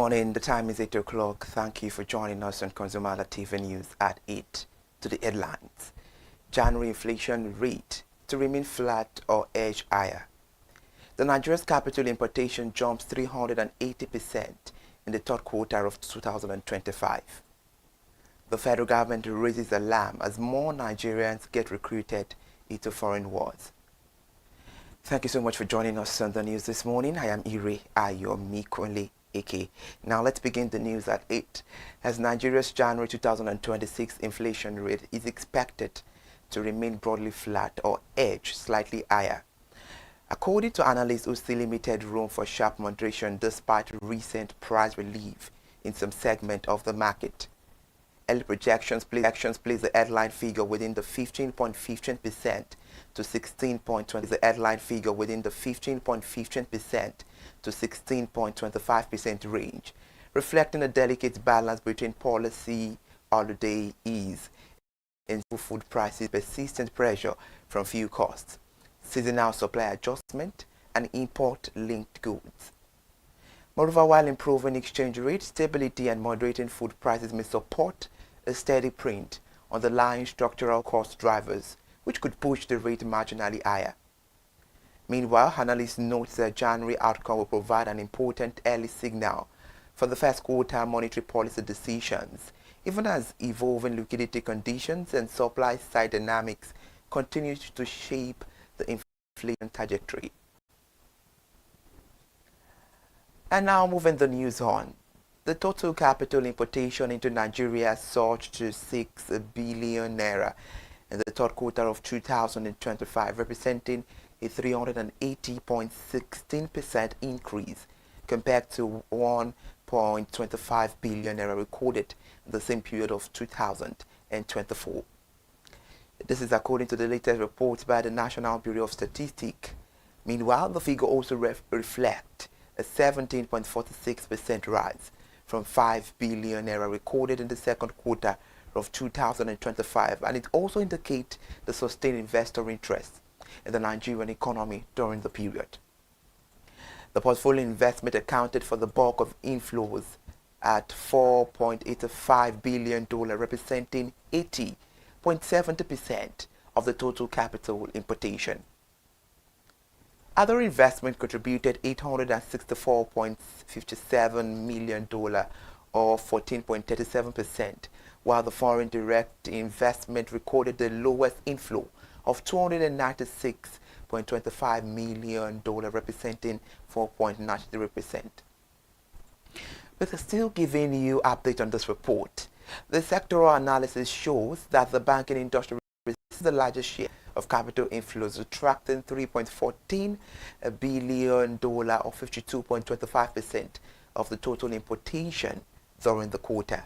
morning. The time is 8 o'clock. Thank you for joining us on ConsumerHallaTV News at 8. To the headlines. January inflation rate to remain flat or edge higher. The Nigeria's capital importation jumps 380% in the third quarter of 2025. The federal government raises alarm as more Nigerians get recruited into foreign wars. Thank you so much for joining us on the news this morning. I am Ire Ayomikunle Eke. Now let's begin the news at 8. As Nigeria's January 2026 inflation rate is expected to remain broadly flat or edge slightly higher. According to analysts who see limited room for sharp moderation despite recent price relief in some segment of the market. Early projections place the headline figure within the 15.15% to 16.20%. The headline figure within the 15.15% to 16.25% range, reflecting a delicate balance between policy holiday ease and food prices, persistent pressure from fuel costs, seasonal supply adjustment, and import-linked goods. Moreover, while improving exchange rate stability and moderating food prices may support a steady print on the line structural cost drivers, which could push the rate marginally higher. Meanwhile, analysts note that January outcome will provide an important early signal for the first quarter monetary policy decisions, even as evolving liquidity conditions and supply-side dynamics continue to shape the inflation trajectory. And now moving the news on. The total capital importation into Nigeria surged to 6 billion naira in the third quarter of 2025, representing a 380.16% increase compared to 1.25 billion naira recorded in the same period of 2024. This is according to the latest report by the National Bureau of Statistics. Meanwhile, the figure also reflects a 17.46% rise from 5 billion naira recorded in the second quarter of 2025, and it also indicates the sustained investor interest in the Nigerian economy during the period. The portfolio investment accounted for the bulk of inflows at $4.85 billion, representing 80.70% of the total capital importation. Other investment contributed $864.57 million or 14.37%, while the foreign direct investment recorded the lowest inflow of $296.25 million, representing 4.93%. We're still giving you update on this report. The sectoral analysis shows that the banking industry receives the largest share of capital inflows, attracting $3.14 billion or 52.25% of the total importation during the quarter.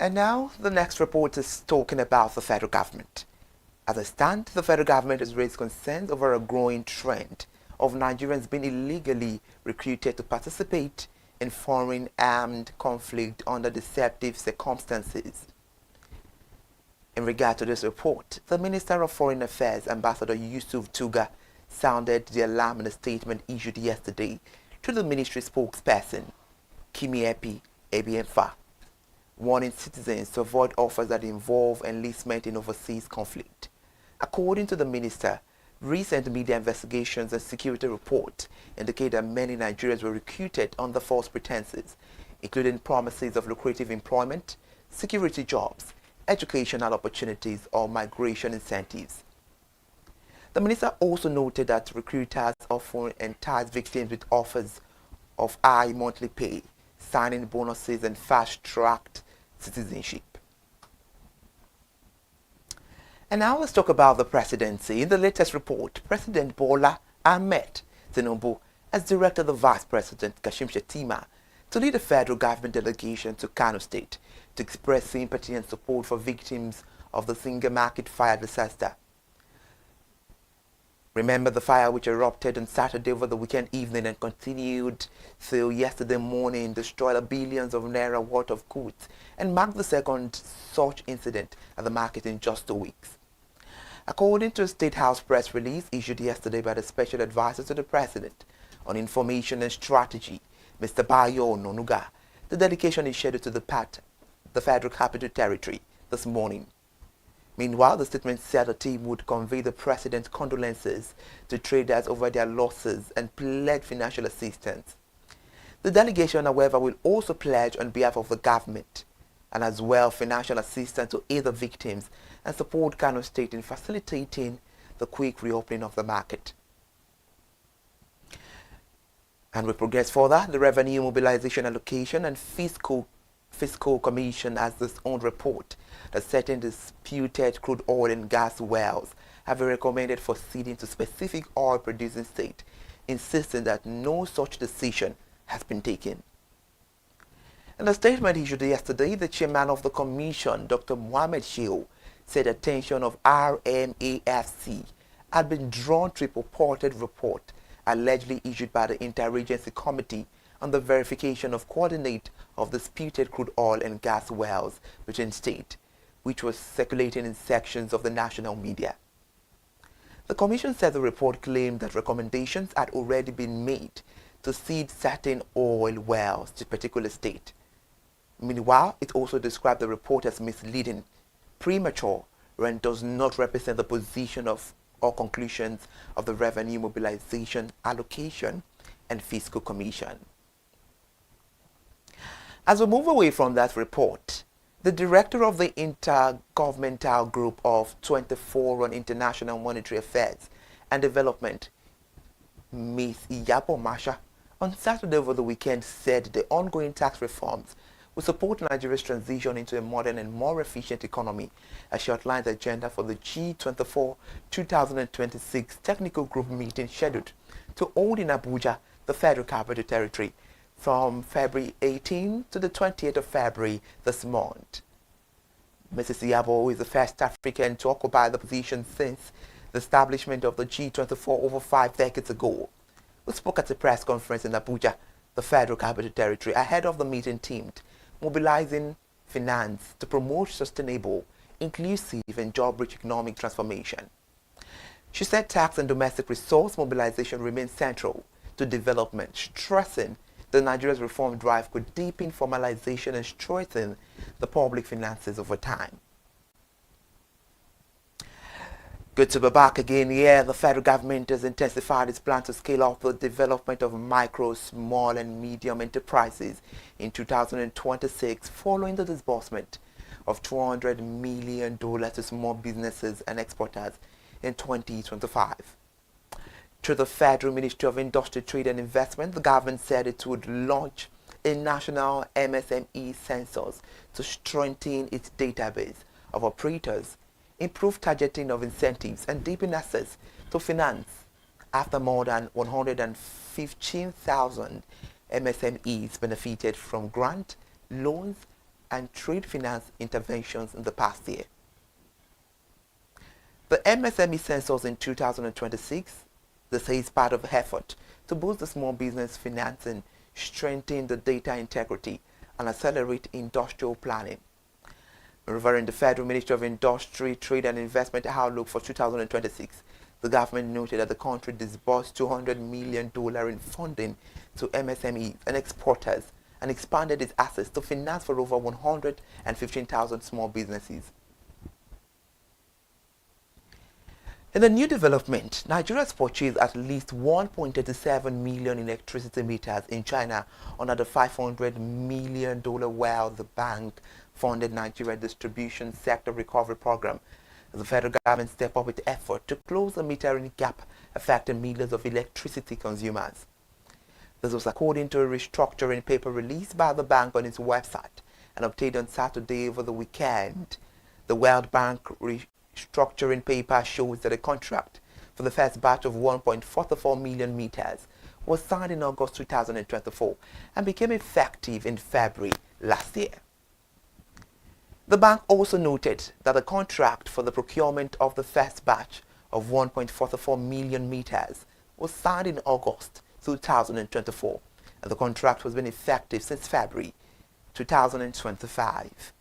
And now the next report is talking about the federal government. As I stand, the federal government has raised concerns over a growing trend of Nigerians being illegally recruited to participate in foreign armed conflict under deceptive circumstances. In regard to this report, the Minister of Foreign Affairs, Ambassador Yusuf Tuga, sounded the alarm in a statement issued yesterday through the ministry spokesperson, Kimi Ebiemfa, warning citizens to avoid offers that involve enlistment in overseas conflict. According to the minister, recent media investigations and security reports indicate that many Nigerians were recruited under false pretenses, including promises of lucrative employment, security jobs, educational opportunities, or migration incentives. The minister also noted that recruiters often entice victims with offers of high monthly pay, signing bonuses, and fast-tracked citizenship. And now let's talk about the presidency. In the latest report, President Bola Ahmed Tinubu has directed the Vice President Kashim Shettima to lead a federal government delegation to Kano State to express sympathy and support for victims of the Singa Market fire disaster. Remember the fire which erupted on Saturday over the weekend evening and continued till yesterday morning, destroyed billions of naira worth of goods, and marked the second such incident at the market in just 2 weeks. According to a State House press release issued yesterday by the Special Advisor to the President on Information and Strategy, Mr. Bayo Nonuga. The delegation is scheduled to depart the Federal Capital Territory this morning. Meanwhile, the statement said the team would convey the President's condolences to traders over their losses and pledge financial assistance. The delegation, however, will also pledge on behalf of the government and as well financial assistance to aid the victims and support Kano State in facilitating the quick reopening of the market. And we progress further. The Revenue Mobilization Allocation and Fiscal Commission has its own report that certain disputed crude oil and gas wells have been recommended for ceding to specific oil-producing states, insisting that no such decision has been taken. In a statement issued yesterday, the chairman of the commission, Dr. Mohamed Shehu, said attention of RMAFC had been drawn to a purported report allegedly issued by the Interagency Committee on the verification of coordinate of disputed crude oil and gas wells between states, which was circulating in sections of the national media. The Commission said the report claimed that recommendations had already been made to cede certain oil wells to a particular state. Meanwhile, it also described the report as misleading, premature, and does not represent the position of or conclusions of the Revenue Mobilization Allocation and Fiscal Commission. As we move away from that report, the director of the Intergovernmental Group of 24 on International Monetary Affairs and Development, Ms. Iyapo Masha, on Saturday over the weekend said the ongoing tax reforms will support Nigeria's transition into a modern and more efficient economy, as she outlined the agenda for the G24 2026 Technical Group meeting scheduled to hold in Abuja, the Federal Capital Territory, from February 18 to the 28th of February this month. Mrs. Iyabo is the first African to occupy the position since the establishment of the G24 over 5 decades ago, who spoke at a press conference in Abuja, the Federal Capital Territory, ahead of the meeting teamed mobilizing finance to promote sustainable, inclusive and job-rich economic transformation. She said tax and domestic resource mobilization remains central to development, stressing that Nigeria's reform drive could deepen formalization and strengthen the public finances over time. Good to be back again here. The federal government has intensified its plan to scale up the development of micro, small and medium enterprises in 2026 following the disbursement of $200 million to small businesses and exporters in 2025. Through the Federal Ministry of Industry, Trade and Investment, the government said it would launch a national MSME census to strengthen its database of operators, improve targeting of incentives and deepen access to finance after more than 115,000 MSMEs benefited from grant, loans and trade finance interventions in the past year. The MSME census in 2026, this is part of the effort to boost the small business financing, strengthen the data integrity and accelerate industrial planning. Referring the Federal Ministry of Industry, Trade and Investment outlook for 2026, the government noted that the country disbursed $200 million in funding to MSMEs and exporters and expanded its assets to finance for over 115,000 small businesses. In a new development, Nigeria has purchased at least 1.37 million electricity meters in China under the $500 million World Bank funded Nigeria Distribution Sector Recovery Program, as the federal government stepped up its effort to close the metering gap affecting millions of electricity consumers. This was according to a restructuring paper released by the bank on its website and obtained on Saturday over the weekend. The World Bank restructuring paper shows that a contract for the first batch of 1.44 million meters was signed in August 2024 and became effective in February last year. The bank also noted that the contract for the procurement of the first batch of 1.44 million meters was signed in August 2024, and the contract has been effective since February 2025.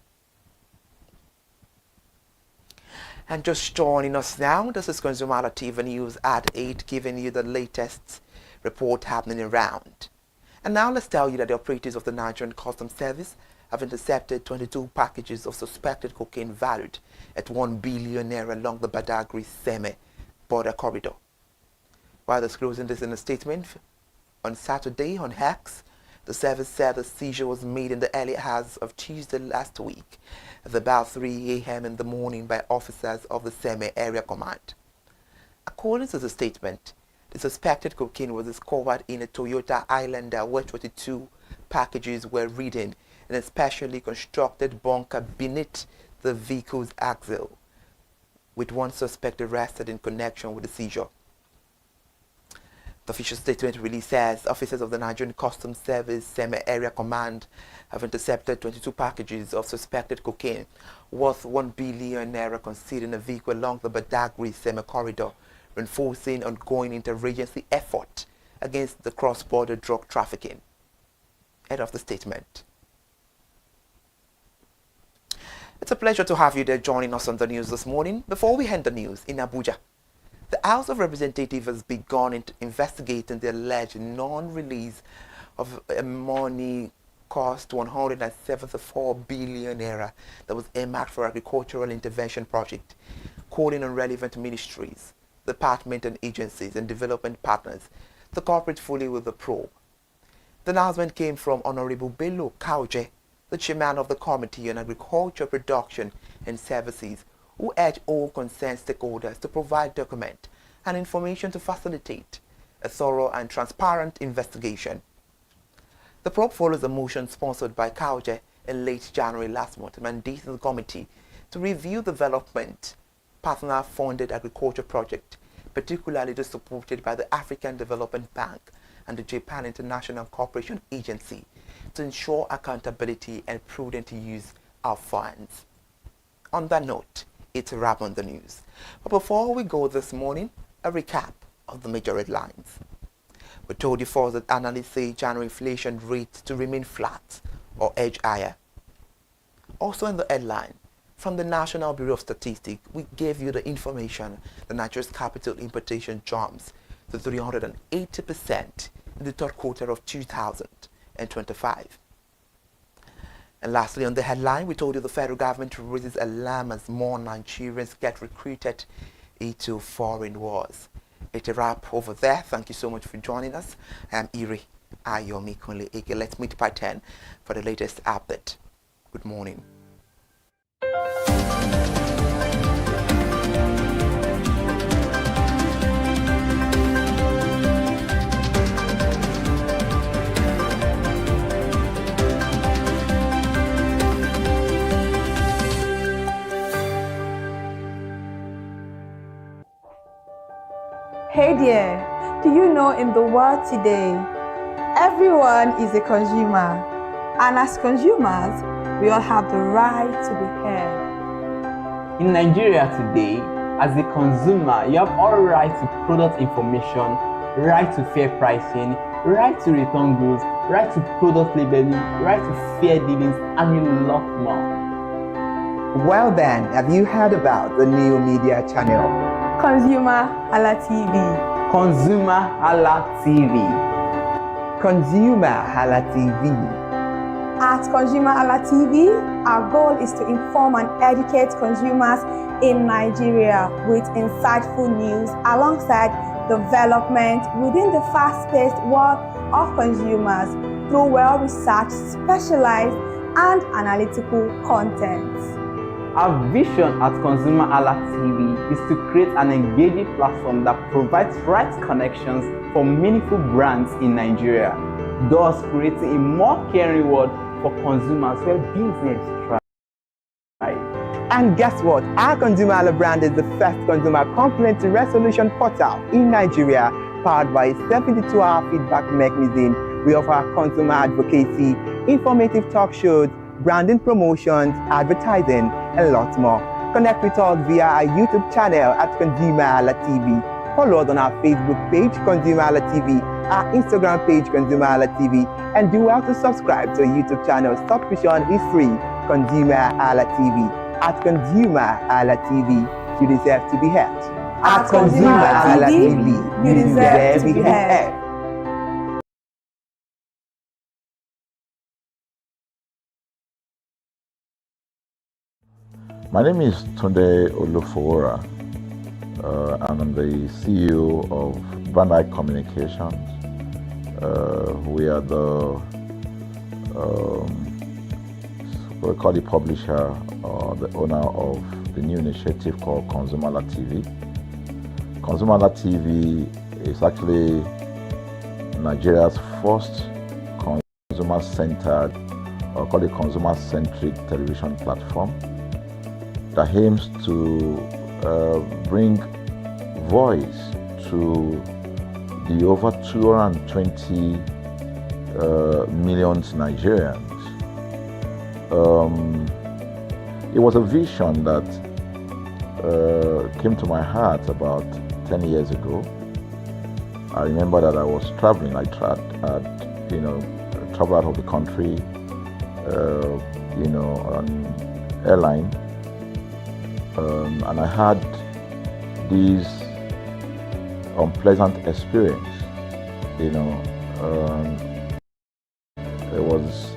And just joining us now, this is ConsumerHallaTV News at 8, giving you the latest report happening around. And now let's tell you that the operatives of the Nigerian Customs Service have intercepted 22 packages of suspected cocaine valued at 1 billion naira along the Badagry-Seme border corridor. While disclosing this in a statement on Saturday on X, the service said the seizure was made in the early hours of Tuesday last week at about 3 a.m. in the morning by officers of the Seme Area Command. According to the statement, the suspected cocaine was discovered in a Toyota Highlander where 22 packages were hidden in a specially constructed bunker beneath the vehicle's axle, with one suspect arrested in connection with the seizure. The official statement really says officers of the Nigerian Customs Service Seme Area Command have intercepted 22 packages of suspected cocaine worth 1 billion naira concealed in a vehicle along the Badagry-Seme corridor, reinforcing ongoing interagency effort against the cross-border drug trafficking. End of the statement. It's a pleasure to have you there joining us on the news this morning. Before we end the news, in Abuja, the House of Representatives has begun investigating the alleged non-release of a money cost 174 billion naira that was earmarked for agricultural intervention project, calling on relevant ministries, departments and agencies and development partners to cooperate fully with the probe. The announcement came from Honorable Bello Kauje, the chairman of the Committee on Agriculture Production and Services, who urged all concerned stakeholders to provide documents and information to facilitate a thorough and transparent investigation. The probe follows a motion sponsored by Kauje in late January last month, mandating the committee to review development partner-funded agriculture project, particularly those supported by the African Development Bank and the Japan International Cooperation Agency, to ensure accountability and prudent use of funds. On that note, it's a wrap on the news. But before we go this morning, a recap of the major headlines. We told you first that analysts say January inflation rate to remain flat or edge higher. Also in the headline, from the National Bureau of Statistics, we gave you the information that Nigeria's capital importation jumps to 380% in the third quarter of 2025. And lastly, on the headline, we told you the federal government raises alarm as more Nigerians get recruited into foreign wars. It's a wrap over there. Thank you so much for joining us. I am Iri Ayomi Kunle Eke. Let's meet by 10 for the latest update. Good morning. Hey there, do you know in the world today, everyone is a consumer, and as consumers, we all have the right to be heard. In Nigeria today, as a consumer, you have all right to product information, right to fair pricing, right to return goods, right to product labeling, right to fair dealings, and a lot more. Well then, have you heard about the new media channel? ConsumerHallaTV. ConsumerHallaTV. ConsumerHallaTV. At ConsumerHallaTV, our goal is to inform and educate consumers in Nigeria with insightful news alongside development within the fast-paced world of consumers through well-researched, specialized, and analytical content. Our vision at ConsumerHallaTV is to create an engaging platform that provides right connections for meaningful brands in Nigeria, thus creating a more caring world for consumers where business thrives. And guess what? Our ConsumerHalla brand is the first consumer complaint resolution portal in Nigeria, powered by a 72-hour feedback mechanism. We offer consumer advocacy, informative talk shows, branding promotions, advertising, and lots more. Connect with us via our YouTube channel at ConsumerHallaTV. Follow us on our Facebook page, ConsumerHallaTV, our Instagram page, ConsumerHallaTV, and do well to subscribe to our YouTube channel. Subscription is free. ConsumerHallaTV. At ConsumerHallaTV, you deserve to be heard. At ConsumerHallaTV, you deserve to be heard. My name is Tunde Olufowora. I'm the CEO of Brand Communications. We are we call the publisher or the owner of the new initiative called ConsumerHallaTV. ConsumerHallaTV is actually Nigeria's first consumer-centered, or call it consumer-centric television platform that aims to bring voice to the over 220 million Nigerians. It was a vision that came to my heart about 10 years ago. I remember that I was traveling. I traveled out of the country, on airline, and I had this unpleasant experience. It was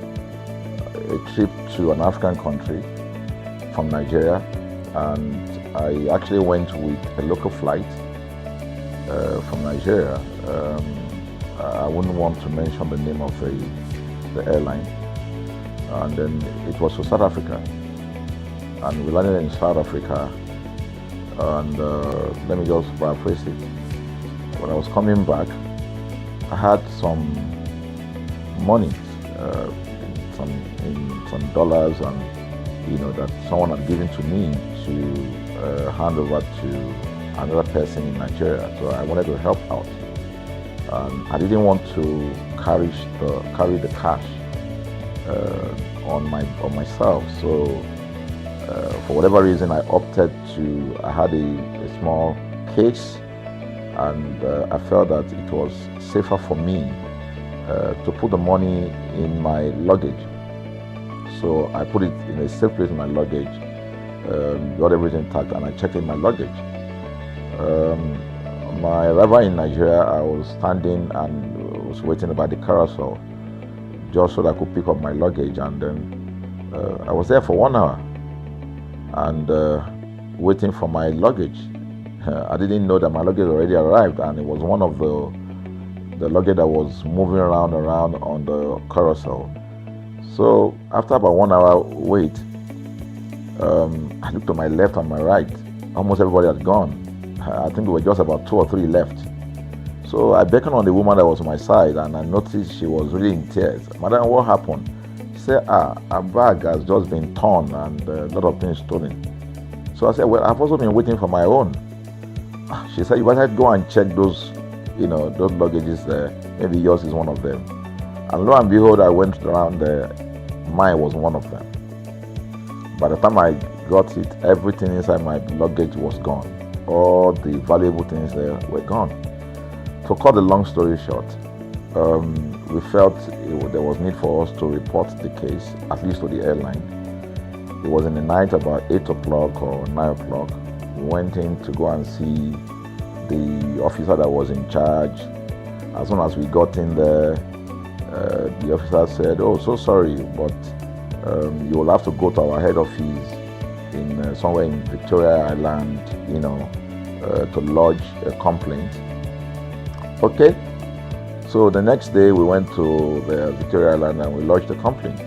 a trip to an African country from Nigeria, and I actually went with a local flight from Nigeria. I wouldn't want to mention the name of the airline, and then it was to South Africa, and we landed in South Africa, and let me just paraphrase it. When I was coming back, I had some money, some dollars, and that someone had given to me to hand over to another person in Nigeria. So I wanted to help out. I didn't want to carry the cash on myself. So for whatever reason, I opted to. I had a small case, and I felt that it was safer for me to put the money in my luggage. So I put it in a safe place in my luggage, got everything intact, and I checked in my luggage. My arrival in Nigeria, I was standing and was waiting by the carousel just so that I could pick up my luggage, and then I was there for 1 hour and waiting for my luggage. I didn't know that my luggage already arrived, and it was one of the luggage that was moving around on the carousel. So after about 1 hour wait, I looked to my left and my right. Almost everybody had gone. I think there were just about 2 or 3 left. So I beckoned on the woman that was on my side, and I noticed she was really in tears. Madam, what happened? She said, her bag has just been torn and a lot of things stolen. So I said, well, I've also been waiting for my own. She said, you better go and check those luggages there. Maybe yours is one of them. And lo and behold, I went around there. Mine was one of them. By the time I got it, everything inside my luggage was gone. All the valuable things there were gone. To cut the long story short, we felt there was need for us to report the case, at least to the airline. It was in the night, about 8 o'clock or 9 o'clock. We went in to go and see the officer that was in charge. As soon as we got in there, the officer said, "Oh, so sorry, but you will have to go to our head office in somewhere in Victoria Island, to lodge a complaint." Okay. So the next day we went to the Victoria Island and we lodged a complaint,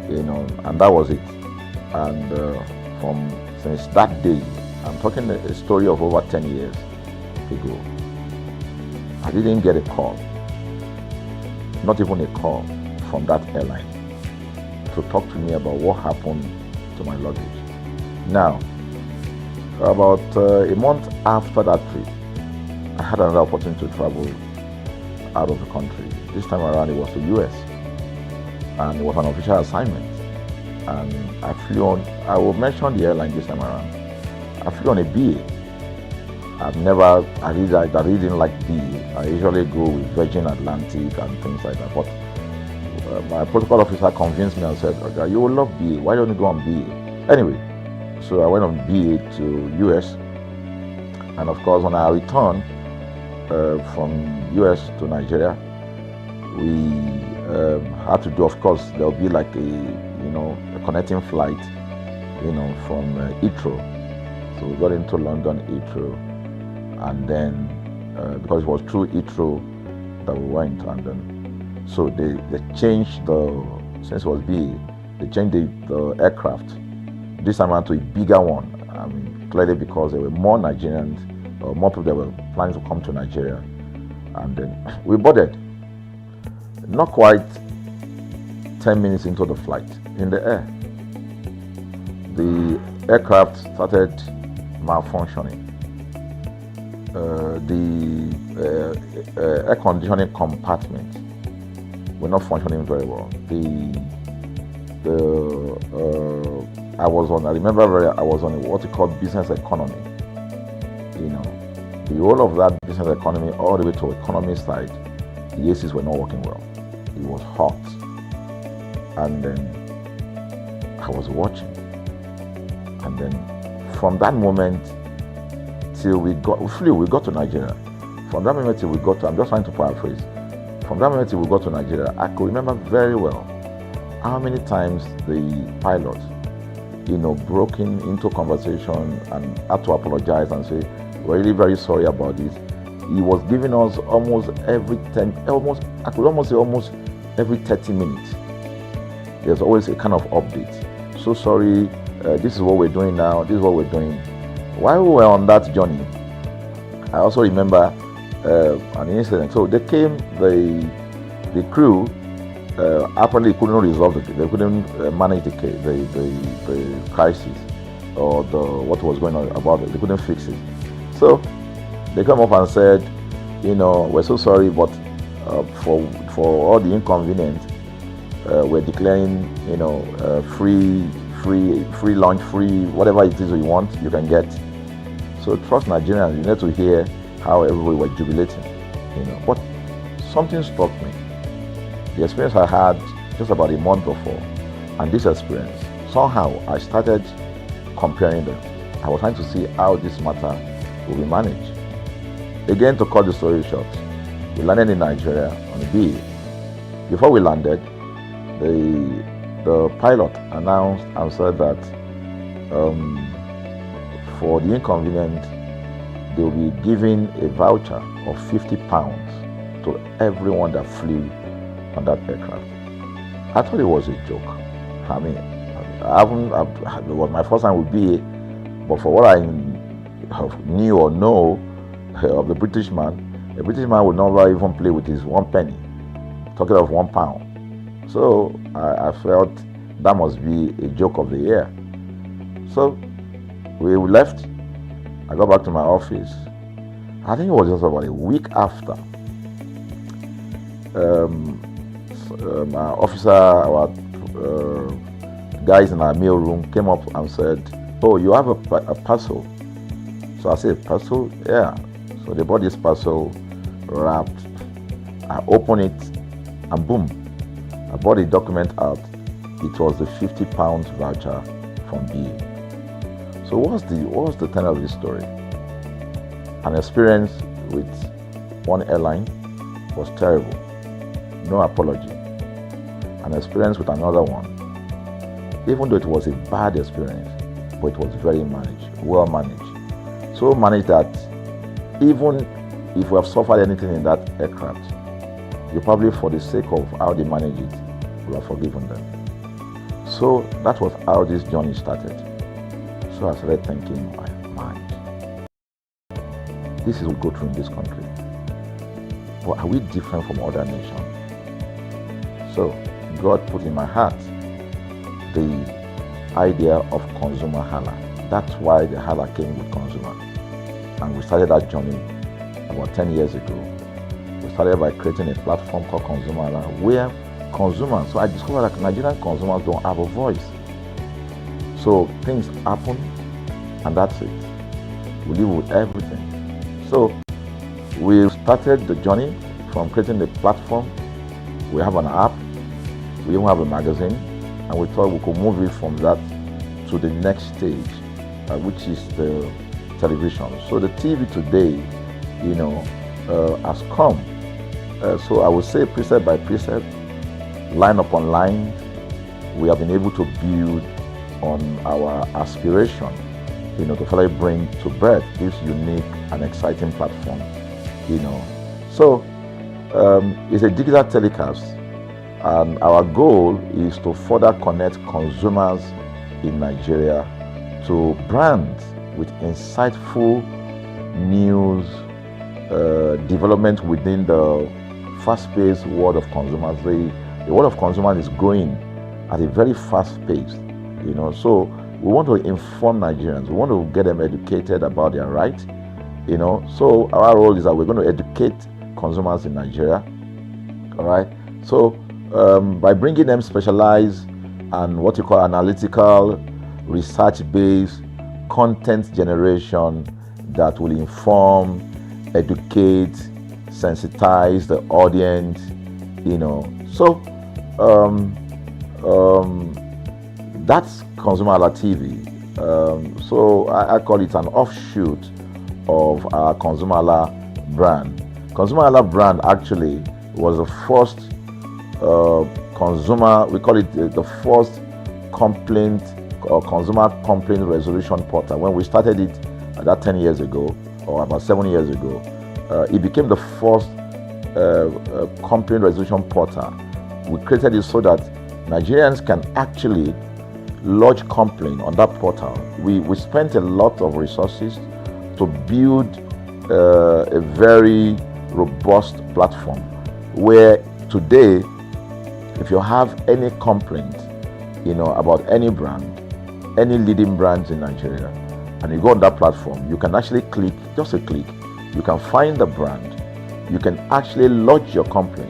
and that was it. And since that day, I'm talking a story of over 10 years ago, I didn't get a call, not even a call from that airline to talk to me about what happened to my luggage. Now, about a month after that trip, I had another opportunity to travel out of the country. This time around, it was to US, and it was an official assignment. And I flew on. I will mention the airline this time around. I flew on a BA. I really didn't like BA. I usually go with Virgin Atlantic and things like that. But my protocol officer convinced me and said, "Okay, you will love BA. Why don't you go on BA?" Anyway, so I went on BA to US, and of course, when I returned from US to Nigeria, we had to do. Of course, there will be like a connecting flight from Heathrow. So we got into London Heathrow, and then because it was through Heathrow that we went, and then so they changed since it was BA, they changed the aircraft this time around to a bigger one. I mean, clearly because there were more Nigerians, or more people that were planning to come to Nigeria, and then we boarded. Not quite 10 minutes into the flight, in the air, the aircraft started malfunctioning. The air conditioning compartment were not functioning very well. I was on what you call business economy. The whole of that business economy, all the way to economy side, the ACs were not working well. It was hot, and then I was watching, and then from that moment till we got to Nigeria. From that moment till we got to, I'm just trying to paraphrase. From that moment till we got to Nigeria, I could remember very well how many times the pilot, broke into conversation and had to apologize and say, "We're really very sorry about this." He was giving us almost every 30 minutes. There's always a kind of update. "So sorry, this is what we're doing now, this is what we're doing." While we were on that journey, I also remember an incident. So they came, the crew apparently couldn't resolve they couldn't manage the crisis or what was going on about it. They couldn't fix it. So they came up and said, "We're so sorry, but for all the inconvenience, we're declaring, free lunch, free whatever it is you want, you can get." So trust Nigerians, you need to hear how everybody was jubilating, But something struck me. The experience I had just about a month before, and this experience, somehow I started comparing them. I was trying to see how this matter will be managed. Again, to cut the story short, we landed in Nigeria on a BA. Before we landed, the pilot announced and said that for the inconvenient, they will be giving a voucher of £50 to everyone that flew on that aircraft. I thought it was a joke. I mean, it was my first time with BA, but for what I knew or know of the British man would never even play with his 1 penny, talking of £1. So I felt that must be a joke of the year. So we left. I got back to my office. I think it was just about a week after. My officer, our guys in our mail room came up and said, "Oh, you have a parcel." So I said, "Parcel? Yeah." So they bought this parcel wrapped. I opened it, and boom, I bought the document out. It was the £50 voucher from BA. So what's the tenor of this story? An experience with one airline was terrible, no apology. An experience with another one, even though it was a bad experience, but it was very well managed. So managed that even if we have suffered anything in that aircraft, you probably, for the sake of how they manage it, will have forgiven them. So that was how this journey started. So I started thinking in my mind, this is what we go through in this country. But are we different from other nations? So God put in my heart the idea of ConsumerHalla. That's why the Halla came with consumer. And we started that journey about 10 years ago. We started by creating a platform called ConsumerHalla, where consumers, so I discovered that Nigerian consumers don't have a voice. So things happen, and that's it. We live with everything. So we started the journey from creating the platform. We have an app, we even have a magazine, and we thought we could move it from that to the next stage, which is the television. So the TV today, has come. So I would say precept by precept, line upon line, we have been able to build on our aspiration, to finally bring to birth this unique and exciting platform, So it's a digital telecast, and our goal is to further connect consumers in Nigeria to brands with insightful news, development within the fast-paced world of consumers. The world of consumers is growing at a very fast pace, So we want to inform Nigerians. We want to get them educated about their rights, So our role is that we're going to educate consumers in Nigeria, all right? So by bringing them specialized and what you call analytical, research-based content generation that will inform, educate, sensitize the audience, So that's ConsumerHalla TV. So I call it an offshoot of our ConsumerHalla brand. ConsumerHalla brand actually was the first we call it the first complaint or consumer complaint resolution portal. When we started it about 10 years ago, or about 7 years ago, it became the first complaint resolution portal. We created it so that Nigerians can actually lodge complaint on that portal. We spent a lot of resources to build a very robust platform where today, if you have any complaint, about any brand, any leading brands in Nigeria, and you go on that platform, you can actually click, just a click, you can find the brand, you can actually lodge your complaint,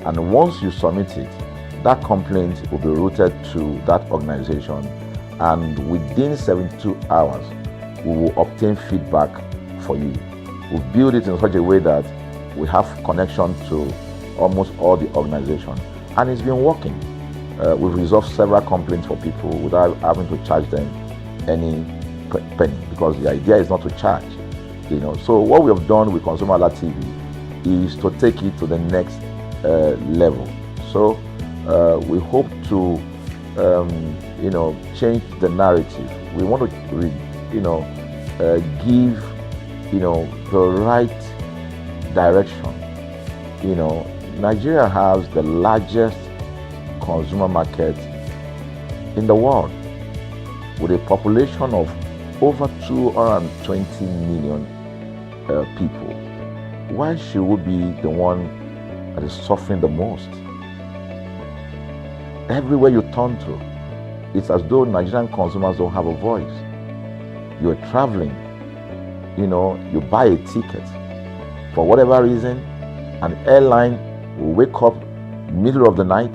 and once you submit it, that complaint will be routed to that organization, and within 72 hours, we will obtain feedback for you. We build it in such a way that we have connection to almost all the organizations, and it's been working. We've resolved several complaints for people without having to charge them any penny, because the idea is not to charge. So what we have done with ConsumerHalla TV is to take it to the next level. So we hope to change the narrative. We want to give the right direction. Nigeria has the largest consumer market in the world, with a population of over 220 million people. Why should we be the one that is suffering the most? Everywhere you turn to, it's as though Nigerian consumers don't have a voice. You're traveling, you buy a ticket. For whatever reason, an airline will wake up middle of the night,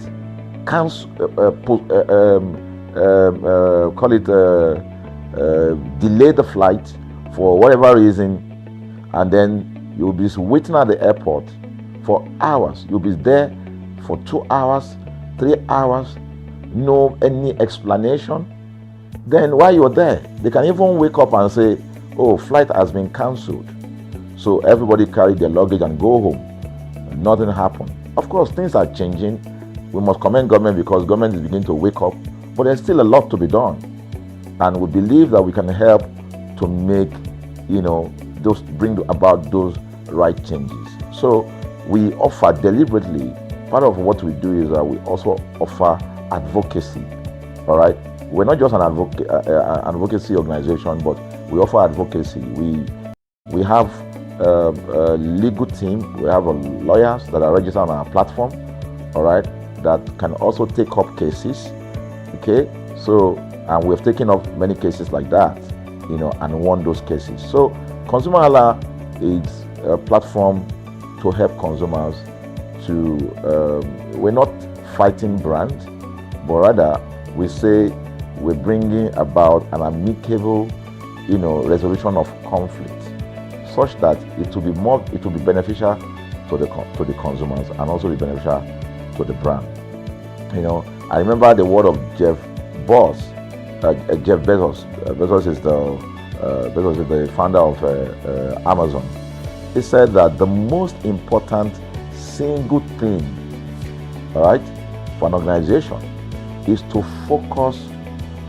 delay the flight for whatever reason, and then you'll be waiting at the airport for hours. You'll be there for 2 hours, 3 hours, no any explanation. Then while you're there, they can even wake up and say, oh, flight has been cancelled. So everybody carry their luggage and go home. Nothing happened. Of course, things are changing. We must commend government, because government is beginning to wake up, but there's still a lot to be done. And we believe that we can help to make, bring about those right changes. So we offer deliberately, part of what we do is that we also offer advocacy. All right. We're not just an advocacy organization, but we offer advocacy. We have a legal team. We have lawyers that are registered on our platform, all right, that can also take up cases. Okay, so and we've taken up many cases like that, and won those cases. So ConsumerHalla is a platform to help consumers to. We're not fighting brands, but rather we say we're bringing about an amicable, resolution of conflict, such that it will be beneficial to the consumers and also be beneficial to the brand. I remember the word of Jeff Bezos. Bezos is the founder of Amazon. He said that the most important single thing, all right, for an organization is to focus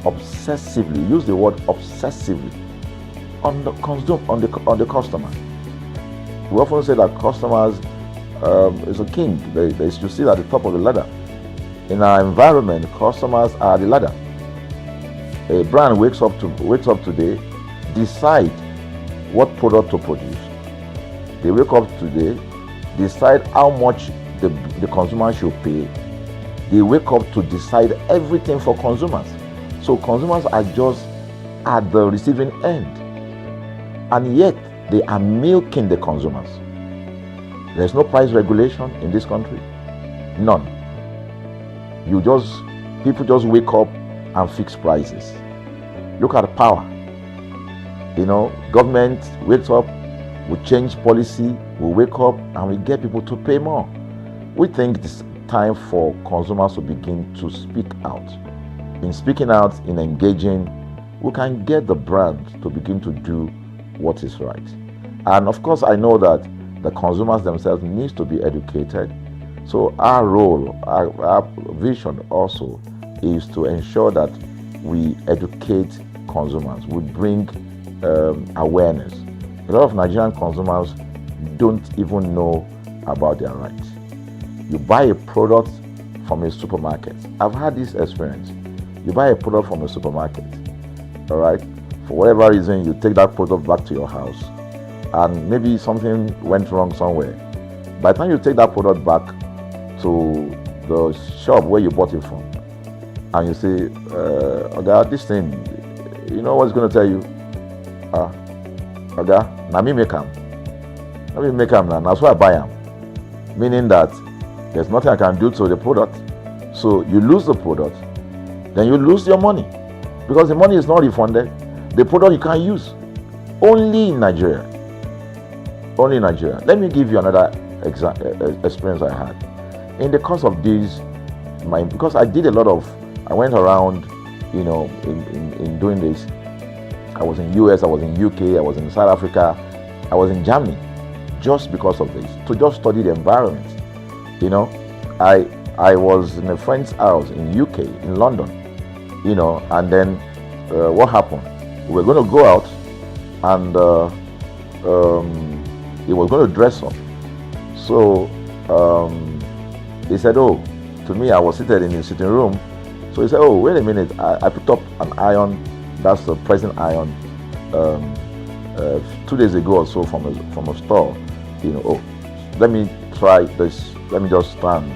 obsessively, use the word obsessively, on the customer. We often say that customers is a king. They should sit at the top of the ladder. In our environment, customers are the ladder. A brand wakes up today, decide what product to produce. They wake up today, decide how much the consumer should pay. They wake up to decide everything for consumers. So consumers are just at the receiving end, and yet they are milking the consumers. There's no price regulation in this country, none. People just wake up and fix prices. Look at power. Government wakes up, we change policy, we wake up and we get people to pay more. We think it's time for consumers to begin to speak out. In speaking out, in engaging, we can get the brand to begin to do what is right. And of course, I know that the consumers themselves need to be educated. So our role, our vision also is to ensure that we educate consumers, we bring awareness. A lot of Nigerian consumers don't even know about their rights. You buy a product from a supermarket. I've had this experience. You buy a product from a supermarket, all right? For whatever reason, you take that product back to your house, and maybe something went wrong somewhere. By the time you take that product back to the shop where you bought it from, and you say, okay, this thing, you know what's going to tell you? Okay, now me make them. Let me make them now. That's why I buy them. Meaning that there's nothing I can do to the product. So you lose the product, then you lose your money, because the money is not refunded. The product you can't use. Only in Nigeria. Only in Nigeria. Let me give you another experience I had. In the course of this, because I went around, in doing this. I was in US, I was in UK, I was in South Africa, I was in Germany, just because of this, to just study the environment. I was in a friend's house in UK, in London, and then what happened? We were going to go out, and he was going to dress up. So he said, to me, I was seated in his sitting room. So he said, wait a minute, I picked up an iron, that's the pressing iron, 2 days ago or so from a store. Let me try this, let me just stand,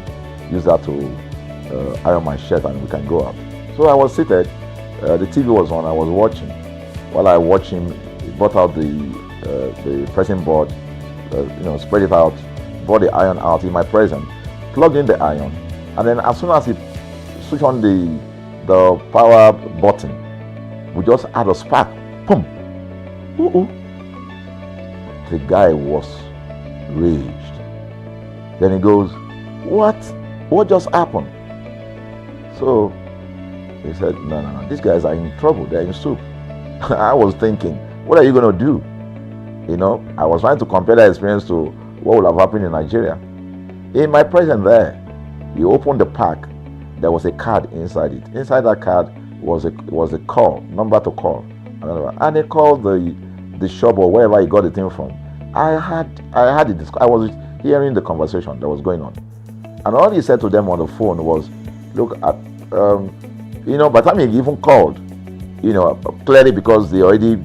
use that to iron my shirt, and we can go out. So I was seated, the TV was on, I was watching. While I watched him, he brought out the pressing board, spread it out, brought the iron out in my presence, plugged in the iron, and then as soon as he switched on the power button, we just had a spark. Boom! The guy was raged. Then he goes, What just happened? So he said, No, these guys are in trouble, they're in soup. I was thinking, what are you going to do? I was trying to compare that experience to what would have happened in Nigeria. In my presence there, he opened the pack. There was a card inside it. Inside that card was a call, number to call. And he called the shop or wherever he got the thing from. I was hearing the conversation that was going on. And all he said to them on the phone was, look, by the time he even called, clearly because they already,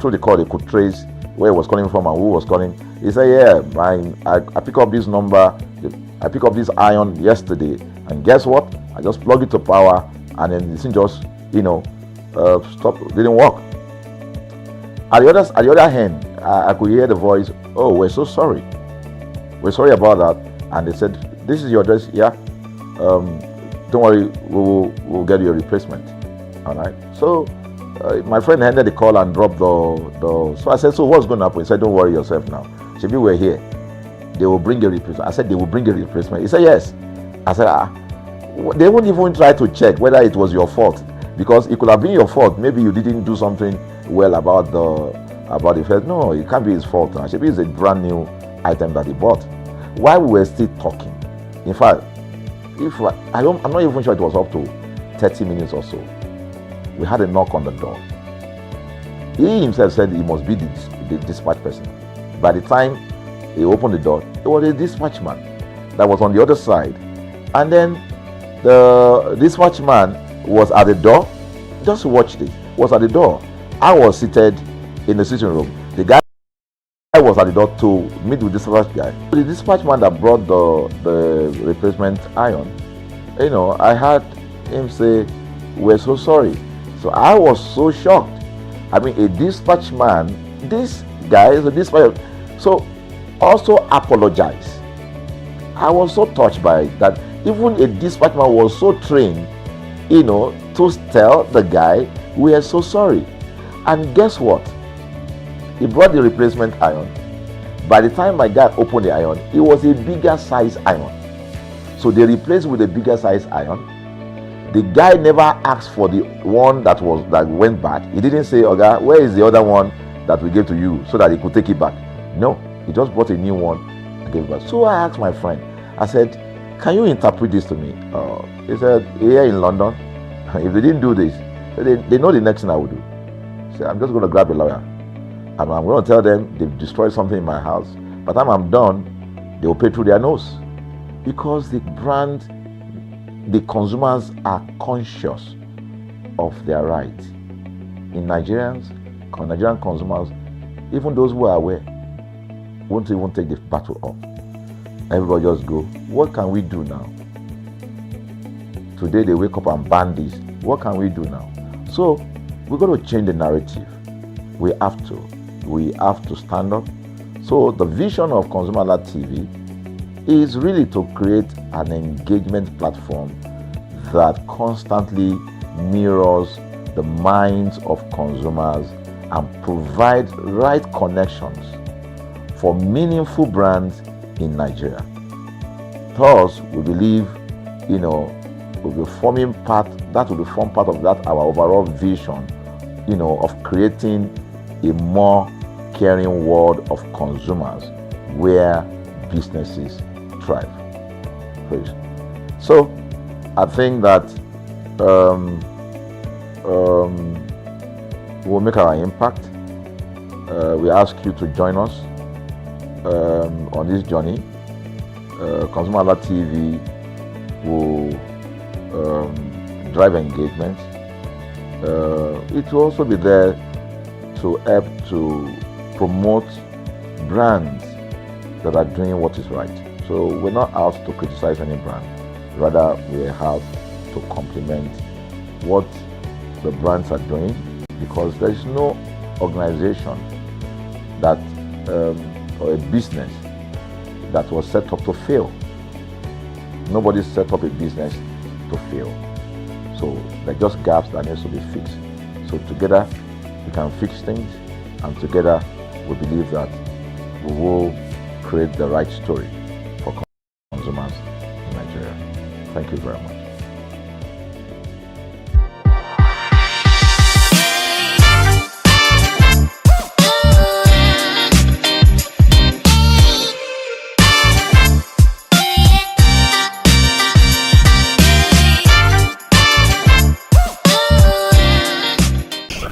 through the call, they could trace where he was calling from and who was calling. He said, I picked up this number, I picked up this iron yesterday, and guess what? I just plugged it to power, and then the thing just, stopped, didn't work. At the other hand, I could hear the voice, we're so sorry. We're sorry about that. And they said, this is your address, yeah? Don't worry, we'll get you a replacement. All right. So my friend handed the call and dropped the. So I said, so what's going to happen? He said, don't worry yourself now. Shebi, we're here. They will bring a replacement. I said, they will bring a replacement. He said, yes. I said, they won't even try to check whether it was your fault, because it could have been your fault. Maybe you didn't do something well about the first. No, it can't be his fault. Shebi, it's a brand new item that he bought. While we were still talking, in fact, I'm not even sure it was up to 30 minutes or so. we had a knock on the door. He himself said he must be the dispatch person. By the time he opened the door, it was a dispatch man that was on the other side. And then the dispatch man was at the door. Just watched it. Was at the door. I was seated in the sitting room. The guy was at the door to meet with the dispatch guy. The dispatch man that brought the replacement iron, I heard him say, "We're so sorry." So I was so shocked. I mean, a dispatch man, this guy is a dispatch, so also apologize. I was so touched by it that even a dispatch man was so trained, to tell the guy, "We are so sorry." And guess what? He brought the replacement iron. By the time my guy opened the iron, it was a bigger size iron. So they replaced with a bigger size iron. The guy never asked for the one that went bad. He didn't say, "Okay, where is the other one that we gave to you," so that he could take it back. No, he just brought a new one and gave it back. So I asked my friend, I said, "Can you interpret this to me?" He said, "Here in London, if they didn't do this, they know the next thing I will do." He said, "I'm just going to grab a lawyer and I'm going to tell them they've destroyed something in my house. By the time I'm done, they will pay through their nose." Because the consumers are conscious of their rights. In Nigerian consumers, even those who are aware, won't even take the battle up. Everybody just go, "What can we do now?" Today they wake up and ban this. What can we do now? So we're going to change the narrative. We have to stand up. So the vision of ConsumerHalla TV is really to create an engagement platform that constantly mirrors the minds of consumers and provide right connections for meaningful brands in Nigeria. Thus, we believe, will be forming part of that our overall vision, of creating a more caring world of consumers where businesses thrive. So I think that we'll make our impact. We ask you to join us on this journey. ConsumerHalla TV will drive engagement. It will also be there to help to promote brands that are doing what is right. So we're not out to criticize any brand. Rather, we have to complement what the brands are doing, because there is no organization that or a business that was set up to fail. Nobody set up a business to fail. So there are just gaps that needs to be fixed. So together we can fix things, and together we believe that we will create the right story for consumers in Nigeria. Thank you very much.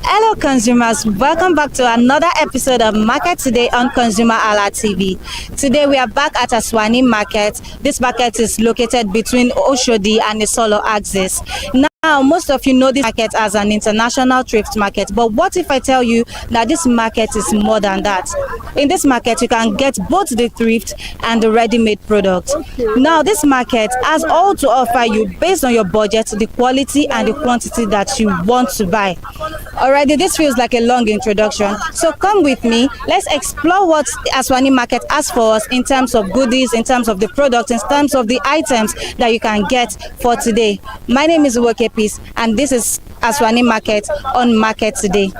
Hello consumers, welcome back to another episode of Market Today on ConsumerHalla TV. Today we are back at Aswani Market. This market is located between Oshodi and the Solo axis. Now, most of you know this market as an international thrift market, but what if I tell you that this market is more than that? In this market, you can get both the thrift and the ready-made product. Now, this market has all to offer you based on your budget, the quality and the quantity that you want to buy. Already, this feels like a long introduction, so come with me. Let's explore what Aswani Market has for us in terms of goodies, in terms of the products, in terms of the items that you can get for today. My name is Uwoke Peace, and this is Aswani Market on Market Today.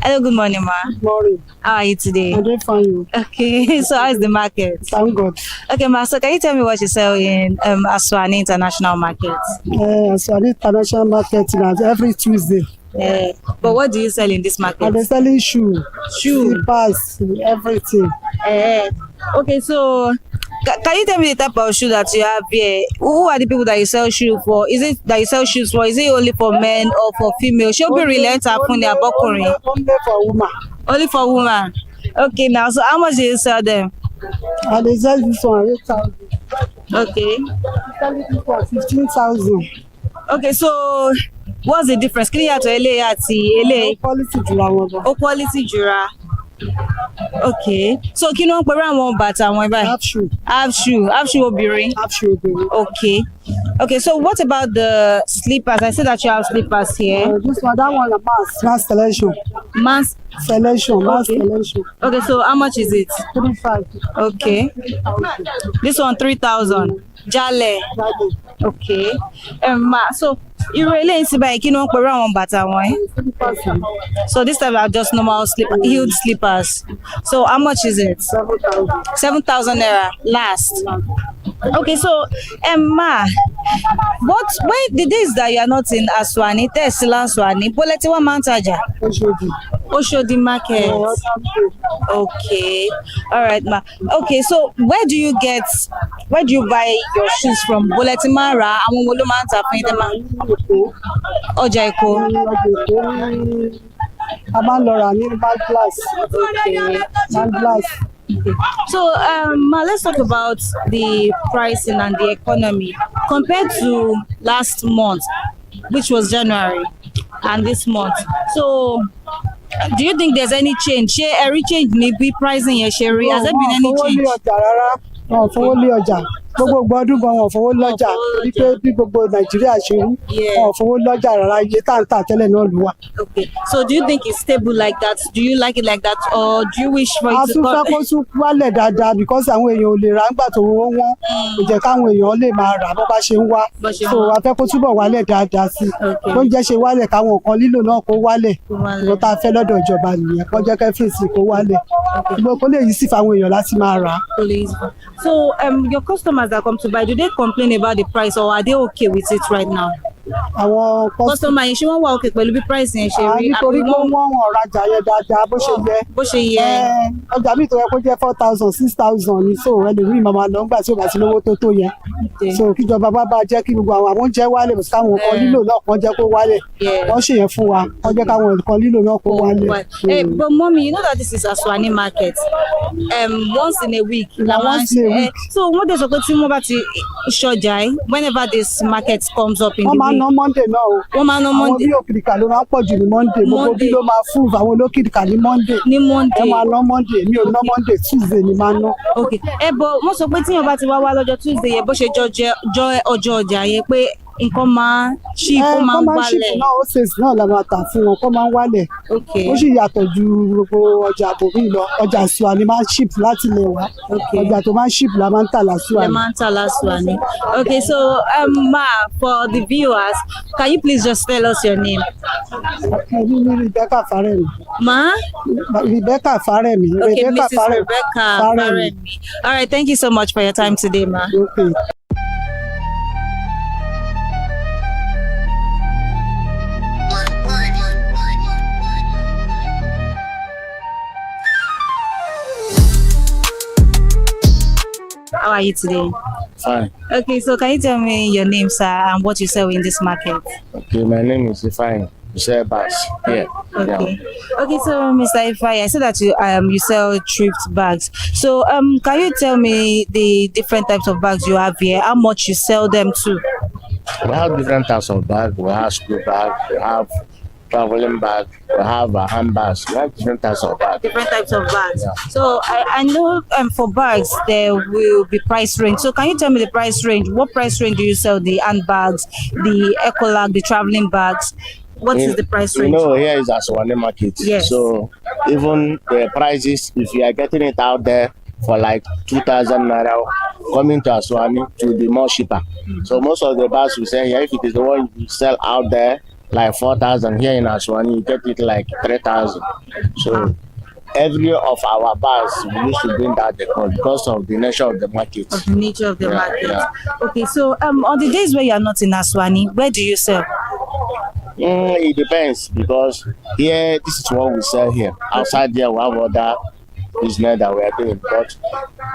Hello, good morning, ma. Good morning. How are you today? I'm doing fine. Okay, so how is the market? Thank God. Okay, ma, so can you tell me what you sell in Aswani International Market? So I need international market every Tuesday. But what do you sell in this market? And they're selling shoe, slippers, everything. Okay, so can you tell me the type of shoe that you have here? Who are the people that you sell shoes for? Is it that you sell shoes for? Is it only for men or for female? Should be relent Only for women. Only for women. Okay, now so how much do you sell them? And they sell this one 8,000. Okay. Selling this one 15,000. Okay, so what's the difference? Kí ni yàtọ̀ eléyìí àti eléyìí? Quality jura wọn gan. O quality jura. Okay, so kí ni wọ́n pẹ̀lú àwọn bàtà àwọn ibà? Half shoe. Half shoe obìnrin. Half shoe obìnrin. Okay, so what about the slippers? I see that you have slippers here. That one is mass selection. Mass selection. Okay, so how much is it? 3,500. Okay. This one 3,000. Jale. Okay. So you really see by kí ni wọ́n pẹ̀lú àwọn bàtà wọn? So this time are just normal heeled slippers. So how much is it? 7,000 naira last. Okay, so Ma, when the days that you are not in Aswani, Tesla Aswani, Boleti wa Mantaja? Oshodi market. Okay, all right, Ma. Okay, so where do you buy your shoes from? Boleti Mara, àwọn wo ló máa ń tà fún yín ma? Ọjà Èkó. A máa ń lọ rà ní Band Glass. So, Ma, let's talk about the pricing and the economy compared to last month, which was January, and this month. So, do you think there's any change? Every change maybe pricing here, Sherry. Has there been any change? Gbogbo ọdún gan wọn fowó lọ́jà wípé bí gbogbo Nàìjíríà ṣe rí wọn fowó lọ́jà rárá iye tá ń tà tẹ́lẹ̀ náà ló wà. Okay, so do you think it's stable like that? Do you like it like that, or do you wish for it to come? A tún fẹ́ kó tún wálẹ̀ dáadáa because àwọn èèyàn ò lè rà nígbà tó wọ́n kò jẹ́ káwọn èèyàn lè máa rà bó bá ṣe ń wá, so a fẹ́ kó túbọ̀ wálẹ̀ dáadáa sí i tó ń jẹ́ ṣe wálẹ̀ káwọn nǹkan lílò náà kó wálẹ̀ ló tá a fẹ́ lọ́dọ̀ ìjọba nìyẹn kó jẹ́ kẹ́fíìsì kó wálẹ̀ kó lè yí sí fáwọn èèyàn láti máa rà. So your customers that come to buy, do they complain about the price or are they okay with it right now? Àwọn customer yẹn ṣé wọ́n wà okay pẹ̀lú bí price yẹn ṣe rí? Nítorí pé wọ́n rajà yẹn dáadáa bó ṣe yẹ. Ọjà mi tó yẹ kó jẹ́ 4,000 6,000 ní so ẹlòmíì máa lọ nígbà tí ó bá ti lówó tó yẹn. So kíjọba bá jẹ́ kí gbogbo àwọn oúnjẹ wálẹ̀ bó káwọn nǹkan lílò náà kàn jẹ́ kó wálẹ̀. Wọ́n ṣe yẹn fún wa wọ́n jẹ́ káwọn nǹkan lílò náà kó wálẹ̀. But mommy, you know that this is Aswani market. Once in a week. So wọ́n dẹ̀ sọ pé tí wọ́n bá ti ṣọjà ẹ̀ whenever this market comes up in the week. Ná Monday náà o. Wọ́n máa ná Monday. Àwọn bí òkìrìkà ló máa ń pọ̀ jù ní Monday. Gbogbo bí ló máa fún àwọn olókìrìkà ní Monday. Wọ́n máa ná Monday. Mi ò ná Monday, Tuesday ni máa ná. Okay. Bọ̀ wọ́n sọ pé tíyàn bá ti wá lọ́jọ́ Tuesday yẹn bó ṣe jọ ọjọ́ ọjà yẹn pé nǹkan máa ṣí kó máa ń wálẹ̀. Náà ó ṣe náà la máa tà fún wọn kó máa ń wálẹ̀. Ó sì yàtọ̀ ju gbogbo ọjà àbòmí lọ. Ọjà Aswani máa ń ship láti ilẹ̀ wá. Ọjà tó máa ń ship la máa ń tà l'Aswani. La máa ń tà l'Aswani. Okay, so Ma, for the viewers, can you please just tell us your name? Rebecca Faremi. Ma? Rebecca Faremi. Okay, Mrs. Rebecca Faremi. All right, thank you so much for your time today, Ma. Okay. How are you today? Fine. Okay, so can you tell me your name, sir, and what you sell in this market? Okay, my name is Ifeanyi. You sell bags here. Okay. Yeah. Okay, so Mr. Ifeanyi, I see that you sell thrift bags. So can you tell me the different types of bags you have here? How much you sell them to? We have different types of bags. We have school bags. We have traveling bag, we have handbags, we have different types of bags. Different types of bags. Yeah. So I know for bags there will be price range. So can you tell me the price range? What price range do you sell the handbags, the ecolag, the traveling bags? What is the price range? Here is Aswani market. Yes. So even the prices, if you are getting it out there for like 2,000 naira, coming to Aswani to be more cheaper. So most of the bags we sell here, if it is the one you sell out there, like 4,000, here in Aswani, you get it like 3,000. So every of our bars, we used to bring that decor because of the nature of the market. Of the nature of the market. Yeah. Okay, so on the days where you are not in Aswani, where do you sell? It depends, because here, this is what we sell here. Outside there, we have other business that we are doing. But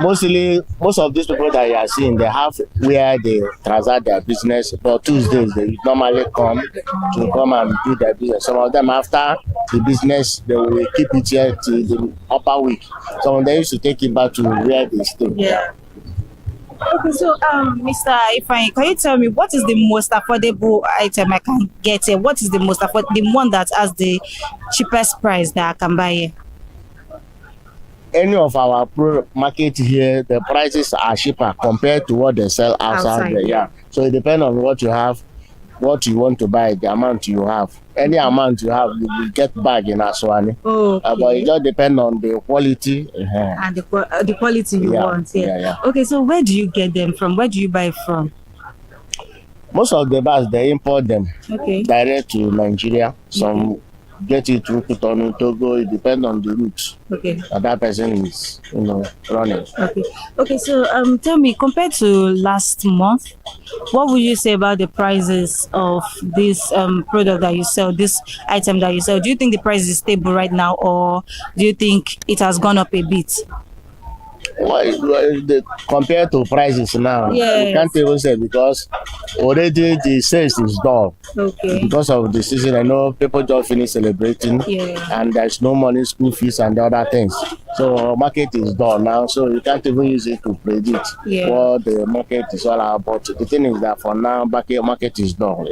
mostly, most of these people that you are seeing, they have where they transact their business. For Tuesdays, they normally come and do their business. Some of them, after the business, they will keep it here till the upper week. Some of them used to take it back to where they stay. Yeah. Okay, so Mr. Ifeanyi, can you tell me what is the most affordable item I can get here? What is the most affordable, the one that has the cheapest price that I can buy here? Any of our market here, the prices are cheaper compared to what they sell outside there. Yeah. So it depends on what you have, what you want to buy, the amount you have. Any amount you have, you will get back in Aswani. Okay. But it just depends on the quality. And the quality you want. Yeah. Okay, so where do you get them from? Where do you buy from? Most of the bars, they import them direct to Nigeria. Some get it through Cotonou, Togo. It depends on the route that person is, running. Okay. So tell me, compared to last month, what would you say about the prices of this product that you sell, this item that you sell? Do you think the price is stable right now, or do you think it has gone up a bit? Well, compared to prices now, we can't even say, because already the sales is dull. Because of the season, I know people just finish celebrating, and there's no money, school fees, and the other things. So market is dull now, so you can't even use it to predict what the market is all about. The thing is that for now, market is dull.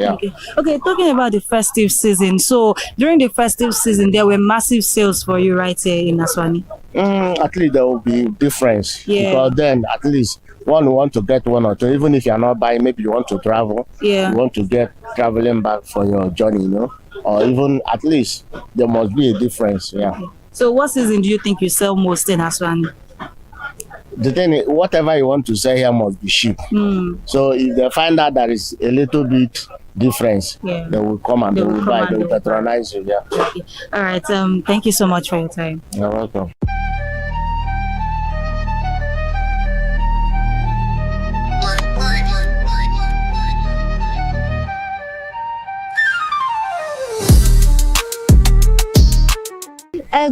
Okay. Talking about the festive season. So during the festive season, there were massive sales for you right here in Aswani. At least there will be difference, because then at least one want to get one or two, even if you're not buying, maybe you want to travel, you want to get traveling back for your journey, or even at least there must be a difference. So what season do you think you sell most in Aswani? The thing is, whatever you want to sell here must be cheap. So if they find out there is a little bit difference, they will come and they will buy, they will patronize you. All right. Thank you so much for your time. You're welcome.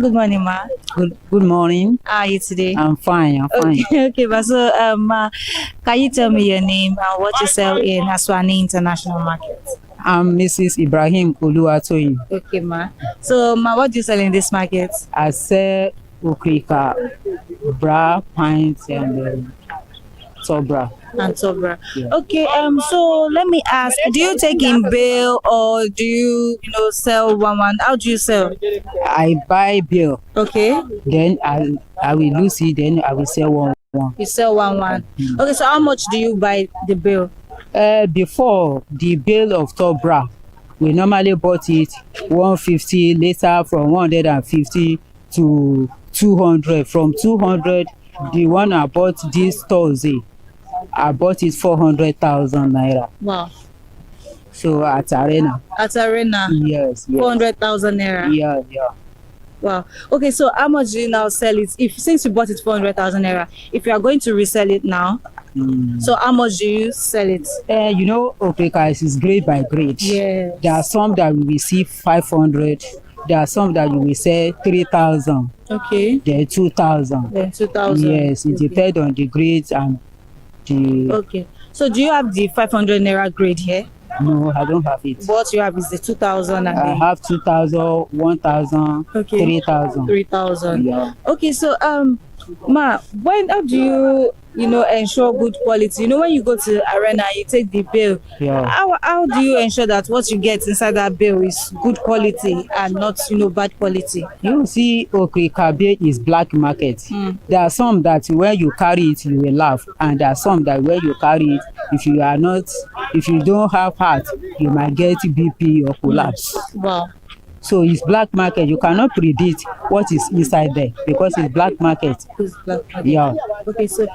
Good morning, ma. Good morning. How are you today? I'm fine. Okay, but so ma, can you tell me your name and what you sell in Aswani International Market? I'm Mrs. Ibrahim Oluwatoyin. Okay, ma. So ma, what do you sell in this market? I sell okrika, bra, pints, and sobra. And sobra. Okay. So let me ask: do you take in bill, or do you, sell one? How do you sell? I buy bill. Okay. Then I will lose it. Then I will sell one. You sell one. Okay. So how much do you buy the bill? Before the bill of sobra, we normally bought it 150. Later, from 150 to 200. From 200, the one I bought this Thursday, I bought it 400,000 naira. Wow. So at Arena. Yes. 400,000 naira. Yeah. Wow. Okay, so how much do you now sell it? Since you bought it 400,000 naira, if you are going to resell it now, so how much do you sell it? Okrika is grade by grade. Yes. There are some that we receive 500. There are some that you will sell 3,000. Okay. Then 2,000. Yes, it depends on the grades and the. Okay. So do you have the 500 naira grade here? No, I don't have it. What you have is the 2,000. I have 2,000, 1,000, 3,000. 3,000. Yeah. Okay, so ma, how do you ensure good quality? When you go to Arena, you take the bill. Yeah. How do you ensure that what you get inside that bill is good quality and not bad quality? You see, okrika is black market. There are some that when you carry it, you will laugh, and there are some that when you carry it, if you don't have heart, you might get BP or collapse. Wow. So it's black market. You cannot predict what is inside there because it's black market. It's black market. Yeah. Okay, so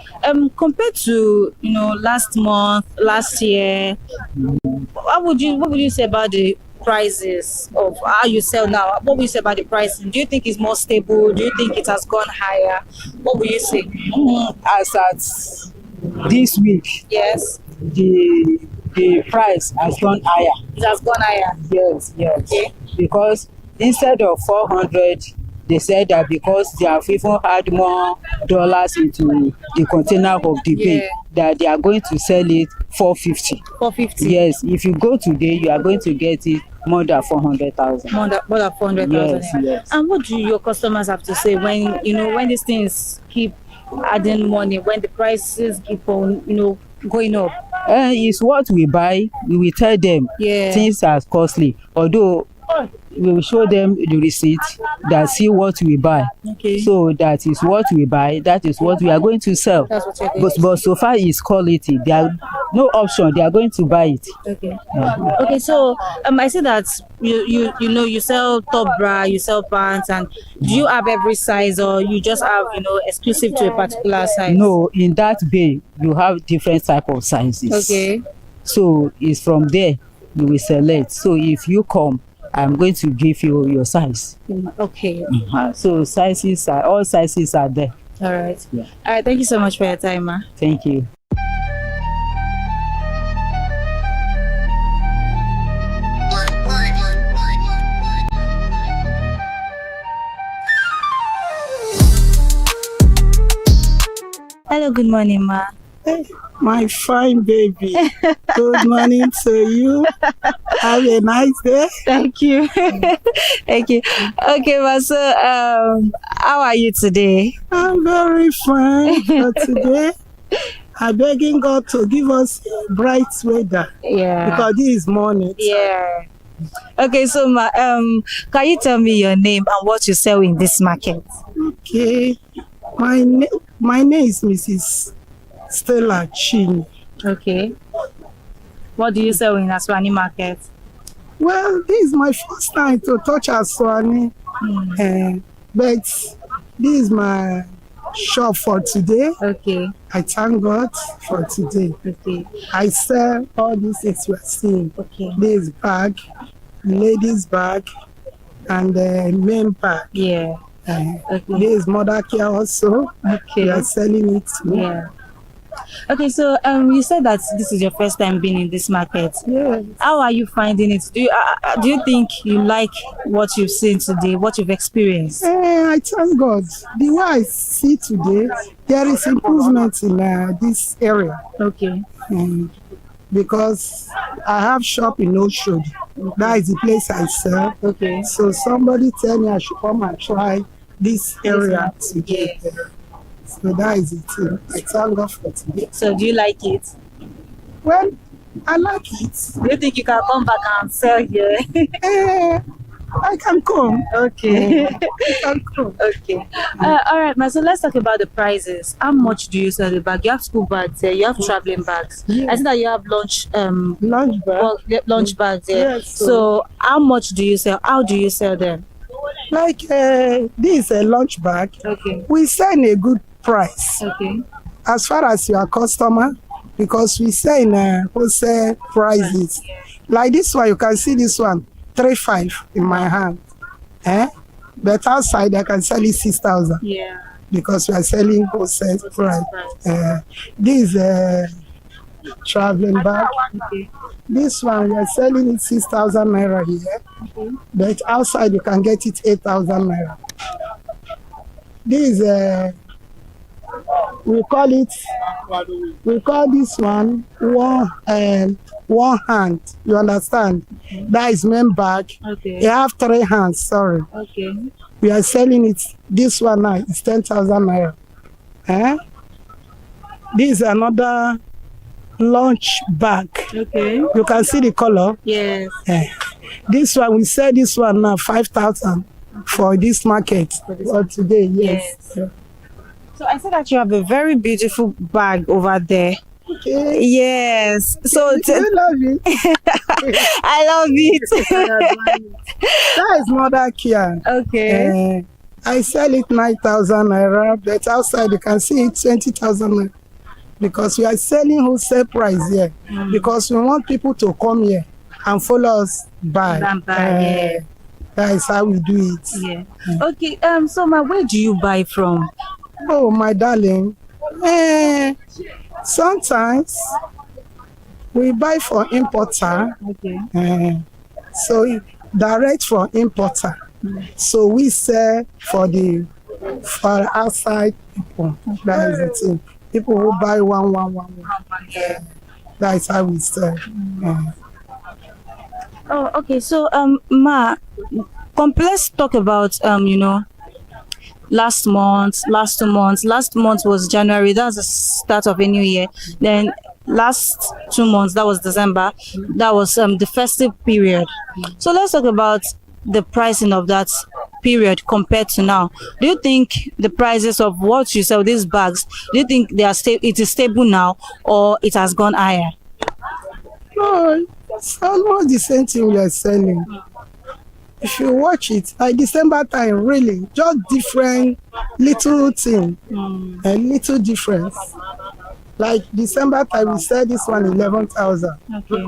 compared to last month, last year, what would you say about the prices of how you sell now? What would you say about the pricing? Do you think it's more stable? Do you think it has gone higher? What would you say? As at this week, yes, the the price has gone higher. It has gone higher. Yes. Okay. Because instead of 400, they said that because they have even had more dollars into the container of the bay, that they are going to sell it 450. 450. Yes. If you go today, you are going to get it more than 400,000. More than 400,000. Yes. And what do your customers have to say when when these things keep adding money, when the prices keep on going up? It's what we buy. We will tell them things are costly. Although we will show them the receipt that see what we buy. Okay. So that is what we buy. That is what we are going to sell. That's what you're going But so far it's quality. There are no option. They are going to buy it. Okay. Okay. So I see that you sell top bra, you sell pants, and do you have every size, or you just have exclusive to a particular size? No, in that bay you have different type of sizes. Okay. So it's from there you will select. So if you come, I'm going to give you your size. Okay. So all sizes are there. All right. Yeah. All right. Thank you so much for your time, ma. Thank you. Hello. Good morning, ma. My fine baby. Good morning to you. Have a nice day. Thank you. Thank you. Okay, ma. So, how are you today? I'm very fine for today. I'm begging God to give us bright weather. Yeah. Because this is morning. Yeah. Okay, so ma, can you tell me your name and what you sell in this market? Okay. My name is Mrs. Stella Chin. Okay. What do you sell in Aswani market? Well, this is my first time to touch Aswani. But this is my shop for today. Okay. I thank God for today. Okay. I sell all these things we are seeing. Okay. This bag, ladies bag, and men bag. Yeah. Okay. This mother care also. Okay. We are selling it too. Yeah. Okay, so you said that this is your first time being in this market. Yes. How are you finding it? Do you think you like what you've seen today, what you've experienced? I thank God. The way I see today, there is improvement in this area. Okay. Because I have shop in Oshodi. That is the place I sell. Okay. So somebody tell me I should come and try this area today. Yes. So that is it. I thank God for today. So do you like it? Well, I like it. Do you think you can come back and sell here? I can come. Okay. I can come. Okay. All right, ma. So let's talk about the prices. How much do you sell the bag? You have school bags there. You have traveling bags. Yeah. I see that you have lunch Lunch bag. lunch bags there. Yes, so how much do you sell? How do you sell them? Like this is a lunch bag. Okay. We sell in a good price. Okay. As far as your customer, because we sell in wholesale prices. Like this one, you can see this one, 3,500 in my hand. But outside I can sell it 6,000. Yeah. Because we are selling wholesale price. This is traveling bag. Okay. This one we are selling it 6,000 naira here. Okay. But outside you can get it 8,000 naira. This is we call this one one hand. You understand? That is main bag. Okay. You have 3 hands. Sorry. Okay. We are selling it. This one now is 10,000 naira. This is another lunch bag. Okay. You can see the color. Yes. This one we sell this one now 5,000 for this market for today. Yes. Yes. So I see that you have a very beautiful bag over there. Okay. Yes. So You love it. I love it. That is mother care. Okay. I sell it 9,000 naira, but outside you can see it 20,000 naira. Because we are selling wholesale price here. Because we want people to come here and follow us buy. Yeah. That is how we do it. Yeah. Okay. So where do you buy from? Oh, my darling. Sometimes We buy for importer. Okay. So direct from importer. So we sell for outside people. That is the thing. People who buy one. That is how we sell. Oh, okay. So, Ma, let's talk about last month, last 2 months. Last month was January. That's the start of a new year. Then last 2 months, that was December. That was the festive period. So let's talk about the pricing of that period compared to now. Do you think the prices of what you sell, these bags, do you think they are it is stable now, or it has gone higher? No, it's almost the same thing we are selling. If you watch it, like December time, really, just different little thing, a little difference. Like December time, we sell this one 11,000,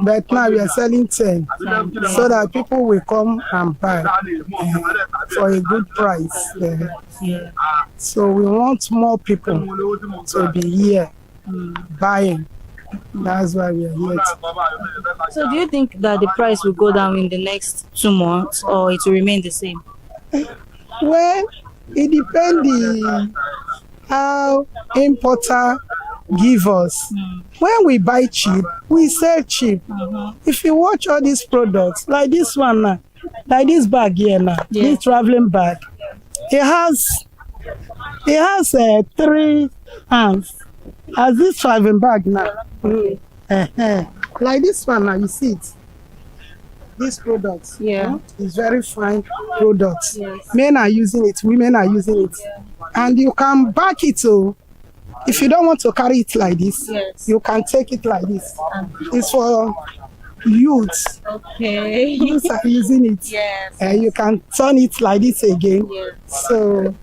but now we are selling 10, so that people will come and buy for a good price. So we want more people to be here buying. That's why we are here. So do you think that the price will go down in the next 2 months, or it will remain the same? Well, it depends how importer give us. When we buy cheap, we sell cheap. If you watch all these products, like this one now, like this bag here now, this traveling bag, it has 3 hands. As this traveling bag now, like this one now, you see it. This product, is very fine product. Men are using it, women are using it, and you can back it too. If you don't want to carry it like this, you can take it like this. It's for youths. Okay. Youths are using it. You can turn it like this again. So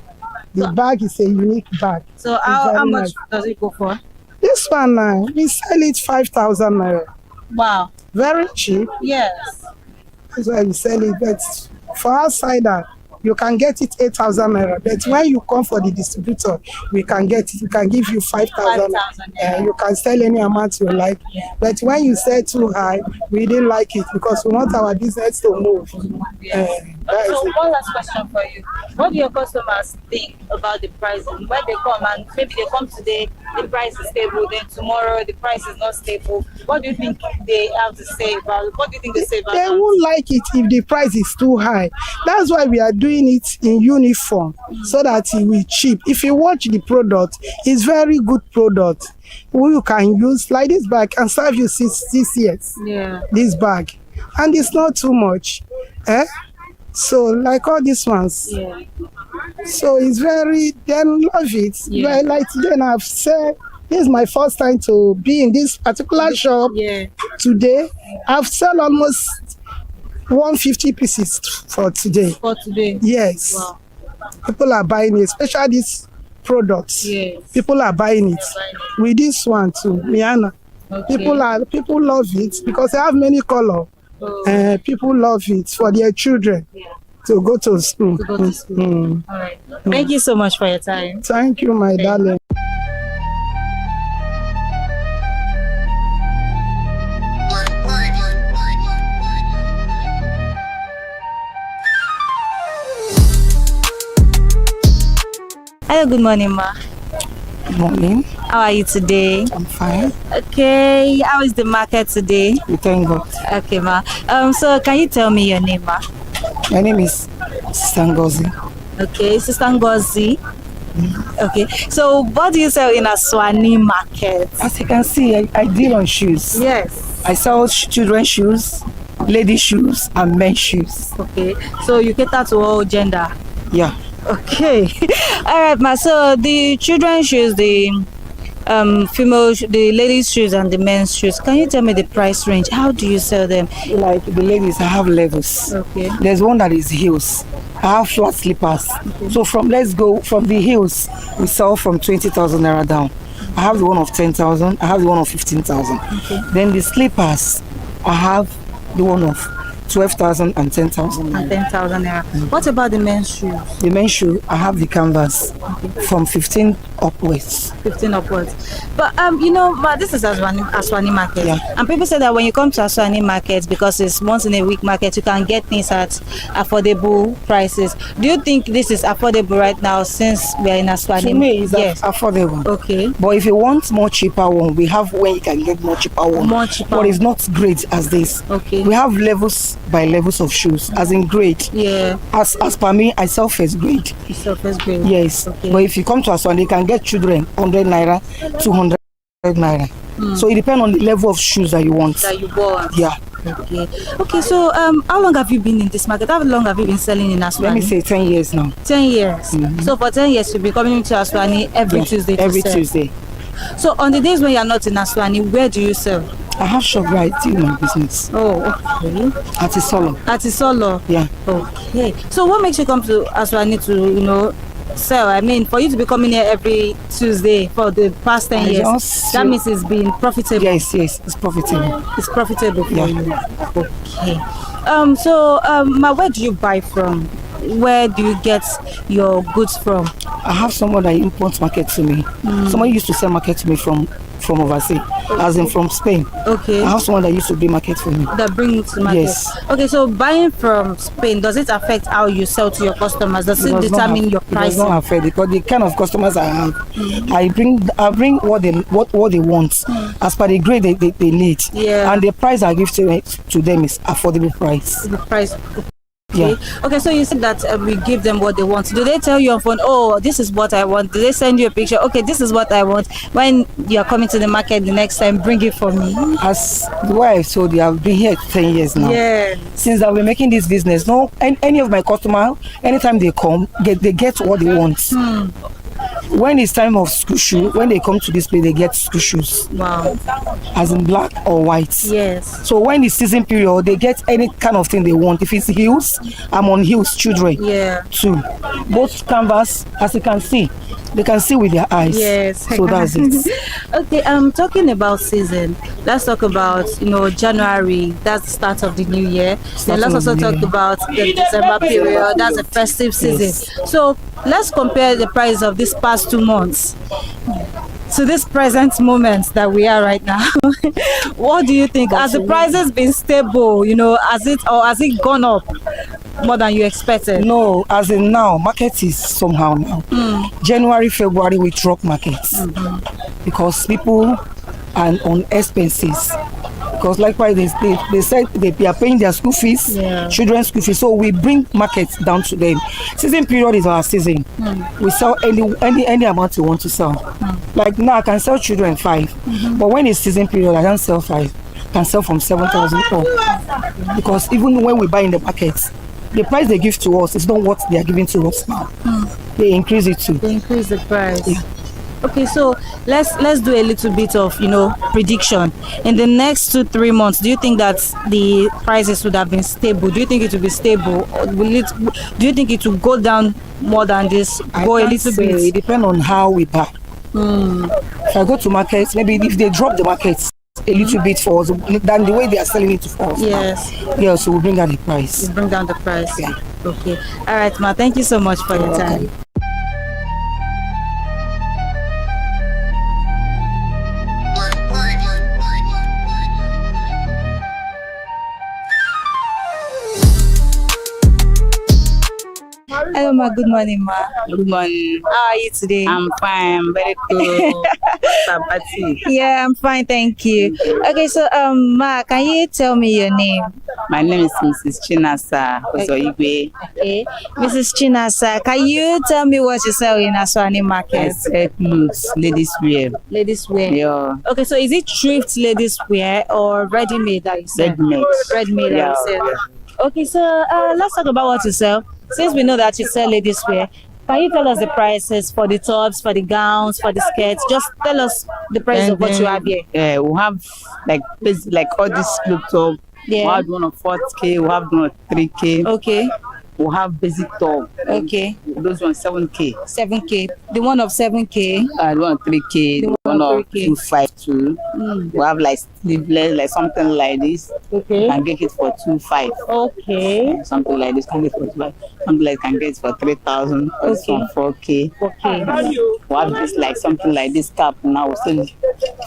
the bag is a unique bag. So how much does it go for? This one now, we sell it 5,000 naira. Wow. Very cheap. Yes. That's why we sell it. But for outsider, you can get it 8,000 naira. But when you come for the distributor, we can get it. We can give you 5,000. You can sell any amount you like. But when you sell too high, we didn't like it because we want our business to move. So one last question for you. What do your customers think about the pricing? When they come and maybe they come today, the price is stable, then tomorrow the price is not stable. What do you think they have to say about it? What do you think they say about it? They won't like it if the price is too high. That's why we are doing it in uniform, so that it will cheap. If you watch the product, it's very good product. You can use like this bag can serve you 6 years. This bag, and it's not too much. So like all these ones. So it's very, they love it. Like then I've said, this is my first time to be in this particular shop. Today, I've sold almost 150 pieces for today. Yes. Wow. People are buying it, especially these products. People are buying it. With this one too, Miana. People love it because they have many color. People love it for their children to go to school. All right. Thank you so much for your time. Thank you, my darling. Hello, good morning, ma. Good morning. How are you today? I'm fine. Okay. How is the market today? We thank God. Okay, ma. So can you tell me your name, ma? My name is Sister Ngozi. Okay, Sister Ngozi. Okay. So what do you sell in Aswani market? As you can see, I deal on shoes. Yes. I sell children's shoes, ladies' shoes, and men's shoes. Okay. So you cater to all gender? Yeah. Okay. All right, ma. So the children's shoes, the female, the ladies' shoes, and the men's shoes. Can you tell me the price range? How do you sell them? Like the ladies, I have levels. Okay. There's one that is heels. I have flat slippers. Okay. So let's go from the heels. We sell from 20,000 naira down. I have the one of 10,000. I have the one of 15,000. Okay. Then the slippers, I have the one of 12,000 and 10,000. And 10,000 naira. What about the men's shoes? The men's shoe, I have the canvas from 15 upwards. 15 upwards. But but this is Aswani market. Yeah. And people say that when you come to Aswani market, because it's once in a week market, you can get things at affordable prices. Do you think this is affordable right now since we are in Aswani? To me, it's yes. affordable. Okay. But if you want more cheaper one, we have where you can get more cheaper one. More cheaper. But it's not great as this. Okay. We have levels by levels of shoes, as in grade. Yeah. As per me, I sell first grade. You sell first grade. Yes. Okay. But if you come to Aswani, you can get children 100 naira, 200 naira. So it depends on the level of shoes that you want. That you want. Yeah. Okay. Okay. So how long have you been in this market? How long have you been selling in Aswani? Let me say 10 years now. 10 years. So for 10 years, you'll be coming to Aswani every Tuesday. Every sell. Tuesday. So on the days when you are not in Aswani, where do you sell? I have shop right in my business. Oh, okay. At Isolo. At Isolo. Yeah. Okay. So what makes you come to Aswani to sell? I mean, for you to be coming here every Tuesday for the past 10 years, that means it's been profitable. Yes, it's profitable. It's profitable for Yeah. you. Okay. Where do you buy from? Where do you get your goods from? I have someone that imports market to me. Someone used to sell market to me from overseas, as in from Spain. Okay. I have someone that used to bring market for me. That bring it to market. Yes. Okay, so buying from Spain, does it affect how you sell to your customers? Does it determine your price? It does not affect, because the kind of customers I have, I bring what they want as per the grade they need. Yeah. And the price I give to them is affordable price. The price. Yeah. Okay, so you said that we give them what they want. Do they tell you on phone, oh, this is what I want? Do they send you a picture? Okay, this is what I want. When you are coming to the market the next time, bring it for me. As the way I told you, I've been here 10 years now. Yeah. Since I've been making this business, any of my customers, anytime they come, they get what they want. When it's time of school shoe, when they come to this place, they get school shoes. Wow. As in black or white. Yes. So when it's season period, they get any kind of thing they want. If it's heels, I'm on heels children. Yeah. Too. Both canvas, as you can see, they can see with their eyes. Yes. So that's it. Okay, talking about season, let's talk about January. That's the start of the new year. Then let's also talk about the December period. That's the festive season. Yes. So let's compare the price of this past 2 months to this present moment that we are right now. What do you think? Has the prices been stable? Has it gone up more than you expected? No, as in now, market is somehow now. January, February, we drop markets because people are on expenses. Because likewise, they said they are paying their school fees, children's school fees. So we bring markets down to them. Season period is our season. We sell any amount you want to sell. Like now, I can sell children 5, but when it's season period, I don't sell 5. I can sell from 7,000 up. Because even when we buy in the markets, the price they give to us is not what they are giving to us now. They increase it too. They increase the price. Yeah. Okay, so let's do a little bit of prediction. In the next 2-3 months, do you think that the prices would have been stable? Do you think it will be stable, or do you think it will go down more than this? Go a little bit. It depends on how we buy. If I go to markets, maybe if they drop the markets a little bit for us than the way they are selling it for us. Yes. Yeah, so we'll bring down the price. You bring down the price. Yeah. Okay. All right, ma. Thank you so much for your time. Hello, ma. Good morning, ma. Good morning. How are you today? I'm fine. Very good. Yeah, I'm fine. Thank you. Okay, so ma, can you tell me your name? My name is Mrs. Chinasa Ozoigwe. Okay, Mrs. Chinasa, can you tell me what you sell in Aswani I market? sell clothes, ladies wear. Ladies wear. Yeah. Okay, so is it thrift ladies wear or ready-made that you sell? Ready-made. Ready-made that you sell. Okay, so let's talk about what you sell. Since we know that you sell ladies wear, can you tell us the prices for the tops, for the gowns, for the skirts? Just tell us the price of what you have here. Yeah, we have like all this clothes top. Yeah. We have one of 4K, we have one of 3K. Okay. We have basic top. Okay. Those ones 7K. 7K. The one of 7K. The one of 3K. The one of 252. We have like sleeveless, like something like this. Okay. Can get it for 25. Okay. Something like this can get for 25. Something like can get it for 3,000. Okay. 4K. Okay. We have this like something like this cap now still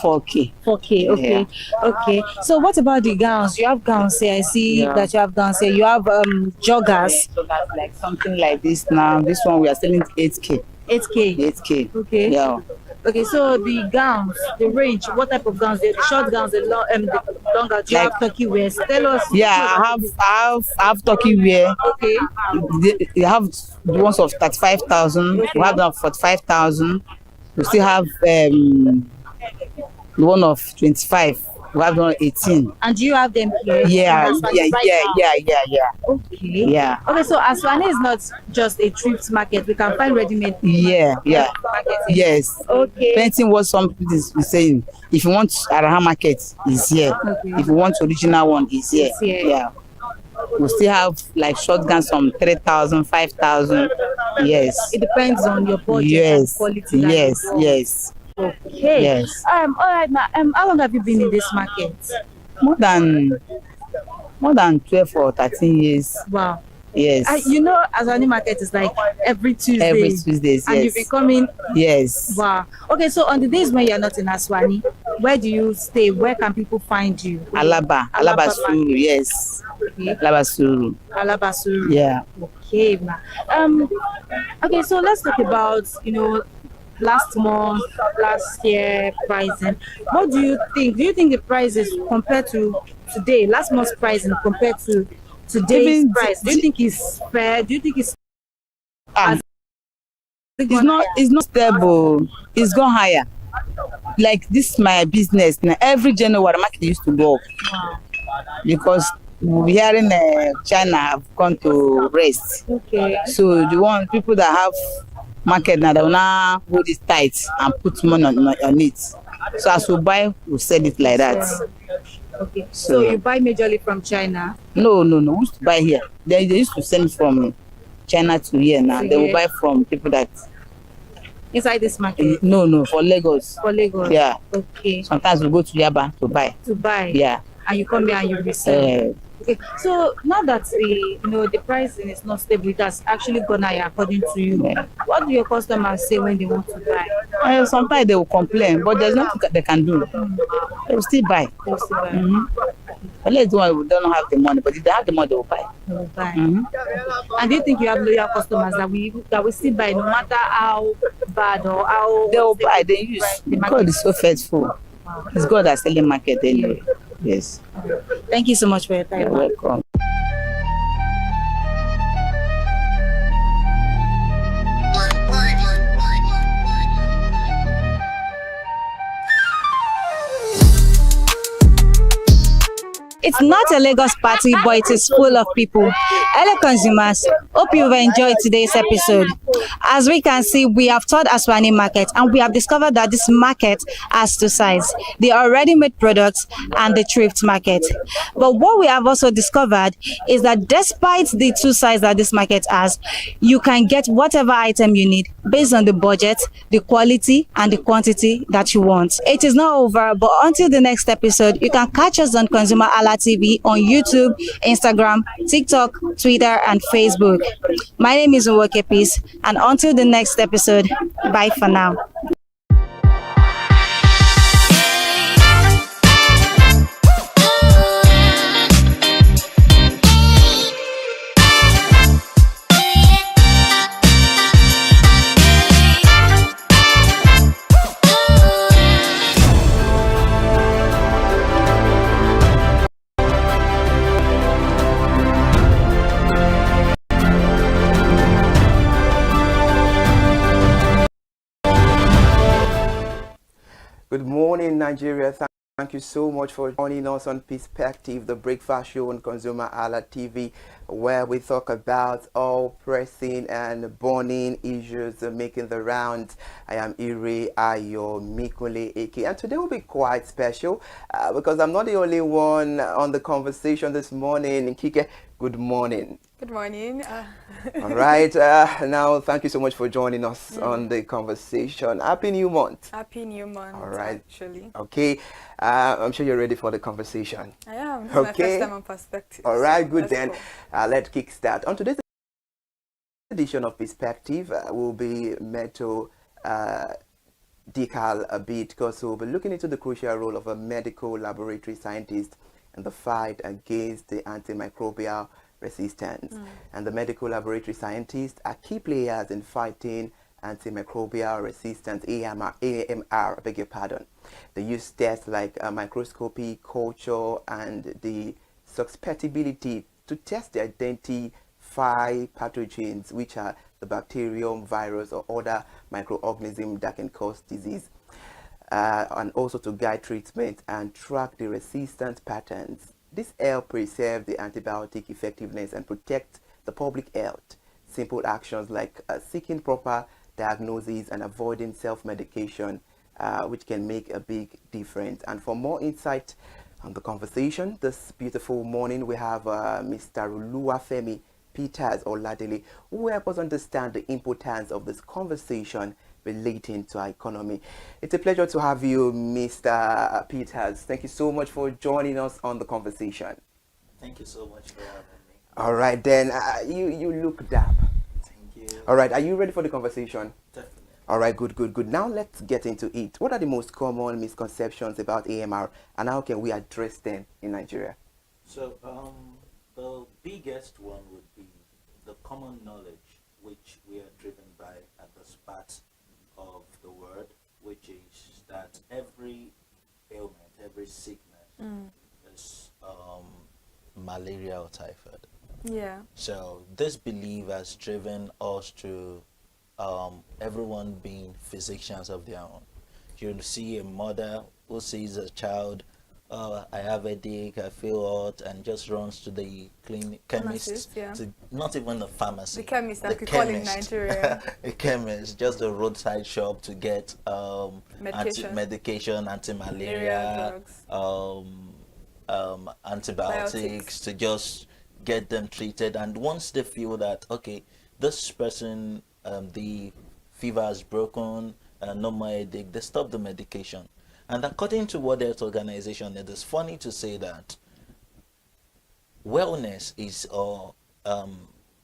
4K. 4K. Okay. Yeah. Okay. So what about the gowns? You have gowns here. I see that you have gowns here. You have joggers. So that's like something like this now. This one we are selling 8K. 8K. 8K. Okay. Yeah. Okay, so the gowns, the range, what type of gowns? The short gowns, the longer. Do you have turkey wear? Tell us. Yeah, I have turkey wear. Okay. They have the ones of 35,000. We have them for 45,000. We still have the one of 25. We have one 18. And do you have them here? Yeah. Okay. Yeah. Okay, so Aswani is not just a thrift market. We can find ready-made. Yeah. Yes. Okay. Depending what some people is saying. If you want Araha market, is here. Okay. If you want original one, is here. Yeah. We still have like shotguns from 3,000, 5,000. Yes. It depends on your budget. Yes. And quality. Yes. Okay. Yes. All right. Now, how long have you been in this market? More than 12 or 13 years. Wow. Yes. You know, Aswani market is like every Tuesday. Every Tuesdays, and you've been coming. Yes. Wow. Okay, so on the days when you're not in Aswani, where do you stay? Where can people find you? Alaba Suru, yes. Okay. Alaba Suru. Yeah. Okay, ma. Okay, so let's talk about, last month, last year pricing. What do you think? Do you think the prices compared to today, last month's pricing compared to today's price, do you think it's fair? Do you think it's it's not stable. It's gone higher. Like this my business now. Every January market used to go up. Wow. Because here in China have gone to rest. Okay. So the one people that have market now, they will now hold it tight and put money on it. So as we buy, we sell it like that. Okay. So you buy majorly from China? No. We used to buy here. They used to send from China to here now. They will buy from people that inside this market? No, for Lagos. For Lagos. Yeah. Okay. Sometimes we go to Yaba to buy. Yeah. And you come here and you resell. Okay. So now that the pricing is not stable, it has actually gone higher according to you. Yeah. What do your customers say when they want to buy? Sometimes they will complain, but there's nothing they can do. They will still buy. Unless we don't have the money, but if they have the money, they will buy. And do you think you have loyal customers that will still buy no matter how bad or how they will buy? They use. God is so faithful. Wow. It's God that's selling market anyway. Yes. Thank you so much for your time. You're welcome. It's not a Lagos party, but it is full of people. Hello consumers, hope you've enjoyed today's episode. As we can see, we have toured Aswani market and we have discovered that this market has two sides. The ready-made products and the thrift market. But what we have also discovered is that despite the two sides that this market has, you can get whatever item you need based on the budget, the quality and the quantity that you want. It is not over, but until the next episode, you can catch us on ConsumerHalla TV on YouTube, Instagram, TikTok, Twitter, and Facebook. My name is Nwoke Peace, and until the next episode, bye for now. Good morning, Nigeria. Thank you so much for joining us on Perspective, the breakfast show on ConsumerHalla TV, where we talk about all pressing and burning issues making the rounds. I am Ire Ayo Mikule Eke, and today will be quite special because I'm not the only one on the conversation this morning. Kike Good morning. Good morning. All right. Now, thank you so much for joining us on the conversation. Happy New Month. Happy New Month. All right. Actually. Okay. I'm sure you're ready for the conversation. I am. This is my first time on Perspective. All right. So Good then. cool. Let's kick start. On today's edition of Perspective, will be Meto Decal a bit, because we'll be looking into the crucial role of a medical laboratory scientist in the fight against the antimicrobial resistance. And the medical laboratory scientists are key players in fighting antimicrobial resistance, AMR, I beg your pardon. They use tests like microscopy, culture, and the susceptibility to test the identify pathogens, which are the bacterium, virus, or other microorganisms that can cause disease, and also to guide treatment and track the resistance patterns. This helps preserve the antibiotic effectiveness and protect the public health. Simple actions like seeking proper diagnosis and avoiding self-medication, which can make a big difference. And for more insight on the conversation this beautiful morning, we have Mr. Oluwafemi Peters Oladele, who will help us understand the importance of this conversation relating to our economy. It's a pleasure to have you, Mr. Peters. Thank you so much for joining us on the conversation. Thank you so much for having me. All right, then. You look dap. Thank you. All right, are you ready for the conversation? Definitely. All right, good. Now let's get into it. What are the most common misconceptions about AMR, and how can we address them in Nigeria? So, the biggest one would be the common knowledge which we are driven by at this part of the world, which is that every ailment, every sickness is malaria or typhoid. Yeah. So this belief has driven us to everyone being physicians of their own. You'll see a mother who sees a child, I have a headache, I feel hot, and just runs to the chemist, to not even the pharmacy. The chemist, that we call in Nigeria. A chemist, just a roadside shop to get medication, anti-malaria, antibiotics, to just get them treated. And once they feel that, okay, this person, the fever has broken, no more headache, they stop the medication. And according to World Health Organization, it is funny to say that wellness is, or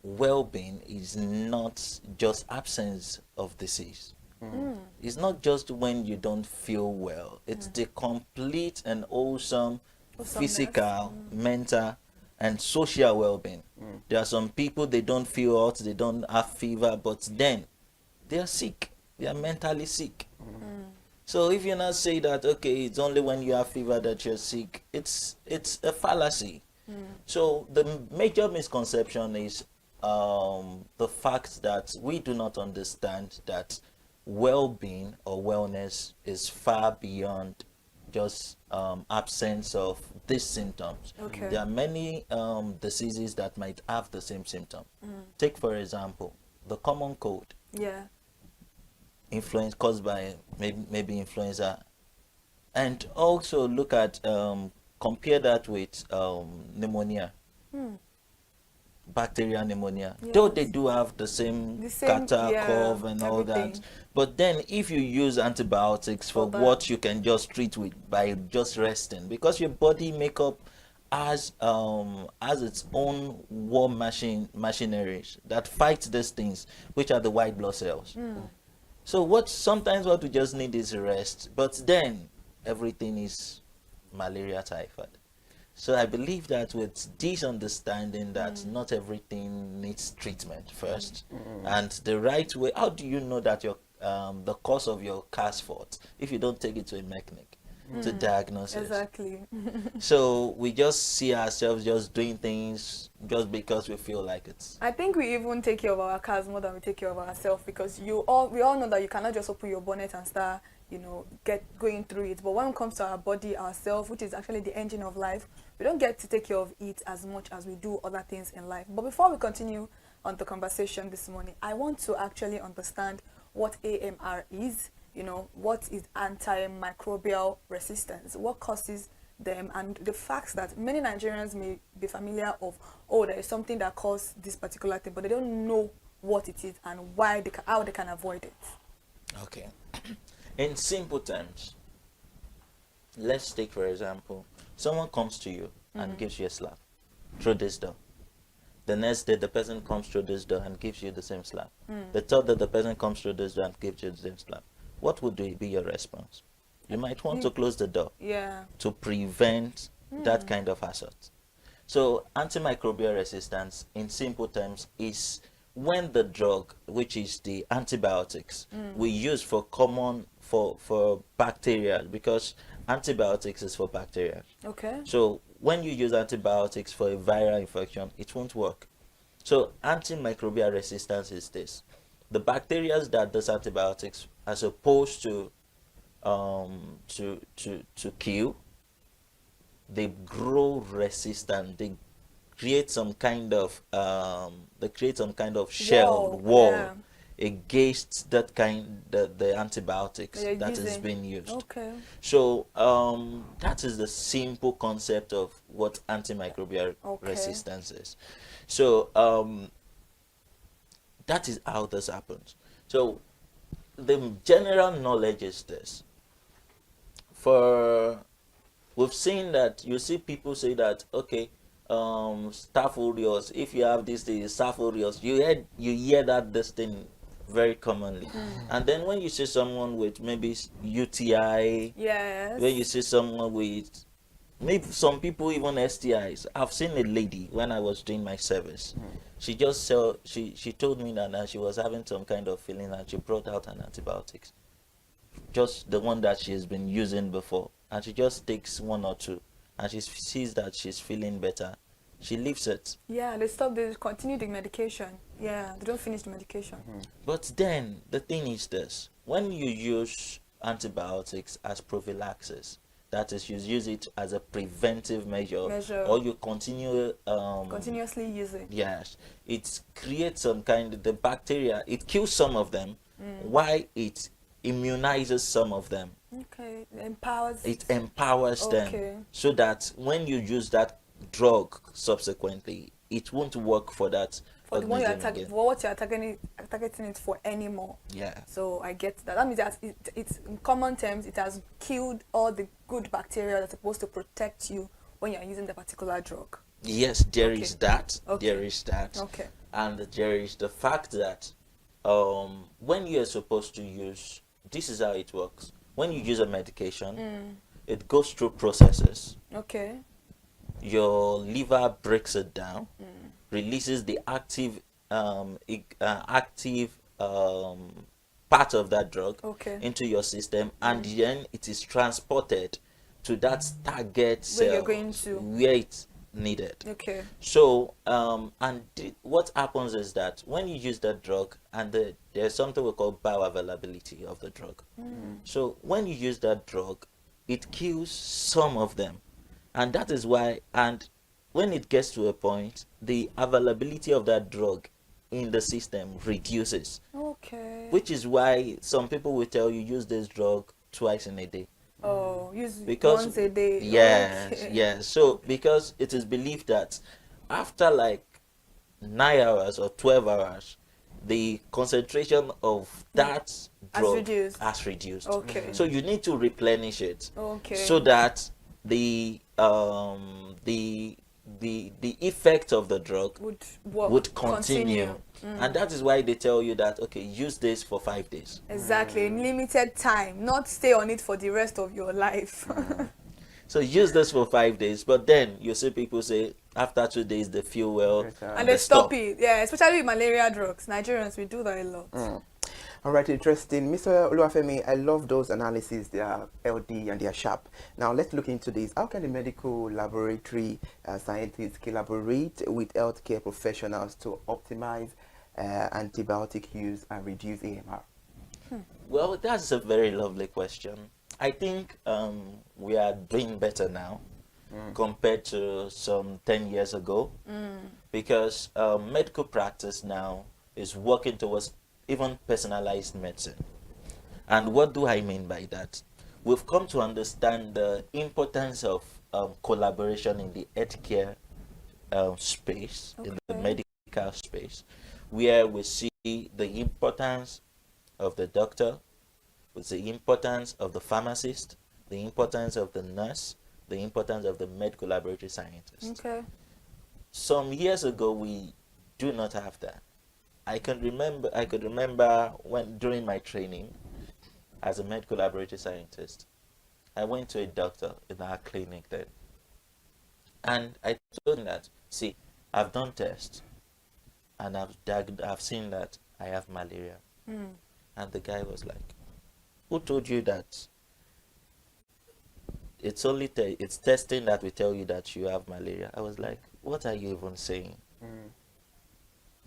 well-being is not just absence of disease. It's not just when you don't feel well. It's the complete and wholesome physical, mental, and social well-being. There are some people, they don't feel hot, they don't have fever, but then they are sick. They are mentally sick. So if you not say that, okay, it's only when you have fever that you're sick, it's a fallacy. So the major misconception is the fact that we do not understand that well-being or wellness is far beyond just absence of these symptoms. Okay. There are many diseases that might have the same symptom. Take, for example, the common cold. Yeah. Influence caused by maybe influenza, and also look at compare that with pneumonia, bacterial pneumonia. Yes. Though they do have the same catarrh, cough, and all that, but then if you use antibiotics for what you can just treat with by just resting, because your body makeup has its own war machineries that fight these things, which are the white blood cells. So sometimes what we just need is rest, but then everything is malaria, typhoid. So I believe that with this understanding that not everything needs treatment first, and the right way, how do you know that your the cause of your car's fault if you don't take it to a mechanic to diagnose it? Exactly. So we just see ourselves just doing things just because we feel like it. I think we even take care of our cars more than we take care of ourselves, because we all know that you cannot just open your bonnet and start, going through it. But when it comes to our body, ourselves, which is actually the engine of life, we don't get to take care of it as much as we do other things in life. But before we continue on the conversation this morning, I want to actually understand what AMR is. What is antimicrobial resistance? What causes them, and the fact that many Nigerians may be familiar of, oh, there is something that caused this particular thing, but they don't know what it is and why how they can avoid it. Okay. In simple terms, let's take for example, someone comes to you and gives you a slap through this door. The next day, the person comes through this door and gives you the same slap. The third day, the person comes through this door and gives you the same slap. What would be your response? You might want to close the door to prevent that kind of assault. So antimicrobial resistance, in simple terms, is when the drug, which is the antibiotics, we use for common, for bacteria, because antibiotics is for bacteria. Okay. So when you use antibiotics for a viral infection, it won't work. So antimicrobial resistance is this: the bacteria that does antibiotics are supposed to kill, they grow resistant. They create some kind of shell wall against the antibiotics that is being used. Okay. So that is the simple concept of what antimicrobial resistance is. So that is how this happens. So the general knowledge is this. We've seen that, you see people say that, okay, staph aureus, if you have this thing, staph aureus, you hear that this thing very commonly. And then when you see someone with maybe UTI, when you see someone with, maybe some people even STIs. I've seen a lady when I was doing my service. She just she told me that she was having some kind of feeling, and she brought out an antibiotics, just the one that she has been using before, and she just takes one or two, and she sees that she's feeling better. She leaves it. Yeah, they continue the medication. Yeah, they don't finish the medication. But then the thing is this: when you use antibiotics as prophylaxis, that is, you use it as a preventive measure. Or you continuously use it. Yes, it creates some kind of the bacteria. It kills some of them, while it immunizes some of them. Okay, it empowers them, so that when you use that drug subsequently, it won't work for that. For the one you're what you're targeting it for anymore. Yeah. So I get that. That means that it's in common terms, it has killed all the good bacteria that's supposed to protect you when you're using the particular drug. Yes, there is that. There is that. Okay. And there is the fact that when you're supposed to use, this is how it works. When you use a medication, it goes through processes. Okay. Your liver breaks it down, releases the active part of that drug into your system, and then it is transported to that target cell where it's needed. Okay. So what happens is that when you use that drug, and there's something we call bioavailability of the drug. So when you use that drug, it kills some of them, and that is why, and when it gets to a point, the availability of that drug in the system reduces. Okay. Which is why some people will tell you use this drug twice in a day. Oh, use once a day. Yes, yes. So because it is believed that after like 9 hours or 12 hours, the concentration of that drug has reduced. Okay. So you need to replenish it. Okay. So that the effect of the drug would continue. And that is why they tell you that, okay, use this for 5 days. Exactly, in limited time, not stay on it for the rest of your life. So use this for 5 days, but then you see people say after 2 days they feel well and they stop it. Yeah, especially with malaria drugs. Nigerians, we do that a lot. All right, interesting. Mr. Oluwafemi, I love those analyses. They are LD and they are sharp. Now, let's look into this. How can the medical laboratory scientists collaborate with healthcare professionals to optimize antibiotic use and reduce AMR? Well, that's a very lovely question. I think we are doing better now compared to some 10 years ago, because medical practice now is working towards even personalized medicine. And what do I mean by that? We've come to understand the importance of collaboration in the healthcare space, in the medical space, where we see the importance of the doctor, with the importance of the pharmacist, the importance of the nurse, the importance of the medical laboratory scientist. Okay. Some years ago, we do not have that. I could remember when during my training as a medical laboratory scientist, I went to a doctor in our clinic then, and I told him that, see, I've done tests, and I've seen that I have malaria. And the guy was like, who told you that? It's only it's testing that will tell you that you have malaria. I was like, what are you even saying?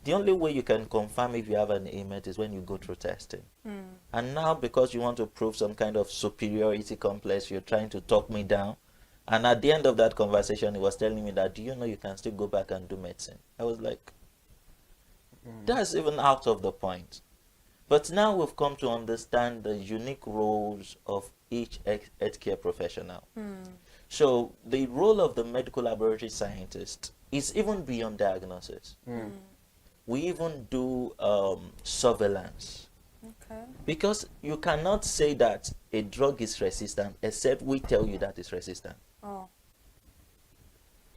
The only way you can confirm if you have an ailment is when you go through testing. And now, because you want to prove some kind of superiority complex, you're trying to talk me down. And at the end of that conversation, he was telling me that, do you know you can still go back and do medicine? I was like, that's even out of the point. But now we've come to understand the unique roles of each healthcare professional. So the role of the medical laboratory scientist is even beyond diagnosis. We even do surveillance. Because you cannot say that a drug is resistant except we tell you that it's resistant.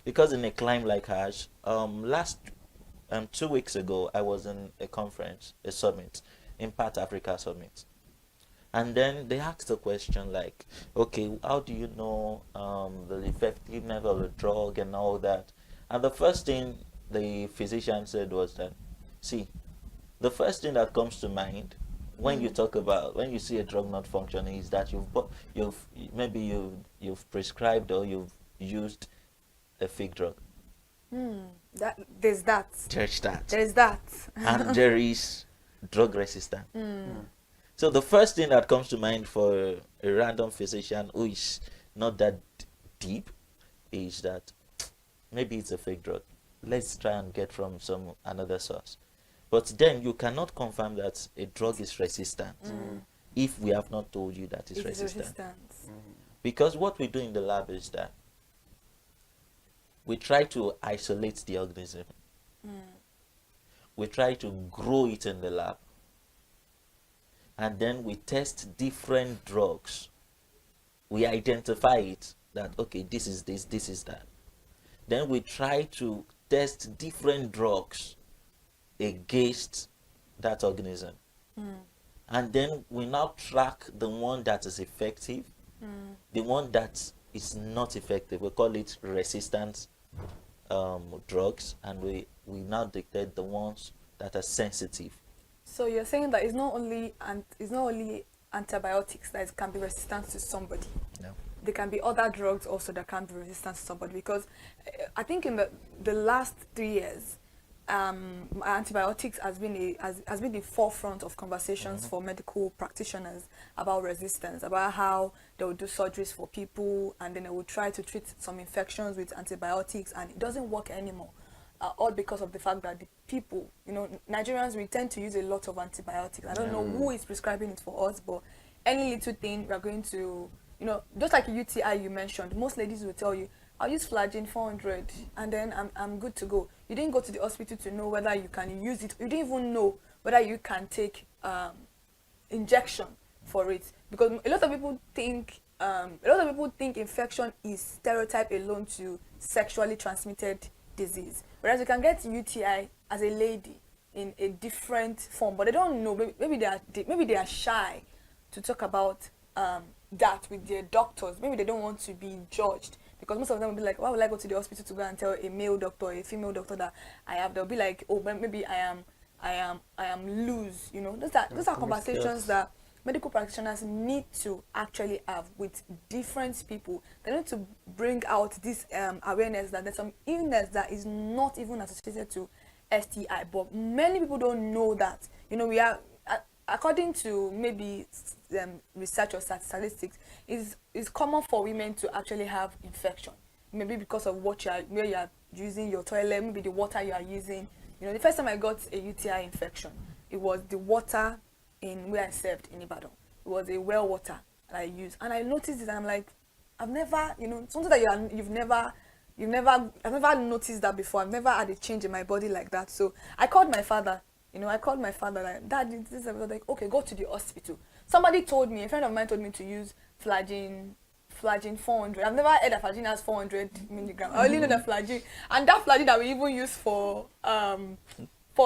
Because in a climb like ours, 2 weeks ago, I was in a conference, a summit, Impact Africa Summit. And then they asked a question like, okay, how do you know the effectiveness of the drug and all that? And the first thing the physician said was that, see, the first thing that comes to mind when you talk about, when you see a drug not functioning, is that you've prescribed or you've used a fake drug. There's that. There's that. And there is drug resistant. So the first thing that comes to mind for a random physician who is not that deep is that maybe it's a fake drug. Let's try and get from another source. But then you cannot confirm that a drug is resistant if we have not told you that it's resistant. Because what we do in the lab is that we try to isolate the organism. We try to grow it in the lab. And then we test different drugs. We identify it that, okay, this is this, this is that. Then we try to test different drugs against that organism. And then we now track the one that is effective, the one that is not effective. We call it resistant drugs, and we now detect the ones that are sensitive. So you're saying that it's not only antibiotics that can be resistant to somebody. No. There can be other drugs also that can be resistant to somebody, because I think in the last 3 years, antibiotics has been the forefront of conversations for medical practitioners about resistance, about how they will do surgeries for people and then they will try to treat some infections with antibiotics, and it doesn't work anymore. All because of the fact that the people, Nigerians, we tend to use a lot of antibiotics. I don't know who is prescribing it for us, but any little thing we are going to, just like a UTI you mentioned, most ladies will tell you, I'll use Flagyl 400 and then I'm good to go. You didn't go to the hospital to know whether you can use it. You didn't even know whether you can take injection for it, because a lot of people think infection is stereotype alone to sexually transmitted disease, whereas you can get UTI as a lady in a different form, but they don't know. Maybe they are shy to talk about that with their doctors. Maybe they don't want to be judged, because most of them will be like, why would I go to the hospital to go and tell a male doctor or a female doctor that I have? They'll be like, oh, maybe I am loose. Those are conversations that medical practitioners need to actually have with different people. They need to bring out this awareness that there's some illness that is not even associated to STI, but many people don't know that. We are, according to maybe research or statistics, is common for women to actually have infection. Maybe because of where you are using your toilet, maybe the water you are using. The first time I got a UTI infection, it was the water in where I served in Ibadan. It was a well water that I used, and I noticed it, and I'm like, I've never, you know, something that I've never noticed that before. I've never had a change in my body like that. So I called my father. You know, I called my father like, Dad, this is like, okay, go to the hospital. Somebody told me, a friend of mine told me to use Flagyl 400. I've never heard of Flagyl as 400 milligrams. I only know the Flagyl, and that Flagyl that we even use for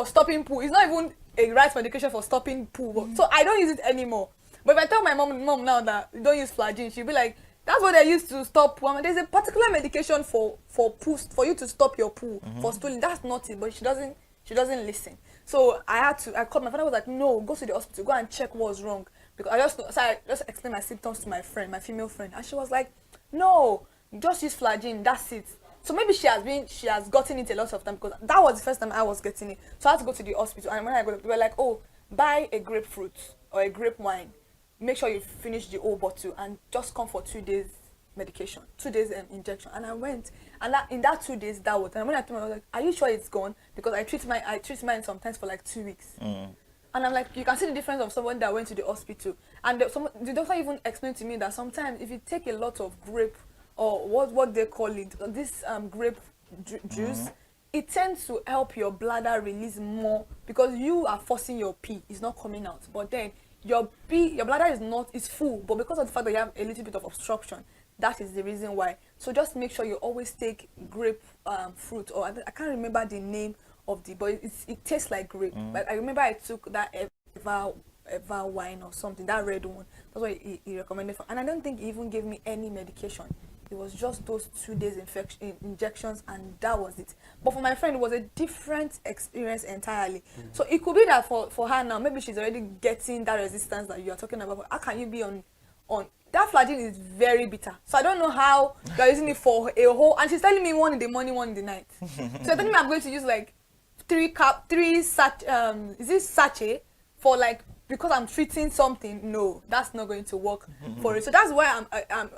stopping poo. It's not even a right medication for stopping poo. So I don't use it anymore. But if I tell my mom now that you don't use Flagyl, she'll be like, that's what they used to stop poo. I mean, there's a particular medication for poo, for you to stop your poo, for stooling. That's not it, but she doesn't listen. So I called my father, was like, no, go to the hospital, go and check what's wrong. Because I just explained my symptoms to my friend, my female friend. And she was like, no, just use Flagyl, that's it. So maybe she has gotten it a lot of time, because that was the first time I was getting it. So I had to go to the hospital, and when I got, they were like, oh, buy a grapefruit or a grape wine. Make sure you finish the whole bottle and just come for 2 days medication, 2 days injection. And I went, and in that 2 days, that was. And when I told her, I was like, are you sure it's gone? Because I treat mine sometimes for like 2 weeks. And I'm like, you can see the difference of someone that went to the hospital. And the doctor even explained to me that sometimes if you take a lot of grape, or what they call it, this grape juice, it tends to help your bladder release more, because you are forcing your pee, it's not coming out. But then your bladder is full, but because of the fact that you have a little bit of obstruction, that is the reason why. So just make sure you always take grape fruit, or I can't remember the name of but it tastes like grape. But I remember I took that Eva wine or something, that red one. That's what he recommended for, and I don't think he even gave me any medication. It was just those 2 days injections, and that was it. But for my friend, it was a different experience entirely. So it could be that for her now, maybe she's already getting that resistance that you are talking about. But how can you be on that Flagyl is very bitter. So I don't know how you're using it for a whole, and she's telling me 1 in the morning, 1 in the night. So you're telling me I'm going to use like 3 sachet for like, because I'm treating something. No, that's not going to work for it. So that's why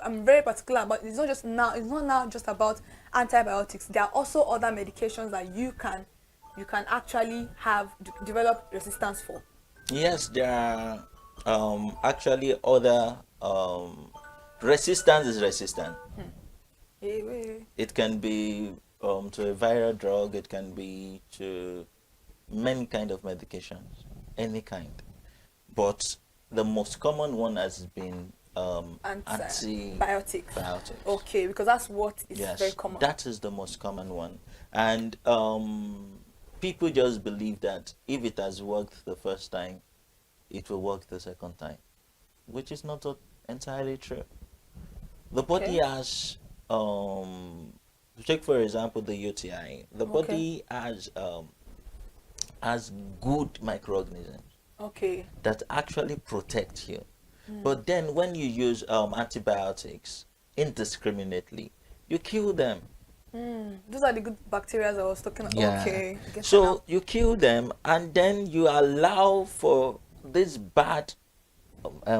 I'm very particular about. It's not now just about antibiotics. There are also other medications that you can actually develop resistance for. Yes, there are actually other resistance is resistant. It can be to a viral drug. It can be to many kind of medications, any kind. But the most common one has been antibiotics. Okay, because that's what is very common. That is the most common one. And people just believe that if it has worked the first time, it will work the second time, which is not entirely true. The body has, take for example the UTI, the body has good microorganisms that actually protect you. But then when you use antibiotics indiscriminately, you kill them. Those are the good bacteria I was talking about. Yeah. So you kill them, and then you allow for these bad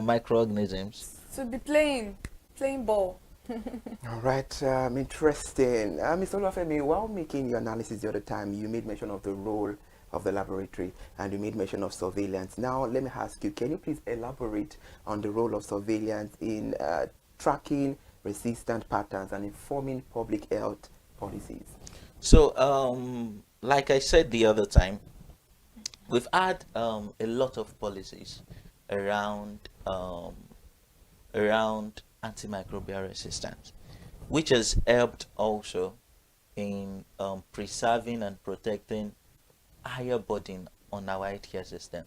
microorganisms to be playing ball. All right, interesting. Mr. Olufemi, while making your analysis the other time, you made mention of the role of the laboratory, and you made mention of surveillance. Now, let me ask you, can you please elaborate on the role of surveillance in tracking resistant patterns and informing public health policies? So, like I said the other time, we've had a lot of policies around antimicrobial resistance, which has helped also in preserving and protecting higher burden on our healthcare system.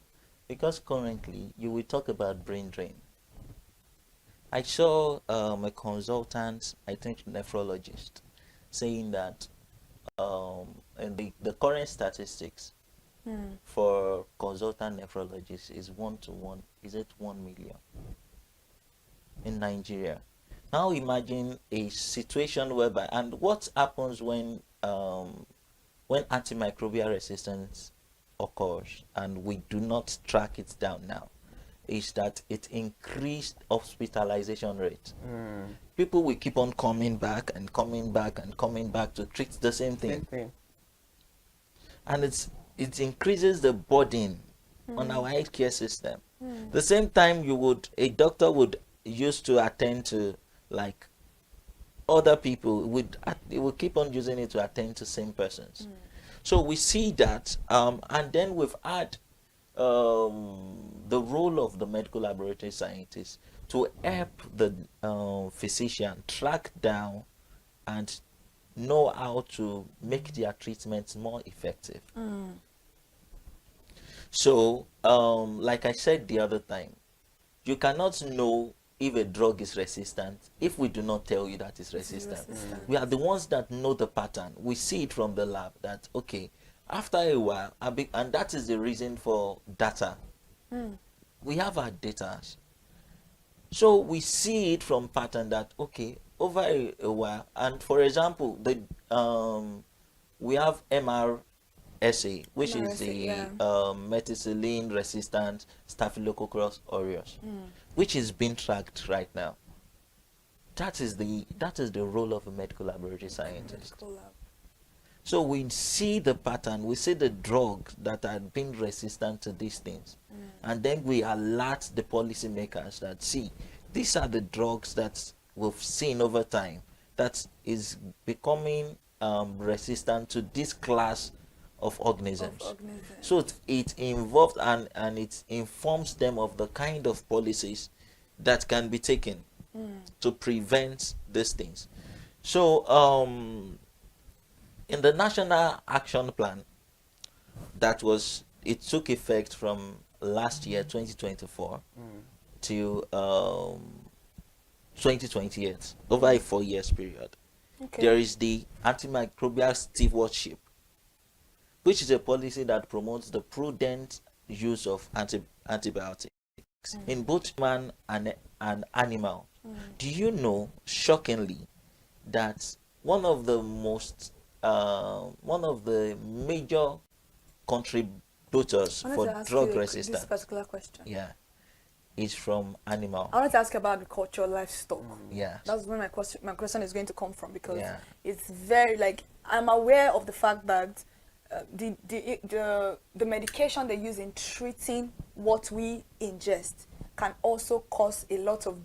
Because currently, you will talk about brain drain. I saw a consultant, I think nephrologist, saying that in the current statistics for consultant nephrologists is 1 to 1, is it 1 million in Nigeria? Now imagine a situation whereby, and what happens when antimicrobial resistance occurs and we do not track it down now, is that it increased hospitalization rate. People will keep on coming back and coming back and coming back to treat the same thing. And it increases the burden on our healthcare system. The same time a doctor would used to attend to like other people they will keep on using it to attend to same persons. So we see that, and then we've had the role of the medical laboratory scientist to help the physician track down and know how to make their treatments more effective. So, like I said the other time, you cannot know if a drug is resistant if we do not tell you that it's resistant. We are the ones that know the pattern. We see it from the lab that, okay, after a while, and that is the reason for data. We have our data. So we see it from pattern that, okay, over a while, and for example, we have MRSA, which is the methicillin resistant Staphylococcus aureus, which is being tracked right now. That is the role of a medical laboratory scientist. So we see the pattern, we see the drugs that are being resistant to these things, and then we alert the policymakers that, see, these are the drugs that we've seen over time that is becoming resistant to this class of organisms. So it involves and it informs them of the kind of policies that can be taken to prevent these things. So in the National Action Plan it took effect from last year 2024 to 2028, over a 4 years period. There is the antimicrobial stewardship, which is a policy that promotes the prudent use of antibiotics in both human and animal. Do you know, shockingly, that one of the major contributors for drug resistance, this particular question, is from animal. I wanted to ask about agriculture, livestock. That's where my question is going to come from, because it's very, like, I'm aware of the fact that the medication they use in treating what we ingest can also cause a lot of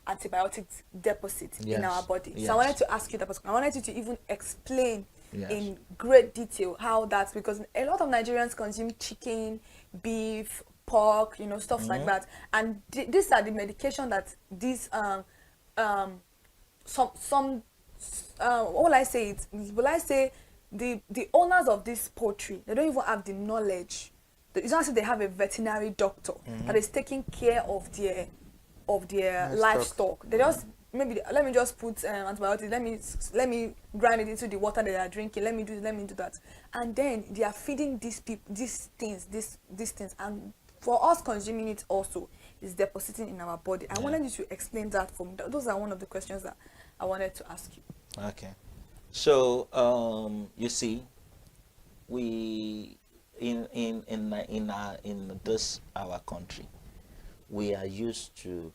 antibiotic deposits in our body. So I wanted to ask you that. I wanted you to even explain in great detail how that's, because a lot of Nigerians consume chicken, beef, pork, stuff like that, and these are the medication that these what will I say? Will I say the owners of this poultry, they don't even have the knowledge. It's not as they have a veterinary doctor that is taking care of their livestock. They just maybe let me just put antibiotics. Let me grind it into the water they are drinking. Let me do that, and then they are feeding these things, and for us consuming it also is depositing in our body. I wanted you to explain that for me. Those are one of the questions that I wanted to ask you. Okay, so you see, we in this our country, we are used to,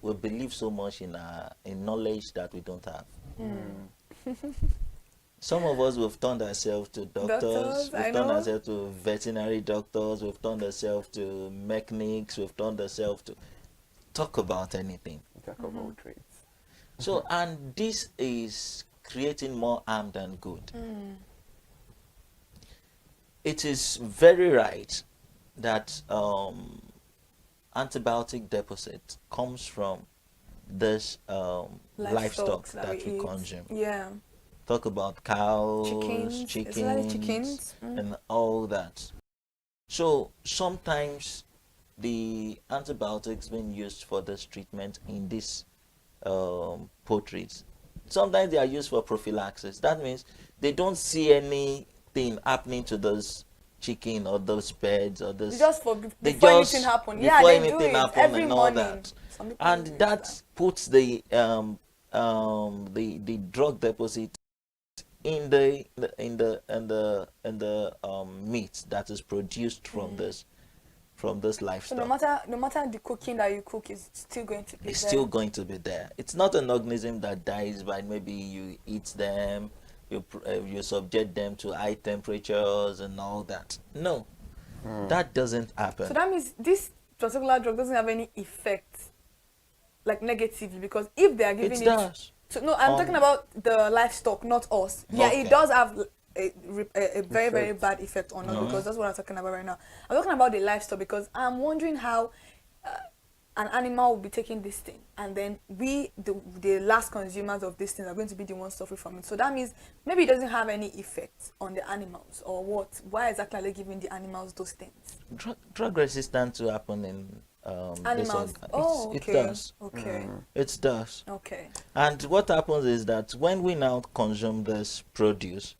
we believe so much in knowledge that we don't have. Some of us, we've turned ourselves to doctors, we've turned ourselves to veterinary doctors, we've turned ourselves to mechanics, we've turned ourselves to talk about anything. Talk about trades. So, and this is creating more harm than good. It is very right that antibiotic deposit comes from this livestock that we consume. Talk about cows, chickens. And all that. So sometimes the antibiotics being used for this treatment in these poultries, sometimes they are used for prophylaxis. That means they don't see anything happening to those chicken or those birds or those. Before anything happens. Before They anything do it happen every and all morning. that. And that puts the drug deposit in the meat that is produced from this livestock. So no matter the cooking that you cook, is still going to be it's there. still going to be there. It's not an organism that dies by maybe you eat them, you subject them to high temperatures and all that. No, that doesn't happen. So that means this particular drug doesn't have any effect, like negatively, because if they are giving it So no, I'm talking about the livestock, not us. Yeah, it does have a very, very bad effect on us because that's what I'm talking about right now. I'm talking about the livestock because I'm wondering how an animal will be taking this thing, and then we, the last consumers of this thing, are going to be the ones suffering from it. So that means maybe it doesn't have any effect on the animals, or what? Why exactly are they giving the animals those things? Drug resistance to happen in animals. Okay. It does. Okay. It does. Okay. And what happens is that when we now consume this produce,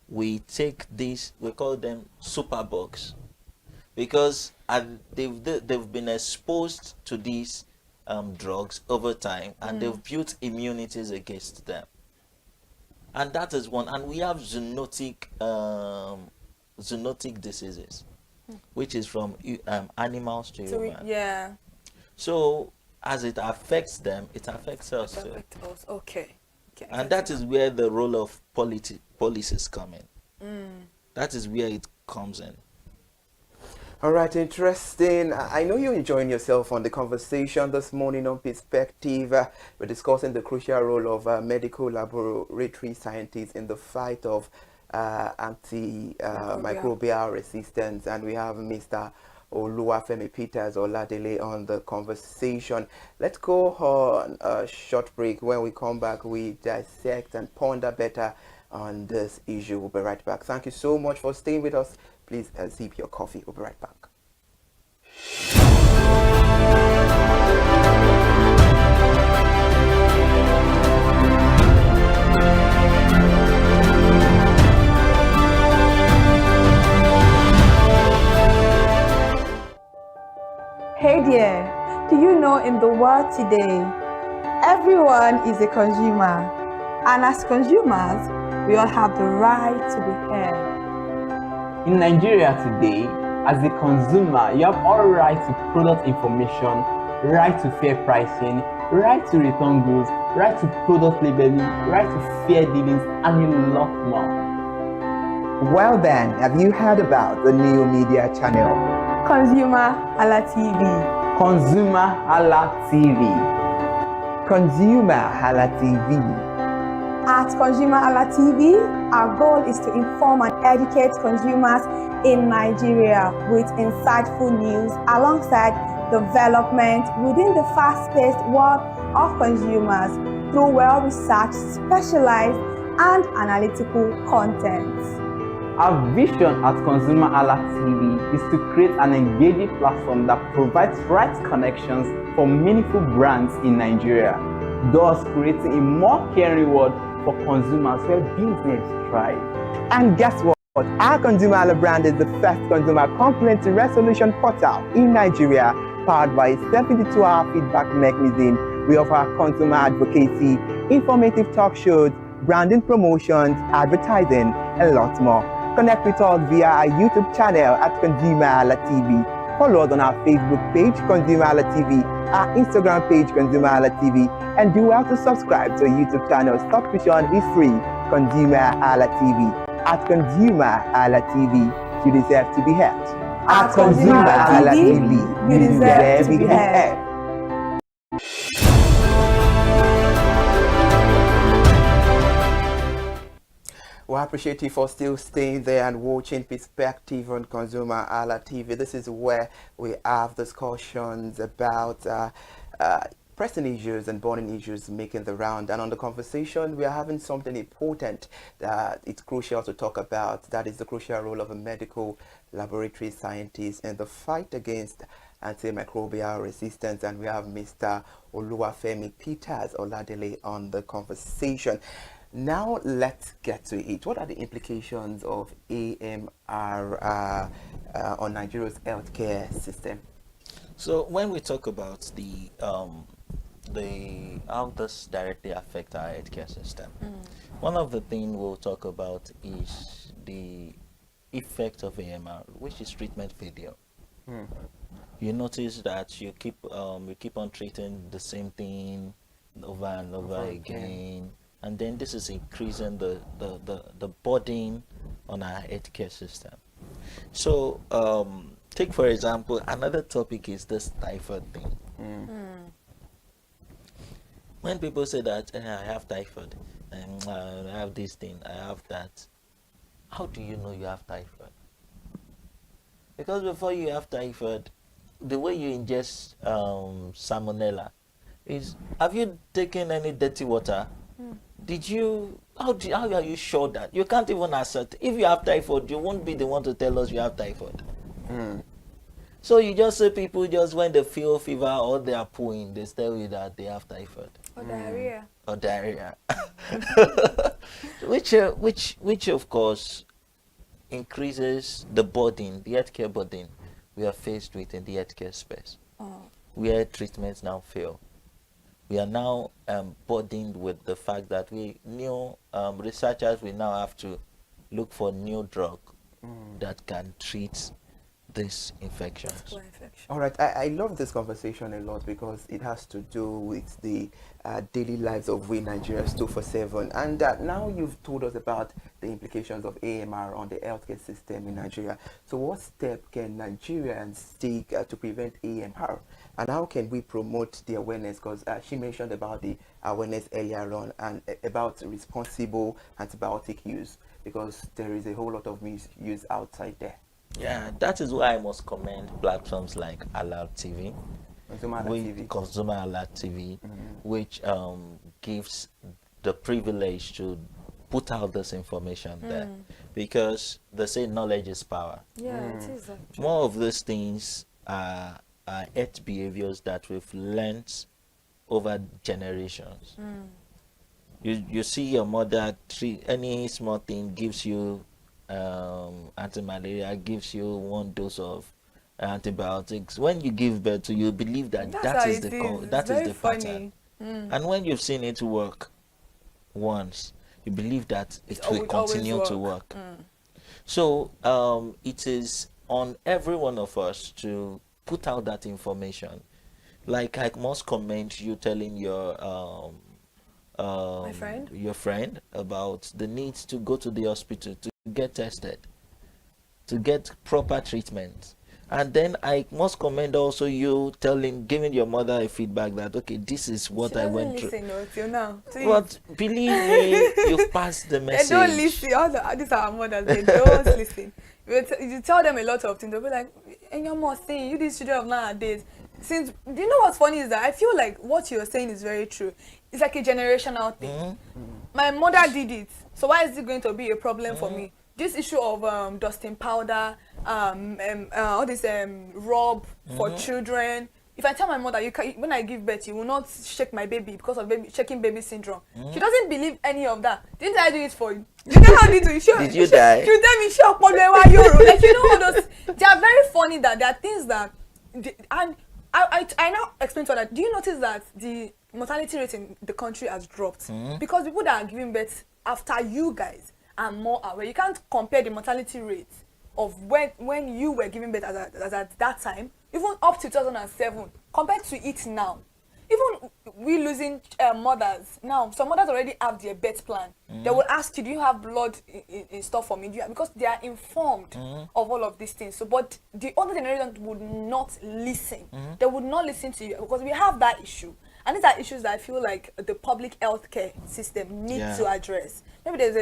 we take these, we call them superbugs, because they've been exposed to these drugs over time, and they've built immunities against them. And that is one. And we have zoonotic diseases, which is from animals to humans. Yeah. So as it affects them, it affects us too. Okay. And that is where the role of policies come in. That is where it comes in. All right, interesting. I know you're enjoying yourself on the conversation this morning on Perspective. We're discussing the crucial role of medical laboratory scientists in the fight of antimicrobial resistance. And we have Mr. Oluwafemi Peters Oladele on the conversation. Let's go on a short break. When we come back, we dissect and ponder better on this issue. We'll be right back. Thank you so much for staying with us. Please sip your coffee. We'll be right back. Hey there, do you know in the world today, everyone is a consumer, and as consumers, we all have the right to be heard. In Nigeria today, as a consumer, you have all right to product information, right to fair pricing, right to return goods, right to product labeling, right to fair dealings, and a lot more. Well then, have you heard about the new media channel? ConsumerHalla TV. ConsumerHallaTV. ConsumerHallaTV. At ConsumerHallaTV, our goal is to inform and educate consumers in Nigeria with insightful news alongside development within the fast-paced world of consumers through well-researched, specialized, and analytical content. Our vision at ConsumerHallaTV is to create an engaging platform that provides right connections for meaningful brands in Nigeria, thus creating a more caring world for consumers where business thrive. And guess what? Our ConsumerHalla brand is the first consumer complaint resolution portal in Nigeria, powered by a 72-hour feedback mechanism. We offer consumer advocacy, informative talk shows, branding promotions, advertising, and lots more. Connect with us via our YouTube channel at ConsumerHallaTV. Follow us on our Facebook page, ConsumerHallaTV, our Instagram page, ConsumerHallaTV, and do well to subscribe to our YouTube channel. Subscription is free. ConsumerHallaTV. At ConsumerHallaTV, you deserve to be heard. At ConsumerHallaTV, you deserve to be heard. We appreciate you for still staying there and watching Perspective on ConsumerHallaTV. This is where we have discussions about pressing issues and burning issues making the round. And on the conversation, we are having something important that it's crucial to talk about. That is the crucial role of a medical laboratory scientist in the fight against antimicrobial resistance. And we have Mr. Oluwafemi Peters Oladele on the conversation. Now let's get to it. What are the implications of AMR on Nigeria's healthcare system? So when we talk about how this directly affect our healthcare system, one of the things we'll talk about is the effect of AMR, which is treatment failure. You notice that you keep on treating the same thing over and over again. And then this is increasing the burden on our healthcare system. So take for example, another topic is this typhoid thing. When people say that I have typhoid, and I have this thing, I have that, how do you know you have typhoid? Because before you have typhoid, the way you ingest salmonella is, have you taken any dirty water? Did you, how are you sure that? You can't even assert. If you have typhoid, you won't be the one to tell us you have typhoid. So you just say people just when they feel fever or they are pooing, they tell you that they have typhoid. Or diarrhea. Or diarrhea. which of course increases the burden, the healthcare burden we are faced with in the healthcare space, where treatments now fail. We are now burdened with the fact that new researchers will now have to look for new drug that can treat these infections. All right, I love this conversation a lot because it has to do with the daily lives of we Nigerians 24/7. And now you've told us about the implications of AMR on the healthcare system in Nigeria. So what step can Nigerians take to prevent AMR? And how can we promote the awareness? Because she mentioned about the awareness earlier on and about responsible antibiotic use, because there is a whole lot of misuse outside there. Yeah, that is why I must commend platforms like ConsumerHalla TV, which gives the privilege to put out this information there, because they say knowledge is power. Yeah, it is. More of these things are health behaviors that we've learned over generations. You see your mother treat any small thing, gives you anti-malaria, gives you 1 dose of antibiotics. When you give birth to, you believe that that is the pattern. And when you've seen it work once, you believe that it will continue to work. So it is on every one of us to put out that information. Like, I must commend you telling your friend about the need to go to the hospital to get tested, to get proper treatment. And then I must commend also you giving your mother a feedback that, okay, this is what I went through. Till now. But believe me, you've passed the message. They don't listen. These are our mothers. They don't listen. You tell them a lot of things, they'll be like, and your mom saying, you these children of nowadays. Do you know what's funny is that I feel like what you're saying is very true. It's like a generational thing. My mother did it, so why is it going to be a problem for me? This issue of dusting powder, all this rub for children. If I tell my mother, when I give birth, you will not shake my baby because of shaking baby syndrome. She doesn't believe any of that. Didn't I do it for you? You know how did you? Did you die? She tell me, shock, like, you know all those. They are very funny that there are things that, and I now explain to her that, do you notice that the mortality rate in the country has dropped? Because people that are giving birth after you guys are more aware. You can't compare the mortality rate of when you were giving birth as at that time, even up to 2007, compared to it now. Even we losing mothers now, some mothers already have their birth plan. They will ask you, do you have blood in store for me? Because they are informed of all of these things. So, but the older generation would not listen. They would not listen to you because we have that issue. And these are issues that I feel like the public healthcare system needs to address. Maybe there's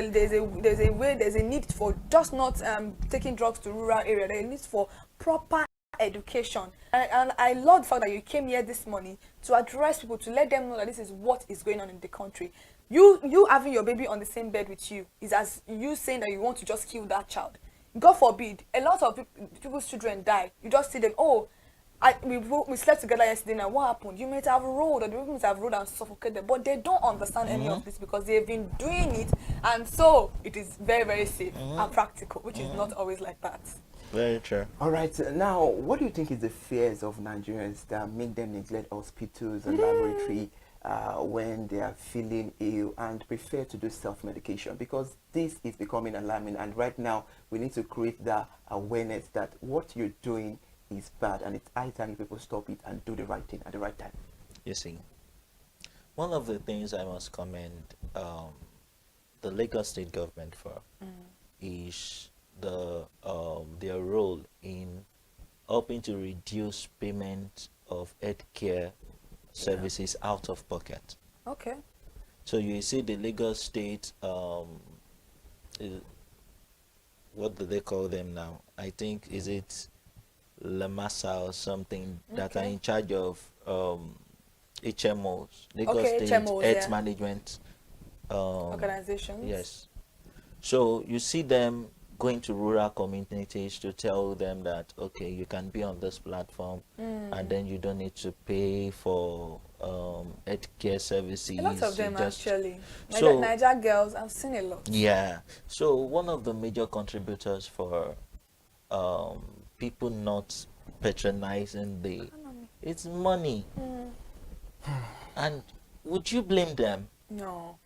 a need for just not taking drugs to rural area. There is a need for proper education. And I love the fact that you came here this morning to address people, to let them know that this is what is going on in the country. You having your baby on the same bed with you is as you saying that you want to just kill that child. God forbid, a lot of people's children die. You just see them, we slept together yesterday, now what happened? You might have rolled, or the people might have rolled and suffocated, but they don't understand any of this because they've been doing it, and so it is very, very safe and practical, which is not always like that. Very true. All right, now, what do you think is the fears of Nigerians that make them neglect hospitals and laboratory when they are feeling ill and prefer to do self-medication? Because this is becoming alarming, and right now we need to create that awareness that what you're doing is bad, and it's high time people stop it and do the right thing at the right time. You see, one of the things I must commend the Lagos State government for is their role in helping to reduce payment of healthcare services out of pocket. Okay. So you see the Lagos State, what do they call them now? I think, is it Lamasa or something, that are in charge of HMOs, Lagos State HMOs, Health Management organizations. Yes. So you see them going to rural communities to tell them that, okay, you can be on this platform, and then you don't need to pay for healthcare services. A lot of them actually. So Niger girls, I've seen a lot. Yeah. So one of the major contributors for people not patronizing it's money. And would you blame them? No.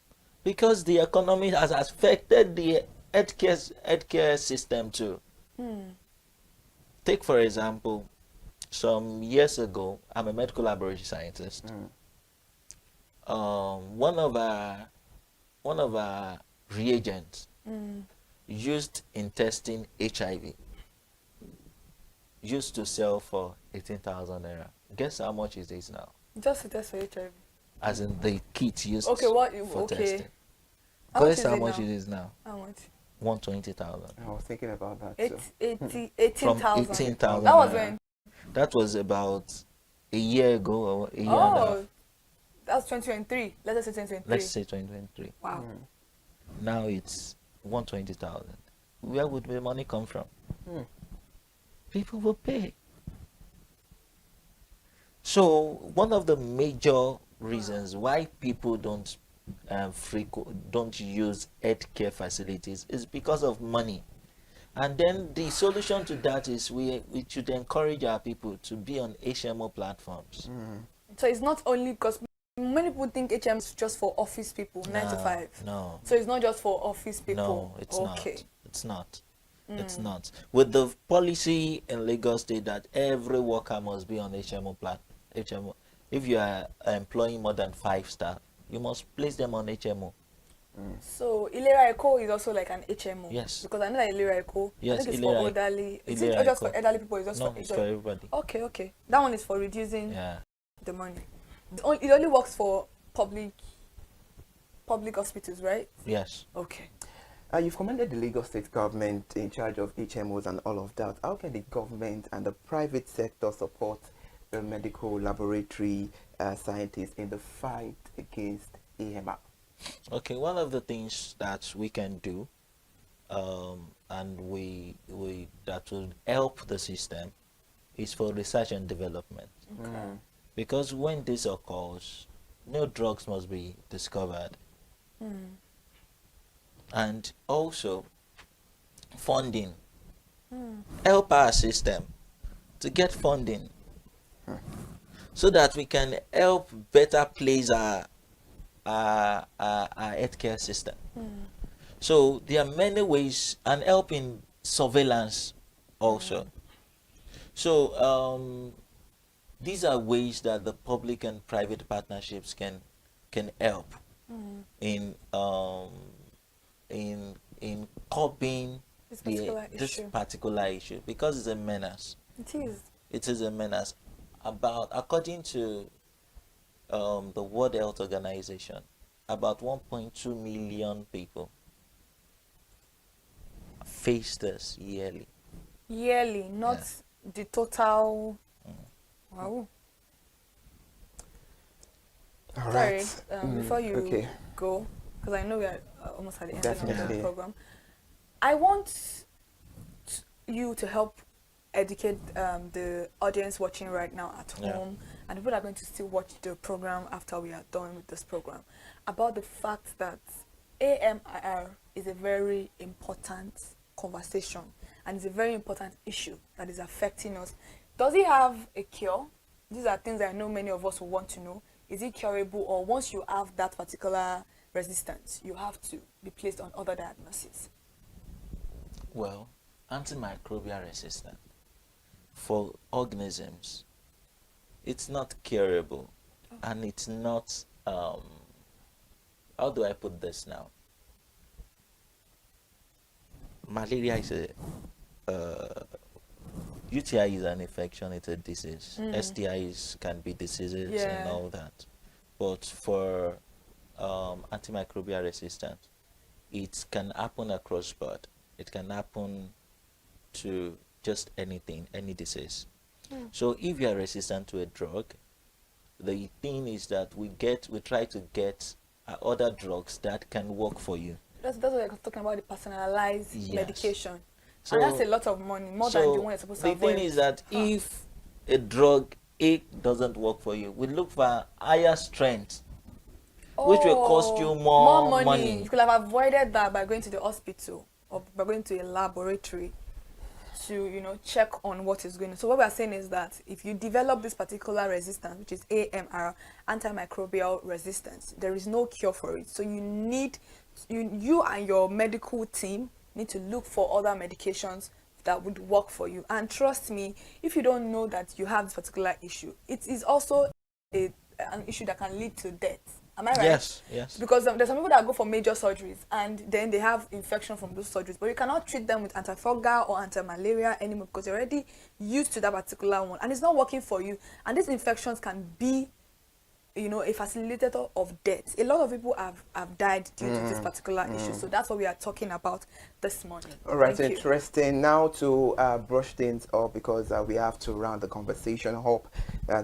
Because the economy has affected the healthcare system too. Take for example, some years ago, I'm a medical laboratory scientist. One of our reagents used in testing HIV used to sell for 18,000 naira. Guess how much it is now? Just to test for HIV. As in the kit used for testing. Guess how much it is now? How much? 120,000. I was thinking about that. 18,000. From 18,000. That was when? That was about a year ago or a year and a half. That's 2023. Let's say 2023. Let's say 2023. Wow. Now it's 120,000. Where would the money come from? People will pay. So one of the major reasons why people don't use healthcare facilities is because of money. And then the solution to that is we should encourage our people to be on HMO platforms. So it's not only because many people think HMO is just for office people, 9 to 5. No. So it's not just for office people. No, it's not. It's not. It's Mm. not. With the policy in Lagos State that every worker must be on HMO HMO. If you are employing more than 5 staff, you must place them on HMO. So Ilera Eco is also like an HMO. Yes. Because I know that Ilera Eco, Yes, I think it's Ilera- for elderly. Is Ilera it just Eco. for elderly people? It's just No, it's for everybody. Okay, okay. That one is for reducing Yeah. the money. It only works for public hospitals, right? Yes. Okay. You've commended the Lagos State government in charge of HMOs and all of that. How can the government and the private sector support the medical laboratory scientists in the fight against AMR? Okay, one of the things that we can do, and we that will help the system, is for research and development. Okay. Because when this occurs, no drugs must be discovered, and also funding. Help our system to get funding, so that we can help better place our healthcare system. So there are many ways, and help in surveillance also. So these are ways that the public and private partnerships can help in curbing this particular issue, because it's a menace. It is. It is a menace. According to the World Health Organization, about 1.2 million people face this yearly. Yearly, not the total. Wow. All Sorry, right. before you okay. go, because I know we are almost at the end Definitely. of the program, I want you to help educate the audience watching right now at home, and people that are going to still watch the program after we are done with this program, about the fact that AMR is a very important conversation and it's a very important issue that is affecting us. Does it have a cure? These are things I know many of us will want to know. Is it curable, or once you have that particular resistance, you have to be placed on other diagnoses? Well, antimicrobial resistance for organisms, it's not curable, and it's not, how do I put this now? Malaria is UTI is an infection, it's a disease. STIs can be diseases and all that. But for antimicrobial resistance, it can happen across board. It can happen to just anything, any disease. So if you are resistant to a drug, the thing is that we try to get other drugs that can work for you. That's what we're talking about, the personalized medication. So, and that's a lot of money, more than the one you're supposed to avoid. The thing is that if a drug A doesn't work for you, we look for higher strength, which will cost you more money. You could have avoided that by going to the hospital or by going to a laboratory to, check on what is going on. So what we are saying is that if you develop this particular resistance, which is AMR, antimicrobial resistance, there is no cure for it. So you need, you and your medical team need to look for other medications that would work for you. And trust me, if you don't know that you have this particular issue, it is also an issue that can lead to death. Am I right? Yes, yes. Because there's some people that go for major surgeries and then they have infection from those surgeries, but you cannot treat them with antifungal or anti-malaria anymore because you're already used to that particular one and it's not working for you. And these infections can be, a facilitator of death. A lot of people have died due to this particular issue. So that's what we are talking about this morning. All right, Thank you. interesting. Now to brush things up because we have to round the conversation up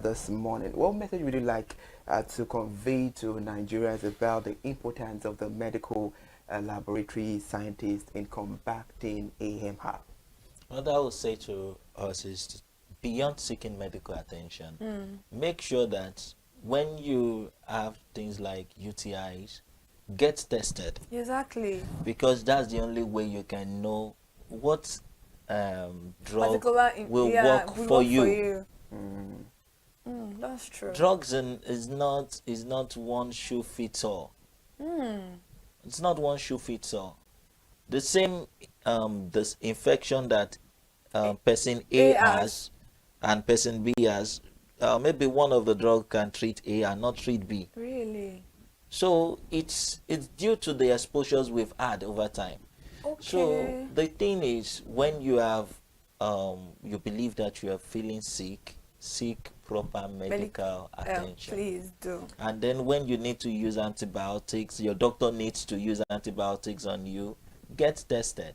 this morning. What message would you like to convey to Nigerians about the importance of the medical laboratory scientists in combating AMR? What I would say to us is, beyond seeking medical attention, make sure that when you have things like UTIs, get tested. Exactly. Because that's the only way you can know what drug will work for you. That's true. Drugs is not one shoe fits all. It's not one shoe fits all. The same this infection that person A has and person B has, maybe one of the drugs can treat A and not treat B. Really? So it's due to the exposures we've had over time. Okay. So the thing is, when you have you believe that you are feeling sick, seek proper medical attention. Please do. And then when you need to use antibiotics, your doctor needs to use antibiotics on you, get tested.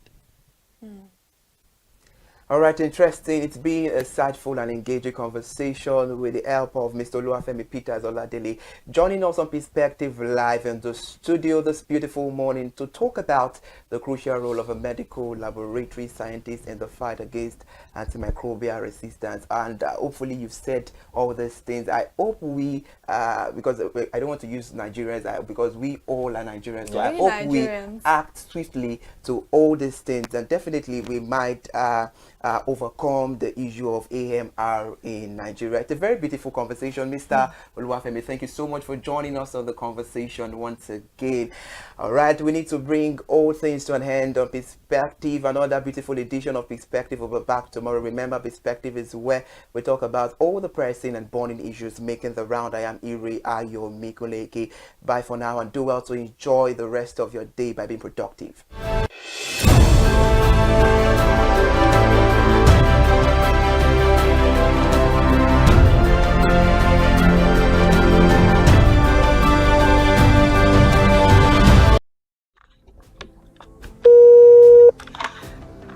All right, interesting. It's been a insightful and engaging conversation with the help of Mr. Oluwafemi Peters Oladele, joining us on Perspective Live in the studio this beautiful morning to talk about the crucial role of a medical laboratory scientist in the fight against antimicrobial resistance. And hopefully you've said all these things. I hope we, because I don't want to use Nigerians, because we all are Nigerians, so I hope we act swiftly to all these things, and definitely we might overcome the issue of AMR in Nigeria. It's a very beautiful conversation. Mr. Oluwafemi, thank you so much for joining us on the conversation once again. All right, we need to bring all things to an end on Perspective, another beautiful edition of Perspective will be back tomorrow. Remember, Perspective is where we talk about all the pressing and burning issues making the round. I am Iri Ayo Mikoleke. Bye for now and do well to enjoy the rest of your day by being productive.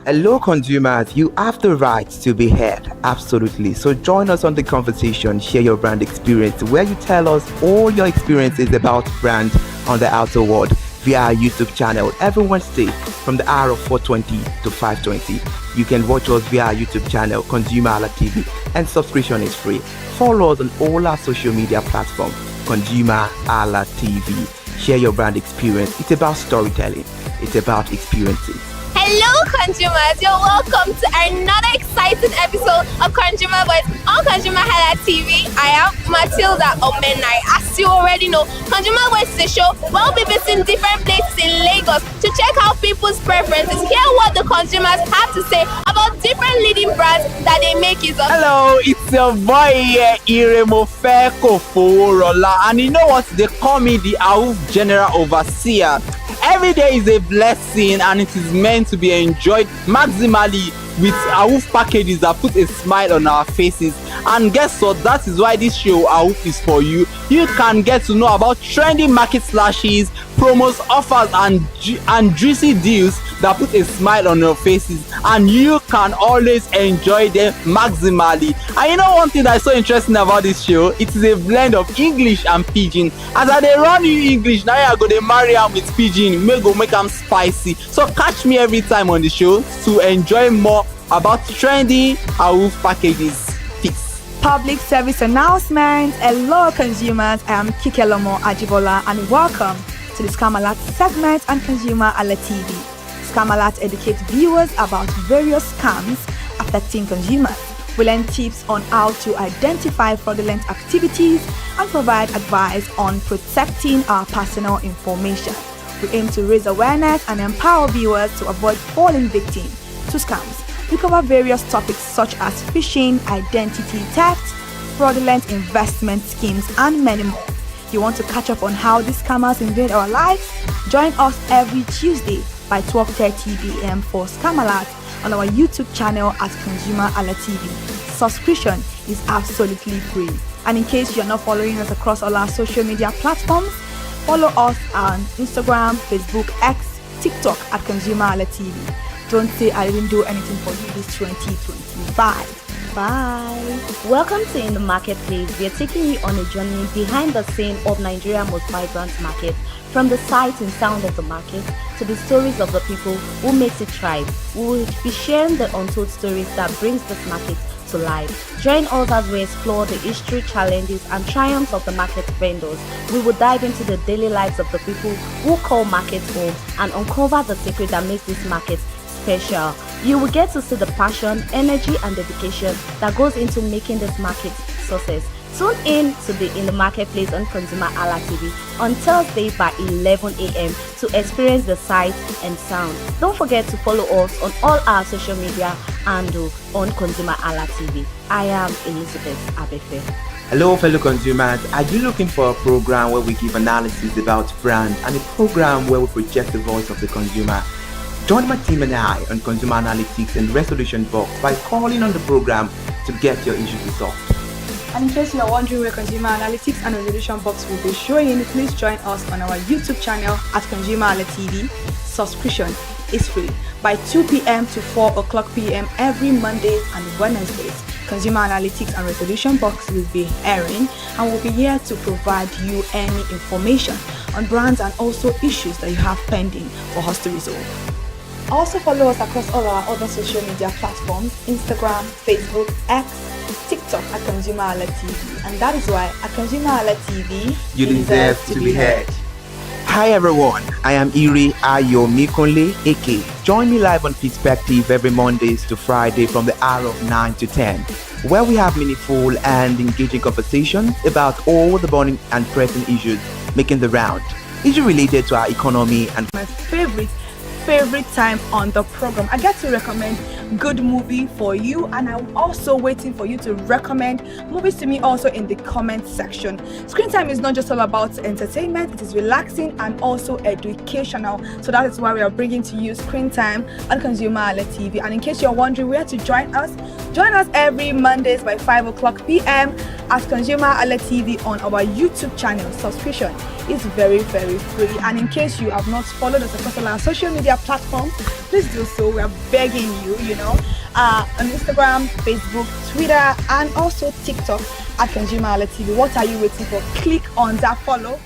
Hello consumers, you have the right to be heard, absolutely. So join us on the conversation, share your brand experience, where you tell us all your experiences about brand on the outer world via our YouTube channel every Wednesday from the hour of 4:20 to 5:20. You can watch us via our YouTube channel, ConsumerHallaTV, and subscription is free. Follow us on all our social media platforms, ConsumerHallaTV. Share your brand experience. It's about storytelling. It's about experiences. Hello consumers, you're welcome to another exciting episode of Consumer Voice on ConsumerHallaTV. I am Matilda Omenai. As you already know, Consumer Voice is a show where we'll be visiting different places in Lagos to check out people's preferences, hear what the consumers have to say about different leading brands that they make use of. Hello, it's your boy Iremofeko Forola, and you know what? They call me the AUF General Overseer. Every day is a blessing and it is meant to be enjoyed maximally with AWOOF packages that put a smile on our faces. And guess what? That is why this show AWOOF is for you. You can get to know about trending market slashes, promos, offers, and juicy deals that put a smile on your faces, and you can always enjoy them maximally. And you know one thing that's so interesting about this show? It is a blend of English and Pidgin. As I dey run you English, now I go dey marry am with Pidgin, make am spicy. So catch me every time on the show to enjoy more about trendy AWOOF packages. Peace. Public service announcement. Hello consumers, I am Kikelomo Ajibola and welcome to the Scam Alert segment on ConsumerHalla TV. Scam Alert educates viewers about various scams affecting consumers. We learn tips on how to identify fraudulent activities and provide advice on protecting our personal information. We aim to raise awareness and empower viewers to avoid falling victim to scams. We cover various topics such as phishing, identity theft, fraudulent investment schemes, and many more. You want to catch up on how these scammers invade our lives? Join us every Tuesday by 12:30 p.m. for Scam Alert on our YouTube channel at ConsumerHalla TV. Subscription is absolutely free. And in case you're not following us across all our social media platforms, follow us on Instagram, Facebook, X, TikTok at ConsumerHalla TV. Don't say I didn't do anything for you this 2025. Bye. Welcome to In the Marketplace. We are taking you on a journey behind the scene of Nigeria's most vibrant market, from the sight and sound of the market to the stories of the people who makes it thrive. We will be sharing the untold stories that brings this market to life. Join us as we explore the history, challenges, and triumphs of the market vendors. We will dive into the daily lives of the people who call markets home and uncover the secret that makes this market special. You will get to see the passion, energy, and dedication that goes into making this market success. Tune in to the In the Marketplace on ConsumerHalla TV on Thursday by 11 a.m. to experience the sight and sound. Don't forget to follow us on all our social media and on ConsumerHalla TV. I am Elizabeth Abefe. Hello fellow consumers, are you looking for a program where we give analysis about brand and a program where we project the voice of the consumer? Join my team and I on Consumer Analytics and Resolution Box by calling on the program to get your issues resolved. And in case you are wondering where Consumer Analytics and Resolution Box will be showing, please join us on our YouTube channel at ConsumerHalla TV. Subscription is free by 2 p.m. to 4 o'clock p.m. every Monday and Wednesdays. Consumer Analytics and Resolution Box will be airing and will be here to provide you any information on brands and also issues that you have pending for us to resolve. Also follow us across all our other social media platforms, Instagram, Facebook, X, TikTok at ConsumerHalla TV. And that is why at ConsumerHalla TV, you deserve to be heard. Hi everyone, I am Iri Ayomikunle Eke. Join me live on Perspective every Mondays to Friday from the hour of 9 to 10, where we have meaningful and engaging conversations about all the burning and pressing issues making the round. Issues related to our economy and my favorite time on the program. I get to recommend good movie for you, and I'm also waiting for you to recommend movies to me also in the comment section. Screen time is not just all about entertainment, it is relaxing and also educational. So that is why we are bringing to you Screen Time on ConsumerHalla TV. And in case you're wondering where to join us every Mondays by 5 o'clock p.m. at ConsumerHalla TV on our YouTube channel. Subscription is very, very free. And in case you have not followed us across all our social media platforms, please do so. We are begging you, on Instagram, Facebook, Twitter, and also TikTok at ConsumerHalla TV. What are you waiting for? Click on that follow.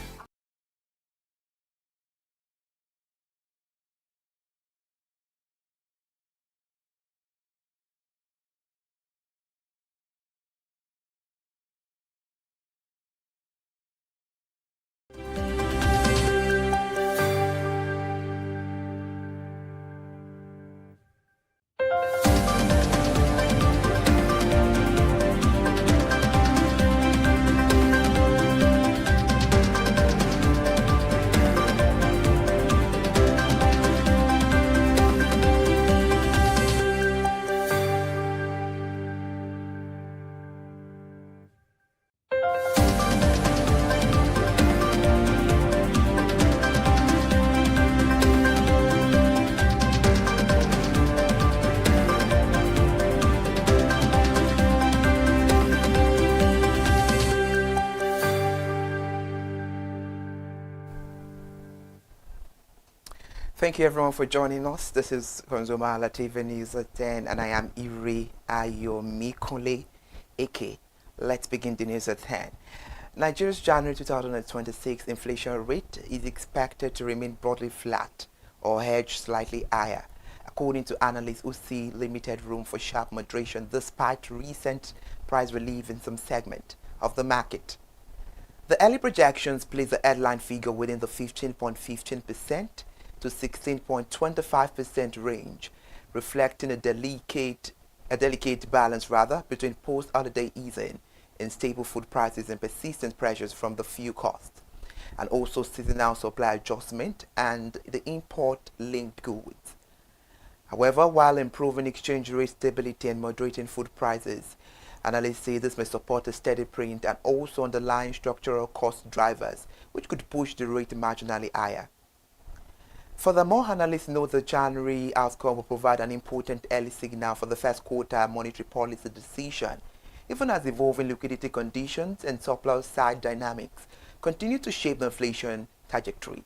Thank you everyone for joining us. This is ConsumerHallaTV News at 10 and I am Iri Ayomikole Eke. Let's begin the news at 10. Nigeria's January 2026 inflation rate is expected to remain broadly flat or edge slightly higher, according to analysts who see limited room for sharp moderation despite recent price relief in some segment of the market. The early projections place the headline figure within the 15.15% to 16.25% range, reflecting a delicate balance between post-holiday easing in stable food prices and persistent pressures from the fuel costs, and also seasonal supply adjustment and the import-linked goods. However, while improving exchange rate stability and moderating food prices, analysts say this may support a steady print and also underlying structural cost drivers, which could push the rate marginally higher. Furthermore, analysts note the January outcome will provide an important early signal for the first quarter monetary policy decision, even as evolving liquidity conditions and surplus side dynamics continue to shape the inflation trajectory.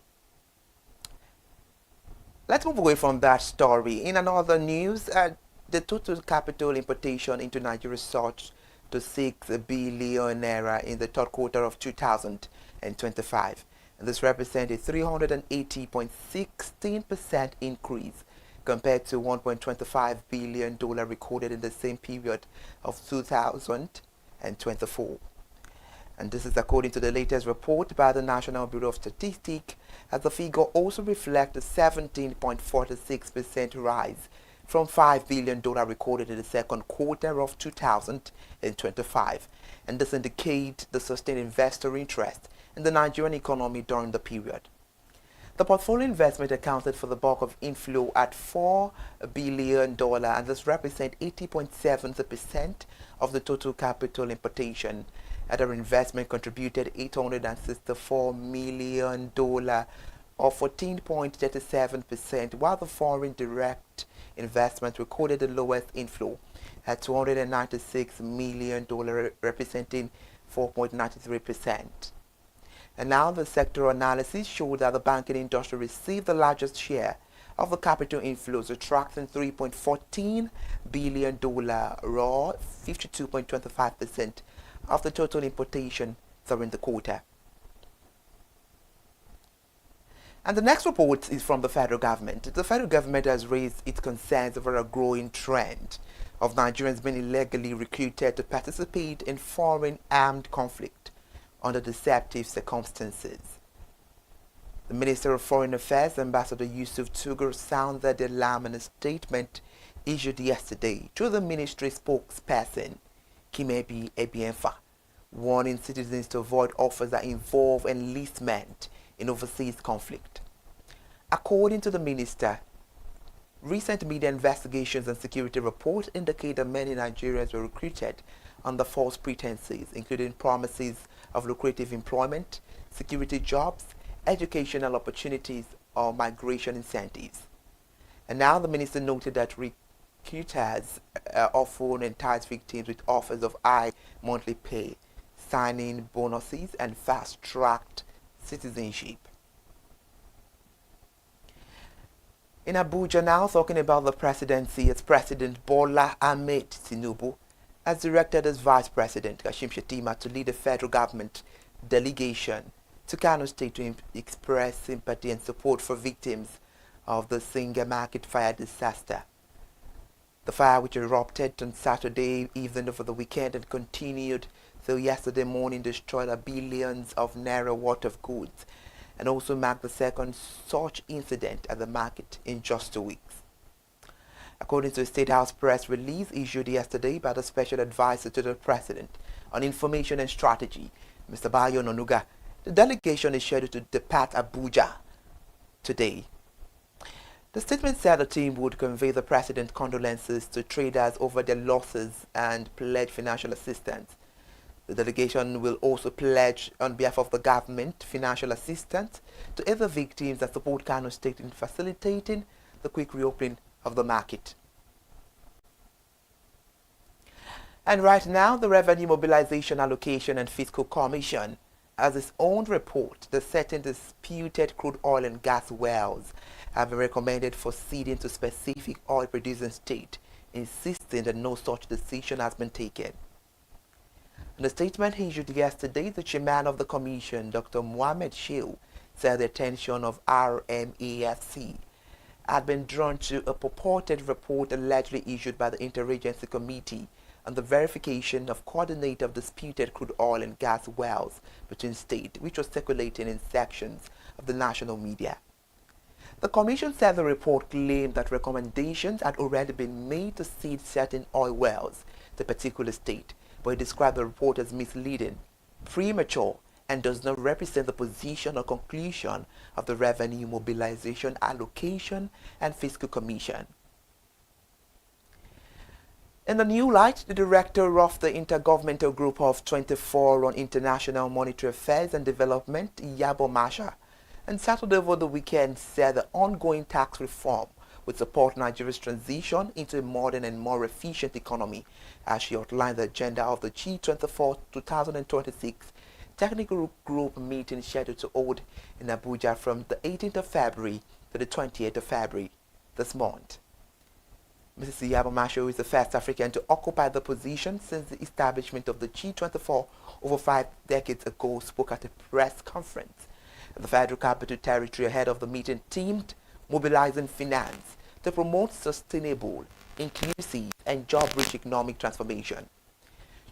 Let's move away from that story. In another news, the total capital importation into Nigeria surged to 6 billion naira in the third quarter of 2025. And this represents a 380.16% increase compared to $1.25 billion recorded in the same period of 2024. And this is according to the latest report by the National Bureau of Statistics, as the figure also reflects a 17.46% rise from $5 billion recorded in the second quarter of 2025. And this indicates the sustained investor interest in the Nigerian economy during the period. The portfolio investment accounted for the bulk of inflow at $4 billion, and this represents 80.7% of the total capital importation. Other investment contributed $864 million, or 14.37%, while the foreign direct investment recorded the lowest inflow at $296 million, representing 4.93%. And now the sector analysis showed that the banking industry received the largest share of the capital inflows, attracting $3.14 billion, or 52.25% of the total importation during the quarter. And the next report is from the federal government. The federal government has raised its concerns over a growing trend of Nigerians being illegally recruited to participate in foreign armed conflict under deceptive circumstances. The Minister of Foreign Affairs, Ambassador Yusuf Tugur, sounded the alarm in a statement issued yesterday through the ministry spokesperson, Kimebi Ebienfa, warning citizens to avoid offers that involve enlistment in overseas conflict. According to the minister, recent media investigations and security reports indicate that many Nigerians were recruited under false pretenses, including promises of lucrative employment, security jobs, educational opportunities, or migration incentives. And now the minister noted that recruiters often entice victims with offers of high monthly pay, signing bonuses, and fast-tracked citizenship. In Abuja now, talking about the presidency, its President Bola Ahmed Tinubu has directed his Vice President Kashim Shettima to lead the federal government delegation to Kano State to express sympathy and support for victims of the Singa Market fire disaster. The fire, which erupted on Saturday evening over the weekend and continued till yesterday morning, destroyed billions of naira worth of goods and also marked the second such incident at the market in just 2 weeks. According to a State House press release issued yesterday by the Special Advisor to the President on Information and Strategy, Mr. Bayo Nonuga, the delegation is scheduled to depart Abuja today. The statement said the team would convey the President's condolences to traders over their losses and pledge financial assistance. The delegation will also pledge on behalf of the government financial assistance to other victims and support Kano State in facilitating the quick reopening of the market. And right now, the Revenue Mobilization Allocation and Fiscal Commission has its own report that certain disputed crude oil and gas wells have been recommended for ceding to specific oil-producing state, insisting that no such decision has been taken. In a statement issued yesterday, the chairman of the commission, Dr. Mohamed Shehu, said the attention of RMAFC had been drawn to a purported report allegedly issued by the Interagency Committee on the verification of coordinate of disputed crude oil and gas wells between states, which was circulating in sections of the national media. The Commission said the report claimed that recommendations had already been made to cede certain oil wells to a particular state, but it described the report as misleading, premature, and does not represent the position or conclusion of the Revenue Mobilization Allocation and Fiscal Commission. In the new light, the director of the Intergovernmental Group of 24 on International Monetary Affairs and Development, Yabo Masha, on Saturday over the weekend said the ongoing tax reform would support Nigeria's transition into a modern and more efficient economy, as she outlined the agenda of the G24 2026 technical group meeting scheduled to hold in Abuja from the 18th of February to the 28th of February this month. Mrs. Yabo Masho is the first African to occupy the position since the establishment of the G24 over 5 decades ago, spoke at a press conference at the Federal Capital Territory ahead of the meeting themed Mobilizing Finance to promote sustainable, inclusive, and job-rich economic transformation.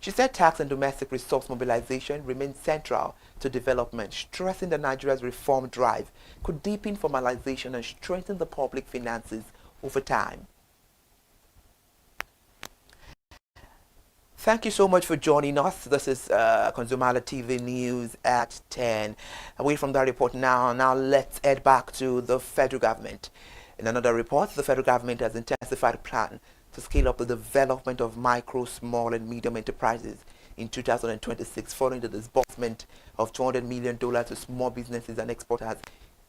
She said tax and domestic resource mobilization remains central to development, stressing that Nigeria's reform drive could deepen formalization and strengthen the public finances over time. Thank you so much for joining us. This is ConsumerHallaTV News at 10. Away from that report now let's head back to the federal government. In another report, the federal government has intensified a plan to scale up the development of micro, small, and medium enterprises in 2026, following the disbursement of $200 million to small businesses and exporters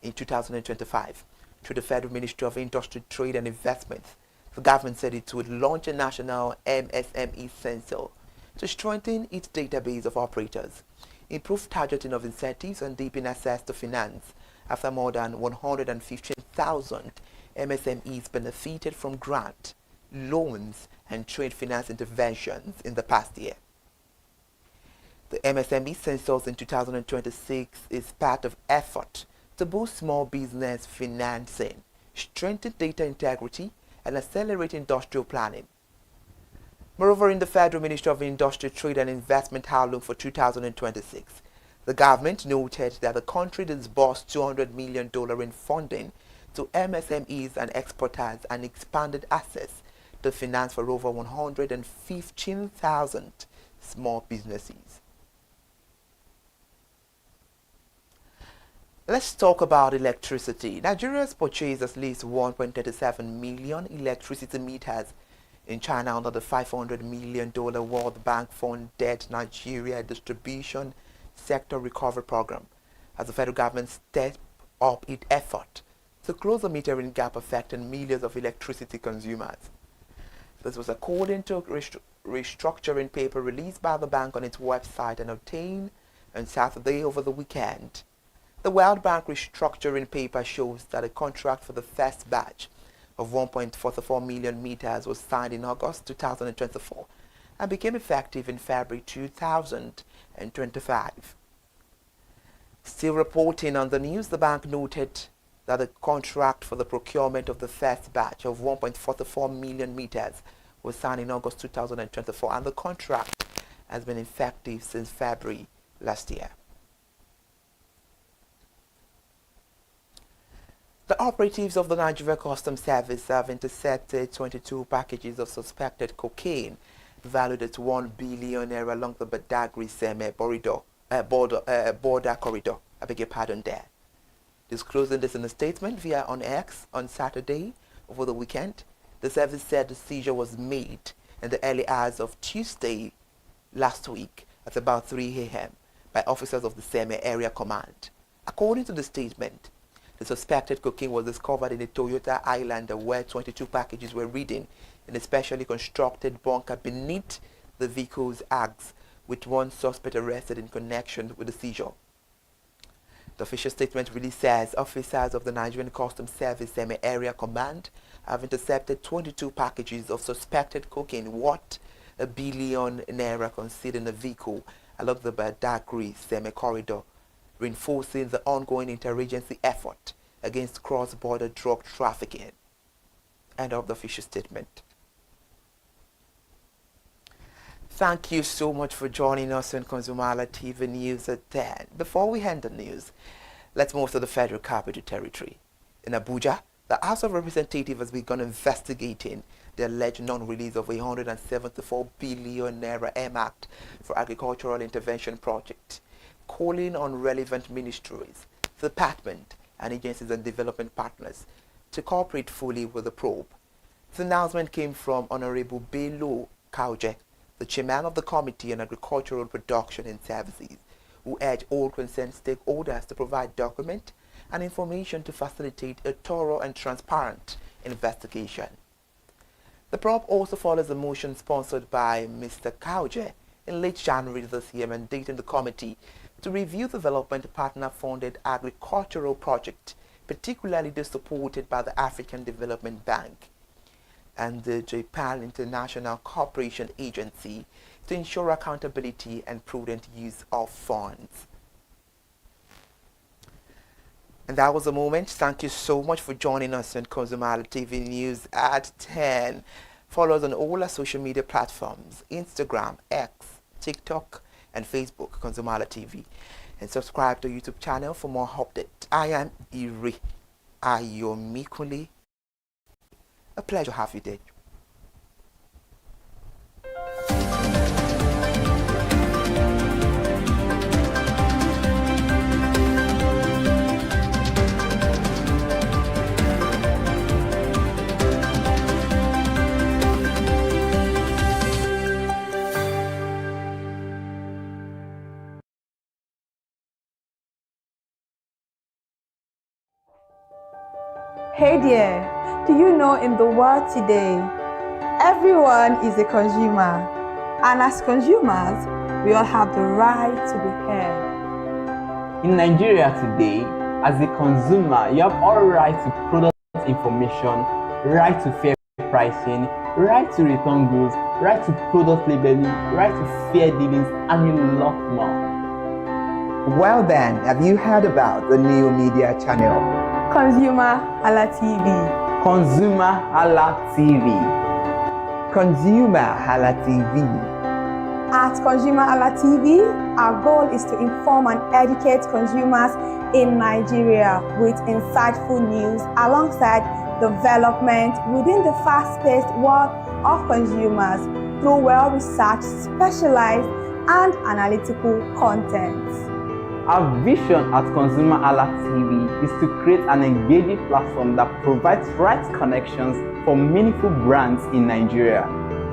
in 2025 through the Federal Ministry of Industry, Trade and Investment. The government said it would launch a national MSME census to strengthen its database of operators, improve targeting of incentives, and deepen access to finance after more than 115,000 MSMEs benefited from grant, loans, and trade finance interventions in the past year. The MSME census in 2026 is part of effort to boost small business financing, strengthen data integrity, and accelerate industrial planning. Moreover, in the Federal Ministry of Industry, Trade and Investment outlook for 2026, the government noted that the country disbursed $200 million in funding to MSMEs and exporters and expanded access to finance for over 115,000 small businesses. Let's talk about electricity. Nigeria has purchased at least 1.37 million electricity meters in China under the $500 million World Bank funded Nigeria Distribution Sector Recovery Program, as the federal government stepped up its effort to close the metering gap affecting millions of electricity consumers. This was according to a restructuring paper released by the bank on its website and obtained on Saturday over the weekend. The World Bank restructuring paper shows that a contract for the first batch of 1.44 million meters was signed in August 2024 and became effective in February 2025. Still reporting on the news, the bank noted that the contract for the procurement of the first batch of 1.44 million meters was signed in August 2024, and the contract has been effective since February last year. The operatives of the Nigeria Customs Service have intercepted 22 packages of suspected cocaine valued at 1 billion naira along the Badagry-Seme border corridor. I beg your pardon there. Disclosing this in a statement via on X on Saturday over the weekend, the service said the seizure was made in the early hours of Tuesday last week at about 3 a.m. by officers of the Seme Area Command. According to the statement, the suspected cocaine was discovered in a Toyota Highlander where 22 packages were hidden in a specially constructed bunker beneath the vehicle's axle, with one suspect arrested in connection with the seizure. The official statement really says officers of the Nigerian Customs Service Area Command have intercepted 22 packages of suspected cocaine worth ₦1 billion concealed in a vehicle along the Badagry semi-corridor, reinforcing the ongoing interagency effort against cross-border drug trafficking. End of the official statement. Thank you so much for joining us on ConsumerHallaTV News at 10. Before we end the news, let's move to the Federal Capital Territory. In Abuja, the House of Representatives has begun investigating the alleged non-release of ₦174 billion earmarked for agricultural intervention project, calling on relevant ministries, departments, and agencies and development partners to cooperate fully with the probe. The announcement came from Honorable Bello Kauje, the chairman of the Committee on Agricultural Production and Services, who urged all concerned stakeholders to provide document and information to facilitate a thorough and transparent investigation. The probe also follows a motion sponsored by Mr. Kauje in late January this year, mandating the committee to review development partner-funded agricultural projects, particularly those supported by the African Development Bank and the Japan International Cooperation Agency, to ensure accountability and prudent use of funds. And that was the moment. Thank you so much for joining us on ConsumerHallaTV News at 10. Follow us on all our social media platforms: Instagram, X, TikTok, and Facebook, ConsumerHallaTV. And subscribe to our YouTube channel for more updates. I am Iri Ayomikuli. A pleasure to have you there. Hey there, do you know in the world today, everyone is a consumer, and as consumers, we all have the right to be heard. In Nigeria today, as a consumer, you have all right to product information, right to fair pricing, right to return goods, right to product labeling, right to fair dealings, and a lot more. Well then, have you heard about the new media channel? ConsumerHallaTV. ConsumerHallaTV. ConsumerHallaTV. At ConsumerHallaTV, our goal is to inform and educate consumers in Nigeria with insightful news alongside development within the fast-paced world of consumers through well-researched, specialized, and analytical content. Our vision at ConsumerHallaTV is to create an engaging platform that provides right connections for meaningful brands in Nigeria,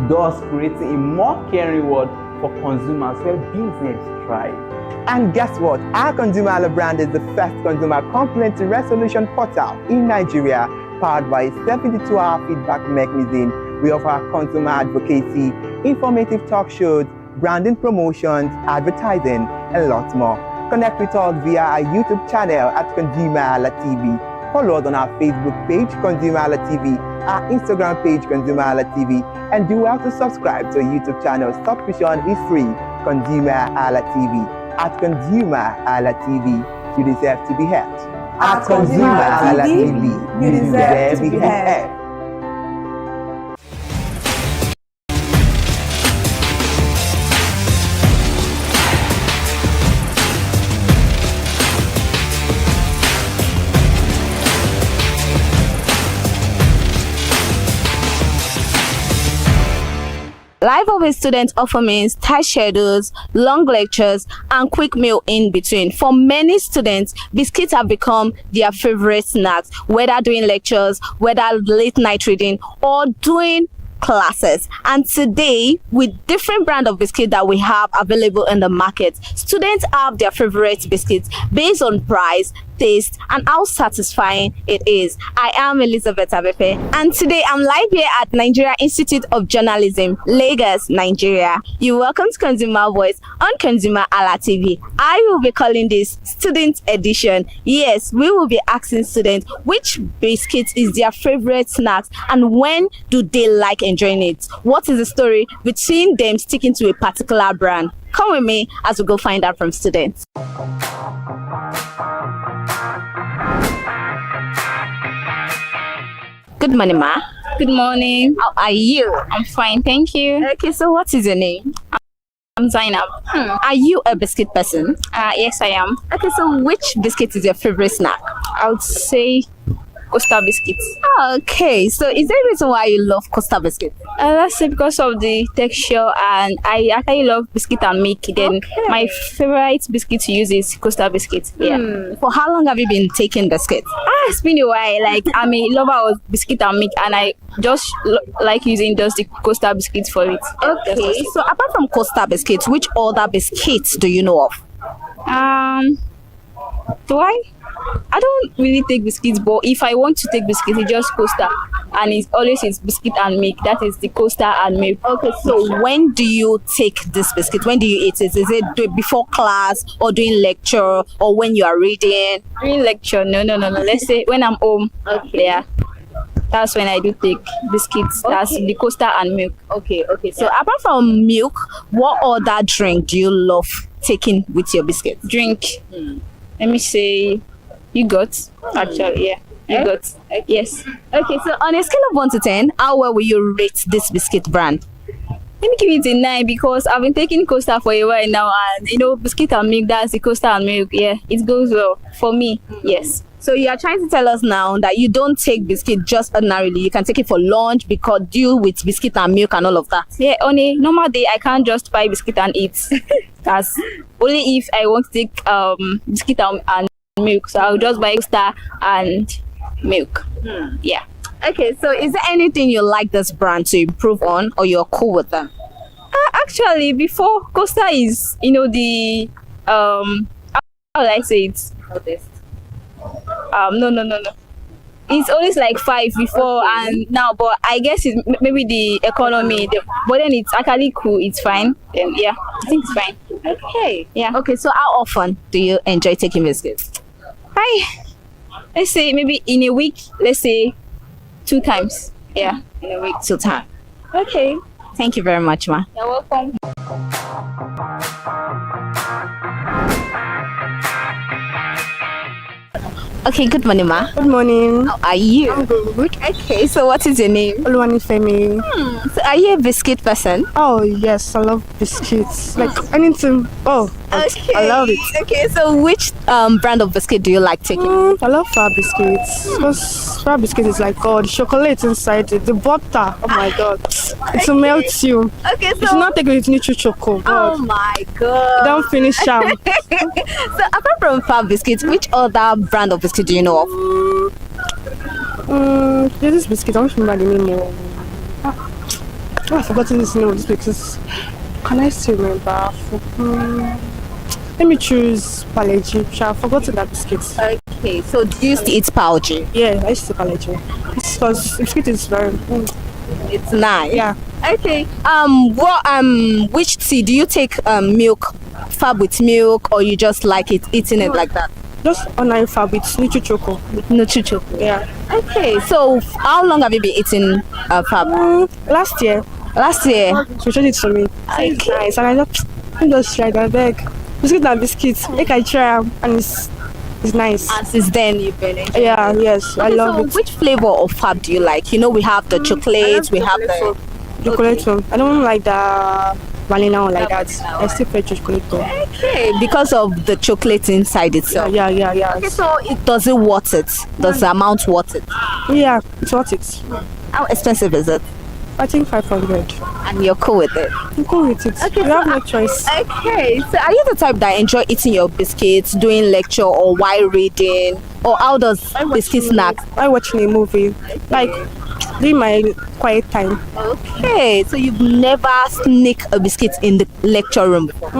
thus creating a more caring world for consumers where business thrive. And guess what? Our ConsumerHalla brand is the first consumer complaint resolution portal in Nigeria, powered by a 72-hour feedback mechanism. We offer consumer advocacy, informative talk shows, branding promotions, advertising, and lots more. Connect with us via our YouTube channel at ConsumerHallaTV. Follow us on our Facebook page, ConsumerHallaTV, our Instagram page, ConsumerHallaTV, and do well to subscribe to our YouTube channel. Subscription is free. ConsumerHallaTV. At ConsumerHallaTV, you deserve to be heard. At ConsumerHallaTV, you deserve to be heard. Life of a student often means tight schedules, long lectures, and quick meal in between. For many students, biscuits have become their favorite snacks, whether doing lectures, whether late night reading, or doing classes, and today with different brand of biscuit that we have available in the market, students have their favorite biscuits based on price, taste, and how satisfying it is. I am Elizabeth Abepe, and today I'm live here at Nigeria Institute of Journalism, Lagos, Nigeria. You're welcome to Consumer Voice on ConsumerHalla TV. I will be calling this student edition. Yes, we will be asking students which biscuit is their favorite snacks and when do they like enjoying it. What is the story between them sticking to a particular brand? Come with me as we go find out from students. Good morning, ma. Good morning. How are you? I'm fine, thank you. Okay, so what is your name? I'm Zainab. Are you a biscuit person? Yes, I am. Okay, so which biscuit is your favorite snack? I would say Costa biscuits. Okay, so is there a reason why you love Costa biscuits? Let's say because of the texture, and I actually love biscuit and milk. Then my favorite biscuit to use is Costa biscuits. Yeah. For how long have you been taking biscuits? It's been a while. Like, I'm a lover of biscuit and milk, and I just like using just the Costa biscuits for it. Okay, so apart from Costa biscuits, which other biscuits do you know of? Do I don't really take biscuits, but if I want to take biscuits, it's just Costa, and it's always biscuit and milk. That is the Costa and milk. Okay, so when do you take this biscuit? When do you eat it? Is it before class or during lecture or when you are reading? During lecture? No. Let's say when I'm home. Okay. Yeah. That's when I do take biscuits. That's the Costa and milk. Okay. So apart from milk, what other drink do you love taking with your biscuits? Drink. Let me say yogurt. Actually, yeah. Yogurt. Yes. Okay, so on a scale of 1 to 10, how well will you rate this biscuit brand? Let me give it a 9 because I've been taking Costa for a while now, and biscuit and milk, that's the Costa and milk. Yeah, it goes well for me. Yes. So you are trying to tell us now that you don't take biscuit just ordinarily. You can take it for lunch because deal with biscuit and milk and all of that. Yeah, on a normal day, I can't just buy biscuit and eat. That's only if I want to take biscuit and milk. So I'll just buy Costa and milk. Yeah. Okay, so is there anything you like this brand to improve on, or you're cool with them? Actually, before Costa is, the how will I say it? No. It's always like 5 before and now, but I guess it's maybe the economy. But then it's actually cool. It's fine. Then yeah, I think it's fine. Okay. Yeah. Okay. So how often do you enjoy taking biscuits? Let's say maybe in a week. Let's say 2 times. Yeah, in a week, 2 times. Okay. Thank you very much, ma. You're welcome. Okay, good morning, ma. Good morning. How are you? I'm good. Okay, so what is your name? Oluwanifemi. So are you a biscuit person? Oh, yes, I love biscuits. Like anything. Okay. I love it. Okay, so which brand of biscuit do you like taking? I love Fab biscuits. Because Fab biscuit is like God. Chocolate inside it, the butter. Oh my God. It will melt you. Okay, so you should not take it with Nitro Choco. God. Oh my God. Don't finish them. So apart from Fab biscuits, which other brand of biscuit do you know of? There's this biscuit. I don't remember the name. I've forgotten this name of this biscuit. Can I still remember? Let me choose Paleji. I've forgotten that biscuit. Okay, so do you used to eat Paleji? Yeah, I used to Paleji. Because biscuit is very. It's nice. Yeah. Okay. Which tea do you take? Milk, Fab with milk, or you just like it eating it like that? Just online Fab with Nutri Choco. Nutri Choco. Yeah. Okay. So how long have you been eating Fab? Last year. Last year. So showed it to me. Okay. It's nice, and I just tried. I beg. Biscuit and biscuits. Make I try them, and it's nice. And since then you've been enjoying it. Yes, I love it. Which flavor of Fab do you like? We have the chocolate, we have the chocolate one. I don't like the vanilla one like that. I still prefer chocolate though. Okay, because of the chocolate inside itself. Yeah. Okay, so it doesn't worth it. Does the amount worth it? Yeah, it's worth it. How expensive is it? I think 500. And you're cool with it? I'm cool with it. Okay, you have no choice. Okay, so are you the type that enjoy eating your biscuits, doing lecture, or while reading? Or how does biscuit snacks? I watching a movie, like during my quiet time. Okay, so you've never sneak a biscuit in the lecture room before?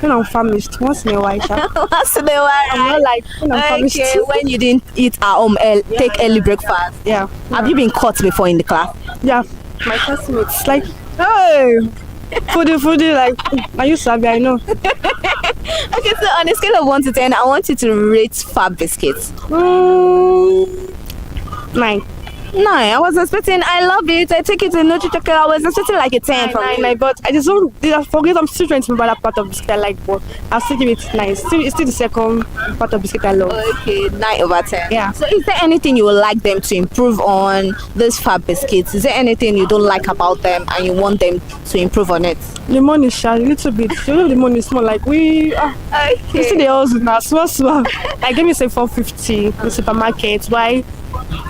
When I'm famished, once in a while. Once in a while. I'm not like when I'm famished. Okay, when you didn't eat at home, take early breakfast. Yeah. Have you been caught before in the class? Yeah. My classmates like, hey, foodie, like, are you savvy? I know. Okay, so on a scale of 1 to 10, I want you to rate Fab biscuits. 9. 9. I was expecting. I love it. I take it to Nutri-Chocolate. I was expecting like a 10 from you. 9, but I just don't. I forget. I'm still trying to remember that part of biscuit I like, but I'll still give it 9. It's still the second part of biscuit I love. Okay, 9 over 10. Yeah. So, is there anything you would like them to improve on these Fab biscuits? Is there anything you don't like about them and you want them to improve on it? The money, a little bit. The money is more like we. Okay. You see the house now, small. I give me say 450 in the supermarket. Why?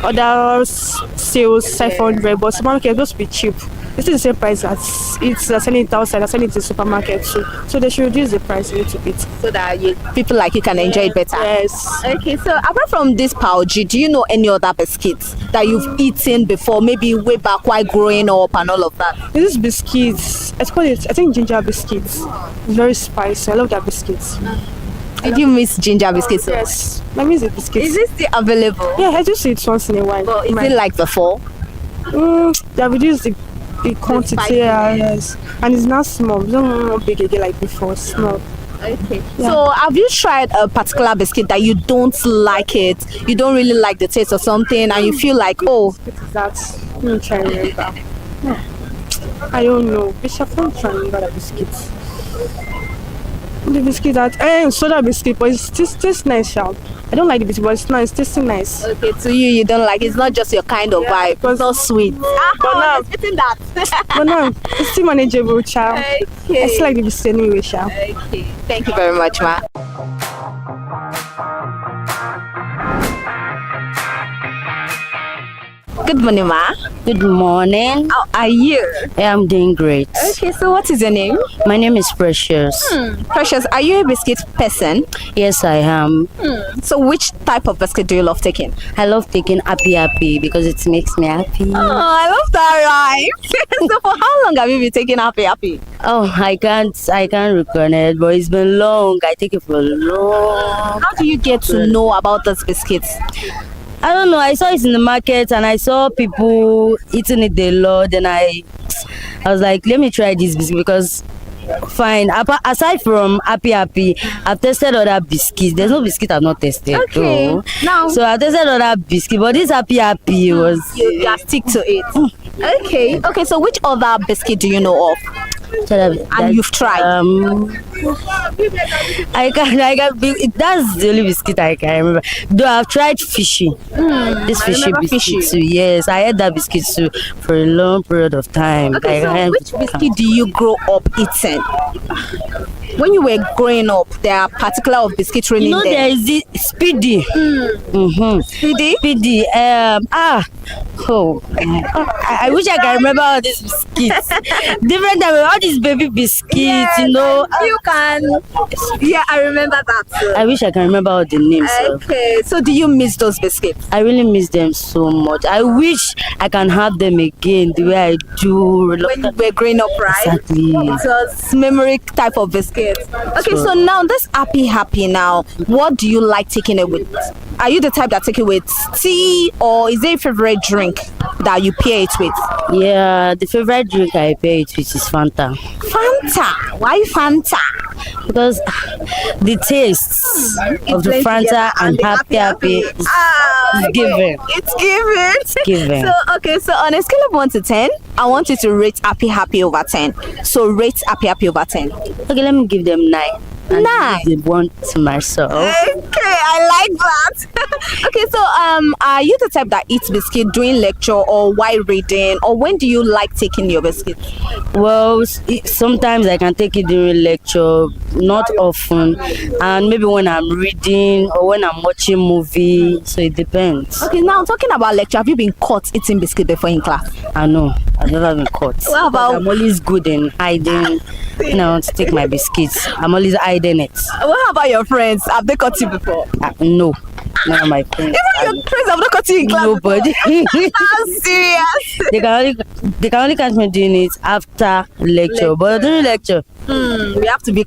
Other sales 500, but supermarket must be cheap. It's still the same price as it's selling it outside, selling it in the supermarket too. So they should reduce the price a little bit so that people like you can enjoy it better. Yes. Okay, so apart from this Pauji, do you know any other biscuits that you've eaten before, maybe way back while growing up and all of that? This biscuits, I think ginger biscuits. It's very spicy. I love that biscuits. Did you miss ginger biscuits? Yes, I miss the biscuits. Is it still available? Yeah, I just eat it once in a while. But is it like before? They have reduced the quantity, yes. And it's not small. It's not big again like before. Small. Okay. Yeah. So have you tried a particular biscuit that you don't like it? You don't really like the taste or something, and you feel like, oh, that's. Let me try and remember. I don't know. Bishop, I'm trying to remember the biscuits. The biscuit that soda biscuit, but it's tastes nice, y'all. I don't like the biscuit, but it's nice, tasting nice. Okay, to you don't like it's not just your kind of vibe. It's not sweet. But now, getting that. But now it's still manageable, child. Okay. I still like the biscuit anyway, child. Okay. Thank you very much, ma. Good morning, ma. Good morning. How are you? I'm doing great. Okay, so what is your name? My name is Precious. Precious, are you a biscuit person? Yes, I am. So which type of biscuit do you love taking? I love taking Happy because it makes me happy. Oh, I love that rhyme. So for how long have you been taking Happy? Oh, I can't record it, but it's been long. I take it for long. How do you get to know about those biscuits? I don't know. I saw it in the market and I saw people eating it a lot. And I was like, let me try this biscuit because fine. Aside from Happy, I've tested other biscuits. There's no biscuit I've not tested. Okay. Though. Now, so I tested other biscuit, but this Happy was. You stick to it. Okay. So which other biscuit do you know of? And you've tried? I can. That's the only biscuit I can remember. Though I've tried fishy. This fishy biscuit too. Yes, I had that biscuit too for a long period of time. Okay, so which biscuit do you grow up eating? When you were growing up, there are particular of biscuit training. There is this Speedy. Speedy. I wish I can remember all these biscuits. Different type of all these baby biscuits. Yes, you can. Yeah, I remember that too. I wish I can remember all the names. Okay, so do you miss those biscuits? I really miss them so much. I wish I can have them again the way I do when you were growing up, right? Exactly. It was memory type of biscuits. Okay, so now this Happy now, what do you like taking it with? Are you the type that take it with tea, or is there a favorite drink that you pair it with? Yeah, the favorite drink I pair it with is Fanta. Fanta? Why Fanta? Because the taste of the Fanta and Happy is given. It's given. So on a scale of 1 to 10, I want you to rate Happy over 10. So rate Happy over 10. Okay, let me give them 9. 9. Give one to myself. Okay, I like that. Okay, so are you the type that eats biscuit during lecture or while reading, or when do you like taking your biscuit? Well, sometimes I can take it during lecture, not often, and maybe when I'm reading or when I'm watching movie. So it depends. Okay, now talking about lecture, have you been caught eating biscuit before in class? I know, I've never been caught. What about? I'm always good in hiding. To take my biscuits. I'm always hiding it. What about your friends? Have they caught you before? No. None of my friends. Even your friends have not caught you in class. Nobody. How serious? They can only catch me doing it after lecture. But during lecture, we have to be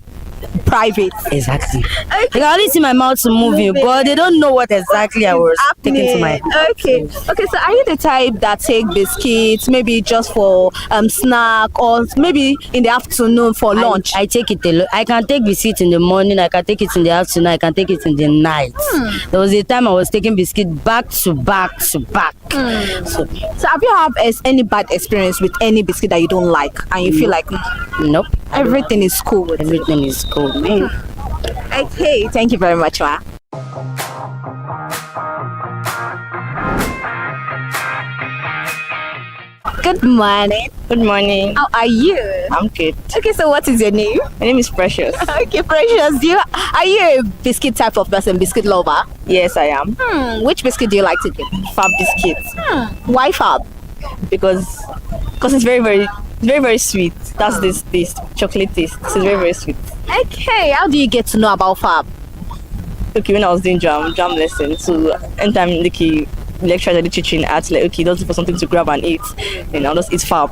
private. Exactly. Okay. They can only see my mouth moving, but they don't know what exactly I was taking to my. Okay. So are you the type that take biscuits maybe just for snack, or maybe in the afternoon for lunch? I take it alone. I can take biscuits in the morning, I can take it in the afternoon, I can take it in the night. There was a time I was taking biscuit back to back to back. So have you had any bad experience with any biscuit that you don't like and you feel like nope, everything is cool with everything is cool? Okay, thank you very much, ma. Good morning. Good morning. How are you? I'm good. Okay, so what is your name? My name is Precious. Okay, Precious. Are you a biscuit type of person, biscuit lover? Yes, I am. Which biscuit do you like to get? Fab biscuits. Why Fab? Because it's very sweet. That's this taste, chocolate taste. It's very sweet. Okay, how do you get to know about Fab? Okay, when I was doing drum lesson, so anytime the lecturers are teaching, I had to okay, don't look for something to grab and eat, and I'll just eat Fab.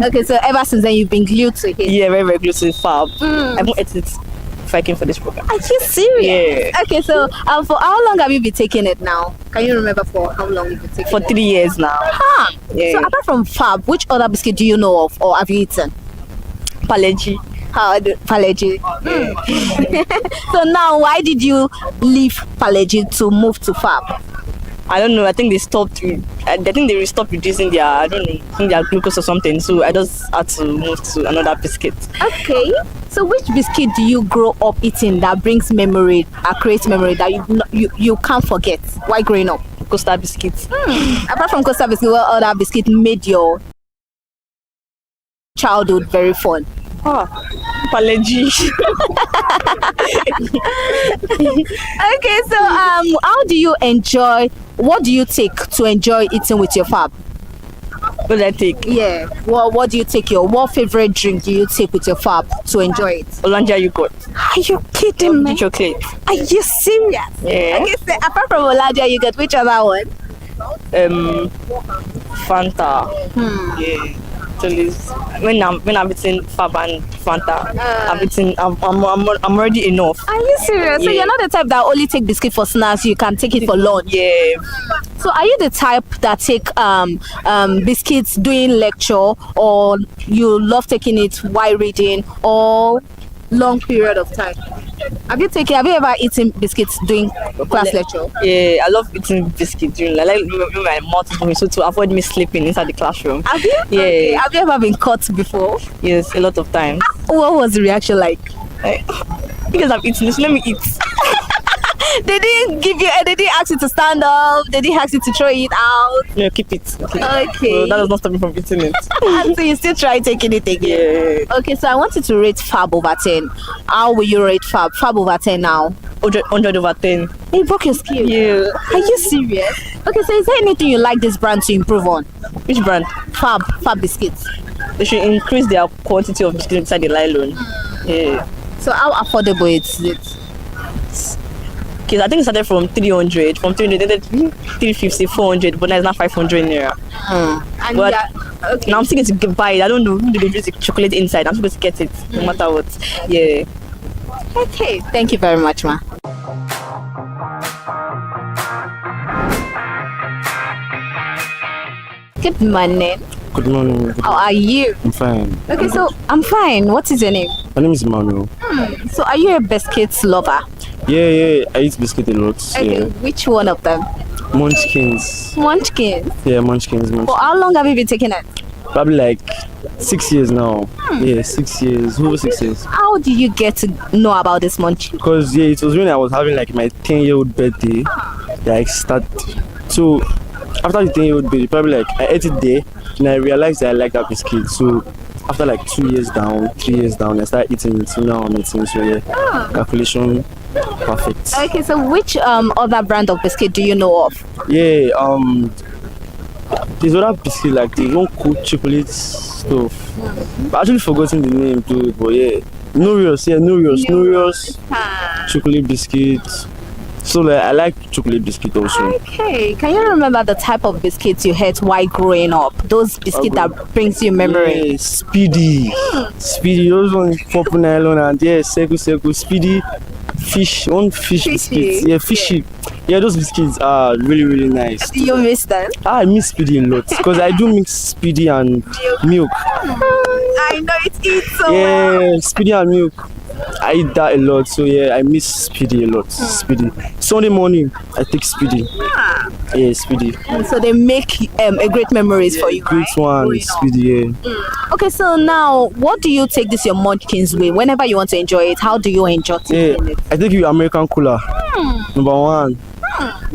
Okay, so ever since then you've been glued to it? Yeah, very, very glued to Fab. I won't eat it if I came for this program. Are you serious? Yeah. Okay, so for how long have you been taking it now? Can you remember for how long you've been taking it? For 3 years now. Yeah. So apart from Fab, which other biscuit do you know of or have you eaten? Paleji. Paleji. So now, why did you leave Paleji to move to Fab? I don't know. I think they stopped. I think they stopped reducing their. I don't know. I think their glucose or something. So I just had to move to another biscuit. Okay. So which biscuit do you grow up eating that brings memory, creates memory that you can't forget while growing up? Costa biscuits. Apart from Costa biscuit, what other biscuit made your childhood very fun? Paleji. Okay, so how do you enjoy? What do you take to enjoy eating with your Fab? What do I take? Yeah. What do you take? What favorite drink do you take with your Fab to enjoy it? Hollandia yogurt. Are you kidding me? Chocolate. Are you serious? Yeah. Okay, so apart from Hollandia yogurt, which other one? Fanta. Yeah. So when I'm eating Fab and Fanta, I'm already enough. Are you serious? Yeah. So you're not the type that only take biscuit for snacks, you can take it for lunch? Yeah. So are you the type that take biscuits during lecture, or you love taking it while reading, or long period of time? Have you ever eaten biscuits during class lecture? Yeah, I love eating biscuits during. I like my mouth is moving, so to avoid me sleeping inside the classroom. Have you? Yeah. Okay. Have you ever been caught before? Yes, a lot of times. What was the reaction like? Because I've eaten this, let me eat. They didn't ask you to stand up, they didn't ask you to throw it out. No, keep it. Okay. So that does not stop me from eating it. So you still try taking it again? Yeah. Okay, so I want you to rate Fab over 10. How will you rate Fab? Fab over 10 now. 100 over 10. You broke your scale? Yeah. Are you serious? Okay, so is there anything you like this brand to improve on? Which brand? Fab biscuits. They should increase their quantity of biscuits inside the nylon. Yeah. So how affordable is it? Okay, I think it started from 300, from 300, 350, 400, but now it's not 500 naira. And but okay. Now I'm thinking to buy it. I don't know who do they use the chocolate inside. I'm supposed to get it, no matter what. Yeah. Okay, thank you very much, ma. Good morning. Good morning. How are you? I'm fine. Okay, so I'm fine. What is your name? My name is Emmanuel. So are you a biscuits lover? Yeah. I eat biscuit a lot. Okay, Yeah. which one of them? Munchkins. Munchkins. Yeah, Munchkins. For how long have you been taking it? Probably like 6 years now. Yeah, 6 years, over 6 years. How did you get to know about this munch? Because yeah, it was when I was having like my 10-year-old birthday that I started. So after the 10-year-old birthday, probably like I ate it there, and I realized that I like that biscuit. So after like 2 years down, 3 years down, I started eating it. So now I'm eating. So yeah, calculation perfect. Okay, so which other brand of biscuit do you know of? Yeah, there's other biscuit like they don't cook chocolate stuff. I've actually forgotten the name too, but yeah, Nurios chocolate biscuit. So like, I like chocolate biscuit also. Okay, can you remember the type of biscuits you had while growing up? Those biscuits that brings you memory. Yeah, Speedy, those ones purple nylon and yeah, circle, Speedy, fish biscuits. Yeah, fishy. Yeah, those biscuits are really nice. Do you miss them? I miss Speedy a lot because I do mix Speedy and milk. I know it eats so well. Yeah, Speedy and milk. I eat that a lot, so yeah, I miss Speedy a lot. Speedy. Sunday morning, I take Speedy. Yeah, Speedy. So they make a great memories for you, Great one, Speedy, yeah. Okay, so now, what do you take this your munchkins with? Whenever you want to enjoy it, how do you enjoy taking it? I take it with American Cola. Number one.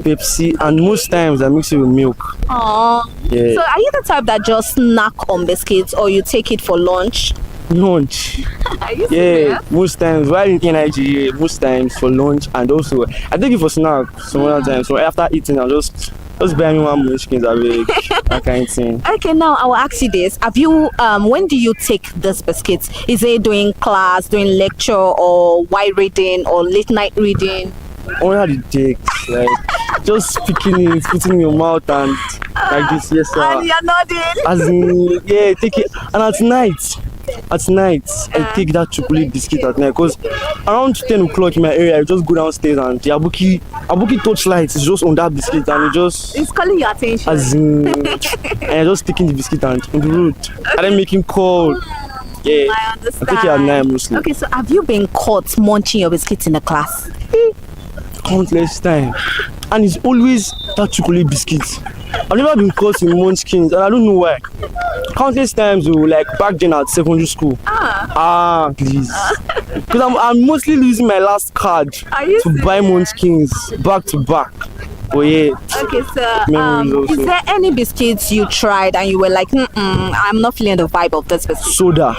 Pepsi, and most times I mix it with milk. Aww. Yeah. So are you the type that just snack on biscuits or you take it for lunch? Lunch. Are you Yeah, most times while in Nigeria, most times for lunch, and also I take it for snack some other times. So after eating, I'll just buy me one munchkins away, that kind of thing. Okay, now I will ask you this: have you when do you take this biscuits? Is it doing class, doing lecture, or while reading, or late night reading? Only how to take, like just picking it, putting in your mouth and like this, yes sir. And you're nodding. As in, yeah, take it. And at night, I take that chocolate biscuit at night because around 10 o'clock in my area, I just go downstairs and the Abuki torchlight is just on that biscuit and it's calling your attention. As in, and I just taking the biscuit and on the road. And then making call. Yeah, I understand. I take it at night mostly. Okay, so have you been caught munching your biscuits in the class? Countless time, and it's always that chocolate biscuit. I've never been caught in munchkins, and I don't know why. Countless times, like back then at secondary school. Please, because I'm mostly losing my last card to buy munchkins back to back. Oh yeah. Okay, so is there any biscuits you tried and you were like, I'm not feeling the vibe of this biscuit? Soda.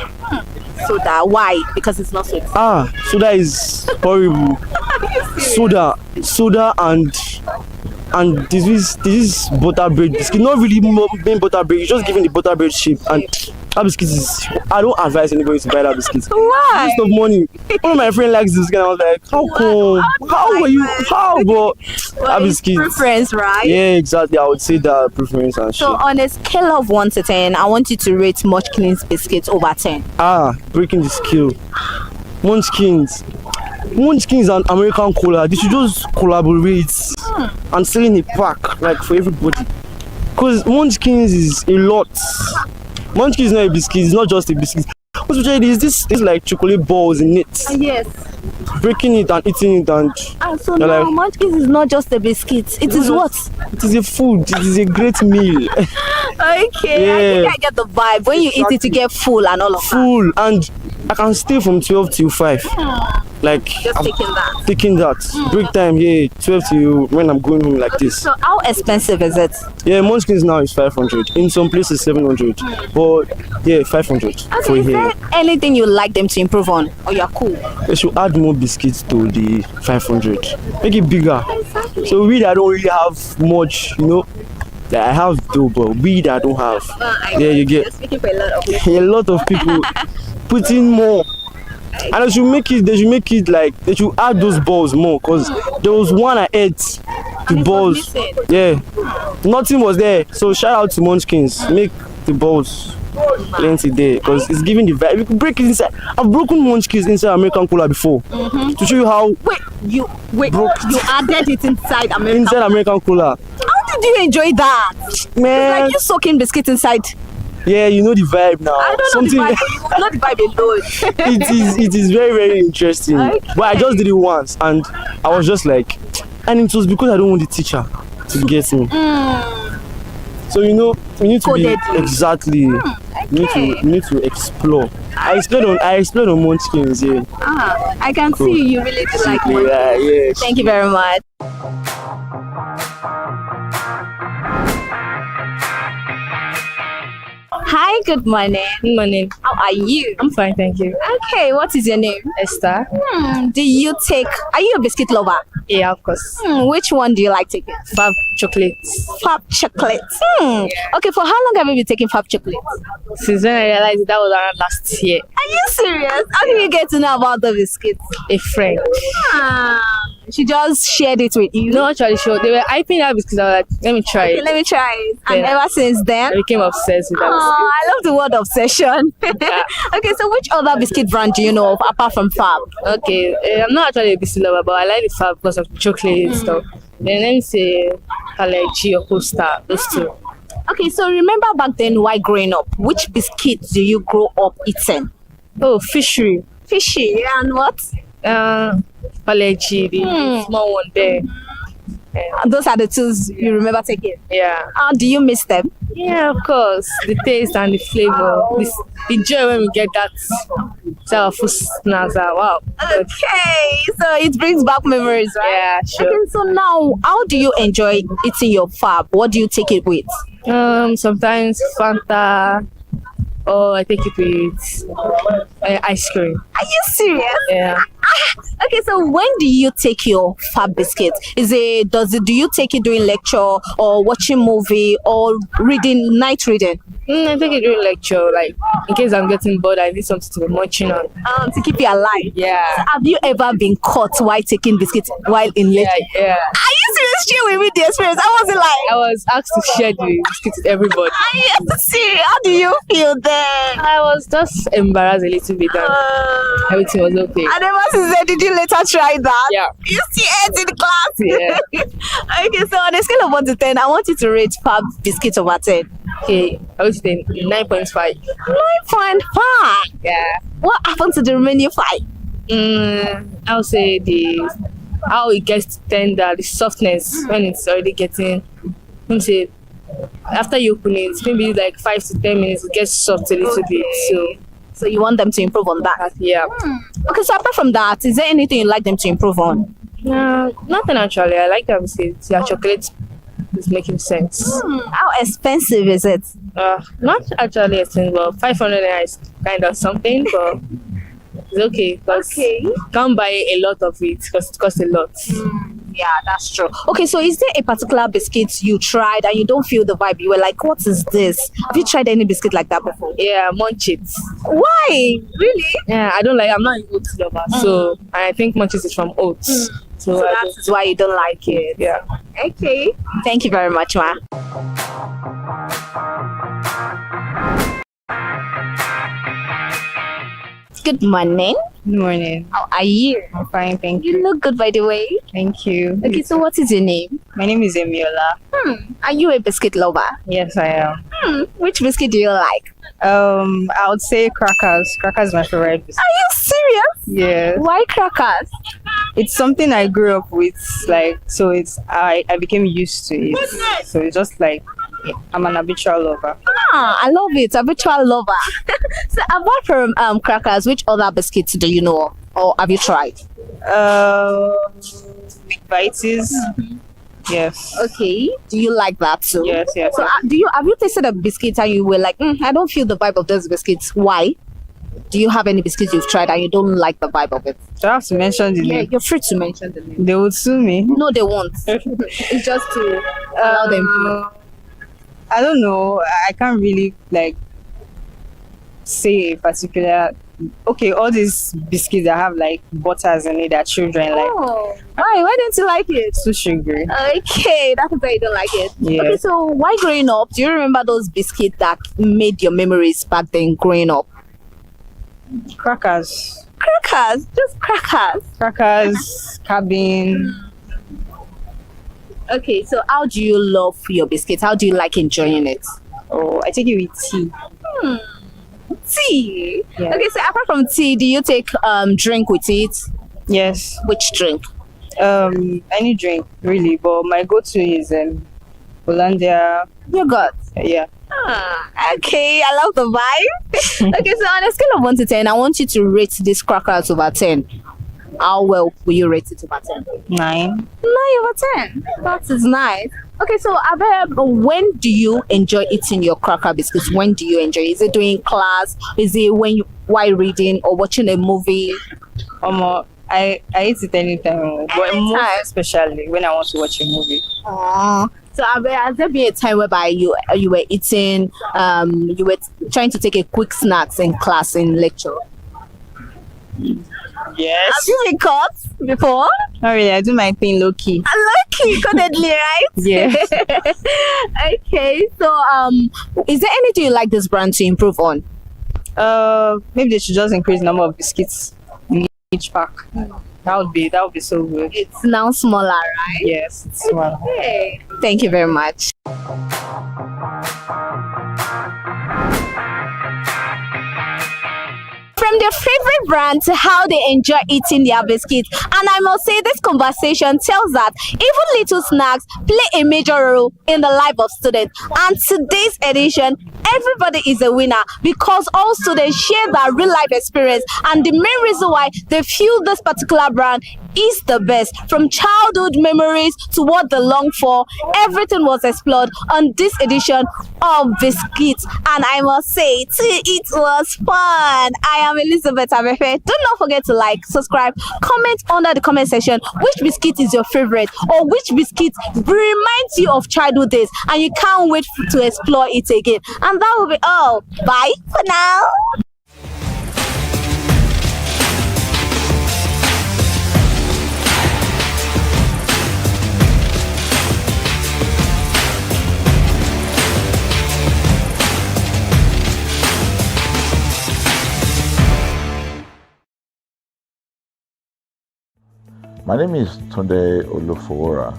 Soda, why? Because it's not sweet. Soda is horrible. Soda and this is butter bread biscuit. Not really main butter bread. You're just giving the butter bread shape, and that biscuit is. I don't advise anybody to buy that biscuit. Why? Waste of money. One of my friends likes this biscuit. I was like, how come? How are you? How? But that biscuit. Preference, right? Yeah, exactly. I would say that preference and so on a scale of 1 to 10, I want you to rate Munchkins biscuits over 10. Breaking the scale. Munchkins and American Cola, they should just collaborate and sell in a pack, like for everybody. Because Munchkins is a lot. Munchkins is not a biscuit, it's not just a biscuit. What's this like chocolate balls in it. Yes. Breaking it and eating it and so now like, Munchkins is not just a biscuit, it is what? It is a food, it is a great meal. Okay, yeah. I think I get the vibe. When you eat it, you get full and all of that. Full, and I can stay from 12 till 5. Like just taking that. Break time, 12 till when I'm going home like this. So how expensive is it? Yeah, Munchkins now is 500. In some places 700. But 500 for is here. There anything you like them to improve on, or you're cool? They should add more biscuits to the 500. Make it bigger. Exactly. So we that don't really have much, that I have though, but we that don't have. You get. You're speaking for a lot of people. A lot of people put in more. And they should make it like they should add those balls more, because there was one I ate the balls. Nothing was there. So shout out to Munchkins. Make the balls plenty there, because it's giving the vibe. You can break it inside. I've broken Munchkins inside American Cola before to show you how. You added it inside American Cola. How did you enjoy that? Man, it's like you soaking biscuit inside. Yeah, you know the vibe now. I don't know the vibe. Not the vibe alone. It is very, very interesting. Okay. But I just did it once, and I was just like, and it was because I don't want the teacher to get me. So we need to be exactly. You need to explore. I explored on Munchkins, yeah. I can Cool. see you really do like Yeah, monkeys. yes. Thank you very much. Hi, good morning. Good morning. How are you? I'm fine, thank you. Okay, what is your name? Esther. Do you take, are you a biscuit lover? Yeah, of course. Which one do you like taking? Fab chocolates. Fab chocolates. Okay, for how long have you been taking Fab chocolates? Since when I realized that was around last year. Are you serious? How did you get to know about the biscuits? A friend. She just shared it with you. No, actually, sure. They were hyping that biscuit. I was like, let me try Okay, it. let me try it. And Then ever since then? I became obsessed with that Oh, I love the word obsession. Okay, so which other biscuit brand do you know of apart from Fab? biscuit. Okay, I'm not actually a biscuit lover, but I like the Fab because of the chocolate and stuff. Then let me say Allergy or Costa, those two. Okay, so remember back then while growing up, which biscuits do you grow up eating? Oh, fishery. Fishy, and what? Allergy, the small one there. Those are the two you remember taking? Yeah. Do you miss them? Yeah, of course. The taste and the flavor. The joy when we get that sour food snacks. Wow. Okay, so it brings back memories, right? Yeah, sure. Okay, so now, how do you enjoy eating your Fab? What do you take it with? Sometimes Fanta, or I take it with ice cream. Are you serious? Yeah. Okay, so when do you take your Fab biscuit? Do you take it during lecture or watching movie or night reading? I take it during lecture, like in case I'm getting bored, I need something to be munching on. To keep you alive. Yeah. So have you ever been caught while taking biscuits while in lecture? Yeah. Are you serious? Share with me the experience. How was it like? I was asked to share the biscuit with everybody. Are you serious? How do you feel then? I was just embarrassed a little bit and everything was okay. And ever since then, did you later try that? Yeah. You still ate in class? Yeah. Okay, so on a scale of 1 to 10, I want you to rate Fab biscuits over 10. Okay, I would say 9.5. 9.5? Yeah. What happened to the remaining 5? I would say how it gets tender, the softness when it's already getting, let me say, after you open it, maybe like 5 to 10 minutes, it gets soft a little bit. So you want them to improve on that? Yeah. Okay, so apart from that, is there anything you'd like them to improve on? No, nothing actually. I like that biscuit. Yeah, chocolate is making sense. How expensive is it? Not actually expensive, but 500 naira is kind of something, but it's okay. You can't buy a lot of it because it costs a lot. Yeah, that's true. Okay, so is there a particular biscuit you tried and you don't feel the vibe? You were like, what is this? Have you tried any biscuit like that before? Yeah, Munchies. Why? Really? Yeah, I'm not an oats lover, so I think Munchies is from oats. So that's why you don't like it. Yeah. Okay. Thank you very much, ma. Good morning. Good morning. How are you? I'm fine, thank you. You look good, by the way. Thank you. Okay, so what is your name? My name is Emiola. Are you a biscuit lover? Yes, I am. Which biscuit do you like? I would say crackers. Crackers is my favorite biscuit. Are you serious? Yes. Why crackers? It's something I grew up with, so I became used to it. So it's just like I'm an habitual lover. I love it. Habitual lover. So apart from crackers, which other biscuits do you know or have you tried? Big Bites. Yes. Okay. Do you like that too? Yes. So have you tasted a biscuit and you were like, I don't feel the vibe of those biscuits? Why? Do you have any biscuits you've tried and you don't like the vibe of it? Do I have to mention the name? Yeah, you're free to mention the name. They would sue me. No, they won't. It's just to allow them. I don't know. I can't really say a particular. Okay, all these biscuits that have butters in it that children like. Oh, why don't you like it? Too sugary. Okay, that's why you don't like it. Yeah. Okay, so why growing up? Do you remember those biscuits that made your memories back then growing up? Crackers. Crackers, just crackers. Crackers, cabin. Okay, so how do you love your biscuits? How do you like enjoying it? Oh, I take it with tea. Tea? Yeah. Okay, so apart from tea, do you take drink with it? Yes. Which drink? Any drink really, but my go-to is Hollandia. Yogurt? Yeah. Okay, I love the vibe. Okay, so on a scale of 1 to 10, I want you to rate this cracker out over 10. How well will you rate it over 10? 9. 9 over 10. That is nice. Okay, so when do you enjoy eating your cracker biscuits? When do you enjoy? Is it during class? Is it while reading or watching a movie? I eat it anytime, but most especially when I want to watch a movie. So has there been a time whereby you were eating, you were trying to take a quick snacks in class in lecture? Yes. Have you been caught before? Not really. I do my thing low key. Low key, codedly, right? Yes. Okay. So is there anything you like this brand to improve on? Maybe they should just increase the number of biscuits in each pack. That would be so good. It's now smaller, right? Yes, it's smaller. Okay. Thank you very much. From their favorite brand to how they enjoy eating their biscuits. And I must say this conversation tells that even little snacks play a major role in the life of students. And today's edition, everybody is a winner because all students share their real life experience, and the main reason why they feel this particular brand is the best. From childhood memories to what they long for, everything was explored on this edition of Biscuits. And I must say, it was fun. I am Elizabeth Abefe. Do not forget to like, subscribe, comment under the comment section which biscuit is your favorite or which biscuit reminds you of childhood days and you can't wait to explore it again. And that will be all. Bye for now. My name is Tunde Olufowora,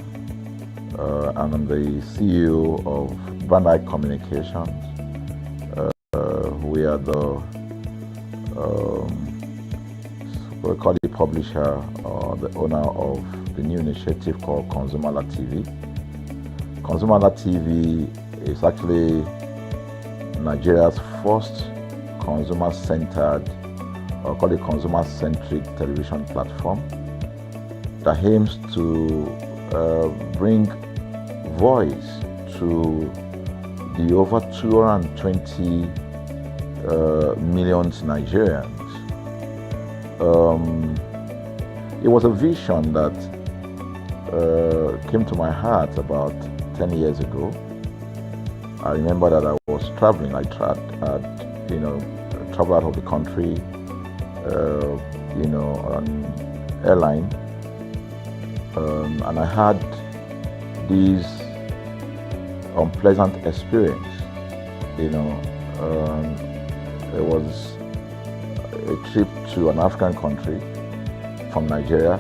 and I'm the CEO of Van Eyck Communications. We are the we call it publisher or the owner of the new initiative called ConsumerHallaTV. ConsumerHallaTV is actually Nigeria's first consumer-centered, or call it consumer-centric television platform that aims to bring voice to the over 220 million Nigerians. It was a vision that came to my heart about 10 years ago. I remember that I was traveling. I traveled out of the country, on airline. And I had this unpleasant experience. It was a trip to an African country from Nigeria,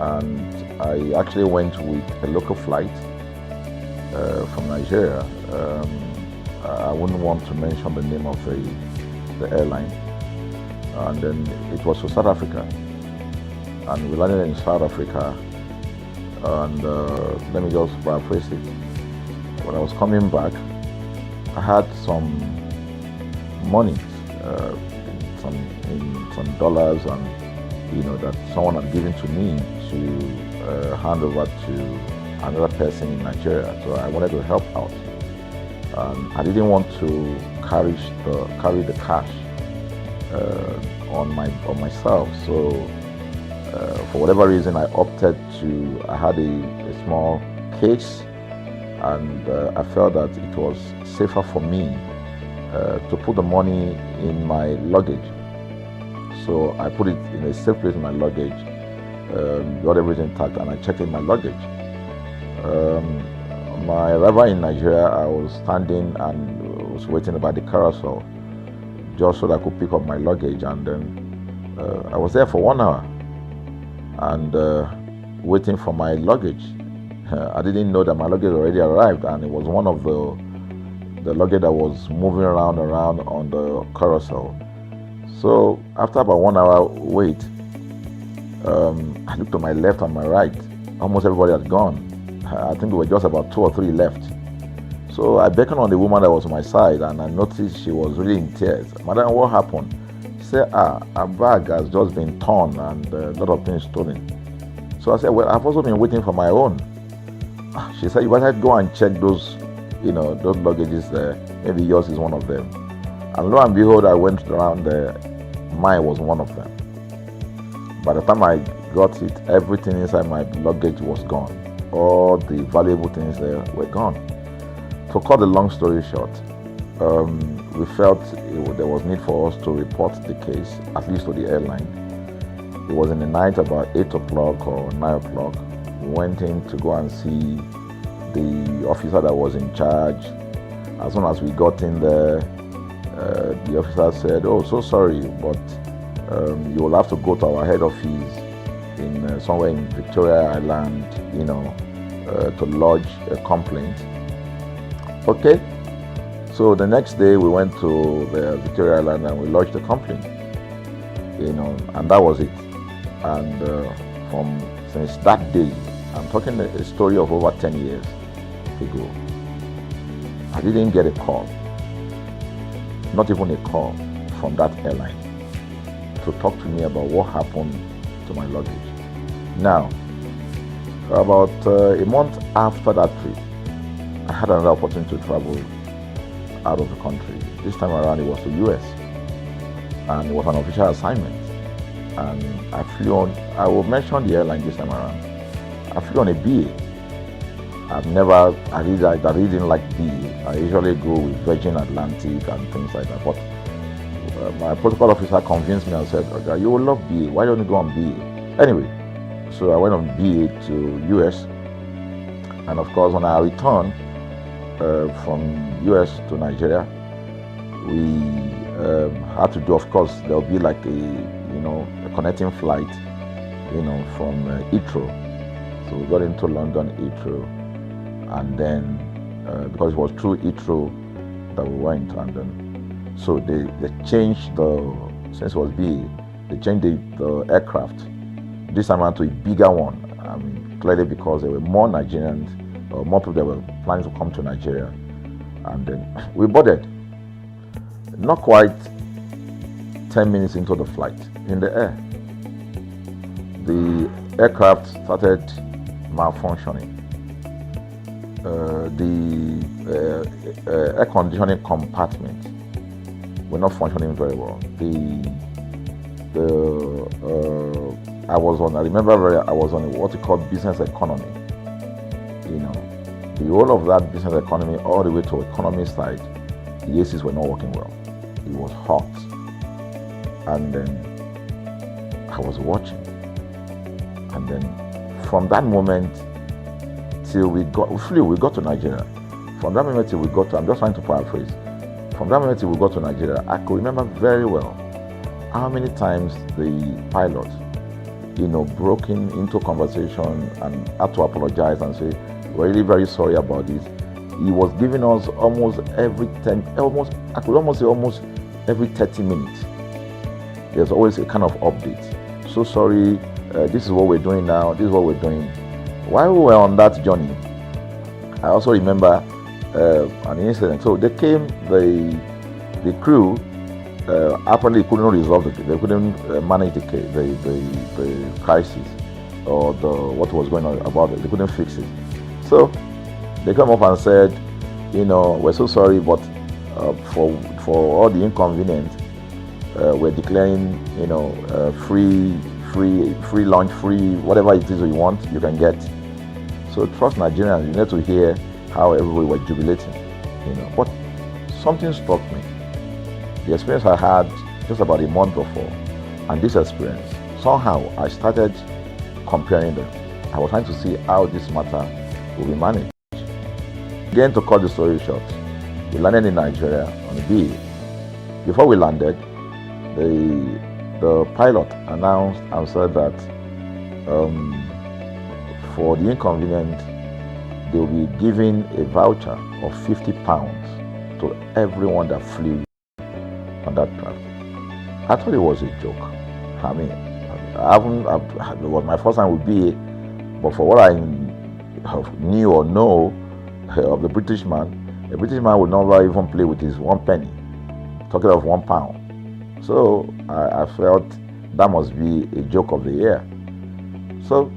and I actually went with a local flight from Nigeria. I wouldn't want to mention the name of the airline. And then it was to South Africa, and we landed in South Africa. And let me just paraphrase it. When I was coming back, I had some money, some dollars, and that someone had given to me to hand over to another person in Nigeria. So I wanted to help out. I didn't want to carry the cash on myself. So for whatever reason, I had a small case, and I felt that it was safer for me to put the money in my luggage. So I put it in a safe place in my luggage, got everything intact, and I checked in my luggage. My arrival in Nigeria, I was standing and was waiting by the carousel just so that I could pick up my luggage, and then I was there for 1 hour. And waiting for my luggage. I didn't know that my luggage already arrived, and it was one of the luggage that was moving around on the carousel. So after about 1 hour wait, I looked to my left and my right. Almost everybody had gone. I think there were just about 2 or 3 left. So I beckoned on the woman that was on my side, and I noticed she was really in tears. Madam, what happened? She said, her bag has just been torn and a lot of things stolen. So I said, well, I've also been waiting for my own. She said, you better go and check those, those luggages there. Maybe yours is one of them. And lo and behold, I went around there. Mine was one of them. By the time I got it, everything inside my luggage was gone. All the valuable things there were gone. To cut the long story short, we felt there was need for us to report the case, at least to the airline. It was in the night, about 8 o'clock or 9 o'clock. We went in to go and see the officer that was in charge. As soon as we got in there, the officer said, oh, so sorry, but you will have to go to our head office in somewhere in Victoria Island, to lodge a complaint. Okay. So the next day we went to the Victoria Island and we lodged a complaint, and that was it. And since that day, I'm talking a story of over 10 years ago, I didn't get a call, not even a call from that airline to talk to me about what happened to my luggage. Now, about a month after that trip, I had another opportunity to travel out of the country. This time around it was to US, and it was an official assignment. And I flew on, I will mention the airline this time around. I flew on a BA. I really didn't like BA. I usually go with Virgin Atlantic and things like that. But my protocol officer convinced me and said, okay, you will love BA. Why don't you go on BA? Anyway, so I went on BA to US. And of course, when I returned from US to Nigeria, we had to do, of course, there will be like a connecting flight, from Heathrow. So we got into London Heathrow, and then because it was through Heathrow that we went, and then so they changed since it was BA, they changed the aircraft this time around to a bigger one. I mean, clearly because there were more Nigerians, or more people that were planning to come to Nigeria, and then we boarded. Not quite 10 minutes into the flight, in the air, the aircraft started malfunctioning. The air conditioning compartment were not functioning very well. I was on what we call business economy. The whole of that business economy all the way to economy side, the ACs were not working well. It was hot. And then I was watching. And then from that moment till we got to Nigeria. From that moment till we got to, I'm just trying to paraphrase. From that moment till we got to Nigeria, I could remember very well how many times the pilot, broke into conversation and had to apologize and say, we're really very sorry about this. He was giving us almost every 10, I could almost say almost every 30 minutes. There's always a kind of update. So sorry, this is what we're doing now, this is what we're doing. While we were on that journey, I also remember an incident. So they came, the crew apparently couldn't resolve they couldn't manage the crisis or what was going on about it. They couldn't fix it. So they come up and said, we're so sorry, but for all the inconvenience, we're declaring, free lunch, free whatever it is you want, you can get. So trust Nigerians, you need to hear how everybody was jubilating, But something struck me. The experience I had just about a month before, and this experience, somehow I started comparing them. I was trying to see how this matter will be managed. Again, to cut the story short, we landed in Nigeria on a BA. Before we landed, the pilot announced and said that for the inconvenience, they will be giving a voucher of £50 to everyone that flew on that craft. I thought it was a joke. I mean, it was my first time with BA, but for what I knew or know of the British man, A British man would never even play with his 1 penny, talking of £1. So I felt that must be a joke of the year. So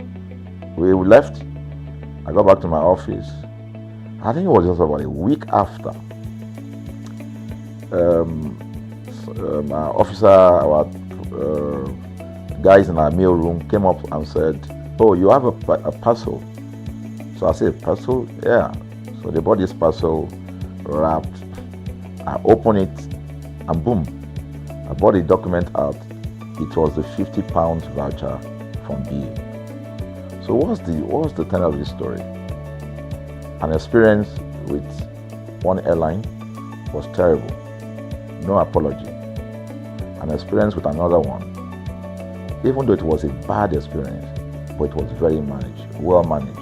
we left. I got back to my office. I think it was just about a week after. Our officer, our guys in our mail room came up and said, "Oh, you have a parcel." So I said, "Parcel? Yeah." So they bought this parcel, wrapped. I opened it, and boom, I bought the document out. It was the £50 voucher from BA. So what's the tenor of this story? An experience with one airline was terrible. No apology. An experience with another one, even though it was a bad experience, but it was very well managed.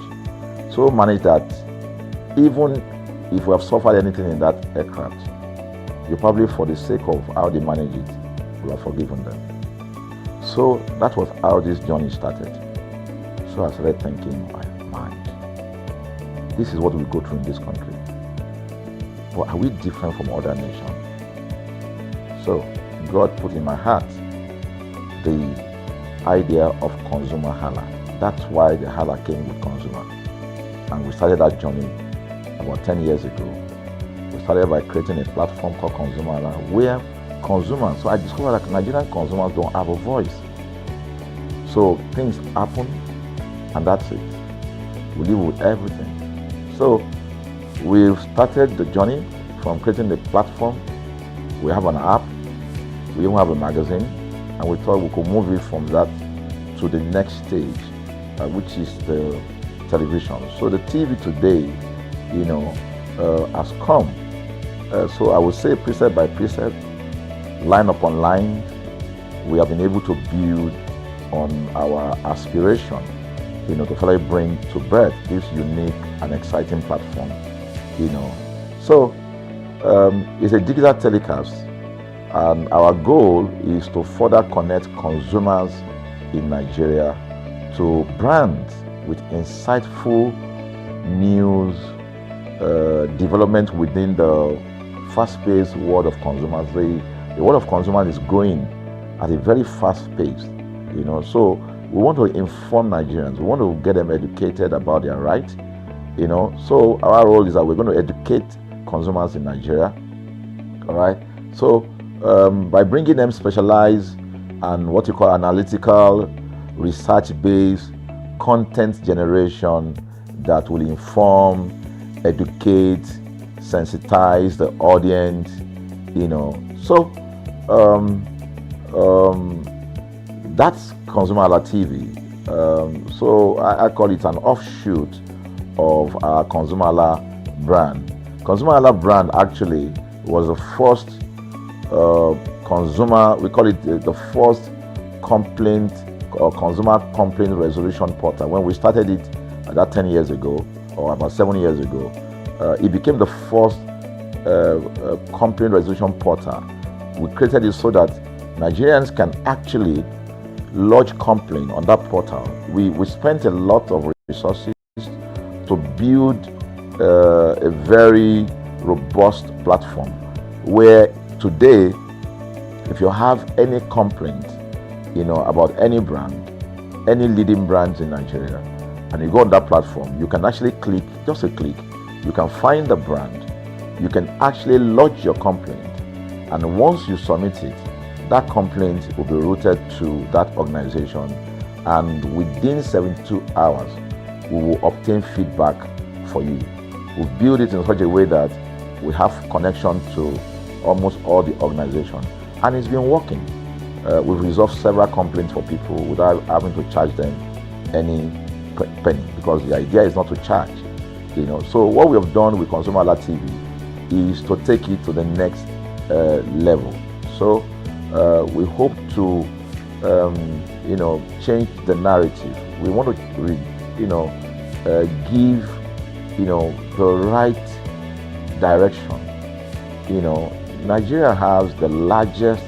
So managed that even if we have suffered anything in that aircraft, you probably, for the sake of how they manage it, will have forgiven them. So that was how this journey started. So I started thinking, my mind, this is what we go through in this country. But are we different from other nations? So God put in my heart the idea of ConsumerHalla. That's why the Halla came with consumer. And we started that journey about 10 years ago. We started by creating a platform called ConsumerHalla, where consumers, so I discovered that Nigerian consumers don't have a voice. So things happen, and that's it. We live with everything. So we've started the journey from creating the platform. We have an app, we even have a magazine, and we thought we could move it from that to the next stage, which is the television. So the TV today, has come. So I would say precept by precept, line upon line, we have been able to build on our aspiration, to finally bring to birth this unique and exciting platform, So it's a digital telecast, and our goal is to further connect consumers in Nigeria to brands with insightful news, development within the fast-paced world of consumers. The world of consumers is growing at a very fast pace, So we want to inform Nigerians. We want to get them educated about their rights, So our role is that we're going to educate consumers in Nigeria, all right? So by bringing them specialized and what you call analytical, research-based content generation that will inform, educate, sensitize the audience, So that's ConsumerHallaTV. So I call it an offshoot of our ConsumerHalla brand. ConsumerHalla brand actually was the first we call it the first complaint or consumer complaint resolution portal. When we started it about 10 years ago, or about 7 years ago, it became the first complaint resolution portal. We created it so that Nigerians can actually lodge complaint on that portal. We spent a lot of resources to build a very robust platform where today, if you have any complaint, about any brand, any leading brands in Nigeria, and you go on that platform, you can actually click, just a click, you can find the brand, you can actually lodge your complaint, and once you submit it, that complaint will be routed to that organization, and within 72 hours, we will obtain feedback for you. We build it in such a way that we have connection to almost all the organizations, and it's been working. We've resolved several complaints for people without having to charge them any penny, because the idea is not to charge. So what we have done with ConsumerHallaTV is to take it to the next level. So we hope to change the narrative. We want to give the right direction. Nigeria has the largest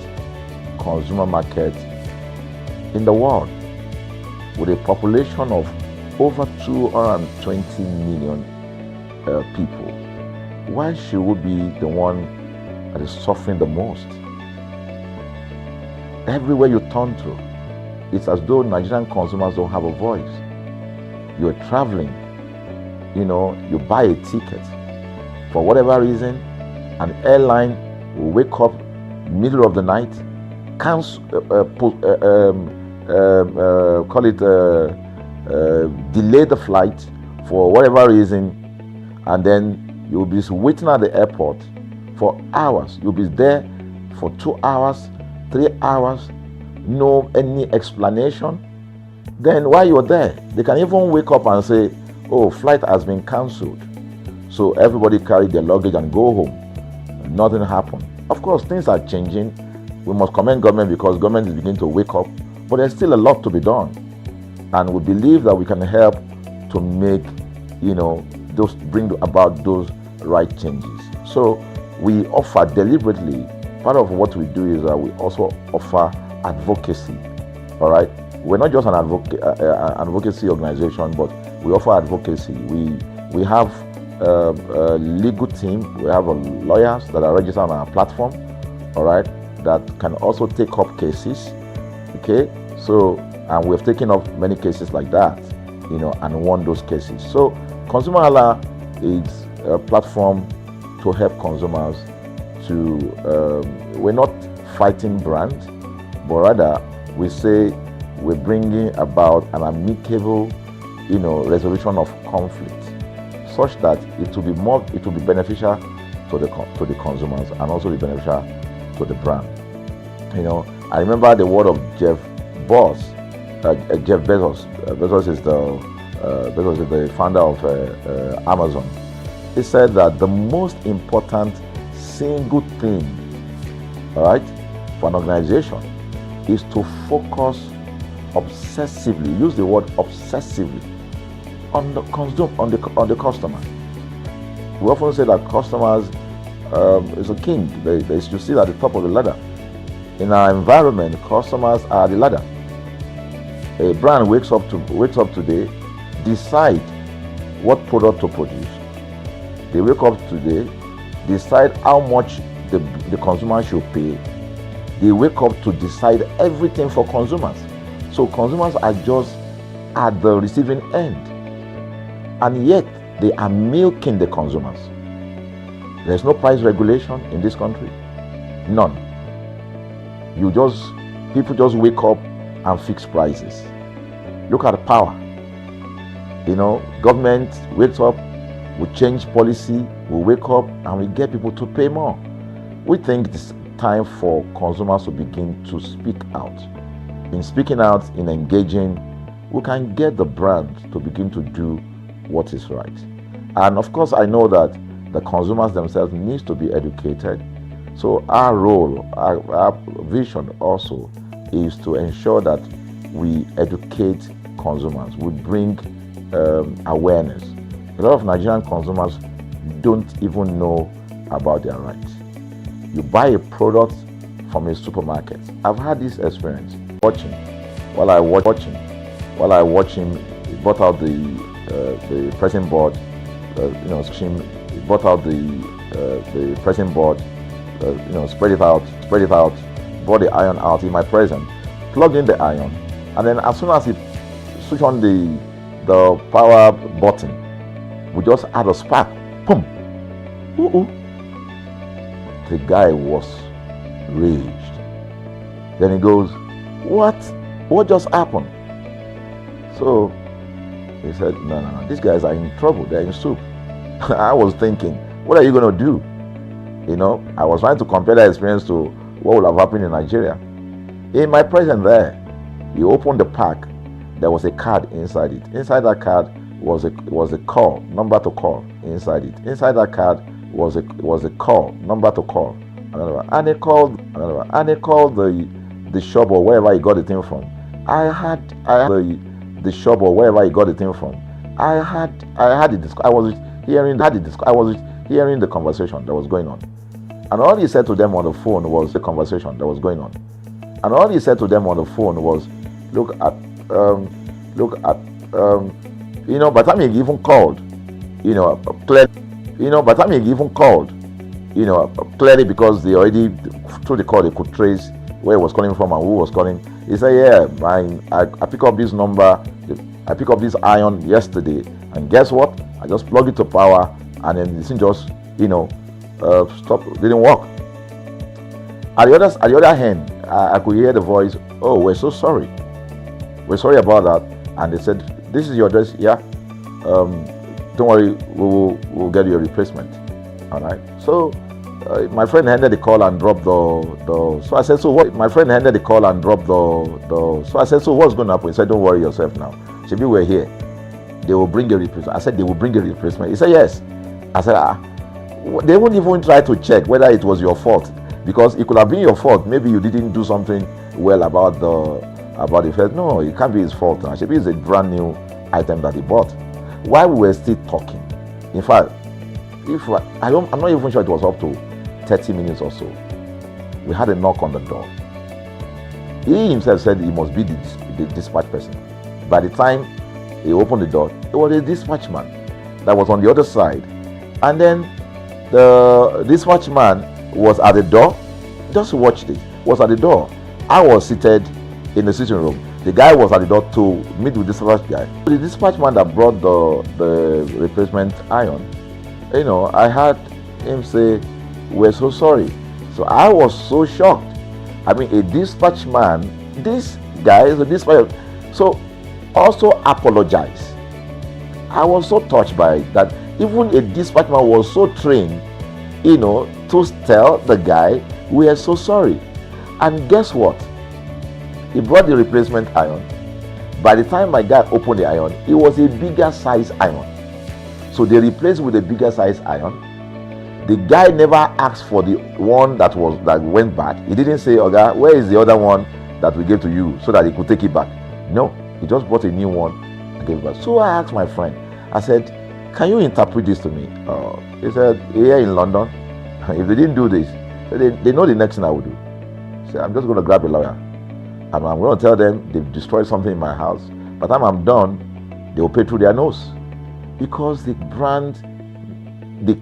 consumer market in the world, with a population of over 220 million people. why should we be the one that is suffering the most? Everywhere you turn to, it's as though Nigerian consumers don't have a voice. You're traveling, you buy a ticket. For whatever reason, an airline will wake up middle of the night, delay the flight for whatever reason, and then you'll be waiting at the airport for hours. You'll be there for 2 hours, 3 hours, no any explanation. Then while you're there, they can even wake up and say, oh, flight has been cancelled. So everybody carry their luggage and go home. Nothing happened. Of course, things are changing. We must commend government because government is beginning to wake up, but there's still a lot to be done. And we believe that we can help to make, bring about those right changes. So we offer deliberately, part of what we do is that we also offer advocacy, all right? We're not just an advocacy organization, but we offer advocacy. We have a legal team, we have lawyers that are registered on our platform, all right, that can also take up cases, okay? So, and we've taken up many cases like that, and won those cases. So, ConsumerHalla is a platform to help consumers to, we're not fighting brands, but rather we say we're bringing about an amicable, resolution of conflict, such that it will be beneficial to the consumers and also be beneficial to the brand. I remember the word of Jeff Bezos. Bezos is the founder of Amazon. He said that the most important single thing, all right, for an organization is to focus obsessively, use the word obsessively, on the customer. We often say that customers is a king. They should sit at the top of the ladder. In our environment, customers are the ladder. A brand wakes up today, decide what product to produce. They wake up today, decide how much the consumer should pay. They wake up to decide everything for consumers. So consumers are just at the receiving end. And yet, they are milking the consumers. There's no price regulation in this country. None. People just wake up and fix prices. Look at the power. Government wakes up, we change policy, we wake up and we get people to pay more. We think it's time for consumers to begin to speak out. In speaking out, in engaging, we can get the brand to begin to do what is right. And of course, I know that the consumers themselves need to be educated. So our role, our vision also is to ensure that we educate consumers, we bring awareness. A lot of Nigerian consumers don't even know about their rights. You buy a product from a supermarket. I've had this experience. While I watch him, he bought out the pressing board. He bought out the pressing board. Spread it out. Brought the iron out in my presence. Plugged in the iron, and then as soon as he switched on the power button, we just had a spark. Boom. The guy was raged. Then he goes, What just happened? So he said, No, these guys are in trouble. They're in soup. I was thinking, what are you going to do? I was trying to compare that experience to what would have happened in Nigeria. In my presence there, he opened the pack. There was a card inside it. Inside that card was a call, number to call inside it. Inside that card was a call, number to call. And they called the shop or wherever he got the thing from. I had the shop or wherever he got the thing from. I was hearing the conversation that was going on. And all he said to them on the phone was the conversation that was going on. And all he said to them on the phone was, by the time he even called, clearly By the time he even called, clearly because they already, through the call, they could trace where he was calling from and who was calling. He said, yeah, I pick up this number, I pick up this iron yesterday, and guess what? I just plug it to power, and then this thing just, stop, didn't work. At the other hand, I could hear the voice, oh, we're so sorry. We're sorry about that. And they said, this is your address, yeah. Don't worry, we'll get you a replacement. All right. So my friend handed the call and dropped the. So I said, so what? My friend handed the call and dropped the. So I said, so what's going to happen? He said, don't worry yourself now. Shebi, we're here. They will bring a replacement. I said, they will bring a replacement. He said, yes. I said, they won't even try to check whether it was your fault, because it could have been your fault. Maybe you didn't do something well about the first. No, it can't be his fault. Shebi, it's a brand new item that he bought. While we were still talking, in fact, I'm not even sure it was up to 30 minutes or so, we had a knock on the door. He himself said he must be the dispatch person. By the time he opened the door, it was a dispatch man that was on the other side. And then the dispatch man was at the door. Just watch this. Was at the door. I was seated in the sitting room. The guy was at the door to meet with the dispatch guy. The dispatch man that brought the replacement iron, I heard him say, we're so sorry. So I was so shocked. I mean, a dispatch man, this guy is a dispatch, so also apologize. I was so touched by that. Even a dispatch man was so trained, to tell the guy, we are so sorry. And guess what? He brought the replacement iron. By the time my guy opened the iron, it was a bigger size iron. So they replaced with a bigger size iron. The guy never asked for the one that went back. He didn't say, "Oga, where is the other one that we gave to you," so that he could take it back. No, he just bought a new one and gave it back. So I asked my friend, I said, can you interpret this to me? He said, here in London, if they didn't do this, they know the next thing I would do. So I'm just going to grab a lawyer. And I'm going to tell them they've destroyed something in my house. By the time I'm done, they will pay through their nose. Because the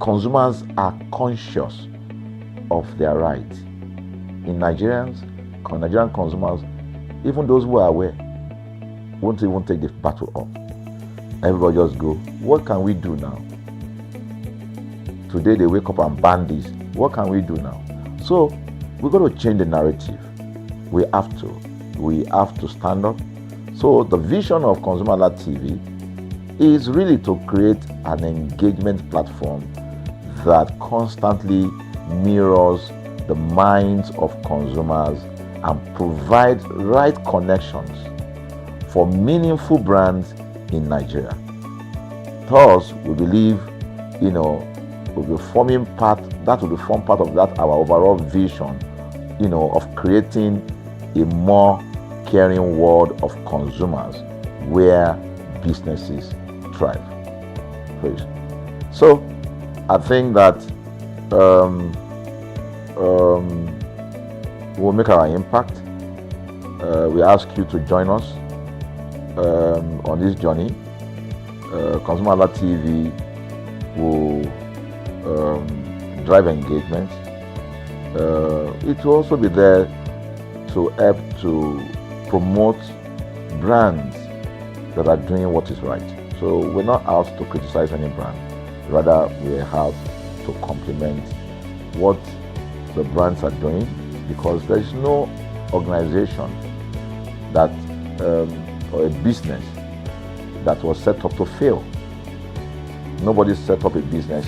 consumers are conscious of their rights. In Nigerian consumers, even those who are aware, won't even take the battle up. Everybody just go, what can we do now? Today they wake up and ban this. What can we do now? So we're going to change the narrative. We have to stand up. So the vision of ConsumerHallaTV is really to create an engagement platform that constantly mirrors the minds of consumers and provides right connections for meaningful brands in Nigeria. Thus, we believe, will be forming part of that our overall vision, of creating a more caring world of consumers where businesses thrive. So, I think that we'll make our impact. We ask you to join us on this journey. ConsumerHallaTV will drive engagement. It will also be there to help to promote brands that are doing what is right. So we're not out to criticize any brand. Rather, we have to complement what the brands are doing, because there is no organization that or a business that was set up to fail. Nobody set up a business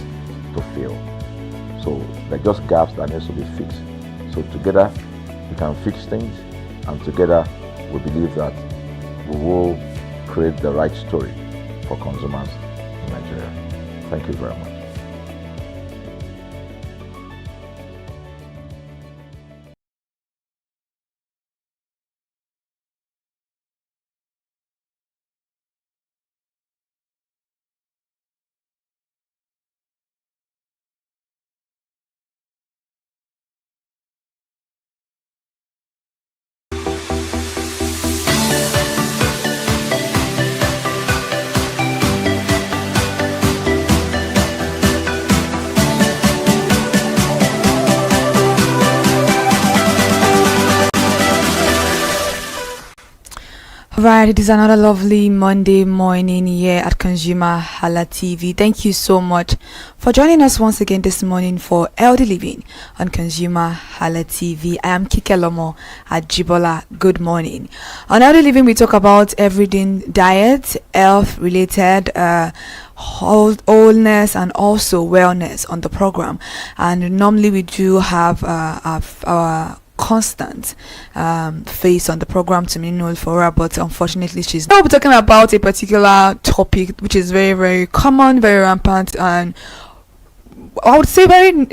to fail. So there are just gaps that needs to be fixed. So together we can fix things, and together we believe that we will create the right story for consumers in Nigeria. Thank you very much. Right, it is another lovely Monday morning here at ConsumerHallaTV. Thank you so much for joining us once again this morning for Healthy Living on ConsumerHallaTV. I am Kike Lomo at Jibola. Good morning. On Healthy Living, we talk about everything diet, health related, wholeness, and also wellness on the program. And normally we do have our constant face on the program to Minul for her, but unfortunately she's now. We'll be talking about a particular topic which is very, very common, very rampant, and I would say very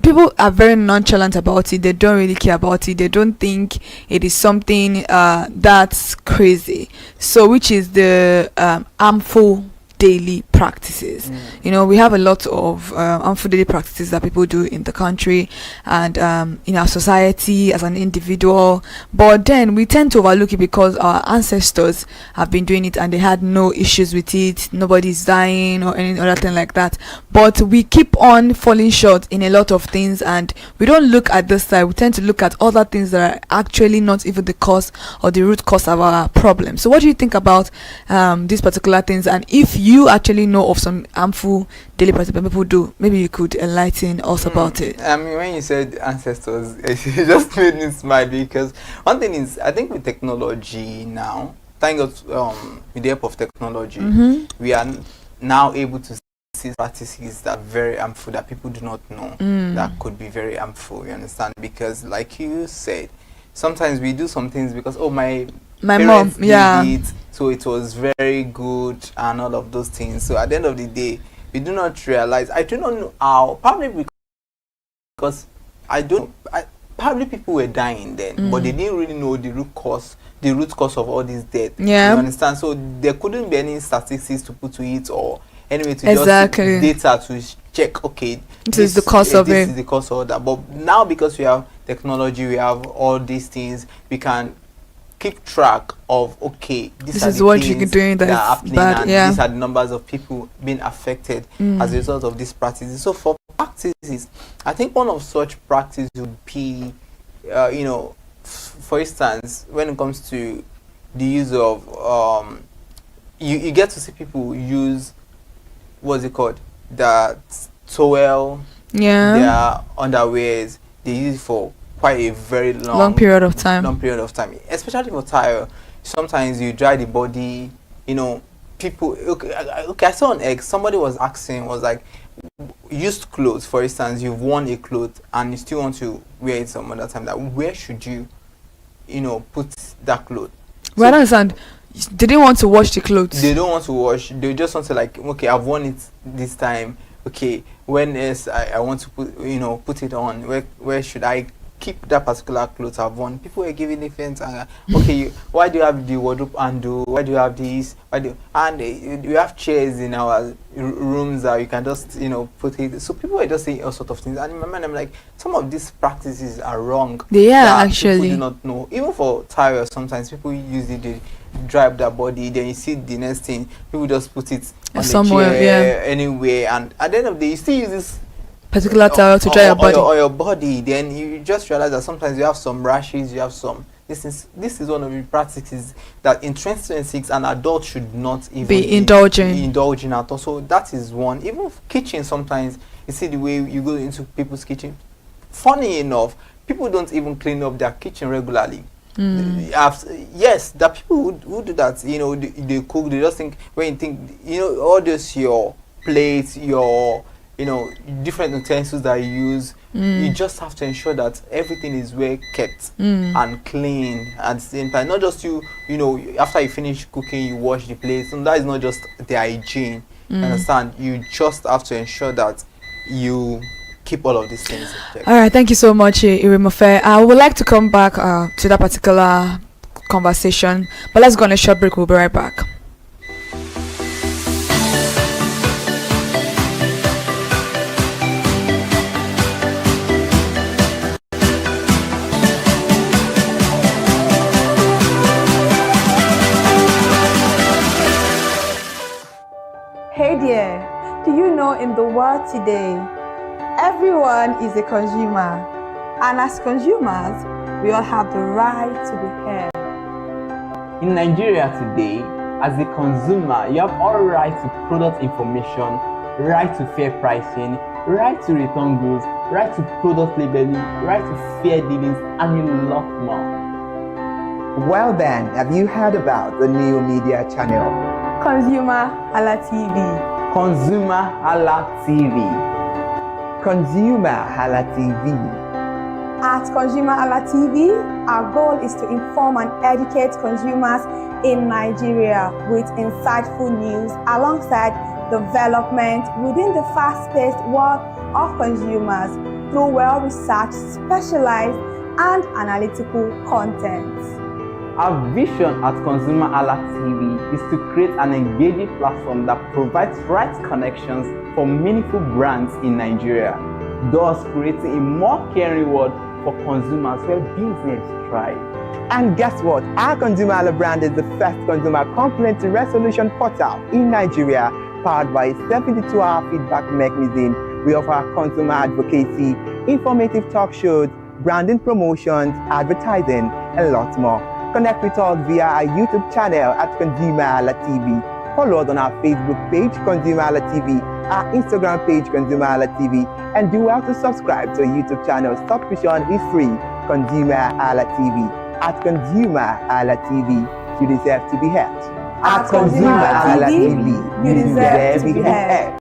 people are very nonchalant about it. They don't really care about it. They don't think it is something that's crazy. So which is the harmful daily practices. You know, we have a lot of harmful daily practices that people do in the country and in our society as an individual, but then we tend to overlook it because our ancestors have been doing it and they had no issues with it. Nobody's dying or any other thing like that, but we keep on falling short in a lot of things and we don't look at this side. We tend to look at other things that are actually not even the cause or the root cause of our problem. So what do you think about these particular things, and if you actually know of some harmful daily practices people do, maybe you could enlighten us about it? I mean, when you said ancestors, it just made me smile because one thing is, I think with technology now, thank God, with the help of technology, we are now able to see practices that are very harmful that people do not know that could be very harmful. You understand? Because, like you said, sometimes we do some things because my mom, did it, so it was very good and all of those things. So at the end of the day, we do not realize. I do not know how. Probably because probably people were dying then, but they didn't really know the root cause of all this death. Yeah. You understand? So there couldn't be any statistics to put to it or anyway to just data to check. Okay, this is the cause of it. This is the cause of that. But now because we have technology, we have all these things, we can keep track of this is what you're doing that are happening, bad, and these are the numbers of people being affected as a result of these practices. So for practices, I think one of such practices would be for instance, when it comes to the use of you get to see people use what's it called, the towel, their underwears, they use it for quite a very long period of time, especially for tire. Sometimes you dry the body, people I saw on X, somebody was asking, was like, used clothes, for instance, you've worn a cloth and you still want to wear it some other time, that where should you put that cloth? Well, I don't understand. They didn't want to wash the clothes. They don't want to wash. They just want to, like, okay, I've worn it this time. Okay, when else I want to put it on? Where should I keep that particular clothes I've worn? People were giving different okay, why do you have the wardrobe undo? Why do you have this? We have chairs in our rooms that you can just put it. So people were just saying all sorts of things, and in my mind I'm like, some of these practices are wrong. They are actually. People do not know. Even for tires, sometimes people use it, they drive their body, then you see the next thing, people just put it on somewhere, the chair, anywhere, and at the end of the day you still use this particular towel to dry your body or your body. Then you just realize that sometimes you have some rashes, you have some this is one of the practices that in 2026 an adult should not even be indulging at all. So that is one. Even kitchen, sometimes you see the way you go into people's kitchen, funny enough, people don't even clean up their kitchen regularly. Yes, the people who do that, they cook, they just think, when you think, all this, your plates, your different utensils that you use, you just have to ensure that everything is well kept and clean at the same time. Not just after you finish cooking, you wash the plates, and that is not just the hygiene. You understand? You just have to ensure that you keep all of these things in check. All right, thank you so much, Irimofe. I would like to come back to that particular conversation, but let's go on a short break. We'll be right back. Hey there, do you know in the world today, everyone is a consumer, and as consumers, we all have the right to be heard. In Nigeria today, as a consumer, you have all right to product information, right to fair pricing, right to return goods, right to product labeling, right to fair dealings, and a lot more. Well then, have you heard about the new media channel? ConsumerHalla TV. ConsumerHallaTV. ConsumerHalla TV. At ConsumerHalla TV, our goal is to inform and educate consumers in Nigeria with insightful news alongside development within the fast-paced world of consumers through well-researched, specialized, and analytical content. Our vision at ConsumerHallaTV is to create an engaging platform that provides right connections for meaningful brands in Nigeria, thus creating a more caring world for consumers where business thrive. And guess what? Our ConsumerHalla brand is the first consumer complaint resolution portal in Nigeria, powered by a 72-hour feedback mechanism. We offer consumer advocacy, informative talk shows, branding promotions, advertising, and lots more. Connect with us via our YouTube channel at ConsumerHallaTV. Follow us on our Facebook page, ConsumerHallaTV, our Instagram page, ConsumerHallaTV, and do well to subscribe to our YouTube channel. Subscription is free. ConsumerHallaTV. At ConsumerHallaTV, you deserve to be heard. At ConsumerHallaTV, you deserve to be heard.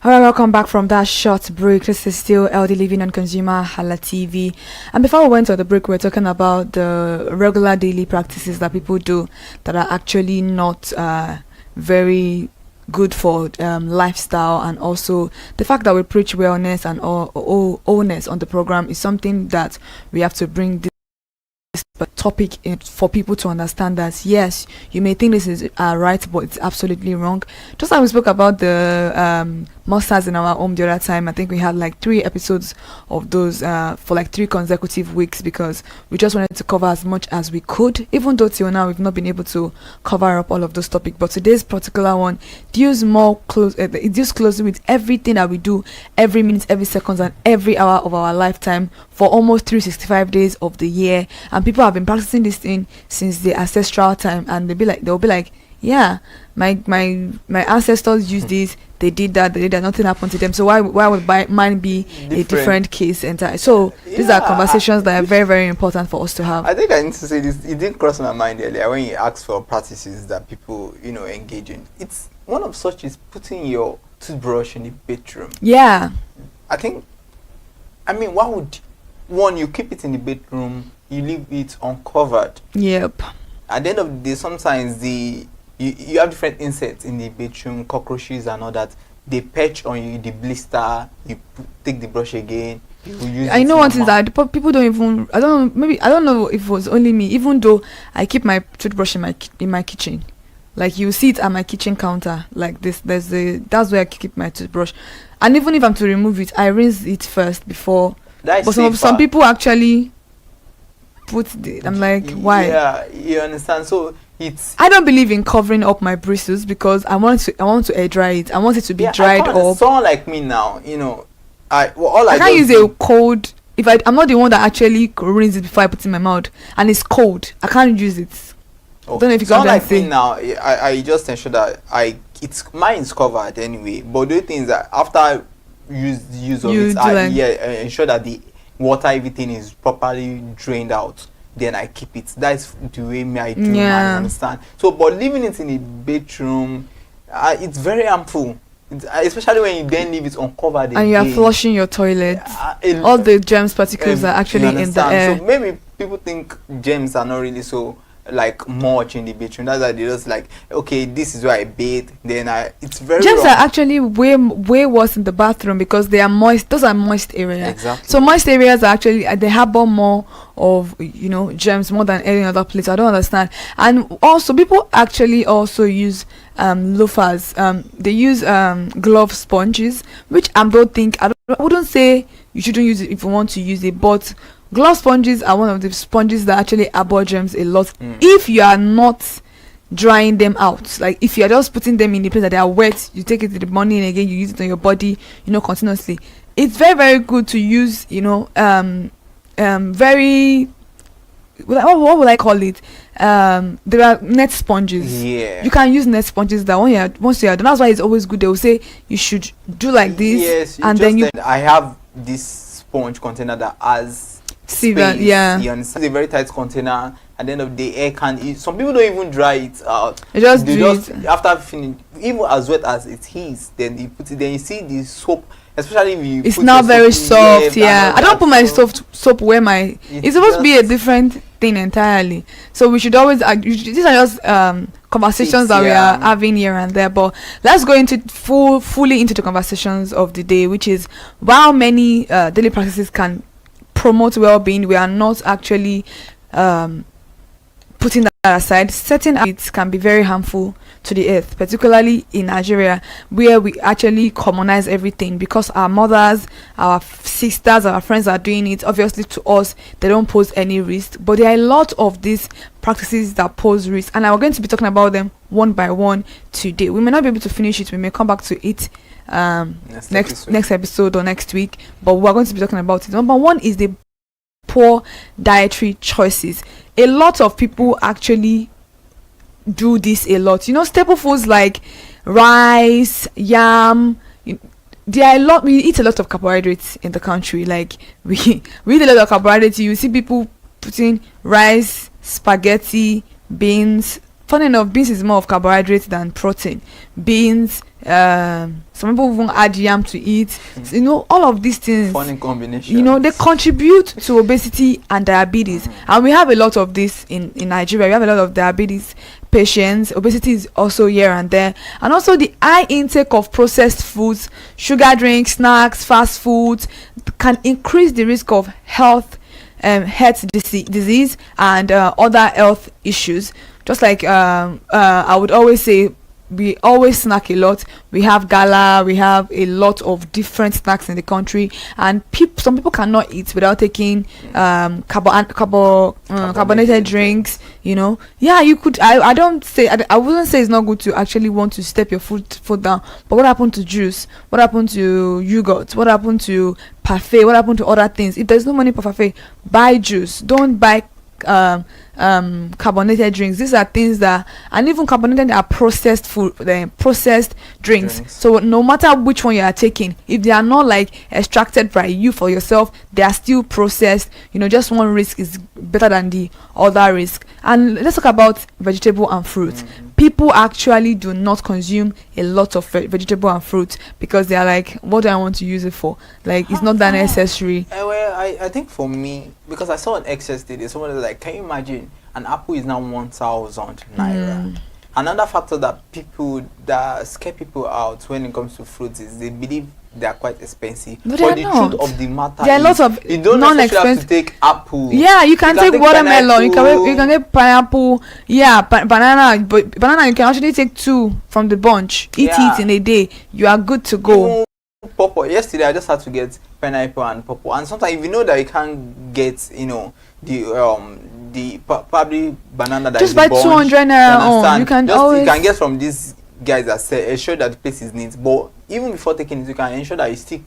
Alright, welcome back from that short break. This is still LD Living on ConsumerHalla TV. And before we went to the break, we were talking about the regular daily practices that people do that are actually not very good for lifestyle, and also the fact that we preach wellness and wholeness on the program is something that we have to bring this topic in for people to understand that yes, you may think this is right, but it's absolutely wrong. Just like we spoke about the monsters in our home the other time, I think we had like 3 episodes of those for like 3 consecutive weeks, because we just wanted to cover as much as we could, even though till now we've not been able to cover up all of those topics. But today's particular one deals it deals closely with everything that we do every minute, every second, and every hour of our lifetime for almost 365 days of the year. And people have been practicing this thing since the ancestral time, and they'll be like, yeah, my ancestors used this, they did that, nothing happened to them, so why would mine be a different case entirely? So these are conversations that are very, very important for us to have. I think I need to say this, it didn't cross my mind earlier when you asked for practices that people engage in. It's one of such is putting your toothbrush in the bedroom. Yeah, why would you keep it in the bedroom, you leave it uncovered? Yep. At the end of the day, sometimes you have different insects in the bedroom, cockroaches and all that. They perch on you, the blister, you take the brush again, you use I know one thing that people don't even, I don't know if it was only me, even though I keep my toothbrush in my kitchen. Like you see it at my kitchen counter like this. That's where I keep my toothbrush. And even if I'm to remove it, I rinse it first before. But some people actually I'm like, why? Yeah, you understand. So I don't believe in covering up my bristles because I want to air dry it. I want it to be dried up. Someone like me now, I can't use a cold. If I'm not the one that actually rinse it before I put it in my mouth, and it's cold, I can't use it. I don't know if you got like me now. I just ensure that mine is covered anyway. But the thing is that after use of it, I ensure that the water, everything is properly drained out then I keep it. That's the way me I do. I understand. So, but leaving it in a bedroom, it's very harmful. Especially when you then leave it uncovered and you are flushing your toilet. All the germs particles are actually in the air. So maybe people think germs are not really so like much in the bedroom. That's why they just like, okay, this is where I bathe. Then it's very germs wrong. are actually way worse in the bathroom because they are moist. Those are moist areas. Exactly. So moist areas are actually they harbor more of germs more than any other place. I don't understand. And also people actually also use loafers. They use glove sponges, which I wouldn't say you shouldn't use it if you want to use it, but glove sponges are one of the sponges that actually harbor germs a lot if you are not drying them out. Like if you are just putting them in the place that they are wet, you take it in the morning and again you use it on your body, continuously. It's very, very good to use, very, what would I call it? There are net sponges. Yeah. You can use net sponges that once you are done. That's why it's always good. They will say you should do like this. Yes. And then I have this sponge container that has space. Yeah. You understand? It's a very tight container. At the end of the day, air can eat. Some people don't even dry it out. They just after finishing, even as wet as it is, then you put it. Then you see the soap. Especially if you it's now very soft. Yeah, I don't put my soap where my it's supposed to be a different thing entirely. So we should always these are just conversations that we are having here and there, but let's go into fully into the conversations of the day, which is while many daily practices can promote well-being, we are not actually putting that aside. Certain habits can be very harmful to the earth, particularly in Nigeria, where we actually commonize everything because our mothers, our sisters, our friends are doing it. Obviously to us they don't pose any risk, but there are a lot of these practices that pose risk, and I'm going to be talking about them one by one today. We may not be able to finish it, we may come back to it next episode or next week, but we're going to be talking about it. Number one is the poor dietary choices. A lot of people actually do this a lot. Staple foods like rice, yam, there are a lot. We eat a lot of carbohydrates in the country. Like we eat a lot of carbohydrates. You see people putting rice, spaghetti, beans. Funny enough, beans is more of carbohydrates than protein. Beans, some people even add yam to eat. All of these things, funny combination. They contribute to obesity and diabetes, and we have a lot of this in Nigeria. We have a lot of diabetes patients. Obesity is also here and there, and also the high intake of processed foods, sugar drinks, snacks, fast foods can increase the risk of heart disease and other health issues. Just like I would always say, we always snack a lot. We have gala, we have a lot of different snacks in the country, and some people cannot eat without taking carbonated drinks. Yeah, you could. I wouldn't say it's not good to actually want to step your foot down. But what happened to juice? What happened to yogurt? What happened to parfait? What happened to other things? If there's no money for parfait, buy juice. Don't buy carbonated drinks. These are things that, and even carbonated are processed food, processed drinks. So no matter which one you are taking, if they are not like extracted by you for yourself, they are still processed. Just one risk is better than the other risk. And let's talk about vegetable and fruit. People actually do not consume a lot of vegetable and fruit because they are like, what do I want to use it for? Like, it's not that necessary. Well, I think for me, because I saw an excess today, someone was like, can you imagine an apple is now 1,000 naira? Another factor that scare people out when it comes to fruits is they believe they are quite expensive. But the truth of the matter there are lots of you don't necessarily have to take apple. Yeah, you can take watermelon, you can get pineapple, banana, but banana you can actually take 2 from the bunch. Eat it in a day, you are good to go. Pawpaw. Yesterday I just had to get pineapple and pawpaw, and sometimes if you know that you can't get the probably banana that just is buy bunch, 200 naira. You can get from these guys that say ensure that the place is neat, but even before taking it you can ensure that you still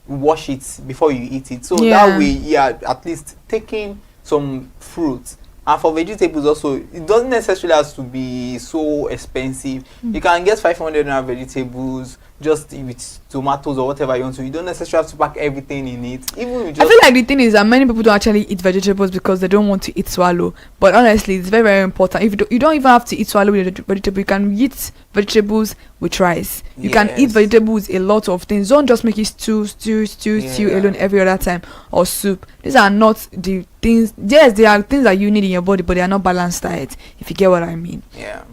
wash it before you eat it, so that way at least taking some fruits. And for vegetables also, it doesn't necessarily have to be so expensive. You can get 500 naira vegetables just with tomatoes or whatever you want to. You don't necessarily have to pack everything in it. Even if you just, I feel like the thing is that many people don't actually eat vegetables because they don't want to eat swallow. But honestly, it's very, very important. If you don't even have to eat swallow with vegetable, you can eat vegetables with rice. You can eat vegetables a lot of things. Don't just make it stew alone every other time, or soup. These are not the things. Yes, they are things that you need in your body, but they are not balanced diet, if you get what I mean. Yeah.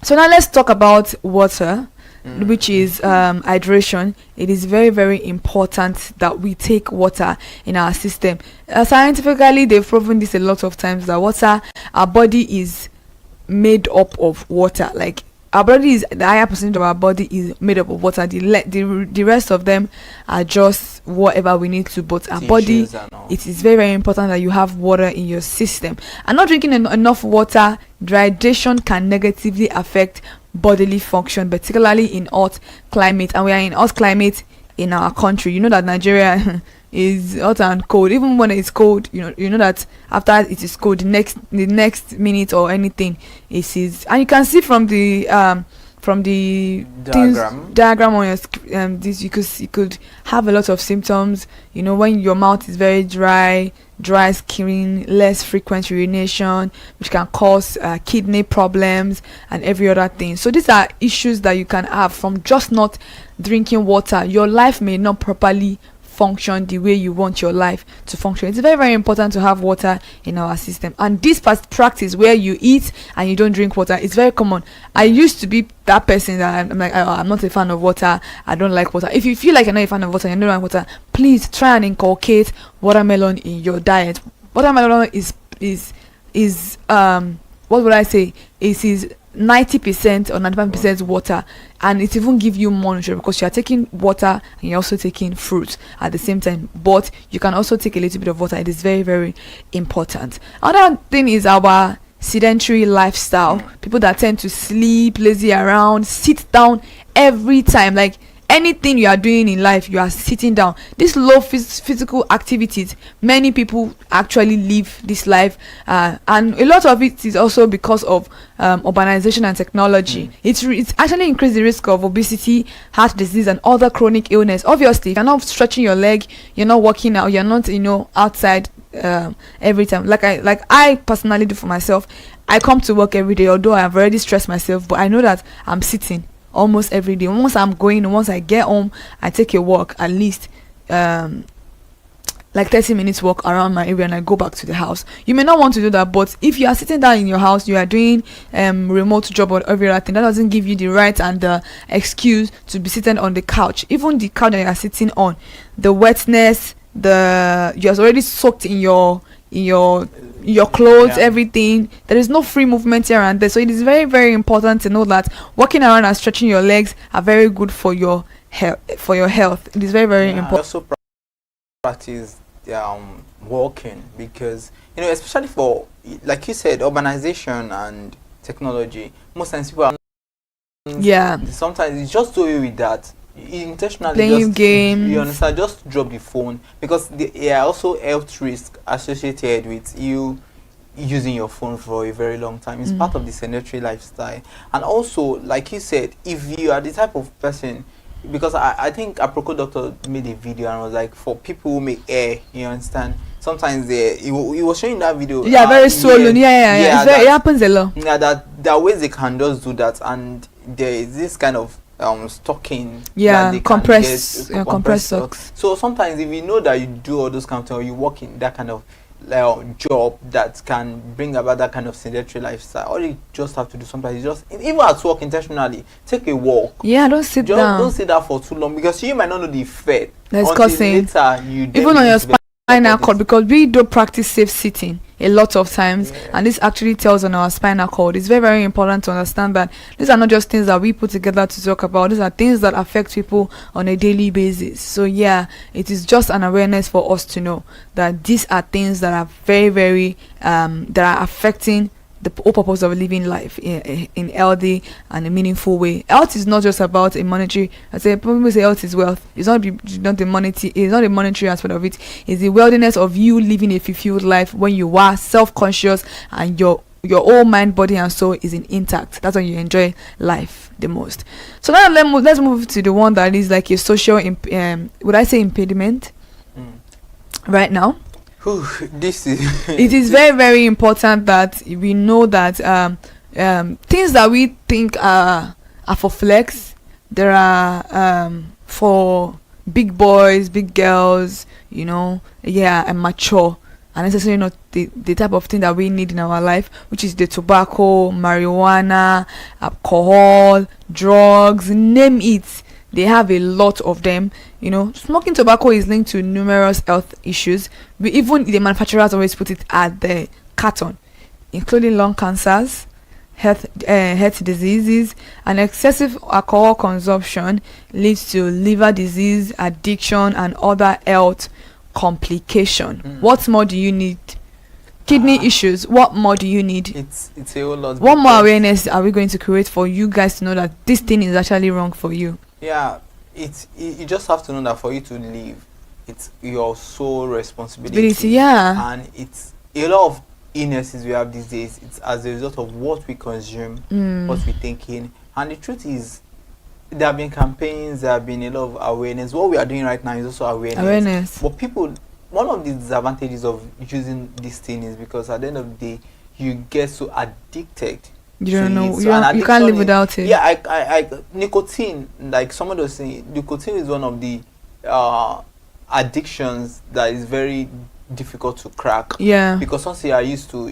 So now let's talk about water, which is hydration. It is very, very important that we take water in our system. Scientifically, they've proven this a lot of times, that water, our body is made up of water. Like, our body is, the higher percentage of our body is made up of water. The rest of them are just whatever we need to. But our body, it is very, very important that you have water in your system. And not drinking enough water, dehydration can negatively affect bodily function, particularly in hot climate. And we are in hot climate in our country. You know that Nigeria is hot and cold. Even when it's cold, you know that after it is cold, the next minute or anything, it is. And you can see from the diagram on your screen, this you could have a lot of symptoms. You know, when your mouth is very dry skin, less frequent urination, which can cause kidney problems and every other thing. So these are issues that you can have from just not drinking water. Your life may not properly function the way you want your life to function. It's very, very important to have water in our system. And this practice where you eat and you don't drink water, it's very common. I used to be that person that I'm like, I'm not a fan of water, I don't like water. If you feel like you're not a fan of water, you don't like water, please try and inculcate watermelon in your diet. Watermelon is what would I say, it is 90% or 95% water, and it even give you more nutrition because you are taking water and you're also taking fruit at the same time. But you can also take a little bit of water. It is very, very important. Another thing is our sedentary lifestyle. People that tend to sleep, lazy around, sit down every time. Like, anything you are doing in life, you are sitting down. This low physical activities, many people actually live this life, and a lot of it is also because of urbanization and technology. It's actually increased the risk of obesity, heart disease, and other chronic illness. Obviously, if you're not stretching your leg, you're not working out, you're not outside every time. Like I personally do for myself. I come to work every day, although I've already stressed myself, but I know that I'm sitting almost every day. Once I get home, I take a walk, at least like 30 minutes walk around my area, and I go back to the house. You may not want to do that, but if you are sitting down in your house, you are doing remote job or every other thing, that doesn't give you the right and the excuse to be sitting on the couch. Even the couch that you are sitting on, the wetness, you're already soaked in your clothes, everything. There is no free movement here and there. So it is very, very important to know that walking around and stretching your legs are very good for your health. It is very, very important. Also practice walking, because especially for, like you said, urbanization and technology, most times people are sometimes it's just do away with that. Intentionally playing games, you understand, just drop the phone, because there are also health risks associated with you using your phone for a very long time. It's part of the sedentary lifestyle. And also, like you said, if you are the type of person, because I think Aproko doctor made a video and was like, for people who make hair, you understand, sometimes he was showing that video, very swollen, it happens a lot. There are ways they can just do that, and there is this kind of stocking, compressed socks. So sometimes if you know that you do all those kind of things, or you work in that kind of job that can bring about that kind of sedentary lifestyle, all you just have to do sometimes is just, even at work, intentionally take a walk. Don't sit down. Don't sit down for too long, because you might not know the effect that's causing later you even on your spinal cord, because we do practice safe sitting a lot of times, and this actually tells on our spinal cord. It's very, very important to understand that these are not just things that we put together to talk about. These are things that affect people on a daily basis. So it is just an awareness for us to know that these are things that are very, very that are affecting the whole purpose of living life in healthy and a meaningful way. Health is not just about a monetary. I say people say health is wealth. It's not the monetary. It's not a monetary aspect of it. It's the wellness of you living a fulfilled life when you are self-conscious and your your whole mind, body, and soul is intact. That's when you enjoy life the most. So now let's move to the one that is like a social would I say impediment right now. This is it is very, very important that we know that things that we think are for flex, there are for big boys, big girls, and mature, and necessarily not the type of thing that we need in our life, which is the tobacco, marijuana, alcohol, drugs, name it. They have a lot of them. Smoking tobacco is linked to numerous health issues. Even the manufacturers always put it at the carton, including lung cancers, heart diseases, and excessive alcohol consumption leads to liver disease, addiction, and other health complication. What more do you need? Kidney issues. What more do you need? It's a whole lot. What more awareness are we going to create for you guys to know that this thing is actually wrong for you? Yeah, you just have to know that for you to live, it's your sole responsibility. Yeah. And it's a lot of illnesses we have these days. It's as a result of what we consume, what we think in. And the truth is, there have been campaigns, there have been a lot of awareness. What we are doing right now is also awareness. But people, one of the disadvantages of using this thing is because at the end of the day, you get so addicted. You don't know. You can't live without it. Yeah, I nicotine, like somebody was saying, nicotine is one of the addictions that is very difficult to crack. Yeah. Because once you are used to,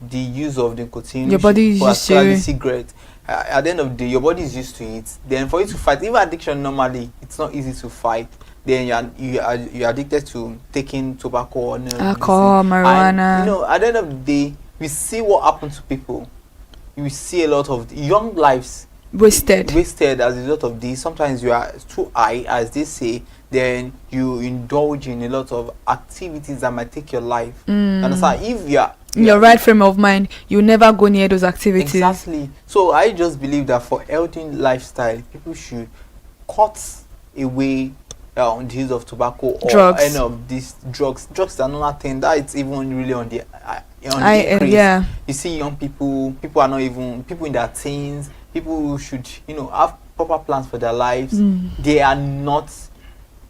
the use of nicotine, your body is used to it. Cigarette. At the end of the day, your body is used to it. Then for you to fight, even addiction normally, it's not easy to fight. Then you're addicted to taking tobacco or alcohol, marijuana. And, at the end of the day, we see what happens to people. You see a lot of young lives wasted as a result of this. Sometimes you are too high, as they say, then you indulge in a lot of activities that might take your life. Understand? If you are in your right frame of mind, you never go near those activities. Exactly. So I just believe that for healthy lifestyle, people should cut away the use of tobacco or any of these drugs. Drugs are not a thing that it's even really on the increase. Yeah. You see young people are not even people in their teens. People who should have proper plans for their lives. They are not.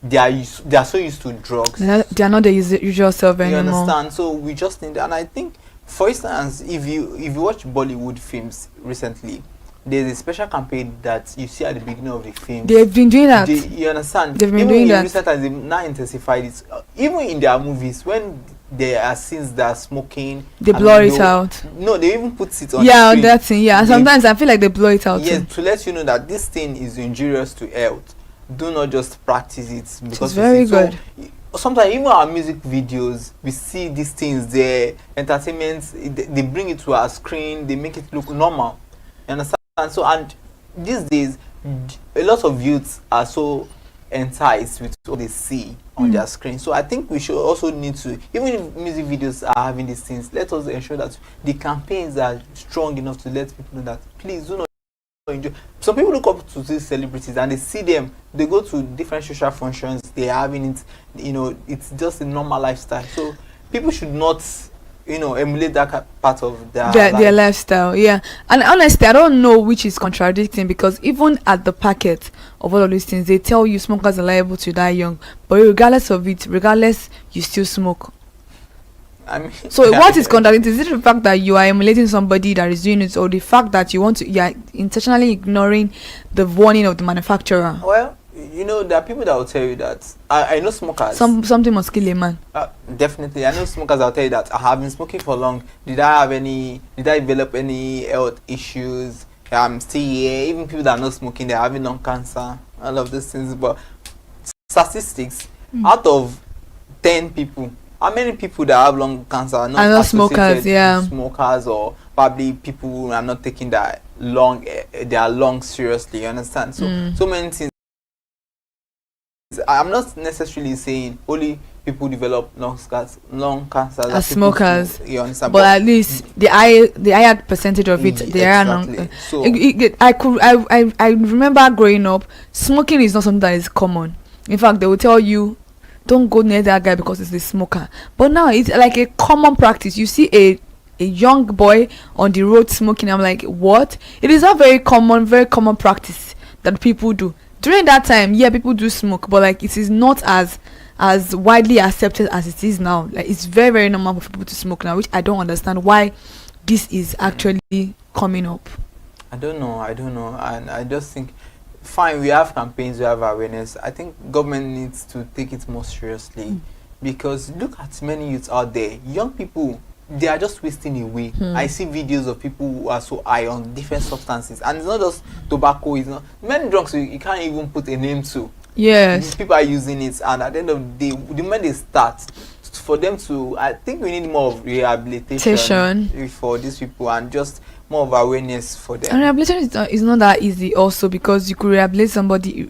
They are so used to drugs. They are not the usual self anymore. You understand? So we just need, and I think, for instance, if you watch Bollywood films recently, there's a special campaign that you see at the beginning of the film. They've been doing that. You understand? They've been doing that. Recent times, they've now intensified it. Even in their movies, when there are scenes that are smoking, they blur it out. No, they even put it on. Yeah, on that thing. Yeah, sometimes I feel like they blur it out. Yes, to let you know that this thing is injurious to health. Do not just practice it because it's very good. So, sometimes even our music videos, we see these things there, entertainment, they bring it to our screen, they make it look normal. You understand? So, and these days, a lot of youths are so enticed with what they see on their screen. So I think we should also need to, even if music videos are having these things, let us ensure that the campaigns are strong enough to let people know that please do not enjoy. Some people look up to these celebrities and they see them, they go to different social functions, they are having it, it's just a normal lifestyle. So people should not emulate that part of their lifestyle. Yeah. And honestly, I don't know which is contradicting, because even at the packet of all of these things, they tell you smokers are liable to die young, but regardless of it, you still smoke. I mean, so what is contradicting? Is it the fact that you are emulating somebody that is doing it, or the fact that you are intentionally ignoring the warning of the manufacturer? Well, there are people that will tell you that I know smokers. Something must kill a man. Definitely, I know smokers that will tell you that I have been smoking for long. Did I develop any health issues? I'm still here. Even people that are not smoking, they're having lung cancer. All of these things. But statistics, out of 10 people, how many people that have lung cancer are not smokers? Yeah, smokers, or probably people who are not taking their lungs seriously. You understand? So many things. I'm not necessarily saying only people develop lung cancer as smokers. You understand? But at least the higher percentage of it, they exactly. are. So I remember growing up, smoking is not something that is common. In fact, they will tell you, don't go near that guy because he's a smoker. But now it's like a common practice. You see a a young boy on the road smoking. I'm like, what? It is a very common practice that people do. During that time, yeah, people do smoke, but like it is not as widely accepted as it is now. Like it's very, very normal for people to smoke now, which I don't understand why this is actually coming up. I don't know, and I just think, fine, we have campaigns, we have awareness. I think government needs to take it more seriously, because look at many youths out there, young people, they are just wasting away. I see videos of people who are so high on different substances, and it's not just tobacco, it's not many drugs you can't even put a name to. Yes, people are using it, and at the end of the day, the moment they start, for them to, I think we need more of rehabilitation for these people, and just more of awareness for them. And rehabilitation is not that easy also, because you could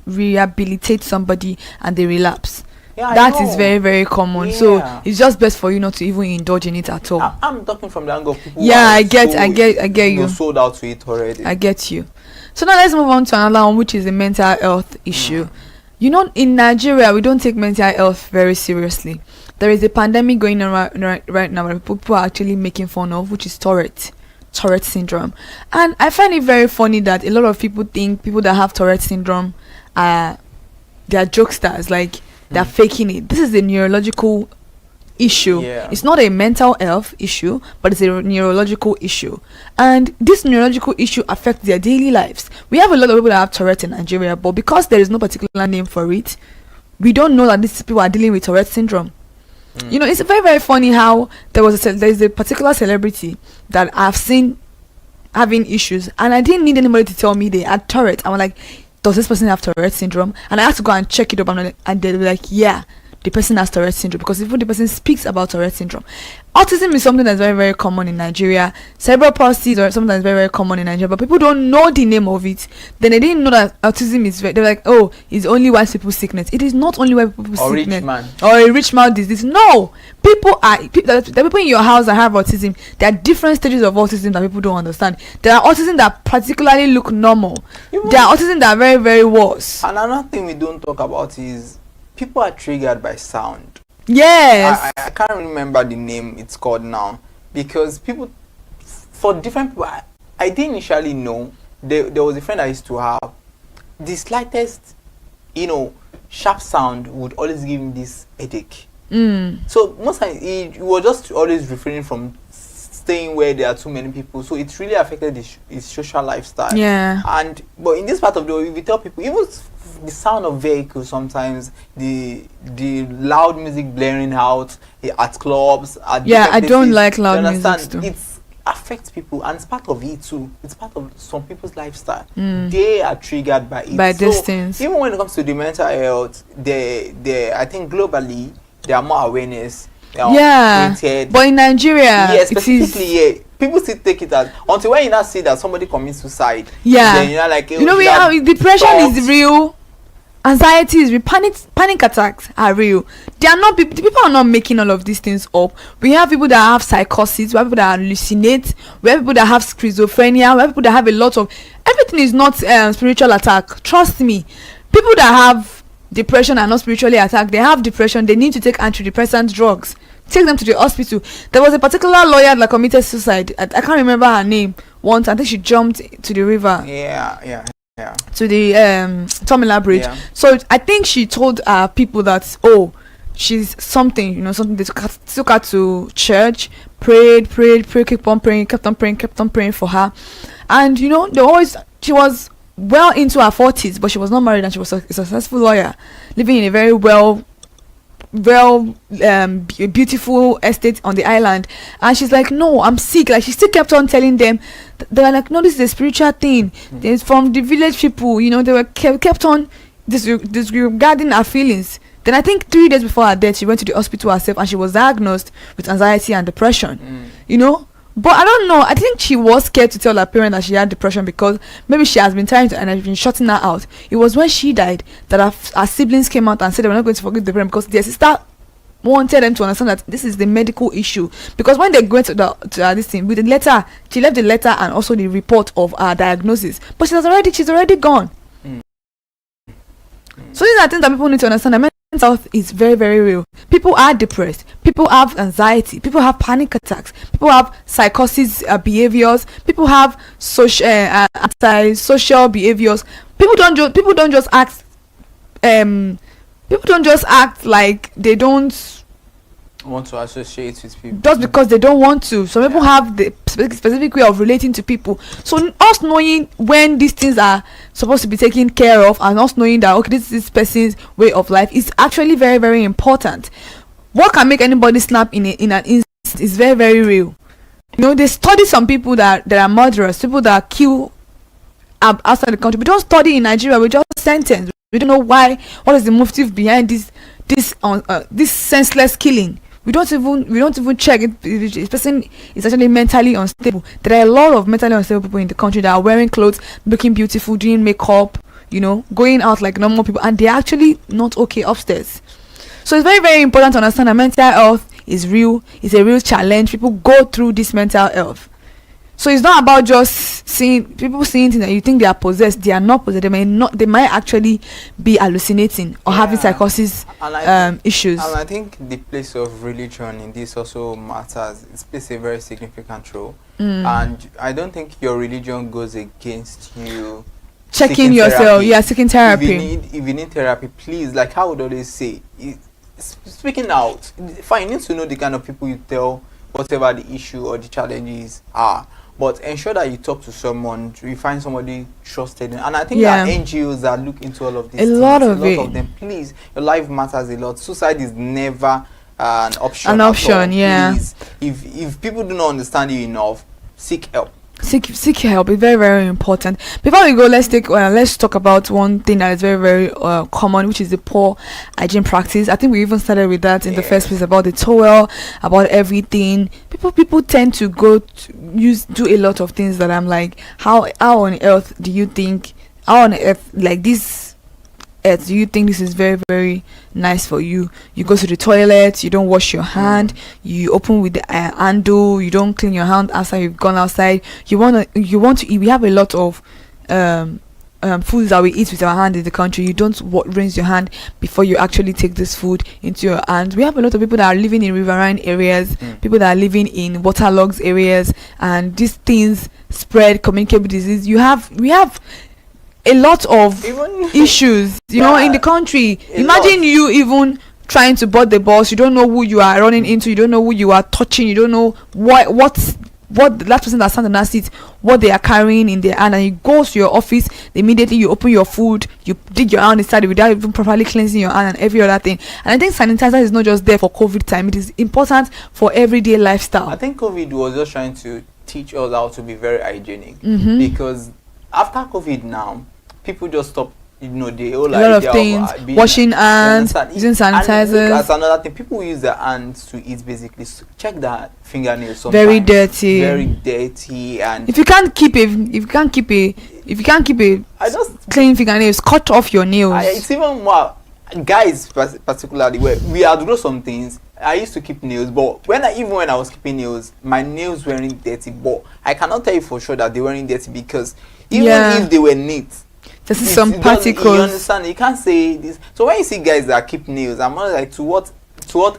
rehabilitate somebody and they relapse. Yeah, that is very, very common. Yeah. So it's just best for you not to even indulge in it at all. I'm talking from the angle of people. Yeah, I get you. Sold out to it already. I get you. So now let's move on to another one, which is the mental health issue. You know, in Nigeria, we don't take mental health very seriously. There is a pandemic going on right now where people are actually making fun of, which is Tourette syndrome. And I find it very funny that a lot of people think people that have Tourette syndrome are jokesters, like they're faking it. This is a neurological issue. It's not a mental health issue, but it's a neurological issue, and this neurological issue affects their daily lives. We have a lot of people that have Tourette in Nigeria, but because there is no particular name for it, we don't know that these people are dealing with Tourette syndrome. You know, it's very, very funny how there is a particular celebrity that I've seen having issues, and I didn't need anybody to tell me they had Tourette. I'm like, does this person have Tourette syndrome? And I had to go and check it up, and they were like, yeah, the person has Tourette syndrome, because even the person speaks about Tourette syndrome. Autism is something that's very, very common in Nigeria. Cerebral palsy is something that's very, very common in Nigeria, but people don't know the name of it. Then they didn't know that autism is. They're like, oh, it's only white people's sickness. It is not only white people's sickness or a rich man disease. No, the people in your house that have autism, there are different stages of autism that people don't understand. There are autism that particularly look normal. There are autism that are very, very worse. And another thing we don't talk about is people are triggered by sound. Yes. I can't remember the name it's called now, because people, for different people, I didn't initially know. There was a friend I used to have. The slightest, sharp sound would always give him this headache. So most times he was just always refraining from staying where there are too many people. So it really affected his social lifestyle. Yeah. But in this part of the world, we tell people, even the sound of vehicles, sometimes the loud music blaring out at clubs, at I don't like loud music too. It affects people, and it's part of it too. It's part of some people's lifestyle. They are triggered by it. By these things. Even when it comes to the mental health, I think globally there are more awareness. But in Nigeria, specifically, people still take it as, until when you now see that somebody commits suicide. Then you're like, we have depression is real. Anxiety is real. Panic attacks are real. They are not. People are not making all of these things up. We have people that have psychosis. We have people that hallucinate. We have people that have schizophrenia. We have people that have a lot of. Everything is not spiritual attack. Trust me. People that have depression are not spiritually attacked. They have depression. They need to take antidepressant drugs. Take them to the hospital. There was a particular lawyer that committed suicide. I can't remember her name. Once I think she jumped to the river. To the Tomila Bridge. So I think she told people that, oh, she's something. They took her to church, prayed, kept on praying for her, and she was well into her 40s, but she was not married, and she was a successful lawyer living in a very beautiful estate on the island. And she's like, no, I'm sick. Like, she still kept on telling them. They were like, no, this is a spiritual thing. It's from the village people. They were kept on disregarding her feelings. Then I think 3 days before her death, she went to the hospital herself, and she was diagnosed with anxiety and depression. But I don't know. I think she was scared to tell her parents that she had depression, because maybe she has been trying to, and has been shutting her out. It was when she died that her siblings came out and said they were not going to forgive the parent, because their sister wanted them to understand that this is the medical issue. Because when they went to this thing with the letter, she left the letter and also the report of her diagnosis. But she's already gone. So these are things that people need to understand. health is very, very real. People are depressed. People have anxiety. People have panic attacks. People have psychosis behaviors. People have antisocial behaviors. People don't just act. People don't just act like they don't want to associate with people just because they don't want to. Some people have the specific way of relating to people. So us knowing when these things are supposed to be taken care of, and us knowing that okay, this is this person's way of life, is actually very, very important. What can make anybody snap in an instant is very, very real. You know, they study some people that are murderers, people that kill outside the country. We don't study in Nigeria. We just sentence. We don't know why. What is the motive behind this senseless killing? We don't even check if this person is actually mentally unstable. There are a lot of mentally unstable people in the country that are wearing clothes, looking beautiful, doing makeup, you know, going out like normal people, and they're actually not okay upstairs. So it's very, very important to understand that mental health is real. It's a real challenge. People go through this mental health. So it's not about just seeing things that you think they are possessed. They are not possessed. They might actually be hallucinating or having psychosis issues. And I think the place of religion in this also matters. It plays a very significant role. And I don't think your religion goes against you checking yourself. Seeking therapy. If you need therapy, please, like how would always say, speaking out. Fine, you need to know the kind of people you tell whatever the issue or the challenges are. But ensure that you talk to someone, you find somebody trusted. And I think that NGOs that look into all of these things, a lot of them, please, your life matters a lot. Suicide is never an option. Please, if people do not understand you enough, seek help. Seek help is very, very important. Before we go, let's talk about one thing that is very, very common, which is the poor hygiene practice. I think we even started with that in the first place, about the towel, about everything. People tend to do a lot of things that I'm like, how on earth do you think, do you think this is very, very nice for you? You go to the toilet, you don't wash your hand, you open with the handle, you don't clean your hand after you've gone outside. You want to eat. We have a lot of foods that we eat with our hand in the country. You don't rinse your hand before you actually take this food into your hand. We have a lot of people that are living in riverine areas, people that are living in waterlogged areas, and these things spread communicable disease. We have a lot of issues, you know, in the country. Imagine you even trying to board the bus. You don't know who you are running into. You don't know who you are touching. You don't know what the last person that stands on that seat, what they are carrying in their hand. And you go to your office, immediately you open your food, you dig your hand inside without even properly cleansing your hand and every other thing. And I think sanitizer is not just there for COVID time. It is important for everyday lifestyle. I think COVID was just trying to teach us how to be very hygienic, because after COVID now, people just stop, you know, the whole idea of things, washing hands, using sanitizers. That's another thing. People use their hands to eat, basically. So check that fingernails sometimes. Very dirty, and if you can't keep a clean fingernails, cut off your nails. It's even more, guys, particularly, where we outgrow some things. I used to keep nails, but even when I was keeping nails, my nails weren't dirty. But I cannot tell you for sure that they weren't dirty, because even if they were neat, there's some particles. You understand? You can't say this. So when you see guys that keep nails, I'm not like, to what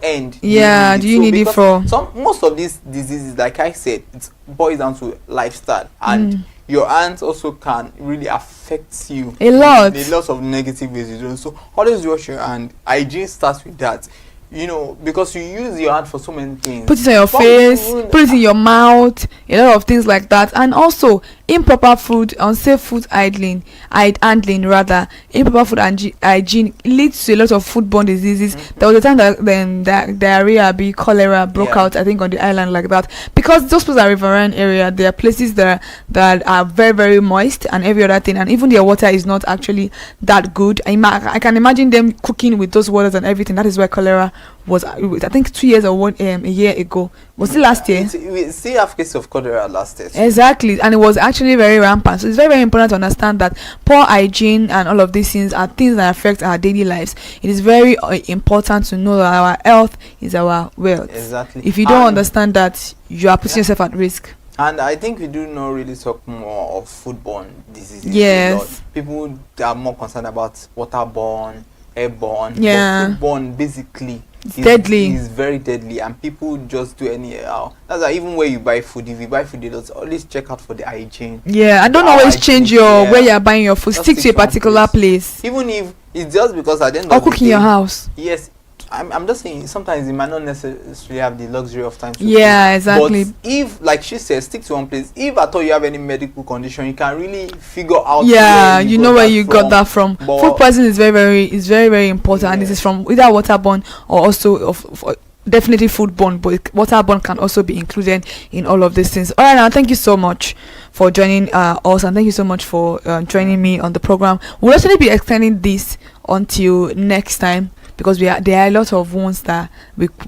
end? Do you need it for? Most of these diseases, like I said, it boils down to lifestyle, and your hands also can really affect you a lot. In lots of negative ways. So always wash your hand. Hygiene starts with that. You know, because you use your hand for so many things. Put it on your face, put it in your mouth, a lot of things like that. And also, improper food, unsafe food handling, improper food hygiene leads to a lot of foodborne diseases. There was a time that diarrhea, cholera broke out, I think, on the island like that. Because those places are riverine area, there are places that are very, very moist and every other thing. And even their water is not actually that good. I can imagine them cooking with those waters and everything. That is why cholera was, I think, 2 years or a year ago. Was it last year? We still have cases of cholera last year. Exactly, and it was actually very rampant. So it's very, very important to understand that poor hygiene and all of these things are things that affect our daily lives. It is very important to know that our health is our wealth. Exactly. If you don't understand that, you are putting yourself at risk. And I think we do not really talk more of foodborne diseases. Yes. People are more concerned about waterborne, airborne. Yeah. But foodborne basically it's deadly. It's very deadly, and people just do anyhow. That's why even where you buy food, if you buy food, you always check out for the hygiene. Yeah, and don't always change your where you're buying your food. Just Stick to a particular place. Even if it's just because at the end or of the cook in day, your house. Yes. I'm just saying sometimes you might not necessarily have the luxury of time to yeah, cook. exactly. But if, like she said, stick to one place. If at all you have any medical condition, you can really figure out. Yeah, you know where you got that from. But food poisoning is very important, and this is from either waterborne or also of definitely foodborne, but waterborne can also be included in all of these things. All right, now thank you so much for joining us, and thank you so much for joining me on the program. We'll actually be extending this until next time, because there are a lot of ones that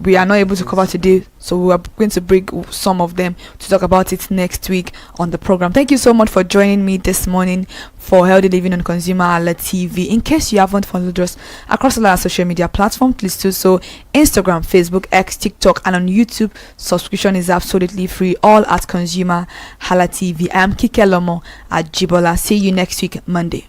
we are not able to cover today, so we are going to bring some of them to talk about it next week on the program. Thank you so much for joining me this morning for Healthy Living on ConsumerHalla TV. In case you haven't followed us across all our social media platforms, please do so. Instagram, Facebook, X, TikTok, and on YouTube. Subscription is absolutely free, all at ConsumerHalla TV. I am Kike Lomo at Jibola. See you next week, Monday.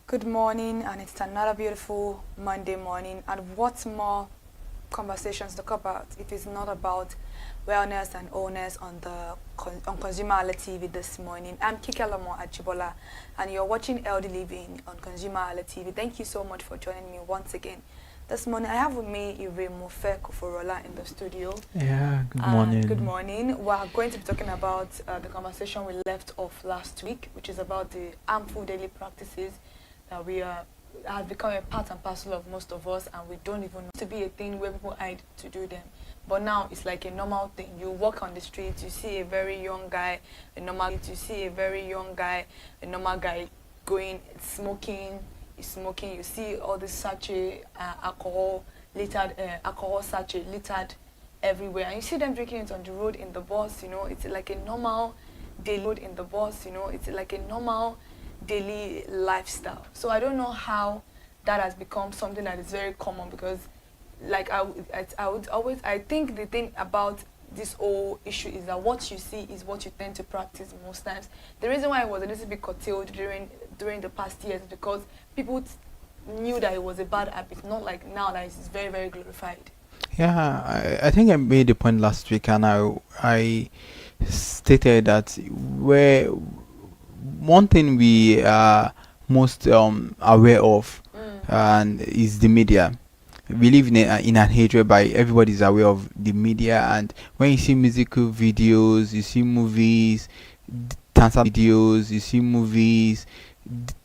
Good morning, and it's another beautiful Monday morning. And what more conversations to talk about? It is not about wellness and wellness on ConsumerHalla TV this morning. I'm Kike Lomo at Jibola, and you're watching Healthy Living on ConsumerHalla TV. Thank you so much for joining me once again. This morning, I have with me Iremofe Koforola in the studio. Yeah, good morning. Good morning. We are going to be talking about the conversation we left off last week, which is about the harmful daily practices that we have become a part and parcel of most of us, and we don't even know to be a thing where people hide to do them. But now it's like a normal thing. You walk on the streets, you see a very young guy, a normal guy going smoking. He's smoking. You see all this sachet alcohol sachet littered everywhere, and you see them drinking it on the road, in the bus. You know, it's like a normal daily daily lifestyle. So I don't know how that has become something that is very common, because like I think the thing about this whole issue is that what you see is what you tend to practice most times. The reason why it was a little bit curtailed during the past years is because people knew that it was a bad habit, not like now that it's very, very glorified. Yeah, I think I made the point last week, and I stated that where one thing we are most aware of and is the media. We live in an age whereby everybody is aware of the media, and when you see musical videos, you see movies,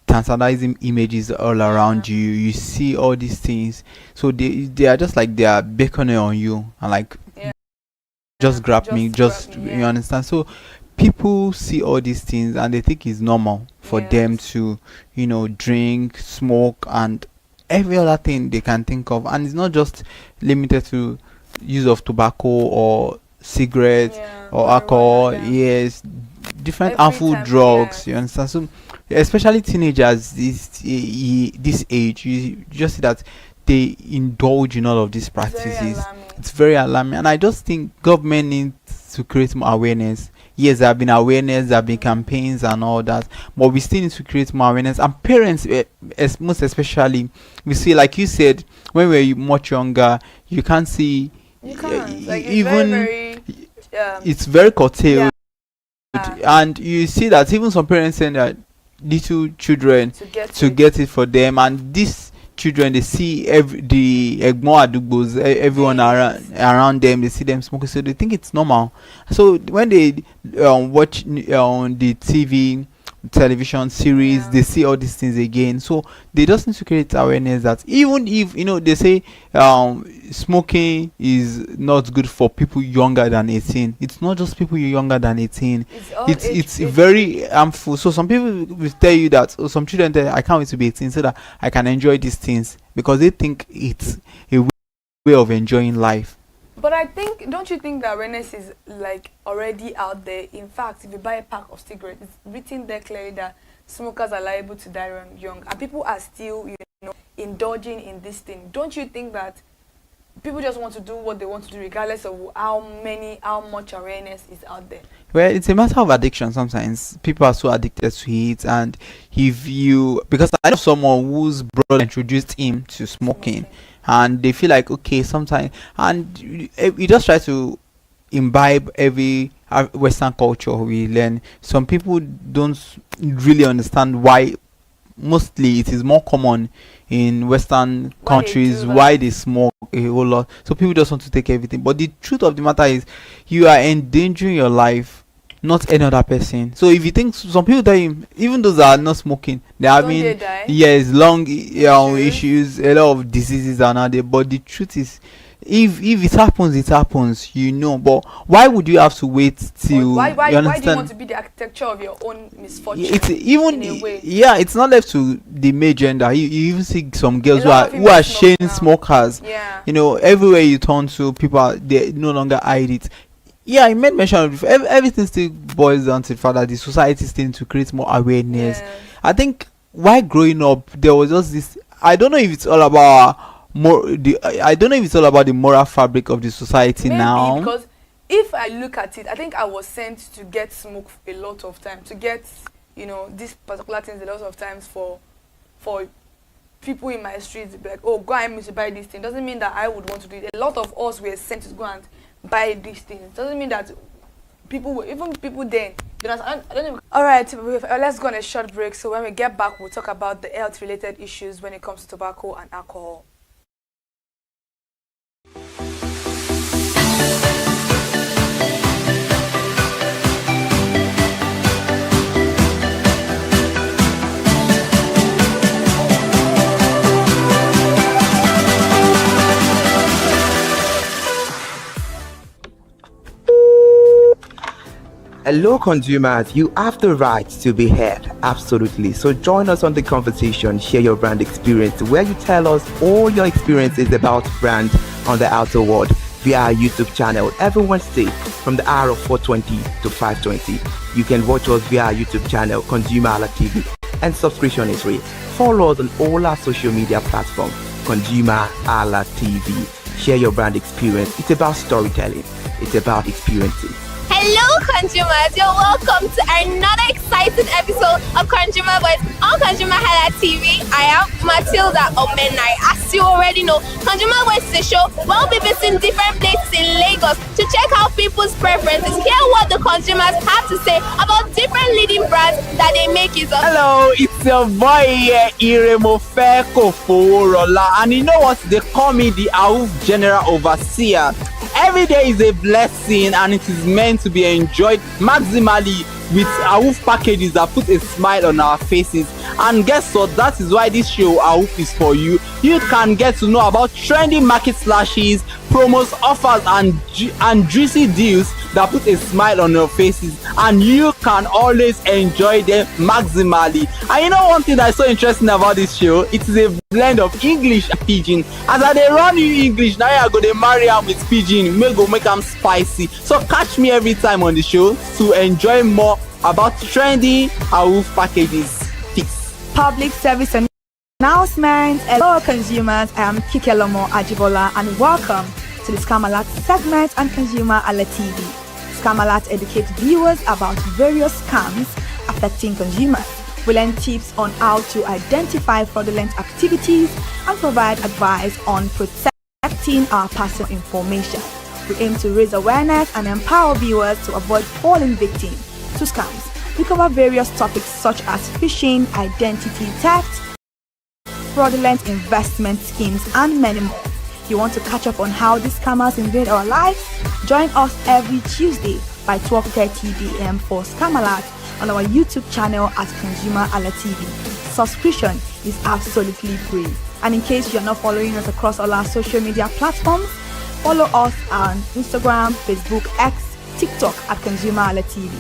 tantalizing images all around you. You see all these things, so they are just like they are beckoning on you, and like just grab me, you understand. So people see all these things and they think it's normal for them to, drink, smoke, and every other thing they can think of. And it's not just limited to use of tobacco or cigarettes or alcohol. Yes, different harmful drugs. You understand? So especially teenagers this age, you just see that they indulge in all of these practices. It's very alarming, and I just think government needs to create more awareness. Yes, there have been awareness, there have been campaigns and all that, but we still need to create more awareness. And parents, most especially, we see, like you said, when we were much younger, you can't see, it's very curtailed. And you see that even some parents send their little children to get it for them, and these children, they see the Egmont Adugbos, everyone around them, they see them smoking, so they think it's normal. So when they watch on the TV television series, they see all these things again. So they just need to create awareness that even if they say smoking is not good for people younger than 18, it's not just people younger than 18, it's very harmful. So some people will tell you that, or some children tell you, I can't wait to be 18 so that I can enjoy these things, because they think it's a way of enjoying life. But don't you think that awareness is like already out there? In fact, if you buy a pack of cigarettes, it's written there clearly that smokers are liable to die young, and people are still, indulging in this thing. Don't you think that people just want to do what they want to do, regardless of how much awareness is out there? Well, it's a matter of addiction. Sometimes people are so addicted to it, and because I know someone whose brother introduced him to smoking. And they feel like, okay, sometimes, and you just try to imbibe every Western culture we learn. Some people don't really understand why. Mostly it is more common in Western countries why they smoke a whole lot. So people just want to take everything. But the truth of the matter is, you are endangering your life, not any other person. So if you think, some people tell you, even those that are not smoking, they're having long issues, a lot of diseases are not there. But the truth is, if it happens, it happens, But why would you have to wait till why you understand? Why do you want to be the architecture of your own misfortune? It's even in a way? It's not left to the male gender. You even see some girls who are chain smokers. Everywhere you turn to, people they no longer hide it. I made mention of everything still boils down to the fact that the society is still to create more awareness. I think while growing up, there was just this. I don't know if it's all about the moral fabric of the society. Maybe now. Because if I look at it, I think I was sent to get smoke a lot of times, to get these particular things a lot of times for people in my streets. Be like, oh, go and buy this thing. Doesn't mean that I would want to do it. A lot of us were sent to go and buy these things. Doesn't mean that even people then. I don't even. All right, let's go on a short break. So when we get back, we'll talk about the health-related issues when it comes to tobacco and alcohol. Hello consumers, you have the right to be heard, absolutely. So join us on the conversation, share your brand experience, where you tell us all your experiences about brand on the outer world via our YouTube channel every Wednesday from the hour of 4:20 to 5:20. You can watch us via our YouTube channel, ConsumerHallaTV, and subscription is free. Follow us on all our social media platforms, ConsumerHallaTV. Share your brand experience. It's about storytelling. It's about experiences. Hello consumers, you're welcome to another exciting episode of Consumer Voice on ConsumerHallaTV. I am Matilda Omenai. As you already know, Consumer Voice is a show where we'll be visiting different places in Lagos to check out people's preferences, hear what the consumers have to say about different leading brands that they make use of. Hello, it's your boy Iremofeko Foworola, and you know what? They call me the AUF General Overseer. Every day is a blessing, and it is meant to be enjoyed maximally with AUF packages that put a smile on our faces. And guess what? That is why this show AUF is for you. You can get to know about trendy market slashes, promos, offers, and juicy deals that put a smile on your faces, and you can always enjoy them maximally. And you know one thing that's so interesting about this show? It is a blend of English and Pidgin. As I dey run you English, now you go to marry am with Pidgin, make them spicy. So catch me every time on the show to enjoy more about trendy AUF packages. Peace. Public service announcement. Hello consumers, I am Kikelomo Ajibola and welcome to the Scam Alert segment on ConsumerHallaTV. Scam Alert educates viewers about various scams affecting consumers. We learn tips on how to identify fraudulent activities and provide advice on protecting our personal information. We aim to raise awareness and empower viewers to avoid falling victim to scams. We cover various topics such as phishing, identity theft, fraudulent investment schemes, and many more. You want to catch up on how these scammers invade our lives? Join us every Tuesday by 12:30 p.m. for Scam Alert on our YouTube channel at ConsumerHallaTV. Subscription is absolutely free. And in case you're not following us across all our social media platforms, follow us on Instagram, Facebook, X, TikTok at ConsumerHallaTV.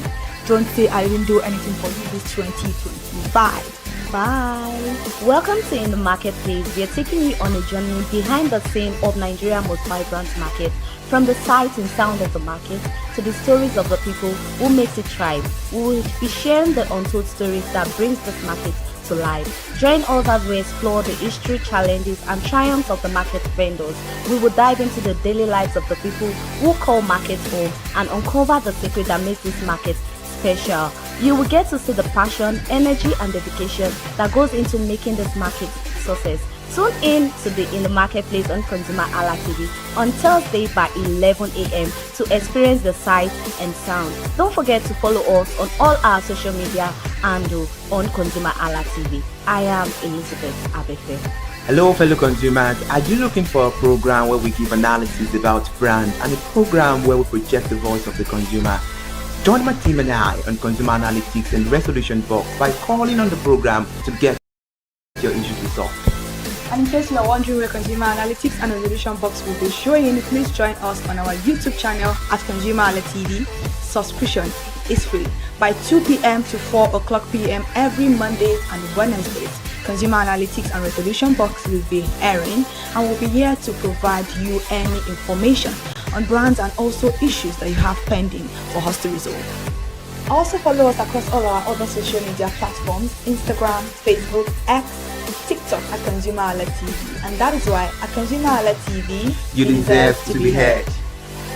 Don't say I didn't do anything for you this 2025. Bye. Welcome to In the Marketplace. We are taking you on a journey behind the scene of Nigeria's most vibrant market, from the sight and sound of the market to the stories of the people who makes it thrive. We will be sharing the untold stories that brings this market to life. Join us as we explore the history, challenges, and triumphs of the market vendors. We will dive into the daily lives of the people who call markets home and uncover the secret that makes this market special. You will get to see the passion, energy, and dedication that goes into making this market success. Tune in to the In the Marketplace on ConsumerHalla TV on Thursday by 11 a.m. to experience the sight and sound. Don't forget to follow us on all our social media handle on ConsumerHalla TV. I am Elizabeth Abefe. Hello fellow consumers, are you looking for a program where we give analysis about brands and a program where we project the voice of the consumer? Join my team and I on Consumer Analytics and Resolution Box by calling on the program to get your issues resolved. And in case you are wondering where Consumer Analytics and Resolution Box will be showing, please join us on our YouTube channel at ConsumerHallaTV. Subscription is free. By 2 p.m. to 4 o'clock p.m. every Mondays and Wednesdays, Consumer Analytics and Resolution Box will be airing and will be here to provide you any information on brands and also issues that you have pending for us to resolve. Also follow us across all our other social media platforms, Instagram, Facebook, X, TikTok at ConsumerHallaTV. And that is why at ConsumerHallaTV, you deserve to be heard.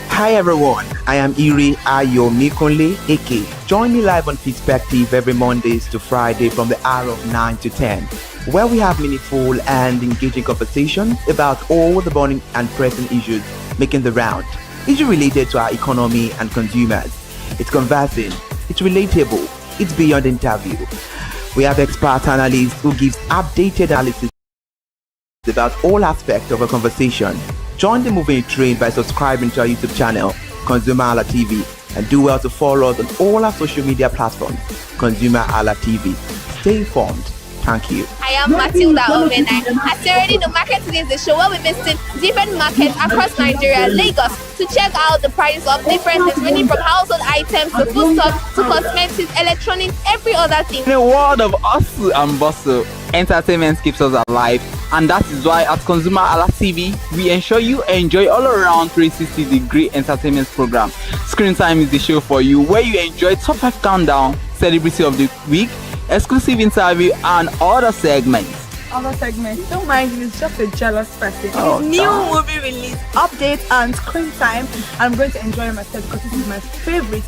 Hi everyone, I am Iri Ayomikunle Eke. Join me live on Perspective every Mondays to Friday from the hour of 9 to 10, where we have meaningful and engaging conversations about all the burning and pressing issues making the round. Issues related to our economy and consumers. It's conversing, it's relatable, it's beyond interview. We have expert analysts who gives updated analysis about all aspects of a conversation. Join the moving train by subscribing to our YouTube channel, ConsumerHalla TV, and do well to follow us on all our social media platforms, ConsumerHalla TV. Stay informed. Thank you. I am Matilda Omenai. As you already know, Market Today is the show where we visit different markets across Nigeria, Lagos, to check out the prices of different things, ranging from household items to foodstuffs to cosmetics, electronics, every other thing. In a world of hustle and bustle, entertainment keeps us alive, and that is why at ConsumerHalla TV, we ensure you enjoy all around 360-degree entertainment program. Screen Time is the show for you, where you enjoy top 5 countdown, celebrity of the week, exclusive interview, and other segments. Don't mind him, he's just a jealous person. Oh, His new movie release, update, and Screen Time. I'm going to enjoy myself because this is my favorite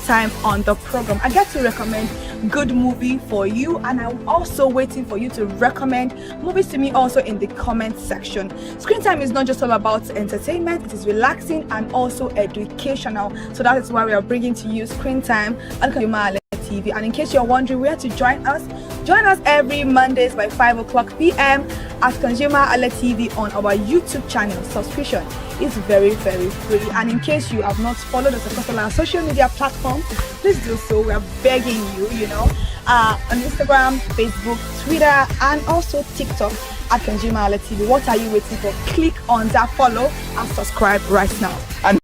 time on the program. I get to recommend good movie for you, and I'm also waiting for you to recommend movies to me also in the comment section. Screen Time is not just all about entertainment, it is relaxing and also educational. So that is why we are bringing to you Screen Time on ConsumerHalla TV. And in case you're wondering where to join us every Mondays by 5 o'clock p.m. at ConsumerHalla TV on our YouTube channel. Subscription is very, very free. And in case you have not followed us across all our social media platforms, please do so. We are begging you, on Instagram, Facebook, Twitter, and also TikTok at ConsumerHalla TV. What are you waiting for? Click on that follow and subscribe right now. And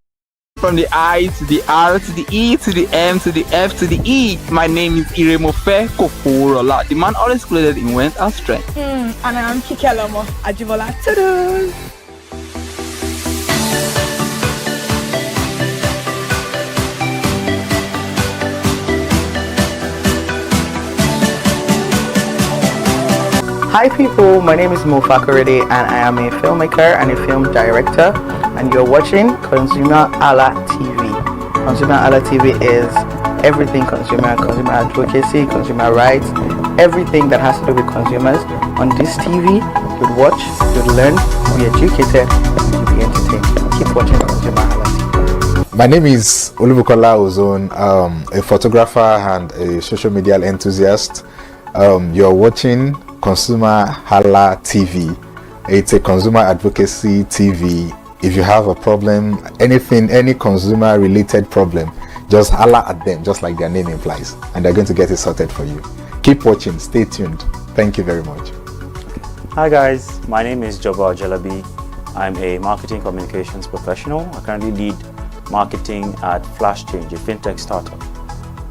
from the I to the R to the E to the M to the F to the E, my name is Iremofe Koforola, the man always clothed in wealth and strength. And I am Kikelomo Ajibola. Ta-da! Hi people, my name is Mo Fakorede and I am a filmmaker and a film director, and you're watching ConsumerHalla TV. ConsumerHalla TV is everything consumer advocacy, consumer rights, everything that has to do with consumers. On this TV, you'd watch, you'd learn, you'd be educated, and you'd be entertained. Keep watching ConsumerHalla TV. My name is Olubukola Ozone, a photographer and a social media enthusiast. You're watching ConsumerHalla TV. It's a consumer advocacy TV. If you have a problem, anything, any consumer related problem, just holla at them, just like their name implies, and they're going to get it sorted for you. Keep watching, stay tuned. Thank you very much. Hi guys, my name is Joba Jalabi. I'm a marketing communications professional. I currently lead marketing at Flash Change, a fintech startup.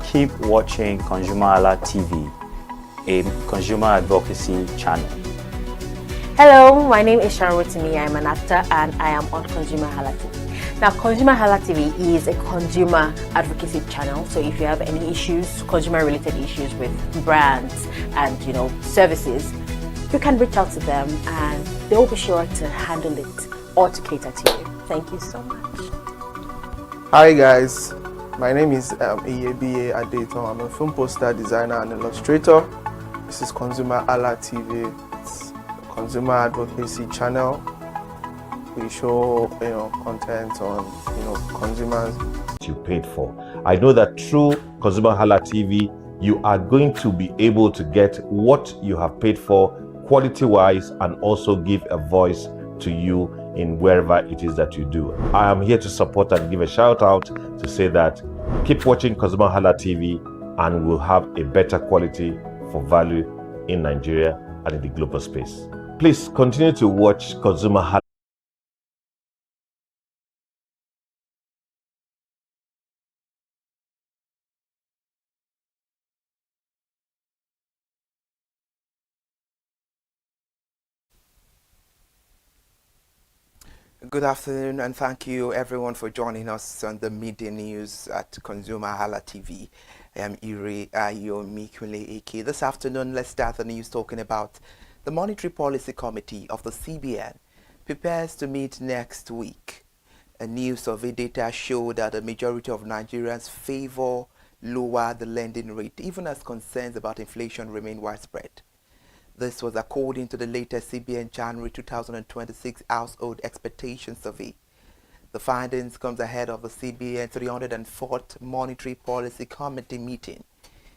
Keep watching ConsumerHalla TV, a consumer advocacy channel. Hello, my name is Sharon Rotimi. I'm an actor and I am on ConsumerHalla TV. Now, ConsumerHalla TV is a consumer advocacy channel. So if you have any issues, consumer-related issues with brands and services, you can reach out to them and they will be sure to handle it or to cater to you. Thank you so much. Hi guys, my name is Iyebiye Adeton. I'm a film poster designer and illustrator. This is ConsumerHalla TV. It's a consumer advocacy channel. We show content on consumers. You paid for. I know that through ConsumerHalla TV, you are going to be able to get what you have paid for quality-wise and also give a voice to you in wherever it is that you do. I am here to support and give a shout out to say that keep watching ConsumerHalla TV and we'll have a better quality for value in Nigeria and in the global space. Please continue to watch ConsumerHalla. Good afternoon and thank you everyone for joining us on the media news at ConsumerHalla TV. I am Ire Ayomikunle Eke. This afternoon, let's start the news talking about the Monetary Policy Committee of the CBN prepares to meet next week. A new survey data showed that the majority of Nigerians favor lower the lending rate, even as concerns about inflation remain widespread. This was according to the latest CBN January 2026 Household Expectation Survey. The findings comes ahead of the CBN 304th Monetary Policy Committee meeting,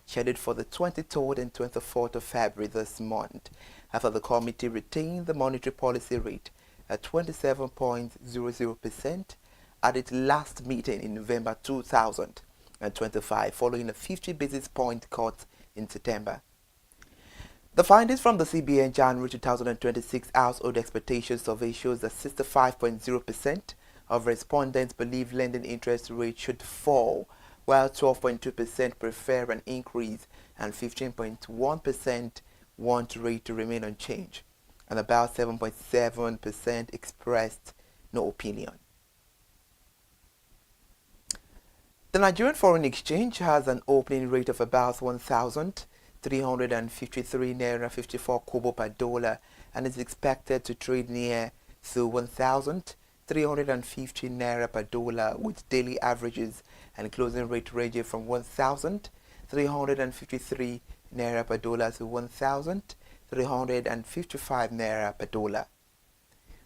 scheduled for the 23rd and 24th of February this month, after the committee retained the monetary policy rate at 27.00% at its last meeting in November 2025, following a 50 basis point cut in September. The findings from the CBN January 2026 Household Expectation Survey shows that 65.0% of respondents believe lending interest rates should fall, while 12.2% prefer an increase and 15.1% want rate to remain unchanged, and about 7.7% expressed no opinion. The Nigerian foreign exchange has an opening rate of about 1,353 naira 54 kobo per dollar and is expected to trade near to 1,350 naira per dollar, with daily averages and closing rate ranging from 1,353 naira per dollar to 1,355 naira per dollar.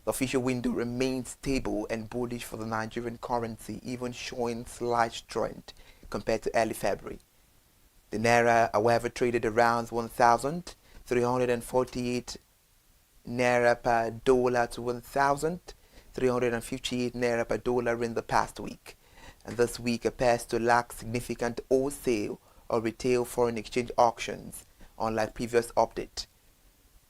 The official window remains stable and bullish for the Nigerian currency, even showing slight strength compared to early February. The naira, however, traded around 1,348 naira per dollar to 1,358 naira per dollar in the past week, and this week appears to lack significant wholesale or retail foreign exchange auctions, unlike previous update.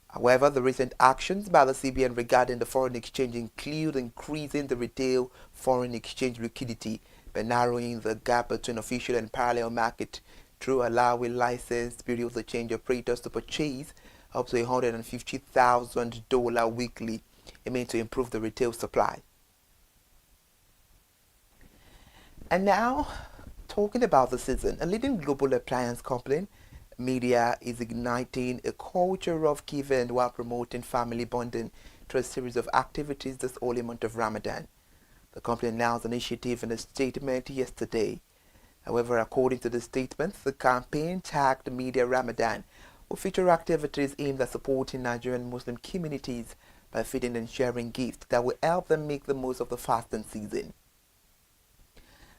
However, the recent actions by the CBN regarding the foreign exchange include increasing the retail foreign exchange liquidity by narrowing the gap between official and parallel market through allowing licensed bureaus of change operators to purchase up to $150,000 weekly, aiming to improve the retail supply. And now, talking about the season, a leading global appliance company, Media, is igniting a culture of giving while promoting family bonding through a series of activities this holy month of Ramadan. The company announced the initiative in a statement yesterday. However, according to the statement, the campaign tagged Media Ramadan will feature activities aimed at supporting Nigerian Muslim communities by feeding and sharing gifts that will help them make the most of the fasting season.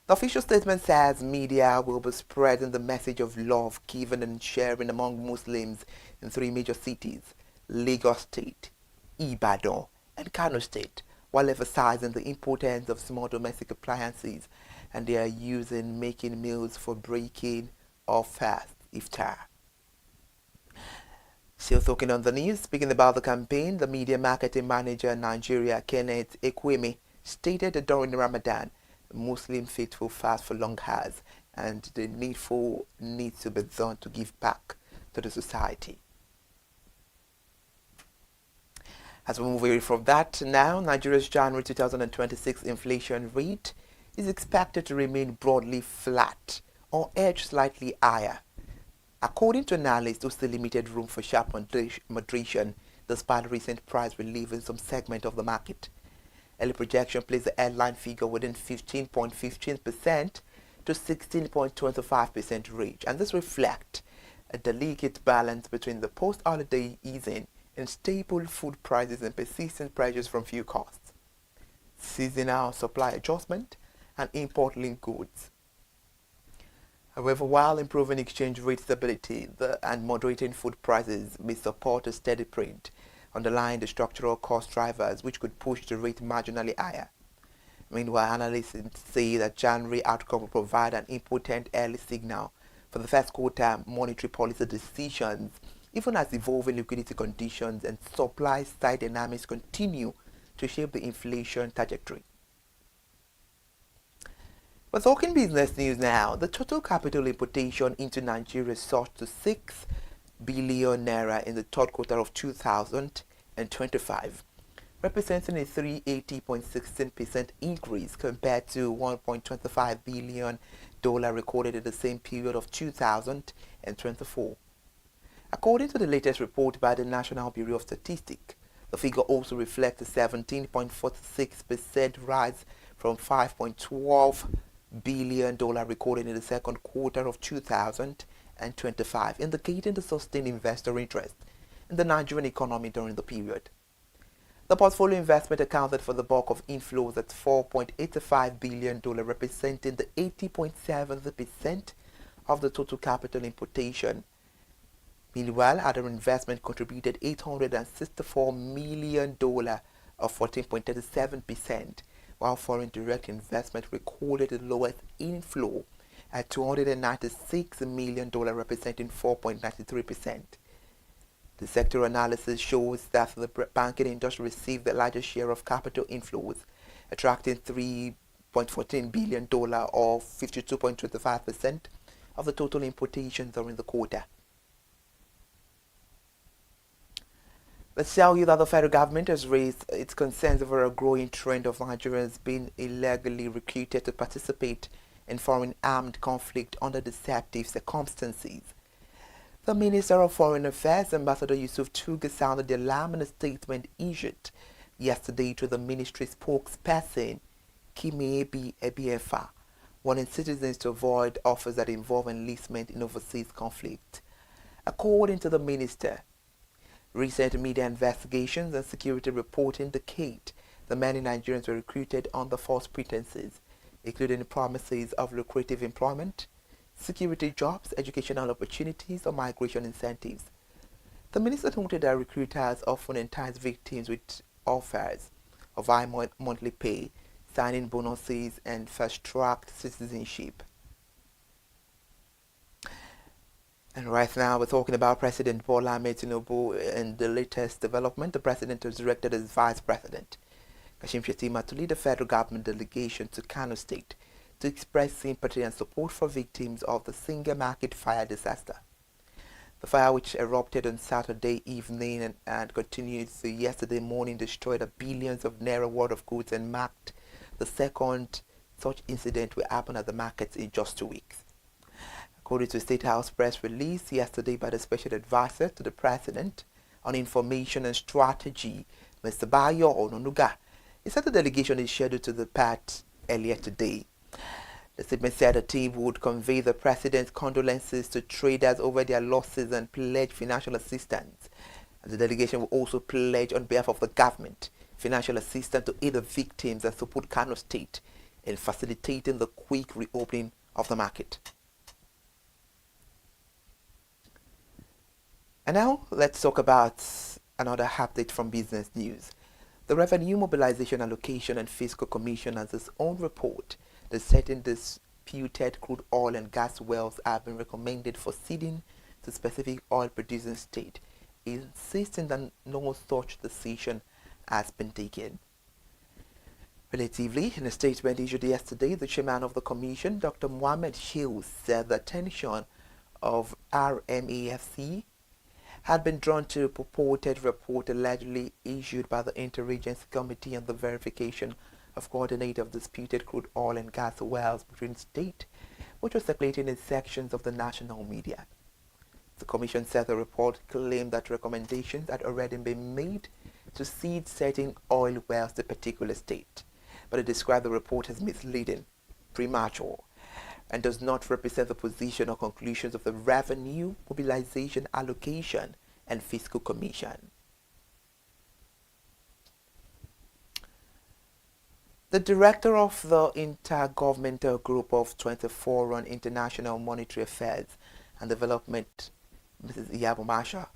The official statement says Media will be spreading the message of love, giving and sharing among Muslims in 3 major cities, Lagos State, Ibadan, and Kano State, while emphasizing the importance of small domestic appliances and they are used in making meals for breaking or fast iftar. Still talking on the news, speaking about the campaign, the media marketing manager in Nigeria, Kenneth Ekweme, stated that during Ramadan, Muslim faithful fast for long hours and the needful needs to be done to give back to the society. As we move away from that now, Nigeria's January 2026 inflation rate is expected to remain broadly flat or edge slightly higher. According to analysts who see limited room for sharp moderation despite recent price relief in some segment of the market. Early projection places the headline figure within 15.15% to 16.25% range, and this reflects a delicate balance between the post-holiday easing in stable food prices and persistent pressures from fuel costs, seasonal supply adjustment, and import-linked goods. However, while improving exchange rate stability and moderating food prices may support a steady print, underlying the structural cost drivers which could push the rate marginally higher. Meanwhile, analysts say that January outcome will provide an important early signal for the first quarter monetary policy decisions, even as evolving liquidity conditions and supply-side dynamics continue to shape the inflation trajectory. We're talking business news now. The total capital importation into Nigeria surged to 6 billion naira in the third quarter of 2025, representing a 380.16% increase compared to $1.25 billion recorded in the same period of 2024. According to the latest report by the National Bureau of Statistics, the figure also reflects a 17.46% rise from $5.12 billion recorded in the second quarter of 2025, indicating the sustained investor interest in the Nigerian economy during the period. The portfolio investment accounted for the bulk of inflows at $4.85 billion, representing the 80.7% of the total capital importation. Meanwhile, other investment contributed $864 million, or 14.37%, while foreign direct investment recorded the lowest inflow at $296 million, representing 4.93%. The sector analysis shows that the banking industry received the largest share of capital inflows, attracting $3.14 billion, or 52.25% of the total importations during the quarter. Let's tell you that the federal government has raised its concerns over a growing trend of Nigerians being illegally recruited to participate in foreign armed conflict under deceptive circumstances. The Minister of Foreign Affairs, Ambassador Yusuf Tuga, sounded the alarm in a statement issued yesterday to the ministry spokesperson, Kimebi Ebiefa, warning citizens to avoid offers that involve enlistment in overseas conflict. According to the minister, recent media investigations and security reporting indicate that many Nigerians were recruited under false pretenses, including promises of lucrative employment, security jobs, educational opportunities, or migration incentives. The minister noted that recruiters often entice victims with offers of high monthly pay, signing bonuses, and fast-track citizenship. And right now, we're talking about President Bola Ahmed Tinubu and the latest development. The president has directed his vice president, Kashim Shettima, to lead the federal government delegation to Kano State to express sympathy and support for victims of the Singa Market fire disaster. The fire, which erupted on Saturday evening and continued to yesterday morning, destroyed billions of naira worth of goods and marked the second such incident will happen at the markets in just 2 weeks. According to a State House press release yesterday by the Special Advisor to the President on Information and Strategy, Mr. Bayo Ononuga, he said the delegation is scheduled to depart earlier today. The statement said the team would convey the President's condolences to traders over their losses and pledge financial assistance. And the delegation will also pledge on behalf of the government financial assistance to aid the victims and support Kano State in facilitating the quick reopening of the market. And now let's talk about another update from business news. The Revenue Mobilization Allocation and Fiscal Commission has its own report The certain disputed crude oil and gas wells have been recommended for ceding to specific oil-producing state, insisting that no such decision has been taken. Relatively, in a statement issued yesterday, the chairman of the commission, Dr. Mohammed Shehu, said the attention of RMAFC had been drawn to a purported report allegedly issued by the Interagency Committee on the Verification of Coordinate of Disputed Crude Oil and Gas Wells between state, which was circulating in sections of the national media. The commission said the report claimed that recommendations had already been made to cede certain oil wells to a particular state, but it described the report as misleading, premature, and does not represent the position or conclusions of the Revenue, Mobilization, Allocation, and Fiscal Commission. The director of the Intergovernmental Group of 24 on International Monetary Affairs and Development, Mrs. Iyabo Masha,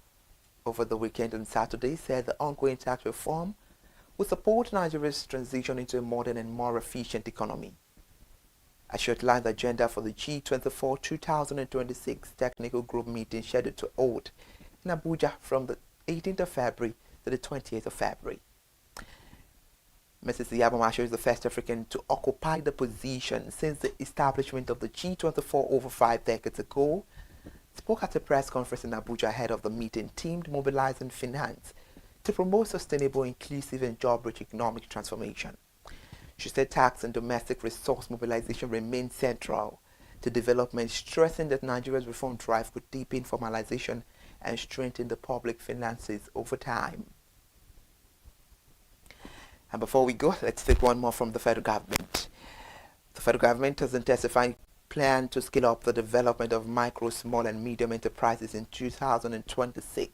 over the weekend on Saturday, said the ongoing tax reform will support Nigeria's transition into a modern and more efficient economy. As she outlined the agenda for the G24 2026 Technical Group meeting scheduled to hold in Abuja from the 18th of February to the 20th of February. Mrs. Iyabo Masha is the first African to occupy the position since the establishment of the G24 over 5 decades ago. Spoke at a press conference in Abuja ahead of the meeting teamed Mobilizing Finance to promote sustainable, inclusive and job-rich economic transformation. She said tax and domestic resource mobilization remain central to development, stressing that Nigeria's reform drive could deepen formalization and strengthen the public finances over time. And before we go, let's take one more from the federal government. The federal government has intensified plan to scale up the development of micro, small and medium enterprises in 2026,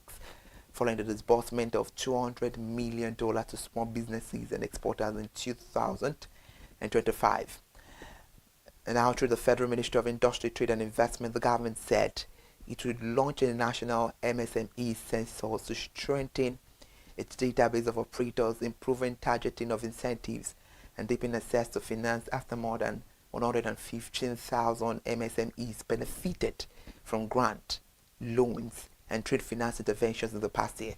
following the disbursement of $200 million to small businesses and exporters in 2025. And now through the Federal Ministry of Industry, Trade and Investment, the government said it would launch a national MSME census to strengthen its database of operators, improving targeting of incentives and deepening access to finance after more than 115,000 MSMEs benefited from grant, loans, and trade finance interventions in the past year.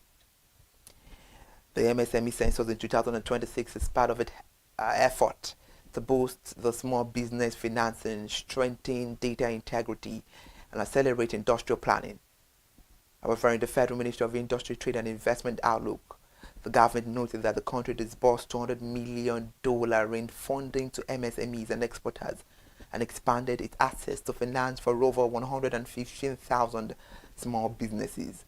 The MSME census in 2026 is part of its effort to boost the small business financing, strengthen data integrity, and accelerate industrial planning. However, in the Federal Ministry of Industry, Trade and Investment outlook, the government noted that the country disbursed $200 million in funding to MSMEs and exporters and expanded its access to finance for over 115,000 small businesses.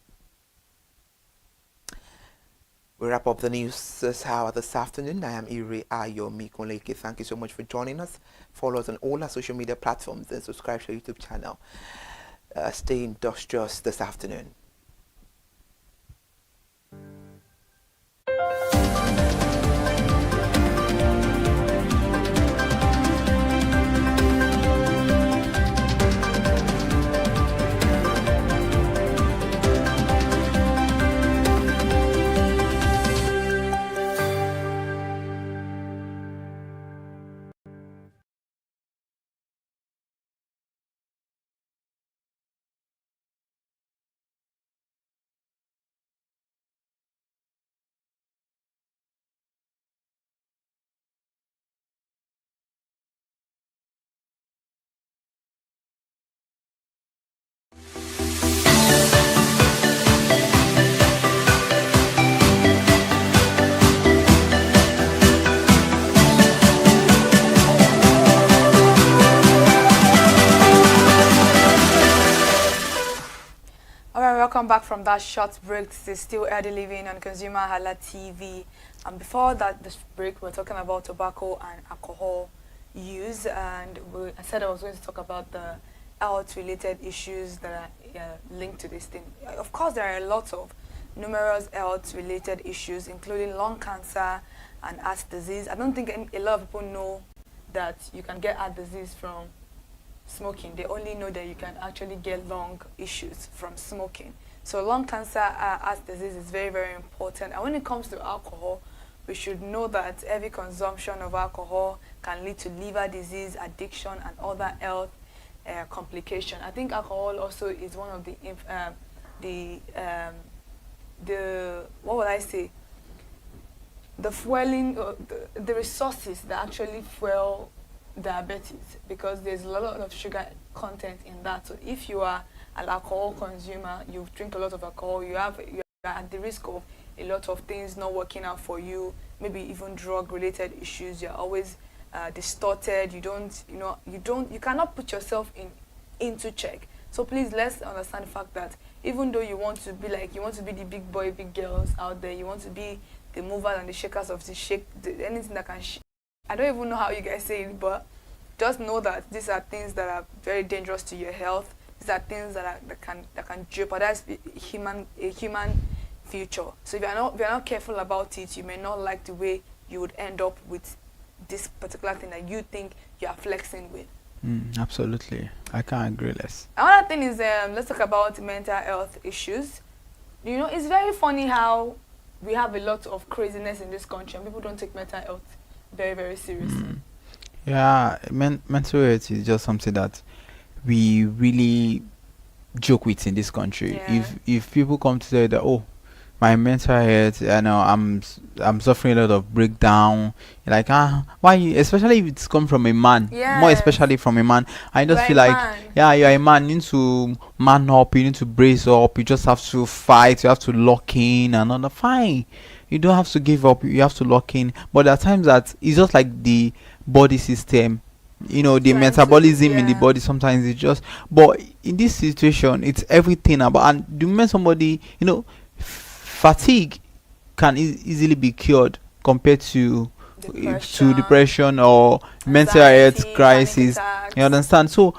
We wrap up the news this hour this afternoon. I am Iri Ayomi Konleke. Thank you so much for joining us. Follow us on all our social media platforms and subscribe to our YouTube channel. Stay industrious this afternoon. Welcome back from that short break. This is still Early Living on ConsumerHalla TV. And before that, this break, we're talking about tobacco and alcohol use. And I said I was going to talk about the health-related issues that are linked to this thing. Of course, there are lots of numerous health-related issues, including lung cancer and heart disease. I don't think a lot of people know that you can get heart disease from smoking. They only know that you can actually get lung issues from smoking. So lung cancer, heart disease is very, very important. And when it comes to alcohol, we should know that heavy consumption of alcohol can lead to liver disease, addiction, and other health complication. I think alcohol also is one of the what would I say, the fueling, the resources that actually fuel diabetes, because there's a lot of sugar content in that. So if you are an alcohol consumer, you drink a lot of alcohol, you are at the risk of a lot of things not working out for you, maybe even drug-related issues. You're always distorted. You cannot put yourself into check. So please, let's understand the fact that even though you want to be the big boy, big girls out there, you want to be the movers and the shakers of anything that can I don't even know how you guys say it, but just know that these are things that are very dangerous to your health. These are things that can jeopardize a human future. So if you're not careful about it, you may not like the way you would end up with this particular thing that you think you are flexing with. Absolutely, I can't agree less. Another thing is, let's talk about mental health issues. It's very funny how we have a lot of craziness in this country and people don't take mental health very, very seriously. Yeah, mental health is just something that we really joke with in this country. Yeah. If people come to say that, oh, my mental health, I'm suffering a lot of breakdown, you're like, why? Especially if it's come from a man, more especially from a man. I just feel like, yeah, you're a man, you need to man up, you need to brace up, you just have to fight, you have to lock in and all that. Fine, you don't have to give up, you have to lock in. But there are times that it's just like the body system, the metabolism in the body. Sometimes it's just, but in this situation, it's everything about. And the moment somebody, fatigue can easily be cured compared to depression or mental health crisis. You understand? So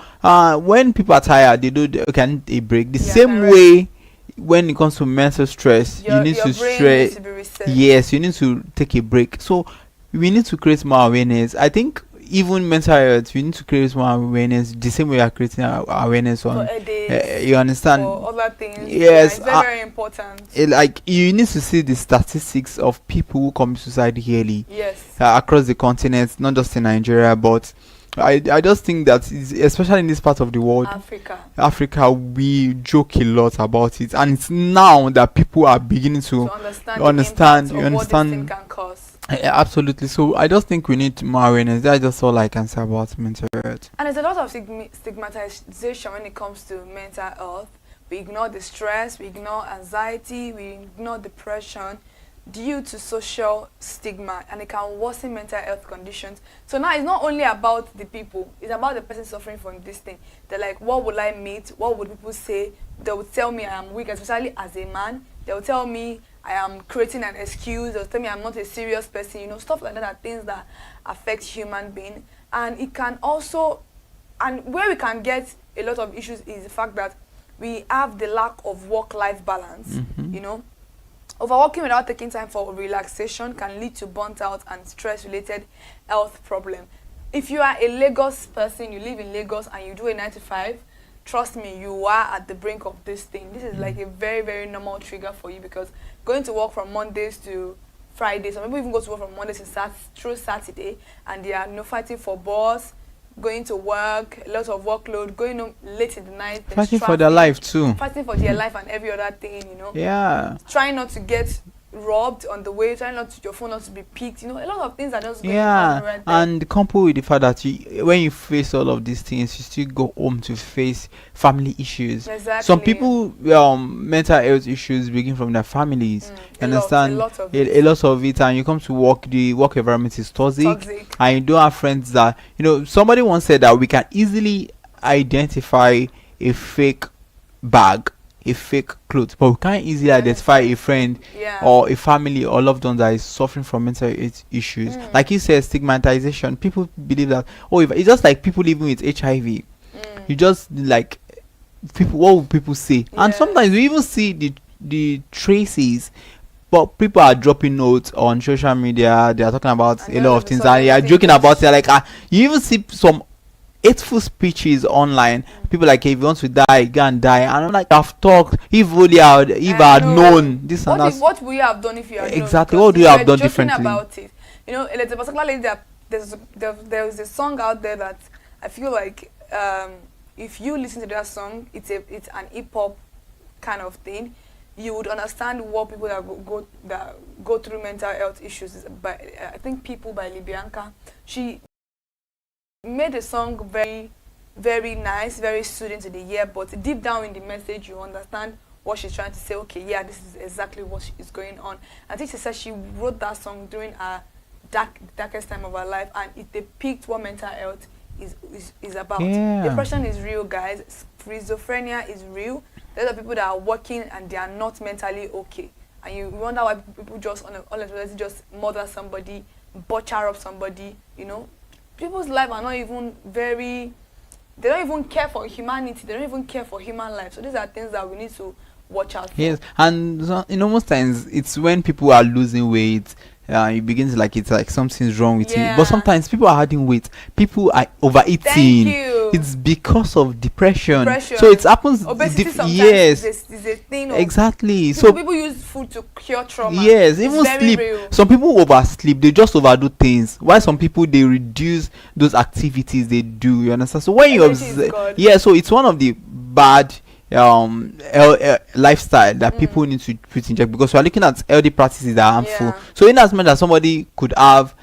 when people are tired, they need a break. The same way when it comes to mental stress, you need to stress. Yes, you need to take a break. So we need to create more awareness. I think even mental health, we need to create more awareness the same way we are creating awareness on you understand, for other things. Yes, it's very important. Like you need to see the statistics of people who commit suicide yearly across the continent, not just in Nigeria, but I just think that especially in this part of the world, Africa, we joke a lot about it, and it's now that people are beginning to understand you understand what this thing can cause. Absolutely. So I just think we need more awareness. That's just all I can say about mental health. And there's a lot of stigmatization when it comes to mental health. We ignore the stress, we ignore anxiety, we ignore depression due to social stigma, and it can worsen mental health conditions. So now it's not only about the people, it's about the person suffering from this thing. They're like, what will I meet? What would people say? They will tell me I am weak, especially as a man. They will tell me I am creating an excuse. They'll tell me I'm not a serious person. Stuff like that are things that affect human being. And it can also, and where we can get a lot of issues is the fact that we have the lack of work-life balance, Overworking without taking time for relaxation can lead to burnt out and stress-related health problems. If you are a Lagos person, you live in Lagos and you do a 9 to 5, trust me, you are at the brink of this thing. This is like a very, very normal trigger for you, because going to work from Mondays to Fridays, some people even go to work from Mondays through Saturday, and they are fighting for boss, going to work, a lot of workload, going home late in the night. Fighting for their life too. Fighting for their life and every other thing, Yeah. Trying not to get robbed on the way, trying not to your phone not to be picked, a lot of things are just going on right there. And coupled with the fact that when you face all of these things, you still go home to face family issues. Exactly. Some people mental health issues begin from their families. Understand? A lot of it, and you come to work, the work environment is toxic. And you don't have friends that somebody once said that we can easily identify a fake bag, a fake clothes, but we can't easily identify a friend or a family or loved one that is suffering from mental health issues. Like you said, stigmatization. People believe that it's just like people living with HIV. You just like people. What will people say? And sometimes we even see the traces. But people are dropping notes on social media. They are talking about a lot of things, and they are joking about it. Like you even see some hateful speeches online. People like, if you want to die, go and die. And I'm like, I've talked. If only I had known this and that. What would you have done if you had exactly? known? What do you have done joking differently? About it. You know, there's a particular lady that there's a song out there that I feel like if you listen to that song, it's an hip hop kind of thing. You would understand what people that go through mental health issues is. By I think People by Libianca. She made the song very, very nice, very soothing to the ear, but deep down in the message you understand what she's trying to say. Okay, yeah, this is exactly what is going on. I think she said she wrote that song during her darkest time of her life, and it depicts what mental health is about. Yeah. Depression is real, guys. Schizophrenia is real. There are people that are working and they are not mentally okay, and you wonder why people just just murder somebody, butcher up somebody. You know, people's lives are not even very. They don't even care for humanity. They don't even care for human life. So these are things that we need to watch out for. Yes, and most times it's when people are losing weight. It begins like it's like something's wrong with you. But sometimes people are adding weight. People are overeating. Thank you. It's because of depression. So it happens. Obesity sometimes yes, is a thing. Exactly. So people use food to cure trauma. Yes, even sleep. Real. Some people oversleep. They just overdo things. While some people they reduce those activities they do. You understand? So when you observe, so it's one of the bad lifestyle that people need to put in check, because we're looking at healthy practices that are harmful. So in as much as somebody could have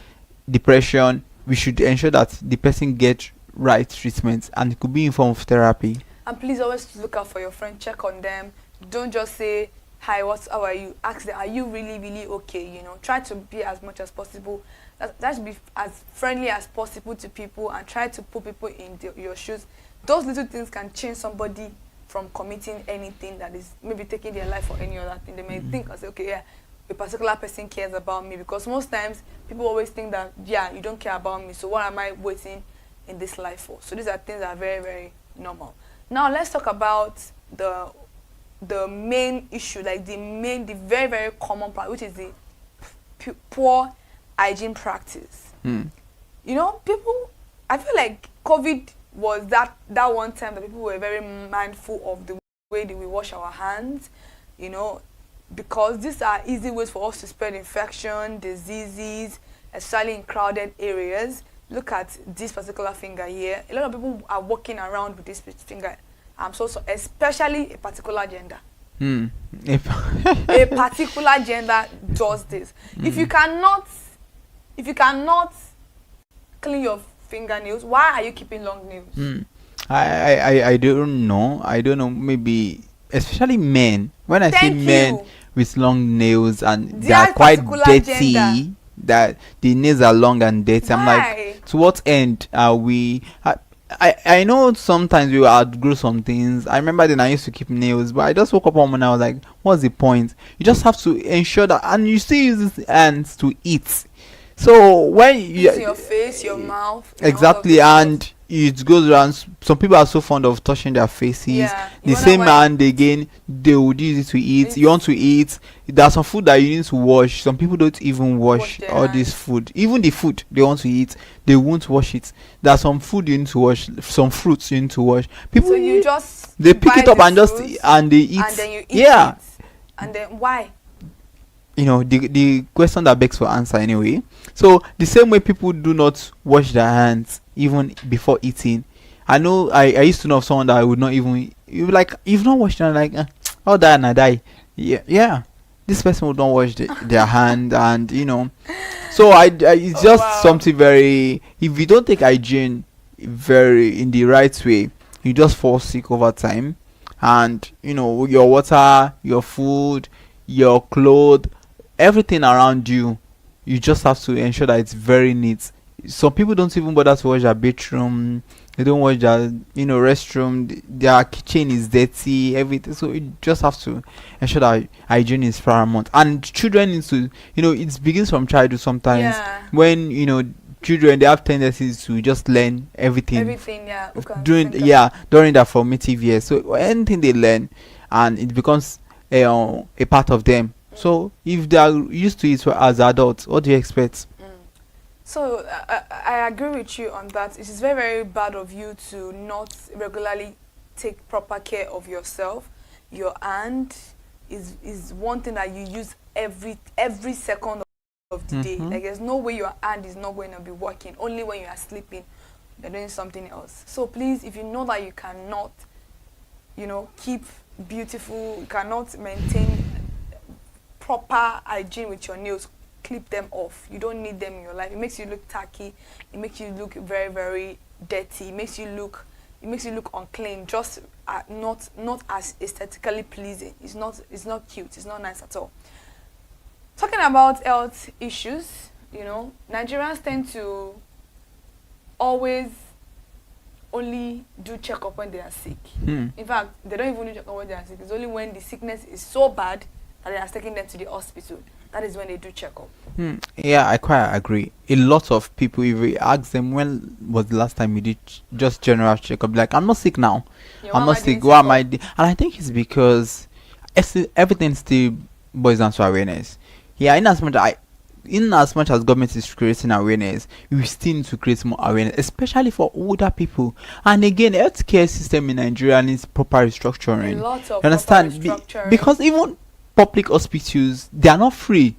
depression, we should ensure that the person gets right treatment, and it could be in form of therapy. And please always look out for your friend, check on them. Don't just say hi, how are you? Ask them, are you really, really okay? You know, try to be as much as possible. That should be as friendly as possible to people, and try to put people in your shoes. Those little things can change somebody from committing anything that is maybe taking their life or any other thing. They may think and say, okay, yeah, a particular person cares about me, because most times people always think that, yeah, you don't care about me, so what am I waiting in this life for? So these are things that are very, very normal. Now let's talk about the main issue, like the very, very common part, which is the poor hygiene practice. You know, people, I feel like COVID was that one time that people were very mindful of the way that we wash our hands, you know, because these are easy ways for us to spread infection, diseases, especially in crowded areas. Look at this particular finger here. A lot of people are walking around with this finger. Especially a particular gender. A particular gender does this. If you cannot clean your fingernails, why are you keeping long nails? I don't know. Maybe especially men. When I see men with long nails and they are quite dirty, gender, that the nails are long and dirty. Why? I'm like, to what end are we? I know sometimes we will outgrow some things. I remember then I used to keep nails, but I just woke up one morning and I was like, what's the point? You just have to ensure that, and you still use your hands to eat. So when you use your face, your mouth, exactly, and it goes around. Some people are so fond of touching their faces. Yeah, the same hand again, they would use it to eat. You want to eat, there's some food that you need to wash. Some people don't even wash all this food. Even the food they want to eat, they won't wash it. There's some food you need to wash, some fruits you need to wash. People, so you just they pick it up and just and they eat. And then you eat it. And then why? You know, the question that begs for answer anyway. So the same way people do not wash their hands even before eating. I know I used to know of someone that I would not even, like, you've not washed your hand, like, I'll die and I die. Yeah. This person would not wash their hand, and you know. So it's just something very, if you don't take hygiene very in the right way, you just fall sick over time. And you know, your water, your food, your clothes, everything around you, you just have to ensure that it's very neat. Some people don't even bother to wash their bedroom. They don't wash their, restroom. Their kitchen is dirty, everything. So you just have to ensure that hygiene is paramount. And children need to, it begins from childhood sometimes. Yeah. When, children, they have tendencies to just learn everything. During their formative years. So anything they learn, and it becomes a part of them. So if they are used to it as adults, what do you expect? So I agree with you on that. It is very, very bad of you to not regularly take proper care of yourself. Your hand is one thing that you use every second of the day. Like there's no way your hand is not going to be working. Only when you are sleeping, you're doing something else. So please, if you know that you cannot, you know, keep beautiful, you cannot maintain proper hygiene with your nails, clip them off. You don't need them in your life. It makes you look tacky. It makes you look very, very dirty. It makes you look unclean. Just not as aesthetically pleasing. It's not cute. It's not nice at all. Talking about health issues, you know, Nigerians tend to always only do checkup when they are sick. In fact, they don't even do checkup when they are sick. It's only when the sickness is so bad that they are taking them to the hospital. That is when they do checkup. Yeah, I quite agree. A lot of people, if we ask them when was the last time you did just general checkup, like, I'm not sick now. I'm not sick. What am I doing? And I think it's because everything still boils down to awareness. Yeah, in as much as government is creating awareness, we still need to create more awareness, especially for older people. And again, healthcare system in Nigeria needs proper restructuring. A lot of you understand? restructuring. Because even public hospitals, they are not free.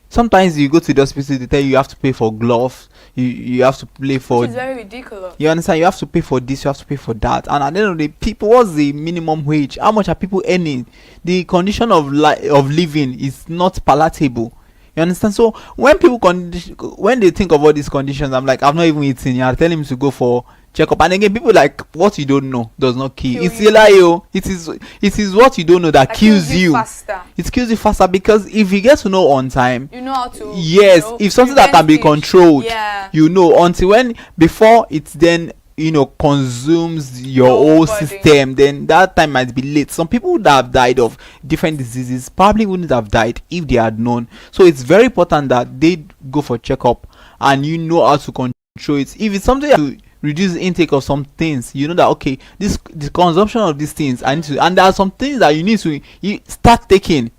Sometimes you go to the hospital, they tell you have to pay for gloves, you have to pay for... Which is very ridiculous. You understand? You have to pay for this, you have to pay for that. And at the end of the day, people, what's the minimum wage? How much are people earning? The condition of living is not palatable. You understand? So when people when they think of all these conditions, I'm like, I've not even eaten. You are telling me to go for checkup. And again, people like, what you don't know does not kill. It's Elayo. It is what you don't know that kills you. Faster. It kills you faster, because if you get to know on time, you know how to. Yes, if something that can be controlled, yeah. you know, until before it's then, you know, consumes your whole system, then that time might be late. Some people that have died of different diseases probably wouldn't have died if they had known. So it's very important that they go for checkup and you know how to control it. If it's something to reduce the intake of some things, you know that okay, the consumption of these things I need to, and there are some things that you need to start taking,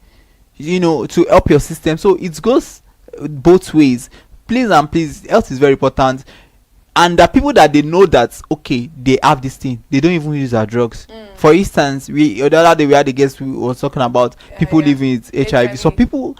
you know, to help your system. So it goes both ways. Please and please, health is very important. And the people that they know that okay, they have this thing, they don't even use their drugs. For instance, the other day we had a guest who was talking about people living with HIV. So people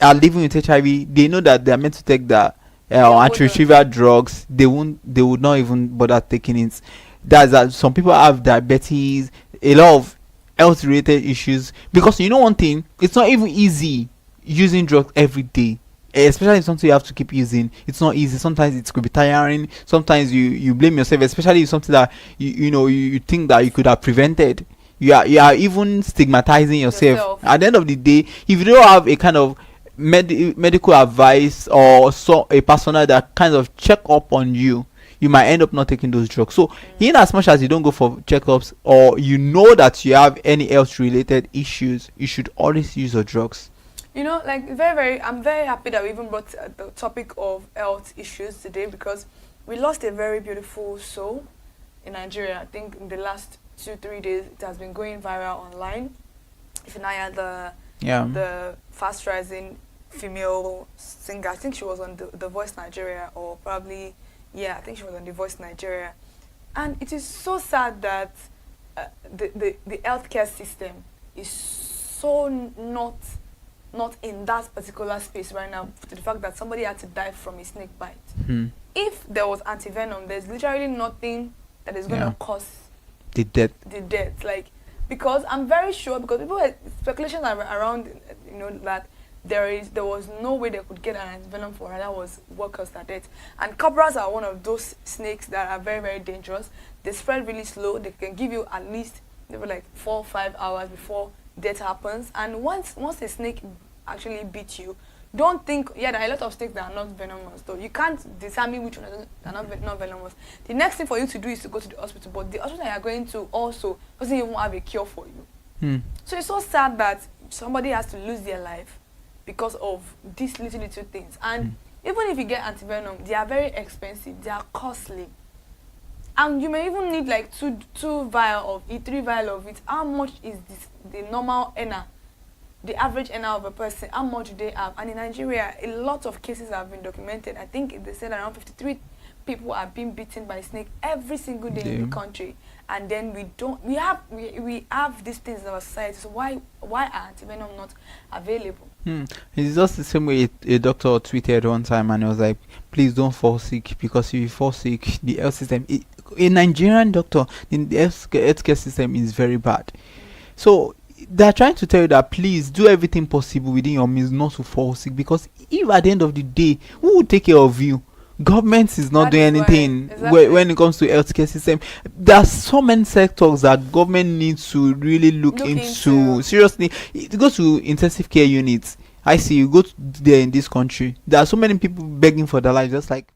are living with HIV, they know that they are meant to take the antiretroviral drugs. They would not even bother taking it. That's that. Some people have diabetes, a lot of health related issues, because you know one thing, it's not even easy using drugs every day. Especially if something you have to keep using, it's not easy. Sometimes it could be tiring. Sometimes you blame yourself, especially if something that you think that you could have prevented. You are even stigmatizing yourself. At the end of the day, if you don't have a kind of medical advice or a personnel that kind of check up on you, you might end up not taking those drugs. So in as much as you don't go for checkups, or you know that you have any health related issues, you should always use your drugs. You know, like I'm very happy that we even brought the topic of health issues today, because we lost a very beautiful soul in Nigeria. I think in the last 2-3 days it has been going viral online. If Naya, the fast rising female singer, I think she was on the Voice Nigeria, or probably, I think she was on the Voice Nigeria. And it is so sad that the healthcare system is so not in that particular space right now, to the fact that somebody had to die from a snake bite. If there was antivenom, there's literally nothing that is going to cause the death. Like, because I'm very sure, because people speculations are around, you know, that there was no way they could get an antivenom for her. That was workers that did. And cobras are one of those snakes that are very, very dangerous. They spread really slow. They can give you at least maybe like 4 or 5 hours before death happens. And once a snake actually beats you, don't think, there are a lot of snakes that are not venomous, though. You can't determine which ones are not venomous. The next thing for you to do is to go to the hospital, but the hospital you are going to also doesn't even have a cure for you. So it's so sad that somebody has to lose their life because of these little things. And even if you get antivenom, they are very expensive, they are costly. And you may even need like 2 vial of it, 3 vial of it. How much is the normal ENA the average earner of a person, how much do they have? And in Nigeria, a lot of cases have been documented. I think they said around 53 people are being bitten by snake every single day in the country. And then we have these things in our society. So why aren't venom not available? It's just the same way a doctor tweeted one time and he was like, please don't fall sick, because if you fall sick, the health system, a Nigerian doctor in the healthcare system is very bad. So they're trying to tell you that please do everything possible within your means not to fall sick, because if at the end of the day, who will take care of you? Government is not doing anything when it comes to healthcare system. There are so many sectors that government needs to really look into. Seriously, it goes to intensive care units. I see you go to there in this country. There are so many people begging for their lives, just like.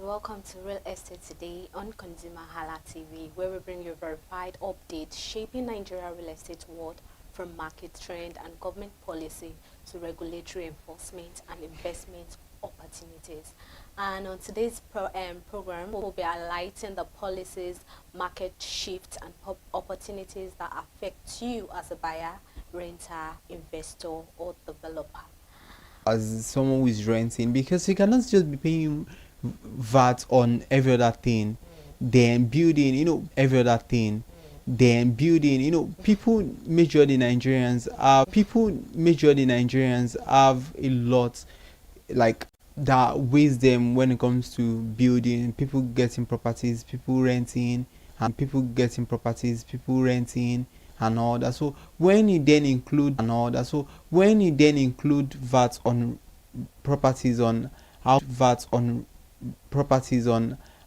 Welcome to Real Estate Today on ConsumerHalla TV, where we bring you verified updates shaping Nigeria real estate world, from market trend and government policy to regulatory enforcement and investment opportunities. And on today's program, we'll be highlighting the policies, market shifts and opportunities that affect you as a buyer, renter, investor or developer. As someone who is renting, because you cannot just be paying VAT on every other thing, then building, every other thing, then building, people majorly Nigerians have a lot like that weighs them when it comes to building. People getting properties, people renting, and all that. So when you then include VAT on properties, on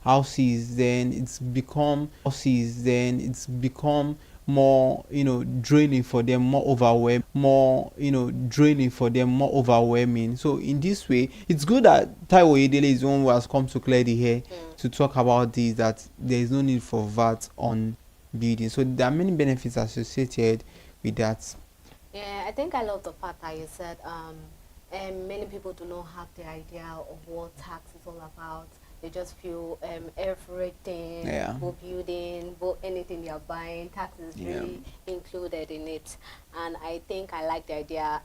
houses, then it's become more draining for them, more overwhelming. So in this way, it's good that Taiwo Edele is the one who has come to clear the air to talk about this, that there is no need for VAT on building. So there are many benefits associated with that. Yeah, I think I love the part that you said many people do not have the idea of what tax is all about. They just feel everything, both building, both anything you're buying, tax is really included in it. And I think I like the idea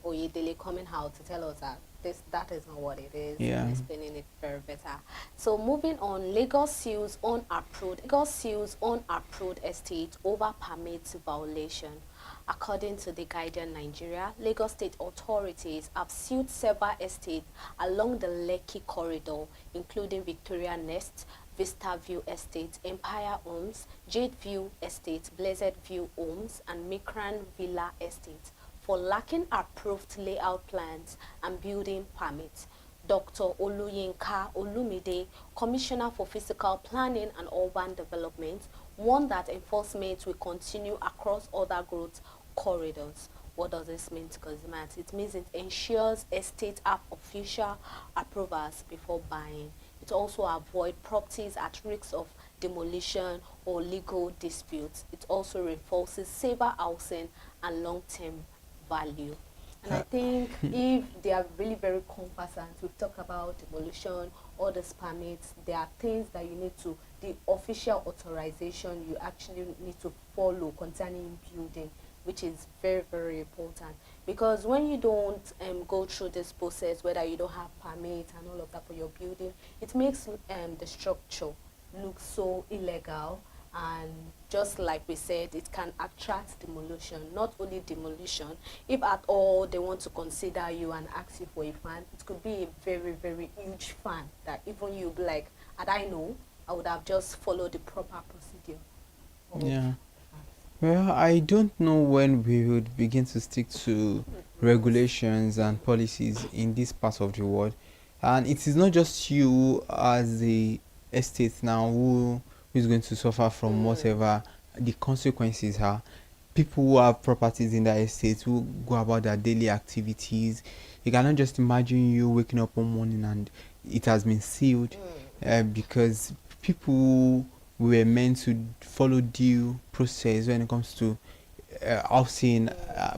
Oyedele coming out to tell us that that is not what it is. Explaining it very better. So moving on, Lagos seals unapproved estate over permits violation. According to The Guardian Nigeria, Lagos state authorities have sealed several estates along the Lekki corridor, including Victoria Nest, Vista View Estate, Empire Homes, Jade View Estate, Blessed View Homes, and Mikran Villa Estate for lacking approved layout plans and building permits. Dr. Oluyinka Olumide, Commissioner for Physical Planning and Urban Development, warned that enforcement will continue across other growth corridors. What does this mean to consumers? It means it ensures estates have official approvals before buying. It also avoids properties at risk of demolition or legal disputes. It also reinforces safer housing and long-term value. And I think if they are really very conversant, we've talked about demolition, all these permits, there are things that you need to, the official authorization you actually need to follow concerning building, which is very, very important. Because when you don't go through this process, whether you don't have permits and all of that for your building, it makes the structure look so illegal. And just like we said, it can attract demolition. Not only demolition, if at all they want to consider you and ask you for a fan, it could be a very, very huge fan that even you'll be like, and I know, I would have just followed the proper procedure. Yeah. Well, I don't know when we would begin to stick to regulations and policies in this part of the world. And it is not just you as the estate now who is going to suffer from whatever the consequences are. People who have properties in their estate who go about their daily activities. You cannot just imagine you waking up one morning and it has been sealed because people were meant to follow due process when it comes to housing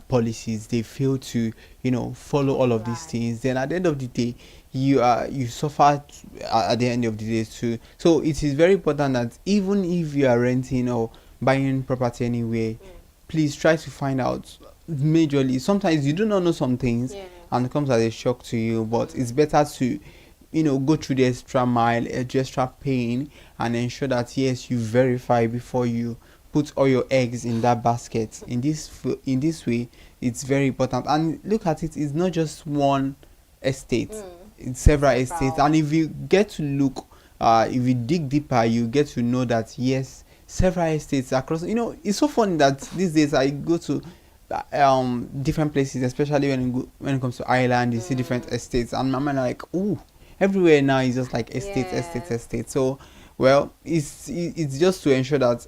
policies. They fail to follow all of these things. Then at the end of the day, you suffer at the end of the day too. So it is very important that even if you are renting or buying property anywhere, please try to find out majorly. Sometimes you do not know some things and it comes as a shock to you, but it's better to go through the extra mile, the extra pain, and ensure that yes, you verify before you put all your eggs in that basket. In this way, it's very important. And look at it, it's not just one estate, it's several estates. And if you get to look, if you dig deeper, you get to know that yes, several estates across. It's so funny that these days I go to different places, especially when it comes to Ireland, you see different estates, and my mind like, ooh, everywhere now is just like estate. So well, it's just to ensure that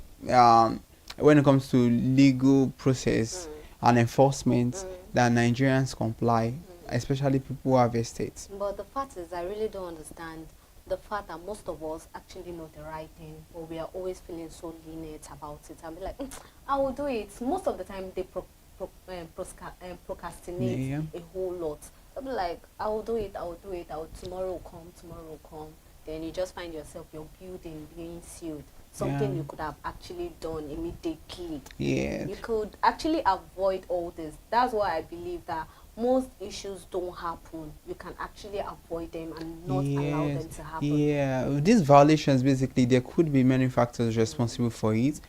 when it comes to legal process and enforcement, that Nigerians comply, especially people who have estates. But the fact is, I really don't understand the fact that most of us actually know the right thing, but we are always feeling so lenient about it. I'll be like, I will do it. Most of the time, they procrastinate a whole lot. I'll be like, I will do it, tomorrow will come. Then you just find yourself, your building being sealed. Something you could have actually done immediately. Yeah. You could actually avoid all this. That's why I believe that most issues don't happen. You can actually avoid them and not allow them to happen. Yeah, these violations, basically, there could be many factors responsible for it.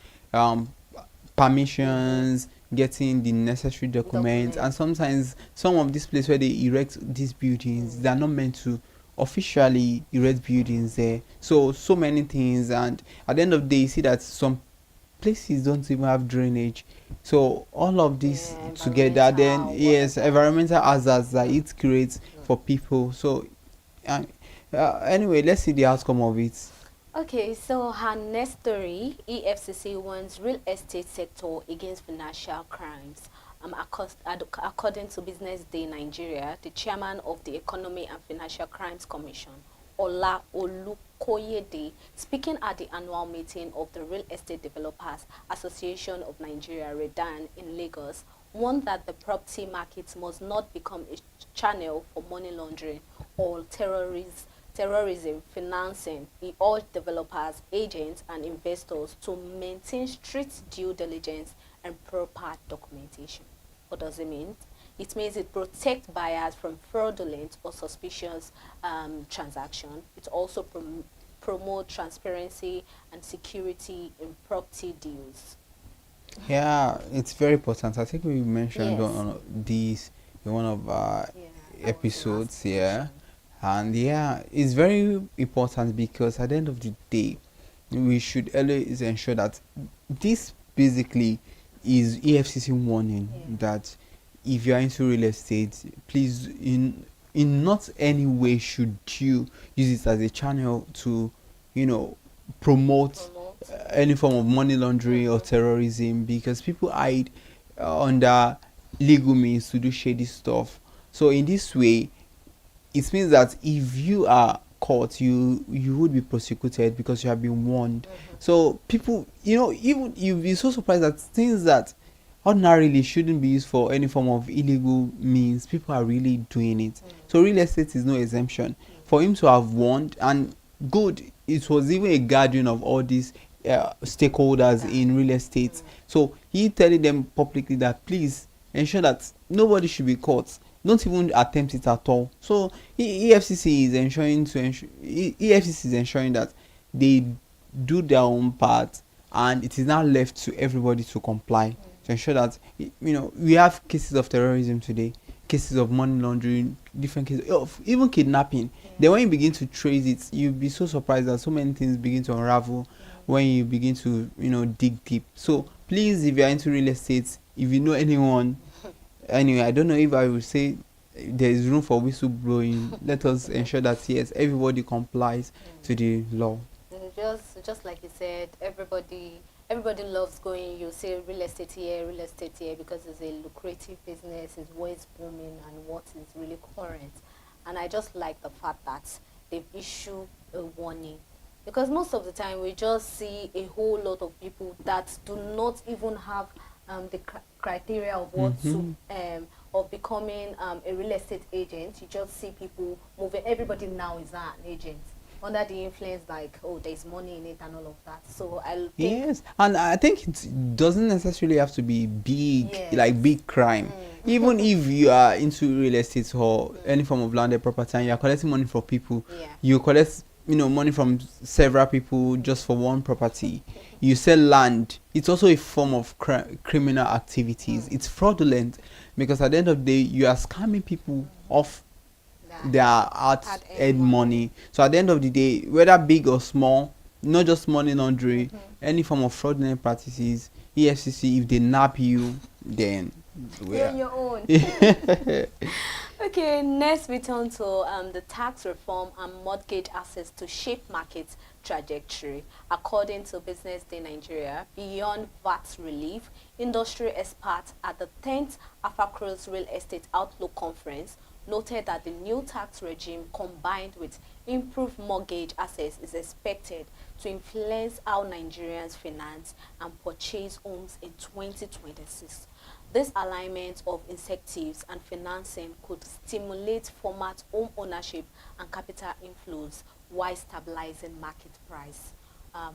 Permissions, getting the necessary documents, and sometimes some of these places where they erect these buildings, they are not meant to officially erect buildings there. So many things, and at the end of the day, you see that some places don't even have drainage. So all of this together, then yes, environmental hazards that it creates for people. So anyway, let's see the outcome of it. Okay, so her next story, EFCC warns real estate sector against financial crimes. According to Business Day Nigeria, the chairman of the Economy and Financial Crimes Commission, Ola Olukoyede, speaking at the annual meeting of the Real Estate Developers Association of Nigeria, REDAN, in Lagos, warned that the property market must not become a channel for money laundering or terrorism financing. He urged developers, agents, and investors to maintain strict due diligence and proper documentation. What does it mean? It means it protects buyers from fraudulent or suspicious transactions. It also promotes transparency and security in property deals. Yeah, it's very important. I think we mentioned on these in one of our episodes. And it's very important because at the end of the day, we should always ensure that this basically is EFCC warning that if you are into real estate, please in not any way should you use it as a channel to promote any form of money laundering or terrorism, because people hide under legal means to do shady stuff. So in this way, it means that if you are caught, you would be prosecuted because you have been warned. So people, even you'll be so surprised that things that ordinarily shouldn't be used for any form of illegal means, people are really doing it. So real estate is no exemption. For him to have warned, and good, it was even a guardian of all these stakeholders in real estate. So he telling them publicly that please ensure that nobody should be caught. Don't even attempt it at all. So EFCC is ensuring that they do their own part, and it is now left to everybody to comply to ensure that we have cases of terrorism today, cases of money laundering, different cases of even kidnapping. Then when you begin to trace it, you'll be so surprised that so many things begin to unravel when you begin to, dig deep. So please, if you're into real estate, if you know anyone, anyway, I don't know if I would say there is room for whistleblowing. Let us ensure that yes, everybody complies to the law. Just like you said, everybody loves going. You say real estate here, because it's a lucrative business, it's always booming, and what is really current. And I just like the fact that they've issued a warning, because most of the time we just see a whole lot of people that do not even have the criteria of what to of becoming a real estate agent. You just see people moving. Everybody now is an agent under the influence, like, oh, there's money in it and all of that. So I think, yes, and I think it doesn't necessarily have to be big, like big crime. Even if you are into real estate or any form of landed property and you are collecting money from people, you collect money from several people just for one property. You sell land. It's also a form of criminal activities. It's fraudulent, because at the end of the day, you are scamming people off their hard-earned money. So at the end of the day, whether big or small, not just money laundering, any form of fraudulent practices, EFCC, if they nab you, then you're on your own. Okay, next we turn to the tax reform and mortgage access to shape market trajectory. According to Business Day Nigeria, beyond VAT relief, industry experts at the 10th Afacro's Real Estate Outlook Conference noted that the new tax regime combined with improved mortgage access is expected to influence how Nigerians finance and purchase homes in 2026. This alignment of incentives and financing could stimulate format home ownership and capital inflows while stabilizing market price.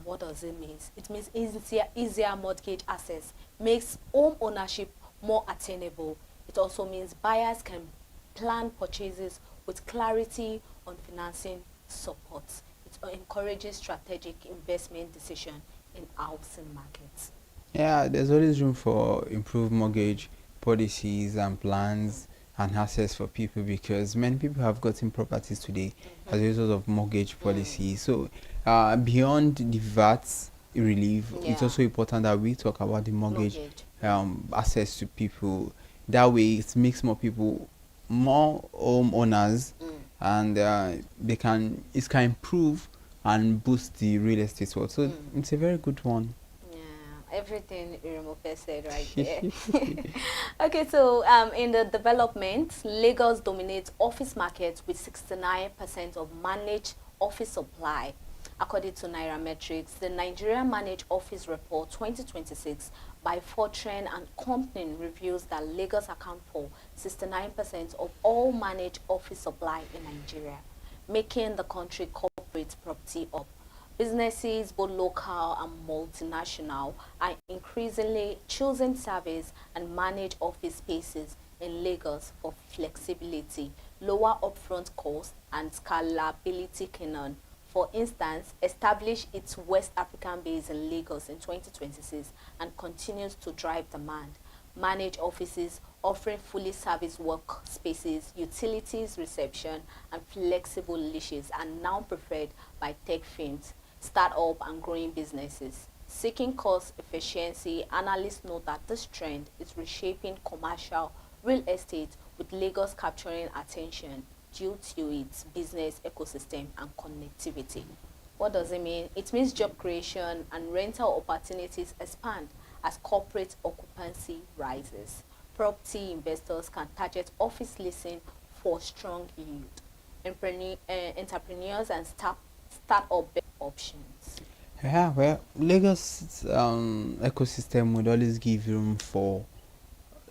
What does it mean? It means easier mortgage access makes home ownership more attainable. It also means buyers can plan purchases with clarity on financing support. It encourages strategic investment decision in housing markets. Yeah, there's always room for improved mortgage policies and plans and access for people, because many people have gotten properties today as a result of mortgage policy. So beyond the VAT relief, it's also important that we talk about the mortgage access to people. That way it makes more people more homeowners, and it can improve and boost the real estate world. So it's a very good one. Everything Irimofe said right there. Okay, so in the development, Lagos dominates office market with 69% of managed office supply. According to Nairametrics, the Nigeria Managed Office Report 2026 by Fortran and Company reveals that Lagos account for 69% of all managed office supply in Nigeria, making the country corporate property hub. Businesses, both local and multinational, are increasingly choosing service and manage office spaces in Lagos for flexibility, lower upfront costs, and scalability. Canon, for instance, established its West African base in Lagos in 2026 and continues to drive demand. Manage offices offering fully serviced workspaces, utilities, reception, and flexible leashes are now preferred by tech firms, start-up and growing businesses. Seeking cost efficiency, analysts note that this trend is reshaping commercial real estate, with Lagos capturing attention due to its business ecosystem and connectivity. What does it mean? It means job creation and rental opportunities expand as corporate occupancy rises. Property investors can target office leasing for strong yield. Entrepreneurs and start-up options. Yeah, well, Lagos ecosystem would always give room for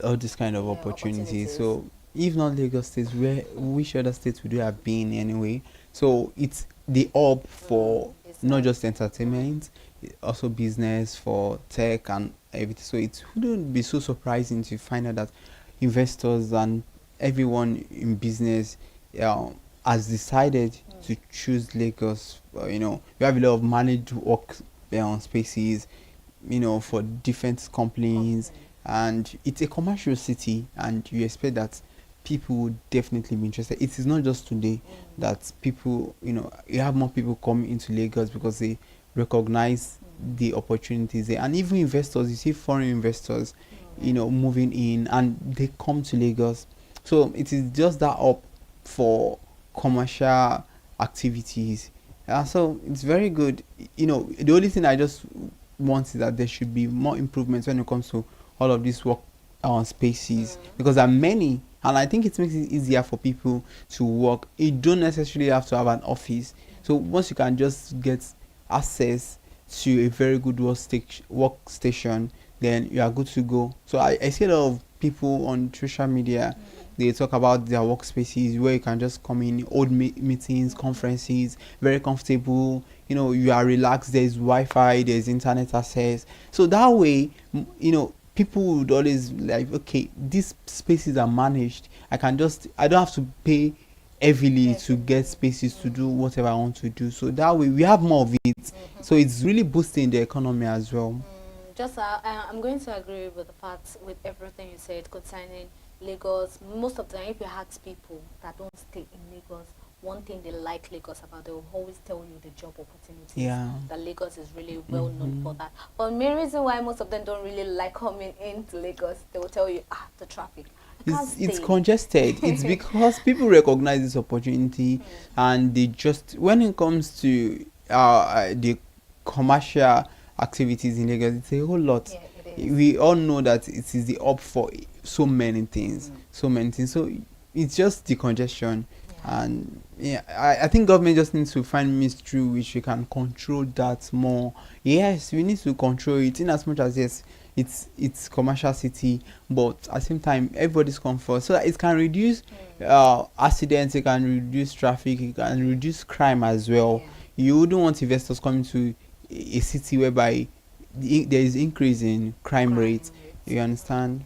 all this kind of opportunities. So if not Lagos State, which other states would you have been anyway? So it's the hub for not just entertainment, also business, for tech and everything. So it wouldn't be so surprising to find out that investors and everyone in business has decided to choose Lagos. You have a lot of managed work spaces, for different companies, and it's a commercial city, and you expect that people would definitely be interested. It is not just today that people, you have more people coming into Lagos because they recognize the opportunities there, and even investors. You see foreign investors, moving in, and they come to Lagos. So it is just that up for commercial activities. So it's very good. The only thing I just want is that there should be more improvements when it comes to all of these work spaces, because there are many, and I think it makes it easier for people to work. You don't necessarily have to have an office. So once you can just get access to a very good workstation, then you are good to go. So I see a lot of people on social media, they talk about their workspaces where you can just come in, old meetings, conferences, very comfortable. You are relaxed. There's Wi-Fi, there's internet access. So that way, people would always like, okay, these spaces are managed. I don't have to pay heavily to get spaces to do whatever I want to do. So that way we have more of it. So it's really boosting the economy as well. I'm going to agree with the facts, with everything you said concerning Lagos. Most of the time, if you ask people that don't stay in Lagos, one thing they like Lagos about, they will always tell you the job opportunities. Yeah. That Lagos is really well known for that. But the main reason why most of them don't really like coming into Lagos, they will tell you, the traffic. It's congested. It's because people recognize this opportunity, and they just, when it comes to the commercial activities in Lagos, it's a whole lot. We all know that it is the up for so many things. So it's just the congestion. And I think government just needs to find means through which we can control that more. Yes, we need to control it, in as much as, yes, it's commercial city, but at the same time everybody's comfort, so that it can reduce accidents, it can reduce traffic, it can reduce crime as well. You wouldn't want investors coming to a city whereby there is increase in crime rate. You understand?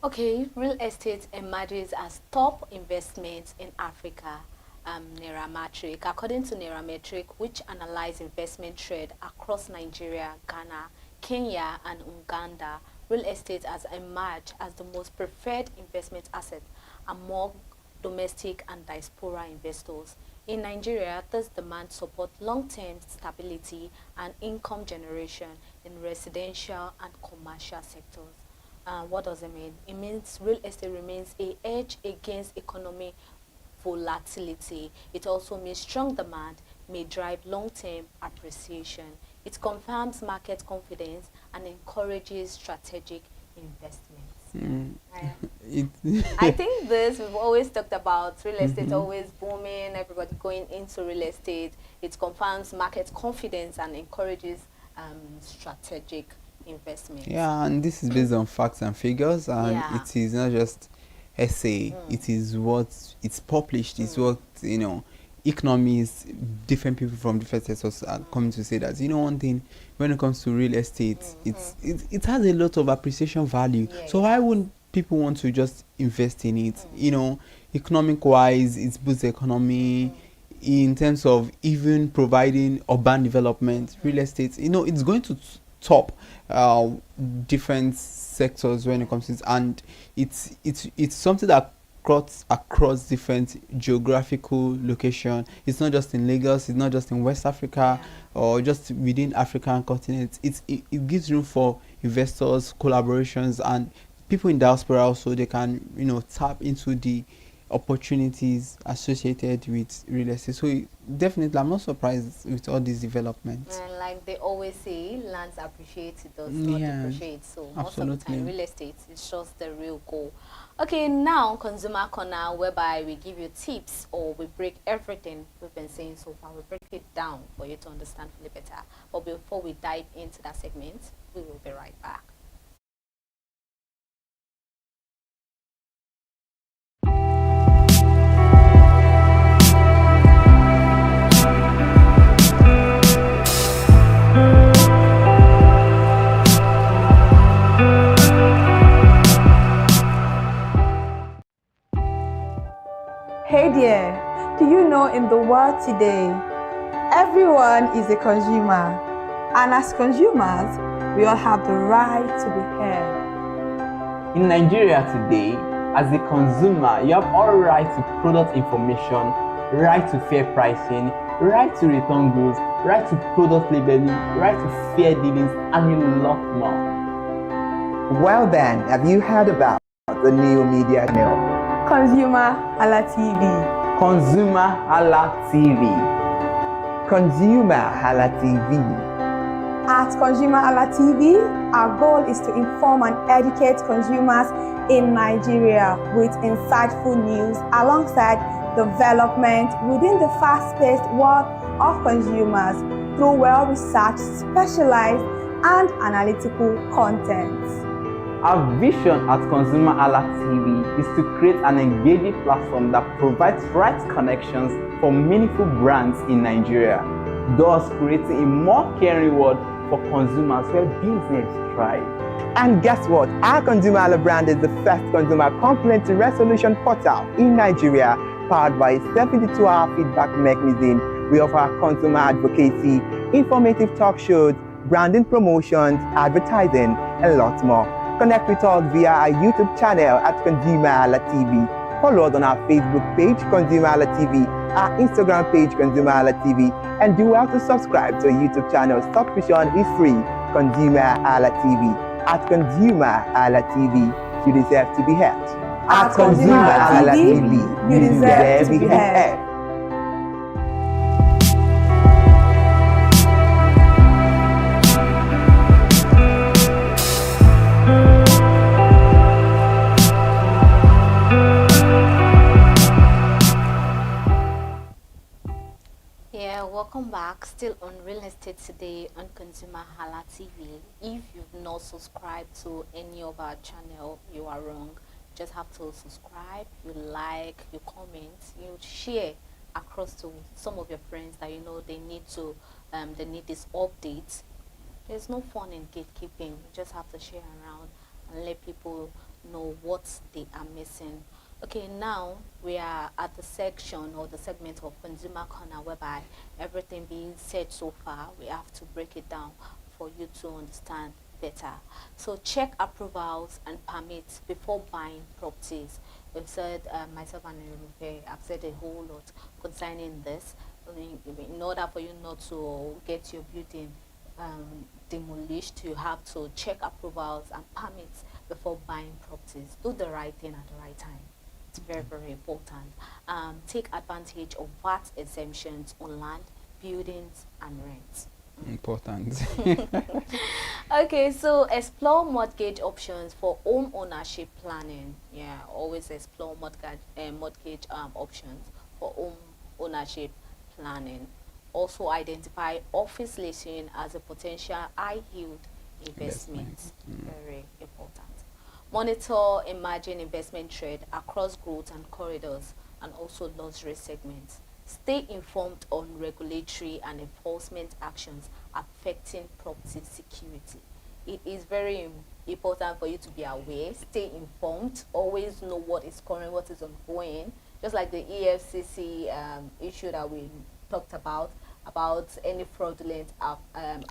Okay, real estate emerges as top investment in Africa. Nairametric. According to Nairametric, which analyzes investment trade across Nigeria, Ghana, Kenya and Uganda, real estate has emerged as the most preferred investment asset among domestic and diaspora investors. In Nigeria, this demand supports long-term stability and income generation in residential and commercial sectors. What does it mean? It means real estate remains an edge against economic volatility. It also means strong demand may drive long-term appreciation. It confirms market confidence and encourages strategic investments. I think we've always talked about real estate always booming, everybody going into real estate. It confirms market confidence and encourages strategic investments. Yeah, and this is based on facts and figures, and it is not just essay. It is what it's published. It's what economists, different people from different sectors are coming to say that one thing when it comes to real estate, it has a lot of appreciation value. So why wouldn't people want to just invest in it? Economic wise, it boosts the economy. In terms of even providing urban development, real estate, it's going to top different sectors when it comes to it, and it's something that cuts across different geographical location. It's not just in Lagos, it's not just in West Africa or just within African continent. It gives room for investors, collaborations, and people in diaspora also. They can tap into the opportunities associated with real estate. So definitely I'm not surprised with all these developments. And like they always say, lands appreciate, it does not depreciate. So most of the time real estate is just the real goal. Okay, now Consumer Corner, whereby we give you tips or we break everything we've been saying so far. We break it down for you to understand fully better. But before we dive into that segment, we will be right back. Hey there, do you know in the world today, everyone is a consumer, and as consumers, we all have the right to be heard. In Nigeria today, As a consumer, you have all right to product information, right to fair pricing, right to return goods, right to product labeling, right to fair dealings, and a lot more. Well then, have you heard about the new media channel? ConsumerHalla TV. ConsumerHalla TV. ConsumerHalla TV. At ConsumerHalla TV, our goal is to inform and educate consumers in Nigeria with insightful news alongside development within the fast-paced world of consumers through well-researched, specialized, and analytical content. Our vision at ConsumerHalla TV is to create an engaging platform that provides right connections for meaningful brands in Nigeria, thus creating a more caring world for consumers where business thrive. And guess what? Our ConsumerHalla brand is the first consumer complaint resolution portal in Nigeria, powered by a 72-hour feedback mechanism. We offer consumer advocacy, informative talk shows, branding promotions, advertising, and lots more. Connect with us via our YouTube channel at ConsumerHalla TV. Follow us on our Facebook page, ConsumerHalla TV, our Instagram page, ConsumerHalla TV, and do well to subscribe to our YouTube channel. Subscription is free. ConsumerHalla TV. At ConsumerHalla TV, you deserve to be heard. At ConsumerHalla TV, you deserve to be heard. Welcome back, still on Real Estate Today on ConsumerHalla TV. If you've not subscribed to any of our channel, you are wrong. You just have to subscribe, you like, you comment, you share across to some of your friends that you know they need this update. There's no fun in gatekeeping. You just have to share around and let people know what they are missing. Okay, now we are at the section or the segment of Consumer Corner, whereby everything being said so far, we have to break it down for you to understand better. So check approvals and permits before buying properties. We've said, myself and Rufe, I've said a whole lot concerning this. In order for you not to get your building demolished, you have to check approvals and permits before buying properties. Do the right thing at the right time. It's very, very important. Take advantage of VAT exemptions on land, buildings, and rents. Important. Okay, so explore mortgage options for home ownership planning. Yeah, always explore mortgage options for home ownership planning. Also identify office leasing as a potential high-yield investment. Very important. Monitor emerging investment trend across growth and corridors and also luxury segments. Stay informed on regulatory and enforcement actions affecting property security. It is very important for you to be aware, stay informed, always know what is current, what is ongoing. Just like the EFCC issue that we talked about any fraudulent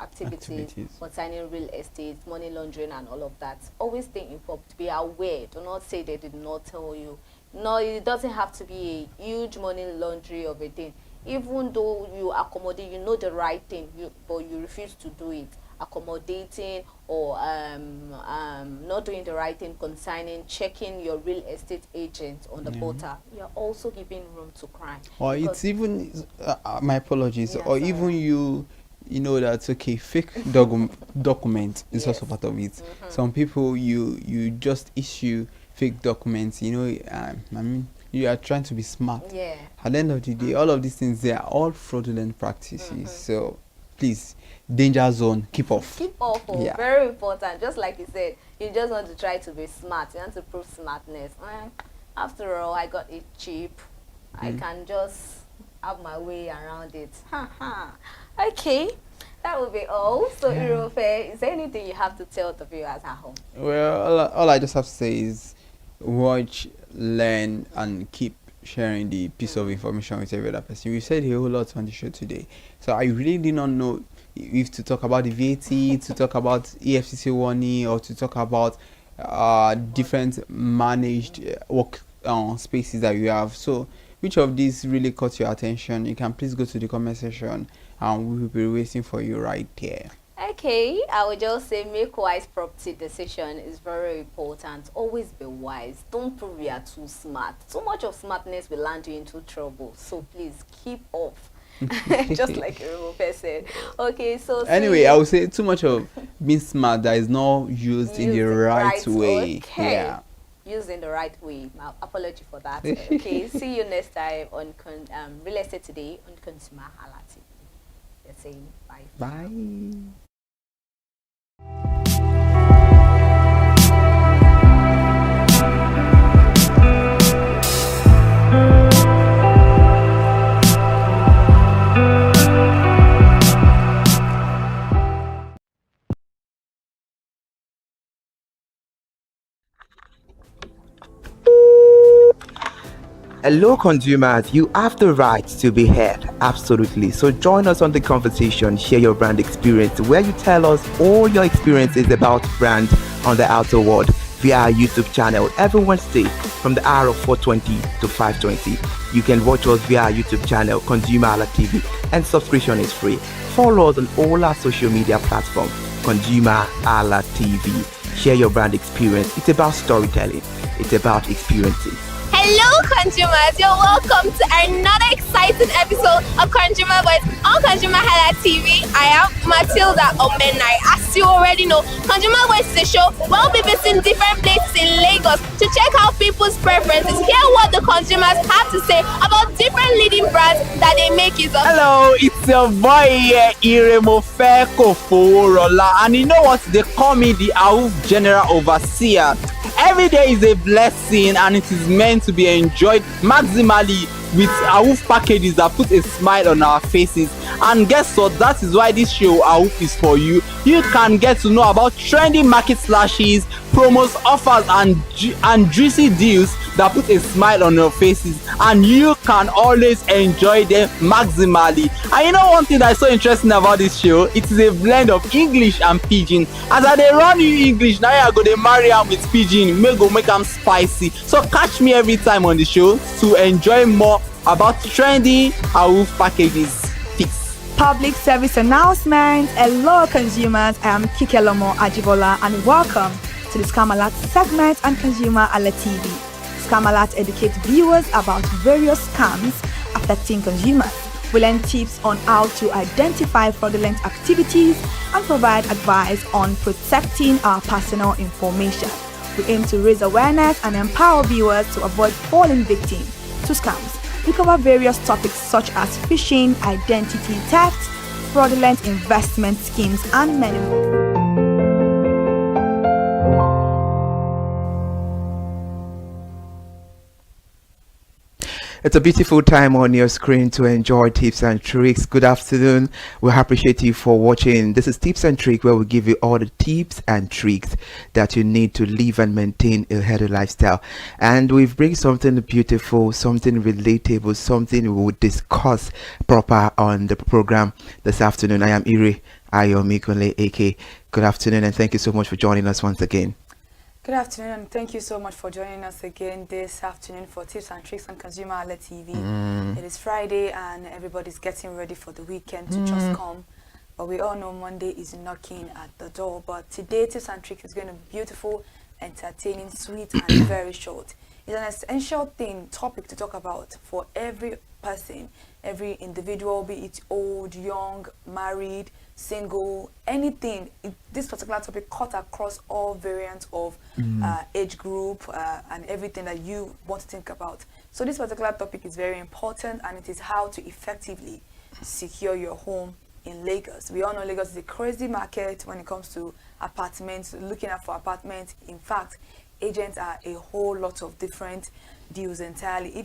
activities concerning real estate, money laundering, and all of that. Always stay informed, be aware. Do not say they did not tell you. No, it doesn't have to be a huge money laundry of a thing. Even though you accommodate, you know the right thing, but you refuse to do it. Accommodating or not doing the right thing concerning checking your real estate agent on the portal, you're also giving room to crime. Or it's even my apologies, or even you know that's okay, fake document is also part of it. Some people you just issue fake documents, I mean, you are trying to be smart. At the end of the day, all of these things, they are all fraudulent practices. So please, danger zone, keep off. Keep off. Very important. Just like you said, you just want to try to be smart. You want to prove smartness. After all, I got it cheap. I can just have my way around it. Okay, that will be all. So Irofe, is there anything you have to tell the viewers at home? Well, all I just have to say is watch, learn, and keep sharing the piece of information with every other person. We said a whole lot on the show today, so I really did not know if to talk about the VAT, to talk about EFCC warning, or to talk about different managed work spaces that you have. So which of these really caught your attention? You can please go to the comment section and we will be waiting for you right there. Okay, I would just say make wise property decision is very important. Always be wise. Don't prove you are too smart. Too much of smartness will land you into trouble. So please keep off. Just like Europe said. Okay, so anyway, I would say too much of being smart that is not used in the right way. Okay. Yeah. Used in the right way. My apology for that. Okay, see you next time on Real Estate Today on ConsumerHalla TV. Let's say bye. Bye. Hello consumers, you have the right to be heard, absolutely. So join us on the conversation, share your brand experience, where you tell us all your experiences about brand on the outer world via our YouTube channel every Wednesday from the hour of 4:20 to 5:20. You can watch us via our YouTube channel, ConsumerHallaTV, and subscription is free. Follow us on all our social media platforms, ConsumerHallaTV. Share your brand experience. It's about storytelling. It's about experiences. Hello consumers, you're welcome to another exciting episode of Consumer Voice on ConsumerHalla TV. I am Matilda Omenai. As you already know, Consumer Voice is a show where we'll be visiting different places in Lagos to check out people's preferences, hear what the consumers have to say about different leading brands that they make use of. Hello, it's your boy here, Iremofeko Foworola, and you know what? They call me the AUF General Overseer. Every day is a blessing and it is meant to be enjoyed maximally with AUF packages that put a smile on our faces. And guess what? That is why this show AUF is for you. You can get to know about trendy market slashes, promos, offers and juicy deals that put a smile on your faces, and you can always enjoy them maximally. And you know one thing that is so interesting about this show? It is a blend of English and Pidgin. As I dey run you English, now I go dey marry am with Pidgin, make am spicy. So catch me every time on the show to enjoy more about trendy AUF packages. Public service announcement. Hello consumers, I am Kikelomo Ajibola and welcome to the Scam Alert segment on ConsumerHalla TV. Scam Alert educates viewers about various scams affecting consumers. We learn tips on how to identify fraudulent activities and provide advice on protecting our personal information. We aim to raise awareness and empower viewers to avoid falling victim to scams. We cover various topics such as phishing, identity theft, fraudulent investment schemes, and many more. It's a beautiful time on your screen to enjoy tips and tricks. Good afternoon. We appreciate you for watching. This is Tips and Tricks, where we give you all the tips and tricks that you need to live and maintain a healthy lifestyle. And we've bring something beautiful, something relatable, something we will discuss proper on the program this afternoon. I am Iri Ayomikole AK. Good afternoon, and thank you so much for joining us once again. Good afternoon, and thank you so much for joining us again this afternoon for Tips and Tricks on ConsumerHalla TV. It is Friday and everybody's getting ready for the weekend to just come. But we all know Monday is knocking at the door. But today, Tips and Tricks is going to be beautiful, entertaining, sweet, and very short. It's an essential topic to talk about for every person, every individual, be it old, young, married, single, anything. This particular topic cut across all variants of age group and everything that you want to think about. So this particular topic is very important, and it is how to effectively secure your home in Lagos. We all know Lagos is a crazy market when it comes to apartments, looking out for apartments. In fact, agents are a whole lot of different deals entirely.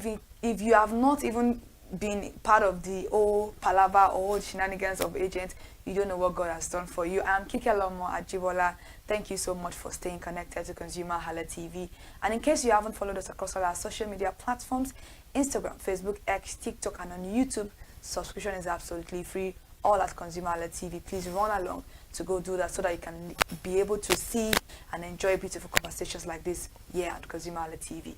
If you have not even been part of the old palaver or old shenanigans of agents, you don't know what God has done for you. I'm Kikelomo Ajibola. Thank you so much for staying connected to ConsumerHalla TV. And in case you haven't followed us across all our social media platforms, Instagram, Facebook, X, TikTok, and on YouTube, subscription is absolutely free. all at ConsumerHallaTV, please run along to go do that so that you can be able to see and enjoy beautiful conversations like this here at ConsumerHallaTV.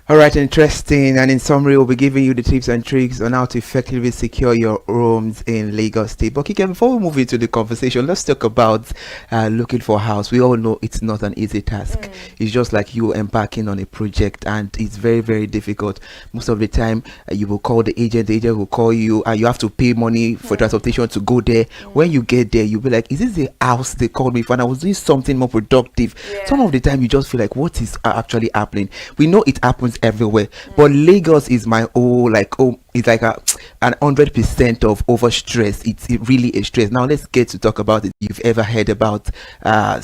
All right, interesting. And in summary, we'll be giving you the tips and tricks on how to effectively secure your homes in Lagos State. But Kike, before we move into the conversation, let's talk about looking for a house. We all know it's not an easy task. It's just like you embarking on a project, and it's very, very difficult. Most of the time, you will call the agent will call you, and you have to pay money for transportation to go there. When you get there, you'll be like, is this the house they called me for? And I was doing something more productive. Some of the time, you just feel like, what is actually happening? We know it happens everywhere, but Lagos is my it's like an 100% of over stress. It's really a stress. Now let's get to talk about it. You've ever heard about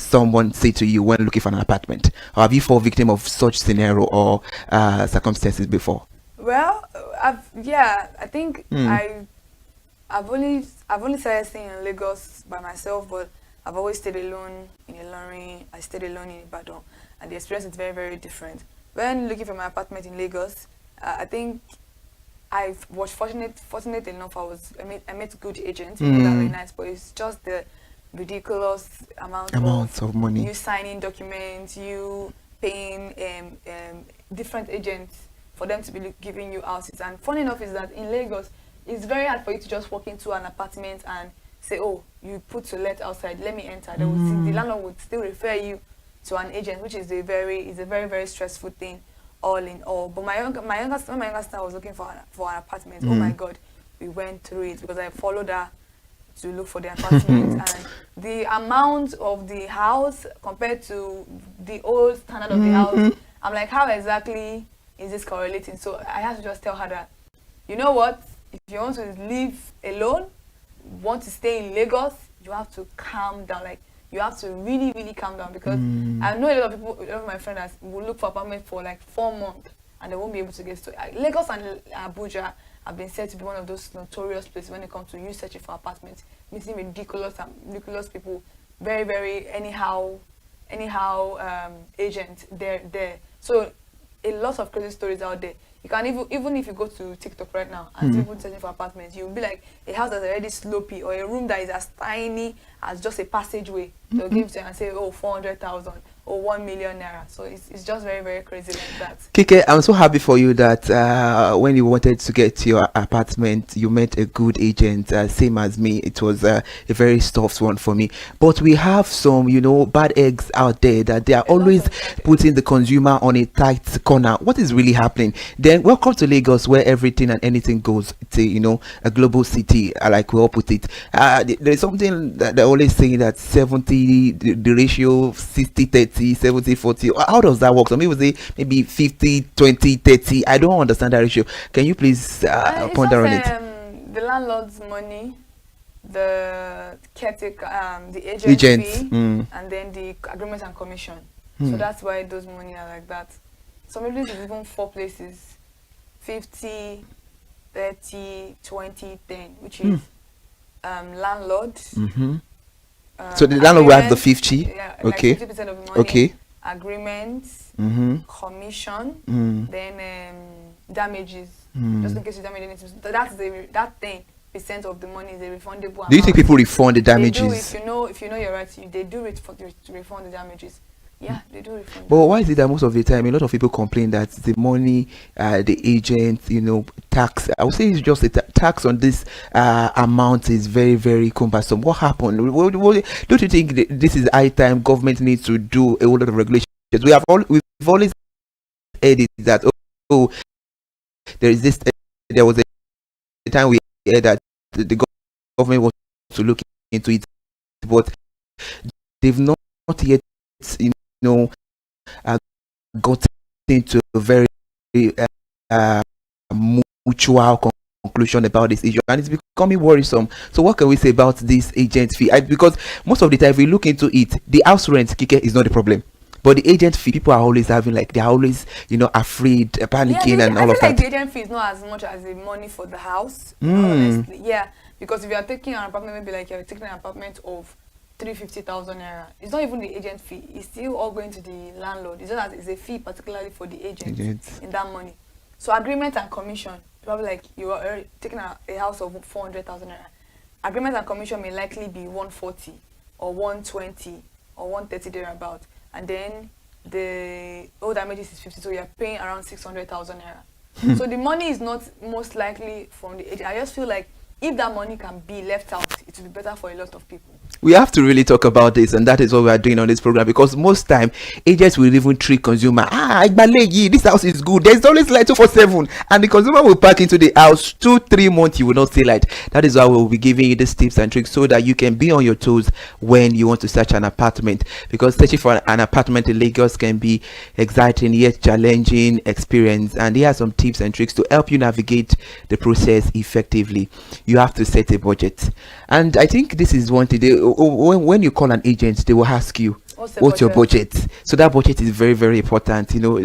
someone say to you when looking for an apartment, or have you fallen victim of such scenario or circumstances before? Well, I think I've only started staying in Lagos by myself, but I've always stayed alone in Ilorin. I stayed alone in Ibadan, and the experience is very, very different. When looking for my apartment in Lagos, I think I was fortunate enough. I met good agents, people that were nice, but it's just the ridiculous amount of money. You signing documents, you paying different agents for them to be giving you houses. And funny enough is that in Lagos, it's very hard for you to just walk into an apartment and say, oh, you put to let outside, let me enter. They will see, the landlord would still refer you to an agent, which is a very, very stressful thing, all in all. But when my younger sister was looking for an apartment, oh my God, we went through it because I followed her to look for the apartment, and the amount of the house compared to the old standard of the house, I'm like, how exactly is this correlating? So I had to just tell her that, you know what, if you want to live alone, want to stay in Lagos, you have to calm down. Like, you have to really, really calm down, because I know a lot of people, a lot of my friends will look for apartment for like 4 months and they won't be able to get to Lagos. And Abuja have been said to be one of those notorious places when it comes to you searching for apartments, meeting ridiculous people, very, very anyhow agent there. So a lot of crazy stories out there. You can even if you go to TikTok right now and see people searching for apartments, you'll be like, a house that's already slopey, or a room that is as tiny as just a passageway. They'll give to you and say, oh, 400,000 or 1 million naira. So it's just very, very crazy like that. Kike, I'm so happy for you that when you wanted to get to your apartment, you met a good agent, same as me. It was a very soft one for me. But we have some, bad eggs out there that they are always putting the consumer on a tight corner. What is really happening? Then welcome to Lagos, where everything and anything goes. It's a global city, like we all put it. There's something that they're always saying that 70, the ratio 60-30. 70-40. How does that work? Some people say maybe 50-20-30. I don't understand that ratio. Can you please ponder on it? The landlord's money, the caretaker, the agent fee, and then the agreement and commission. So that's why those money are like that. Some places is even 4 places: 50, 30, 20, 10, which is landlord. So the landlord will have the 50. Yeah, okay. Like 50% of the money. Okay. Agreements, commission, then damages. Just in case you damage anything. That's that 10% of the money is a refundable amount. Do you think people refund the damages? They do. If you know you're right, they do refund the damages. Yeah, they do refund. But why is it that most of the time a lot of people complain that the money, the agent, tax? I would say it's just a tax on this amount is very, very cumbersome. What happened? Don't you think this is high time government needs to do a whole lot of regulations? We've always heard it that there was a time we heard that the government was to look into it, but they've not yet got into a very mutual conclusion about this issue, and it's becoming worrisome. So what can we say about this agent fee? Because most of the time, if we look into it, the house rent, Kike, is not the problem, but the agent fee, people are always having they're always afraid, panicking, and all of that. Like the agent fee is not as much as the money for the house, honestly. Yeah, because if you are taking an apartment, maybe like you're taking an apartment of 350,000 naira. It's not even the agent fee. It's still all going to the landlord. It's just that it's a fee particularly for the agent in that money. So agreement and commission, probably like you are taking a house of 400,000 naira. agreement and commission may likely be 140 or 120 or 130 thereabout, and then the old damages is 50, so you're paying around 600,000 naira. So the money is not most likely from the agent. I just feel like if that money can be left out, it will be better for a lot of people. We have to really talk about this, and that is what we are doing on this program, because most time agents will even trick consumer. This house is good, there's always light 247, and the consumer will pack into the house 2-3 months, you will not see light. That is why we will be giving you these tips and tricks so that you can be on your toes when you want to search an apartment, because searching for an apartment in Lagos can be exciting yet challenging experience, and here are some tips and tricks to help you navigate the process effectively. You have to set a budget, and I think this is one thing. When you call an agent, they will ask you, what's your budget? So that budget is very, very important, you know,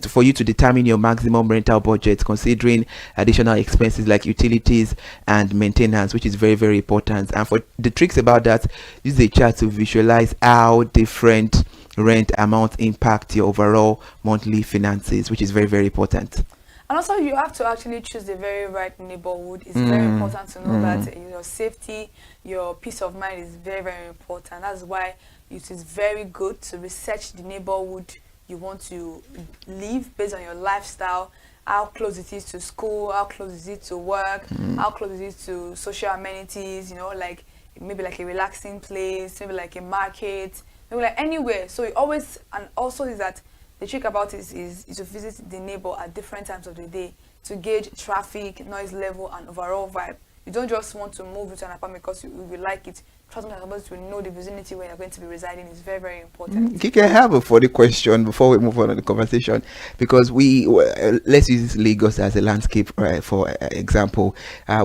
for you to determine your maximum rental budget, considering additional expenses like utilities and maintenance, which is very, very important. And for the tricks about that, use a chart to visualize how different rent amounts impact your overall monthly finances, which is very, very important. And also, you have to actually choose the very right neighborhood. It's very important to know that your safety, your peace of mind is very, very important. That's why it is very good to research the neighborhood you want to live based on your lifestyle, how close it is to school, how close is it to work, how close is it to social amenities, you know, like maybe like a relaxing place, maybe like a market, maybe like anywhere. So it always, and also is that the trick about it is to visit the neighbor at different times of the day to gauge traffic, noise level, and overall vibe. You don't just want to move into an apartment because you like it. Trust me, I'm supposed to know the vicinity where you're going to be residing is very, very important. Kike, I have a funny question before we move on in the conversation, because let's use Lagos as a landscape, for example.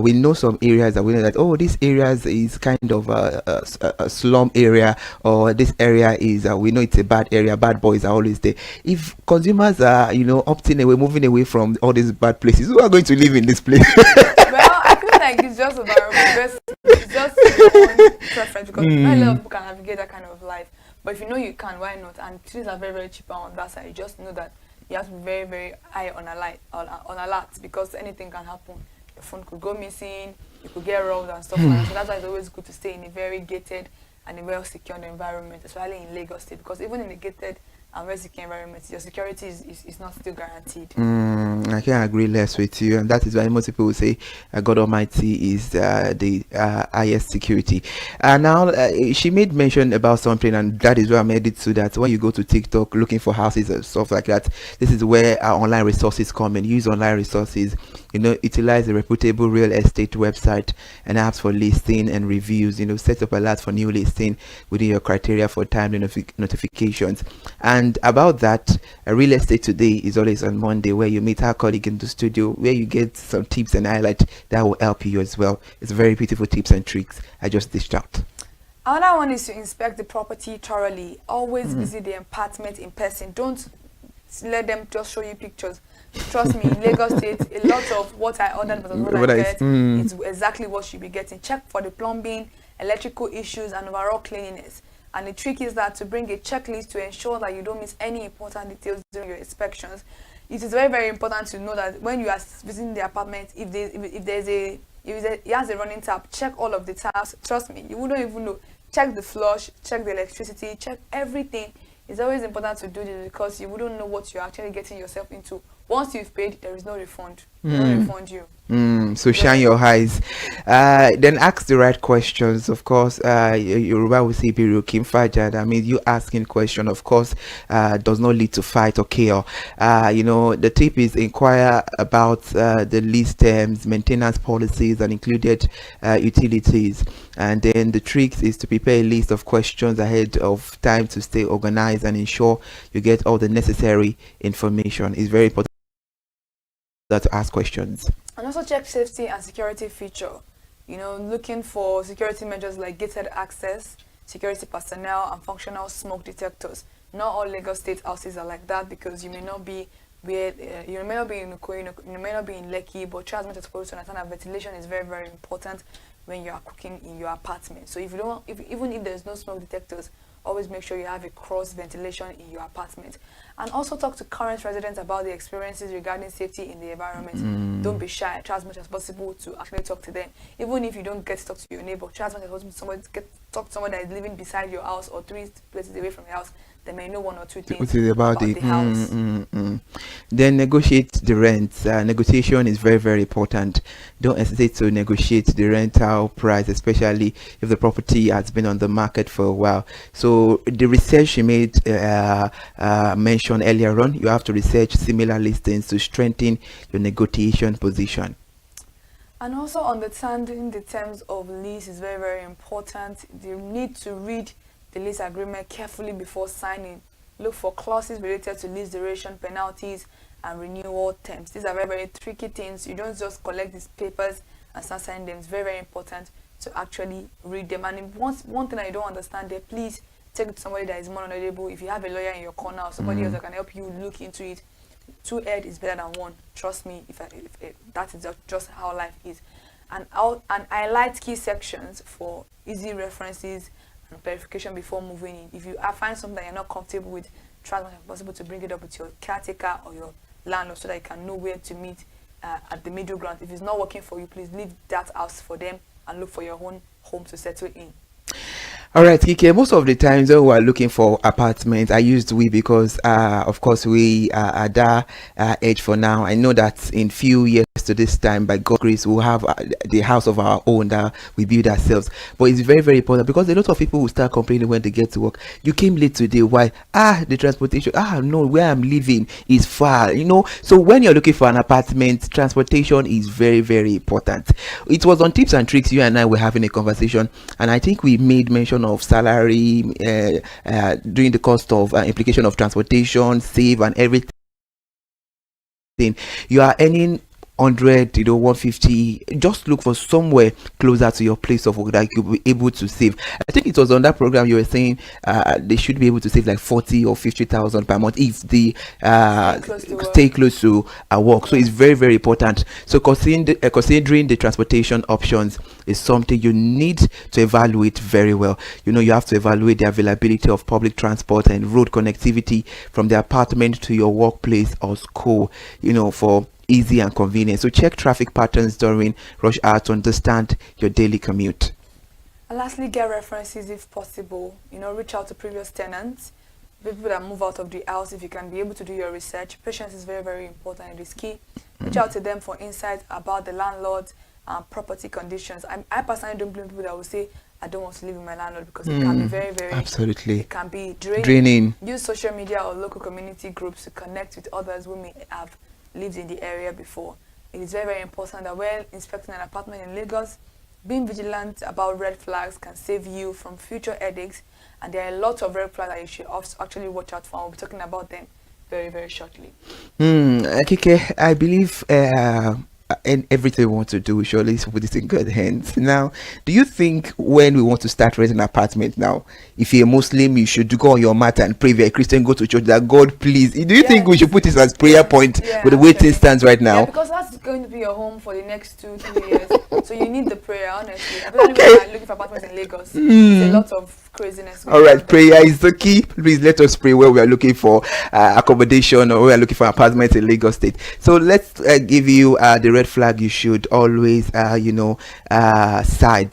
We know some areas that we know that, oh, this area is kind of a slum area, or this area is, we know it's a bad area, bad boys are always there. If consumers are, you know, opting away, moving away from all these bad places, who are going to live in this place? Well, I feel like it's just about it's just your own preference, because not a lot of people can navigate that kind of life. But if you know you can, why not? And things are very, very cheaper on that side. You just know that you have to be very, very high on alert, because anything can happen. Your phone could go missing, you could get robbed and stuff like that. So that's why it's always good to stay in a very gated and a well-secured environment, especially in Lagos State, because even in a gated and well-secured environment, your security is not still guaranteed. I can't agree less with you, and that is why most people will say God Almighty is the highest security. Now, she made mention about something, and that is where I'm headed to, that when you go to TikTok looking for houses and stuff like that, this is where our online resources come in. Use online resources, you know, utilize a reputable real estate website and apps for listing and reviews. You know, set up alerts for new listing within your criteria for timely notifications. And about that, real estate today is always on Monday, where you meet our colleague in the studio, where you get some tips and highlights that will help you as well. It's very beautiful tips and tricks I just dished out. Another one is to inspect the property thoroughly. Always visit the apartment in person. Don't let them just show you pictures. Trust me, in Lagos State, a lot of what I ordered versus what I get is exactly what you should be getting. Check for the plumbing, electrical issues, and overall cleanliness. And the trick is that to bring a checklist to ensure that you don't miss any important details during your inspections. It is very, very important to know that when you are visiting the apartment, if it has a running tap, check all of the taps. Trust me, you wouldn't even know. Check the flush, check the electricity, check everything. It's always important to do this, because you wouldn't know what you're actually getting yourself into. Once you've paid, there is no refund. They don't refund you. So shine your eyes. Then ask the right questions. Of course, Yoruba will say "Biru Kim Fajad." I mean, you asking question, of course, does not lead to fight or chaos. You know, the tip is inquire about the lease terms, maintenance policies, and included utilities. And then the tricks is to prepare a list of questions ahead of time to stay organized and ensure you get all the necessary information. It's very important to ask questions. And also check safety and security feature. You know, looking for security measures like gated access, security personnel, and functional smoke detectors. Not all Lagos State houses are like that, because you may not be where you may not be in Ukoyi, you may not be in Lekki, but try as much as possible to understand that ventilation is very, very important when you are cooking in your apartment. So if you don't, even if there's no smoke detectors, always make sure you have a cross ventilation in your apartment. And also talk to current residents about the experiences regarding safety in the environment. Don't be shy. Try as much as possible to actually talk to them. Even if you don't get to talk to your neighbor, try as much as possible to talk to someone that is living beside your house or 3 places away from your house. They may know 1 or 2 things about the house. Then negotiate the rent. Negotiation is very, very important. Don't hesitate to negotiate the rental price, especially if the property has been on the market for a while. So the research you made mentioned earlier on, you have to research similar listings to strengthen your negotiation position. And also understanding the terms of lease is very, very important. You need to read the lease agreement carefully before signing. Look for clauses related to lease duration, penalties, and renewal terms. These are very, very tricky things. You don't just collect these papers and start signing them. It's very, very important to actually read them. And if one thing that you don't understand there, please take it to somebody that is more knowledgeable. If you have a lawyer in your corner or somebody else that can help you look into it, 2 heads is better than 1. Trust me, if that is just how life is. And highlight key sections for easy references and clarification before moving in. If you find something that you're not comfortable with, try as much as possible to bring it up with your caretaker or your landlord so that you can know where to meet at the middle ground. If it's not working for you, please leave that house for them and look for your own home to settle in. All right, Kike, most of the times when we are looking for apartments, I used we because, of course, we are at that age for now. I know that in few years to this time, by God's grace, we'll have the house of our own that we build ourselves. But it's very, very important because a lot of people will start complaining when they get to work. You came late today. Why? The transportation. No, where I'm living is far, you know. So when you're looking for an apartment, transportation is very, very important. It was on Tips and Tricks, you and I were having a conversation, and I think we made mention of salary during the cost of implication of transportation, save and everything. You are earning 100, 150. Just look for somewhere closer to your place of work that you'll be able to save. I think it was on that program you were saying they should be able to save like 40 or 50,000 per month if they stay close to work. So it's very, very important. So considering the transportation options is something you need to evaluate very well. You have to evaluate the availability of public transport and road connectivity from the apartment to your workplace or school, for easy and convenient. So check traffic patterns during rush hour to understand your daily commute. And lastly, get references if possible. Reach out to previous tenants, people that move out of the house. If you can be able to do your research, patience is very, very important. It is key. Reach out to them for insights about the landlord's property conditions. I personally don't blame people that will say, I don't want to live with my landlord because it can be very, very... Absolutely. It can be draining. Use social media or local community groups to connect with others who may have lived in the area before. It is very, very important that when inspecting an apartment in Lagos, being vigilant about red flags can save you from future headaches, and there are a lot of red flags that you should actually watch out for. We'll be talking about them very, very shortly. Kike, I believe and everything we want to do, surely put it in good hands. Now, do you think when we want to start renting an apartment now, if you're a Muslim, you should go on your mat and pray? If you're a Christian, go to church that God please. Do you think we should put this as prayer point with the way things stands right now? Yeah, because that's going to be your home for the next 2-3 years. So you need the prayer, honestly. I'm looking for apartments in Lagos. There's a lot of craziness. All right, prayer is the key. Please let us pray where we are looking for accommodation or we are looking for apartments in Lagos State. So let's give you the red flag you should always side.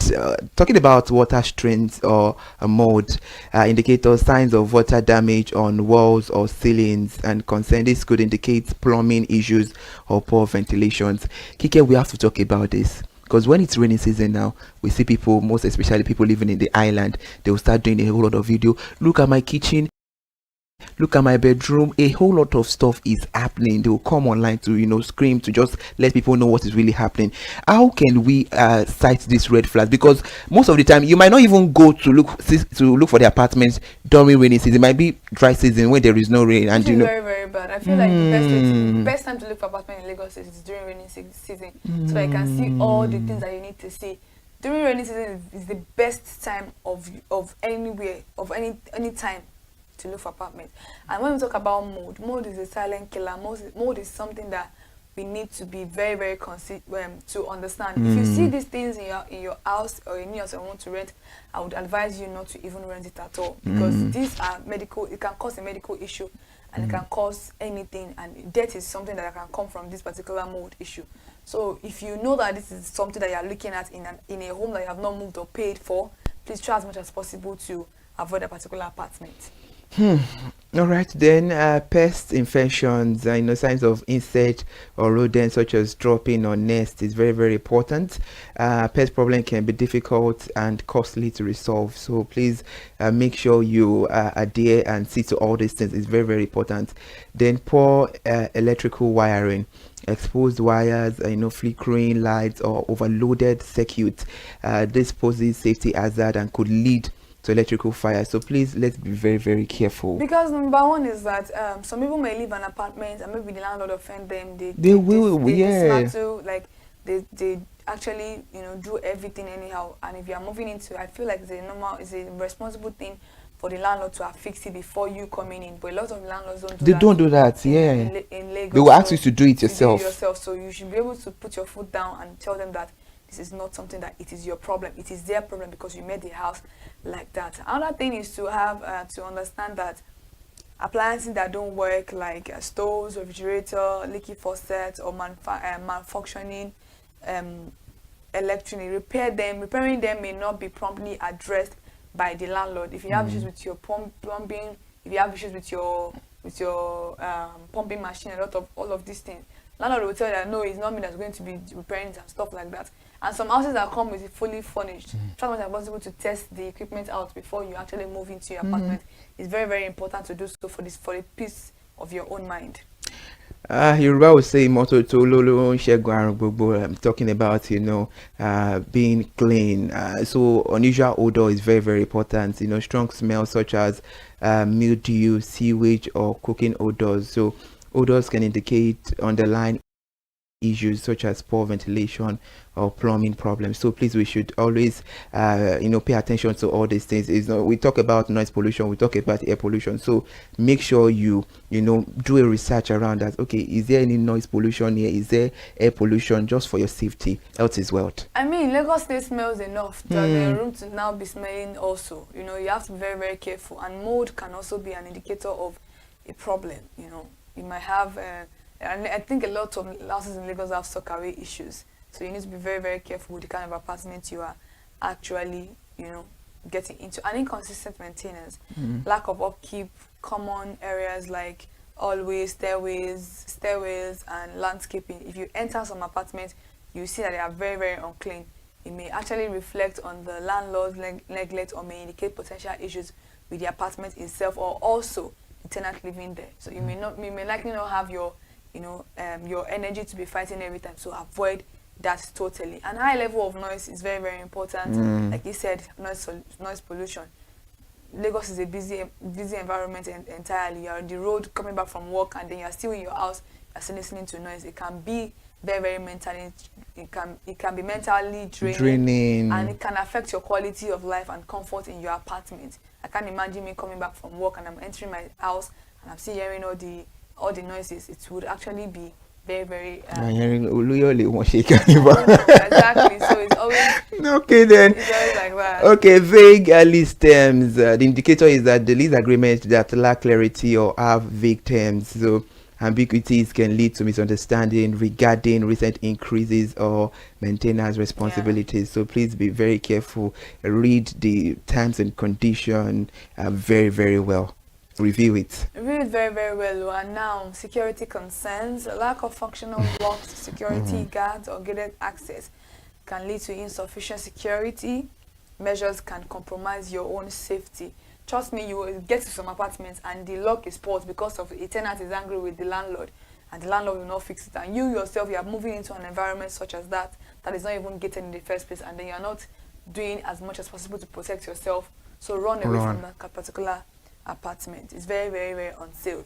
Talking about water strength or mold indicators, signs of water damage on walls or ceilings and concern. This could indicate plumbing issues or poor ventilations. Kike, we have to talk about this. Because when it's raining season now, we see people, most especially people living in the island, they will start doing a whole lot of video. Look at my kitchen, look at my bedroom. A whole lot of stuff is happening. They will come online to scream to just let people know what is really happening. How can we cite these red flags? Because most of the time you might not even go to look for the apartments during rainy season. It might be dry season when there is no rain, and very, very bad. I feel like the best time to look for apartment in Lagos is during rainy season, so that you can see all the things that you need to see. During rainy season is the best time of anywhere, of any time to look for apartments. And when we talk about mold is a silent killer. Mold is something that we need to be very, very to understand. If you see these things in your house or in yours and want to rent, I would advise you not to even rent it at all, because these are medical. It can cause a medical issue, and it can cause anything. And death is something that can come from this particular mold issue. So if you know that this is something that you are looking at in a home that you have not moved or paid for, please try as much as possible to avoid a particular apartment. All right, then pest infections, signs of insect or rodents such as dropping or nest is very, very important. Pest problem can be difficult and costly to resolve, so please make sure you adhere and see to all these things. It's very, very important. Then poor electrical wiring, exposed wires, flickering lights or overloaded circuits. This poses safety hazard and could lead to electrical fire. So please, let's be very, very careful. Because number one is that some people may live in an apartment and maybe the landlord offend them. They dismantle, like they actually do everything anyhow. And if you are moving into, I feel like it's a responsible thing for the landlord to affix it before you coming in. But a lot of landlords don't do that. In Lagos, they will ask you to do it yourself. So you should be able to put your foot down and tell them that this is not something that it is your problem. It is their problem because you made the house like that. Another thing is to have to understand that appliances that don't work, like stoves, refrigerator, leaky faucet, or malfunctioning repairing them may not be promptly addressed by the landlord. If you have issues with your plumbing, if you have issues with your pumping machine, all of these things, landlord will tell you that no, it's not me that's going to be repairing it and stuff like that. And some houses that come with it fully furnished, try as much as possible to test the equipment out before you actually move into your apartment. It's very, very important to do so for the peace of your own mind. Yoruba would say moto to lolo I'm talking about being clean. So unusual odor is very, very important. Strong smells such as mildew, sewage, or cooking odors. So odors can indicate underlying issues such as poor ventilation or plumbing problems. So please, we should always pay attention to all these things. We talk about noise pollution, we talk about air pollution, so make sure you do a research around that. Okay, is there any noise pollution here? Is there air pollution? Just for your safety. Health is wealth. I mean, Lagos State smells enough. There's room to now be smelling also. You have to be very, very careful, and mold can also be an indicator of a problem. You might have and I think a lot of houses in Lagos have sockaway issues. So you need to be very, very careful with the kind of apartment you are actually, getting into. And inconsistent maintenance, lack of upkeep, common areas like hallways, stairways, and landscaping. If you enter some apartments, you see that they are very, very unclean. It may actually reflect on the landlord's neglect or may indicate potential issues with the apartment itself or also the tenant living there. So you may likely not have your energy to be fighting every time, so avoid that totally. And high level of noise is very, very important. Like you said, noise pollution. Lagos is a busy environment entirely. You're on the road coming back from work, and then you're still in your house, you're still listening to noise. It can be very, very mentally, it can be mentally draining, and it can affect your quality of life and comfort in your apartment. I can't imagine me coming back from work and I'm entering my house and I'm still hearing all the noises. It would actually be very, very exactly. So it's always okay then. It's always like that. Okay, vague lease terms. The indicator is that the lease agreement that lack clarity or have vague terms. So ambiguities can lead to misunderstanding regarding recent increases or maintenance responsibilities. So please be very careful. Read the terms and conditions very, very well. Review it. Review it very, very well. And now, security concerns. A lack of functional locked security guards or gated access can lead to insufficient security. Measures can compromise your own safety. Trust me, you will get to some apartments and the lock is paused because of a tenant is angry with the landlord, and the landlord will not fix it. And you yourself, you are moving into an environment such as that is not even gated in the first place, and then you are not doing as much as possible to protect yourself. So run away from that particular apartment. It's very, very, very unsafe.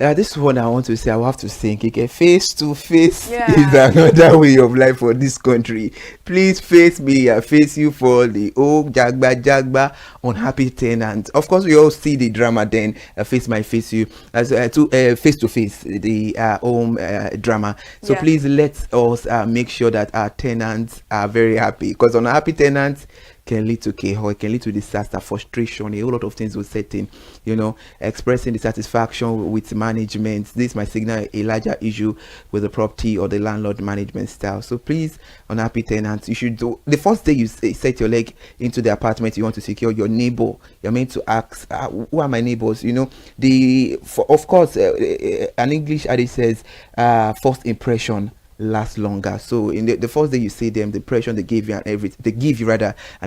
This one I want to say, I will have to think. Okay, face to face is Yeah. another way of life for this country. Please face me, I face you for the jagba unhappy tenant. Of course, we all see the drama. Then face my face you as to face to face the home drama. So Yeah. please let us make sure that our tenants are very happy, because unhappy tenants can lead to chaos, it can lead to disaster, frustration, a whole lot of things will set in, expressing dissatisfaction with management. This might signal a larger issue with the property or the landlord management style. So please, unhappy tenants, you should do the first day you set your leg into the apartment, you want to secure your neighbor. You're meant to ask, who are my neighbors? Of course, an English adage says, first impression last longer. So in the first day you see them, the impression they give you and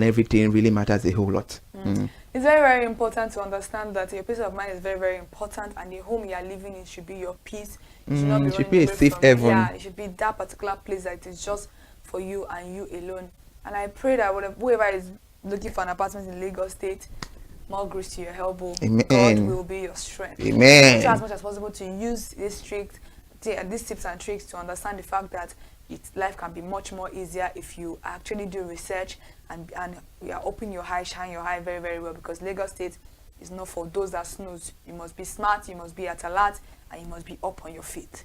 everything really matters a whole lot. It's very, very important to understand that your peace of mind is very, very important, and the home you are living in should be your peace. You should not be It should running be a away safe from haven. Yeah, it should be that particular place that is just for you and you alone. And I pray that whoever is looking for an apartment in Lagos State, more grace to your elbow. Amen. God will be your strength. Amen. Try as much as possible to use these tips and tricks to understand the fact that life can be much more easier if you actually do research and you are open your eye, shine your eye very, very well, because Lagos State is not for those that snooze. You must be smart, you must be at alert, and you must be up on your feet.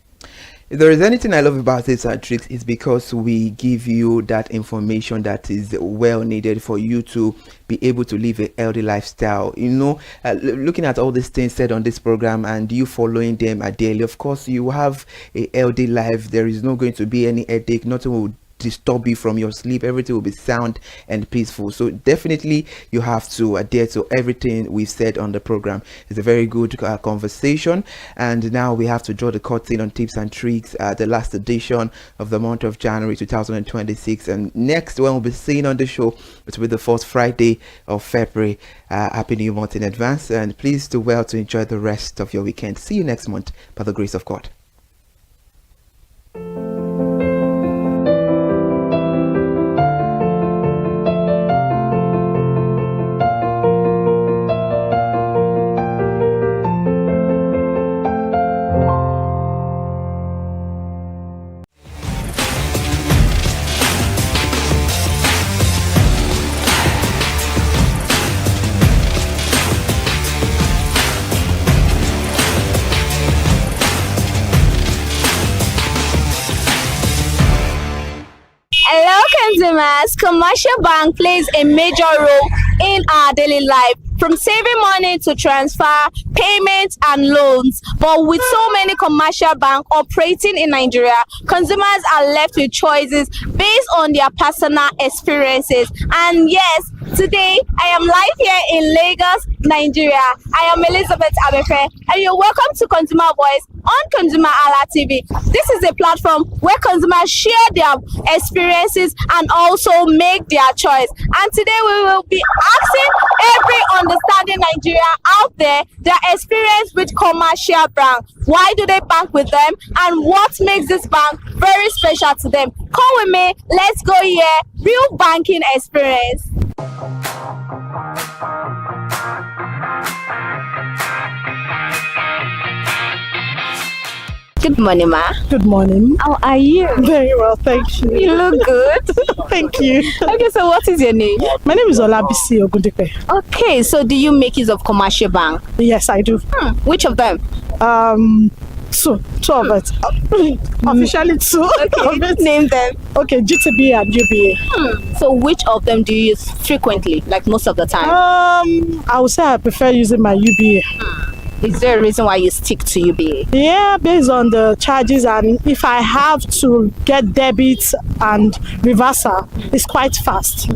If there is anything I love about this tricks, it's because we give you that information that is well needed for you to be able to live a healthy lifestyle. Looking at all these things said on this program and you following them daily, of course you have a healthy life. There is not going to be any headache, nothing will disturb you from your sleep, everything will be sound and peaceful. So definitely you have to adhere to everything we've said on the program. It's a very good conversation, and now we have to draw the curtain on tips and tricks, the last edition of the month of January 2026, and next one we'll be seeing on the show, it will be the first Friday of February. Happy new month in advance, and please do well to enjoy the rest of your weekend. See you next month by the grace of God. Hello, consumers. Commercial bank plays a major role in our daily life, from saving money to transfer, payments, and loans. But with so many commercial banks operating in Nigeria, consumers are left with choices based on their personal experiences. And yes, today I am live here in Lagos, Nigeria. I am Elizabeth Abefe, and you're welcome to Consumer Voice on ConsumerHalla TV. This is a platform where consumers share their experiences and also make their choice. And today we will be asking every understanding Nigeria out there their experience with commercial bank. Why do they bank with them, and what makes this bank very special to them? Come with me, let's go here. Real banking experience. Good morning, ma. Good morning. How are you? Very well, thank you. You look good. Thank you. Okay, so what is your name? My name is Olabisi Ogundipe. Okay, so do you make use of commercial bank? Yes, I do. Which of them? Two of it. Officially two. Okay, name them. Okay, GTB and UBA. So which of them do you use frequently, like most of the time? I would say I prefer using my UBA. Is there a reason why you stick to UBA? Yeah, based on the charges, and if I have to get debit and reversal, it's quite fast.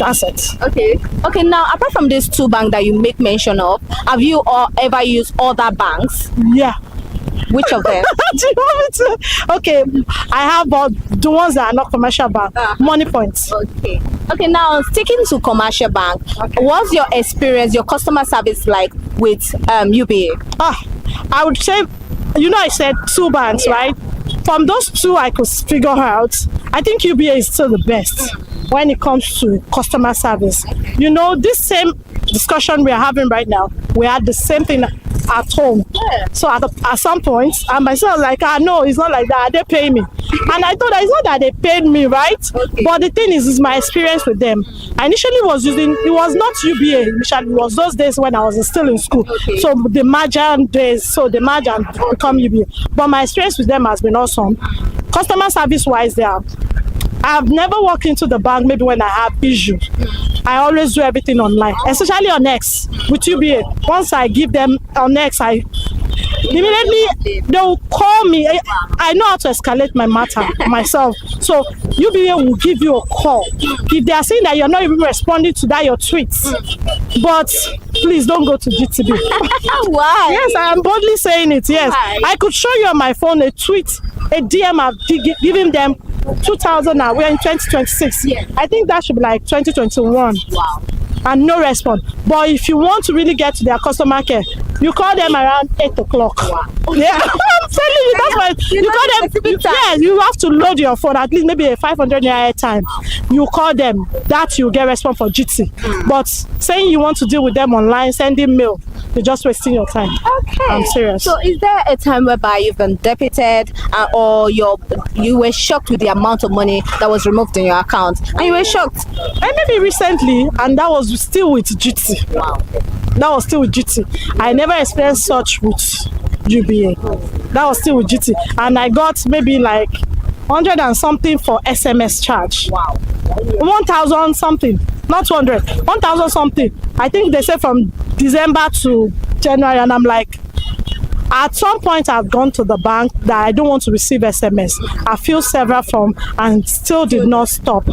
That's it. Okay, now apart from these two banks that you make mention of, have you ever used other banks? Yeah. Which of them? Do you want me to? Okay, I have the ones that are not commercial bank. Money points. Okay, now sticking to commercial bank, what's your experience, your customer service like with UBA? I would say, I said two banks, right? From those two I could figure out, I think UBA is still the best when it comes to customer service. This same discussion we are having right now, we had the same thing at home. So at some point, and myself like, no, it's not like that. They pay me, and I thought that it's not that they paid me, right? But the thing is my experience with them. I initially was using, it was not UBA initially. It was those days when I was still in school. So the merger days, so the merger become UBA. But my experience with them has been awesome. Customer service wise, they are. I've never walked into the bank maybe when I have issues. I always do everything online, especially on X with UBA. Once I give them on X, immediately they'll call me. I know how to escalate my matter myself. So UBA will give you a call if they are saying that you're not even responding to that your tweets. But please don't go to GTB. Why? Yes, I am boldly saying it. Yes, why? I could show you on my phone a tweet, a DM I've given them 2000 now. We're in 2026. Yes. I think that should be like 2021. Wow. And no response. But if you want to really get to their customer care, you call them around 8 o'clock. Wow. Yeah, I'm telling you, that's why you call them. Yeah, you have to load your phone at least maybe a 500 naira time. You call them, that you get response for GT. But saying you want to deal with them online, sending mail, you're just wasting your time. Okay. I'm serious. So is there a time whereby you've been debited or you were shocked with the amount of money that was removed in your account and you were shocked? And maybe recently, and that was still with GT. Wow. That was still with GT. I never experienced such with UBA. That was still with GT. And I got maybe like 100 and something for SMS charge. Wow. 1,000 something. Not 200. 1,000 something. I think they said from December to January, and I'm like, at some point I've gone to the bank that I don't want to receive SMS. I filled several forms and still did not stop.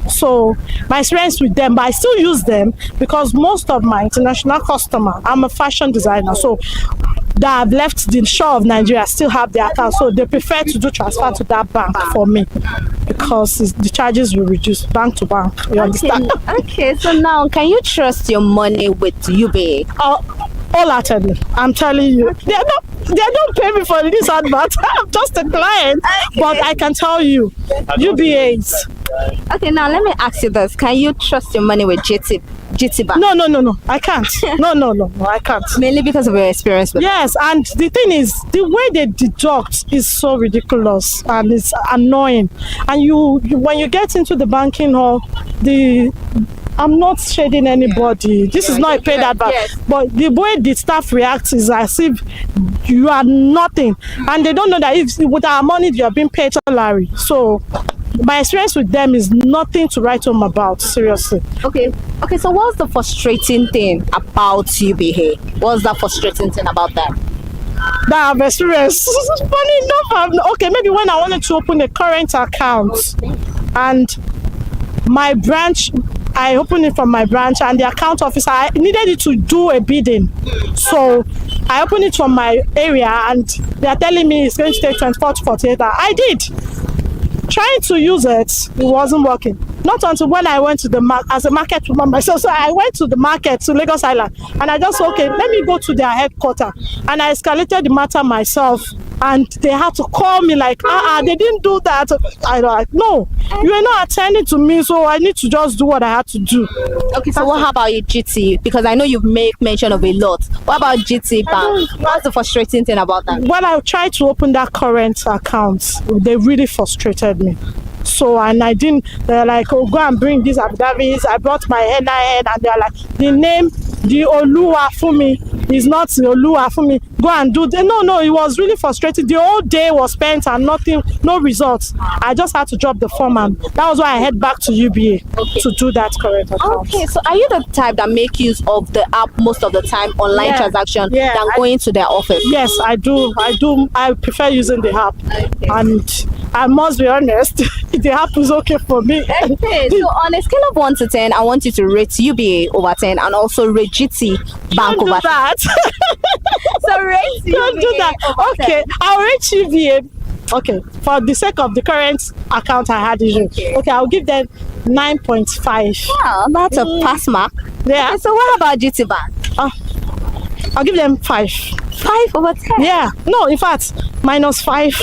So my experience with them, but I still use them because most of my international customer, I'm a fashion designer, so that have left the shore of Nigeria still have their account, so they prefer to do transfer to that bank for me because the charges will reduce bank to bank. You understand? Okay, so now can you trust your money with UBA? Wholeheartedly, I'm telling you. They don't pay me for this advert. I'm just a client. Okay. But I can tell you, UBAs. Okay, now let me ask you this. Can you trust your money with GT Bank? No. I can't. No, I can't. Mainly because of your experience with Yes, and the thing is, the way they deduct is so ridiculous and it's annoying. And you when you get into the banking hall, I'm not shading anybody. This is not a paid advert. Yes. But the way the staff reacts is as if you are nothing. And they don't know that if with our money you are being paid salary. So my experience with them is nothing to write home about, seriously. Okay, so what's the frustrating thing about UBA? What's the frustrating thing about that? That I've experienced. Funny enough, okay, maybe when I wanted to open a current account and my branch, I opened it from my branch and the account officer, I needed it to do a bidding. So I opened it from my area and they are telling me it's going to take 24 to 48 hours. I did. Trying to use it wasn't working. Not until when I went to the market as a market woman myself. So I went to the market to Lagos Island and I just said, okay, let me go to their headquarters. And I escalated the matter myself. And they had to call me like, they didn't do that. I was like, no, you are not attending to me, so I need to just do what I had to do. Okay, so what about your GT? Because I know you've made mention of a lot. What about GT Bank? What's the frustrating thing about that? When I tried to open that current account, they really frustrated me. So, and I didn't, they're like, oh, go and bring these affidavits. I brought my NIN and they're like, the name, the Oluwafumi is not the Oluwafumi. Go and do the, no, it was really frustrating. The whole day was spent and nothing, no results. I just had to drop the form and that was why I head back to UBA to do that current account. Okay, so are you the type that make use of the app most of the time, online transaction, than going to their office? Yes, I do. I prefer using the app. Okay. And I must be honest, the app is okay for me. Okay, so on a scale of 1 to 10, I want you to rate UBA over 10 and also rate GT Bank over 10. Don't do that. So rate UBA Don't do that. Okay, 10. I'll rate UBA. Okay, for the sake of the current account I had issue. Okay, I'll give them 9.5. Wow, that's a pass mark. Yeah. Okay, so what about GT Bank? I'll give them 5. 5 over 10? Yeah. No, in fact, -5.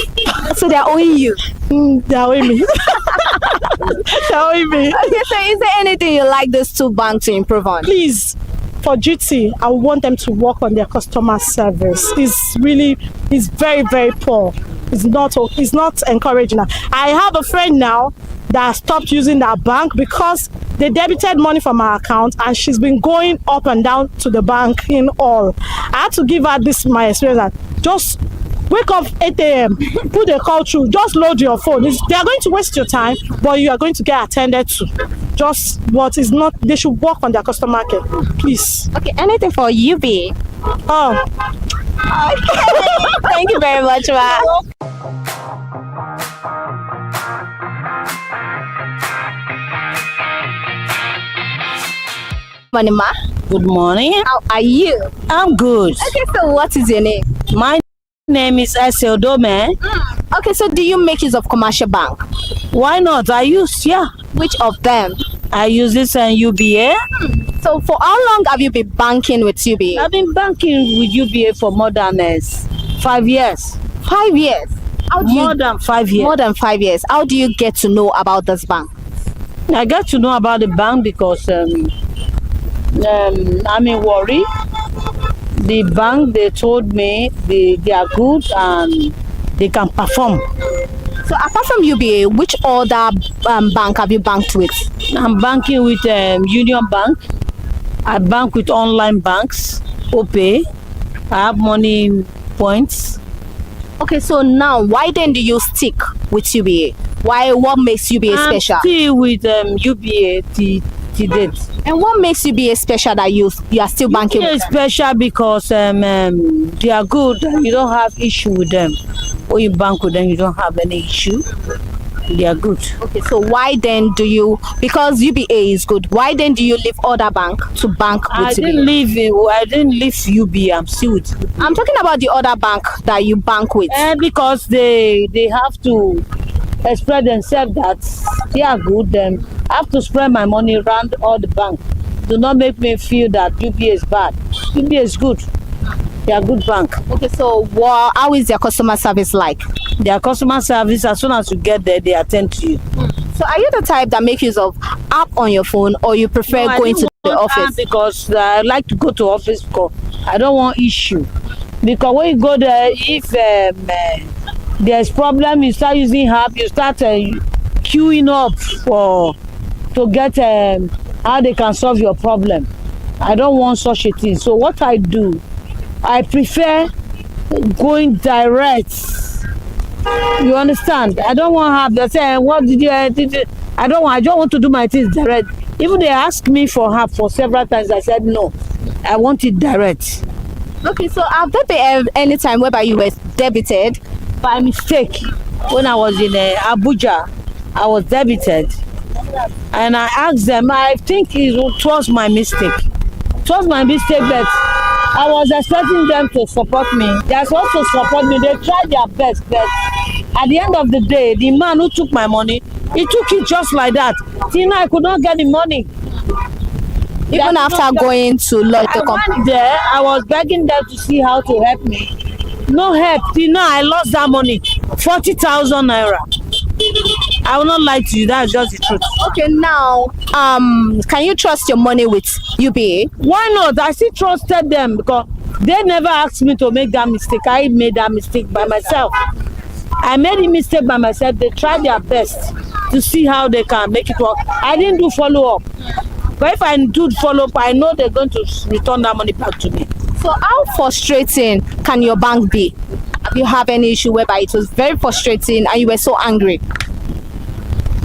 So they're owing you? They're owing me. They're owing me. Okay, so is there anything you like these two banks to improve on? Please, for duty, I want them to work on their customer service. It's very, very poor. It's not encouraging. I have a friend now that stopped using that bank because they debited money from her account and she's been going up and down to the bank in all. I had to give her my experience that just wake up 8 a.m., put the call through, just load your phone. They are going to waste your time, but you are going to get attended to. Just what is not, they should work on their customer care, please. Okay, anything for UBA? Oh. Okay. Thank you very much, ma. Morning, ma. Good morning. How are you? I'm good. Okay, so what is your name? My name is Eseodome. Okay, so do you make use of commercial bank? Why not? I use, yeah. Which of them? I use this UBA. So for how long have you been banking with UBA? I've been banking with UBA for more than 5 years. 5 years? More than 5 years. More than 5 years. How do you get to know about this bank? I get to know about the bank because I'm in worry. The bank, they told me they are good and they can perform. So apart from UBA, which other bank have you banked with? I'm banking with Union Bank. I bank with online banks, OPay. I have money points. Okay, so now why then do you stick with UBA? What makes UBA special? I'm still with UBA to date. And what makes UBA special that you are still banking with them? Special because they are good. You don't have issue with them. When you bank with them, you don't have any issue. They are good. Okay, so why then do you, because UBA is good, why then do you leave other bank to bank with I UBA? didn't leave UBA. I'm still with UBA. I'm talking about the other bank that you bank with. Because they have to express themselves that they are good. Then I have to spread my money around all the banks. Do not make me feel that UBA is bad. UBA is good. They are good bank. Okay, so how is their customer service like? Their customer service, as soon as you get there, they attend to you. So are you the type that makes use of app on your phone, or you prefer going to the office? Because I like to go to office because I don't want issue. Because when you go there, if there's problem, you start using app, you start queuing up to get how they can solve your problem. I don't want such a thing. So what I do, I prefer going direct. You understand? I don't want to have the say, what did you I don't want to do my things direct. Even they ask me for help for several times, I said no. I want it direct. Okay, so have there been any time whereby you were debited by mistake? When I was in Abuja, I was debited, and I asked them. I think it was my mistake. It was my mistake, but I was expecting them to support me. They are supposed to support me. They tried their best, but at the end of the day, the man who took my money, he took it just like that. Till now, I could not get the money. Even after going to lodge the company? There, I was begging them to see how to help me. No help. Till now, I lost that money. 40,000 naira. I will not lie to you. That's just the truth. Okay, now, can you trust your money with UBA? Why not? I still trusted them because they never asked me to make that mistake. I made that mistake by myself. I made a mistake by myself. They tried their best to see how they can make it work. I didn't do follow-up. But if I do follow-up, I know they're going to return that money back to me. So how frustrating can your bank be? Have you have any issue whereby it was very frustrating and you were so angry?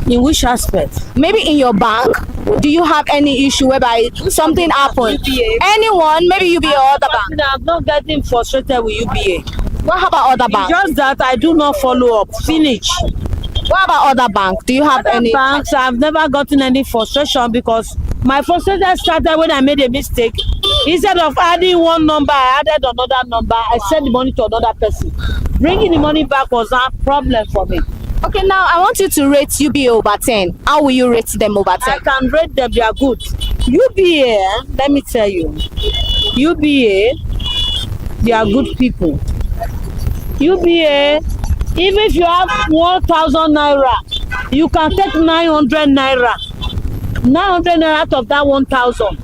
In which aspect? Maybe in your bank. Do you have any issue whereby something happened? UBA. Anyone, maybe UBA or other bank? I'm not getting frustrated with UBA. What about other banks? It's just that I do not follow up. Finish. What about other banks? Do you have other any banks? I've never gotten any frustration because my frustration started when I made a mistake. Instead of adding one number, I added another number. I sent the money to another person. Bringing the money back was a problem for me. Okay, now I want you to rate UBA over 10. How will you rate them over 10? I can rate them, they are good. UBA, let me tell you, UBA, they are good people. UBA, even if you have 1,000 naira, you can take 900 naira. 900 naira out of that 1,000.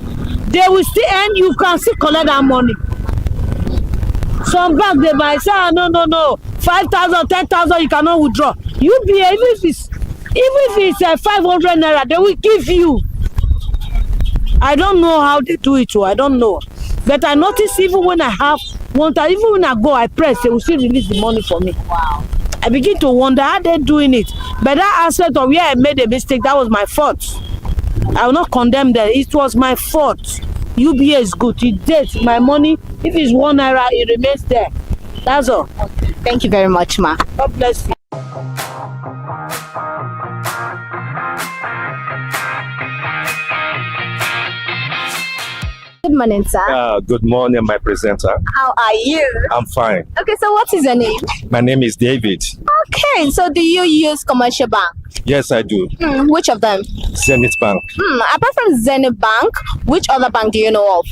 they will still end. You can still collect that money. Some bank they might say, no, 5,000, 10,000 you cannot withdraw. UBA, even if it's 500 naira, they will give you. I don't know how they do it, I don't know. But I notice even when I have one time, even when I go, I press, they will still release the money for me. Wow. I begin to wonder how they're doing it. But that aspect of where I made a mistake, that was my fault. I will not condemn that. It was my fault. UBA is good. It dates my money. If it's 1 naira, it remains there. That's all. Okay. Thank you very much, ma. God bless you. Good morning, sir. Good morning, my presenter. How are you? I'm fine. Okay, so what is your name? My name is David. Okay, so do you use commercial bank? Yes, I do. Which of them? Zenith Bank. Apart from Zenith Bank, which other bank do you know of?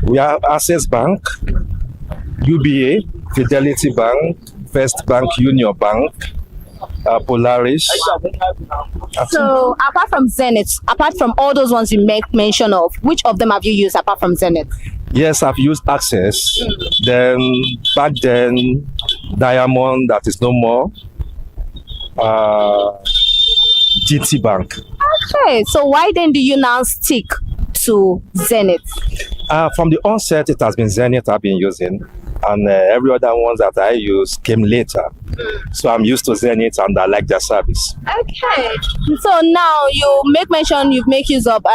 We have Access Bank, UBA, Fidelity Bank, First Bank, Union Bank, Polaris. So apart from Zenith, apart from all those ones you make mention of, which of them have you used apart from Zenith? Yes, I've used Access. Then back then, Diamond, that is no more. GT Bank. Okay, so why then do you now stick to Zenith? From the onset, it has been Zenith I've been using, and every other ones that I use came later. So I'm used to Zenith and I like their service. Okay, so now you make use of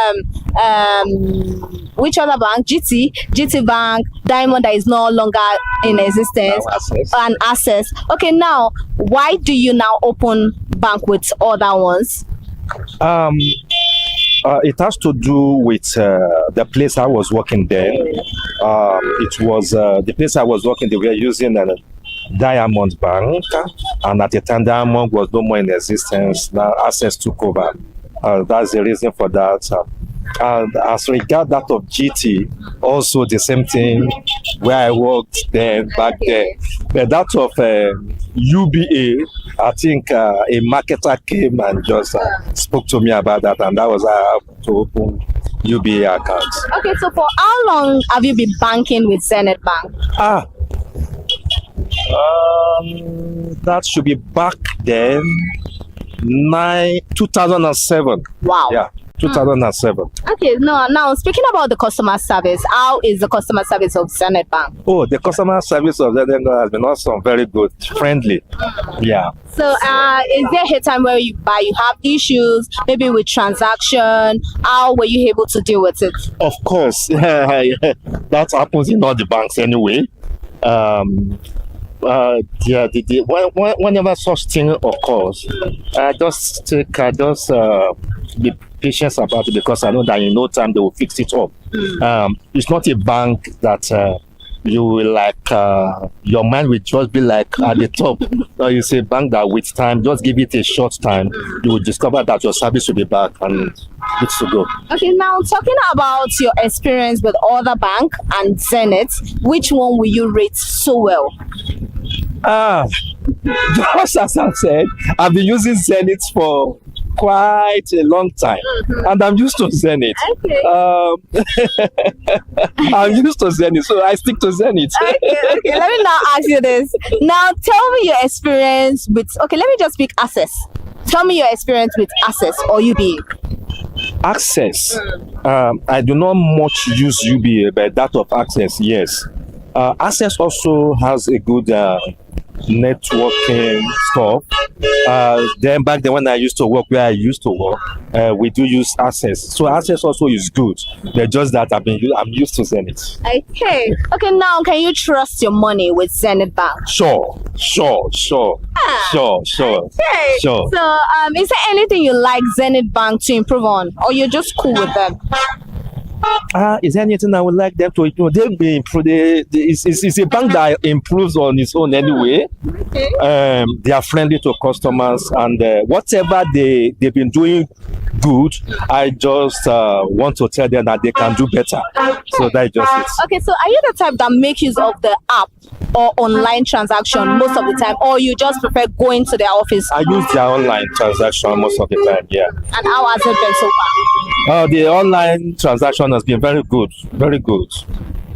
which other bank? GT Bank, Diamond that is no longer in existence, and Access. Okay, now why do you now open bank with other ones? It has to do with the place I was working then. It was the place I was working, they were using Diamond Bank, and at the time Diamond was no more in existence. Now Access took over. That's the reason for that. And as regard that of GT, also the same thing where I worked then back then. But that of UBA, I think a marketer came and just spoke to me about that, and that was how I had to open UBA accounts. Okay, so for how long have you been banking with Zenith Bank? That should be back then, 2007. Wow. Yeah. 2007. Okay, now speaking about the customer service, how is the customer service of Zenith Bank? Oh, the customer service of Zenith Bank has been awesome, very good, friendly. Yeah. So is there a time where you have issues, maybe with transaction? How were you able to deal with it? Of course, that happens in all the banks anyway. Whenever such thing occurs, I just be patient about it, because I know that in no time they will fix it up. It's not a bank that you will your mind will just be like at the top. You say bank that with time, just give it a short time, you will discover that your service will be back and good to go. Okay, now talking about your experience with other bank and Zenith, which one will you rate so well? Just as I said, I've been using Zenith for quite a long time, and I'm used to Zenith. Okay. I'm used to Zenith, so I stick to Zenith. Okay, let me now ask you this. Now tell me your experience with, let me just pick Access. Tell me your experience with Access or UBA. Access. I do not much use UBA, but that of Access, yes. Access also has a good networking stuff. Then back then when I used to work where I used to work, we do use Access. So Access also is good. They're just that I'm used to Zenith. Okay, now can you trust your money with Zenith Bank? Sure. Okay. Sure. So is there anything you like Zenith Bank to improve on, or you're just cool with them? Is there anything I would like them to improve? They'll be improved. It's a bank that improves on its own anyway. Okay. They are friendly to customers, and whatever they've been doing good, I just want to tell them that they can do better. So that's just it. Okay, so are you the type that make use of the app or online transaction most of the time, or you just prefer going to their office? I use their online transaction most of the time, yeah. And how has it been so far? The online transaction has been very good, very good.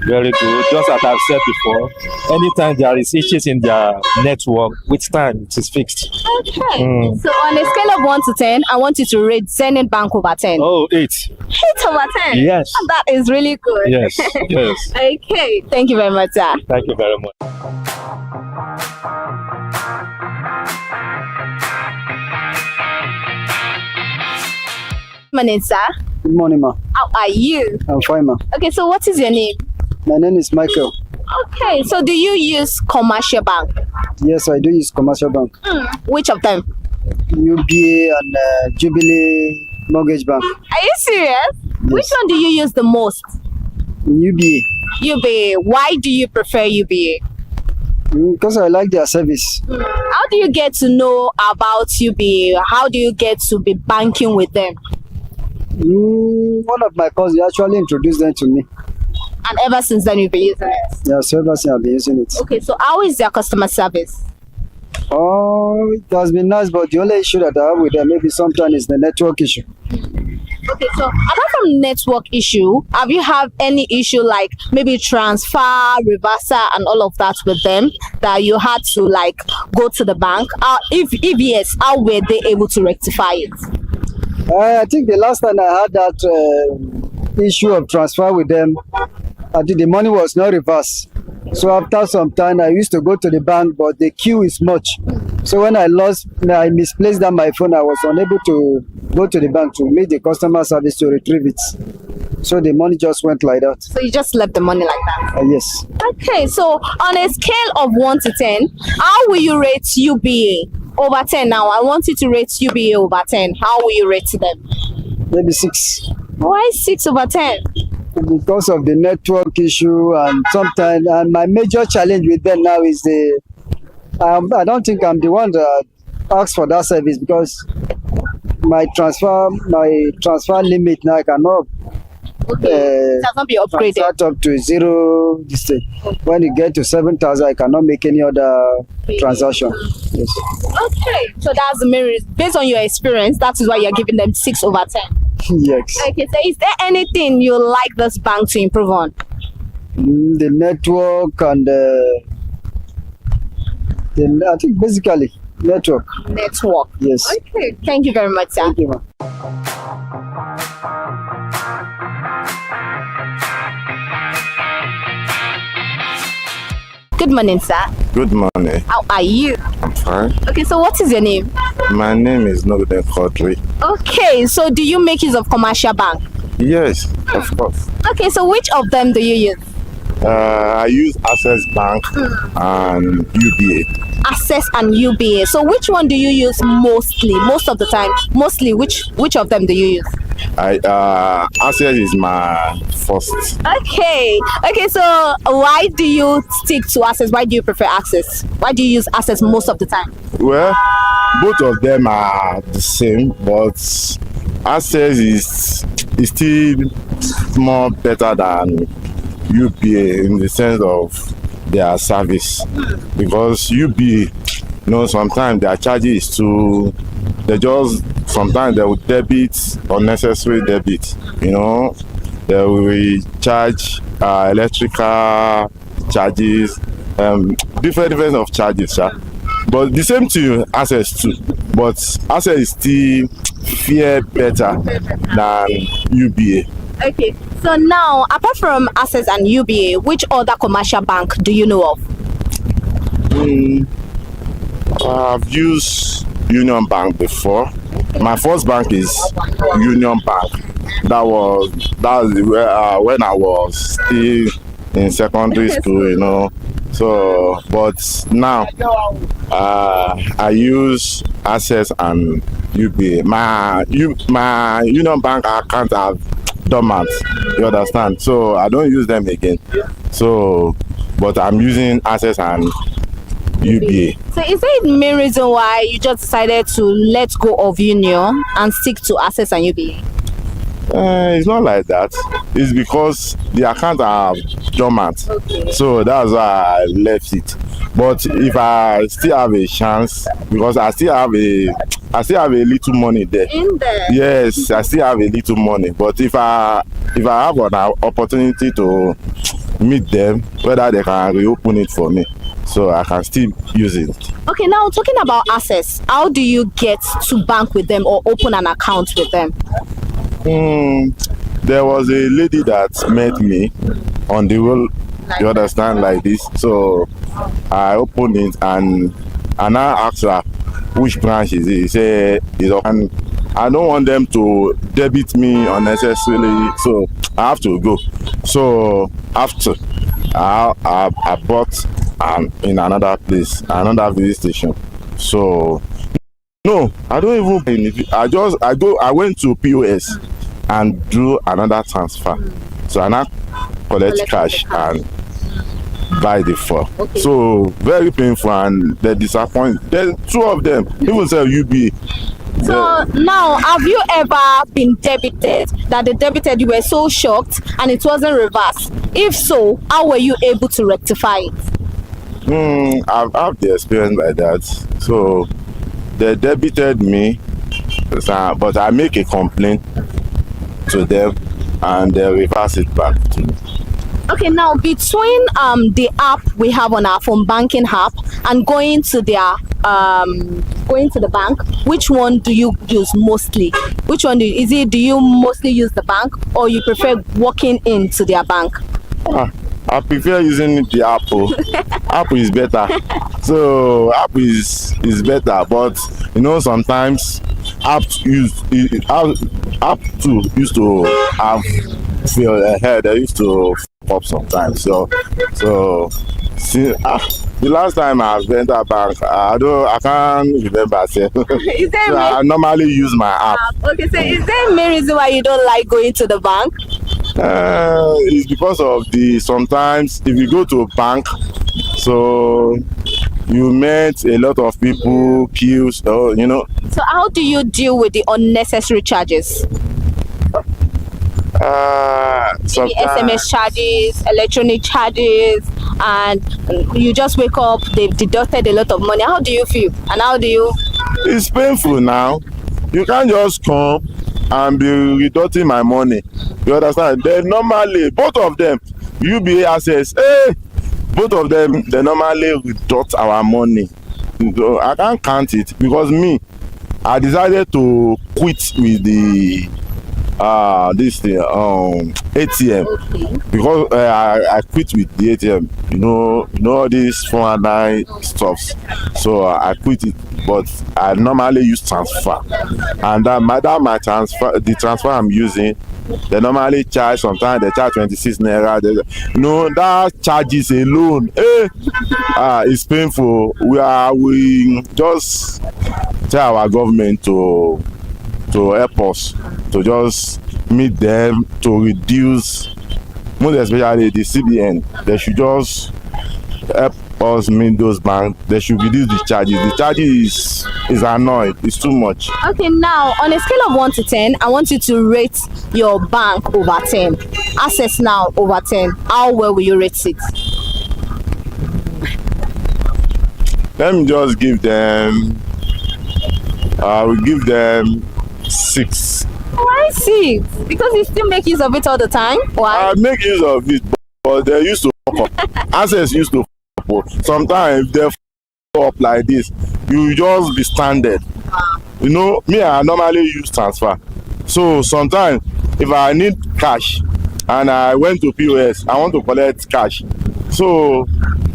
Very good. Just as I've said before, anytime there is issues in their network, with time it is fixed. Okay. So on a scale of 1 to 10, I want you to rate Zenith Bank over 10. Oh, 8. 8 over 10? Yes. That is really good. Yes, yes. Okay. Thank you very much, sir. Thank you very much. Good morning, sir. Good morning, ma. How are you? I'm fine, ma. Okay, so what is your name? My name is Michael. Okay, so do you use commercial bank? Yes, I do use commercial bank. Which of them? UBA and Jubilee Mortgage Bank. Are you serious? Yes. Which one do you use the most? UBA. UBA. Why do you prefer UBA? Because I like their service. How do you get to know about UBA? How do you get to be banking with them? One of my cousins actually introduced them to me. And ever since then you've been using it? Yes, ever since I've been using it. Okay, so how is their customer service? Oh, it has been nice, but the only issue that I have with them maybe sometimes is the network issue. Okay, so apart from network issue, have you had any issue like maybe transfer, reversal and all of that with them that you had to like go to the bank? If yes, how were they able to rectify it? I think the last time I had that issue of transfer with them, I think the money was not reversed. So after some time, I used to go to the bank, but the queue is much. So when I misplaced that my phone, I was unable to go to the bank to meet the customer service to retrieve it. So the money just went like that. So you just left the money like that? Yes. Okay, so on a scale of 1 to 10, how will you rate UBA? Over 10 now. I want you to rate UBA over 10. How will you rate them? Maybe 6. Why 6 over 10? Because of the network issue and sometimes, and my major challenge with them now is I don't think I'm the one that asks for that service because my transfer limit now I cannot it has not been upgraded. Transfer up to 0 this thing. When you get to 7,000, I cannot make any other transaction. Yes. Okay, so that's the main reason. Based on your experience, that is why you're giving them 6 over 10. Yes. Okay, so is there anything you like this bank to improve on? The network and I think basically network. Network. Yes. Okay, thank you very much, sir. Thank you, ma'am. Good morning, sir. Good morning. How are you? I'm fine. Okay, so what is your name? My name is Nogden Kodri. Okay, so do you make use of commercial bank? Yes, of course. Okay, so which of them do you use? I use Access Bank and UBA. Access and UBA. So which one do you use mostly? Most of the time. Mostly, which of them do you use? Access is my first. Okay. Okay, so why do you stick to Access? Why do you prefer Access? Why do you use Access most of the time? Well, both of them are the same, but Access is still more better than UBA in the sense of their service, because UBA, sometimes their charges is too. Sometimes they will debit unnecessary debit. They will charge electrical charges, different of charges. But the same thing Access too. But Access is still fare better than UBA. Okay, so now apart from Access and UBA, which other commercial bank do you know of? I've used Union Bank before. My first bank is Union Bank. That was where when I was still in secondary school, So, but now I use Access and UBA. My Union Bank account have dormant, you understand? So I don't use them again. So, but I'm using Access and UBA. So is that the main reason why you just decided to let go of Union and stick to Access and UBA? It's not like that. It's because the account are dormant. Okay. So that's why I left it. But if I still have a chance, because I still have a little money there. In there? Yes, I still have a little money. But if I have an opportunity to meet them, whether they can reopen it for me, so I can still use it. Okay, now talking about access, how do you get to bank with them or open an account with them? There was a lady that met me on the road, you understand, like this. So I opened it and I asked her which branch is it. He said it's open. I don't want them to debit me unnecessarily, so I have to go. So after I bought in another place, another visit station. So no, I don't even. I went to POS and do another transfer. So I now collect cash and buy the phone. Okay. So very painful, and they disappoint. There's two of them, even say UB. So now, have you ever been debited, that they debited, you were so shocked and it wasn't reversed? If so, how were you able to rectify it? I've had the experience like that. So they debited me, but I make a complaint to them and they reverse it back to me. Okay, now between the app we have on our phone banking app and going to their going to the bank, which one do you use mostly? Which one do you mostly use the bank, or you prefer walking into their bank? I prefer using the Apple. Apple is better. So Apple is better, but you know, sometimes app too used to have feel ahead. They used to pop sometimes. So see, the last time I went to bank, I can't remember. So I normally use my app. Okay, so is there a main reason why you don't like going to the bank? It's because of sometimes if you go to a bank, so you met a lot of people, queues, you know. So how do you deal with the unnecessary charges? Maybe SMS charges, electronic charges, and you just wake up, they've deducted a lot of money. How do you feel? And how do you? It's painful now. You can't just come and be deducting my money. You understand? They normally, both of them, UBA Access, both of them, they normally deduct our money. So I can't count it because I decided to quit with the ATM. Okay. Because I quit with the ATM. You know all these 419 stuffs. So I quit it, but I normally use transfer, and my transfer, the transfer I'm using, they normally charge. Sometimes they charge 26 naira. That charges alone, it's painful. We just tell our government to help us to just meet them, to reduce, most especially the CBN. They should just help us meet those banks. They should reduce the charges. The charges is annoying. It's too much. Okay, now on a scale of 1 to 10, I want you to rate your bank over 10. Access now over 10. How well will you rate it? Let me just give them. I will give them 6. Why 6? Because you still make use of it all the time. Why? I make use of it, but they used to fuck up. Access used to fuck up. Sometimes they fuck up like this. You just be standard. You know, I normally use transfer. So sometimes if I need cash and I went to POS, I want to collect cash. So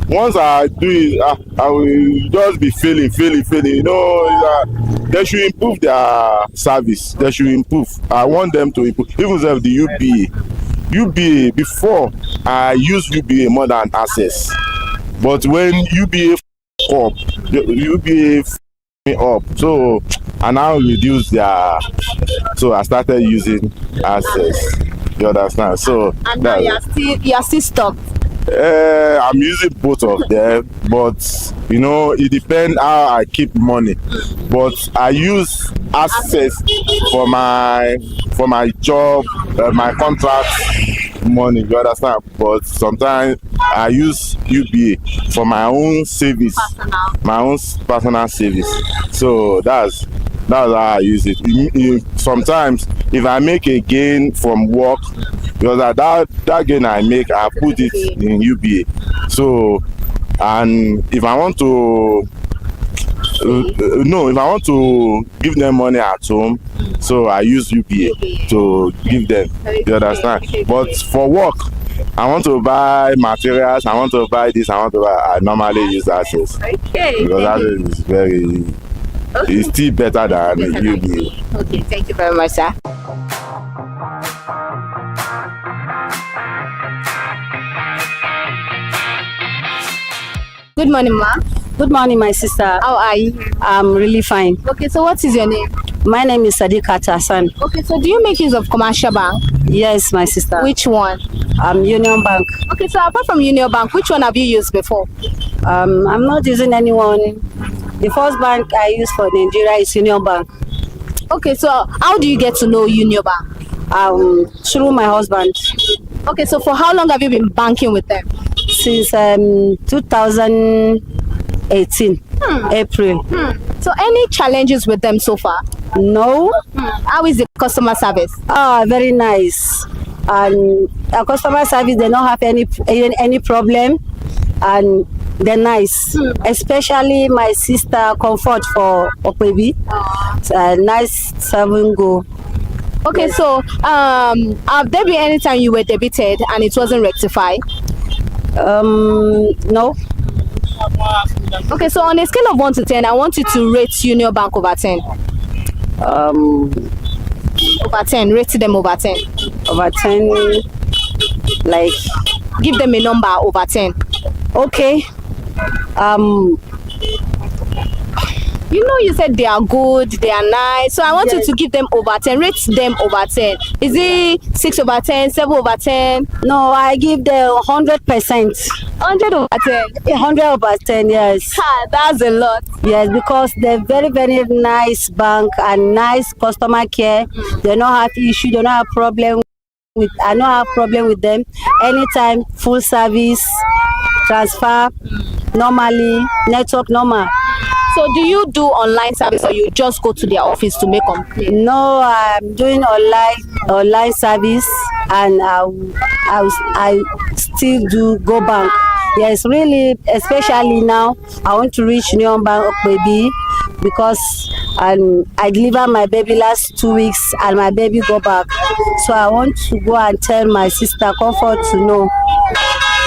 once I do it, I will just be feeling. You know, they should improve their service. They should improve. I want them to improve. Even if the UBA, before I use UBA more than Access. But when UBA up, me up. So I now reduce so I started using Access. You understand? So and now you are still stuck. I'm using both of them, but you know, it depends how I keep money. But I use Access for my job, my contract. money, you understand? But sometimes I use UBA for my own service, my own personal service. So that's how I use it. Sometimes if I make a gain from work, because that gain I make, I put it in UBA. So, and if I want to if I want to give them money at home, so I use UBA to give them, you understand? But for work, I want to buy materials, I want to buy this, I normally use Access. Because Access is it's still better than UBA. Okay, thank you very much, sir. Good morning, ma. Good morning, my sister. How are you? I'm really fine. Okay, so what is your name? My name is Sadiqa Hassan. Okay, so do you make use of commercial bank? Yes, my sister. Which one? Union Bank. Okay, so apart from Union Bank, which one have you used before? I'm not using anyone. The first bank I use for Nigeria is Union Bank. Okay, so how do you get to know Union Bank? Through my husband. Okay, so for how long have you been banking with them? Since 2018, April. So any challenges with them so far? No. How is the customer service? Very nice. And our customer service, they don't have any problem, and they're nice. Especially my sister Comfort for Okwebi. Nice serving go. Okay, yes. So have there been any time you were debited and it wasn't rectified? No. Okay, so on a scale of 1 to 10, I want you to rate Union Bank over 10. Over 10, rate them over 10. Over 10, like, give them a number over 10. Okay. You know, you said they are good, they are nice, so I want you to give them over 10. Rate them over 10. Is it 6 over 10, 7 over 10? No, I give them 100%. 100 over 10? 100 over 10, yes. That's a lot. Yes, because they're very, very nice bank and nice customer care. They don't have issue, they don't have problem with, I don't have problem with them. Anytime, full service, transfer, normally, network normal. So do you do online service or you just go to their office to make complaint? No, I'm doing online service, and I still do go bank. Yes, really, especially now, I want to reach Union Bank baby, because I delivered my baby last 2 weeks and my baby go back. So I want to go and tell my sister Comfort to know.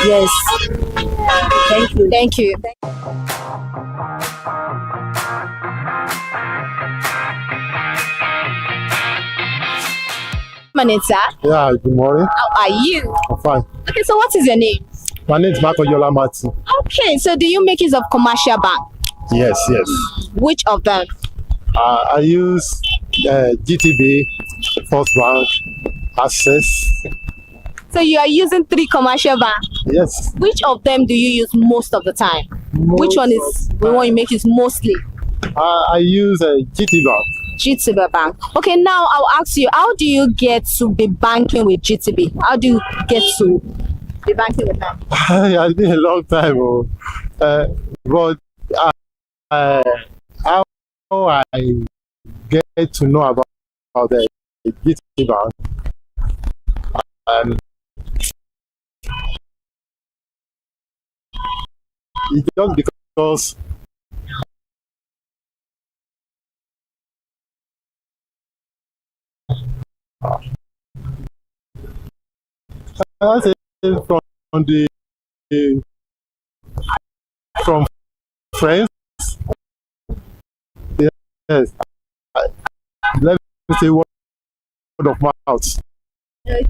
Yes. Thank you. Thank you. Morning, sir. Yeah, good morning. How are you? I'm fine. Okay, so what is your name? My name is Marco Yola Martin. Okay, so do you make use of commercial bank? Yes. Which of them? I use GTB, First Bank, Access. So you are using 3 commercial banks? Yes. Which of them do you use most of the time? Which one is the one you make use mostly? I use GT Bank. GTB Bank. Okay, now I'll ask you, how do you get to be banking with GTB? How do you get to be banking with them? I did a long time, but how I get to know about the GTB Bank, it's just because I say from friends. Yes. Let me say word of mouth. Okay.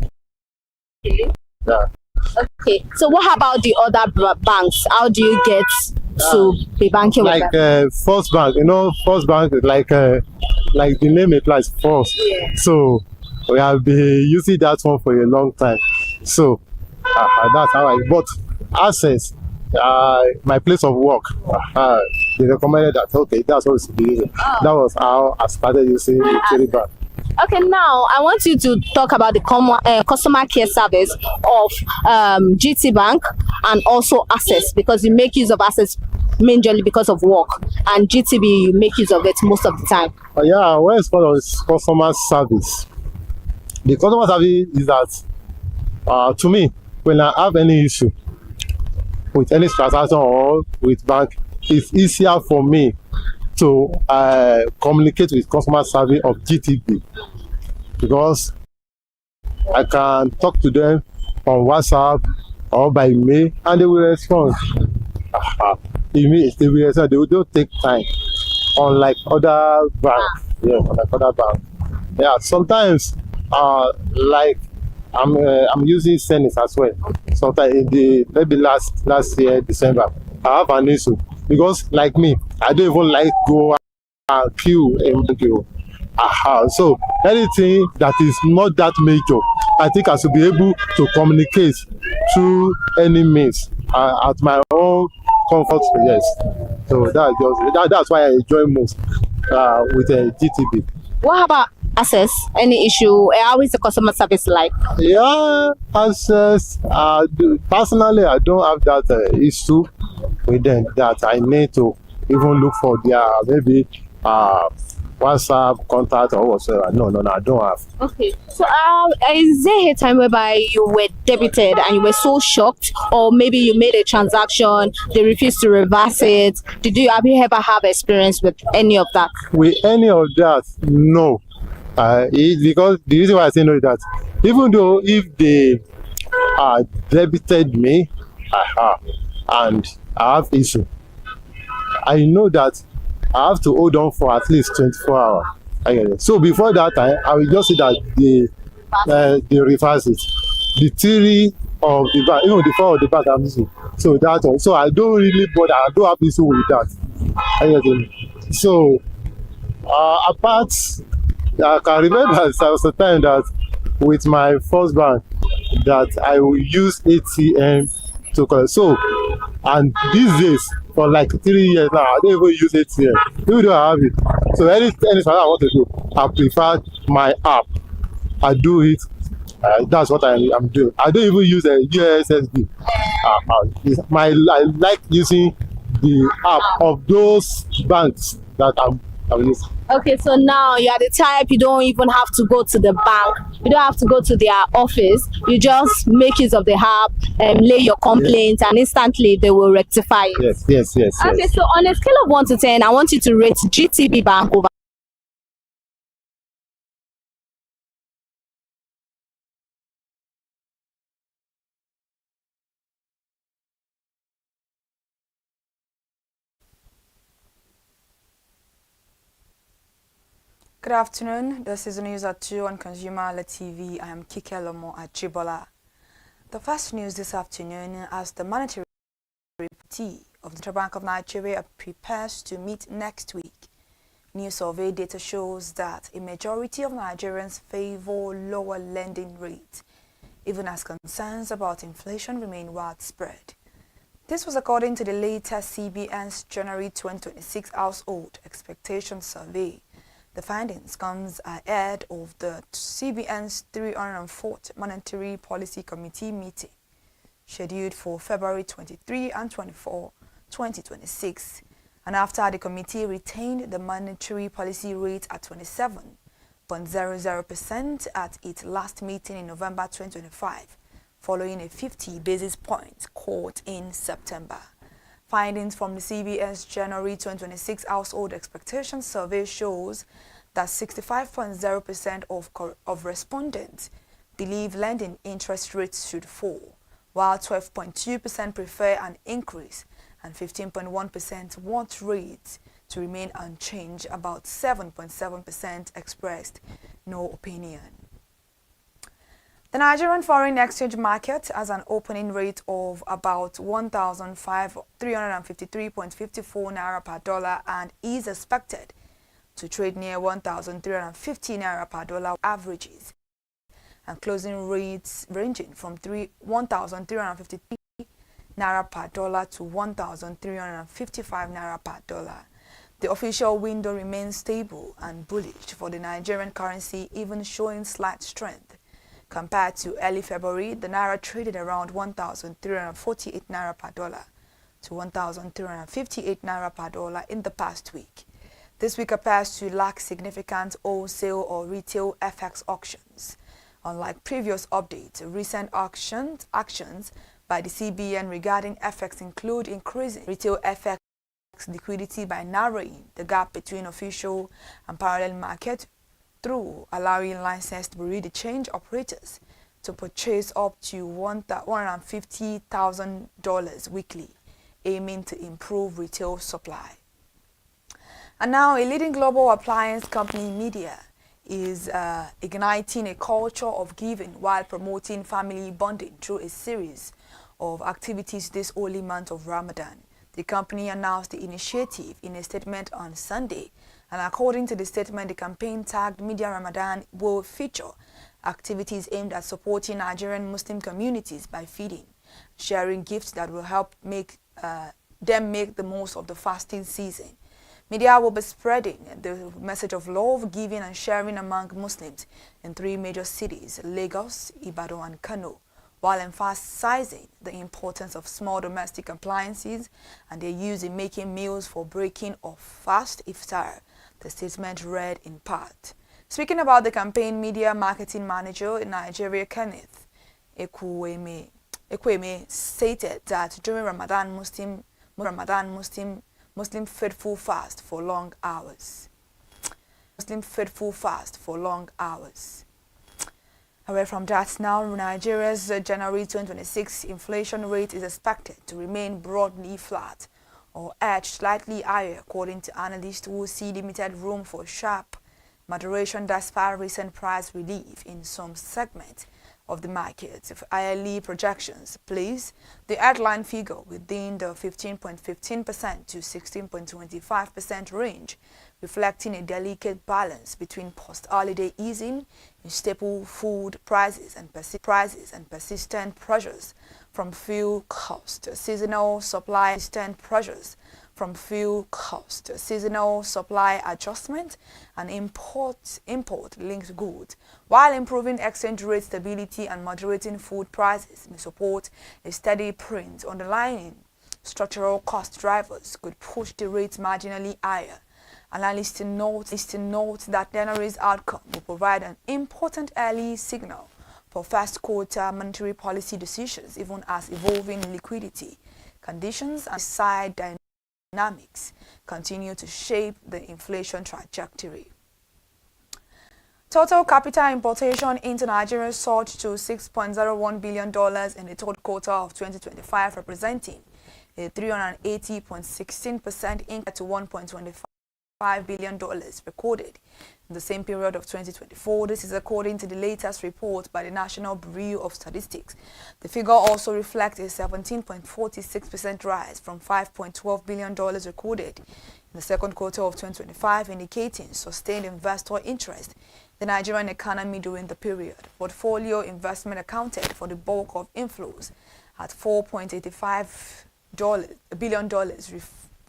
Yeah. Okay. So what about the other banks? How do you get to be banking with them? First Bank, First Bank is like the name implies first. Yeah. So we have been using that one for a long time. So that's how but Access, my place of work, they recommended that, okay, that's what it's be using. That was how I started using the bank. Okay, now I want you to talk about the customer care service of GT Bank and also Access, because you make use of Access majorly because of work, and GTB you make use of it most of the time. Yeah, when it's called customer service, the customer service is that to me, when I have any issue with any transaction or with bank, it's easier for me to communicate with customer service of GTB, because I can talk to them on WhatsApp or by email and they will respond. They will respond. They will don't take time, unlike other banks. Yeah, unlike other banks. Yeah, sometimes like I'm using Senate as well. Sometimes in the maybe last year December, I have an issue because like me, I don't even like go and queue in the queue. So anything that is not that major, I think I should be able to communicate through any means at my own comfort. Yes. So that's why I enjoy most with GTB. What about Access? Any issue? How is the customer service like? Yeah, Access. Personally, I don't have that issue with them that I need to even look for their maybe WhatsApp contact or whatsoever. No, I don't have. Okay. So is there a time whereby you were debited and you were so shocked, or maybe you made a transaction, they refused to reverse it? Have you ever have experience with any of that? With any of that, no. Because the reason why I say no is that even though if they debited me and I have issue, I know that I have to hold on for at least 24 hours. So before that time, I will just see that they reverse it. The theory of the bank, even the fall of the bank, I'm using. So that one. So I don't really bother. I don't have issue with that. So apart, I can remember there was a time that with my first bank that I will use ATM to collect. So, and these days, for like 3 years now, I don't even use ATM. Even though I have it. So anything I want to do, I prefer my app. I do it. That's what I'm doing. I don't even use a USSD. I like using the app of those banks that I'm using. Okay, so now you are the type, you don't even have to go to the bank, you don't have to go to their office, you just make use of the app and lay your complaint, and instantly they will rectify it. Yes. Okay, so on a scale of 1 to 10, I want you to rate GTB Bank over. Good afternoon. This is the news at 2 on ConsumerHallaTV. I am Kike Lomo at Chibola. The first news this afternoon, as the monetary committee of the Central Bank of Nigeria prepares to meet next week. New survey data shows that a majority of Nigerians favor lower lending rates, even as concerns about inflation remain widespread. This was according to the latest CBN's January 2026 Household Expectation Survey. The findings comes ahead of the CBN's 304th Monetary Policy Committee meeting, scheduled for February 23 and 24, 2026, and after the committee retained the monetary policy rate at 27.00% at its last meeting in November 2025, following a 50 basis points cut in September. Findings from the CBN's January 2026 Household Expectation Survey shows that 65.0% of respondents believe lending interest rates should fall, while 12.2% prefer an increase and 15.1% want rates to remain unchanged. About 7.7% expressed no opinion. The Nigerian foreign exchange market has an opening rate of about 1,353.54 naira per dollar and is expected to trade near 1,350 naira per dollar averages, and closing rates ranging from 1,353 naira per dollar to 1,355 naira per dollar. The official window remains stable and bullish for the Nigerian currency, even showing slight strength. Compared to early February, the Naira traded around 1,348 Naira per dollar to 1,358 Naira per dollar in the past week. This week appears to lack significant wholesale or retail FX auctions. Unlike previous updates, recent actions by the CBN regarding FX include increasing retail FX liquidity by narrowing the gap between official and parallel market through allowing licensed bureau de change operators to purchase up to $150,000 weekly, aiming to improve retail supply. And now a leading global appliance company, Media, is igniting a culture of giving while promoting family bonding through a series of activities this holy month of Ramadan. The company announced the initiative in a statement on Sunday, and according to the statement, the campaign tagged Media Ramadan will feature activities aimed at supporting Nigerian Muslim communities by feeding, sharing gifts that will help them make the most of the fasting season. Media will be spreading the message of love, giving and sharing among Muslims in 3 major cities, Lagos, Ibadan and Kano, while emphasizing the importance of small domestic appliances and their use in making meals for breaking of fast iftar, the statement read in part. Speaking about the campaign, Media Marketing Manager in Nigeria, Kenneth Ekweme stated that during Muslim faithful fast for long hours. Away from that now, Nigeria's January 2026 inflation rate is expected to remain broadly flat or edge slightly higher, according to analysts who see limited room for sharp moderation despite recent price relief in some segments of the market. If ILE projections place the headline figure within the 15.15% to 16.25% range, reflecting a delicate balance between post-holiday easing in staple food prices and persistent pressures from fuel cost, seasonal supply adjustment, and import-linked goods, while improving exchange rate stability and moderating food prices may support a steady print. Underlying structural cost drivers could push the rates marginally higher. Analysts note that January's outcome will provide an important early signal for first quarter monetary policy decisions, even as evolving liquidity conditions and side dynamics continue to shape the inflation trajectory. Total capital importation into Nigeria surged to $6.01 billion in the third quarter of 2025, representing a 380.16% increase to $1.25 billion recorded in the same period of 2024. This is according to the latest report by the National Bureau of Statistics. The figure also reflects a 17.46% rise from $5.12 billion recorded in the second quarter of 2025, indicating sustained investor interest in the Nigerian economy during the period. Portfolio investment accounted for the bulk of inflows at $4.85 billion,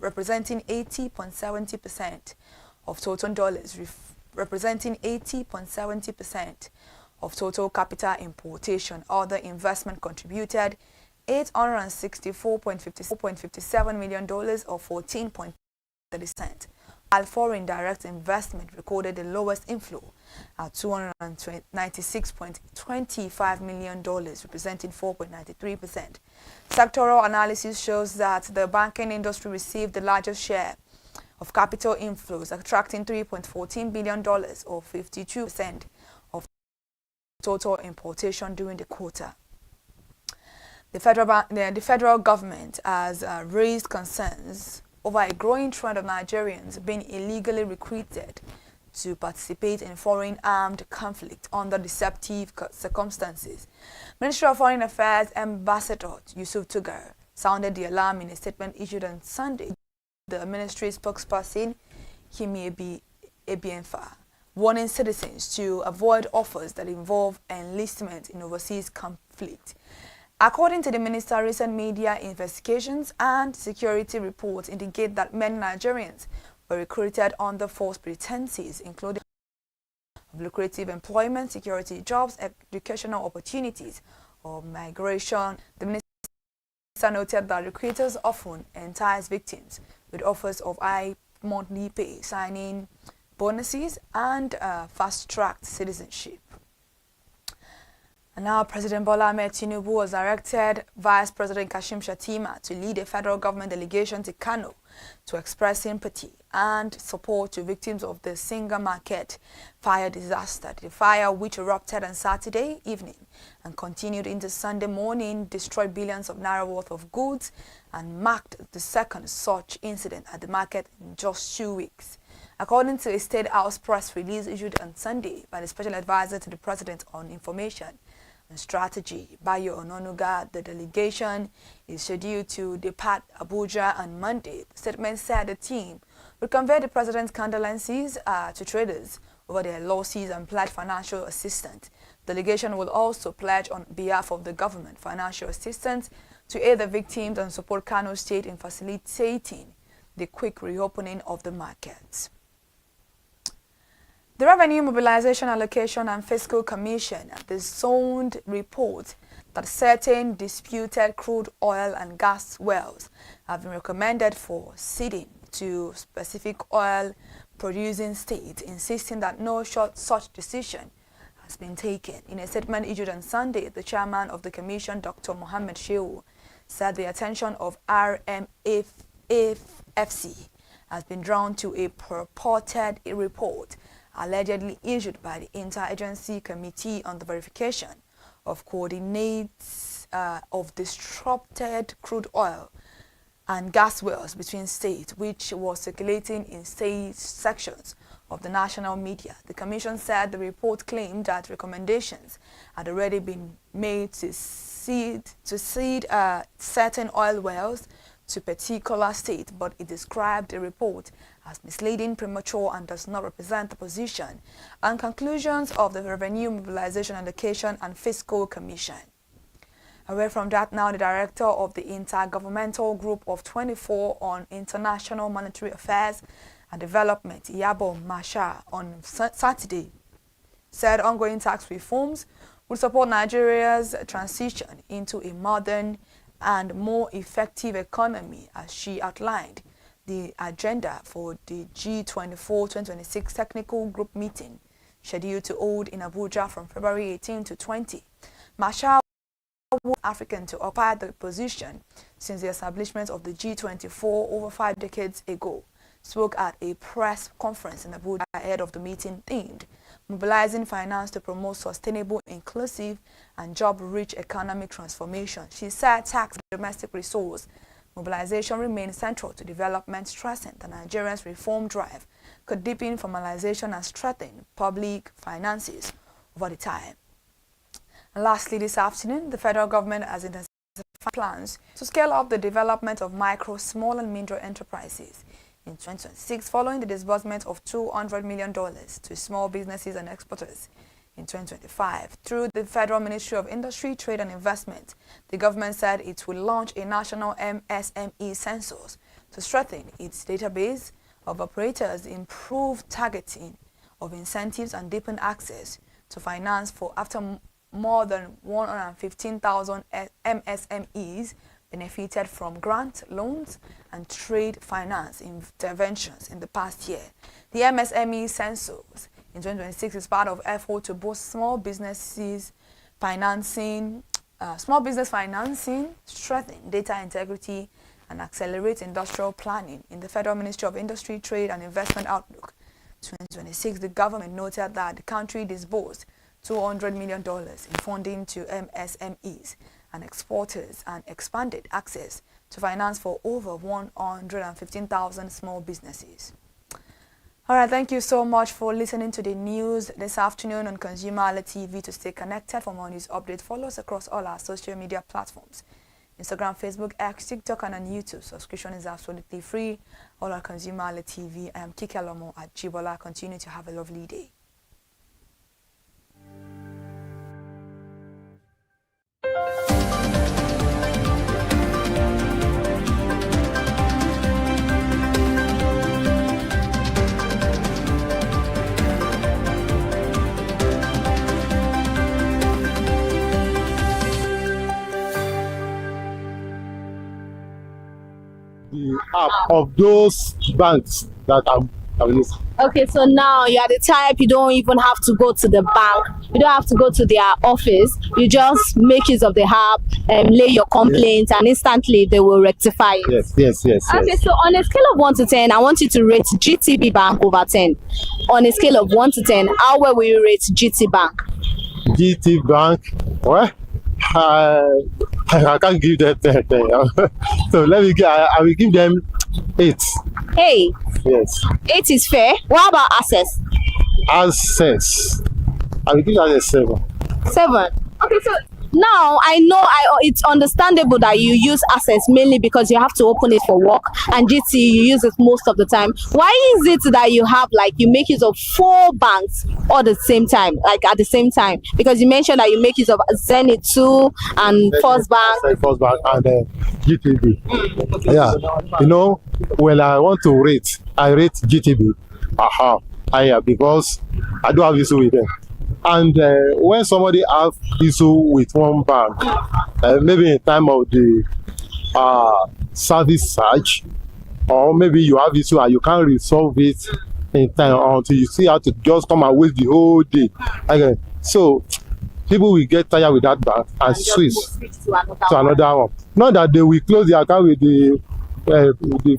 representing 80.70% of total capital importation. Other investment contributed $864.57 million or 14.30%, while foreign direct investment recorded the lowest inflow at $296.25 million, representing 4.93%. Sectoral analysis shows that the banking industry received the largest share of capital inflows, attracting $3.14 billion or 52% of total importation during the quarter. The federal government has raised concerns over a growing trend of Nigerians being illegally recruited to participate in foreign armed conflict under deceptive circumstances. Ministry of Foreign Affairs Ambassador Yusuf Tugar sounded the alarm in a statement issued on Sunday. The ministry spokesperson, Kimi Ebienfa, warning citizens to avoid offers that involve enlistment in overseas conflict. According to the minister, recent media investigations and security reports indicate that many Nigerians were recruited under false pretenses, including lucrative employment, security jobs, educational opportunities, or migration. The minister noted that recruiters often entice victims with offers of high monthly pay, signing bonuses, and fast-tracked citizenship. And now President Bola Ahmed Tinubu has directed Vice President Kashim Shettima to lead a federal government delegation to Kano to express sympathy and support to victims of the Singa Market fire disaster. The fire, which erupted on Saturday evening and continued into Sunday morning, destroyed billions of naira worth of goods and marked the second such incident at the market in just 2 weeks. According to a State House press release issued on Sunday by the Special Advisor to the President on Information and Strategy, Bayo Ononuga, the delegation is scheduled to depart Abuja on Monday. The statement said the team will convey the President's condolences to traders over their losses and pledge financial assistance. The delegation will also pledge on behalf of the government financial assistance to aid the victims and support Kano State in facilitating the quick reopening of the markets. The Revenue Mobilization Allocation and Fiscal Commission disowned reports that certain disputed crude oil and gas wells have been recommended for ceding to specific oil-producing states, insisting that no such decision has been taken. In a statement issued on Sunday, the chairman of the commission, Dr. Mohammed Shehu, said the attention of RMFFC has been drawn to a purported report allegedly issued by the Interagency Committee on the Verification of Coordinates of Disrupted Crude Oil and Gas Wells between states, which was circulating in state sections of the national media. The Commission said the report claimed that recommendations had already been made to cede certain oil wells to particular state, but it described the report as misleading, premature, and does not represent the position and conclusions of the Revenue Mobilization Allocation and Fiscal Commission. Away from that, now the director of the Intergovernmental Group of 24 on International Monetary Affairs and Development, Yabo Masha, on Saturday, said ongoing tax reforms will support Nigeria's transition into a modern and more effective economy, as she outlined the agenda for the G24 2026 Technical Group meeting scheduled to hold in Abuja from February 18 to 20. Masha, African to occupy the position since the establishment of the G24 over 5 decades ago, spoke at a press conference in Abuja ahead of the meeting themed Mobilizing Finance to Promote Sustainable, Inclusive, and Job-Rich Economic Transformation. She said tax domestic resource mobilization remains central to development, stressing the Nigerians' reform drive could deepen formalization and strengthen public finances over the time. And lastly, this afternoon, the federal government has intensified plans to scale up the development of micro, small, and medium enterprises in 2026, following the disbursement of $200 million to small businesses and exporters in 2025. Through the Federal Ministry of Industry, Trade and Investment, the government said it will launch a national MSME census to strengthen its database of operators, improve targeting of incentives, and deepen access to finance for after more than 115,000 MSMEs benefited from grant, loans, and trade finance interventions in the past year. The MSME census in 2026 is part of effort to boost small business financing, strengthen data integrity, and accelerate industrial planning. In the Federal Ministry of Industry, Trade and Investment Outlook 2026, the government noted that the country disbursed $200 million in funding to MSMEs and exporters and expanded access to finance for over 115,000 small businesses. All right, thank you so much for listening to the news this afternoon on ConsumerHallaTV. To stay connected for more news updates, follow us across all our social media platforms: Instagram, Facebook, X, TikTok, and on YouTube. Subscription is absolutely free. All our ConsumerHallaTV. I am Kike Lomo at Jibola. Continue to have a lovely day. the app of those banks that I'm using. Okay, so now you are the type, you don't even have to go to the bank, you don't have to go to their office, you just make use of the app and lay your complaint, and instantly they will rectify it. Yes. Okay, so on a scale of 1 to 10, I want you to rate GTB Bank over 10. On a scale of 1 to 10, how well will you rate GT Bank? GT Bank, well, I can't give them 10. So I will give them 8. Hey, Yes. 8 is fair. What about Access? Access, I will give that a 7. 7. Okay, so now I know it's understandable that you use Access mainly because you have to open it for work, and GT you use it most of the time. Why is it that you make use of 4 banks all at the same time, at the same time? Because you mentioned that you make use of Zenith 2 and First Bank. First Bank and GTB. Yeah, when I want to rate, I rate GTB higher because I don't have issue with them. And when somebody has issue with one bank, maybe in time of the service surge, or maybe you have issue and you can't resolve it in time until you see how to just come and waste the whole day. Okay. So people will get tired with that bank and switch to another one. Not that they will close the account with the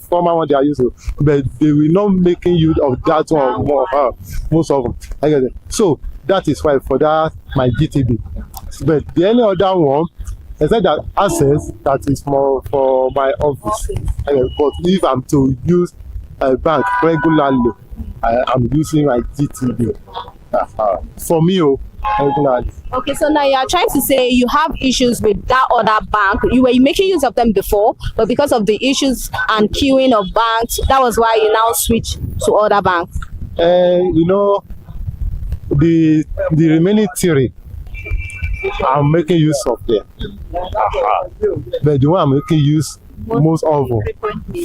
former one they are using, but they will not making use of that one more, most of them. Okay. So that is why for that my GTB. But the any other one, I said that Access, that is more for my office. But if I'm to use a bank regularly, I'm using my GTB. For me, regularly. Okay, so now you are trying to say you have issues with that other bank. You were making use of them before, but because of the issues and queuing of banks, that was why you now switch to other banks. The remaining 3, I'm making use of them. But the one I'm making use most often,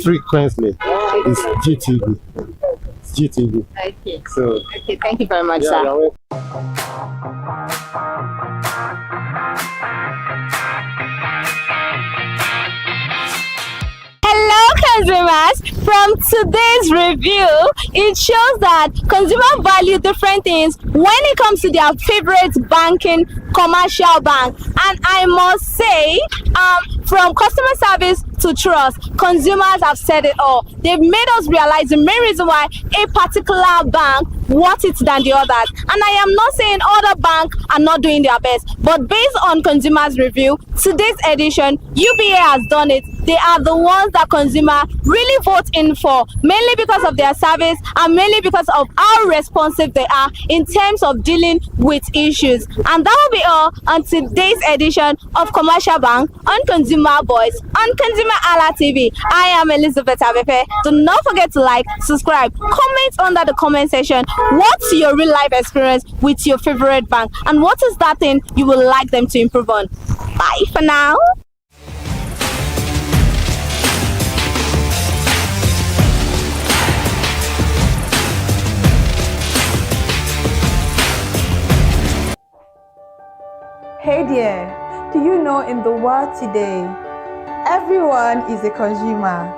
frequently, is GTB. GTB. Okay. So, okay, thank you very much, sir. Hello, consumers. From today's review, it shows that consumers value different things when it comes to their favorite banking commercial bank. And I must say, from customer service to trust, consumers have said it all. They've made us realize the main reason why a particular bank worth it than the others. And I am not saying other banks are not doing their best, but based on consumers review, today's edition, UBA has done it. They are the ones that consumer really vote in for, mainly because of their service and mainly because of how responsive they are in terms of dealing with issues. And that will be all on today's edition of Commercial Bank on Consumer Voice on ConsumerHallaTV. I am Elizabeth Abefe. Do not forget to like, subscribe, comment under the comment section. What's your real life experience with your favorite bank, and what is that thing you would like them to improve on? Bye for now. Hey there, do you know in the world today, everyone is a consumer,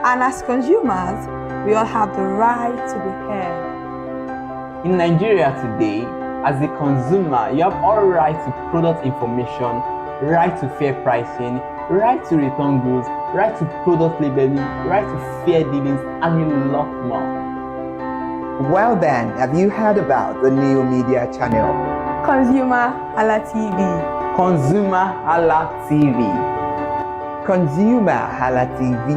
and as consumers, we all have the right to be heard. In Nigeria today, as a consumer, you have all right to product information, right to fair pricing, right to return goods, right to product labeling, right to fair dealings, and a lot more. Well then, have you heard about the new media channel? ConsumerHallaTV. ConsumerHallaTV. ConsumerHallaTV.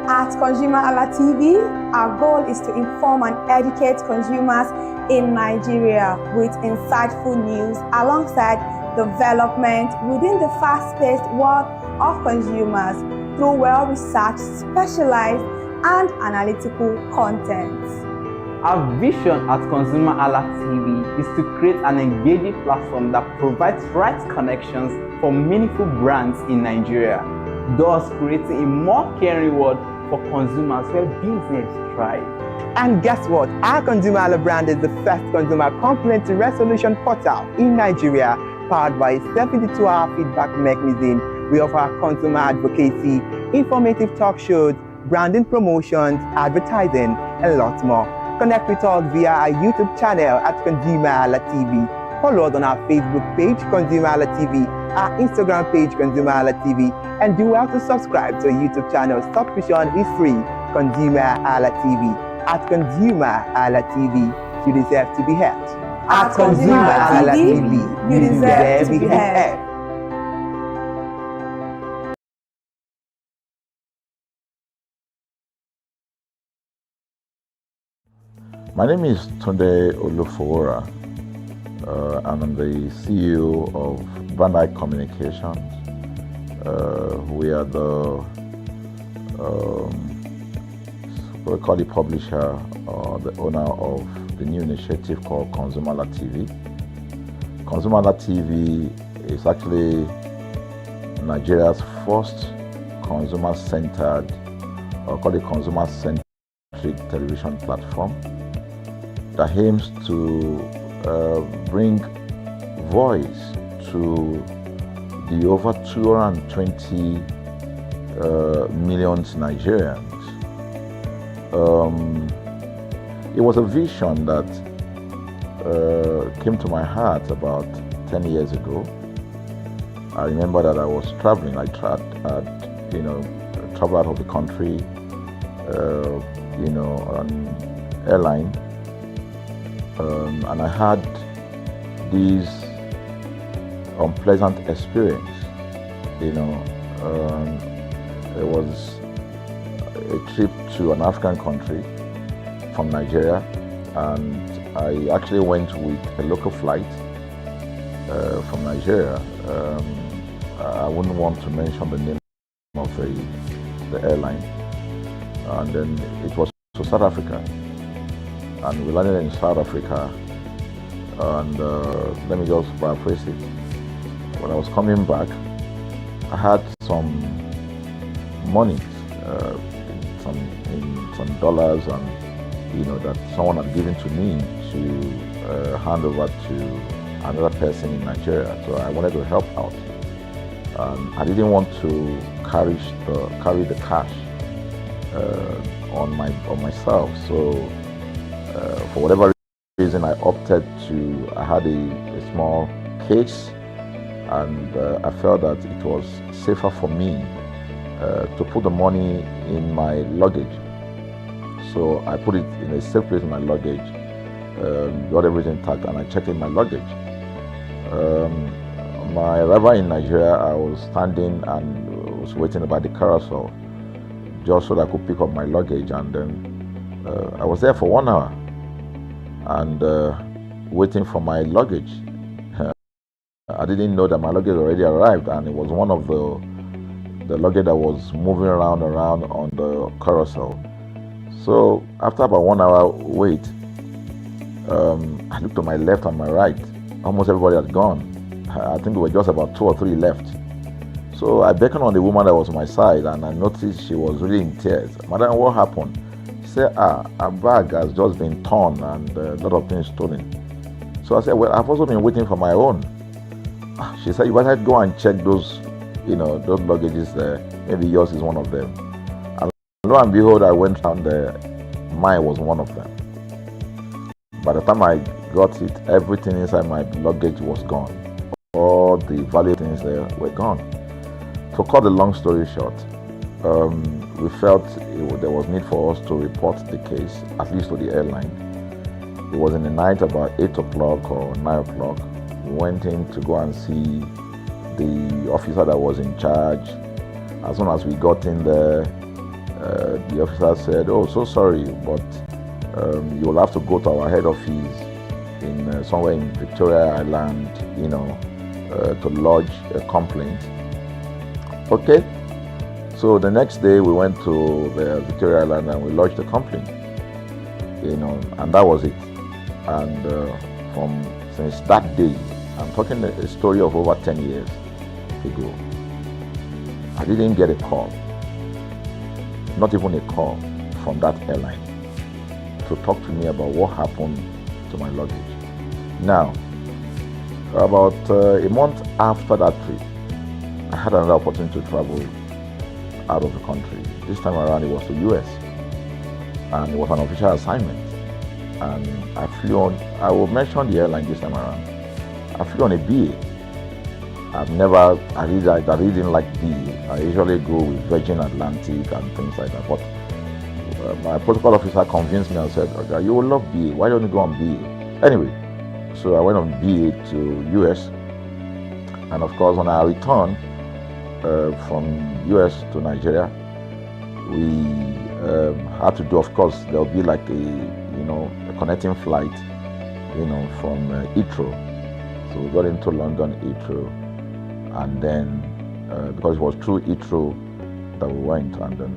At ConsumerHallaTV, our goal is to inform and educate consumers in Nigeria with insightful news alongside development within the fast-paced world of consumers through well-researched, specialized, and analytical content. Our vision at ConsumerHallaTV is to create an engaging platform that provides right connections for meaningful brands in Nigeria, thus creating a more caring world for consumers where business thrive. And guess what? Our ConsumerHalla brand is the first consumer complaint resolution portal in Nigeria, powered by a 72-hour feedback mechanism We offer consumer advocacy, informative talk shows, branding promotions, advertising, and lots more. Connect with us via our YouTube channel at ConsumerHallaTV. Follow us on our Facebook page, ConsumerHallaTV, our Instagram page, ConsumerHallaTV, and do well to subscribe to our YouTube channel. Subscription is free. ConsumerHallaTV. At ConsumerHallaTV, you deserve to be heard. At ConsumerHallaTV, you deserve to be heard. My name is Tunde Olufowora. I'm the CEO of Bandai Communications. We are we call the publisher or the owner of the new initiative called ConsumerHallaTV. ConsumerHallaTV is actually Nigeria's first consumer-centered, or called a consumer-centric television platform that aims to bring voice to the over 220 million Nigerians. It was a vision that came to my heart about 10 years ago. I remember that I was traveling. I traveled out of the country, on airline. And I had this unpleasant experience. It was a trip to an African country from Nigeria, and I actually went with a local flight from Nigeria. I wouldn't want to mention the name of the airline, and then it was to South Africa. And we landed in South Africa, and let me just paraphrase it. When I was coming back, I had some money, some dollars, and that someone had given to me to hand over to another person in Nigeria. So I wanted to help out. I didn't want to carry the cash on myself. So for whatever reason, I opted to. I had a small case, and I felt that it was safer for me to put the money in my luggage. So I put it in a safe place in my luggage, got everything intact, and I checked in my luggage. My arrival in Nigeria, I was standing and was waiting by the carousel just so that I could pick up my luggage, and then I was there for 1 hour and waiting for my luggage. I didn't know that my luggage already arrived, and it was one of the luggage that was moving around on the carousel. So after about 1 hour wait, I looked to my left and my right. Almost everybody had gone. I think there were just about 2 or 3 left. So I beckoned on the woman that was on my side, and I noticed she was really in tears. Madam, what happened? She said, her bag has just been torn and a lot of things stolen. So I said, well, I've also been waiting for my own. She said, you better go and check those luggages there. Maybe yours is one of them. And lo and behold, I went down there. Mine was one of them. By the time I got it, everything inside my luggage was gone. All the valuable things there were gone. To cut the long story short, we felt there was need for us to report the case, at least to the airline. It was in the night, about 8 o'clock or 9 o'clock. We went in to go and see the officer that was in charge. As soon as we got in there, the officer said, "Oh, so sorry, but you will have to go to our head office in somewhere in Victoria Island, to lodge a complaint." Okay. So the next day we went to the Victoria Island and we lodged a complaint, and that was it. And since that day, I'm talking a story of over 10 years ago, I didn't get a call, not even a call from that airline to talk to me about what happened to my luggage. Now, about a month after that trip, I had another opportunity to travel out of the country. This time around it was to US, and it was an official assignment. And I flew on, I will mention the airline this time around. I flew on a BA. I really didn't like BA. I usually go with Virgin Atlantic and things like that. But my protocol officer convinced me and said, okay, you will love BA. Why don't you go on BA? Anyway, so I went on BA to US. And of course, on our return from US to Nigeria, we had to do, of course, there'll be like a connecting flight, from Heathrow. So we got into London Heathrow, and then because it was through Heathrow that we went, and then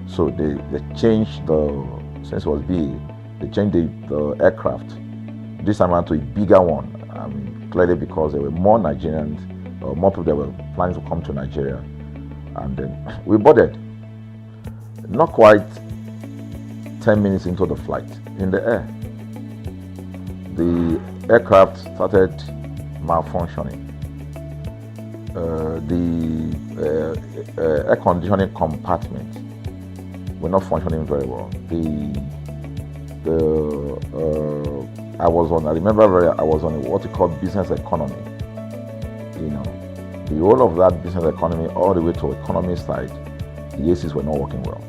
so they changed since it was BA, they changed the aircraft this time around to a bigger one. I mean, clearly because there were more Nigerians, or more people that were planning to come to Nigeria, and then we boarded. Not quite 10 minutes into the flight, in the air, the aircraft started malfunctioning. The air conditioning compartment were not functioning very well. I was on what you call business economy. The whole of that business economy all the way to economy side, the ACs were not working well.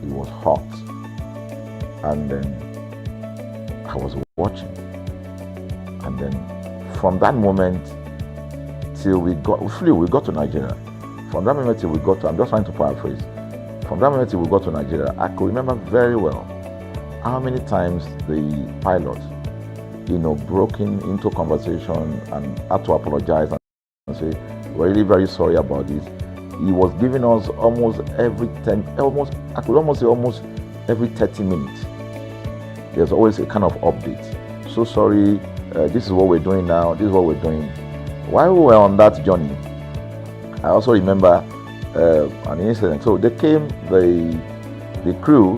It was hot. And then I was watching. And then from that moment till we got to Nigeria. From that moment till we got to, I'm just trying to paraphrase. From that moment till we got to Nigeria, I could remember very well how many times the pilot, broke into conversation and had to apologize and say, we're really very sorry about this. He was giving us almost every 10, I could almost say almost every 30 minutes. There's always a kind of update. So sorry, this is what we're doing now, this is what we're doing. While we were on that journey, I also remember an incident. So they came, the crew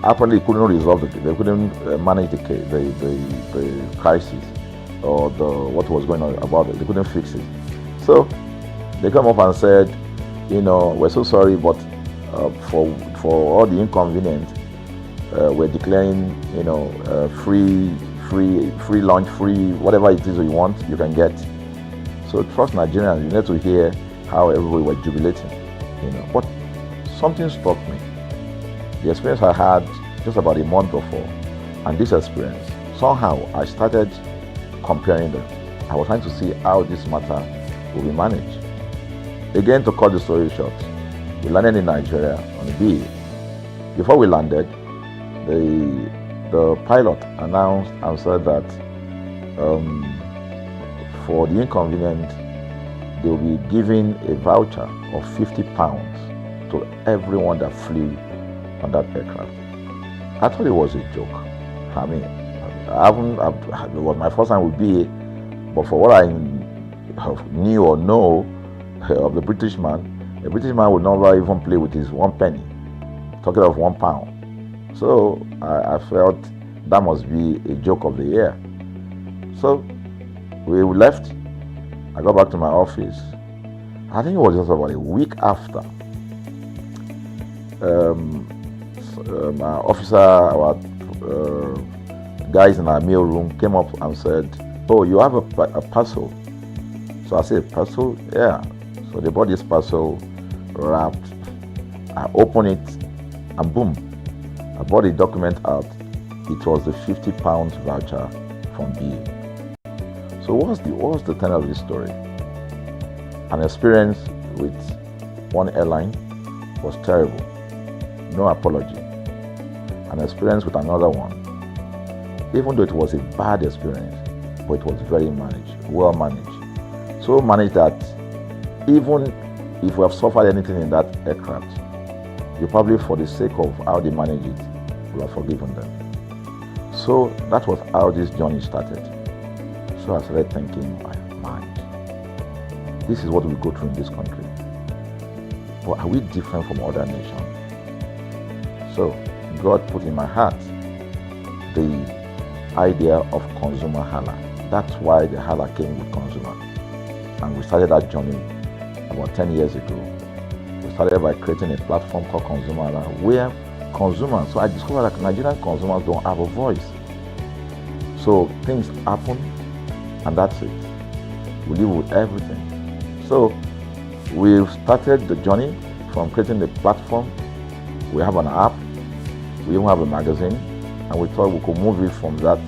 apparently couldn't resolve they couldn't manage the crisis or what was going on about it. They couldn't fix it. So they come up and said, we're so sorry, but for all the inconvenience, we're declaring, free lunch, free whatever it is you want, you can get. So trust Nigerians, you need to hear how everybody were jubilating, But something struck me. The experience I had just about a month before, and this experience, somehow I started comparing them. I was trying to see how this matter will be managed. Again, to cut the story short, we landed in Nigeria on a BA. Before we landed, the pilot announced and said that for the inconvenience, they will be giving a voucher of 50 pounds to everyone that flew on that aircraft. I thought it was a joke. I mean, it was my first time with BA, but for what I knew or know of the British man would never even play with his 1 penny, talking of £1. So I felt that must be a joke of the year. So we left. I got back to my office. I think it was just about a week after. Our guys in our mail room came up and said, oh, you have a parcel. So I said, parcel? Yeah. So they bought this parcel wrapped. I opened it and boom, I bought the document out. It was the £50 voucher from BA. So what's the tenor of this story? An experience with one airline was terrible. No apology. An experience with another one, even though it was a bad experience, but it was very well managed. So managed that even if we have suffered anything in that aircraft, you probably, for the sake of how they manage it, will have forgiven them. So that was how this journey started. So I started thinking, my mind, this is what we go through in this country. But are we different from other nations? So God put in my heart the idea of ConsumerHalla. That's why the Halla came with consumer. And we started that journey about 10 years ago. We started by creating a platform called ConsumerHalla, where consumers, so I discovered that Nigerian consumers don't have a voice. So things happen, and that's it. We live with everything. So we've started the journey from creating the platform. We have an app, we even have a magazine, and we thought we could move it from that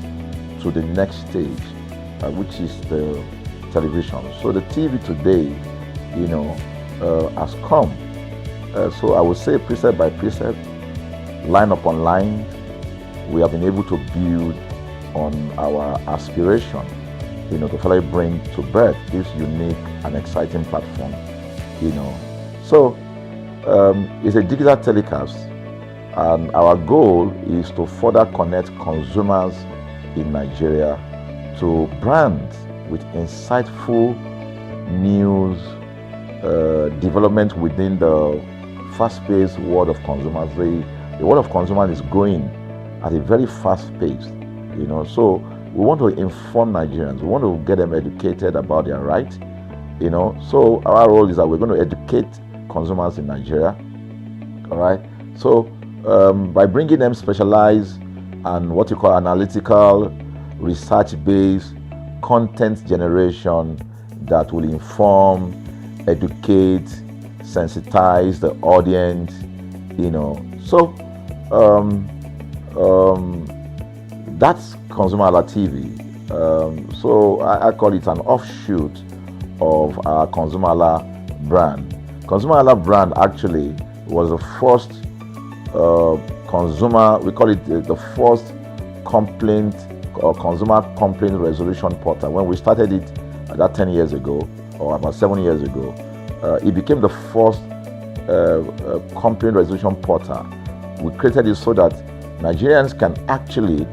to the next stage, which is the television. So the TV today, has come. So I would say precept by precept, line upon line, we have been able to build on our aspiration, to finally bring to birth this unique and exciting platform, So it's a digital telecast, and our goal is to further connect consumers in Nigeria to brands with insightful news, development within the fast-paced world of consumers. The world of consumers is growing at a very fast pace, So we want to inform Nigerians. We want to get them educated about their rights, So our role is that we're going to educate consumers in Nigeria, all right? So by bringing them specialized and what you call analytical, research-based content generation that will inform, educate, sensitize the audience, So that's ConsumerHalla TV. So I call it an offshoot of our ConsumerHalla brand. ConsumerHalla brand actually was the first we call it the first complaint or consumer complaint resolution portal. When we started it about 10 years ago, or about 7 years ago, it became the first complaint resolution portal. We created it so that Nigerians can actually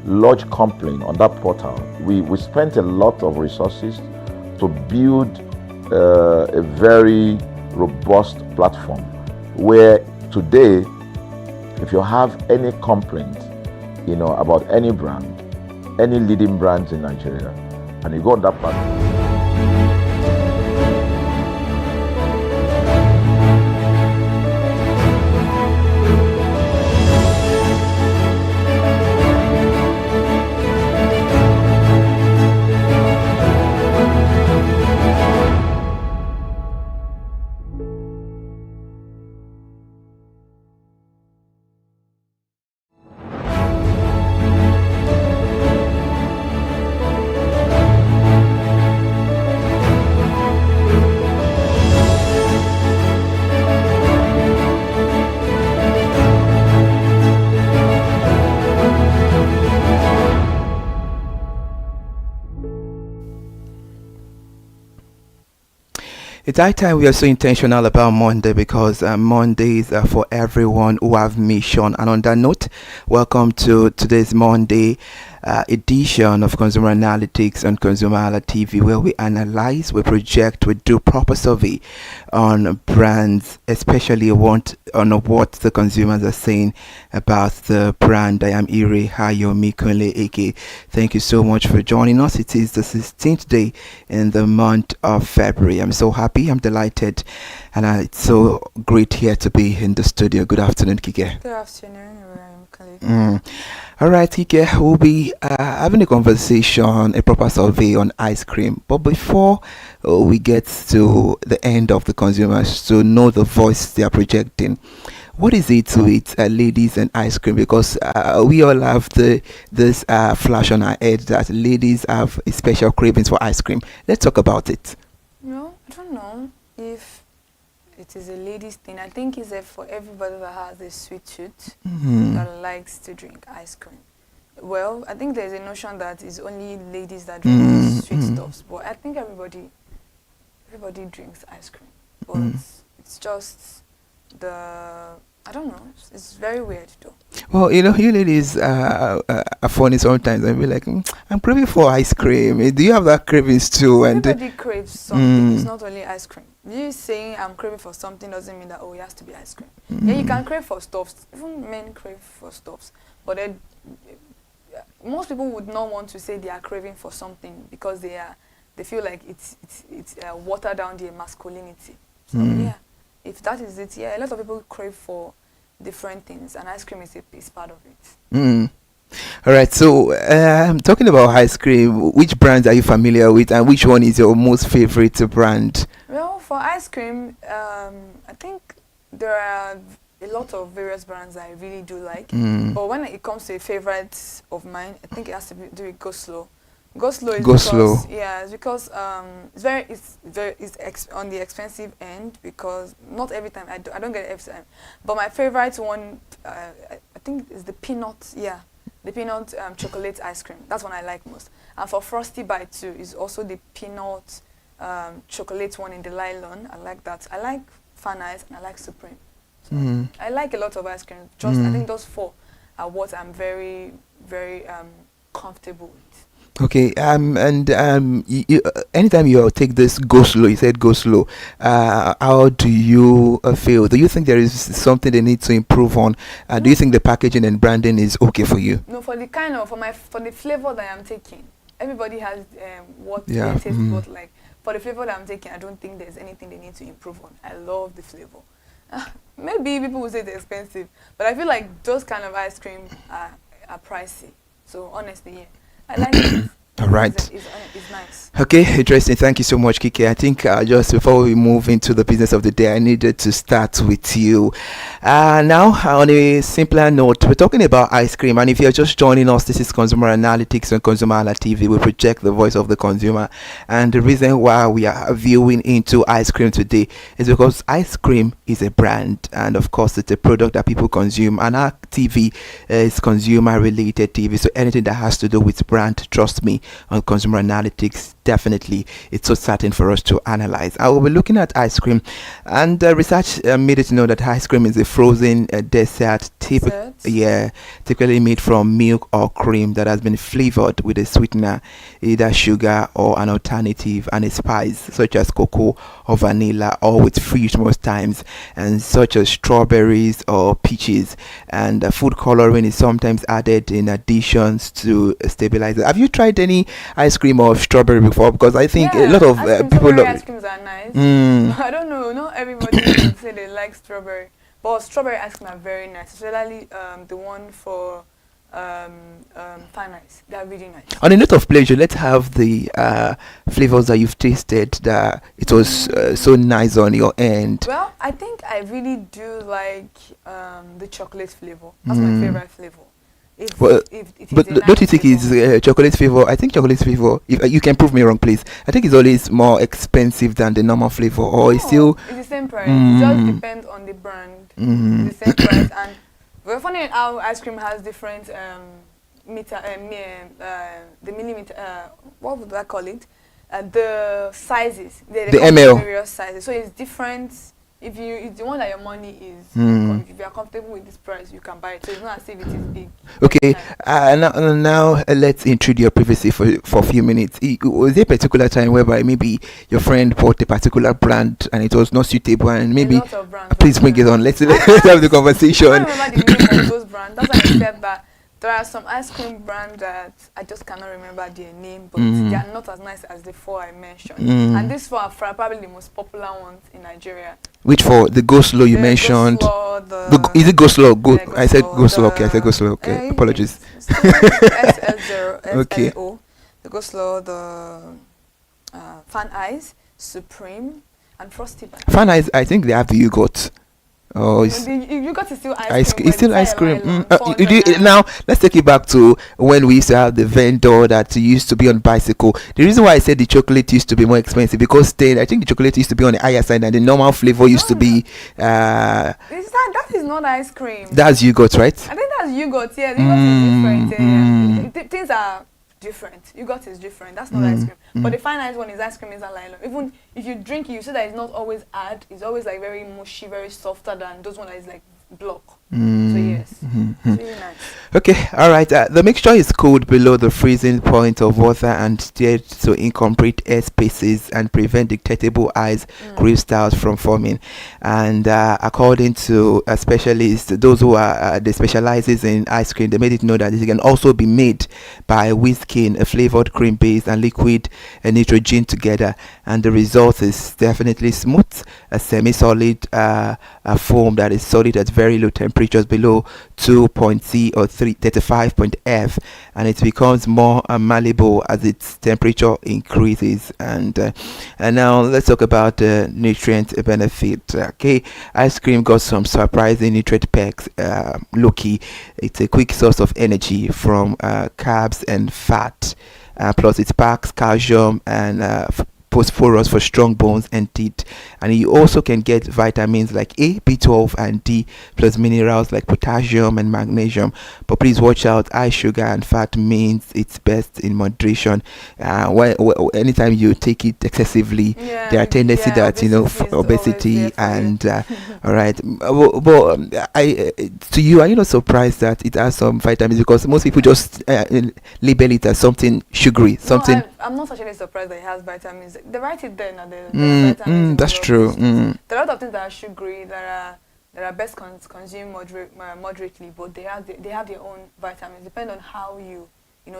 lodge complaint on that portal. We spent a lot of resources to build a very robust platform where today, if you have any complaint, about any brand, any leading brands in Nigeria, and you go on that platform, It's high time we are so intentional about Monday, because Mondays are for everyone who have mission. And on that note, welcome to today's Monday edition of Consumer Analytics on ConsumerHalla TV, where we analyze, we project, we do proper survey on brands, especially on what the consumers are saying about the brand. I am Ire Hayomi Kunle Eke. Thank you so much for joining us. It is the 16th day in the month of February. I'm so happy, I'm delighted, and it's so great here to be in the studio. Good afternoon, Kike. Good afternoon. All right, Kike, we'll be having a conversation, a proper survey on ice cream. But before we get to the end of the consumers to know the voice they are projecting, what is it with ladies and ice cream? Because we all have this flash on our head that ladies have a special cravings for ice cream. Let's talk about it. No, I don't know if it is a ladies thing. I think it's for everybody that has a sweet tooth that likes to drink ice cream. Well, I think there's a notion that it's only ladies that drink sweet stuffs, but I think everybody drinks ice cream. But it's just I don't know. It's very weird though. Well, you ladies are funny sometimes. I'll be like, I'm craving for ice cream. Do you have that cravings too? Everybody craves something. It's not only ice cream. You saying I'm craving for something doesn't mean that it has to be ice cream. Yeah, you can crave for stuffs. Even men crave for stuffs, but most people would not want to say they are craving for something because they they feel like it's watered down their masculinity. So yeah, if that is it, yeah, a lot of people crave for different things, and ice cream is part of it. All right, so talking about ice cream, which brands are you familiar with, and which one is your most favorite brand? Well, for ice cream, I think there are a lot of various brands I really do like. But when it comes to a favorite of mine, I think it has to do with Go Slow. Go Slow is because it's because it's on the expensive end, because not every time I don't get it every time. But my favorite one, I think, is the peanut. Yeah. The peanut chocolate ice cream. That's one I like most. And for Frosty Bite too, is also the peanut chocolate one in the nylon. I like that. I like Fan Ice and I like Supreme. So I like a lot of ice cream. Just I think those four are what I'm very, very comfortable with. Okay, anytime you take this Go Slow, you said Go Slow, how do you feel? Do you think there is something they need to improve on? Do you think the packaging and branding is okay for you? No, for the for the flavor that I'm taking, everybody has what Yeah, they taste what like. For the flavor that I'm taking, I don't think there's anything they need to improve on. I love the flavor. Maybe people will say it's expensive, but I feel like those kind of ice cream are pricey. So honestly, yeah. I like it. All right. It's nice. Okay, interesting. Thank you so much, Kiki. I think just before we move into the business of the day, I needed to start with you. Now, on a simpler note, we're talking about ice cream. And if you're just joining us, this is Consumer Analytics on ConsumerHallaTV. We project the voice of the consumer. And the reason why we are viewing into ice cream today is because ice cream is a brand. And of course, it's a product that people consume. And our TV is consumer-related TV. So anything that has to do with brand, trust me, on Consumer Analytics, definitely it's so certain for us to analyze. I will be looking at ice cream, and research made it to know that ice cream is a frozen dessert typically made from milk or cream that has been flavored with a sweetener, either sugar or an alternative, and a spice such as cocoa or vanilla, or with fruit most times, and such as strawberries or peaches. And food coloring is sometimes added in additions to stabilize it. Have you tried any ice cream of strawberry before? Because I think a lot of people love ice creams are nice. I don't know, not everybody can say they like strawberry, but strawberry ice cream are very nice, especially the one for Fan Ice. They're really nice. On a note of pleasure, let's have the flavors that you've tasted that it was so nice on your end. Well, I think I really do like the chocolate flavor. That's my favorite flavor. But don't you think it's chocolate flavor? I think chocolate flavor, if you can prove me wrong, please, I think it's always more expensive than the normal flavor, or it's still... It's the same price. It just depends on the brand. It's the same price. And we're funny how ice cream has different the millimeter, what would I call it? The sizes. They the ml. Various sizes. So it's different. If the one that your money is, if you are comfortable with this price, you can buy it. So it's not as if it is big. Okay, now let's intrude your privacy for a few minutes. Was there a particular time whereby maybe your friend bought a particular brand and it was not suitable, and maybe please bring it on. Let's have the conversation. I don't remember the name of those brands. That's why I said that. There are some ice cream brands that I just cannot remember their name, but they are not as nice as the four I mentioned. And these four are probably the most popular ones in Nigeria. Which for the Go Slow you mentioned? Is it Go Slow? I said Go Slow. Okay, I said Go Slow. Okay, apologies. SL0, okay. The Go Slow, the Fan Ice, Supreme, and Frosty Bite. Fan Ice, I think they have the yogurt. Oh, you got to still ice cream. It's still ice cream. Now let's take it back to when we used to have the vendor that used to be on bicycle. The reason why I said the chocolate used to be more expensive because I think the chocolate used to be on the higher side and the normal flavor used to be. That is not ice cream. That's yogurt, right? I think that's yogurt. Yeah, yogurt is different. Things are different. Yogurt is different. That's not ice cream. But the Fine Ice one is ice cream is a nylon. Even if you drink it, you see that it's not always hard. It's always like very mushy, very softer than those one that is like block. So yes. Yes. Mm-hmm. It's really nice. Okay, all right. The mixture is cooled below the freezing point of water and stirred to incorporate air spaces and prevent dictatable ice crystals from forming. And according to specialists, those who are they specializes in ice cream, they made it know that it can also be made by whisking a flavored cream base and liquid and nitrogen together, and the result is definitely smooth, a semi-solid foam that is solid at very low temperatures below 2.C or 35.F, and it becomes more malleable as its temperature increases. And now let's talk about the nutrient benefit. Okay, ice cream got some surprising nutrient packs. Low-key, it's a quick source of energy from carbs and fat, plus it packs calcium and phosphorus for strong bones and teeth, and you also can get vitamins like A, B12 and D, plus minerals like potassium and magnesium. But please watch out, high sugar and fat means it's best in moderation. Anytime you take it excessively, there are tendency that obesity and all right. But to you, are you not surprised that it has some vitamins? Because most people just label it as something sugary, something. No, I'm not actually surprised that it has vitamins. They write it there now. Vitamins that's true. There are a lot of things that are sugary that are best consumed moderately, but they have their own vitamins. Depending on how you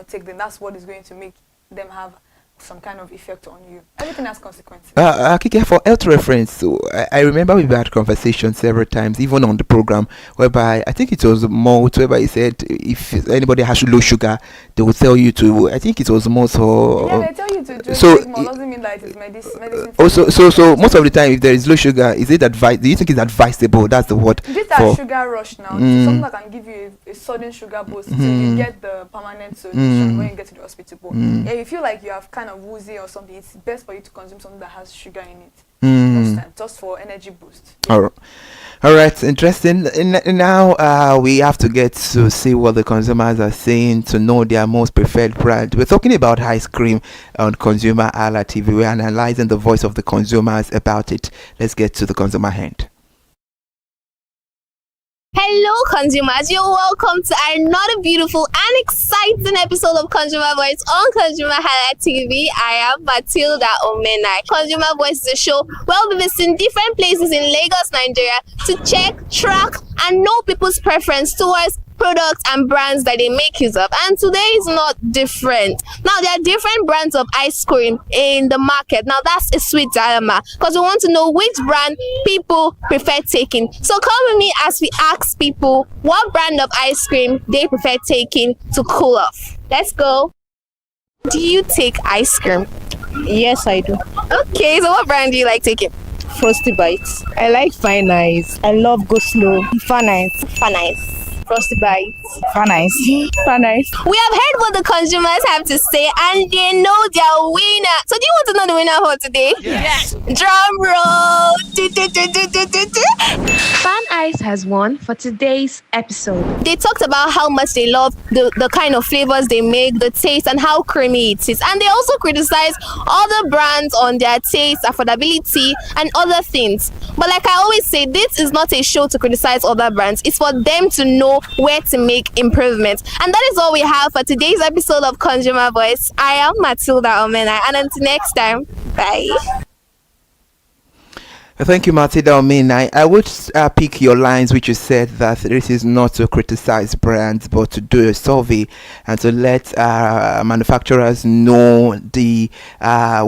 take them, that's what is going to make them have some kind of effect on you. Everything has consequences. Kike, for health reference, so I remember we've had conversations several times, even on the program, whereby I think it was Malt, whereby he said if anybody has low sugar, they will tell you to. I think it was Malt or. Yeah, they tell you to drink more. Doesn't mean that it's medicine. So most of the time, if there is low sugar, is it do you think it's advisable? That's the word. This is sugar rush now. Something that can give you a sudden sugar boost, so you get the permanent solution when you get to the hospital. But yeah, you feel like you have kind of woozy or something, it's best for you to consume something that has sugar in it most time, just for energy boost. Yeah. All right, interesting. Now we have to get to see what the consumers are saying to know their most preferred brand. We're talking about ice cream on ConsumerHalla TV. We're analyzing the voice of the consumers about it. Let's get to the consumer hand. Hello consumers, you're welcome to another beautiful and exciting episode of Consumer Voice on ConsumerHalla TV. I am Matilda Omenai. Consumer Voice is a show where we'll be visiting different places in Lagos, Nigeria to check, track and know people's preference towards products and brands that they make use of, and today is not different. Now there are different brands of ice cream in the market. Now that's a sweet dilemma because we want to know which brand people prefer taking. So come with me as we ask people what brand of ice cream they prefer taking to cool off. Let's go. Do you take ice cream? Yes, I do. Okay, so what brand do you like taking? Frosty Bites. I like Fine Ice. I love Go Slow. Fun Ice. Fun Ice. Frosty Bites. Fun Ice. Fun Ice. We have heard what the consumers have to say and they know their winner. So do you want to know the winner for today? Yes. Drum roll. Fun Ice has won for today's episode. They talked about how much they love the kind of flavors they make, the taste, and how creamy it is. And they also criticize other brands on their taste, affordability, and other things. But like I always say, this is not a show to criticize other brands. It's for them to know where to make improvements. And that is all we have for today's episode of Consumer Voice. I am Matilda Omenai, and until next time, bye. Thank you, Matilda Omenai. I would pick your lines which you said that this is not to criticize brands but to do a survey and to let manufacturers know the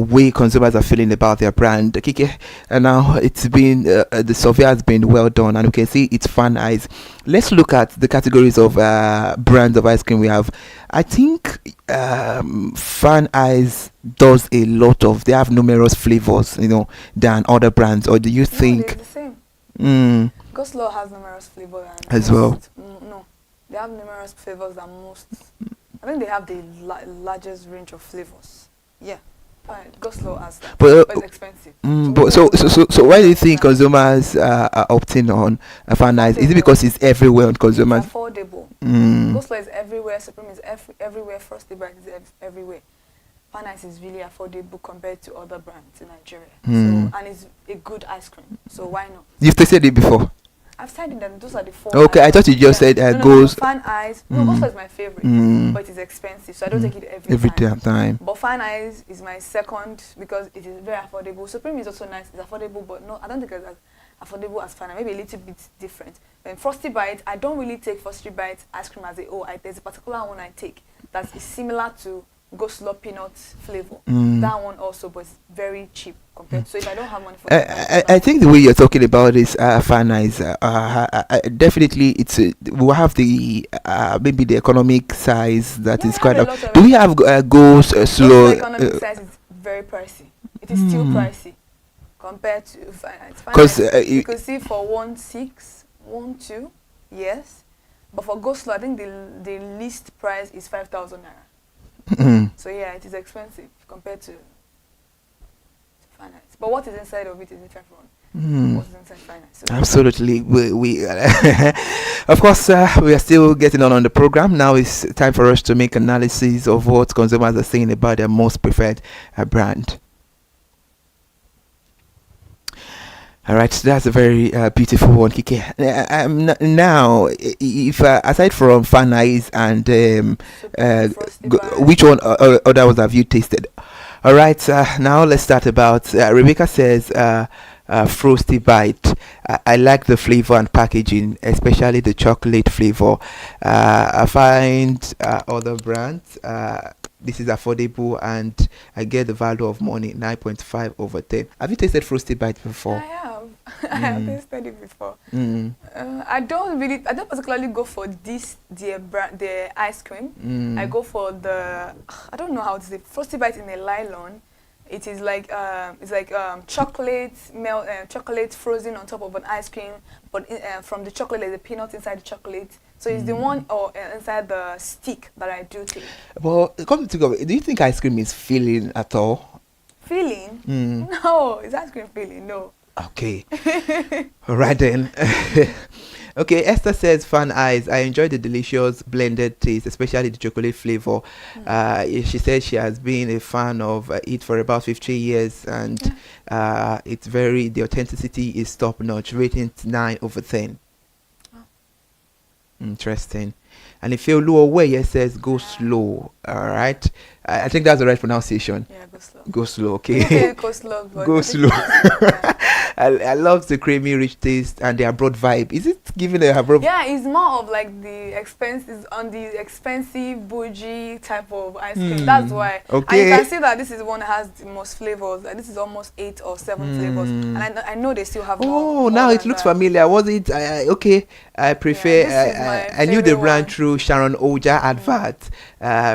way consumers are feeling about their brand. Kike, and now it's been the survey has been well done and we can see it's Fun Ice. Let's look at the categories of brands of ice cream we have. I think Fun Ice does a lot of, they have numerous flavors, than other brands, or do you think? They're the same. Go Slow has numerous flavors as well. No, they have numerous flavors than most. I think they have the largest range of flavors. Yeah. Go Slow has that, but it's expensive. So why do you think consumers are opting on Fun Ice? Is it because it's everywhere on consumers? It's affordable. Go Slow is everywhere. Supreme is everywhere. Frosty Bites is everywhere. Fun Ice is really affordable compared to other brands in Nigeria. So, and it's a good ice cream. So why not? You've tasted it before? I've said them. Those are the 4. Okay, I thought you just said Ghost. Fan Eyes. No, Ghost is my favorite, but it is expensive, so I don't take it every time. But Fan Eyes is my second because it is very affordable. Supreme is also nice. It's affordable, but no, I don't think it's as affordable as Fan Eyes. Maybe a little bit different. And Frosty Bite, I don't really take Frosty Bite ice cream as there's a particular one I take that is similar to Ghost Law peanut flavor. That one also, but it's very cheap compared to. So if I don't have money for I think the way you're talking about is Fan Eyes. Definitely, it's we'll have the maybe the economic size that is quite. Do we have Ghost Slow? The economic size is very pricey. It is still pricey compared to Fan Eyes. Because you could see for 1.2, yes, but for Ghost Law, I think the least price is 5,000 naira. So yeah, it is expensive compared to finance. But what is inside of it is different from what is inside finance. So absolutely, we of course we are still getting on the program. Now it's time for us to make analysis of what consumers are saying about their most preferred brand. All right, so that's a very beautiful one, Kike. Now, if aside from Fan Eyes and which one other ones have you tasted? All right, now let's start about. Rebecca says Frosty Bite. I like the flavor and packaging, especially the chocolate flavor. I find other brands. This is affordable and I get the value of money, 9.5 over 10. Have you tasted Frosty Bite before? I have. I have tasted it before. I don't particularly go for the ice cream. I go for I don't know how to say, Frosty Bite in a nylon. It is like chocolate chocolate frozen on top of an ice cream, but from the chocolate there's a peanut inside the chocolate. So it's the one inside the stick that I do take. Well, come to think of it, do you think ice cream is filling at all? Filling? No, is ice cream filling? No. Okay. All right then. Okay, Esther says Fan Eyes. I enjoy the delicious blended taste, especially the chocolate flavor. She says she has been a fan of it for about 15 years, and it's the authenticity is top notch. Rating 9 over 10. Interesting. And if you lower way, it says go slow. All right. I think that's the right pronunciation. Yeah, go slow. Go slow. Okay. Go slow. Go slow. I love the creamy, rich taste and their broad vibe. Is it giving a broad? Yeah, it's more of like the expensive bougie type of ice cream. That's why. Okay. And you can see that this is one that has the most flavors. Like this is almost 8 or 7 flavors, and I know they still have more. Oh, now it looks familiar. Was it? Okay. I prefer. I knew the brand through Sharon Oja advert.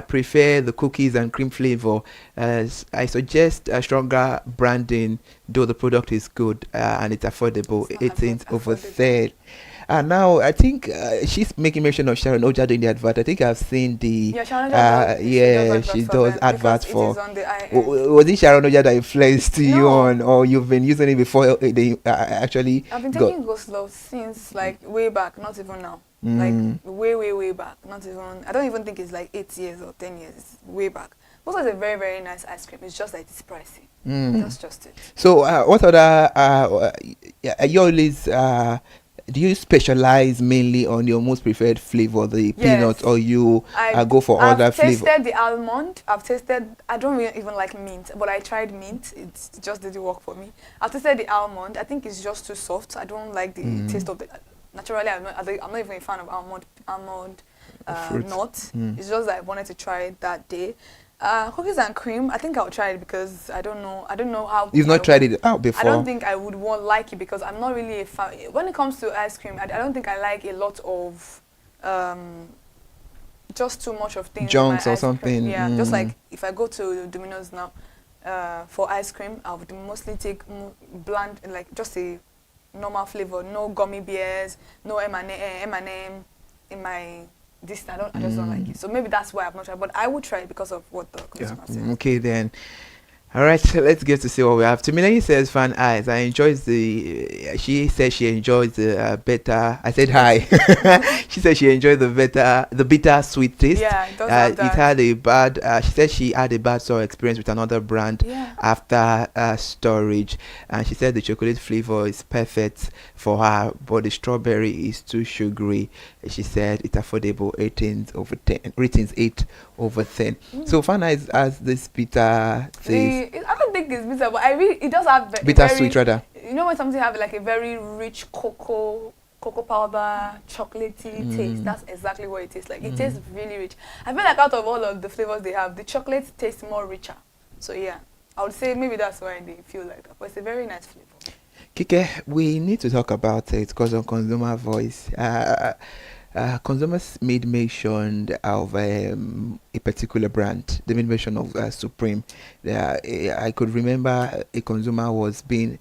Prefer the cookies and cream flavor. I suggest a stronger branding, though the product is good and it's affordable. 18 over 10. And now I think she's making mention of Sharon Oja doing the advert. I think I've seen the she does adverts for. Was it Sharon Oja that influenced you on, or you've been using it before they actually? I've been taking Go Slow since like way back, not even now. Like way back, not even. I don't even think it's like 8 years or 10 years. It's way back. Also, it's a very, very nice ice cream. It's just like it's pricey. That's just it. So, what other? You always do you specialize mainly on your most preferred flavor, the peanut, or you go for other flavors? I've tasted the almond. I've tasted. I don't really even like mint, but I tried mint. It just didn't work for me. I've tasted the almond. I think it's just too soft. I don't like the taste of the. Naturally, I'm not even a fan of almond nuts. It's just that I wanted to try it that day. Cookies and cream, I think I'll try it because I don't know how. You've not tried it out before? I don't think I would like it because I'm not really a fan. When it comes to ice cream, I don't think I like a lot of just too much of things. Junks or something. Yeah, just like if I go to Domino's now for ice cream, I would mostly take bland, like just a normal flavor, no gummy bears, no M&M in my I just don't like it. So maybe that's why I've not tried, but I would try it because of what the consumer says. Okay then. All right, so let's get to see what we have. Tumineni says, "Fan eyes. I enjoys the." She says she enjoys the beta. I said hi. She said she enjoyed the bitter sweet taste. Yeah, it does have It that. had a bad. She said she had a bad sore experience with another brand after storage, and she said the chocolate flavor is perfect for her, but the strawberry is too sugary. She said it's affordable, 18/10. Ratings 8/10. So Fan eyes has this bitter taste. I don't think it's bitter, but it does have Bittersweet rather. You know when something have like a very rich cocoa powder, chocolatey taste. That's exactly what it tastes like. It tastes really rich. I feel like out of all of the flavors they have, the chocolate tastes more richer. So yeah, I would say maybe that's why they feel like that. But it's a very nice flavor. Kike, we need to talk about it because of Consumer Voice. Consumers made mention of a particular brand. They made mention of Supreme. I could remember a consumer was being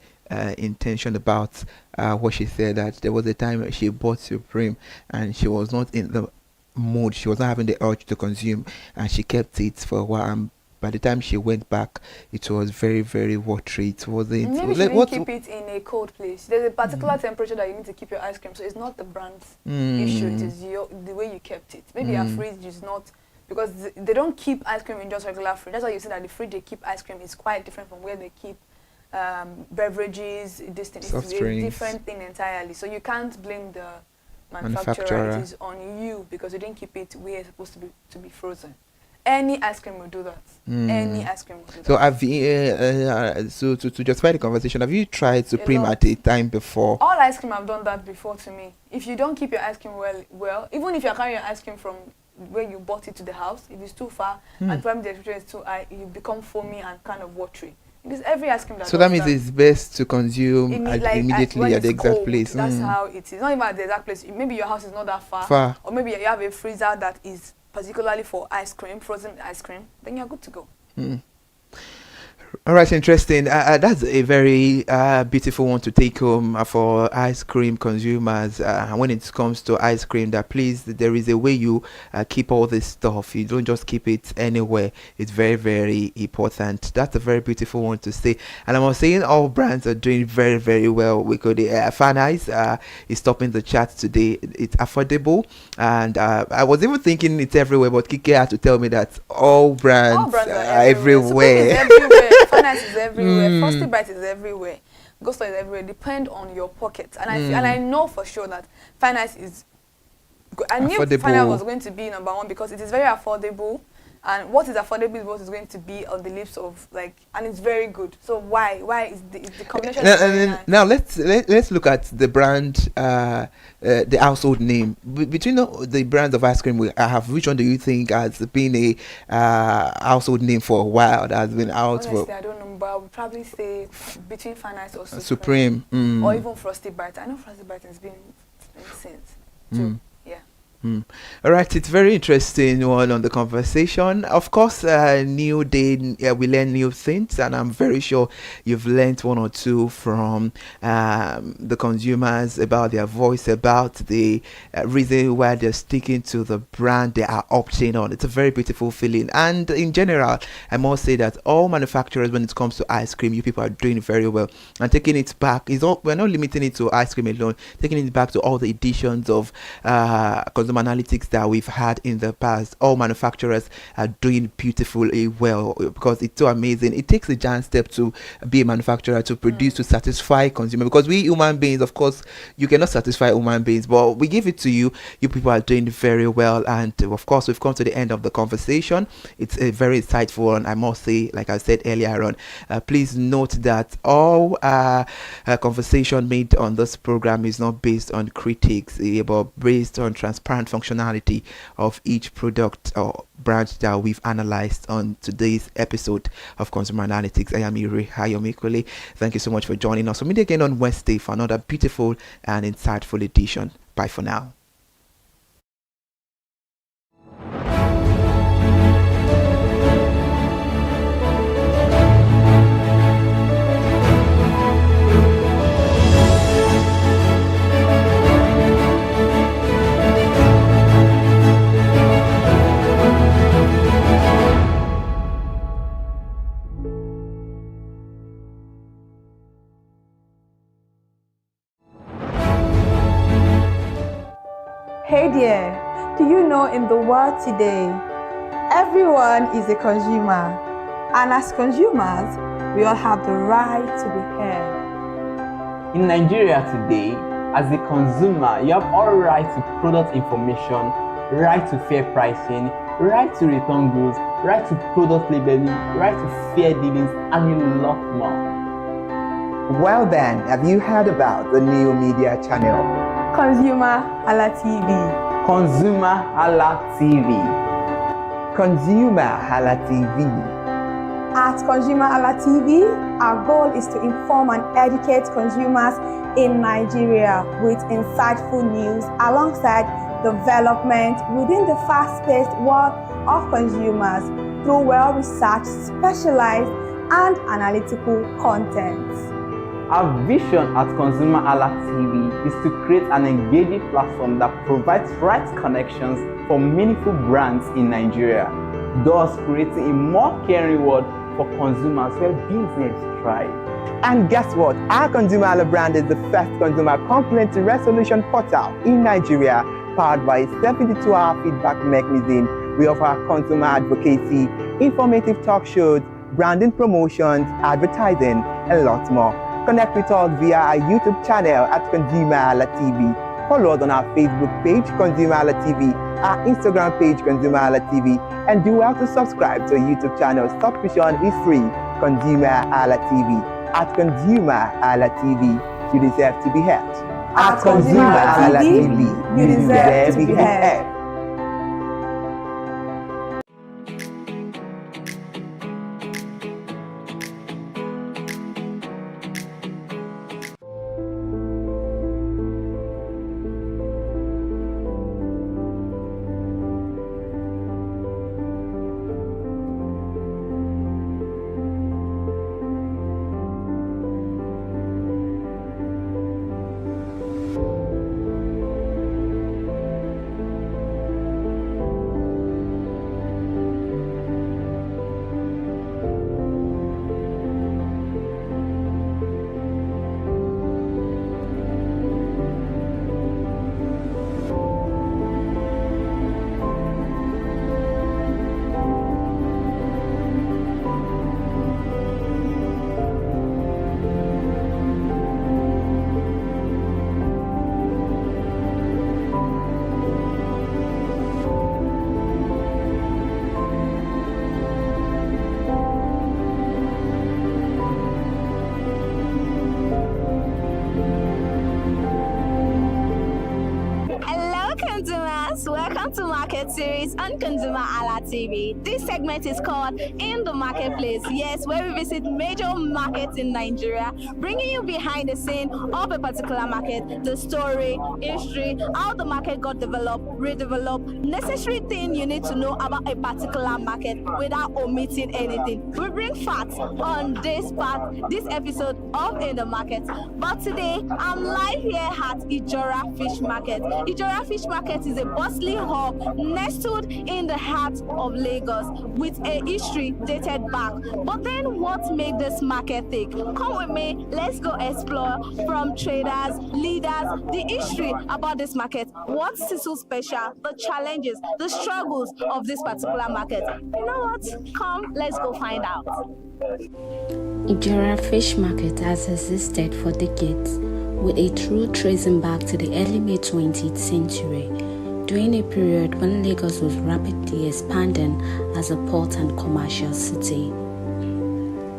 intention about what she said, that there was a time she bought Supreme and she was not in the mood. She was not having the urge to consume, and she kept it for a while. And by the time she went back, it was very, very watery. It wasn't. Maybe you shouldn't keep it in a cold place. There's a particular temperature that you need to keep your ice cream. So it's not the brand's issue. It is the way you kept it. Maybe your fridge is not, because they don't keep ice cream in just regular fridge. That's why you see that the fridge they keep ice cream is quite different from where they keep beverages. This thing is a different thing entirely. So you can't blame the manufacturer. It is on you because you didn't keep it where it's supposed to be frozen. Any ice cream will do that. Any ice cream will do that. So have you, so to justify the conversation, have you tried Supreme at a time before? All ice cream have done that before to me. If you don't keep your ice cream well, even if you're carrying your ice cream from where you bought it to the house, if it's too far and probably the temperature is too high, you become foamy and kind of watery. Because every ice cream so that means it's best to consume immediately at the exact cold, place. That's how it is. Not even at the exact place. Maybe your house is not that far. Or maybe you have a freezer that is particularly for ice cream, frozen ice cream, then you're good to go. All right, interesting. That's a very beautiful one to take home for ice cream consumers. When it comes to ice cream, that please, there is a way you keep all this stuff. You don't just keep it anywhere. It's very, very important. That's a very beautiful one to say. And I'm saying all brands are doing very, very well. We could Fan Eyes is topping the charts today. It's affordable, and I was even thinking it's everywhere, but Kike had to tell me that all brands are everywhere. Fan Eyes is everywhere. Frosty Bite is everywhere. Ghost is everywhere. Depend on your pocket. And I know for sure that Fan Eyes is. I knew Fan Eyes was going to be number one because it is very affordable. And what is affordable is what is going to be on the lips of and it's very good. So why is the combination? Now let's look at the brand, the household name between the brands of ice cream we have. Which one do you think has been a household name for a while? That has been out. Honestly, I don't know, but I would probably say between Fan Eyes or Supreme. Or even Frosty Bite. I know Frosty Bite has been since. So, yeah. All right, it's very interesting one on the conversation. Of course, new day, we learn new things, and I'm very sure you've learned one or two from the consumers about their voice, about the reason why they're sticking to the brand they are opting on. It's a very beautiful feeling, and in general, I must say that all manufacturers, when it comes to ice cream, you people are doing very well and taking it back. We're not limiting it to ice cream alone, taking it back to all the editions of consumer analytics that we've had in the past. All manufacturers are doing beautifully well because it's so amazing. It takes a giant step to be a manufacturer, to produce, to satisfy consumer, because we human beings, of course, you cannot satisfy human beings, but we give it to you. You people are doing very well, and of course we've come to the end of the conversation. It's a very insightful one, I must say. Like I said earlier on, please note that all conversation made on this program is not based on critics, but based on transparent functionality of each product or brand that we've analyzed on today's episode of Consumer Analytics. I am Iri Hayomikole. Thank you so much for joining us. We'll meet again on Wednesday for another beautiful and insightful edition. Bye for now. Hey there, do you know in the world today, everyone is a consumer, and as consumers, we all have the right to be heard. In Nigeria today, as a consumer, you have all right to product information, right to fair pricing, right to return goods, right to product labeling, right to fair dealings, and a lot more. Well then, have you heard about the new media channel? ConsumerHalla TV. ConsumerHalla TV. ConsumerHalla TV. At ConsumerHalla TV, our goal is to inform and educate consumers in Nigeria with insightful news alongside development within the fast-paced world of consumers through well-researched, specialized, and analytical content. Our vision at ConsumerHalla TV is to create an engaging platform that provides right connections for meaningful brands in Nigeria, thus creating a more caring world for consumers where business thrive. And guess what? Our ConsumerHalla brand is the first consumer complaint resolution portal in Nigeria, powered by a 72-hour feedback mechanism. We offer consumer advocacy, informative talk shows, branding promotions, advertising, and lots more. Connect with us via our YouTube channel at ConsumerHalla TV. Follow us on our Facebook page, ConsumerHalla TV, our Instagram page, ConsumerHalla TV, and do well to subscribe to our YouTube channel. Subscription is free. ConsumerHalla TV. At ConsumerHalla TV, you deserve to be heard. At ConsumerHalla TV, you deserve to be heard. Welcome to Market Series on ConsumerHalla TV. This segment is called In the Marketplace. Yes, where we visit major markets in Nigeria, bringing you behind the scene of a particular market, the story, history, how the market got developed, redeveloped, necessary thing you need to know about a particular market without omitting anything. We bring facts on this episode of In the Market. But today, I'm live here at Ijora Fish Market. Ijora Fish Market is a bustling hub nestled in the heart of Lagos with a history dated back. But then what made this market tick? Come with me, let's go explore from traders, leaders, the history about this market. What's so special? The challenges, the struggles of this particular market. You know what? Come, let's go find out. Ijora Fish Market has existed for decades, with a true tracing back to the early mid-20th century, during a period when Lagos was rapidly expanding as a port and commercial city.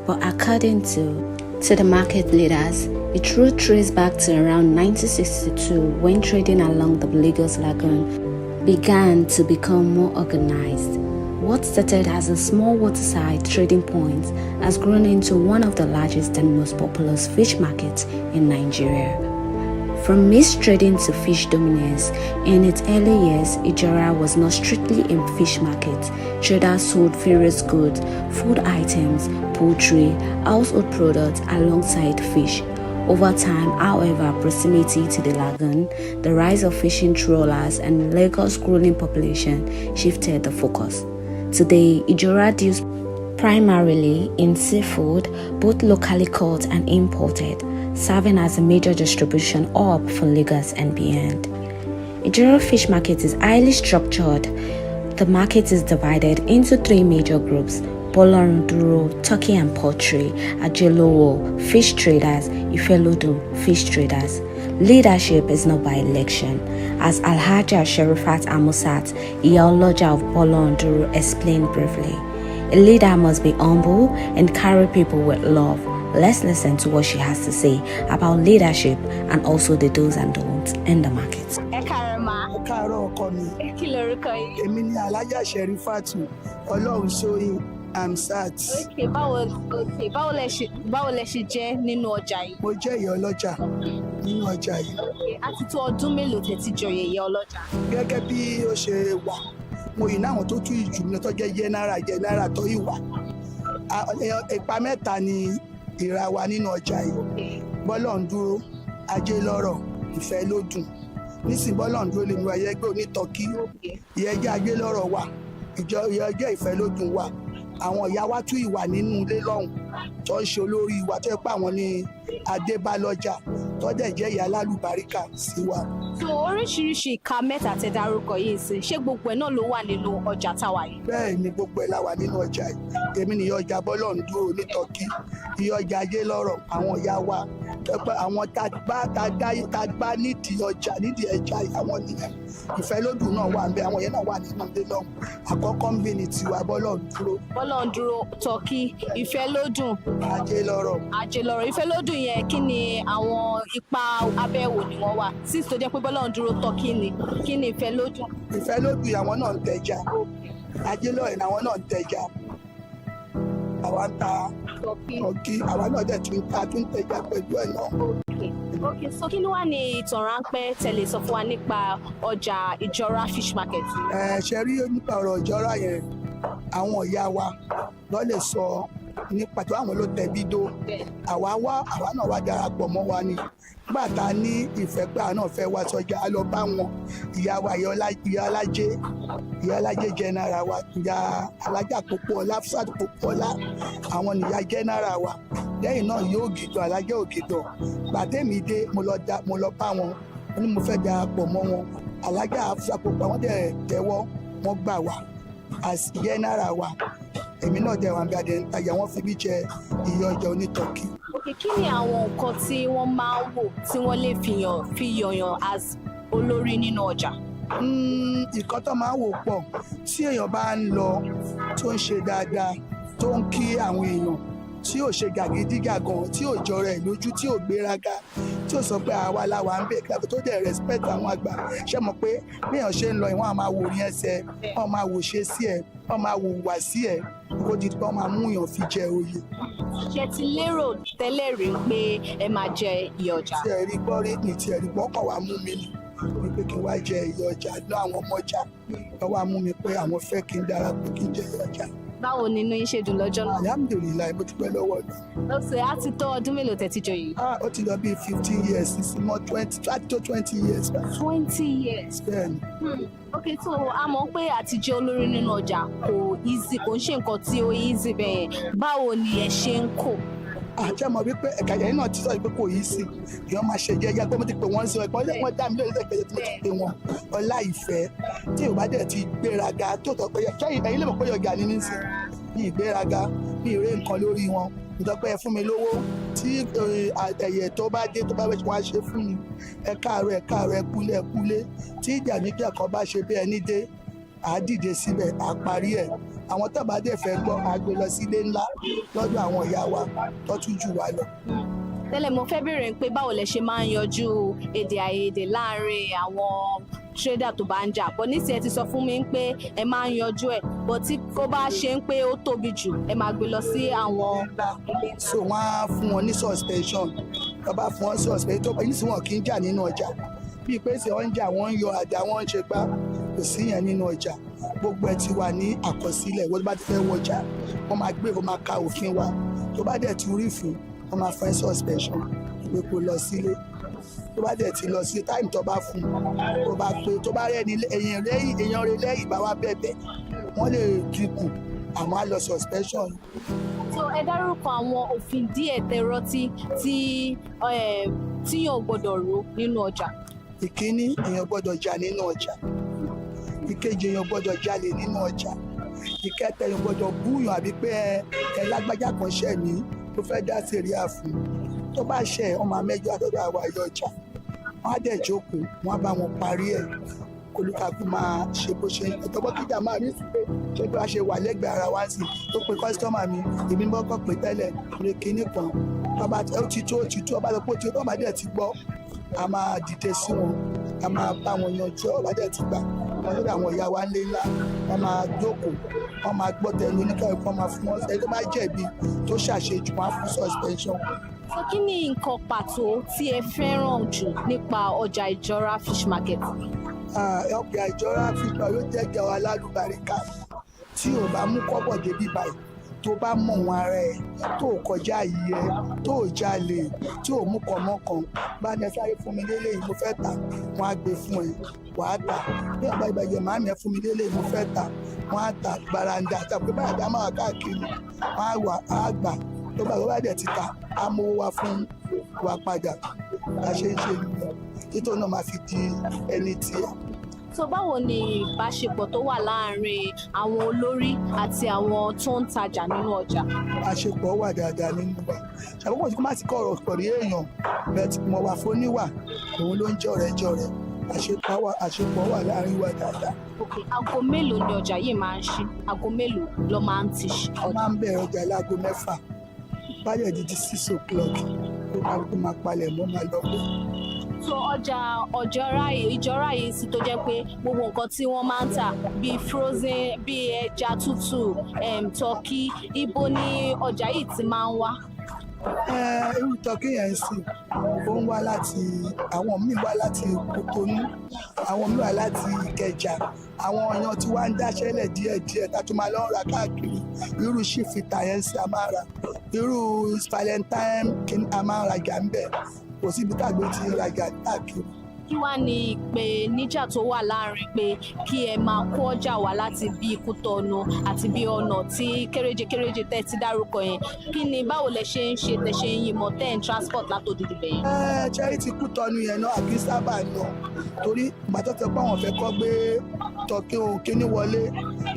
But according to the market leaders, it true trace back to around 1962 when trading along the Lagos Lagoon began to become more organized. What started as a small waterside trading point has grown into one of the largest and most populous fish markets in Nigeria. From mixed trading to fish dominance, in its early years, Ijora was not strictly a fish market. Traders sold various goods, food items, poultry, household products alongside fish. Over time, however, proximity to the lagoon, the rise of fishing trawlers, and Lagos' growing population shifted the focus. Today, Ijora deals primarily in seafood, both locally caught and imported, serving as a major distribution hub for Lagos and beyond. Ijero Fish Market is highly structured. The market is divided into 3 major groups: Bolonduro, Turkey and Poultry, Ajelowo, Fish Traders, Ifelodun, Fish Traders. Leadership is not by election, as Alhaja Sherifat Amusat, Iyaloja of Bolonduro, explained briefly. A leader must be humble and carry people with love. Let's listen to what she has to say about leadership and also the do's and don'ts in the market. Káàárọ̀ ọkọ mi. Kí lorúkọ yín? Èmi ni Alhaja Sherifatu Ọlọ́runṣóyìn Amsat. Báwo lẹ ṣe jẹ́ nínú ọjà yìí? Mo jẹ́ ìyá ọlọ́jà nínú ọjà yìí. A ti tó ọdún mélòó tẹ́ ti joyè ìyá ọlọ́jà? Gẹ́gẹ́ bí ó ṣe wà, mo yìí náwọn tó tún ìjù mi tó jẹ́ jẹ́nára tó ìwà. Ipa mẹ́ta ni ìra wa nínú ọjà yìí. Bọ́lọ́ndúró, ajé lọ́rọ̀, ìfẹ́ ló dùn. Nísìnyí Bọ́lọ́ndúró lè mú ayé ẹgbẹ́ onítọ́kí. Ìyẹ́jẹ́ ajé lọ́rọ̀ wà, ìyẹ́jẹ́ ìfẹ́ ló dùn wà. Àwọn ìyá wa tún ìwà nínú ilé lọ́hùn tó ń ṣe olórí wa tó yẹ pé àwọn ní adébálọ́jà tó dẹ̀ jẹ́ ìyá alálùbáríkà sí wa. So oríṣiríṣi ìka mẹ́ta tẹ́ dárúkọ yìí sí, ṣé gbogbo ẹ̀ náà ló wà nínú ọjà táwa yìí? Bẹ́ẹ̀ ni gbogbo ẹ̀ la wà nínú ọjà yìí. Èmi ni ìyá ọjà Bọ́lọ́ndúró ní Tọ́kì, ìyá ọjà ajé lọ́rọ̀, àwọn ìyá wa pé àwọn tá gbá nídìí ọjà nídìí ẹja àwọn nìyẹn. Ìfẹ́ lódùn náà wà nbẹ, àwọn yẹn náà wà nínú ilé lọ́hùn. Àkọ́kọ́ ń bí ni tiwa Bọ́lọ́ndúró. Bọ́lọ́ndúró, Tọ́kì, ìfẹ́ lódùn. Ajé lọ́rọ̀. Ajé lọ́rọ̀, ìfẹ́ lódùn yẹn kí ni àwọn ipa abẹ́wò ni wọ́n wà? Sísè tó jẹ́ pé Bọ́lọ́ndúró Tọ́kì ni, kí ni ìfẹ́ lódùn? Ìfẹ́ lódùn àwọn náà ń tẹja. Ajé lọ́rọ̀ àwọn náà ń tẹja. Àwa ń ta Tọ́kì, àwa náà dẹ̀ tún tẹja pẹ̀lú ẹ̀ náà. Okay, so kí ni wá ní ìtàn ráńpẹ́ tẹ́lẹ̀ sọ fún wa nípa ọjà Ìjọra Fish Market? Ṣe rí nípa ọ̀rọ̀ Ìjọra yẹn, àwọn ìyá wa ló lè sọ nípa tó àwọn ló tẹ̀bí dó. Àwa náà wá darapọ̀ mọ́ wa ni. Nígbà tá a ní ìfẹ́ pé àwọn náà fẹ́ wá sọjà, a lọ bá wọn. Ìyá wa ìyá alájẹ jẹ́nára wa, ìyá alájà Pópóọlá, Fúsàt Pópóọlá, àwọn nìyá jẹ́nára wa. Lẹ́yìn náà yóò gìdọ̀ alájẹ ògìdọ̀. Gbàtẹ́mi dé mo lọ bá wọn, mo ní mo fẹ́ darapọ̀ mọ́ wọn. Alájà Fúsàt Pópóọlá wọ́n dẹ̀ tẹ́wọ́, wọ́n gbà wá as jẹ́nára wa. Èmi náà jẹ́ wàǹbí adé ń tajà, wọ́n fi mí jẹ ìyá ọjà onítọ́kì. Kí ni àwọn nǹkan tí wọ́n máa ń wò tí wọ́n lè fi yọ̀yàn as olórí nínú ọjà? Nǹkan tó máa ń wò pọ̀, tí èèyàn bá ń lọ tó ń ṣe dáadáa, tó ń kí àwọn èèyàn, tí ò ṣe gàgídígàgan, tí ò jọra ẹ̀ lójú, tí ò gbéraga, tí ò sọ pé àwa la wà ń bẹ̀ kíláàbù, tó dẹ̀ respect àwọn àgbà. Ṣé mọ̀ pé bí èèyàn ṣe ń lọ ìwọ̀n máa wò ní ẹsẹ̀, wọ́n máa wò ṣe sí ẹ̀, wọ́n máa wò wà sí ẹ̀, kó di pé wọ́n máa mú èèyàn fi jẹ oyè. Ṣé ti lérò tẹ́lẹ̀ rí pé ẹ máa jẹ ìyá ọjà? Tí ẹ rí gbọ́ rí ni tí ẹ rí gbọ́ kọ̀ wá mú mi ni wípé kí n wá jẹ ìyá ọjà lọ àwọn ọmọ ọjà, wọ́n wá mú mi pé àwọn fẹ́ kí n darapọ̀ kí n jẹ ìyá ọjà. Báwo ni inú yín ṣe dùn lọ́jọ́ náà? Alhamdulilayi, mo dúpẹ́ lọ́wọ́ náà. Ó ṣe á ti tó ọdún mélòó tẹ́ ti joyè? Ó ti lọ bí 15 years, sí mọ́ 20 years. 20 years? Bẹ́ẹ̀ni. Okay, so a mọ̀ pé àti jẹ́ olórí nínú ọjà kò easy, kò ń ṣe nǹkan tí ó easy bẹ́ẹ̀. Báwo ni ẹ ṣe ń kó? Àjẹ́ mọ̀ wípé ẹ̀ka yẹn náà ti sọ pé kò yí sí, èèyàn máa ṣe jẹ́jẹ́ pé mo ti pè wọ́n sí ẹ̀kọ́ lẹ́wọ̀n dá mi lórí ẹ̀kẹ́ tí mo ti pè wọ́n. Ọlá ìfẹ́ tí ò bá dẹ̀ ti gbéraga tó tọ́ pé ẹ̀yin lè mọ̀ pé ọ̀gá ni nísìn ní ìgbéraga ní ìrè nǹkan lórí wọn. Ìjọba ẹ fún mi lówó tí ẹ̀yẹ tó bá dé tó bá wẹ̀ wá ṣe fún mi. Ẹ káàárọ̀ ẹ̀kúlé tí ìjà níjà kan bá ṣe bí ẹni dé, àá dìde síbẹ̀, àá parí ẹ̀. Àwọn tó bá dẹ̀ fẹ́ gbọ́, àá gbé lọ sí ilé ńlá lọ́dọ̀ àwọn ìyá wa tó tún jù wá lọ. Tẹ́lẹ̀ mo fẹ́ bèèrè pé báwo lẹ ṣe máa ń yanjú èdè àìyedè láàárín àwọn trader tó bá ń jà, bọ́ nísìnyí ẹ ti sọ fún mi pé ẹ máa ń yanjú ẹ̀, bọ́ tí kò bá ṣe ń pé ó tóbi jù ẹ máa gbé lọ sí àwọn ilé. So wọ́n á fún wọn ní suspension, tó bá fún wọn suspension tó bá yìí sí wọn kì í jà nínú ọjà. Bíi pé ṣe wọ́n ń jà, wọ́n ń yọ àdá, wọ́n ń ṣe gbá, kò sí yẹn nínú ọjà. Gbogbo ẹ ti wà ní àkọsílẹ̀, wọ́n bá ti fẹ́ wọjà, wọ́n máa gbé, wọ́n máa ka òfin wa. Tó bá dẹ̀ ti rí fún, wọ́n máa fẹ́ suspension pé kó lọ sílé. Tó bá dẹ̀ ti lọ sí táìmù tó bá fún, tó bá pé tó bá rẹ́ni èèyàn rẹ̀ lẹ́yìn bá wá bẹ̀bẹ̀, wọ́n lè dínkù, àmọ́ á lọ suspension. So ẹ dárúkọ àwọn òfin díẹ̀ tẹ́ rántí tí yóò gbọ́dọ̀ rò nínú ọjà. ìkíní èèyàn gbọ́dọ̀ jà nínú ọjà, ìkejì èèyàn gbọ́dọ̀ jalè nínú ọjà, ìkẹta èèyàn gbọ́dọ̀ búyàn àbí pé ẹ lágbájá kan ṣẹ̀ mí tó fẹ́ dá sẹ̀ríà fún tó bá ṣẹ̀ ọmọ mẹ́jọ àtọ́dọ̀ àwa ayọ̀ ọjà wọ́n á dẹ̀ jókòó wọ́n á bá wọn parí ẹ̀ kólúkàkú máa ṣe bó ṣe ẹ̀tọ́gbọ́n kíjà máa rí sípé ṣé bí wàá ṣe wà lẹ́gbẹ̀ẹ́ ara wa sí tó pe kọ́sítọ́mà mi èmi ń bọ́kọ̀ pé tẹ́lẹ̀ rè kíní kan bàbá ó ti tó ọba lọ pé ó ti tó ọba dẹ̀ ti gbọ́ a máa dìde sí wọn a máa bá wọn yanjú ọba dẹ̀ ti gbà wọn lórí àwọn ìyá wa ńlé ńlá wọn máa jókòó wọn máa gbọ́ tẹnu oníkàwé kan máa fún wọn ẹni tó bá jẹ̀bi tó ṣàṣejù wọn á fún suspension. So kí ni nǹkan pàtó tí ẹ fẹ́ràn jù nípa ọjà ìjọra fish market? ọjà ìjọra fish market ló jẹ́ jẹ́ wa lálùbáríkà tí ò bá mú kọ́bọ̀ débi báyìí tó bá mọ̀ wọn ara ẹ̀ tó kọjá yìí ẹ tó jalè tí ò mú kan mọ́kàn bá ní ẹ sáré fún mi lélẹ́yìí mo fẹ́ tà wọ́n á gbé fún ẹ wàá tà bí àgbà ìbàjẹ́ màá mi ẹ fún mi lélẹ́yìí mo fẹ́ tà wọ́n á tà gbaranda tàbí báyà dá máa káàkiri wọ́n á wà á gbà tó bá dẹ̀ ti ta á mówó wá fún wa padà bá ṣe ń ṣe nìyẹn títọ́ náà máa fi di ẹni tiẹ̀. So báwo ni ìbáṣepọ̀ tó wà láàárín àwọn olórí àti àwọn tó ń tajà nínú ọjà? Àṣepọ̀ wà dáadáa nínú wa ṣàkókò tí kò má ti kọ̀ ọ̀rọ̀ pẹ̀lú èèyàn bẹ́ẹ̀ mọ̀ wá fóníwà òun ló ń jọ̀rẹ́ àṣepọ̀ wà láàárín wa dáadáa. Okay, aago mélòó ni ọjà yìí máa ń ṣí? Aago mélòó ló máa ń ti ṣí? a máa ń bẹ̀rẹ̀ ọjà láago 6 báyọ̀ di 6 o'clock kó máa palẹ̀ mọ́ máa lọ pé. So ọjà ìjọra yìí sì tó jẹ́ pé gbogbo nǹkan tí wọ́n máa ń tà bíi frozen bíi ẹja tútù turkey, ibo ni ọjà yìí ti máa ń wá? Irú turkey yẹn sì ó ń wá láti àwọn míì wá láti Kòtónú àwọn míì wá láti Ìkẹjà àwọn èèyàn tí wàá ń dáṣẹ́lẹ̀ díẹ̀díẹ̀ tá a tún máa lọ rà káàkiri irú ṣífìtà yẹn sì a máa rà irú valentine kí a máa rajà ń bẹ̀ kò síbi tàgbé ti rajà káàkiri. Kí wá ní ìpèníjà tó wà láàrin pé kí ẹ máa kó ọjà wá láti bí Kútọ̀nù àti bí ọ̀nà tí kéréje tẹ́ ti dárúkọ yẹn kí ni báwo lẹ ṣe ń ṣe tẹ́ ṣe ń yìnbọn tẹ́ ń transport látòdìdì bẹ̀yẹn? Charity Kútọ̀nù yẹn náà àbí sábà náà torí gbàtọ́ tẹ pé àwọn fẹ́ kọ́ gbé tọ́kí ohun kíní wọlé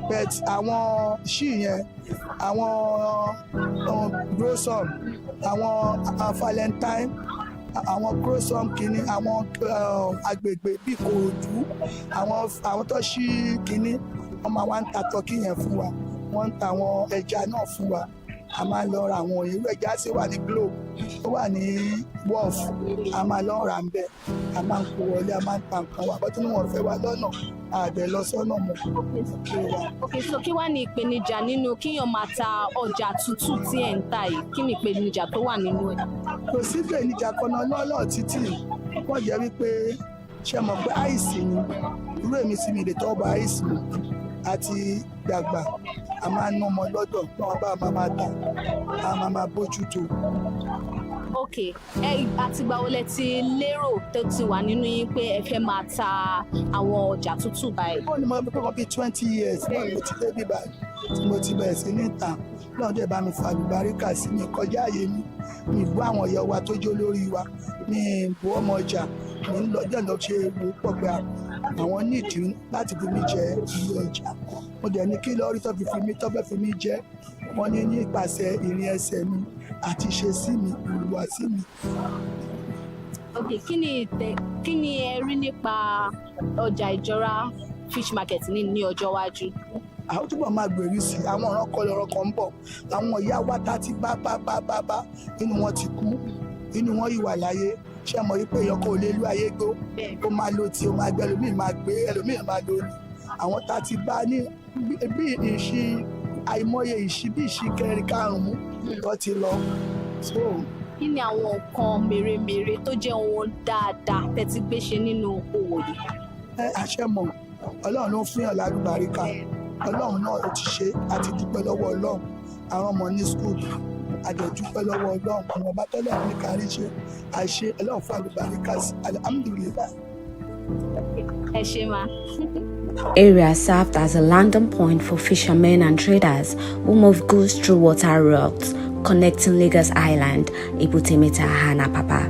but àwọn ṣì yẹn àwọn grosom àwọn valentine àwọn grosom kìíní àwọn agbègbè bíi Kòròdú àwọn tó ṣí kìíní wọ́n máa wá ń ta tọ́kí yẹn fún wa wọ́n ń ta àwọn ẹja náà fún wa a máa lọ ra àwọn irú ẹja sì wà ní Globe ó wà ní Wharf a máa lọ ra ń bẹ a máa ń kó wọlé a máa ń ta nǹkan wa bọ́tún ní wọ́n fẹ́ wa lọ́nà àbẹ̀ lọ sọ́nà mọ́. Okay, so kí wá ní ìpèníjà nínú kíyàn máa ta ọjà tútù tí ẹ̀ ń tà yìí kí ni ìpèníjà tó wà nínú ẹ̀? Kò sí ìpèníjà kan náà lọ́lọ́ títì wọ́n jẹ́ wípé ṣe mọ̀ pé àìsí ni irú èmi sì mi lè tọ́ ọba àìsí mi àti dàgbà a máa ń ná ọmọ lọ́dọ̀ tí wọ́n bá máa ta a máa bójú tó. Ok, àtìgbà wo lẹ ti lérò tó ti wà nínú yín pé ẹ fẹ́ máa ta àwọn ọjà tútù báyìí? Ó ní mo bí kọ́kọ́ bí 20 years náà mo ti dé bí báyìí tí mo ti bẹ̀rẹ̀ sí ní ìta náà dẹ̀ bá mi fa àlùbáríkà sí mi kọjá àyè mi bú àwọn ìyá wa tó jó lórí wa mi bú ọmọ ọjà mi ń lọ jẹ́ lọ ṣe ewu pọ̀ pé àwọn nídìí láti fi mí jẹ ilé ọjà mo dẹ̀ ní kí lọ́ọ́rí tó fẹ́ fi mí jẹ wọ́n ní ìpàṣẹ ìrìn ẹsẹ̀ mi àti ṣe sí mi ìhùwàsí mi. Ok, kí ni ẹ rí nípa ọjà ìjọra fish market ní ọjọ́ iwájú? Àwọn túbọ̀ máa gbèrú sí àwọn ọ̀ràn kọlọ̀rọ̀ kan ń bọ̀ àwọn ìyá wa tá ti bá inú wọn ti kú inú wọn yìí wà láyé ṣé mọ̀ wípé èèyàn kò lè lú ayé gbó ó máa lo tí ó máa gbé ẹlòmíì máa gbé ẹlòmíì máa lórí àwọn tá ti bá ní bí ìṣí àìmọye ìṣí bí ìṣí kẹrin karùn-ún tó ti lọ. Kí ni àwọn nǹkan mèremère tó jẹ́ ohun dáadáa tẹ́ ti gbé ṣe nínú òwò yìí? Àṣẹ mọ̀ Ọlọ́run ló ń fún yàn lálùbáríkà Ọlọ́run náà ó ti ṣe àti dúpẹ́ lọ́wọ́ Ọlọ́run àwọn ọmọ ní skul àdẹ̀dúpẹ́ lọ́wọ́ Ọlọ́run àwọn ọba tọ́lọ́run ní kárí ṣe àìṣe Ọlọ́run fún àlùbáríkà sí alhamdulillah. Ẹ ṣé ma. Area served as a landing point for fishermen and traders who move goods through water routes connecting Lagos Island, Ebute Metta, and Apapa.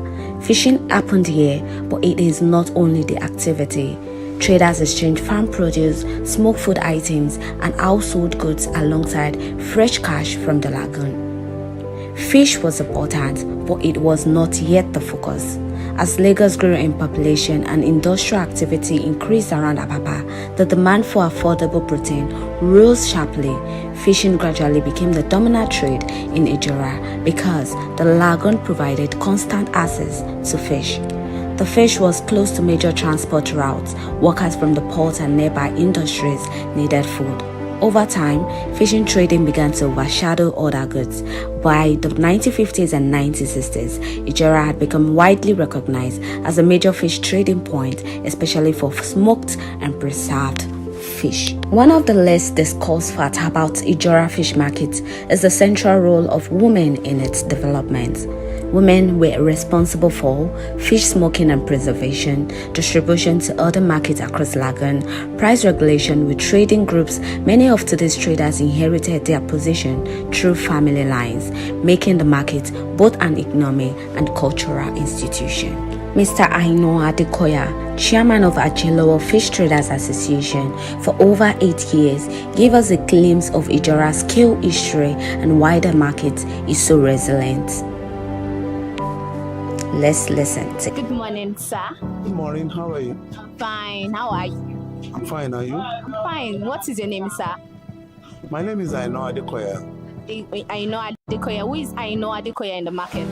Fishing happened here, but it is not only the activity. Traders exchange farm produce, smoked food items, and household goods alongside fresh cash from the lagoon. Fish was important, but it was not yet the focus. As Lagos grew in population and industrial activity increased around Apapa, the demand for affordable protein rose sharply. Fishing gradually became the dominant trade in Ijora because the lagoon provided constant access to fish. The fish was close to major transport routes. Workers from the port and nearby industries needed food. Over time, fishing trading began to overshadow other goods. By the 1950s and 1960s, Ijora had become widely recognized as a major fish trading point, especially for smoked and preserved fish. One of the less discussed facts about Ijora fish market is the central role of women in its development. Women were responsible for fish smoking and preservation, distribution to other markets across Lagoon, price regulation with trading groups. Many of today's traders inherited their position through family lines, making the market both an economic and cultural institution. Mr. Aino Adekoya, chairman of Ajelowo Fish Traders Association for over 8 years, gave us a glimpse of Ijora's scale, history, and why the market is so resilient. Let's listen to. Good morning, sir. Good morning. How are you? I'm fine. How are you? I'm fine. Are you? I'm fine. What is your name, sir? My name is Aino Adekoya. Aino Adekoya. Who is Aino Adekoya in the market?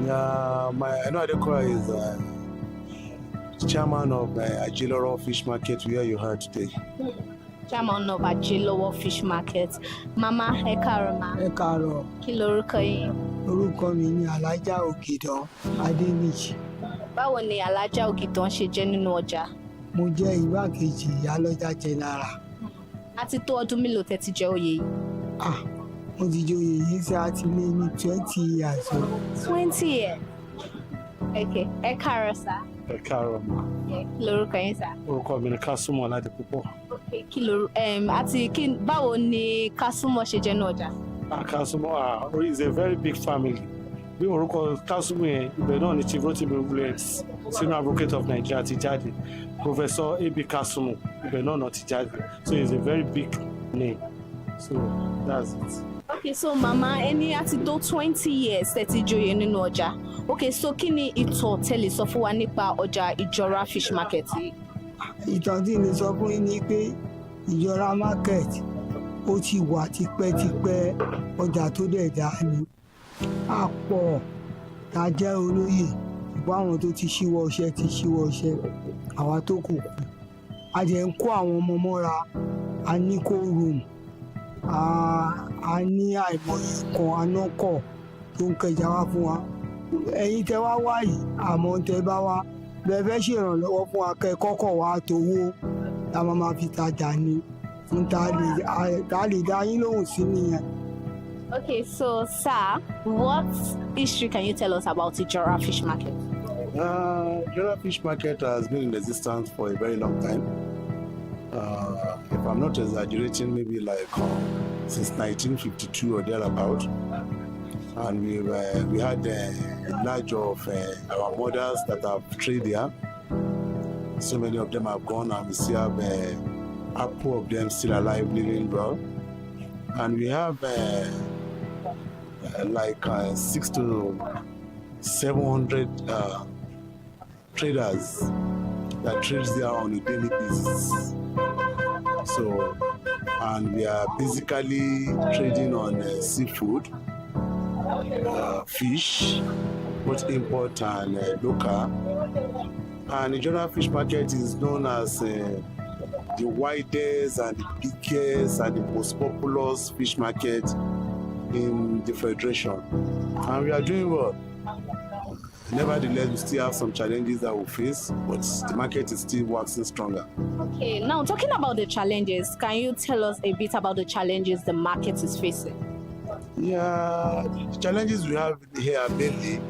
Yeah, my Aino Adekoya is chairman of Ajelowo Fish Market where you are today. Chairman of Ajelowo Fish Market. Mama, ẹ káàárọ̀ ma. Ẹ káàárọ̀. Kí lorúkọ yín? Orúkọ mi ni Alájà Ògìdán Adéníjì. Báwo ni Alájà Ògìdán ṣe jẹ́ nínú ọjà? Mo jẹ́ igbákejì ìyálọ́jà general. A ti tó ọdún mélòó tẹ́ ti jẹ oyè yìí? Mo ti jẹ oyè yìí sí àti lé ní 20 years. 20 years? Okay. Ẹ káàárọ̀ sá. Ẹ káàárọ̀ ma. Kí lorúkọ yín sá? Orúkọ mi ni Kásùmọ̀ Ládipúpọ̀. Okay. Báwo ni Kásùmọ̀ ṣe jẹ́ nínú ọjà? Kásùmọ̀ is a very big family. Bí orúkọ Kásùmọ̀ yẹn, ibẹ̀ náà ni Chief Rotimi Williams, Senior Advocate of Nigeria ti jáde. Professor A.B. Kásùmọ̀, ibẹ̀ náà ti jáde. So it's a very big name. So that's it. Okay, so mama, ẹni àti tó 20 years tẹ́ ti joyè nínú ọjà. Okay, so kí ni ìtàn tẹ́ lè sọ fún wa nípa ọjà Ijora Fish Market? Ìtàn tí lè sọ fún yín ni pé Ijora Market ó ti wà tipẹ́tipẹ́, ọjà tó dẹ̀ dá ni. A pọ̀ tá jẹ́ olóyè, ṣùgbọ́n àwọn tó ti ṣíwọ́ iṣẹ́ ti ṣíwọ́ iṣẹ́, àwa tó kù. A jẹ́ ń kó àwọn ọmọ mọ́ra, a ní kóòrùm, a ní àìmọye kan anákọ̀ tó ń kẹjà wá fún wa. Ẹ̀yin tẹ́ wá wá yìí, àmọ́ tẹ́ bá wá bẹ́ẹ̀ fẹ́ ṣèrànlọ́wọ́ fún akẹ́kọ̀ọ́ wa tówó la máa fi tajà ni. Ta lè dá yín lóhùn sí nìyẹn. Okay, so sir, what history can you tell us about Ijora Fish Market? Ijora Fish Market has been in existence for a very long time. If I'm not exaggerating, maybe like since 1952 or thereabout. And we had a large of our mothers that have traded there. So many of them have gone, and we still have a couple of them still alive, living well. And we have like 600 to 700 traders that trade there on a daily basis. So, and we are basically trading on seafood, fish, both import and local. And Ijora Fish Market is known as the widest and the biggest and the most populous fish market in the Federation. And we are doing well. Nevertheless, we still have some challenges that we face, but the market is still waxing stronger. Okay, now talking about the challenges, can you tell us a bit about the challenges the market is facing? Yeah, the challenges we have here mainly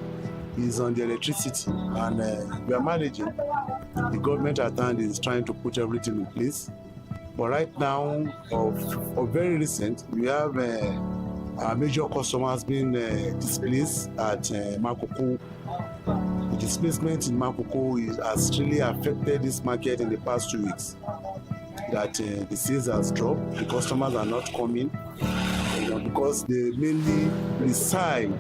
is on the electricity, and we are managing. The government at hand is trying to put everything in place. But right now, or very recent, we have Our major customers being displaced at Makoko. The displacement in Makoko has really affected this market in the past 2 weeks. That the sales has dropped, the customers are not coming, because they mainly reside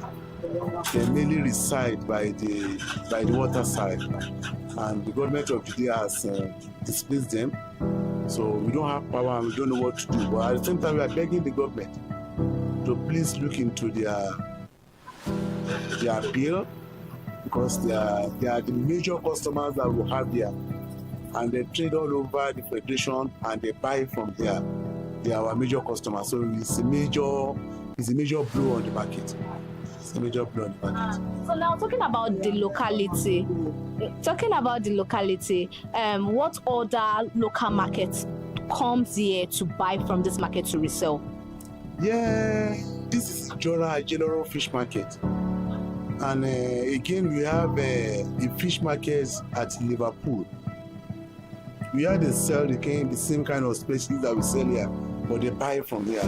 by the water side, and the government of the day has displaced them. So we don't have power and we don't know what to do. But at the same time, we are begging the government to please look into their bill, because they are the major customers that we have there, and they trade all over the federation and they buy from there. They are our major customers, so it's a major blow on the market. It's a major blow on the market. So now talking about the locality, what other local markets comes here to buy from this market to resell? Yeah, this is general fish market, and again we have the fish markets at Liverpool. We have they sell the same kind of species that we sell here, but they buy from here.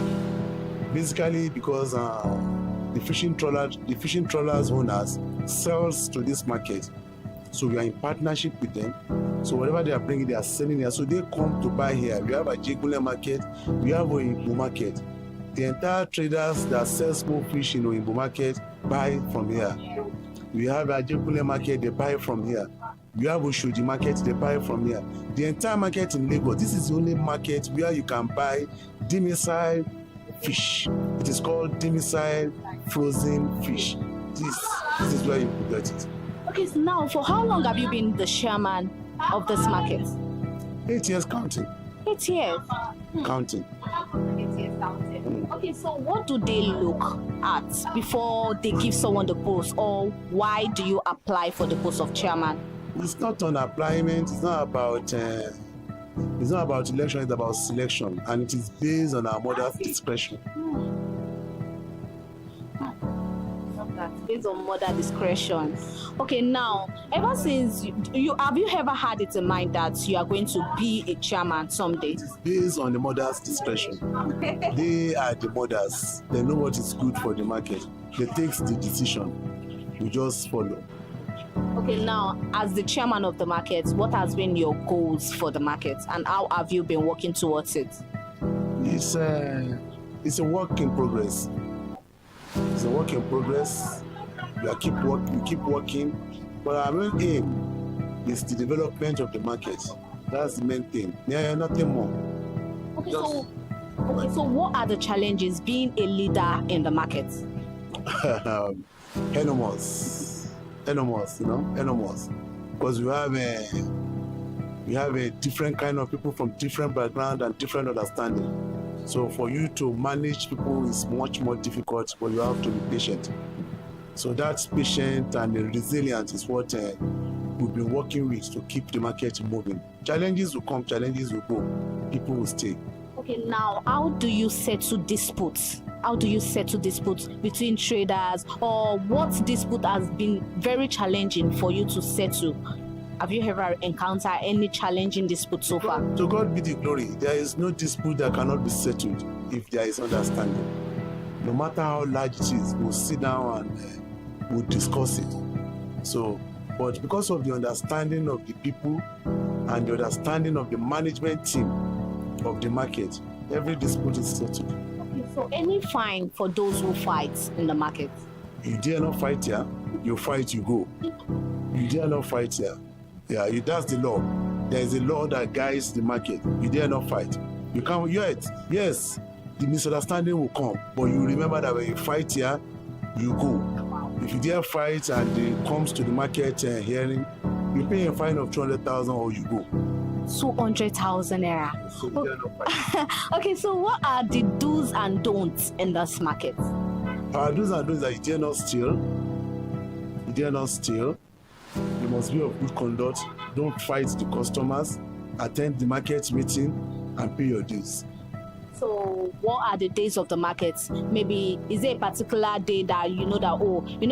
Basically because the fishing trawlers owners sells to this market, so we are in partnership with them. So whatever they are bringing, they are selling here. So they come to buy here. We have a Jegule market, we have a Oyinbo market. The entire traders that sell small fish in Oyinbo market buy from here. We have a Jegule market, they buy from here. We have Oshodi market, they buy from here. The entire market in Lagos, this is the only market where you can buy domicile fish. It is called domicile frozen fish. This is where you can get it. Okay, so now for how long have you been the chairman of this market? 8 years counting. 8 years? Counting. 8 years counting. Okay, so what do they look at before they give someone the post, or why do you apply for the post of chairman? It's not on appliement, it's not about election, it's about selection, and it is based on our mother's discretion. That's based on mother discretion. Okay, now, ever since you have you ever had it in mind that you are going to be a chairman someday? It is based on the mother's discretion. They are the mothers. They know what is good for the market. They take the decision. We just follow. Okay, now, as the chairman of the market, what has been your goals for the market, and how have you been working towards it? It's a work in progress. It's a work in progress. We keep working, but our main aim is the development of the market. That's the main thing. Yeah, nothing more. Okay, so what are the challenges being a leader in the market? Enormous, because we have a different kind of people from different background and different understanding. So for you to manage people is much more difficult, but you have to be patient. So that patience and the resilience is what we've been working with to keep the market moving. Challenges will come, challenges will go, people will stay. Okay, now how do you settle disputes? How do you settle disputes between traders, or what dispute has been very challenging for you to settle? Have you ever encountered any challenging dispute so far? To God be the glory. There is no dispute that cannot be settled if there is understanding. No matter how large it is, we'll sit down and we'll discuss it. So, but because of the understanding of the people and the understanding of the management team of the market, every dispute is settled. Okay, so any fine for those who fight in the market? You dare not fight here, you fight, you go. You dare not fight here. Yeah, that's the law. There is a law that guides the market. You dare not fight. You can't yet. Yes, the misunderstanding will come, but you remember that when you fight here, you go. If you dare fight and it comes to the market hearing, you pay a fine of 200,000 or you go. 200,000 naira. So you dare not fight. Okay, so what are the do's and don'ts in this market? Our do's and don'ts are: you dare not steal. You dare not steal. You must be of good conduct. Don't fight the customers. Attend the market meeting and pay your dues. So what are the days of the market? Maybe is there a particular day that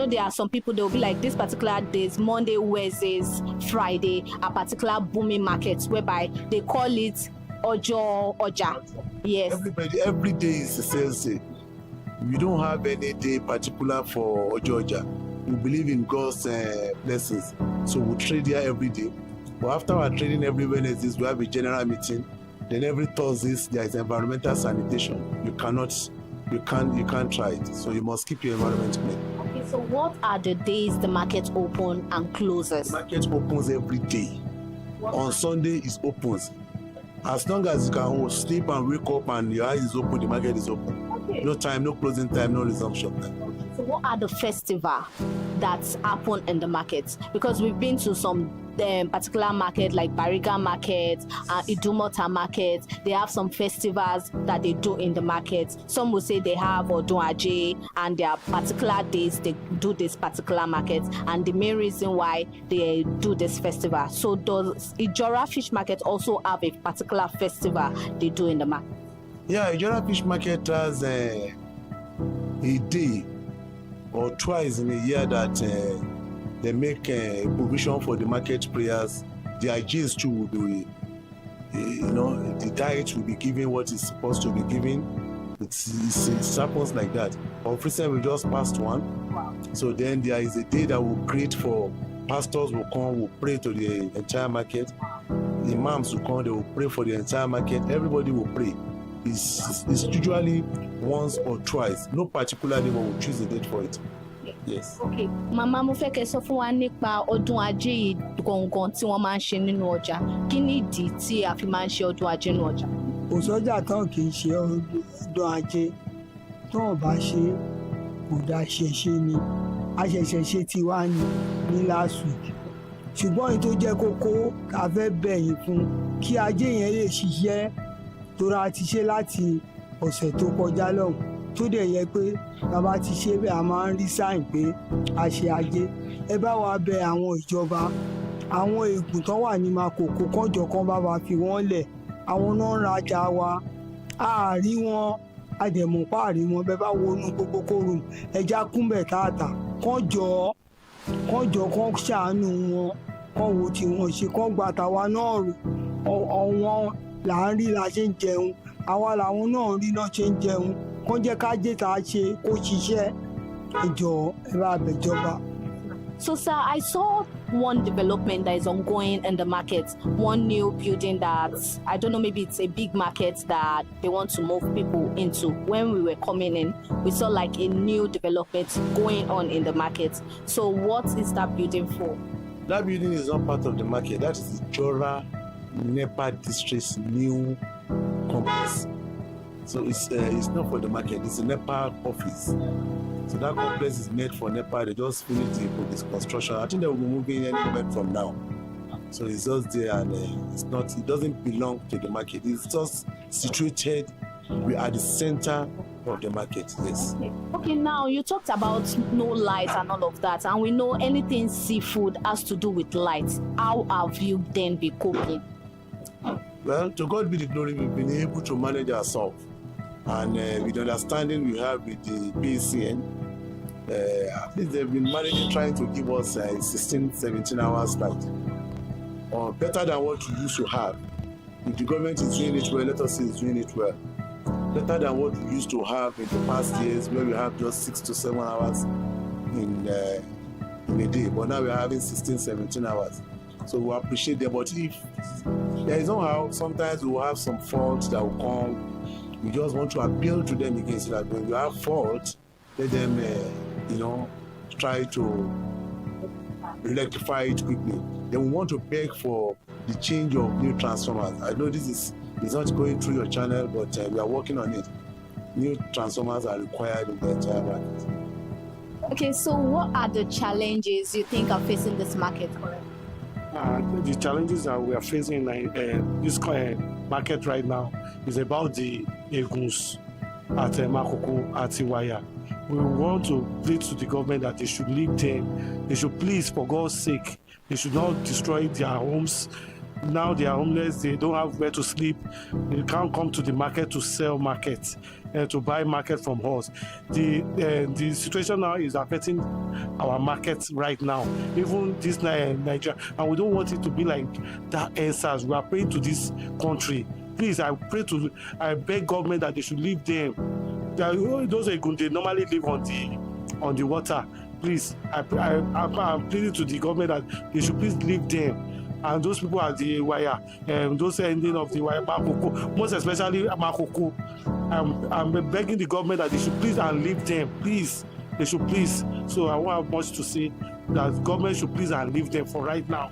there are some people, they'll be like, this particular days, Monday, Wednesdays, Friday, a particular booming market whereby they call it Oja. Yes. Every day is a sales day. We don't have any day particular for Georgia. We believe in God's blessings. So we trade here every day. But after our trading every Wednesdays, we have a general meeting. Then every Thursdays, there is environmental sanitation. You can't try it. So you must keep your environment clean. Okay, so what are the days the market open and closes? The market opens every day. On Sunday, it opens. As long as you can sleep and wake up and your eyes is open, the market is open. Okay. No time, no closing time, no resumption time. So what are the festivals that happen in the market? Because we've been to some particular market like Bariga market, Idumota market. They have some festivals that they do in the market. Some will say they have Odun Aje and there are particular days they do this particular market, and the main reason why they do this festival. So does Ijora Fish Market also have a particular festival they do in the market? Yeah, Ijora Fish Market has a day or twice in a year that they make provision for the market prayers. The IGs too will be, the diet will be given what is supposed to be given. It happens like that. Of recent, we just passed one. So then there is a day that will create for pastors will come, will pray to the entire market. The imams will come, they will pray for the entire market. Everybody will pray. It's usually once or twice. No particular day, but we'll choose a date for it. Yes. Okay. Mama mo fẹ́ kẹ́ sọ fún wa nípa ọdún ajé yìí gangan tí wọ́n máa ń ṣe nínú ọjà. Kí ni ìdí tí a fi máa ń ṣe ọdún ajé nínú ọjà? Kò sọ́jà tán kì í ṣe ọdún ajé. Tán ò bá ṣe kò dá ṣẹ̀ṣẹ̀ ni. A ṣẹ̀ṣẹ̀ ṣe tiwa ní last week. Ṣùgbọ́n èyí tó jẹ́ kókó ká fẹ́ bẹ̀yìn fún kí ajé yẹn lè ṣiṣẹ́ torí a ti ṣe láti ọ̀sẹ̀ tó kọjá lọ́hùn. Tó dẹ̀ yẹ pé bàbá ti ṣe bẹ́ẹ̀ a máa ń rí sáìn pé a ṣe ajé. Ẹ bá wa bẹ àwọn ìjọba, àwọn ègùn tán wà ní Makoko kọ́jọ kan bá wa fi wọ́n lẹ̀. Àwọn náà ń rajà wa, a rí wọn, a dẹ̀ mọ̀ pa àrí wọn. Bẹ́ẹ̀ bá wọnú gbogbo kóòrùn ẹja kúnbẹ̀ tààtà kọ́jọ kan ṣàánú wọn, kán wo tí wọ́n ṣe, kán gba tàwa náà rò. Ọ̀wọ́n là ń rí la ṣe ń jẹun, àwa làwọn náà rí náà ṣe ń jẹun. Kán jẹ́ ká jẹ́ tá a ṣe kó ṣiṣẹ́. Ẹ jọ̀ọ́ ẹ bá bẹ̀jọba. So, sir, I saw one development that is ongoing in the market, one new building that, I don't know, maybe it's a big market that they want to move people into. When we were coming in, we saw like a new development going on in the market. So what is that building for? That building is not part of the market. That is the Jora NEPA District's new complex. So it's not for the market, it's a NEPA office. So that complex is made for NEPA. They just finished the construction. I think they will be moving anywhere from now. So it's just there, and it doesn't belong to the market. It's just situated at the center of the market. Yes. Okay, now you talked about no light and all of that, and we know anything seafood has to do with light. How have you then been coping? Well, to God be the glory, we've been able to manage ourselves. And with the understanding we have with the PCN, at least they've been managing, trying to give us 16, 17 hours light. Or better than what we used to have. If the government is doing it well, let us say it's doing it well. Better than what we used to have in the past years, where we have just 6 to 7 hours in a day. But now we're having 16, 17 hours. So we appreciate them. But if there is no how, sometimes we will have some faults that will come. We just want to appeal to them again, so that when you have fault, let them, try to rectify it quickly. Then we want to beg for the change of new transformers. I know this is not going through your channel, but we are working on it. New transformers are required in the entire market. Okay, so what are the challenges you think are facing this market? The challenges that we are facing in this market right now is about the eguns at Makoko, at Iwaya. We want to plead to the government that they should leave them. They should please, for God's sake, they should not destroy their homes. Now they are homeless, they don't have where to sleep. They can't come to the market to sell market and to buy market from us. The situation now is affecting our market right now, even this Nigeria, and we don't want it to be like that answers. We are praying to this country. Please, I beg government that they should leave them. those egun, they normally live on the water. Please, I'm pleading to the government that they should please leave them. And those people at the wire, those ending of the wire, Makoko, most especially Makoko, I'm begging the government that they should please and leave them. Please, they should please. So I won't have much to say. That government should please and leave them for right now.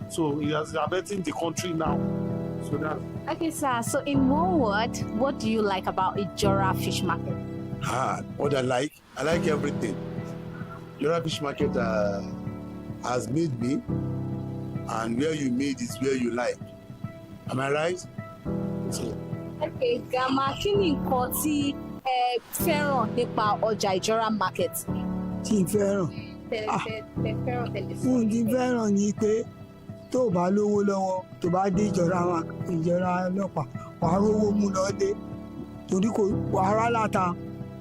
So it is affecting the country now. So that. Okay, sir. So in one word, what do you like about Ijora Fish Market? What I like everything. Ijora Fish Market has made me, and where you made is where you like. Am I right? So. Okay, Grandma, kí ni nǹkan tí ẹ fẹ́ràn nípa ọjà Ijora Market? Tí fẹ́ràn. Fún ti fẹ́ràn ni pé tó bá lówó lọ́wọ́ tó bá dé Ijora ọlọ́pàá wàá rówó mú lọ́dẹ torí kò wàá rà láta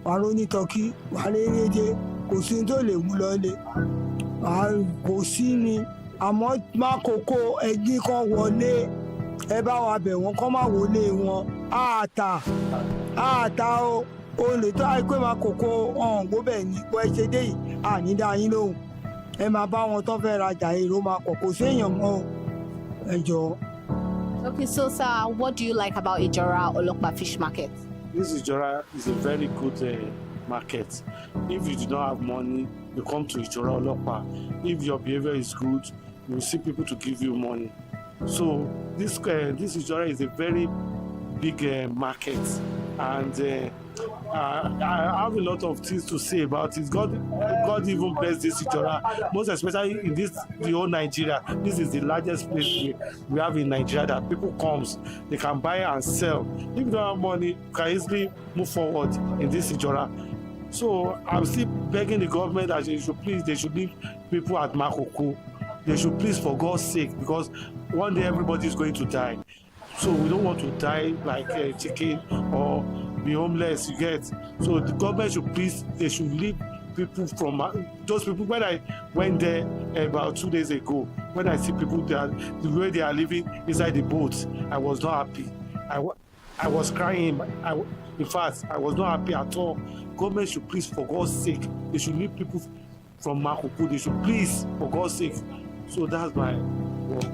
wàá róní tọ́kí wàá réréje kò sí tó lè mú lọ́dẹ kò sí ni àmọ́ Makoko ẹgbẹ́ kan wọlé ẹ bá wa bẹ̀ wọ́n kọ́ máa wọlé wọn àtà o olè tó àìpé Makoko ọ̀hún gbóbẹ̀ ní bọ́ ẹ ṣe dé yìí ànídá yín lóhùn ẹ máa bá wọn tó fẹ́ rajà èrò máa pọ̀ kò séèyàn mọ́ ẹ jọ. Okay, so sir, what do you like about Ijora Olokpa Fish Market? This Ijora is a very good market. If you do not have money, you come to Ijora Olokpa. If your behavior is good, you will see people to give you money. So this Ijora is a very big market, and I have a lot of things to say about it. God even bless this Ijora, most especially in the whole Nigeria. This is the largest place we have in Nigeria that people comes, they can buy and sell. If you don't have money, you can easily move forward in this Ijora. So I'm still begging the government that they should leave people at Makoko. They should please, for God's sake, because one day everybody is going to die. So we don't want to die like a chicken or be homeless, you get. So the government should please, they should leave people from those people. When I went there about 2 days ago, when I see people there, the way they are living inside the boat, I was not happy. I was crying. In fact, I was not happy at all. Government should please, for God's sake, they should leave people from Makoko. They should please, for God's sake. So that's my word.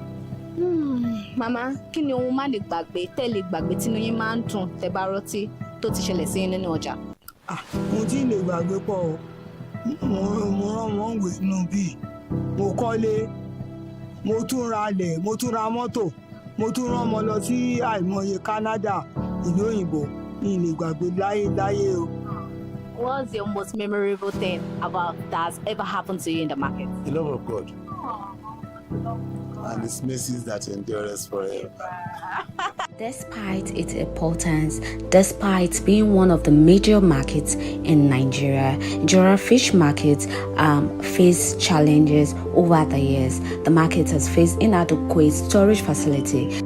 Mama, kí ni ohun má lè gbàgbé tẹ́lẹ̀ gbàgbé tínú yín máa ń dùn tẹ́ bá rántí tó ti ṣẹlẹ̀ sí yín nínú ọjà? Mo ti lè gbàgbé pọ̀ o. Mo rán wọn wè nù bí. Mo kọ́lé, mo tún ra ilẹ̀, mo tún ra mọ́tò, mo tún rán ọmọ lọ sí àìmọye Canada, ìlú òyìnbó. Mi lè gbàgbé láyé o. What's your most memorable thing about that has ever happened to you in the market? The love of God. And His mercies that endure us forever. Despite its importance, despite being one of the major markets in Nigeria, Ijora Fish Market faced challenges over the years. The market has faced inadequate storage facility.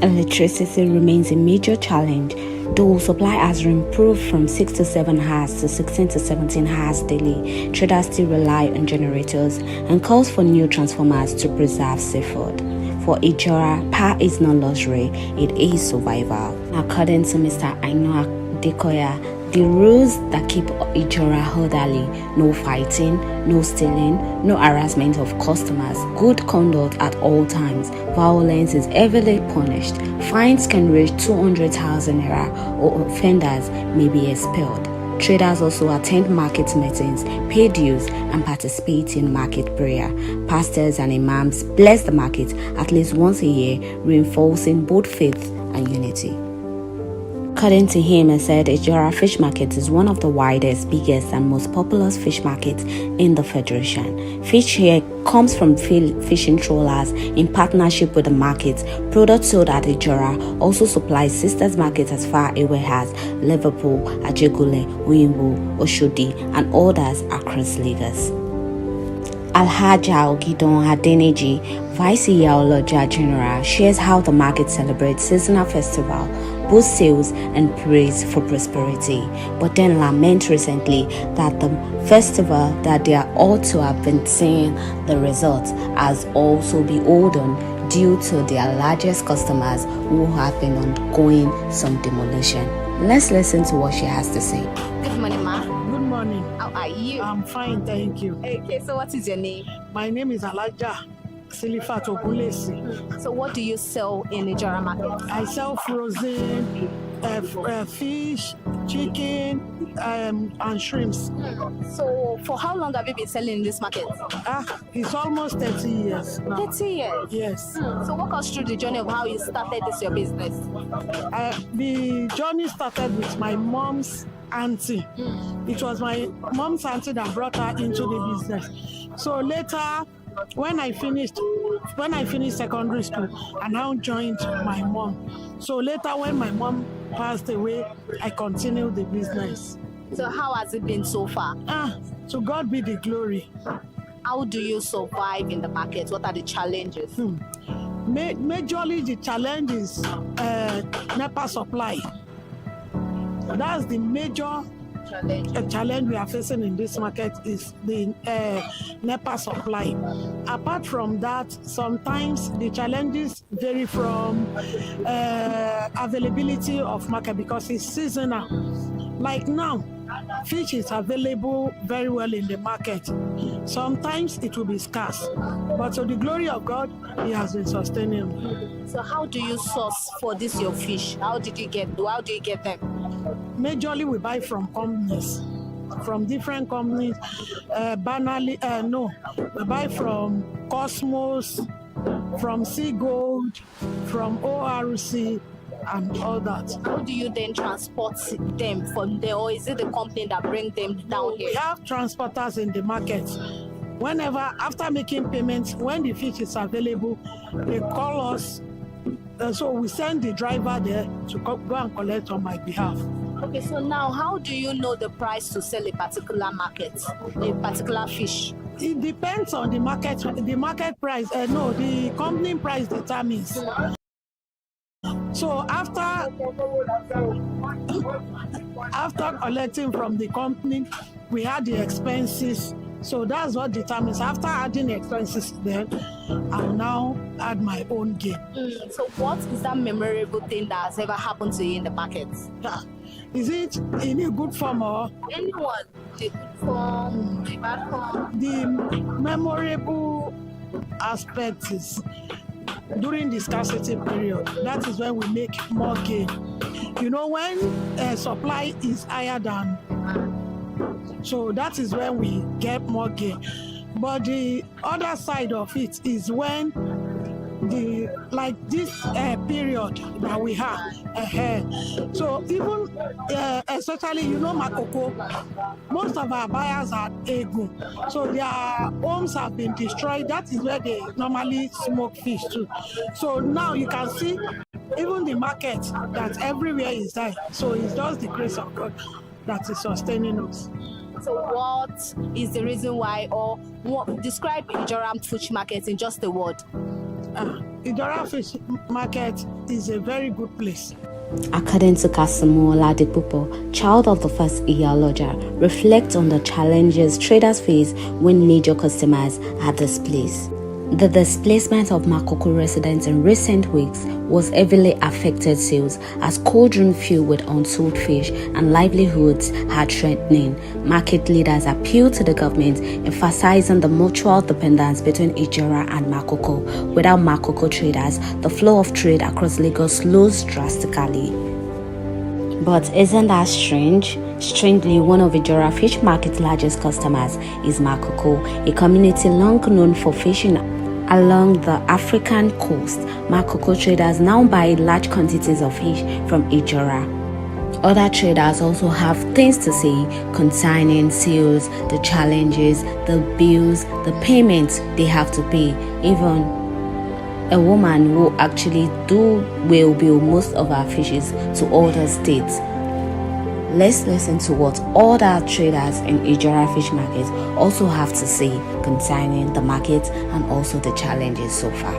Electricity remains a major challenge, though supply has improved from 6 to 7 hours to 16 to 17 hours daily. Traders still rely on generators and calls for new transformers to preserve seafood. For Ijora, power is not luxury, it is survival. According to Mr. Aino Dekoya, the rules that keep Ijora orderly: no fighting, no stealing, no harassment of customers, good conduct at all times. Violence is heavily punished. Fines can reach 200,000 naira, or offenders may be expelled. Traders also attend market meetings, pay dues, and participate in market prayer. Pastors and imams bless the market at least once a year, reinforcing both faith and unity. According to him, he said Ijora Fish Market is one of the widest, biggest, and most populous fish markets in the Federation. Fish here comes from fishing trawlers in partnership with the market. Products sold at Ijora also supplies sisters markets as far away as Liverpool, Ajegule, Uyimbo, Oshodi, and others across Lagos. Alhaja Ogidon Adeneji, Vice Iyawoloja General, shares how the market celebrates seasonal festival, boosts sales and prays for prosperity, but then lament recently that the festival that they are all to have been seeing the results has also been beholden due to their largest customers who have been undergoing some demolition. Let's listen to what she has to say. Good morning, ma. Good morning. How are you? I'm fine, thank you. Okay, so what is your name? My name is Alaja Silifat Ogunlesi. So what do you sell in the Ijora market? I sell frozen fish, chicken, and shrimps. So for how long have you been selling in this market? It's almost 30 years now. 30 years? Yes. So walk us through the journey of how you started this your business. The journey started with my mom's auntie. It was my mom's auntie that brought her into the business. So later, when I finished secondary school, I now joined my mom. So later, when my mom passed away, I continued the business. So how has it been so far? To God be the glory. How do you survive in the market? What are the challenges? Majorly, the challenge is NEPA supply. That's the major challenge we are facing in this market is the NEPA supply. Apart from that, sometimes the challenges vary from availability of market because it's seasonal. Like now, fish is available very well in the market. Sometimes it will be scarce, but to the glory of God, He has been sustaining me. So how do you source for this your fish? How do you get them? Majorly, we buy from companies, from different companies. We buy from Cosmos, from Sea Gold, from ORC, and all that. How do you then transport them from there, or is it the company that brings them down here? We have transporters in the market. Whenever, after making payments, when the fish is available, they call us. So we send the driver there to go and collect on my behalf. Okay, so now how do you know the price to sell a particular market, a particular fish? It depends on the market. The market price, the company price determines. So after collecting from the company, we had the expenses. So that's what determines. After adding the expenses, then I'll now add my own gain. So what is that memorable thing that has ever happened to you in the market? Is it in a good form or? Anyone. The good form, the bad form. The memorable aspect is during the scarcity period. That is when we make more gain. You know, when supply is higher than demand, so that is when we get more gain. But the other side of it is when this period that we have so even especially Makoko, most of our buyers are Egun, so their homes have been destroyed. That is where they normally smoke fish too. So now you can see even the market that everywhere is there. So it's just the grace of God that is sustaining us. So what is the reason why, or describe Ijora fish market in just a word? Ijora fish market is a very good place. According to ConsumerHalla, child of the first Iyaloja, reflects on the challenges traders face when major customers are displaced. The displacement of Makoko residents in recent weeks was heavily affected sales as cauldron filled with unsold fish and livelihoods are threatening. Market leaders appealed to the government, emphasizing the mutual dependence between Ijora and Makoko. Without Makoko traders, the flow of trade across Lagos slows drastically. But isn't that strange? Strangely, one of Ijora Fish Market's largest customers is Makoko, a community long known for fishing along the African coast. Makoko traders now buy large quantities of fish from Ijora. Other traders also have things to say concerning sales, the challenges, the bills, the payments they have to pay. Even a woman who actually will bill most of our fishes to other states. Let's listen to what other traders in Ijora Fish Market also have to say concerning the market and also the challenges so far.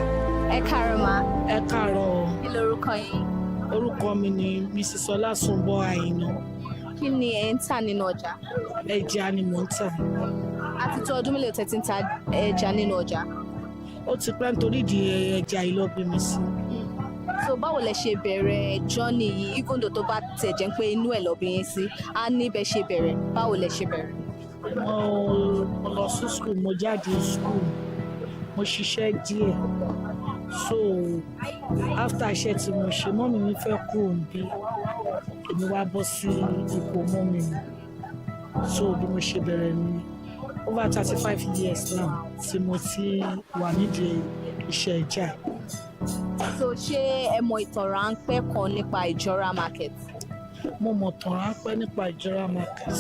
Ẹ káàárọ̀. Kí lorúkọ yín? Orúkọ mi ni Mrs. Ọlásùnbọ̀ Àìná. Kí ni ẹ̀ ń tà nínú ọjà? Ẹja ni mò ń tà. Àti tó ọdún mélòó tẹ́ ti ń ta ẹja nínú ọjà? Ó ti pẹ́ nítorí ìdí ẹja ìlọ́bí mi sí. So báwo lẹ ṣe bẹ̀rẹ̀ journey yìí even though tó bá tẹ̀ jẹ́ pé inú ẹ̀ lọ́bí yín sí á níbẹ̀ ṣe bẹ̀rẹ̀ báwo lẹ ṣe bẹ̀rẹ̀. Mo lọ sí school, mo jáde school, mo ṣiṣẹ́ díẹ̀. So after iṣẹ́ tí mo ṣe mọ́mì mi fẹ́ kúrò níbí èmi wá bọ́ sí ipò mọ́mì mi. So bí mo ṣe bẹ̀rẹ̀ ní over 35 years now tí mo ti wà nídìí iṣẹ́ ìjà. So ṣé ẹ mọ ìtàn ráńpẹ́ kan nípa ìjọra market? Mo mọ̀ tàn ráńpẹ́ nípa ìjọra market.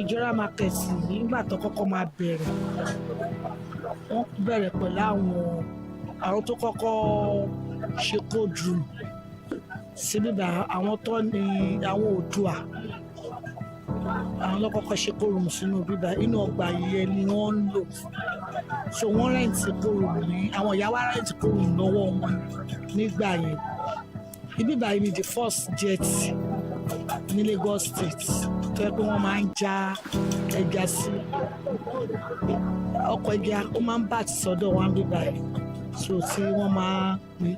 Ìjọra market yìí nígbà tó kọ́kọ́ máa bẹ̀rẹ̀ wọ́n bẹ̀rẹ̀ pẹ̀lú àwọn tó kọ́kọ́ ṣe kóòdù síbí bá àwọn tó ní àwọn Oòduà àwọn ló kọ́kọ́ ṣe kóòrùn sínú bíbá inú ọgbà yìí ni wọ́n ń lò so wọ́n rẹ́ǹtì kóòrùn ní àwọn ìyá wa rẹ́ǹtì kóòrùn lọ́wọ́ wọn nígbà yẹn ibi báyìí ni the first jet ní Lagos State tó yẹ pé wọ́n máa ń já ẹja sí ọkọ̀ ẹja ó máa ń bà tí sọ́dọ̀ wọn bí báyìí so tí wọ́n máa ń pín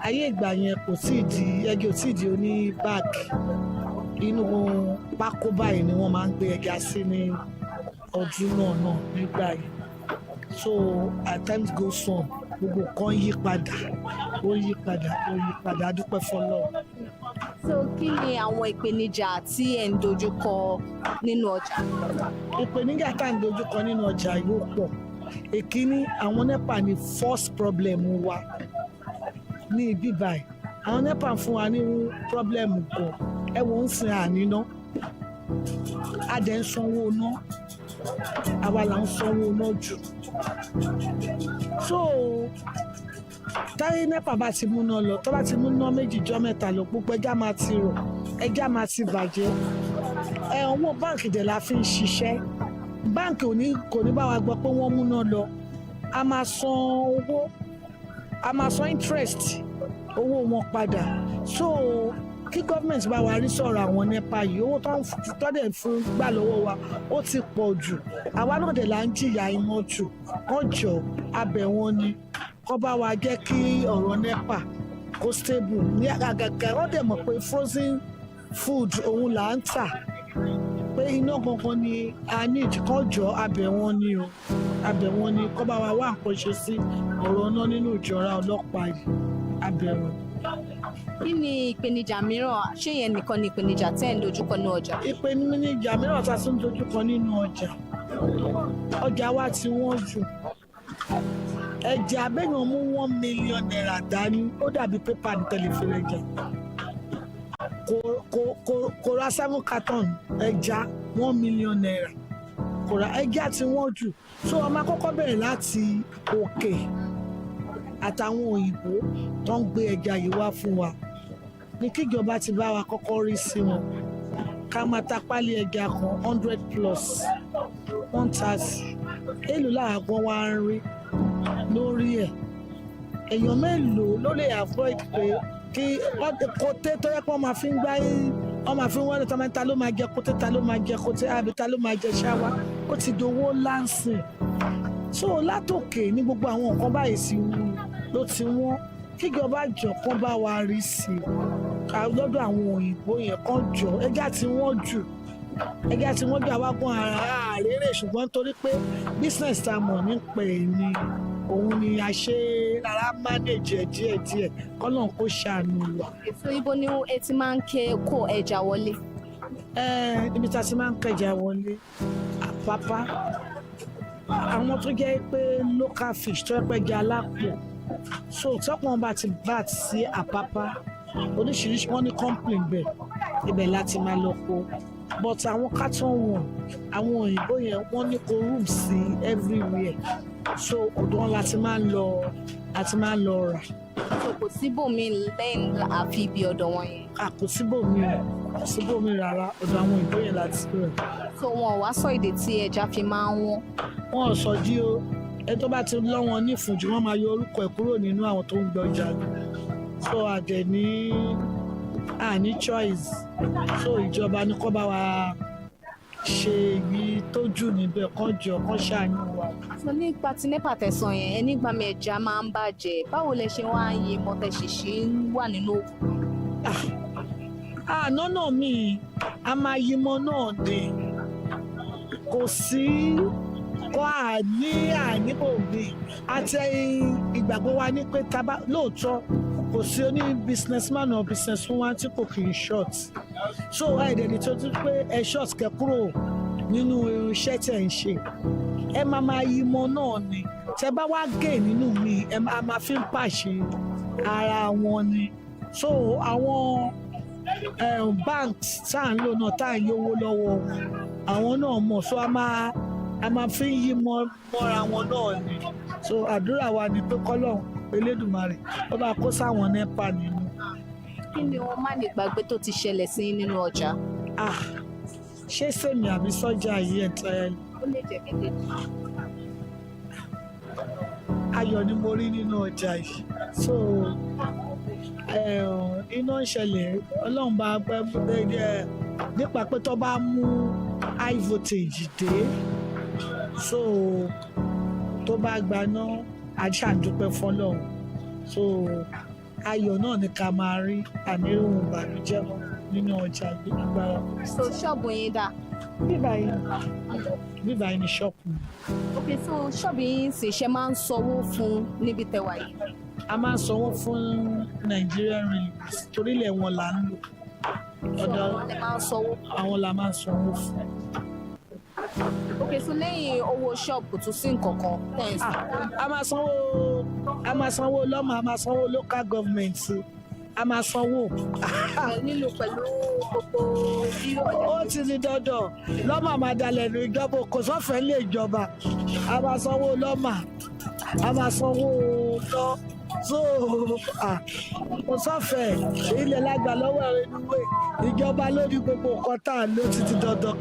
ayé ìgbà yẹn kò tí ì di ẹgbẹ́ ò tí ì di oní báàgì inú pákó báyìí ni wọ́n máa ń gbé ẹja sí ní ọdún náà nígbà yẹn so at times goes on gbogbo kan yí padà a dúpẹ́ fọlọ́. So kí ni àwọn ìpèníjà tí ẹ̀ ń dojúkọ nínú ọjà? Ìpèníjà tá à ń dojúkọ nínú ọjà yóò pọ̀. Èkíní àwọn NEPA ni first problem wa ní ibi báyìí. Àwọn NEPA fún wa ní problem gan. Ẹ wo ń sin àníná. A dẹ̀ ń sanwó ná. Àwa là ń sanwó ná jù. So táyé NEPA bá ti múná lọ tó bá ti múná méjì jọ́ mẹ́ta lọ gbogbo ẹja máa ti rọ̀ ẹja máa ti bàjẹ́ owó báǹkì dẹ̀ la fi ń ṣiṣẹ́ báǹkì kò ní bá wa gbọ́ pé wọ́n múná lọ a máa san interest owó wọn padà so kí gọ́ọ̀mẹ̀ntì bá wa rí sọ̀rọ̀ àwọn NEPA yìí owó tó dẹ̀ fún gbà lọ́wọ́ wa ó ti pọ̀ jù àwa náà dẹ̀ là ń jìyà iná jù wọ́n jọ abẹ̀ wọn ni kọ́ bá wa jẹ́ kí ọ̀rọ̀ NEPA kó stable ní àgàgà wọ́n dẹ̀ mọ̀ pé frozen food òun là ń tà pé iná gangan ni a ní ìdíkọ́jọ́ abẹ̀ wọn ni kọ́ bá wa wá nǹkan ṣe sí ọ̀rọ̀ náà nínú ìjọra ọlọ́pàá yìí abẹ̀ wọn. Kí ni ìpèníjà mìíràn ṣé yẹn nìkan ni ìpèníjà tẹ́ ẹ̀ ń dojúkọ ní ọjà? Ìpèníjà mìíràn tá a tún dojúkọ nínú ọjà wa tí wọ́n jù ẹja abẹ́yàn mú 1 million naira dání ó dàbí pépà ní tẹlifíṣàn ẹja kò ra 7 carton ẹja 1 million naira kò ra ẹja tí wọ́n jù so a máa kọ́kọ́ bẹ̀rẹ̀ láti òkè àtàwọn òyìnbó tó ń gbé ẹja yìí wá fún wa ní kíjọba ti bá wa kọ́kọ́ rí sí wọn ká máa ta pálí ẹja kan 100 plus 130 èlò làágbọ́n wa ń rí lórí ẹ̀ èèyàn mélòó ló lè avoid pé kí kòté tó yẹ pé wọ́n máa fi ń gbá wọ́n máa fi ń wọ́n lọ́tọ́ ta ló máa jẹ kòté ta ló máa jẹ kòté àbí ta ló máa jẹ ṣáwá ó ti dowó láǹsìn so látòkè ní gbogbo àwọn nǹkan báyìí sí ló ti wọ́n kíjọba jọ kán bá wa rí sí i lọ́dọ̀ àwọn òyìnbó yẹn kán jọ ẹja tí wọ́n jù àwágùn àrèrè ṣùgbọ́n torí pé business tá a mọ̀ nípa ẹ̀ ni òun ni a ṣe rárá manage díẹ̀ kọ́nà kó ṣàánú wa. Èso ibo ni ẹ ti máa ń kó ẹja wọlé? Ibi tá a ti máa ń kẹja wọlé Àpápá àwọn tó jẹ́ pé local fish tó yẹ pé ẹja alápò so tọ́pọ̀ bá ti bat sí Àpápá oríṣiríṣi wọ́n ní complain ibẹ̀ láti máa lọ kó but àwọn carton wọn àwọn òyìnbó yẹn wọ́n ní kó room sí everywhere so ọ̀dọ̀ wọn láti máa ń lọ rà. So kò síbòmí lẹ́yìn àfi ibi ọ̀dọ̀ wọn yẹn? Kò síbòmí rárá ọ̀dọ̀ àwọn òyìnbó yẹn láti rẹ̀. So wọn ò wá sọ èdè tí ẹja fi máa ń wọ́n? Wọn ò sọ jí o ẹ tó bá ti lọ́ wọn ní ìfúnjù wọ́n máa yọ orúkọ ẹ̀ kúrò nínú àwọn tó ń gbé ọjà so àdẹ̀ ní choice so ìjọba ní kó bá wa ṣe èyí tó jù níbẹ̀ kán jọ kán ṣàánú wa. So nípa ti NEPA tẹ̀sán yẹn ẹni gbà mí ẹja máa ń bàjẹ́ báwo lẹ ṣe wá ń yí mọ́tẹ́ṣẹ̀ṣẹ̀ ń wà nínú òkú. Nọ́nà mi a máa yí mọ́ náà dé kò sí kó àníbòmí àti ìgbàgbọ́ wa ní pé tábà lóòótọ́ kò sí oní businessman or businesswoman tí kò kì í short so ẹ̀ẹ́dẹ̀ni tó tún pé ẹ short kẹ kúrò nínú iṣẹ́ tẹ̀ ń ṣe ẹ máa yí mọ́ náà ni tẹ bá wá gé nínú mi ẹ máa fi ń pàṣẹ ara wọn ni so àwọn banks tá à ń lò náà tá à ń yówó lọ́wọ́ àwọn náà mọ̀ so a máa fi ń yí mọ́ra wọn náà ni so àdúrà wa ni pé kọ́lọ́hún Elédùmarè ó bá kó sáwọn NEPA nínú. kí ni wọ́n má lè gbàgbé tó ti ṣẹlẹ̀ sí nínú ọjà. ṣé sèmi àbí sọ́jà yìí ẹ̀ tẹ́ ẹ. ó lè jẹ́ kékeré. ayọ̀ ni mo rí nínú ọjà yìí so iná ń ṣẹlẹ̀ ọlọ́run bá gbẹ́ nípa pé tó bá mú high voltage dé so tó bá gbaná aṣáàdúpẹ́ fọlọ́run so ayọ̀ náà ni ká máa rí àníròhùn ìbànújẹ́ mọ́ nínú ọjà yìí agbára. so ṣọ́ọ̀bù yín dà. bíbá yìí ni ṣọ́ọ̀bù. ok so ṣọ́ọ̀bù yín sì ṣe máa ń sanwó fún níbi tẹwà yìí. a máa ń sanwó fún Nigerian Railways torílẹ̀ wọn là ń lò. ọ̀dọ̀ àwọn la máa ń sanwó fún. ok so lẹ́yìn owó ṣọ́ọ̀bù tún sí nǹkan kan thanks. a máa sanwó lọ́mọ a máa sanwó local government a máa sanwó. nílò pẹ̀lú gbogbo bí ọjà. ó ti di dandan lọ́mọ máa dalẹ̀ ní ìjọba kò sọ́fẹ̀ẹ́ lé ìjọba a máa sanwó lọ́mọ a máa sanwó lọ́ so kò sọ́fẹ̀ẹ́ ilẹ̀ lágbà lọ́wọ́ ẹ̀rọ ìdúgbò ìjọba lórí gbogbo nǹkan tá à ló ti di dandan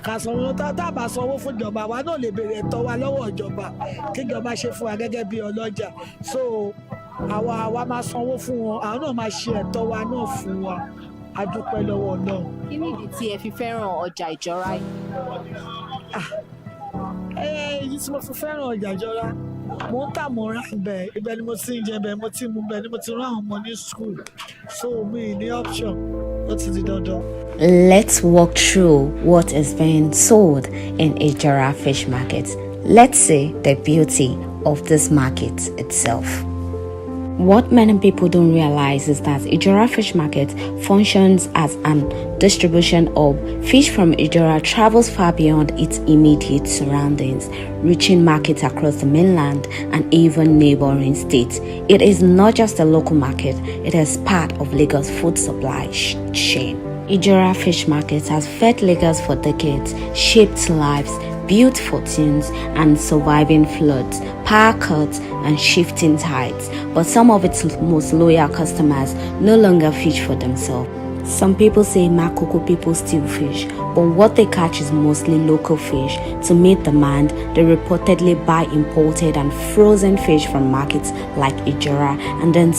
ká sanwó tá a bá sanwó fún ìjọba wa náà lè béèrè ẹ̀tọ́ wa lọ́wọ́ ìjọba kí ìjọba ṣe fún wa gẹ́gẹ́ bí ọlọ́jà so àwa máa sanwó fún wọn àwọn náà máa ṣe ẹ̀tọ́ wa náà fún wa a dúpẹ́ lọ́wọ́ náà. kí ni ìdí tí ẹ fi fẹ́ràn ọjà ìjọra yìí. èyí tí mo fi fẹ́ràn ọjà ìjọra mo ń tà mo rà ibẹ̀ ni mo ti ń jẹ ibẹ̀ mo ti mú ibẹ̀ ni mo ti rán àwọn ọmọ ní school so mi ní option ó ti di dandan. Let's walk through what is being sold in Ijora Fish Market. Let's see the beauty of this market itself. What many people don't realize is that Ijora Fish Market functions as an distribution hub. Fish from Ijora travels far beyond its immediate surroundings, reaching markets across the mainland and even neighboring states. It is not just a local market, it is part of Lagos' food supply chain. Ijora Fish Market has fed Lagos for decades, shaped lives, built fortunes, and surviving floods, power cuts, and shifting tides. But some of its most loyal customers no longer fish for themselves. Some people say Makoko people steal fish, but what they catch is mostly local fish. To meet demand, they reportedly buy imported and frozen fish from markets like Ijora and then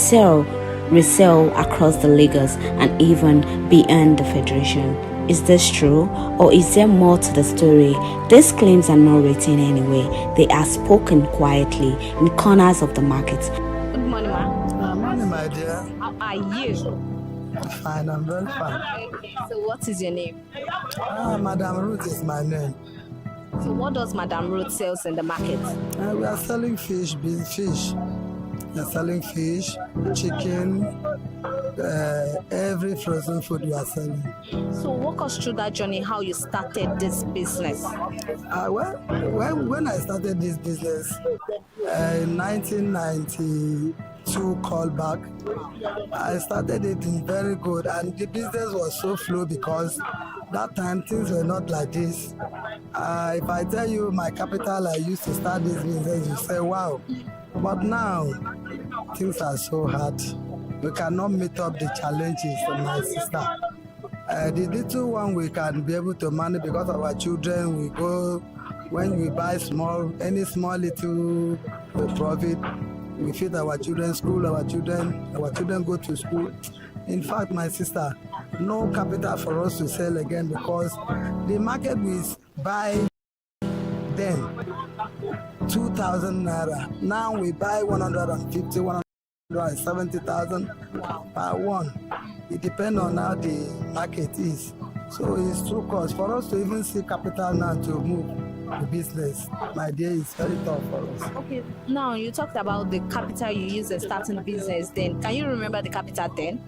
resell across the Lagos and even beyond the Federation. Is this true, or is there more to the story? These claims are not written anyway. They are spoken quietly in corners of the market. Good morning, ma. Good morning, my dear. How are you? Fine, I'm very fine. Okay, so what is your name? Madam Ruth is my name. So what does Madam Ruth sells in the market? We are selling fish, beef fish. We are selling fish, chicken, every frozen food we are selling. So walk us through that journey, how you started this business. When I started this business in 1992 callback, I started it in very good, and the business was so slow because that time things were not like this. If I tell you my capital I used to start this business, you say wow. But now things are so hard. We cannot meet up the challenges, my sister. The little one we can be able to manage because of our children. We go when we buy any small little profit. We feed our children school. Our children go to school. In fact, my sister, no capital for us to sell again because the market we buy then 2,000 naira. Now we buy 150, 170,000 per one. It depends on how the market is. So it's true cost. For us to even see capital now to move the business, my dear, is very tough for us. Okay, now you talked about the capital you use in starting the business then. Can you remember the capital then?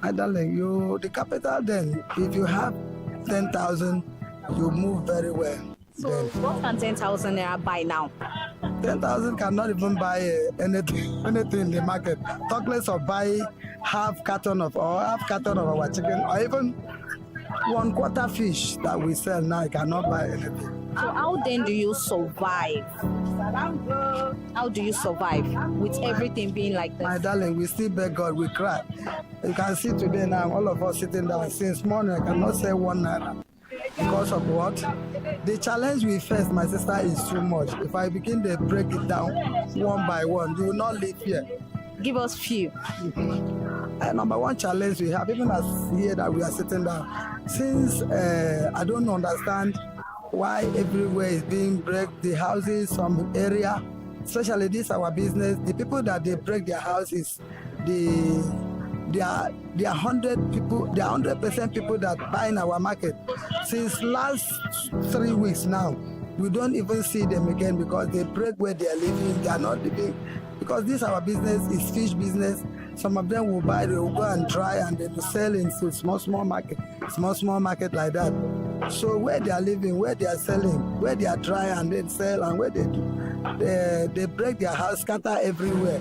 My darling, the capital then, if you have 10,000, you move very well. So what can 10,000 naira buy now? 10,000 cannot even buy anything in the market. Talk less of buy half carton of our chicken, or even 1/4 fish that we sell now. I cannot buy anything. So how then do you survive? How do you survive with everything being like this? My darling, we still beg God, we cry. You can see today now, all of us sitting down since morning, I cannot say 1 naira. Because of what? The challenge we face, my sister, is too much. If I begin to break it down one by one, you will not live here. Give us few. Number one challenge we have, even as here that we are sitting down, since I don't understand why everywhere is being break the houses, some area, especially this our business, the people that they break their houses, they are 100 people, they are 100% people that buy in our market. Since last 3 weeks now, we don't even see them again because they break where they are living. They are not living because this our business is fish business. Some of them will buy, they will go and try and they will sell into small market like that. So where they are living, where they are selling, where they are dry and then sell, and where they do, they break their house, scatter everywhere.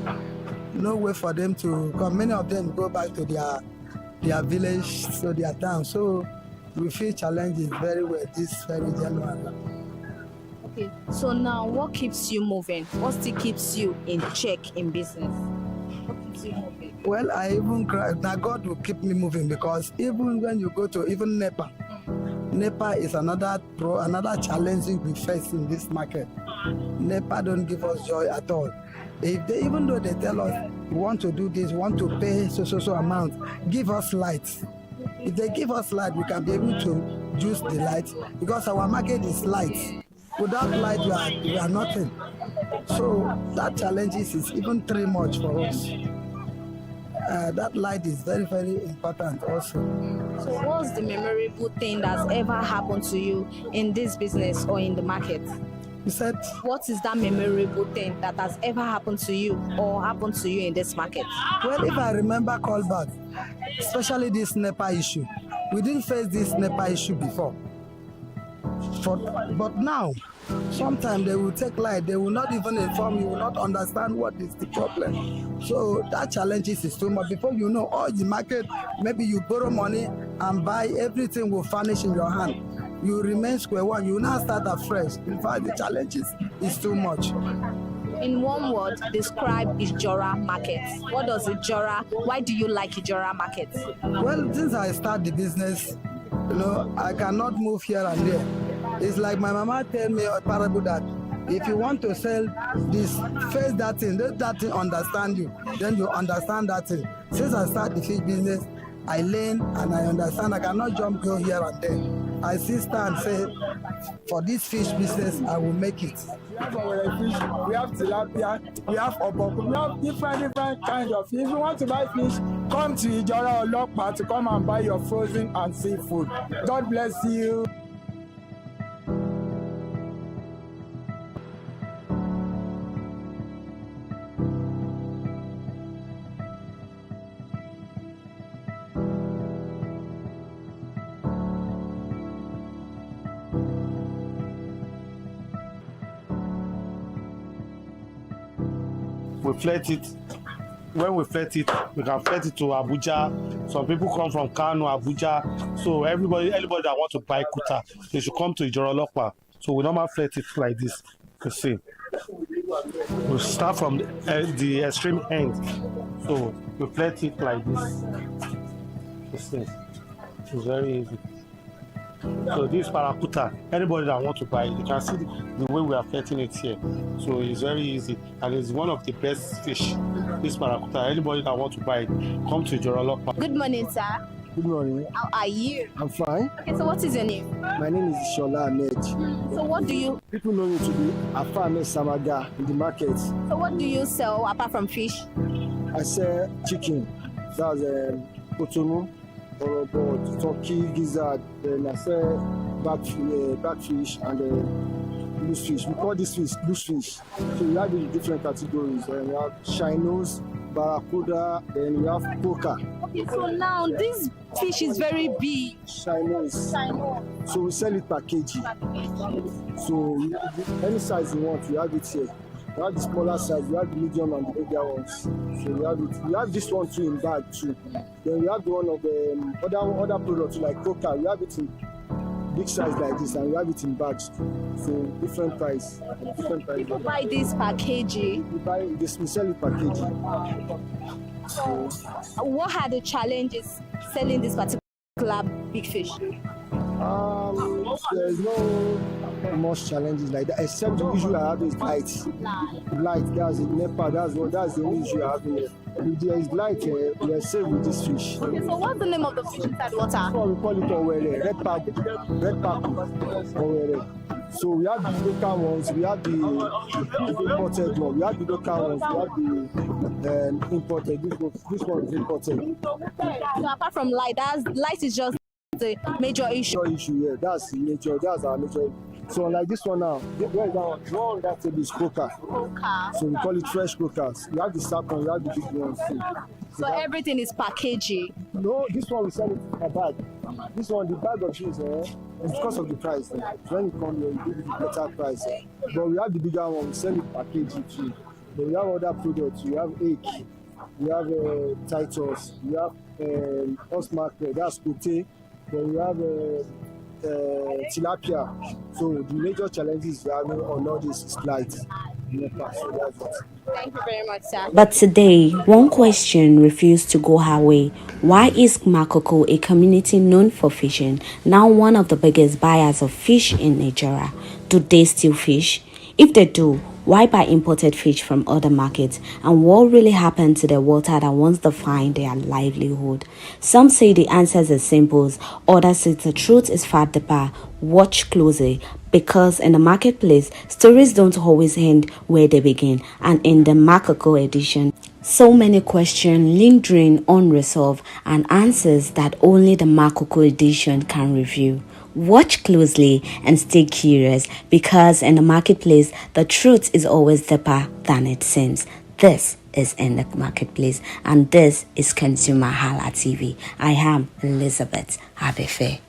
No way for them to come. Many of them go back to their village, so their town. So we feel challenges very well this very January. Okay, so now what keeps you moving? What still keeps you in check in business? What keeps you moving? Well, I even cry. Now God will keep me moving because even when you go to even NEPA is another challenge we face in this market. NEPA don't give us joy at all. Even though they tell us we want to do this, we want to pay so amount, give us lights. If they give us light, we can be able to use the light because our market is light. Without light, we are nothing. So that challenge is even too much for us. That light is very, very important also. So what's the memorable thing that's ever happened to you in this business or in the market? You said? What is that memorable thing that has ever happened to you or happened to you in this market? Well, if I remember callback, especially this NEPA issue, we didn't face this NEPA issue before. But now, sometimes they will take light, they will not even inform you, will not understand what is the problem. So that challenge is too much. Before you know, all the market, maybe you borrow money and buy, everything will vanish in your hand. You remain square one, you now start afresh. In fact, the challenge is too much. In one word, describe Ijora market. What does Ijora, why do you like Ijora market? Well, since I start the business, I cannot move here and there. It's like my mama tell me a parable that if you want to sell this, face that thing, let that thing understand you, then you understand that thing. Since I start the fish business, I learn and I understand. I cannot go here and there. I still stand and say, for this fish business, I will make it. We have tilapia, we have oboku, we have different kinds of fish. If you want to buy fish, come to Ijora Olokpa to come and buy your frozen and seafood. God bless you. We flet it. When we flet it, we can flet it to Abuja. Some people come from Kano, Abuja. So anybody that wants to buy kuta, they should come to Ijora Olokpa. So we normally flet it like this. You see, we start from the extreme end. So we flet it like this. You see, it's very easy. So this parakuta, anybody that wants to buy it, you can see the way we are fetting it here. So it's very easy and it's one of the best fish. This parakuta, anybody that wants to buy it, come to Ijora Olokpa. Good morning, sir. Good morning. How are you? I'm fine. Okay, so what is your name? My name is Shola Ahmed. So what do you... People know me to be Afa Ahmed Samaga in the market. So what do you sell apart from fish? I sell chicken. That's kotonu, orobo, turkey, gizzard. Then I sell backfish and loose fish. We call this fish loose fish. So we have the different categories. We have shinos, barracuda, then we have poker. Okay, so now this fish is very big. Shinos. So we sell it per kg. So any size you want, we have it here. We have the smaller size, we have the medium and the bigger ones. So we have it. We have this one too in bag too. Then we have the one of the other products like coca. We have it in big size like this, and we have it in bags. So different price. People buy this per kg. We sell it per kg. So what are the challenges selling this particular big fish? There's no much challenges like that, except the issue I have is light. Light, that's it. NEPA, that's the only issue I have here. If there is light here, we are safe with this fish. Okay, so what's the name of the fish inside water? So we call it Owere, red papu, Owere. So we have the local ones, we have the imported one, we have the local ones, we have the imported. This one is imported. So apart from light is just the major issue. Yeah, that's our major. So like this one now, where is that one? One that table is coca. So we call it fresh cockers. You have the sap one, you have the big ones too. So everything is per kg? No, this one we sell it in a bag. This one, the bag of cheese, it's because of the price. When you come here, you give it a better price. But we have the bigger one, we sell it per kg too. But we have other products. We have egg, we have Titus, we have Osmark, that's Kote. Then we have tilapia. So the major challenges we have on all this is light. So that's it. Thank you very much, sir. But today, one question refused to go her way. Why is Makoko, a community known for fishing, now one of the biggest buyers of fish in Nigeria? Do they still fish? If they do, why buy imported fish from other markets? And what really happened to the water that once defined their livelihood? Some say the answers are simple, others say the truth is far deeper. Watch closely, because in the marketplace, stories don't always end where they begin. And in the Makoko edition, so many questions lingering unresolved and answers that only the Makoko edition can reveal. Watch closely and stay curious, because in the marketplace, the truth is always deeper than it seems. This is In the Marketplace, and this is ConsumerHalla TV. I am Elizabeth Abefe.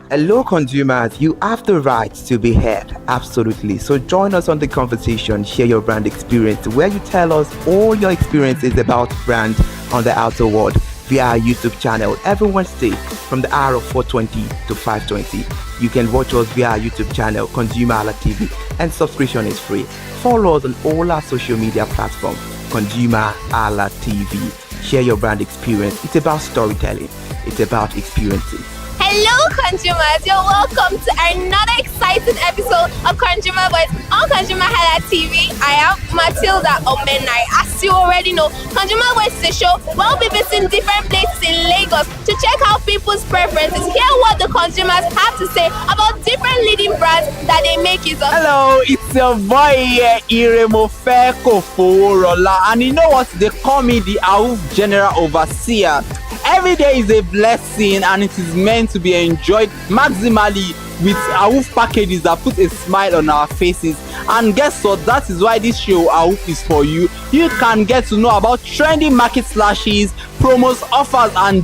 Hello consumers, you have the right to be heard, absolutely. So join us on the conversation, share your brand experience, where you tell us all your experiences about brand on the outer world via our YouTube channel every Wednesday from the hour of 4:20 to 5:20. You can watch us via our YouTube channel, ConsumerHallaTV, and subscription is free. Follow us on all our social media platforms, ConsumerHallaTV. Share your brand experience. It's about storytelling. It's about experiences. Hello consumers, you're welcome to another exciting episode of Consumer Voice on ConsumerHallaTV. I am Matilda Omenai. As you already know, Consumer Voice is a show where we'll be visiting different places in Lagos to check out people's preferences, hear what the consumers have to say about different leading brands that they make use of. Hello, it's your boy here, Iremofe Koforola, and you know what? They call me the AUF General Overseer. Every day is a blessing, and it is meant to be enjoyed maximally with AUF packages that put a smile on our faces. And guess what? That is why this show AUF is for you. You can get to know about trendy market slashes, promos, offers, and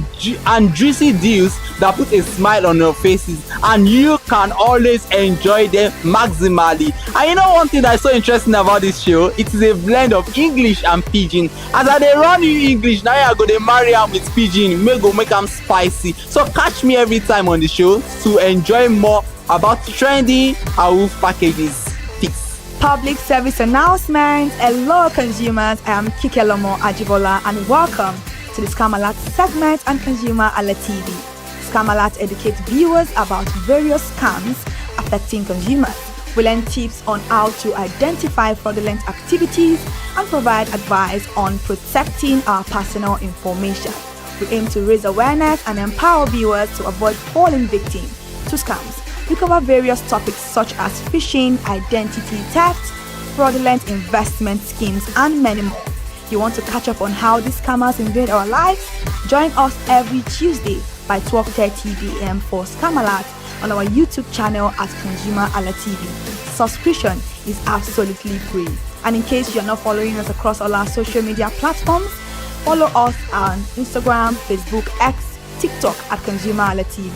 juicy deals that put a smile on your faces, and you can always enjoy them maximally. And you know one thing that is so interesting about this show? It is a blend of English and Pidgin. As I dey run you English, now I go dey marry am with Pidgin, make am spicy. So catch me every time on the show to enjoy more about trendy AUF packages. Peace. Public service announcement. Hello consumers, I am Kikelomo Ajibola, and welcome to the Scam Alert segment on ConsumerHalla TV. Scam Alert educates viewers about various scams affecting consumers. We learn tips on how to identify fraudulent activities and provide advice on protecting our personal information. We aim to raise awareness and empower viewers to avoid falling victim to scams. We cover various topics such as phishing, identity theft, fraudulent investment schemes, and many more. You want to catch up on how these scammers invade our lives? Join us every Tuesday by 12:30 p.m. for Scam Alert on our YouTube channel at ConsumerHallaTV. Subscription is absolutely free. And in case you're not following us across all our social media platforms, follow us on Instagram, Facebook, X, TikTok at ConsumerHallaTV.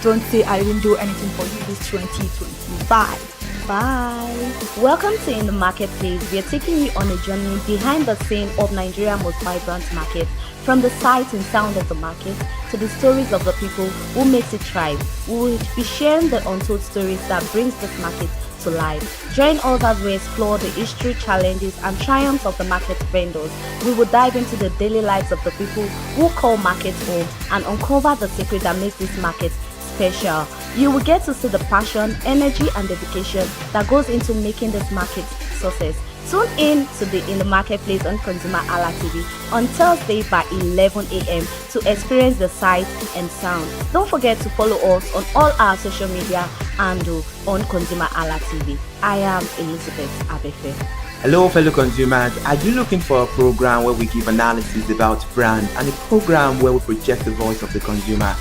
Don't say I didn't do anything for you this 2025. Bye. Welcome to In the Marketplace. We are taking you on a journey behind the scene of Nigeria's most vibrant market. From the sight and sound of the market to the stories of the people who makes it thrive. We will be sharing the untold stories that brings this market to life. Join us as we explore the history, challenges, and triumphs of the market vendors. We will dive into the daily lives of the people who call markets home and uncover the secret that makes this market special. You will get to see the passion, energy, and dedication that goes into making this market success. Tune in to the In the Marketplace on ConsumerHalla TV on Thursday by 11 a.m. to experience the sight and sound. Don't forget to follow us on all our social media handle on ConsumerHalla TV. I am Elizabeth Abefe. Hello fellow consumers, are you looking for a program where we give analysis about brand and a program where we project the voice of the consumer?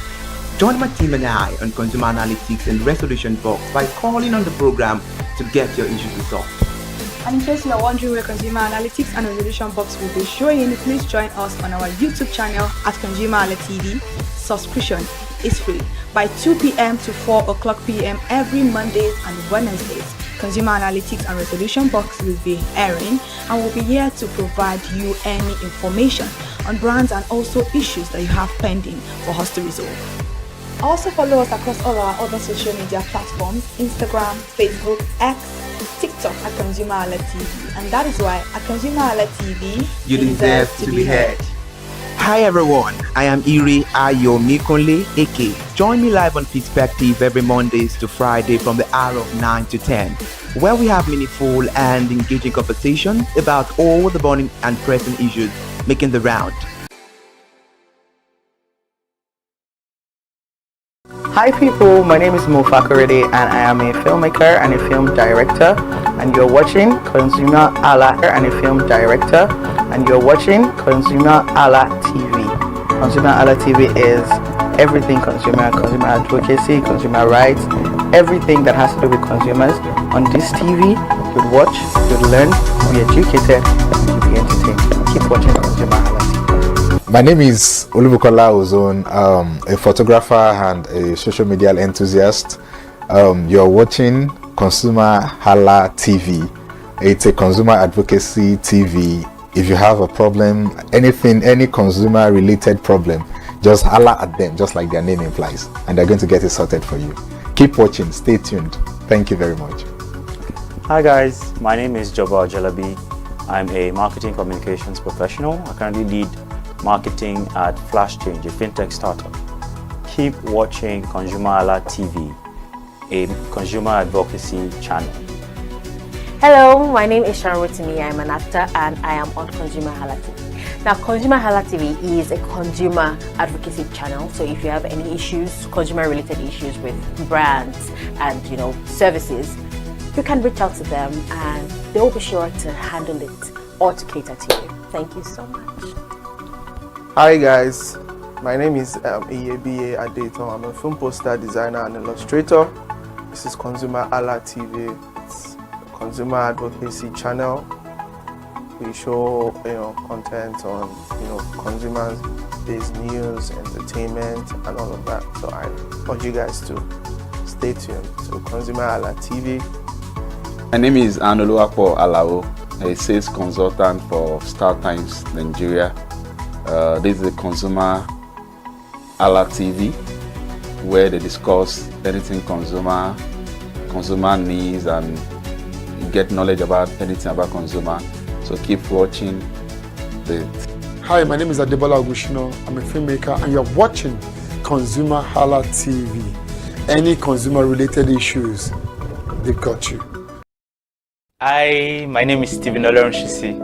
Join my team and I on Consumer Analytics and Resolution Box by calling on the program to get your issues resolved. And in case you are wondering where Consumer Analytics and Resolution Box will be showing, please join us on our YouTube channel at ConsumerHallaTV. Subscription is free by 2 p.m. to 4 o'clock p.m. every Mondays and Wednesdays. Consumer Analytics and Resolution Box will be airing and will be here to provide you any information on brands and also issues that you have pending for us to resolve. Also follow us across all our other social media platforms, Instagram, Facebook, X, TikTok at ConsumerHallaTV. And that is why at ConsumerHallaTV, you deserve to be heard. Hi everyone, I am Iri Ayomikunle Eke. Join me live on Perspective every Mondays to Friday from the hour of 9 to 10, where we have meaningful and engaging conversations about all the burning and pressing issues making the round. Hi people, my name is Mo Fakorede and I am a filmmaker and a film director, and you're watching ConsumerHalla and a film director, and you're watching ConsumerHalla TV. ConsumerHalla TV is everything consumer advocacy, consumer rights, everything that has to do with consumers. On this TV, you'll watch, you'll learn, you'll be educated, and you'll be entertained. Keep watching ConsumerHalla TV. My name is Olubukola Ozone, a photographer and a social media enthusiast. You're watching ConsumerHalla TV. It's a consumer advocacy TV. If you have a problem, any consumer related problem, just holla at them, just like their name implies, and they're going to get it sorted for you. Keep watching, stay tuned. Thank you very much. Hi guys, my name is Joba Jalabi. I'm a marketing communications professional. I currently lead marketing at Flash Change, a fintech startup. Keep watching ConsumerHalla TV, a consumer advocacy channel. Hello, my name is Sharon Rotimi. I'm an actor and I am on ConsumerHalla TV. Now, ConsumerHalla TV is a consumer advocacy channel. So if you have any issues, consumer-related issues with brands and services, you can reach out to them and they'll be sure to handle it or to cater to you. Thank you so much. Hi guys, my name is Iyebiye Adeton. I'm a film poster designer and illustrator. This is ConsumerHalla TV. It's a consumer advocacy channel. We show content on consumers-based news, entertainment, and all of that. So I want you guys to stay tuned to ConsumerHalla TV. My name is Anoluwapo Alao, a sales consultant for Star Times Nigeria. This is a ConsumerHalla TV, where they discuss anything consumer needs and get knowledge about anything about consumer. So keep watching it. Hi, my name is Adebola Ogushino. I'm a filmmaker and you're watching ConsumerHalla TV. Any consumer related issues, they've got you. Hi, my name is Stephen Olorunshisi.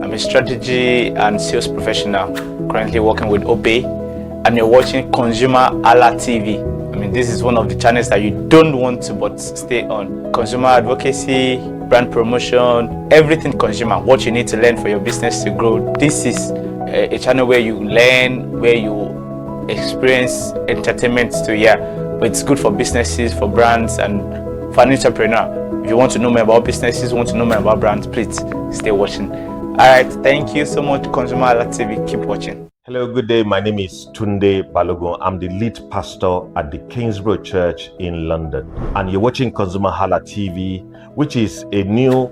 I'm a strategy and sales professional, currently working with Obey, and you're watching ConsumerHalla TV. I mean, this is one of the channels that you don't want to but stay on. Consumer advocacy, brand promotion, everything consumer, what you need to learn for your business to grow. This is a channel where you learn, where you experience entertainment to but it's good for businesses, for brands, and for an entrepreneur. If you want to know more about businesses, want to know more about brands, please stay watching. All right, thank you so much, ConsumerHalla TV. Keep watching. Hello, good day. My name is Tunde Balogun. I'm the lead pastor at the Kingsborough Church in London. And you're watching ConsumerHalla TV, which is a new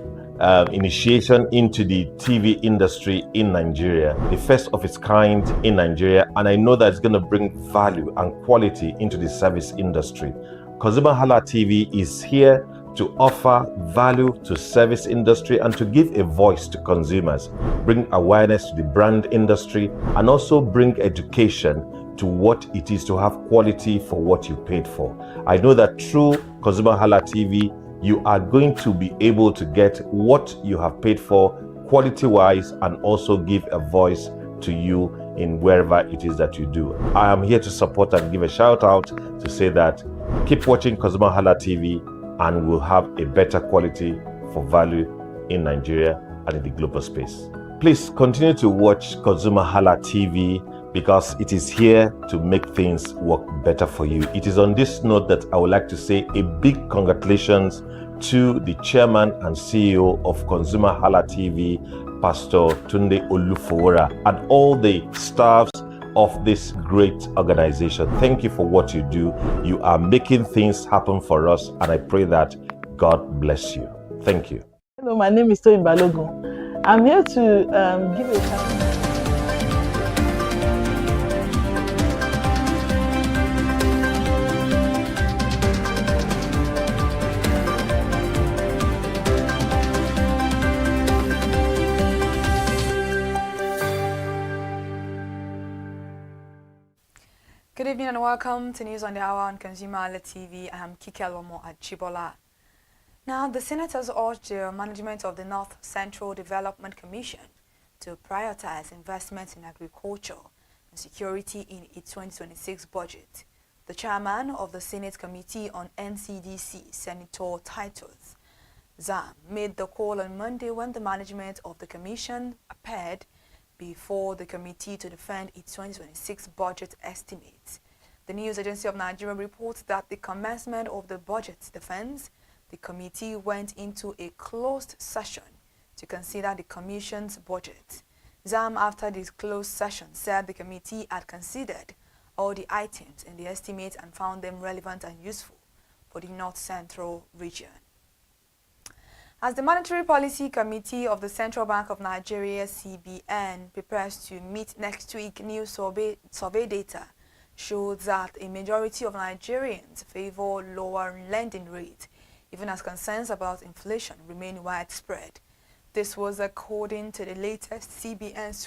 initiation into the TV industry in Nigeria, the first of its kind in Nigeria. And I know that it's going to bring value and quality into the service industry. ConsumerHalla TV is here to offer value to service industry and to give a voice to consumers, bring awareness to the brand industry, and also bring education to what it is to have quality for what you paid for. I know that through ConsumerHalla TV, you are going to be able to get what you have paid for quality-wise and also give a voice to you in wherever it is that you do. I am here to support and give a shout out to say that keep watching ConsumerHalla TV and we'll have a better quality for value in Nigeria and in the global space. Please continue to watch ConsumerHalla TV because it is here to make things work better for you. It is on this note that I would like to say a big congratulations to the chairman and CEO of ConsumerHalla TV, Pastor Tunde Olufowora, and all the staffs of this great organization. Thank you for what you do. You are making things happen for us, and I pray that God bless you. Thank you. Hello, my name is Toyin Balogun. I'm here to give a shout. Good evening and welcome to News on the Hour on ConsumerHalla TV. I am Kike Alomo at Chibola. Now, the senators urged the management of the North Central Development Commission to prioritize investments in agriculture and security in its 2026 budget. The chairman of the Senate Committee on NCDC, Senator Titus Zam, made the call on Monday when the management of the commission appeared before the committee to defend its 2026 budget estimates. The News Agency of Nigeria reports that the commencement of the budget defense, the committee went into a closed session to consider the commission's budget. Zam, after this closed session, said the committee had considered all the items in the estimate and found them relevant and useful for the North Central region. As the Monetary Policy Committee of the Central Bank of Nigeria, CBN, prepares to meet next week, new survey data shows that a majority of Nigerians favor lower lending rates, even as concerns about inflation remain widespread. This was according to the latest CBN's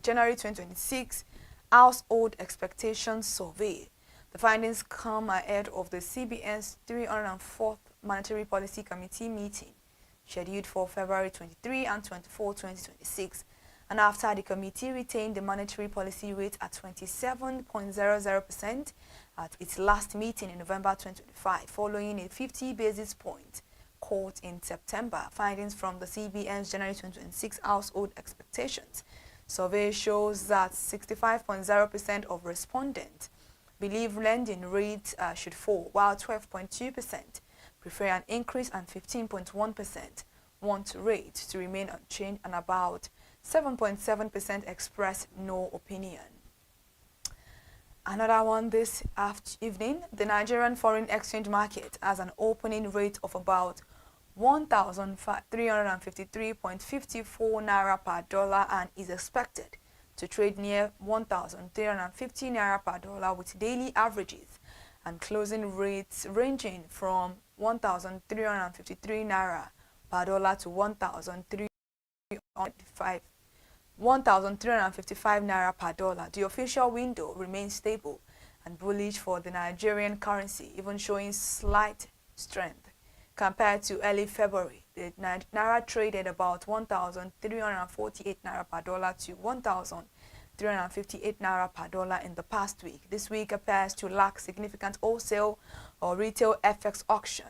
January 2026 Household Expectations Survey. The findings come ahead of the CBN's 304th Monetary Policy Committee meeting, scheduled for February 23 and 24, 2026, and after the committee retained the monetary policy rate at 27.00% at its last meeting in November 2025, following a 50 basis point cut in September. Findings from the CBN's January 2026 Household Expectations Survey shows that 65.0% of respondents believe lending rates should fall, while 12.2% prefer an increase and 15.1% want rates to remain unchanged, and about 7.7% express no opinion. Another one this evening, the Nigerian foreign exchange market has an opening rate of about 1,353.54 naira per dollar and is expected to trade near 1,350 naira per dollar, with daily averages and closing rates ranging from 1,353 naira per dollar to 1,355 naira per dollar. The official window remains stable and bullish for the Nigerian currency, even showing slight strength. compared to early February. The Naira traded about 1,348 Naira per dollar to 1,358 Naira per dollar in the past week. This week appears to lack significant wholesale or retail FX auction,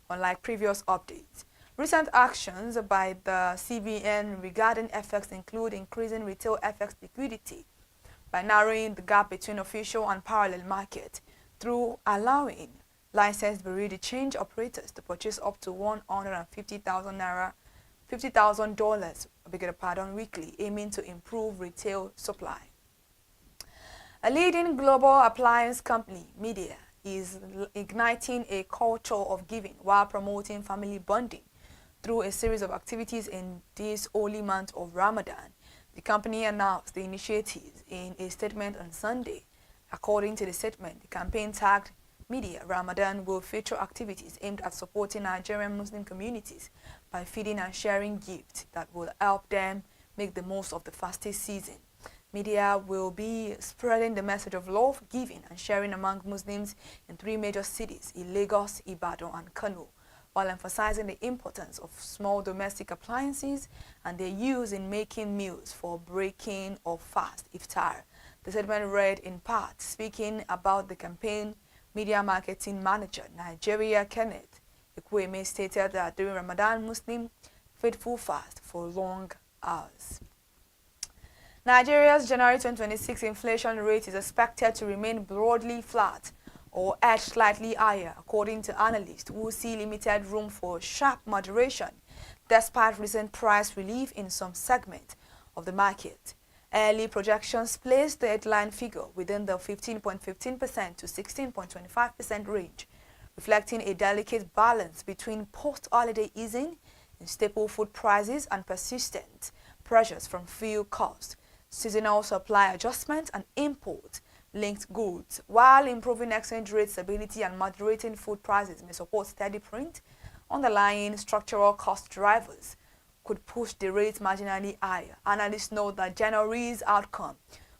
unlike previous updates. Recent actions by the CBN regarding FX include increasing retail FX liquidity by narrowing the gap between official and parallel market through allowing licensed bureau de change operators to purchase up to 150,000 Naira, $50,000 weekly, aiming to improve retail supply. A leading global appliance company, Media, is igniting a culture of giving while promoting family bonding through a series of activities in this holy month of Ramadan. The company announced the initiatives in a statement on Sunday. According to the statement, the campaign tagged Media Ramadan will feature activities aimed at supporting Nigerian Muslim communities by feeding and sharing gifts that will help them make the most of the fasting season. Media will be spreading the message of love, giving and sharing among Muslims in 3 major cities, in Lagos, Ibadan and Kano, while emphasizing the importance of small domestic appliances and their use in making meals for breaking of fast, iftar. The statement read in part, speaking about the campaign, Media Marketing Manager, Nigeria, Kenneth Ekweme, stated that during Ramadan, Muslim faithful fast for long hours. Nigeria's January 2026 inflation rate is expected to remain broadly flat or edge slightly higher, according to analysts who see limited room for sharp moderation, despite recent price relief in some segments of the market. Early projections place the headline figure within the 15.15% to 16.25% range, reflecting a delicate balance between post-holiday easing in staple food prices and persistent pressures from fuel costs, seasonal supply adjustments, and import-linked goods. While improving exchange rate stability and moderating food prices may support steady print, underlying structural cost drivers could push the rate marginally higher. Analysts note that January's outcome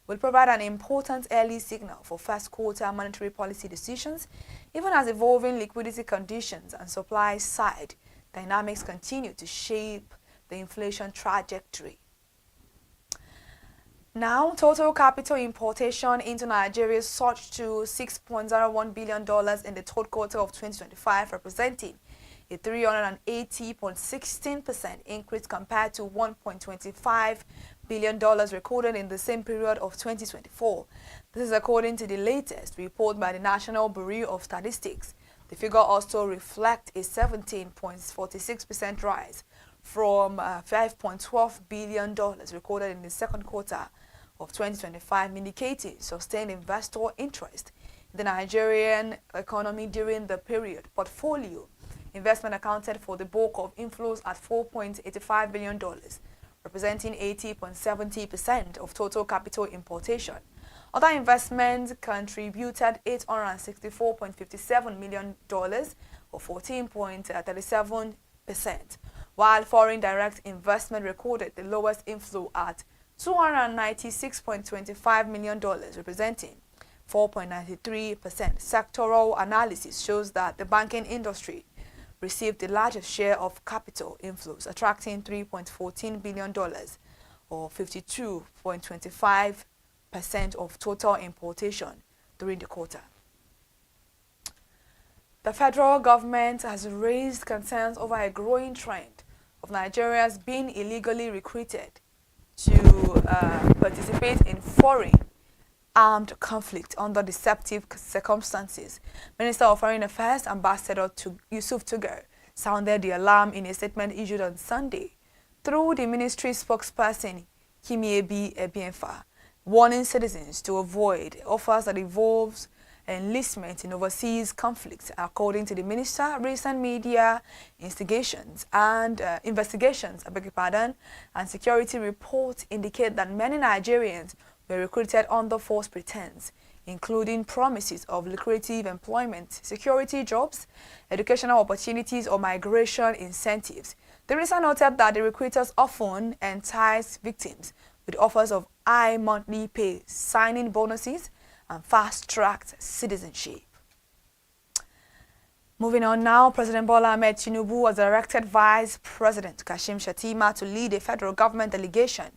will provide an important early signal for first quarter monetary policy decisions, even as evolving liquidity conditions and supply side dynamics continue to shape the inflation trajectory. Now, total capital importation into Nigeria surged to $6.01 billion in the third quarter of 2025, representing a 380.16% increase compared to $1.25 billion recorded in the same period of 2024. This is according to the latest report by the National Bureau of Statistics. The figure also reflects a 17.46% rise from $5.12 billion recorded in the second quarter of 2025, indicating sustained investor interest in the Nigerian economy during the period. Portfolio investment accounted for the bulk of inflows at $4.85 billion, representing 80.70% of total capital importation. Other investments contributed $864.57 million, or 14.37%, while foreign direct investment recorded the lowest inflow at $296.25 million, representing 4.93%. Sectoral analysis shows that the banking industry received the largest share of capital inflows, attracting $3.14 billion, or 52.25% of total importation during the quarter. The federal government has raised concerns over a growing trend of Nigerians being illegally recruited to participate in foreign armed conflict under deceptive circumstances. Minister of Foreign Affairs, Ambassador Yusuf Tugar, sounded the alarm in a statement issued on Sunday through the ministry spokesperson, Kimiebi Ebienfa, warning citizens to avoid offers that involves enlistment in overseas conflicts. According to the minister, recent media investigations and security reports indicate that many Nigerians were recruited under false pretense, including promises of lucrative employment, security jobs, educational opportunities, or migration incentives. The minister noted that the recruiters often entice victims with offers of high monthly pay, signing bonuses, and fast-tracked citizenship. Moving on now, President Bola Ahmed Tinubu has directed Vice President Kashim Shettima to lead a federal government delegation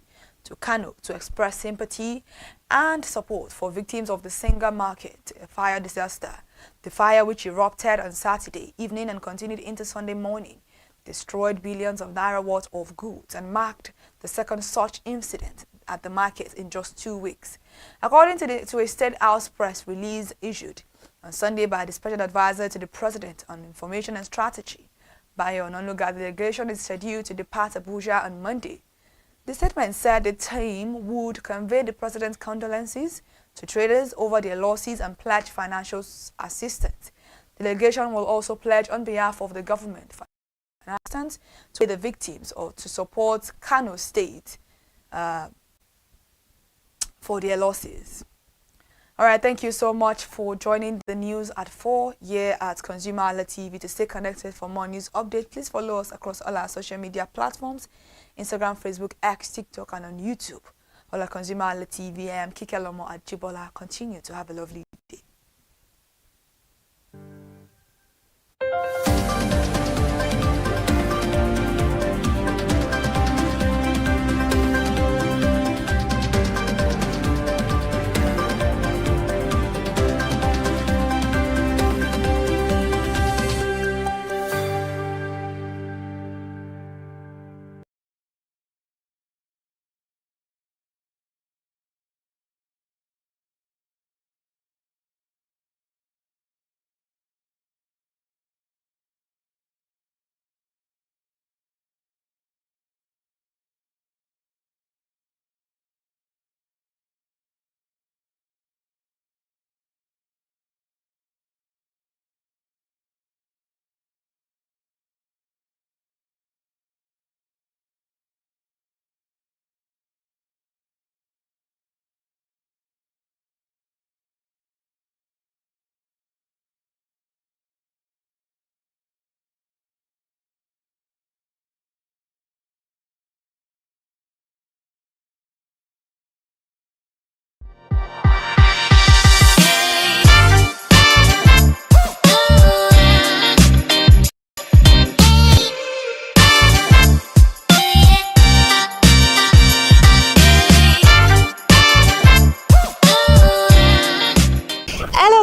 to Kano to express sympathy and support for victims of the Singa Market fire disaster. The fire, which erupted on Saturday evening and continued into Sunday morning, destroyed billions of naira worth of goods and marked the second such incident at the market in just 2 weeks. According to a State House press release issued on Sunday by the Special Advisor to the President on Information and Strategy, Bayo Ononuga, the delegation is scheduled to depart Abuja on Monday. The statement said the team would convey the President's condolences to traders over their losses and pledge financial assistance. The delegation will also pledge on behalf of the government assistance to the victims or to support Kano State for their losses. All right, thank you so much for joining the news at 4 here at ConsumerHalla TV. To stay connected for more news updates, please follow us across all our social media platforms, Instagram, Facebook, X, TikTok, and on YouTube. All at ConsumerHalla TV. I am Kike Lomo at Jibola. Continue to have a lovely day.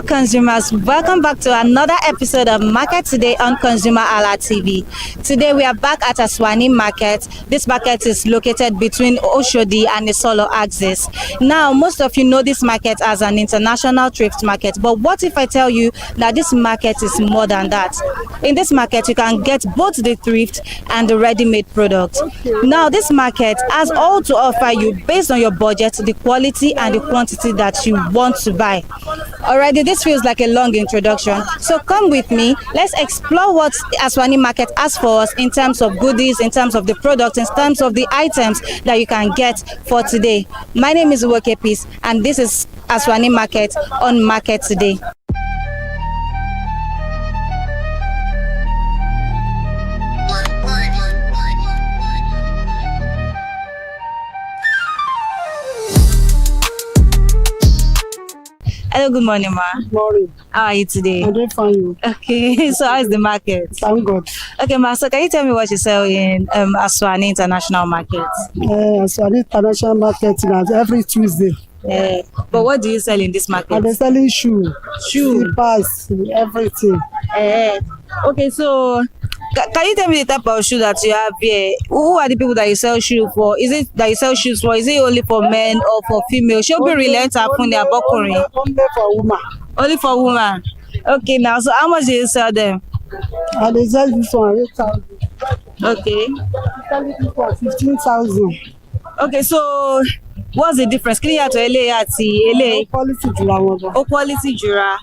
Consumers, welcome back to another episode of Market Today on ConsumerHalla TV. Today we are back at Aswani Market. This market is located between Oshodi and the Solo axis. Now, most of you know this market as an international thrift market, but what if I tell you that this market is more than that? In this market, you can get both the thrift and the ready-made products. Now, this market has all to offer you based on your budget, the quality and the quantity that you want to buy. Already, this feels like a long introduction, so come with me. Let's explore what Aswani Market has for us in terms of goodies, in terms of the products, in terms of the items that you can get for today. My name is Uwoke Peace, and this is Aswani Market on Market Today. Hello, good morning, ma. Good morning. How are you today? I'm doing fine. Okay, so how is the market? Thank God. Okay, ma, so can you tell me what you sell in Aswani International Market? Aswani International Market is every Tuesday. But what do you sell in this market? I'm selling shoes, slippers, everything. Okay, so can you tell me the type of shoe that you have here? Who are the people that you sell shoes for? Is it that you sell shoes for? Is it only for men or for female? Should be relent upon their buckling. Only for women. Only for women. Okay, now so how much do you sell them? I sell this one 8,000. Okay. I sell this one 15,000. Okay, so what's the difference? Can you tell me? Quality jura. Oh, quality jura.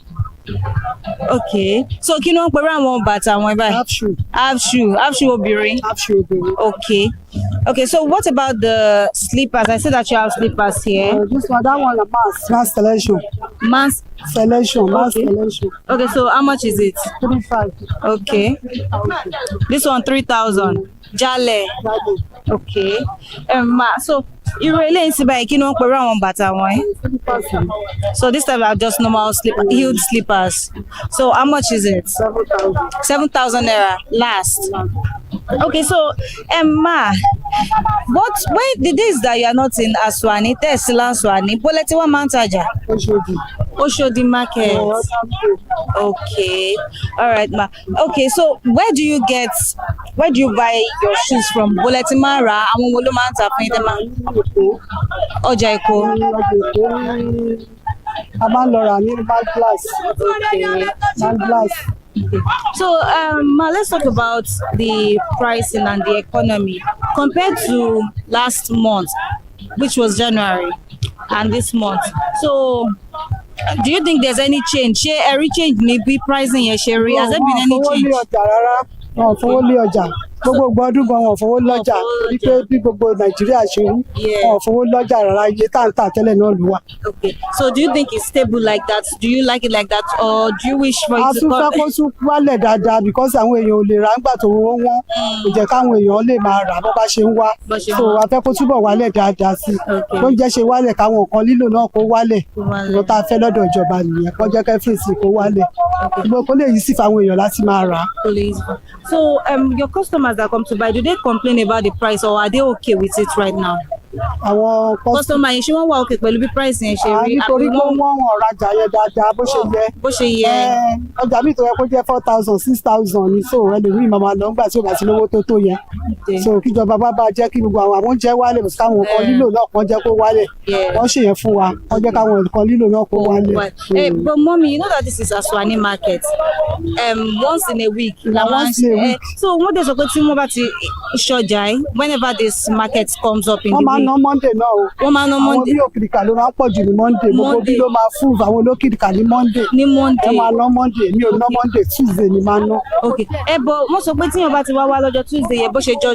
Okay, so kí ló ń pẹ̀rọ àwọn bàtà àwọn báyìí? Half shoe obìnrin. Okay, okay. So what about the slippers? I see that you have slippers here. This one, that one, mass selection. Mass selection. Okay, so how much is it? 3,500. Okay. This one 3,000. Jale. Okay. So You really see by kino pe around bata won. So this time are just normal heeled slippers. So how much is it? 7,000 naira last. Okay, so Ma, but when the days that you are not in Aswani, Tesla Aswani, Boleti wa Mantaja? Oshodi market. Okay, all right, Ma. Okay, so where do you buy your shoes from? Boleti Mara, àwọn wo ló máa ń tà fún yín ma? Ọjà Èkó. A máa ń lọ rà ní bag glass. Okay. Bag glass. Okay. So, Ma, let's talk about the pricing and the economy compared to last month, which was January, and this month. So, do you think there's any change? Every change maybe pricing here, Sherry. Has there been any change? Gbogbo ọdún gan wọn fowó lọ́jà wípé bí gbogbo Nàìjíríà ṣe rí wọn fowó lọ́jà rárá iye tá ń tà tẹ́lẹ̀ náà ló wà. Okay, so do you think it's stable like that? Do you like it like that, or do you wish for it to come? A tún fẹ́ kó tún wálẹ̀ dáadáa because àwọn èèyàn ò lè rà nígbà tó wọ́n kò jẹ́ káwọn èèyàn lè máa rà bó bá ṣe ń wá. So a fẹ́ kó túbọ̀ wálẹ̀ dáadáa sí i. Tó ń jẹ́ ṣe wálẹ̀ káwọn nǹkan lílò náà kó wálẹ̀. Ìwọ́n tá a fẹ́ lọ́dọ̀ ìjọba nìyẹn kó jẹ́ kẹ́fìsì kó wálẹ̀. Ṣùgbọ́n kó lè yí sí fáwọn èèyàn láti máa rà. So your customers that come to buy, do they complain about the price or are they okay with it right now? Àwọn customer yẹn ṣé wọ́n wà okay pẹ̀lú bí price yẹn ṣe rí? Nítorí pé wọ́n rajà yẹn dáadáa bó ṣe yẹ. Ọjà mi tó yẹ kó jẹ́ 4,000 6,000 ní so ẹlòmíì máa lọ nígbà tí ó bá ti lówó tó yẹn. So kíjọba bá jẹ́ kí gbogbo àwọn oúnjẹ wálẹ̀ bó káwọn nǹkan lílò náà kàn jẹ́ kó wálẹ̀. Wọ́n ṣe yẹn fún wa wọ́n jẹ́ káwọn nǹkan lílò náà kó wálẹ̀. But mommy, you know that this is Aswani market. Once in a week. So wọ́n dẹ̀ sọ pé tí wọ́n bá ti ṣọjà whenever this market comes up in the week. Ná Monday náà o. Wọ́n máa ná Monday. Àwọn olókìdìkà ló máa ń pọ̀ jù ní Monday. Gbogbo bí ló máa fún àwọn olókìdìkà ní Monday. Ní Monday. Ẹ máa ná Monday. Mi ò ná Monday, Tuesday ni máa ná. Okay. Bọ̀ wọ́n sọ pé tíyàn bá ti wá lọ́jọ́ Tuesday yẹn bó ṣe jọ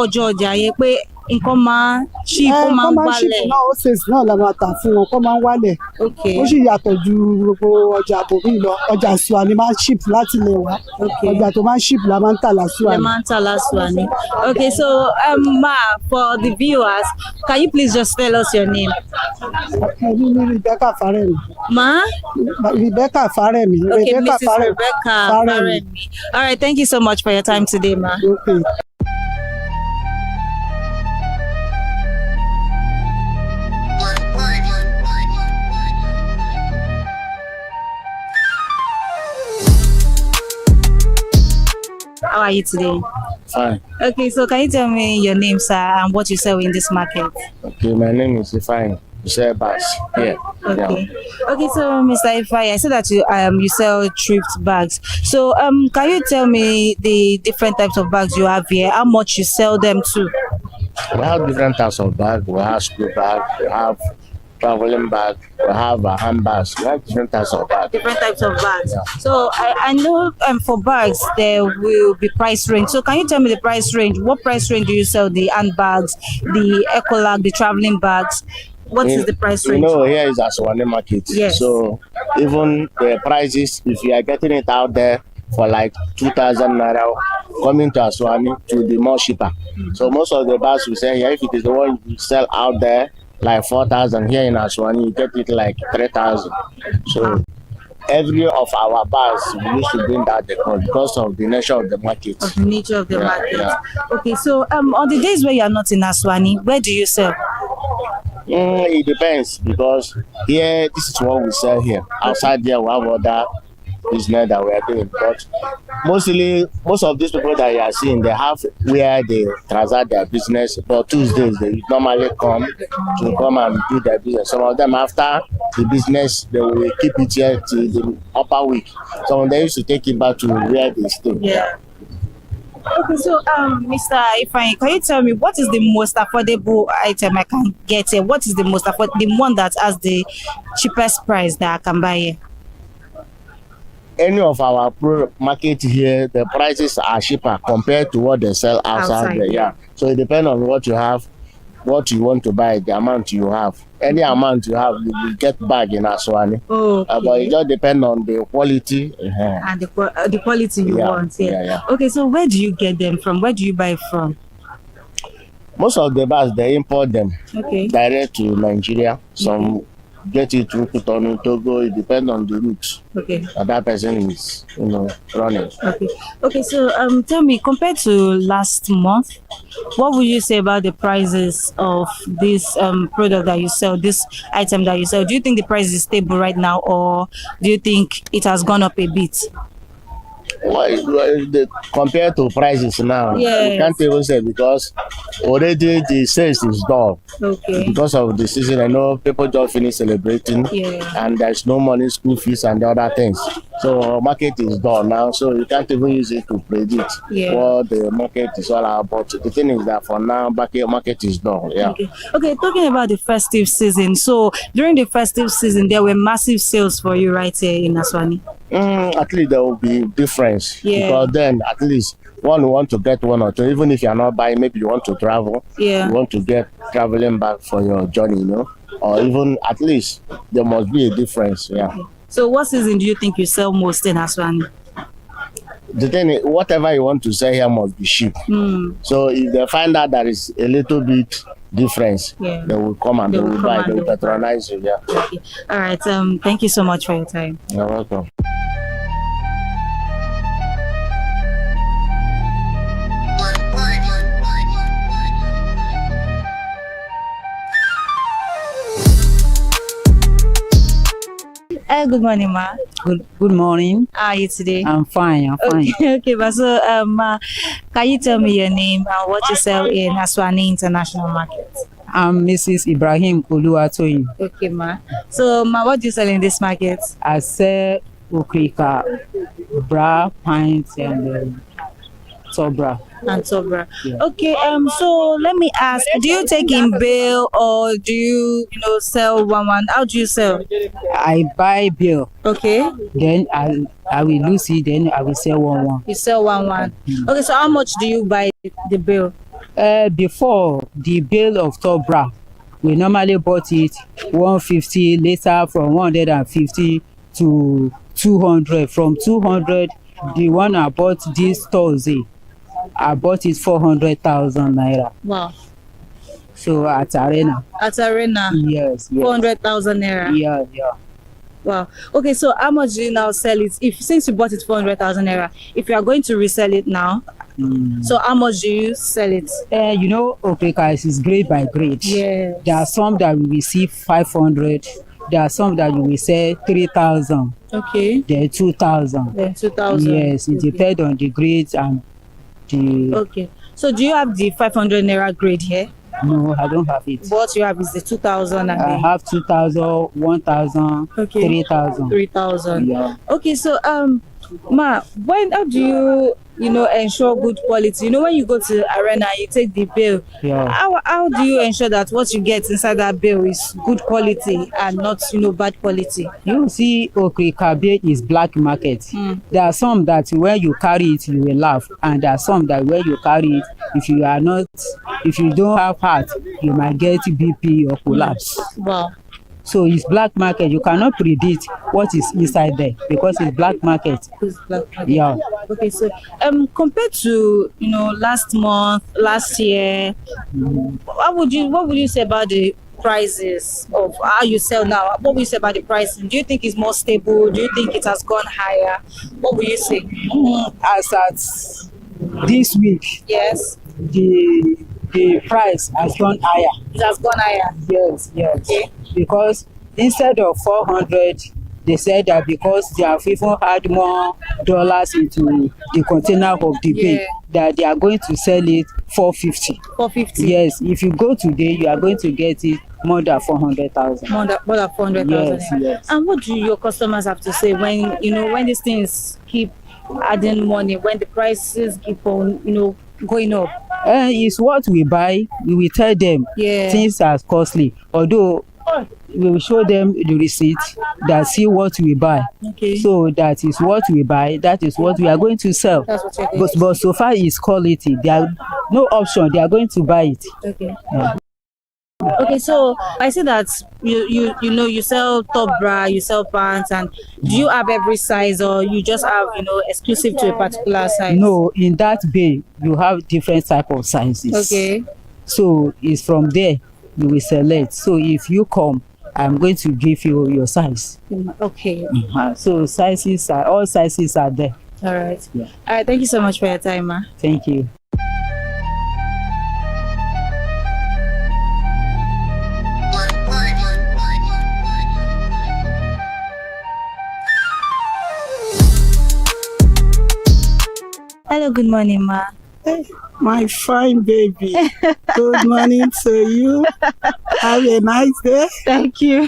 ọjọ́ ọjà yẹn pé nǹkan máa ṣí kó máa ń wálẹ̀. Náà ó ṣe náà la máa tà fún wọn kó máa ń wálẹ̀. Ó sì yàtọ̀ ju gbogbo ọjà àbòmí lọ. Ọjà Aswani máa ń ship láti ilẹ̀ wá. Ọjà tó máa ń ship la máa ń tà l'Aswani. La máa ń tà l'Aswani. Okay, so Ma, for the viewers, can you please just tell us your name? Rebecca Faremi. Ma? Rebecca Faremi. Okay, Mrs. Rebecca Faremi. All right, thank you so much for your time today, Ma. Okay. How are you today? Fine. Okay, so can you tell me your name, sir, and what you sell in this market? Okay, my name is Ifeanyi. You sell bags here. Okay. Okay, so Mr. Ifeanyi, I said that you sell thrift bags. So can you tell me the different types of bags you have here? How much you sell them to? We have different types of bags. We have school bags. We have traveling bag, we have handbags, we have different types of bags. Different types of bags. Yeah. So I know for bags there will be price range. So can you tell me the price range? What price range do you sell the handbags, the ecolag, the traveling bags? What is the price range? You know, here is Aswani market. Yes. So even the prices, if you are getting it out there for like 2,000 naira, coming to Aswani to be more cheaper. So most of the bags we sell here, if it is the one you sell out there, like 4,000 here in Aswani, you get it like 3,000. So every of our bars we used to bring that because of the nature of the market. Of the nature of the market. Yeah. Okay, so on the days where you are not in Aswani, where do you sell? It depends because here this is what we sell here. Outside there we have other business that we are doing, but most of these people that you are seeing, they have where they transact their business. But Tuesdays they normally come and do their business. Some of them after the business they will keep it here till the upper week. Some of them used to take it back to where they stay. Yeah. Okay, so Mr. Ifeanyi, can you tell me what is the most affordable item I can get here? What is the most affordable, the one that has the cheapest price that I can buy here? Any of our market here, the prices are cheaper compared to what they sell outside there. Yeah. So it depends on what you have, what you want to buy, the amount you have. Any amount you have, you will get back in Aswani. Okay. But it just depends on the quality. And the quality you want. Yeah. Yeah. Okay, so where do you get them from? Where do you buy from? Most of the bags, they import them direct to Nigeria. Some get it through Cotonou, Togo. It depends on the route that person is, running. Okay. So tell me, compared to last month, what would you say about the prices of this product that you sell, this item that you sell? Do you think the price is stable right now, or do you think it has gone up a bit? Well, compared to prices now, you can't even say, because already the sales is done. Because of the season, I know people just finish celebrating, and there's no money, school fees, and the other things. So market is done now, so you can't even use it to predict what the market is all about. The thing is that for now, market is done. Okay. Talking about the festive season. So during the festive season, there were massive sales for you right here in Aswani. At least there will be difference, because then at least one want to get one or two. Even if you are not buying, maybe you want to travel, you want to get traveling back for your journey, or even at least there must be a difference. So what season do you think you sell most in Aswani? The thing is, whatever you want to sell here must be cheap. So if they find out that is a little bit difference, they will come and they will buy, they will patronize you. Okay. All right. Thank you so much for your time. You're welcome. Good morning, ma. Good morning. How are you today? I'm fine. Okay, but so ma, can you tell me your name and what you sell in Aswani International Market? I'm Mrs. Ibrahim Oluwatoyin. Okay, ma. So ma, what do you sell in this market? I sell okrika, bra, pints, and sobra. And sobra. Okay. So let me ask: do you take in bill or do you, sell one? How do you sell? I buy bill. Okay. Then I will lose it. Then I will sell one. You sell one. Okay. So how much do you buy the bill? Before the bill of sobra, we normally bought it 150. Later, from 150 to 200. From 200, the one I bought this Thursday, I bought it 400,000 naira. Wow. So at Arena. At Arena? Yes. 400,000 naira? Yeah. Wow. Okay, so how much do you now sell it? Since you bought it 400,000 naira, if you are going to resell it now, so how much do you sell it? Okrika is grade by grade. Yeah. There are some that we receive 500. There are some that you will sell 3,000. Okay. Then 2,000. Then 2,000. Yes, it depends on the grades and the. Okay. So do you have the 500 naira grade here? No, I don't have it. What you have is the 2,000 and I have 2,000, 1,000, 3,000. 3,000. Yeah. Okay, so ma, how do you ensure good quality? When you go to Arena, you take the bill. Yeah. How do you ensure that what you get inside that bill is good quality and not bad quality? You see, okrika bill is black market. There are some that when you carry it, you will laugh, and there are some that when you carry it, if you don't have heart, you might get BP or collapse. Wow. So it's black market. You cannot predict what is inside there because it's black market. It's black market. Yeah. Okay, so compared to last month, last year, what would you say about the prices of how you sell now? What would you say about the pricing? Do you think it's more stable? Do you think it has gone higher? What would you say? As at this week, yes, the price has gone higher. It has gone higher. Yes. Okay. Because instead of 400, they said that because they have even had more dollars into the container of the bill, that they are going to sell it 450. 450. Yes. If you go today, you are going to get it more than 400,000. More than 400,000. Yes. And what do your customers have to say when when these things keep adding money, when the prices keep on going up? It's what we buy. We will tell them things are costly. Although we will show them the receipt that see what we buy. Okay. So that is what we buy. That is what we are going to sell. That's what you're going but so far it's quality. There are no option. They are going to buy it. Okay. Yeah. Okay, so I see that you sell top bra, you sell pants, and do you have every size or you just have exclusive to a particular size? No, in that bay you have different type of sizes. Okay. So it's from there you will select. So if you come, I'm going to give you your size. Okay. So all sizes are there. All right. Yeah. All right. Thank you so much for your time, ma. Thank you. Hello, good morning, ma. Hey, my fine baby. Good morning to you. Have a nice day. Thank you.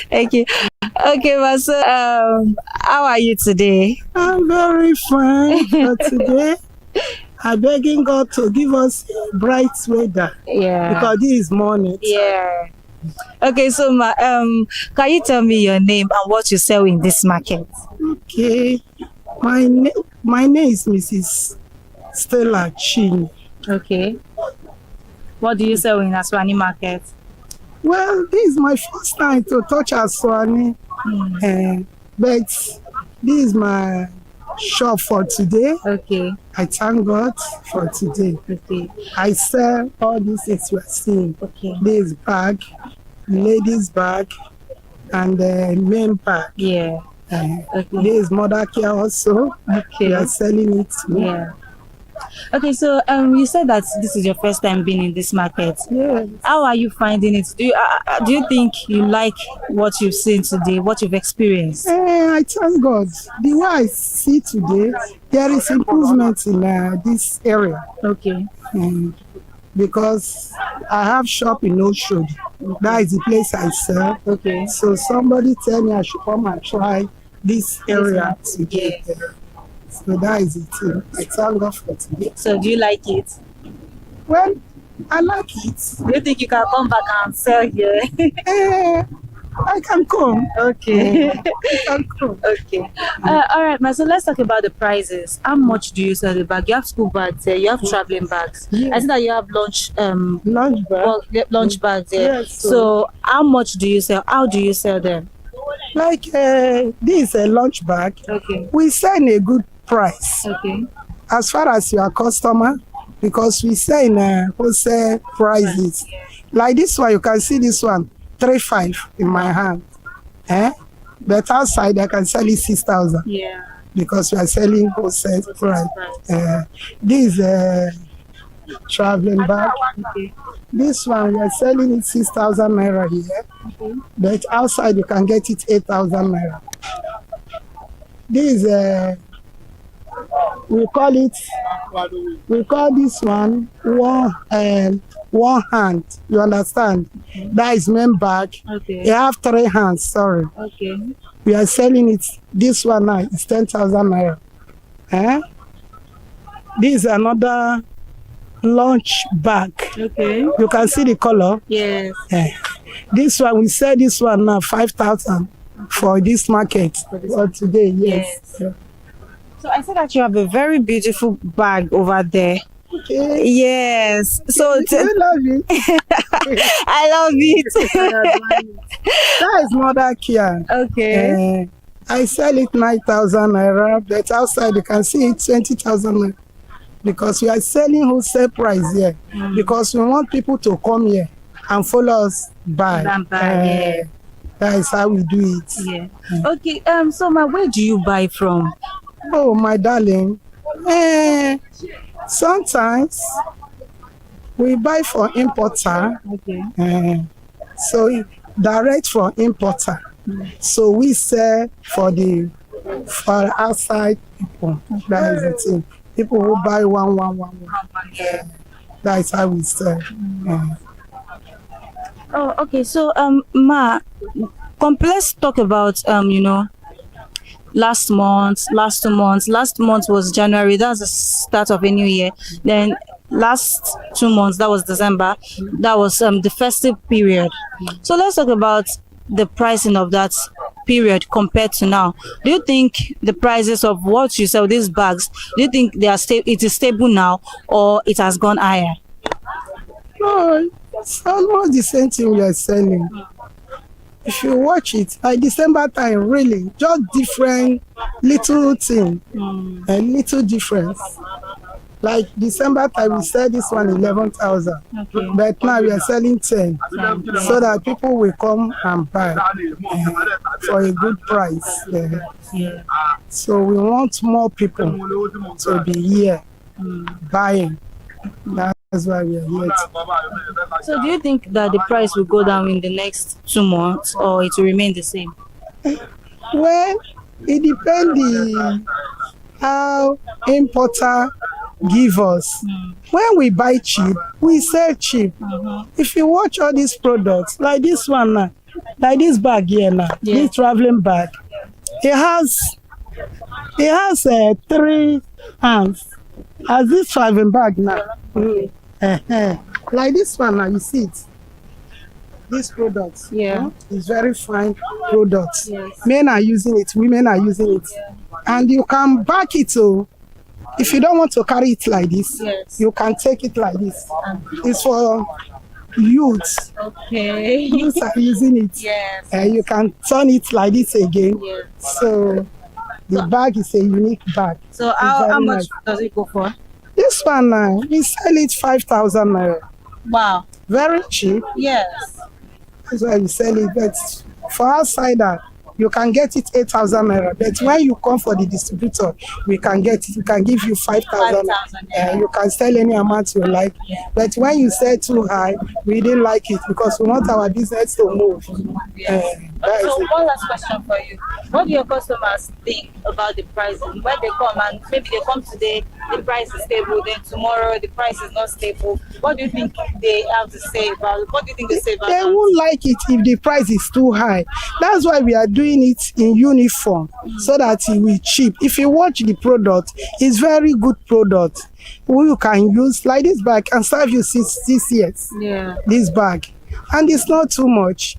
Thank you. Okay, ma. So, how are you today? I'm very fine for today. I'm begging God to give us bright weather. Yeah. Because this is morning. Yeah. Okay, so ma, can you tell me your name and what you sell in this market? Okay. My name is Mrs. Stella Chin. Okay. What do you sell in Aswani market? Well, this is my first time to touch Aswani. But this is my shop for today. Okay. I thank God for today. Okay. I sell all these things we're seeing. Okay. This bag, ladies bag, and men bag. Yeah. Okay. This mother care also. Okay. We are selling it too. Yeah. Okay, so you said that this is your first time being in this market. Yeah. How are you finding it? Do you think you like what you've seen today, what you've experienced? I thank God. The way I see today, there is improvement in this area. Okay. Because I have shop in Oshodi. That is the place I sell. Okay. So somebody tell me I should come and try this area today. So that is it. I thank God for today. So do you like it? Well, I like it. Do you think you can come back and sell here? I can come. Okay. I can come. Okay. All right, ma. So let's talk about the prices. How much do you sell the bag? You have school bags there. You have traveling bags. Yeah. I see that you have lunch bag. Well, lunch bags there. Yes, so how much do you sell? How do you sell them? Like this is a lunch bag. Okay. We sell in a good price. Okay. As far as your customer, because we sell in wholesale prices. Like this one, you can see this one. 3,500 in my hand, but outside I can sell it 6,000. Yeah. Because we are selling wholesale price. This is traveling bag. Okay. This one we are selling it 6,000 naira here, but outside you can get it 8,000 naira. This is we call this one one hand. You understand? That is main bag. Okay. You have 3 hands. Sorry. Okay. We are selling it. This one now is 10,000 naira. This is another lunch bag. Okay. You can see the color. Yes. This one we sell this one now 5,000 for this market for today. Yes. Yes. So I said that you have a very beautiful bag over there. Okay. Yes. So I love it. I love it. That is mother care. Okay. I sell it 9,000 naira, but outside you can see it 20,000 naira. Because we are selling wholesale price here. Because we want people to come here and follow us buy. Yeah. That is how we do it. Yeah. Okay. So where do you buy from? Oh, my darling. Sometimes we buy for importer. Okay. So direct for importer. So we sell for outside people. That is the thing. People who buy one. That is how we sell. Oh, okay. So ma, let's talk about last month, last 2 months. Last month was January. That's the start of a new year. Then last 2 months, that was December. That was the festive period. So let's talk about the pricing of that period compared to now. Do you think the prices of what you sell, these bags, do you think they are it is stable now, or it has gone higher? No, it's almost the same thing we are selling. If you watch it, by December time, really, just different little thing, a little difference. Like December time, we sell this one 11,000. Okay. But now we are selling 10, so that people will come and buy for a good price. Yeah. So we want more people to be here buying. That's why we are here. So do you think that the price will go down in the next 2 months, or it will remain the same? Well, it depends how importer give us. When we buy cheap, we sell cheap. If you watch all these products, like this one now, like this bag here now, this traveling bag, it has 3 hands. As this traveling bag now, like this one now, you see it. This product, is very fine product. Men are using it, women are using it, and you can back it. So, if you don't want to carry it like this, you can take it like this. It's for youths. Okay. Youths are using it. And you can turn it like this again. So the bag is a unique bag. So how much does it go for? This one now, we sell it 5,000 naira. Wow. Very cheap. Yes. That's why we sell it. But for outsider, you can get it 8,000 naira. But when you come for the distributor, we can get it. We can give you 5,000. You can sell any amount you like. But when you sell too high, we didn't like it because we want our business to move. So one last question for you. What do your customers think about the pricing? When they come and maybe they come today, the price is stable, then tomorrow the price is not stable. What do you think they have to say about it? What do you think they say about it? They won't like it if the price is too high. That's why we are doing it in uniform so that it will cheap. If you watch the product, it's very good product. Who you can use like this bag can serve you 6 years. This bag, and it's not too much.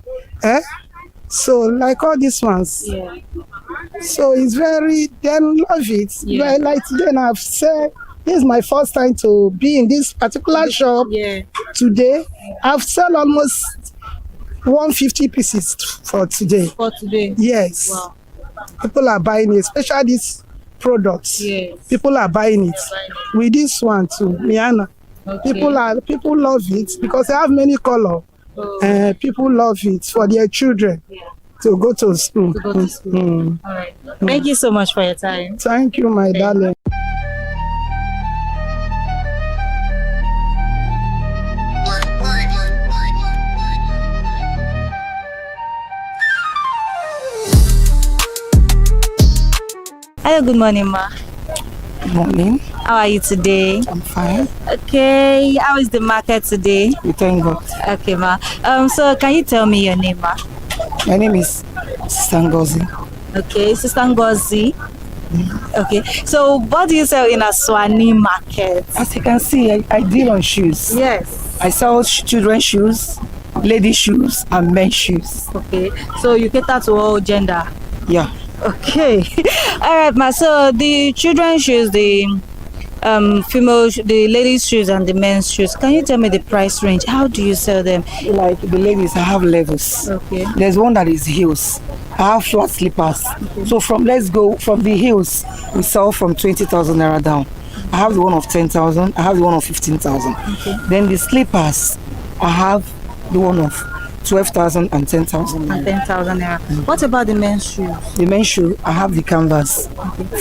So like all these ones. So it's very, they love it. But like then I've said, this is my first time to be in this particular shop. Today, I've sold almost 150 pieces for today. Yes. Wow. People are buying it, especially these products. People are buying it. With this one too, Miana. People love it because they have many color. People love it for their children to go to school. All right. Thank you so much for your time. Thank you, my darling. Hello, good morning, ma. Good morning. How are you today? I'm fine. Okay. How is the market today? We thank God. Okay, ma. So can you tell me your name, ma? My name is Sister Ngozi. Okay, Sister Ngozi. Okay. So what do you sell in Aswani market? As you can see, I deal on shoes. Yes. I sell children's shoes, lady shoes, and men's shoes. Okay. So you cater to all gender? Yeah. Okay. All right, ma. So the children's shoes, the female, the ladies' shoes, and the men's shoes. Can you tell me the price range? How do you sell them? Like the ladies, I have levels. Okay. There's one that is heels. I have flat slippers. Okay. So let's go from the heels. We sell from 20,000 naira down. I have the one of 10,000. I have the one of 15,000. Okay. Then the slippers, I have the one of 12,000 and 10,000 and 10,000 naira. What about the men's shoes? The men's shoe, I have the canvas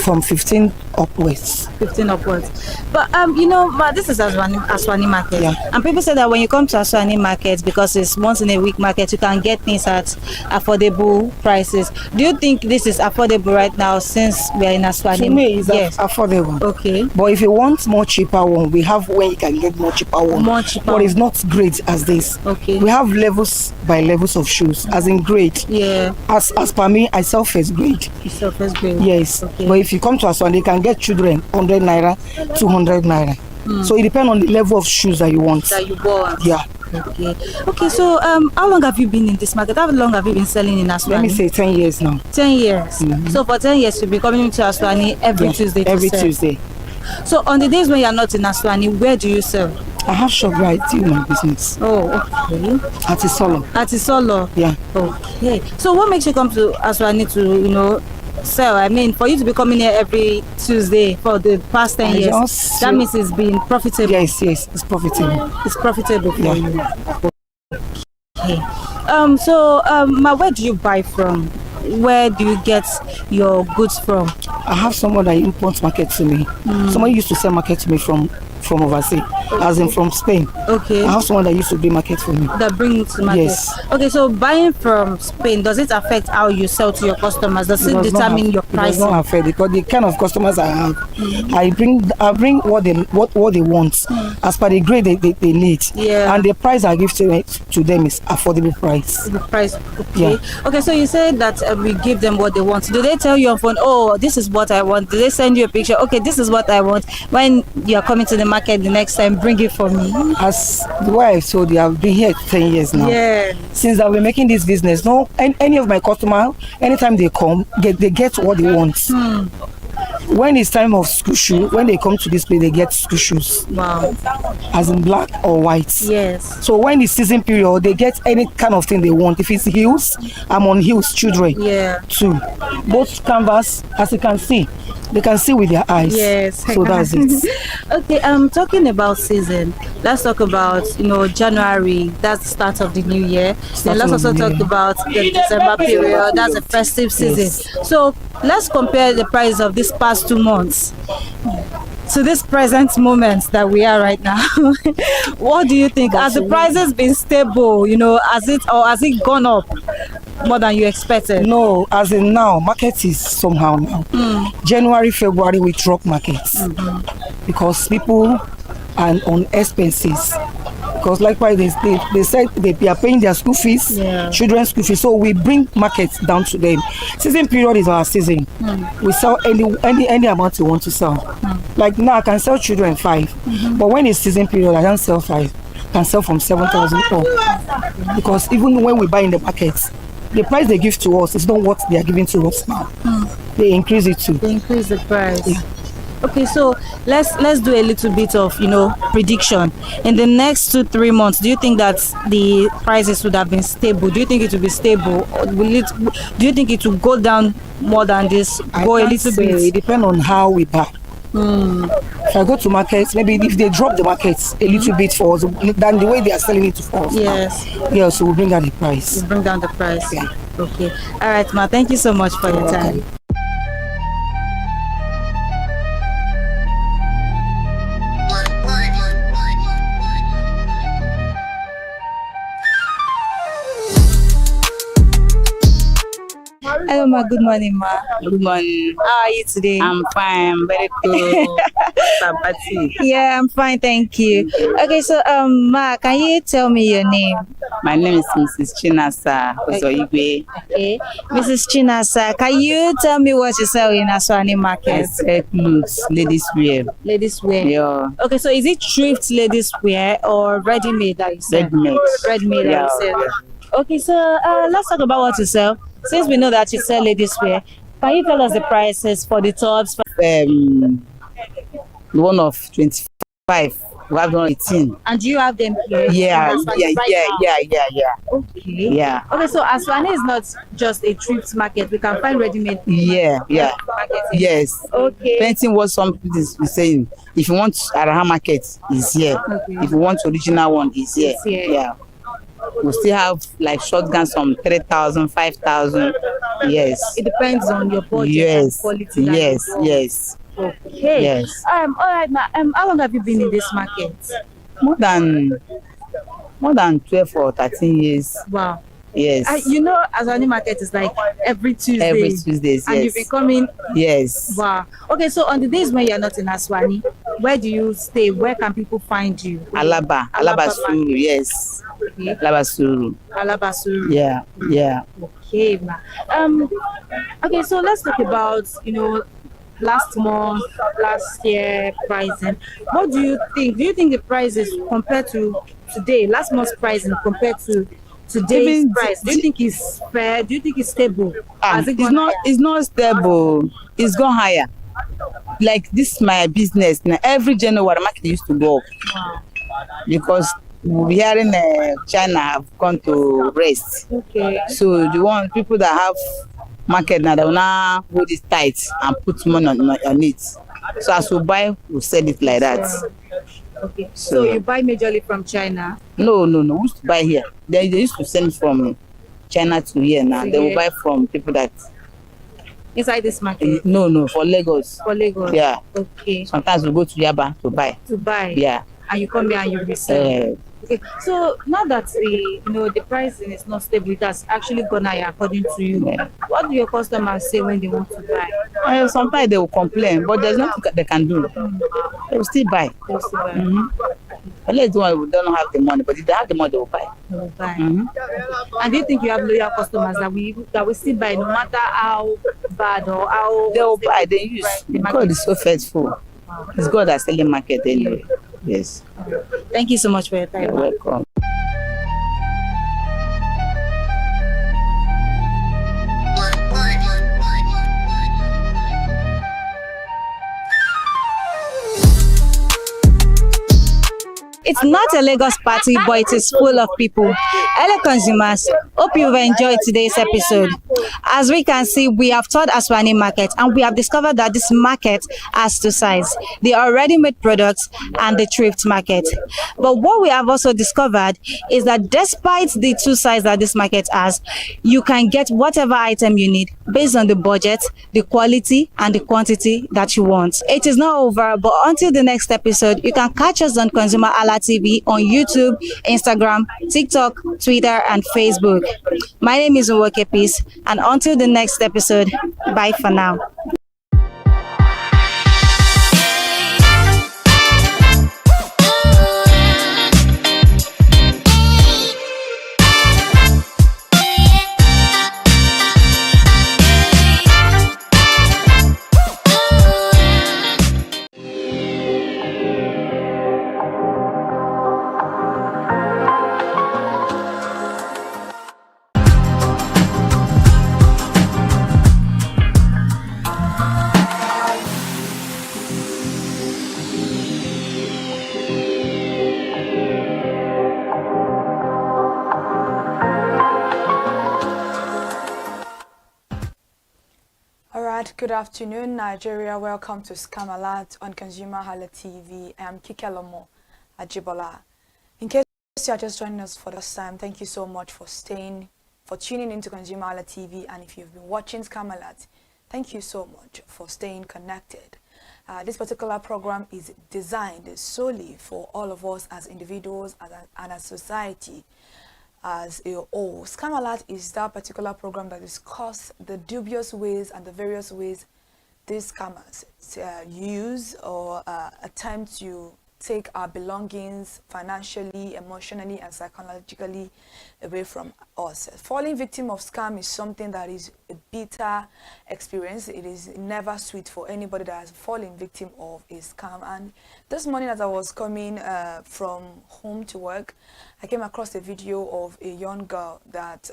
from 15 upwards. 15 upwards. But you know, this is Aswani market. Yeah. And people say that when you come to Aswani market, because it's once in a week market, you can get things at affordable prices. Do you think this is affordable right now since we are in Aswani? To me, it's affordable. Okay. But if you want more cheaper one, we have where you can get more cheaper one. More cheaper. But it's not great as this. Okay. We have levels by levels of shoes, as in grade. Yeah. As per me, I sell first grade. You sell first grade. Yes. Okay. But if you come to Aswani, you can get children 100 naira, 200 naira. So it depends on the level of shoes that you want. That you want. Yeah. Okay. Okay. So how long have you been in this market? How long have you been selling in Aswani? Let me say 10 years now. 10 years. So for 10 years, you'll be coming to Aswani every Tuesday. Every Tuesday. So on the days when you're not in Aswani, where do you sell? I have shop right in my business. Oh, okay. At Isolo. At Isolo? Yeah. Okay. So what makes you come to Aswani to, sell? I mean, for you to be coming here every Tuesday for the past 10 years, that means it's been profitable. Yes, it's profitable. It's profitable for you. Okay. Where do you buy from? Where do you get your goods from? I have someone that imports market to me. Someone used to sell market to me from overseas, as in from Spain. Okay. I have someone that used to bring market for me. That brings to market. Yes. Okay, so buying from Spain, does it affect how you sell to your customers? Does it determine your price? It does not affect, because the kind of customers I have, I bring what they want as per the grade they need. Yeah. And the price I give to them is affordable price. The price. Okay. Yeah. Okay, so you said that we give them what they want. Do they tell you on phone, oh, this is what I want? Do they send you a picture? Okay, this is what I want. When you are coming to the market the next time, bring it for me. As the way I told you, I've been here 10 years now. Yeah. Since I've been making this business, any of my customers, anytime they come, they get what they want. When it's time of school shoe, when they come to this place, they get school shoes. Wow. As in black or white. Yes. So when it's season period, they get any kind of thing they want. If it's heels, I'm on heels children. Yeah. Too. Both canvas, as you can see, they can see with their eyes. Yes. So that's it. Okay, talking about season, let's talk about, January, that's the start of the new year. Then let's also talk about the December period, that's the festive season. Yes. So let's compare the price of these past 2 months to this present moment that we are right now. What do you think? Has the prices been stable, has it gone up more than you expected? No, as in now, market is somehow now. January, February, we drop markets because people are on expenses. Because likewise, they said they are paying their school fees, children's school fees. So we bring markets down to them. Season period is our season. We sell any amount you want to sell. Like now, I can sell children 5, but when it's season period, I don't sell 5. I can sell from 7,000 up. Because even when we buy in the markets, the price they give to us is not what they are giving to us now. They increase it too. They increase the price. Yeah. Okay, so let's do a little bit of prediction. In the next 2-3 months, do you think that the prices would have been stable? Do you think it will be stable, or do you think it will go down more than this? Go a little bit. It depends on how we buy. If I go to markets, maybe if they drop the markets a little bit for us than the way they are selling it to us. Yes. Yeah, so we'll bring down the price. We'll bring down the price. Yeah. Okay. All right, ma. Thank you so much for your time. Hello, ma. Good morning, ma. Good morning. How are you today? I'm fine. Very good. Yeah, I'm fine. Thank you. Okay, so ma, can you tell me your name? My name is Mrs. Chinasa Ozoigwe. Okay, Mrs. Chinasa, can you tell me what you sell in Aswani market? I sell clothes, ladies wear. Ladies wear. Yeah. Okay, so is it thrift ladies wear or ready-made that you sell? Ready-made. Ready-made that you sell. Okay, so let's talk about what you sell. Since we know that you sell ladies wear, can you tell us the prices for the tops? One of 25. We have one 18. And do you have them here? Yeah. Okay. Yeah. Okay, so Aswani is not just a thrift market. We can find ready-made. Yeah. Yes. Okay. Depending what some people is saying. If you want Araha market, is here. Okay. If you want original one, is here. Yeah. We still have like shotguns from 3,000, 5,000. Yes. It depends on your budget. Yes. And quality. Yes. Okay. Yes. All right, ma. How long have you been in this market? More than 12 or 13 years. Wow. Yes. Aswani market is like every Tuesday. Every Tuesdays, and yes. you've been coming. Yes. Wow. Okay, so on the days when you're not in Aswani, where do you stay? Where can people find you? Alaba Suru, yes. Okay. Alaba Suru. Yeah. Okay, ma. Okay, so let's talk about last month, last year pricing. What do you think? Do you think the prices compared to today, last month's pricing compared to today's price, do you think it's fair? Do you think it's stable? It's not stable. It's gone higher. Like this is my business. Now, every January market used to go up. Wow. Because we are in China have gone to rest. Okay. So the one people that have market now, they will now hold it tight and put money on it. So as we buy, we sell it like that. Okay. So you buy majorly from China? No. We used to buy here. They used to send from China to here now. They will buy from people that inside this market? No, for Lagos. For Lagos? Yeah. Okay. Sometimes we go to Yaba to buy. To buy? Yeah. And you come here and you resell? Okay. So now that the pricing is not stable, it has actually gone higher according to you. Yeah. What do your customers say when they want to buy? Sometimes they will complain, but there's nothing they can do. They will still buy. They will still buy. Unless the one who don't have the money, but if they have the money, they will buy. They will buy. And do you think you have loyal customers that will still buy no matter how bad or how they will buy? They use. God is so faithful. Wow. It's God that's selling market anyway. Yes. Thank you so much for your time. You're welcome. It's not a Lagos party, but it is full of people. Hello consumers, hope you've enjoyed today's episode. As we can see, we have toured Aswani Market and we have discovered that this market has two sides, the ready-made products and the thrift market. But what we have also discovered is that despite the two sides that this market has, you can get whatever item you need based on the budget, the quality and the quantity that you want. It is not over, but until the next episode, you can catch us on ConsumerHalla TV on YouTube, Instagram, TikTok, Twitter, and Facebook. My name is Nwoke Peace, and until the next episode, bye for now. Good afternoon, Nigeria. Welcome to Scam Alert on ConsumerHalla TV. I am Kikelomo Ajibola. In case you are just joining us for the first time, thank you so much for tuning into ConsumerHalla TV. And if you've been watching Scam Alert, thank you so much for staying connected. This particular program is designed solely for all of us as individuals and as society as a whole. Scam Alert is that particular program that discusses the dubious ways and the various ways these scammers use or attempt to take our belongings financially, emotionally, and psychologically away from us. Falling victim of scam is something that is a bitter experience. It is never sweet for anybody that has fallen victim of a scam. And this morning as I was coming from home to work, I came across a video of a young girl that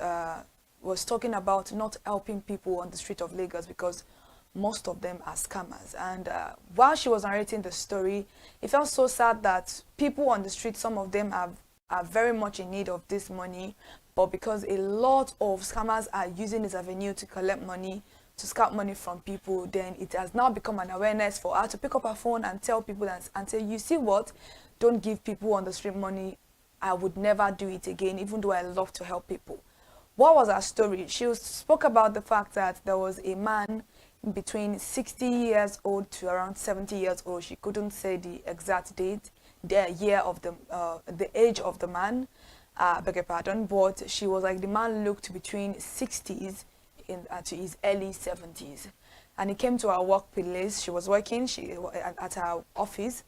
was talking about not helping people on the street of Lagos because most of them are scammers. And while she was narrating the story, it felt so sad that people on the street, some of them are very much in need of this money, but because a lot of scammers are using this avenue to collect money, to scalp money from people, then it has now become an awareness for her to pick up her phone and tell people and say, you see what, don't give people on the street money. I would never do it again, even though I love to help people. What was her story? She spoke about the fact that there was a man between 60 years old to around 70 years old. She couldn't say the exact date, the year of the age of the man, beg your pardon, but she was like, the man looked between 60s to his early 70s. And he came to her workplace. She was working at her office,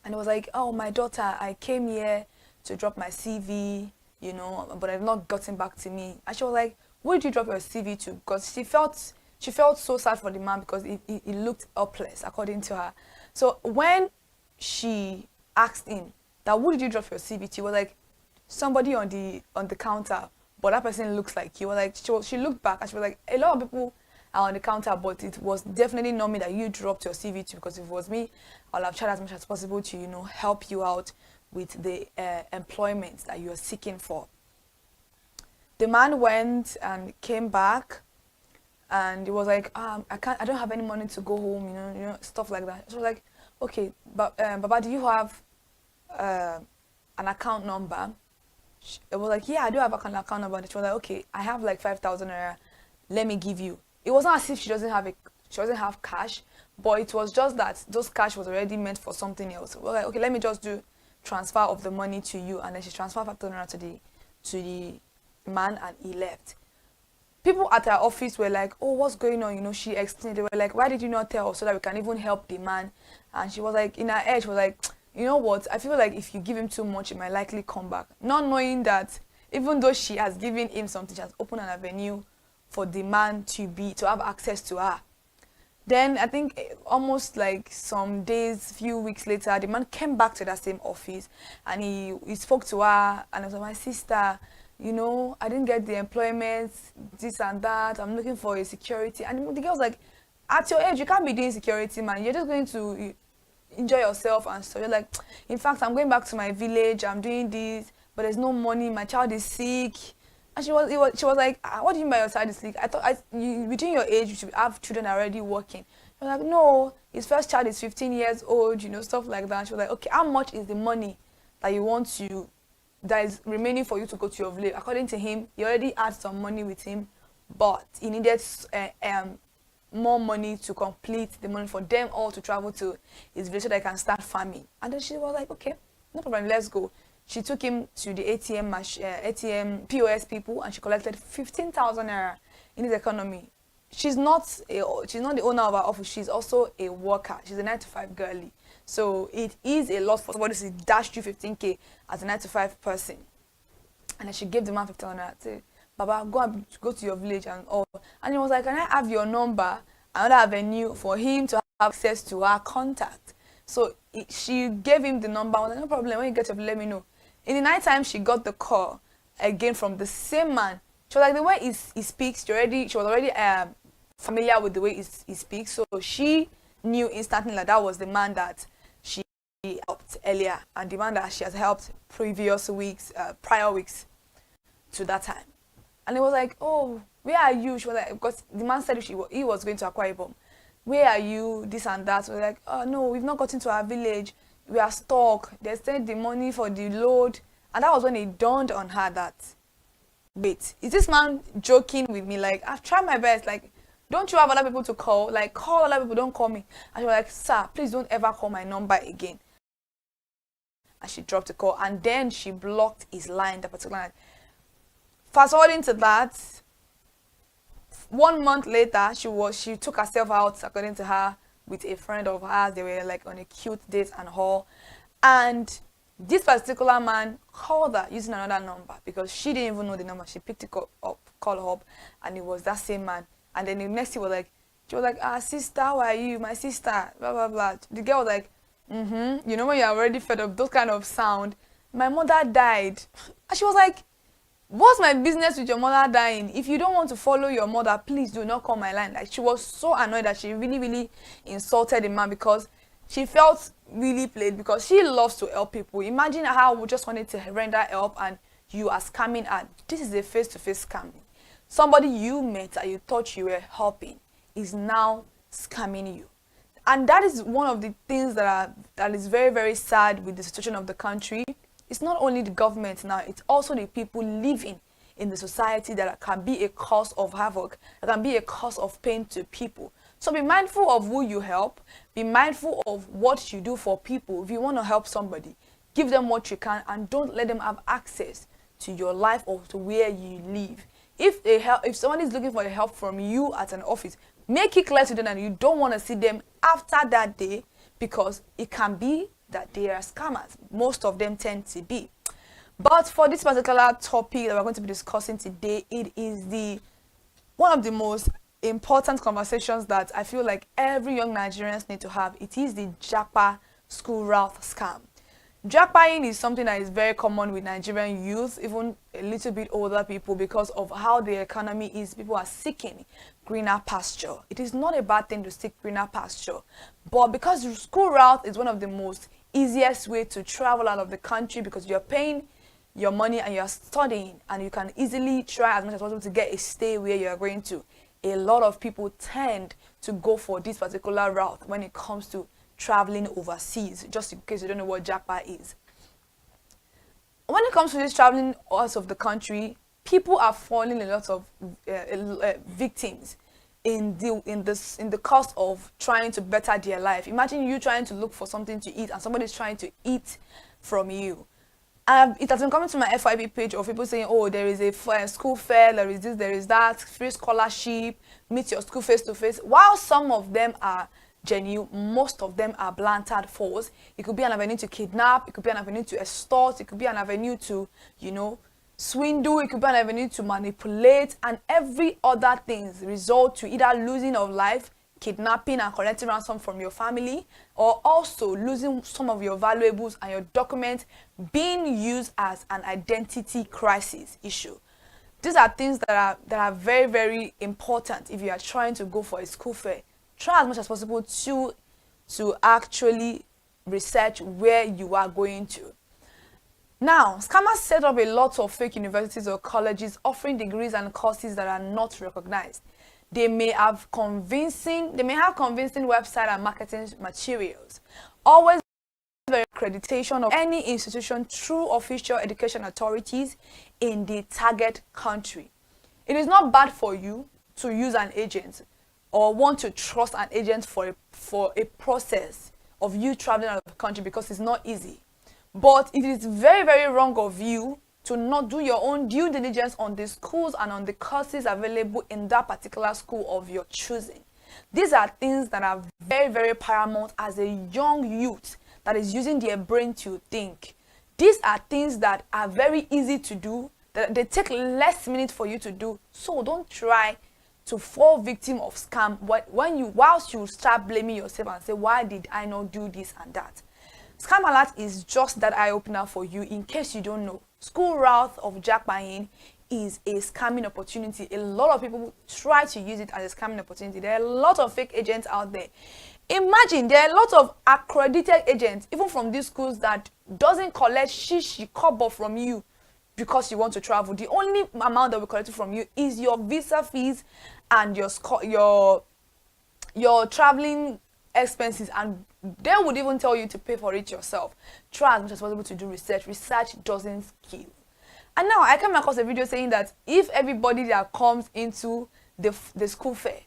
and he was like, oh, my daughter, I came here to drop my CV, you know, but I've not gotten back to me. And she was like, where did you drop your CV to? Because she felt so sad for the man because he looked helpless, according to her. So when she asked him that, who did you drop your CV to? He was like, somebody on the counter, but that person looks like you. Like, she looked back and she was like, a lot of people are on the counter, but it was definitely not me that you dropped your CV to, because if it was me, I'll have tried as much as possible to, you know, help you out with the employment that you're seeking for. The man went and came back And it was like, I don't have any money to go home, you know, stuff like that. She was like, okay, but Baba, do you have an account number? It was like, yeah, I do have an account number. And she was like, okay, I have like 5,000 naira. Let me give you. It wasn't as if she doesn't have cash, but it was just that those cash was already meant for something else. Well, like, okay, let me just do transfer of the money to you, and then she transferred 5,000 naira to the man, and he left. People at her office were like, oh, what's going on? You know, she explained. They were like, why did you not tell us so that we can even help the man? And she was like, in her head, she was like, you know what? I feel like if you give him too much, he might likely come back. Not knowing that even though she has given him something, she has opened an avenue for the man to have access to her. Then I think almost like some days, few weeks later, the man came back to that same office, and he spoke to her, and he was like, my sister, you know, I didn't get the employment, this and that. I'm looking for a security. And the girl was like, at your age, you can't be doing security, man. You're just going to enjoy yourself and so you're like, in fact, I'm going back to my village, I'm doing this, but there's no money, my child is sick. And she was like, what do you mean by your child is sick? I thought between your age you should have children already working. I was like, no, his first child is 15 years old, you know, stuff like that. She was like, okay, how much is the money that you want to, that is remaining for you to go to your village? According to him, he already had some money with him, but he needed more money to complete the money for them all to travel to his village so they can start farming. And then she was like, okay, no problem, let's go. She took him to the ATM POS people, and she collected 15,000 naira in his economy. She's not the owner of our office. She's also a worker. She's a 9-to-5 girlie. So it is a lot for somebody to dash you 15K as a 9-to-5 person. And then she gave the man 15,000 naira. Say, Baba, go to your village and all. And he was like, can I have your number? Another avenue for him to have access to her contact. So she gave him the number. I was like, no problem. When you get up, let me know. In the night time, she got the call again from the same man. She was like, the way he speaks, she was already familiar with the way he speaks. So she knew instantly that that was the man that she helped earlier, and the man that she has helped previous weeks, prior weeks to that time. And it was like, oh, where are you? She was like, because the man said he was going to Akwa Ibom. Where are you? This and that. So we're like, oh no, we've not gotten to our village. We are stuck. They sent the money for the load. And that was when it dawned on her that, wait, is this man joking with me? Like, I've tried my best. Like, don't you have other people to call? Like, call other people, don't call me. And she was like, sir, please don't ever call my number again. And she dropped the call. And then she blocked his line, that particular line. Fast forwarding to that, 1 month later, she took herself out, according to her, with a friend of hers. They were like on a cute date and all. And this particular man called her using another number because she didn't even know the number. She picked it up, called her up, and it was that same man. And then the next thing was like, she was like, sister, how are you? My sister, blah, blah, blah. The girl was like, you know when you're already fed up, those kind of sound. My mother died. And she was like, what's my business with your mother dying? If you don't want to follow your mother, please do not call my line. Like, she was so annoyed that she really, really insulted the man because she felt really played, because she loves to help people. Imagine how we just wanted to render help and you are scamming her. This is a face-to-face scamming. Somebody you met and you thought you were helping is now scamming you. And that is one of the things that is very, very sad with the situation of the country. It's not only the government now, it's also the people living in the society that can be a cause of havoc, that can be a cause of pain to people. So be mindful of who you help, be mindful of what you do for people. If you want to help somebody, give them what you can and don't let them have access to your life or to where you live. If someone is looking for help from you at an office, make it clear to them that you don't want to see them after that day, because it can be that they are scammers. Most of them tend to be. But for this particular topic that we're going to be discussing today, it is one of the most important conversations that I feel like every young Nigerians need to have. It is the Japa school route scam. Jackpotting is something that is very common with Nigerian youth, even a little bit older people, because of how the economy is. People are seeking greener pasture. It is not a bad thing to seek greener pasture, but because the school route is one of the most easiest way to travel out of the country, because you're paying your money and you're studying, and you can easily try as much as possible to get a stay where you're going to. a lot of people tend to go for this particular route when it comes to traveling overseas, just in case you don't know what Japa is. When it comes to this traveling out of the country, people are falling a lot of victims in the cost of trying to better their life. Imagine you trying to look for something to eat and somebody's trying to eat from you. It has been coming to my FYP page of people saying, oh, there is a school fair, there is this, there is that, free scholarship, meet your school face to face. While some of them are genuine, most of them are blantered foes. It could be an avenue to kidnap, it could be an avenue to extort, it could be an avenue to, you know, swindle, it could be an avenue to manipulate, and every other things result to either losing of life, kidnapping and collecting ransom from your family, or also losing some of your valuables and your documents being used as an identity crisis issue. These are things that are very, very important if you are trying to go for a school fair. Try as much as possible to actually research where you are going to. Now, scammers set up a lot of fake universities or colleges offering degrees and courses that are not recognized. They may have convincing website and marketing materials. Always verify accreditation of any institution through official education authorities in the target country. It is not bad for you to use an agent or want to trust an agent for a process of you traveling out of the country, because it's not easy. But it is very, very wrong of you to not do your own due diligence on the schools and on the courses available in that particular school of your choosing. These are things that are very, very paramount as a young youth that is using their brain to think. These are things that are very easy to do, that they take less minutes for you to do. So don't try to fall victim of scam whilst you start blaming yourself and say, why did I not do this and that? Scam alert is just that eye-opener for you in case you don't know. School route of jackbuying is a scamming opportunity. A lot of people try to use it as a scamming opportunity. There are a lot of fake agents out there. Imagine there are a lot of accredited agents, even from these schools, that doesn't collect shishi kobo from you because you want to travel. The only amount that we collect from you is your visa fees and your traveling expenses, and they would even tell you to pay for it yourself. Try as much as possible to do research. Research doesn't kill. And now I came across a video saying that if everybody that comes into the school fair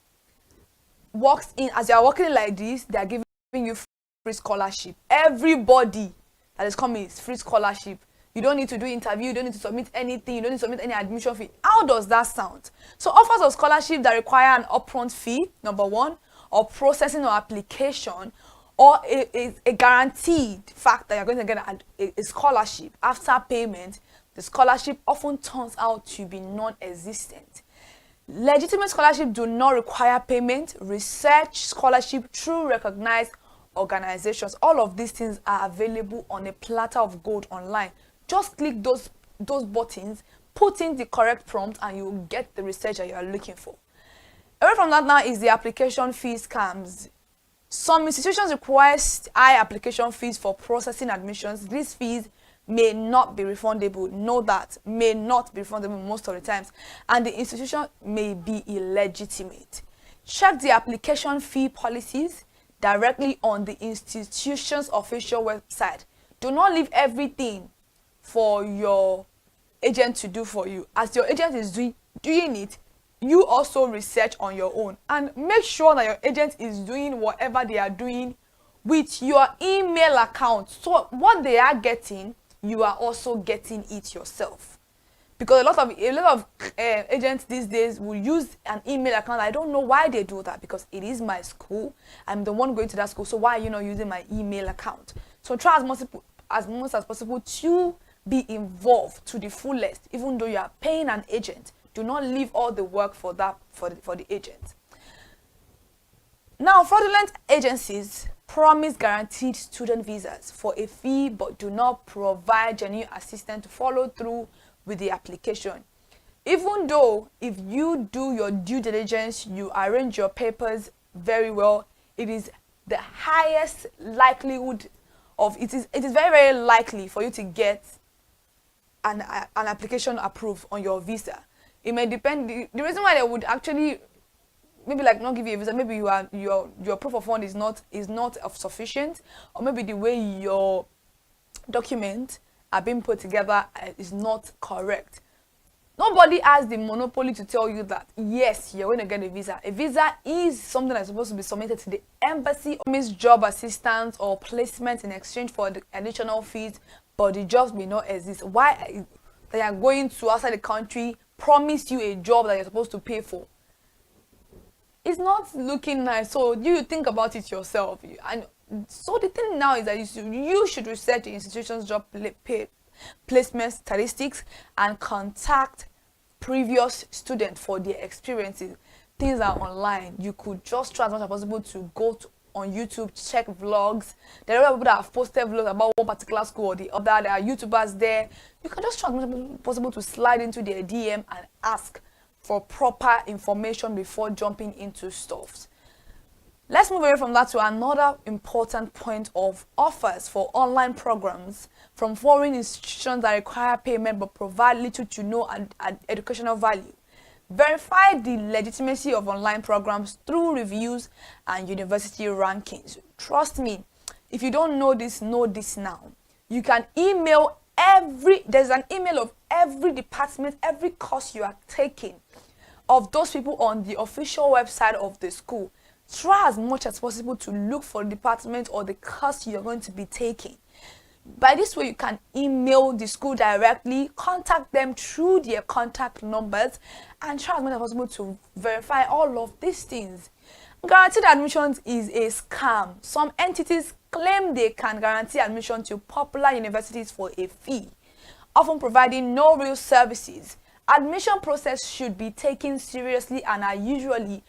walks in, as you are walking like this, they are giving you free scholarship. Everybody that is coming is free scholarship. You don't need to do interview, you don't need to submit anything, you don't need to submit any admission fee. How does that sound? So offers of scholarship that require an upfront fee, number one, or processing or application, or a guaranteed fact that you're going to get a scholarship after payment, the scholarship often turns out to be non-existent. Legitimate scholarship do not require payment. Research scholarship through recognized organizations. All of these things are available on a platter of gold online. Just click those buttons, put in the correct prompt, and you will get the research that you are looking for. Away from that now is the application fee scams. Some institutions request high application fees for processing admissions. These fees may not be refundable. Know that, may not be refundable most of the times, and the institution may be illegitimate. Check the application fee policies directly on the institution's official website. Do not leave everything for your agent to do for you. As your agent is doing it, you also research on your own, and make sure that your agent is doing whatever they are doing with your email account. So what they are getting, you are also getting it yourself. Because a lot of agents these days will use an email account. I don't know why they do that, because it is my school. I'm the one going to that school. So why are you not using my email account? So try as much as possible to be involved to the fullest, even though you are paying an agent. Do not leave all the work for the agent. Now, fraudulent agencies promise guaranteed student visas for a fee, but do not provide genuine assistance to follow through with the application. Even though if you do your due diligence, you arrange your papers very well, it is the highest likelihood of it is very, very likely for you to get an application approved on your visa. It may depend. The reason why they would actually maybe like not give you a visa, maybe your proof of fund is not of sufficient, or maybe the way your documents are being put together is not correct. Nobody has the monopoly to tell you that yes, you're going to get a visa. A visa is something that's supposed to be submitted to the embassy, promise job assistance or placement in exchange for the additional fees, but the jobs may not exist. Why they are going to outside the country, promise you a job that you're supposed to pay for? It's not looking nice. So you think about it yourself. And so the thing now is that you should research the institution's job placement statistics and contact previous students for their experiences. Things are online. You could just try as much as possible to go on YouTube, check vlogs. There are people that have posted vlogs about one particular school or the other. There are YouTubers there. You can just try as much as possible to slide into their DM and ask for proper information before jumping into stuff. Let's move away from that to another important point of offers for online programs from foreign institutions that require payment but provide little to no educational value. Verify the legitimacy of online programs through reviews and university rankings. Trust me, if you don't know this now. You can email there's an email of every department, every course you are taking, of those people on the official website of the school. Try as much as possible to look for the department or the course you're going to be taking. By this way, you can email the school directly, contact them through their contact numbers, and try as much as possible to verify all of these things. Guaranteed admissions is a scam. Some entities claim they can guarantee admission to popular universities for a fee, often providing no real services. Admission process should be taken seriously and are usually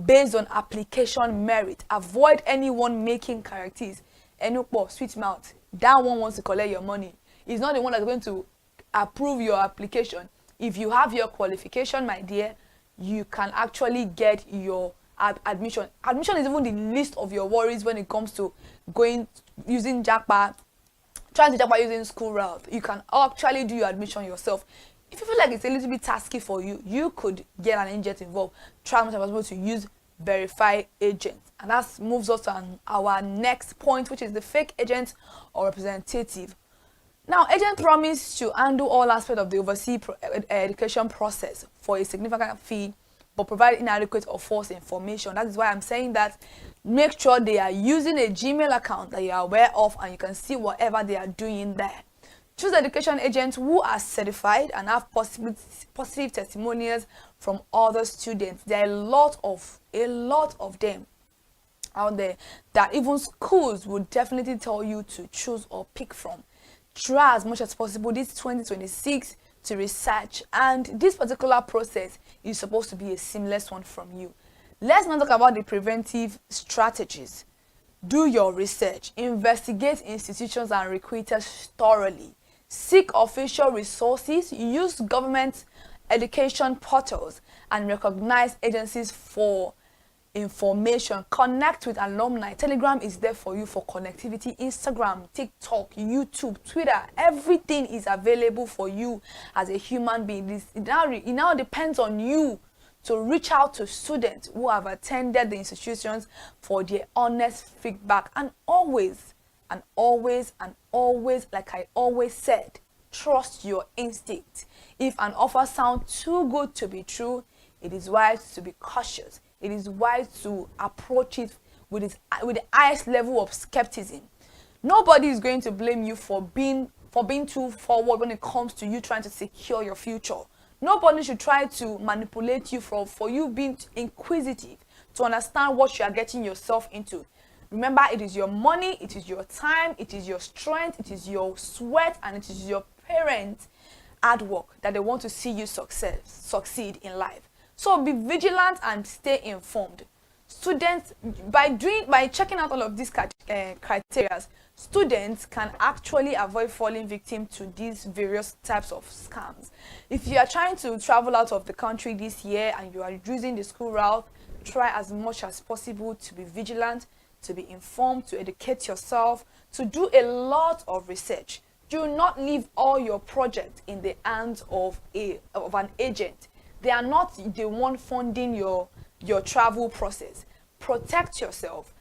based on application merit. Avoid anyone making characters. Enupo, sweet mouth. That one wants to collect your money. He's not the one that's going to approve your application. If you have your qualification, my dear, you can actually get your admission. Admission is even the least of your worries when it comes to using Japa, trying to Japa using school route. You can actually do your admission yourself. If you feel like it's a little bit tasky for you, you could get an agent involved. Try as much as possible to use verified agents. And that moves us to our next point, which is the fake agent or representative. Now, agent promise to handle all aspects of the overseas education process for a significant fee, but provide inadequate or false information. That is why I'm saying that make sure they are using a Gmail account that you are aware of and you can see whatever they are doing there. Choose education agents who are certified and have positive testimonials from other students. There are a lot of them out there that even schools would definitely tell you to choose or pick from. Try as much as possible this 2026 to research, and this particular process is supposed to be a seamless one from you. Let's now talk about the preventive strategies. Do your research, investigate institutions and recruiters thoroughly. Seek official resources, use government education portals, and recognize agencies for information. Connect with alumni. Telegram is there for you for connectivity. Instagram, TikTok, YouTube, Twitter, everything is available for you as a human being. It now depends on you to reach out to students who have attended the institutions for their honest feedback. And always, like I always said, trust your instinct. If an offer sounds too good to be true, it is wise to be cautious. It is wise to approach it with the highest level of skepticism. Nobody is going to blame you for being too forward when it comes to you trying to secure your future. Nobody should try to manipulate you for you being inquisitive to understand what you are getting yourself into. Remember, it is your money, it is your time, it is your strength, it is your sweat, and it is your parents' hard work that they want to see you succeed in life. So be vigilant and stay informed. Students, by checking out all of these criteria, students can actually avoid falling victim to these various types of scams. If you are trying to travel out of the country this year and you are using the school route, try as much as possible to be vigilant, to be informed, to educate yourself, to do a lot of research. Do not leave all your projects in the hands of an agent. They are not the one funding your your travel process. Protect yourself.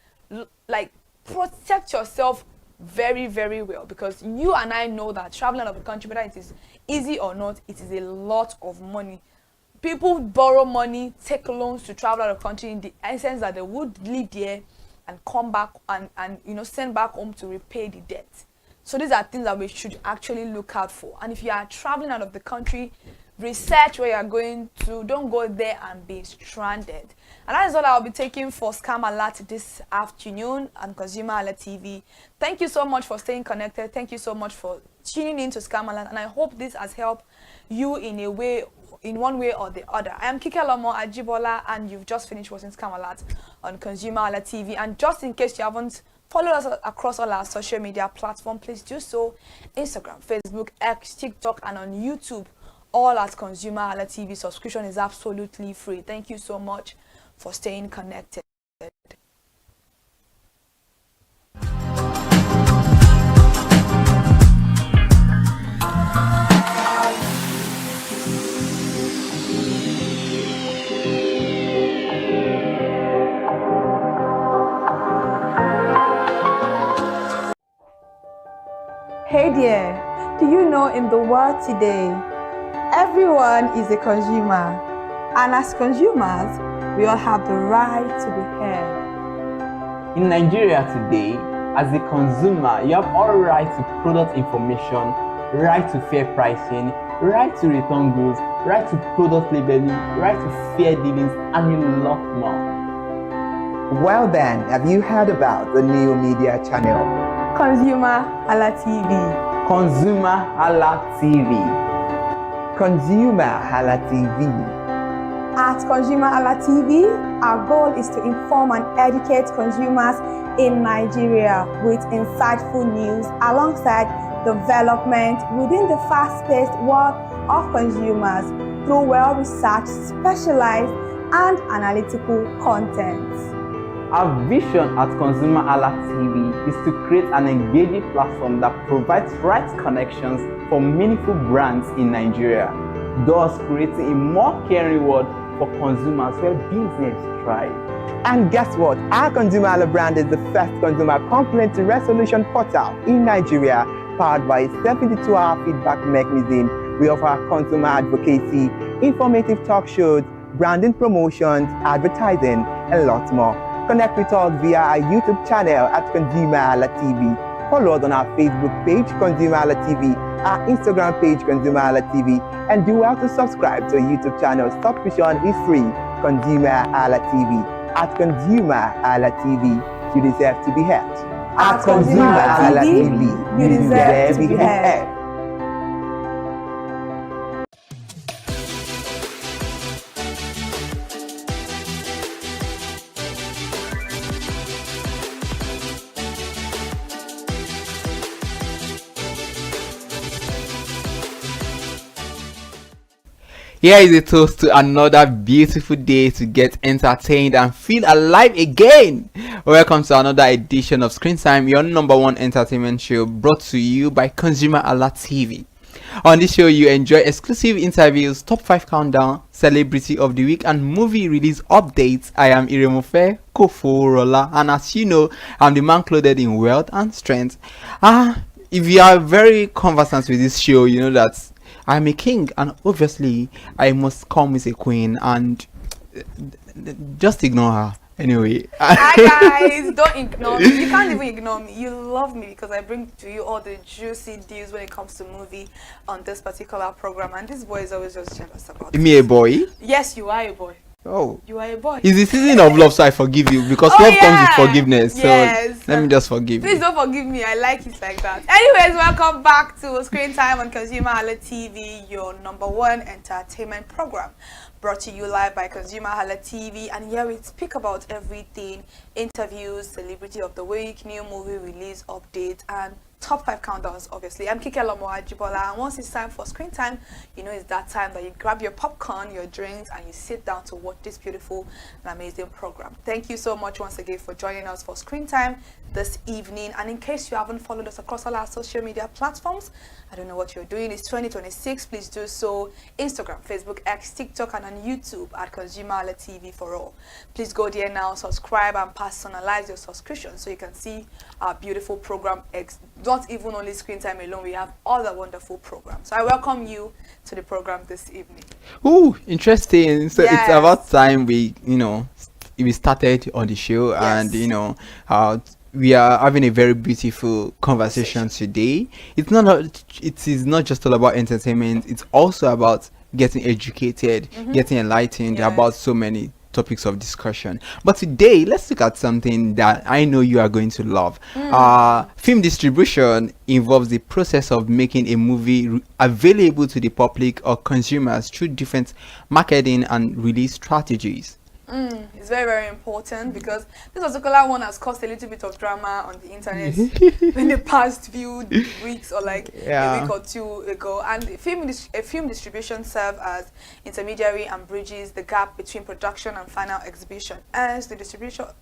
Protect yourself very, very well, because you and I know that traveling out of the country, whether it is easy or not, it is a lot of money. People borrow money, take loans to travel out of the country in the essence that they would live there and come back and send back home to repay the debt. So these are things that we should actually look out for. And if you are traveling out of the country, research where you are going to. Don't go there and be stranded. And that is all I'll be taking for Scam Alert this afternoon on ConsumerHalla TV. Thank you so much for staying connected. Thank you so much for tuning in to Scam Alert. And I hope this has helped you in one way or the other. I am Kikelomo Ajibola, and you've just finished watching Scam Alert on ConsumerHalla TV. And just in case you haven't followed us across all our social media platforms, please do so. Instagram, Facebook, X, TikTok, and on YouTube, all at ConsumerHalla TV. Subscription is absolutely free. Thank you so much for staying connected. Hey there, do you know in the world today, everyone is a consumer, and as consumers, we all have the right to be heard. In Nigeria today, as a consumer, you have all right to product information, right to fair pricing, right to return goods, right to product labeling, right to fair dealings, and a lot more. Well then, have you heard about the new media channel? ConsumerHalla TV. ConsumerHalla TV. ConsumerHalla TV. At ConsumerHalla TV, our goal is to inform and educate consumers in Nigeria with insightful news alongside development within the fast-paced world of consumers through well-researched, specialized, and analytical content. Our vision at ConsumerHalla TV is to create an engaging platform that provides right connections for meaningful brands in Nigeria, thus creating a more caring world for consumers where business thrives. And guess what? Our ConsumerHalla brand is the first consumer complaint resolution portal in Nigeria, powered by a 72-hour feedback mechanism. We offer consumer advocacy, informative talk shows, branding promotions, advertising, and lots more. Connect with us via our YouTube channel at ConsumerHalla TV. Follow us on our Facebook page, ConsumerHalla TV, our Instagram page, ConsumerHalla TV, and do well to subscribe to our YouTube channel. Subscription is free. ConsumerHalla TV. At ConsumerHalla TV, you deserve to be heard. At ConsumerHalla TV, you deserve to be heard. Here is a toast to another beautiful day to get entertained and feel alive again. Welcome to another edition of Screen Time, your #1 entertainment show brought to you by ConsumerHalla TV. On this show, you enjoy exclusive interviews, top 5 countdown, celebrity of the week, and movie release updates. I am Iremofe Koforola, and as you know, I'm the man clothed in wealth and strength. If you are very conversant with this show, you know that I'm a king, and obviously I must come with a queen, and just ignore her anyway. Hi guys, don't ignore me. You can't even ignore me. You love me because I bring to you all the juicy deals when it comes to movie on this particular program, and this boy is always just jealous about Me a boy? Yes, you are a boy. Oh, you are a boy. It's the season of love, so I forgive you because love comes with forgiveness. So let me just forgive you. Please don't forgive me. I like it like that. Anyways, welcome back to Screen Time on ConsumerHalla TV, your #1 entertainment program, brought to you live by ConsumerHalla TV. And here we speak about everything: interviews, celebrity of the week, new movie release updates, and top 5 countdowns, obviously. I'm Kike Lomo-Ajibola, and once it's time for screen time, you know it's that time that you grab your popcorn, your drinks, and you sit down to watch this beautiful and amazing program. Thank you so much once again for joining us for screen time this evening. And in case you haven't followed us across all our social media platforms, I don't know what you're doing. It's 2026. Please do so. Instagram, Facebook, X, TikTok, and on YouTube at ConsumerHallaTV for all. Please go there now, subscribe, and personalize your subscription so you can see our beautiful program. Not even only screen time alone, we have other wonderful programs. So I welcome you to the program this evening. Ooh, interesting. So Yes. it's about time we started on the show, and we are having a very beautiful conversation today. It is not just all about entertainment. It's also about getting educated, getting enlightened about so many topics of discussion. But today, let's look at something that I know you are going to love. Film distribution involves the process of making a movie available to the public or consumers through different marketing and release strategies. It's very, very important because this particular one has caused a little bit of drama on the internet in the past few weeks or like a week or two ago. And film distribution serves as intermediary and bridges the gap between production and final exhibition. As the distributor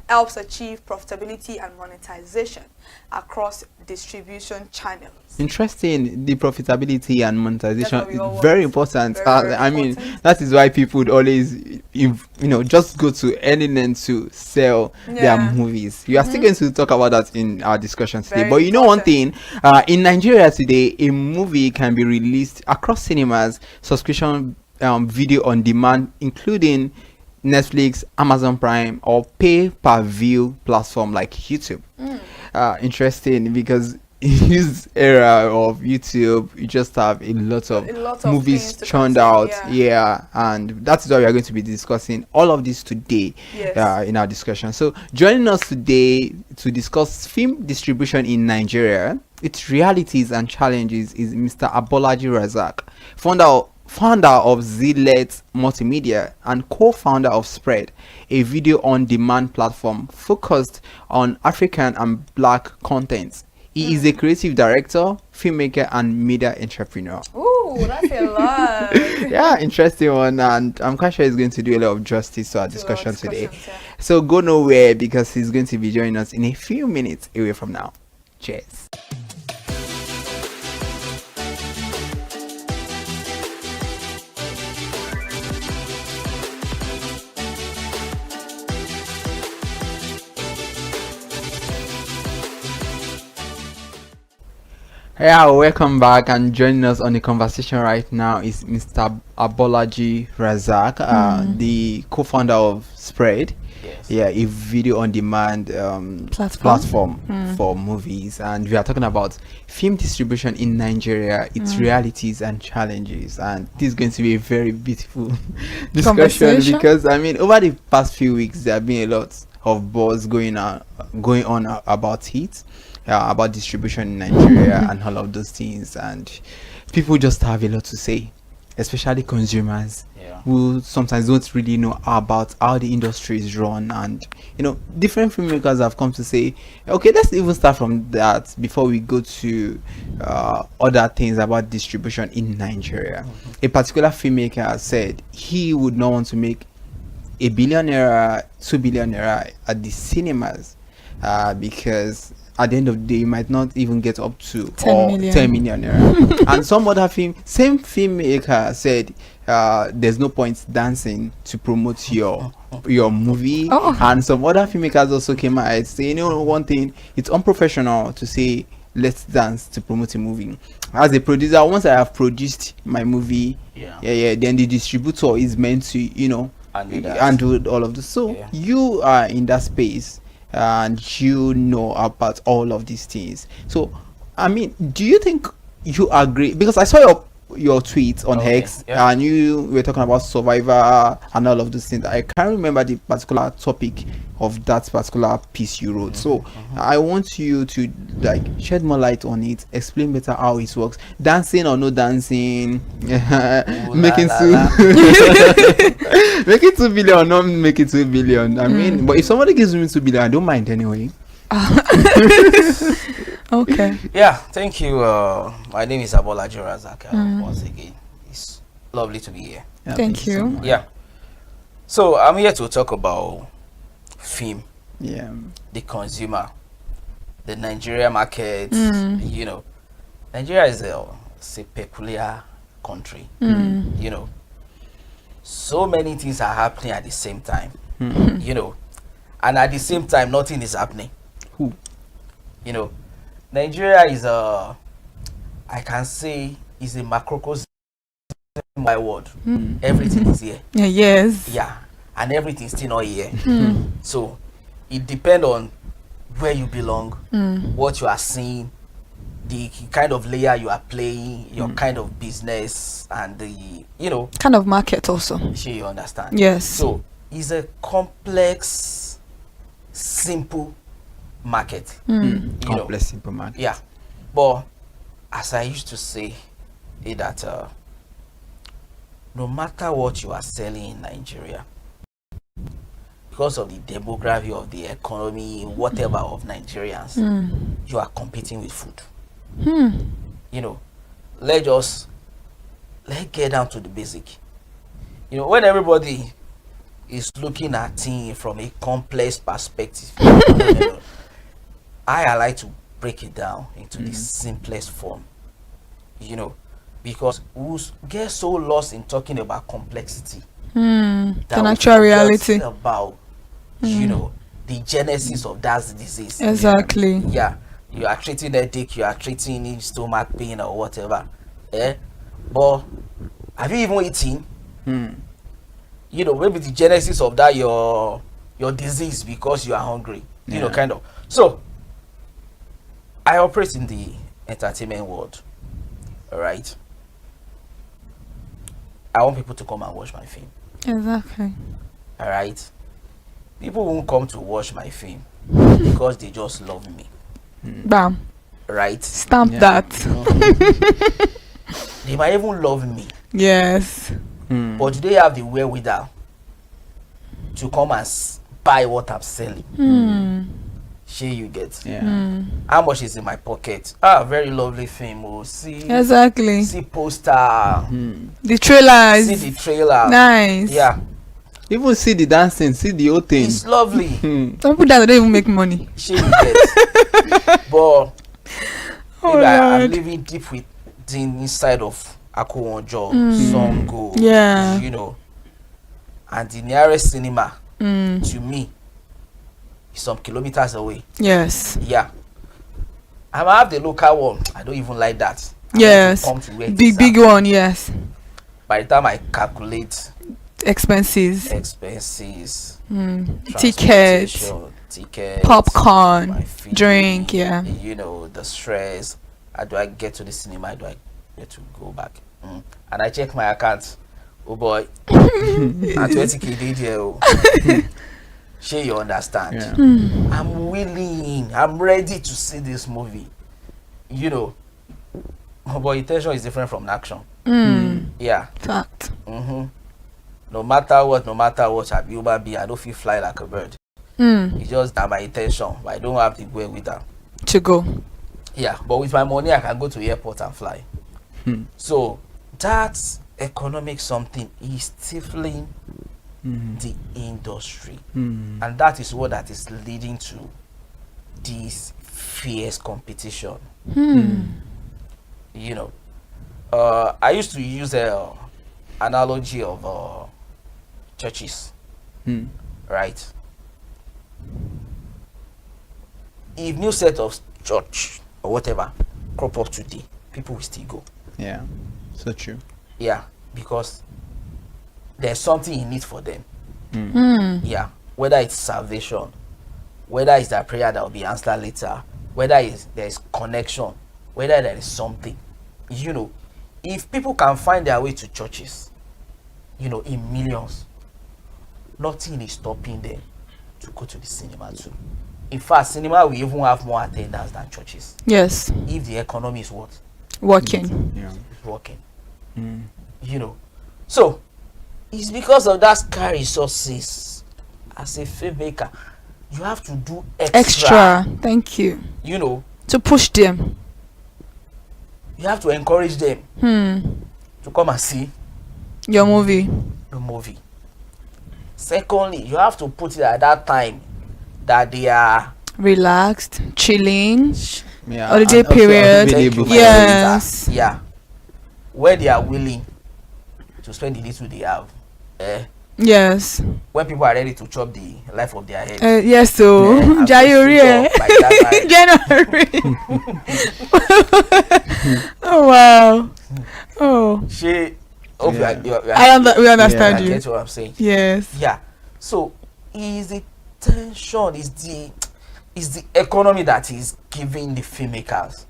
helps achieve profitability and monetization across distribution channels. Interesting. The profitability and monetization is Very very important. I mean, important. that is why people would always just go to any length to sell their movies. We are still going to talk about that in our discussion today. Very But you know one thing, in Nigeria today, a movie can be released across cinemas, subscription video on demand, including Netflix, Amazon Prime, or pay-per-view platform like YouTube. Interesting, because in this era of YouTube, you just have a lot of movies churned out. And that is why we are going to be discussing all of this today in our discussion. So joining us today to discuss film distribution in Nigeria, its realities and challenges, is Mr. Abolaji Razak, founder of Zlet Multimedia and co-founder of Spread, a video on demand platform focused on African and Black content. He is a creative director, filmmaker, and media entrepreneur. Ooh, that's a lot. Interesting one, and I'm quite sure he's going to do a lot of justice to our discussion today. So go nowhere, because he's going to be joining us in a few minutes away from now. Cheers. Welcome back, and joining us on the conversation right now is Mr. Abolaji Razak, the co-founder of Spread, a video on demand platform for movies, and we are talking about film distribution in Nigeria, its realities and challenges. And this is going to be a very beautiful discussion, because I mean, over the past few weeks there have been a lot of buzz going on about it. About distribution in Nigeria and all of those things, and people just have a lot to say, especially consumers who sometimes don't really know about how the industry is run. And different filmmakers have come to say, okay, let's even start from that before we go to other things about distribution in Nigeria. A particular filmmaker has said he would not want to make $1 billion, $2 billion at the cinemas, because at the end of the day, you might not even get up to 10 million. And some other same filmmaker said there's no point dancing to promote your movie. And some other filmmakers also came out and say, one thing, it's unprofessional to say let's dance to promote a movie. As a producer, once I have produced my movie, then the distributor is meant to handle all of this. So you are in that space, and you know about all of these things. So I mean, do you think you agree? Because I saw your tweets on X, and you were talking about Survivor and all of those things. I can't remember the particular topic of that particular piece you wrote. So I want you to shed more light on it, explain better how it works, dancing or no dancing, making 2 billion or not making 2 billion. I mean, but if somebody gives me 2 billion, I don't mind anyway. Okay. Yeah, thank you. My name is Abola Jorazak. Once again, it's lovely to be here. Yeah, thank you. So much. Yeah. So I'm here to talk about film. Yeah. The consumer, the Nigeria market. You know, Nigeria is a peculiar country. You know, so many things are happening at the same time. You know, and at the same time, nothing is happening. You know, Nigeria is I can say, is a macrocosm by word. Everything is here. Yes. Yeah, and everything still not here. So it depends on where you belong, what you are seeing, the kind of layer you are playing, your kind of business, and the kind of market also. Sure, you understand. Yes. So it's a complex, simple market. Complex, simple market. Yeah, but as I used to say, that no matter what you are selling in Nigeria, because of the demography of the economy, whatever of Nigerians, you are competing with food. You know, let's get down to the basic. You know, when everybody is looking at things from a complex perspective, I like to break it down into the simplest form. You know, because we get so lost in talking about complexity The natural reality about you know, the genesis of that disease. Exactly. Yeah, you are treating headache, you are treating stomach pain or whatever. But have you even eaten? You know, maybe the genesis of that your disease because you are hungry. You know, kind of. So I operate in the entertainment world. All right. I want people to come and watch my film. Exactly. All right. People won't come to watch my film because they just love me. Bam. Right. Stamp that. They might even love me. Yes. But do they have the wherewithal to come and buy what I'm selling? Sure, you get. How much is in my pocket? Very lovely film. Oh, see. Exactly. See poster. The trailers. See the trailer. Nice. Yeah. Even see the dancing, see the whole thing. It's lovely. Some people that don't even make money. Sure, you get. But I'm living deep within inside of Akowonjo, Songo. Yeah. You know. And the nearest cinema to me is some kilometers away. Yes. Yeah. I might have the local one. I don't even like that. Yes. Big one, yes. By the time I calculate expenses, tickets, popcorn, drink, yeah. You know, the stress. How do I get to the cinema? How do I get to go back? And I check my account. Oh boy. And 20k there. Sure, you understand. I'm willing. I'm ready to see this movie. You know. But intention is different from action. Yeah. Fact. No matter what, I be human being, I don't feel fly like a bird. It's just that my intention, but I don't have the way with that. To go. Yeah, but with my money, I can go to the airport and fly. So that economic something is stifling the industry, and that is what that is leading to this fierce competition. You know, I used to use a analogy of churches, right? If new set of church or whatever crop up today, people will still go. Yeah, so true. Yeah, because there's something in it for them. Yeah, whether it's salvation, whether it's that prayer that will be answered later, whether there's connection, whether there is something. You know, if people can find their way to churches, you know, in millions, nothing is stopping them to go to the cinema too. In fact, cinema will even have more attendance than churches. Yes. If the economy is what? Working. It's working. You know. So, it's because of that scarce resources. As a filmmaker, you have to do extra. Thank you. You know, To push them. You have to encourage them to come and see your movie. Secondly, you have to put it at that time that they are relaxed, chilling, holiday period. Yes. Yeah. Where they are willing to spend the little they have. Yes. When people are ready to chop the life of their head. Yes, so January. January. Oh wow. Oh. We understand you. I get what I'm saying. Yes. Yeah. So is the tension, is the economy that is giving the filmmakers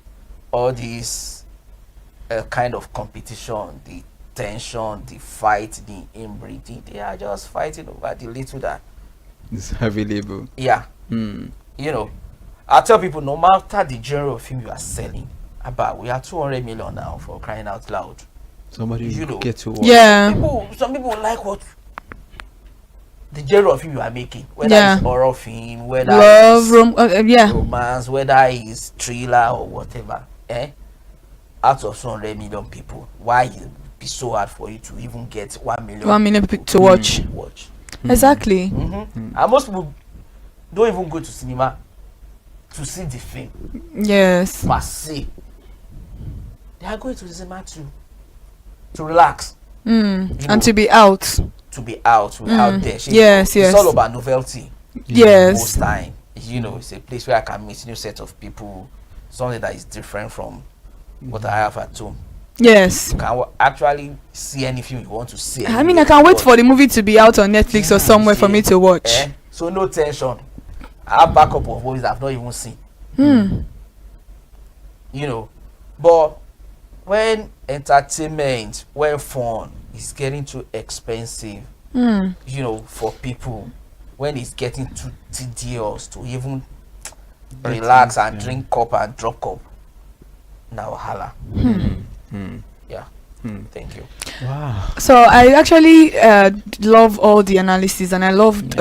all these kind of competition, the tension, the fight, the inbreeding. They are just fighting over the little that is available. Yeah. You know, I tell people, no matter the genre of film you are selling, about we are 200 million now, for crying out loud. Somebody get to watch. Yeah. Some people like what the genre of film you are making, whether it's horror film, whether love, it's romance, whether it's thriller or whatever. Out of 200 million people, why it be so hard for you to even get 1 million? 1 million people to watch. Exactly. And most people don't even go to cinema to see the film. Yes. Per se. They are going to the cinema to relax. And to be out. To be out there. Yes. It's all about novelty. Yes. Most time. You know, it's a place where I can meet a new set of people, something that is different from what I have at home. Yes. You can actually see any film you want to see. I mean, I can't wait for the movie to be out on Netflix or somewhere for me to watch. So no tension. I have backup of movies I've not even seen. You know, but when entertainment, when fun is getting too expensive, you know, for people, when it's getting too tedious to even relax and drink cup and drop cup, now Hala. Yeah. Thank you. Wow. So I actually love all the analysis, and I loved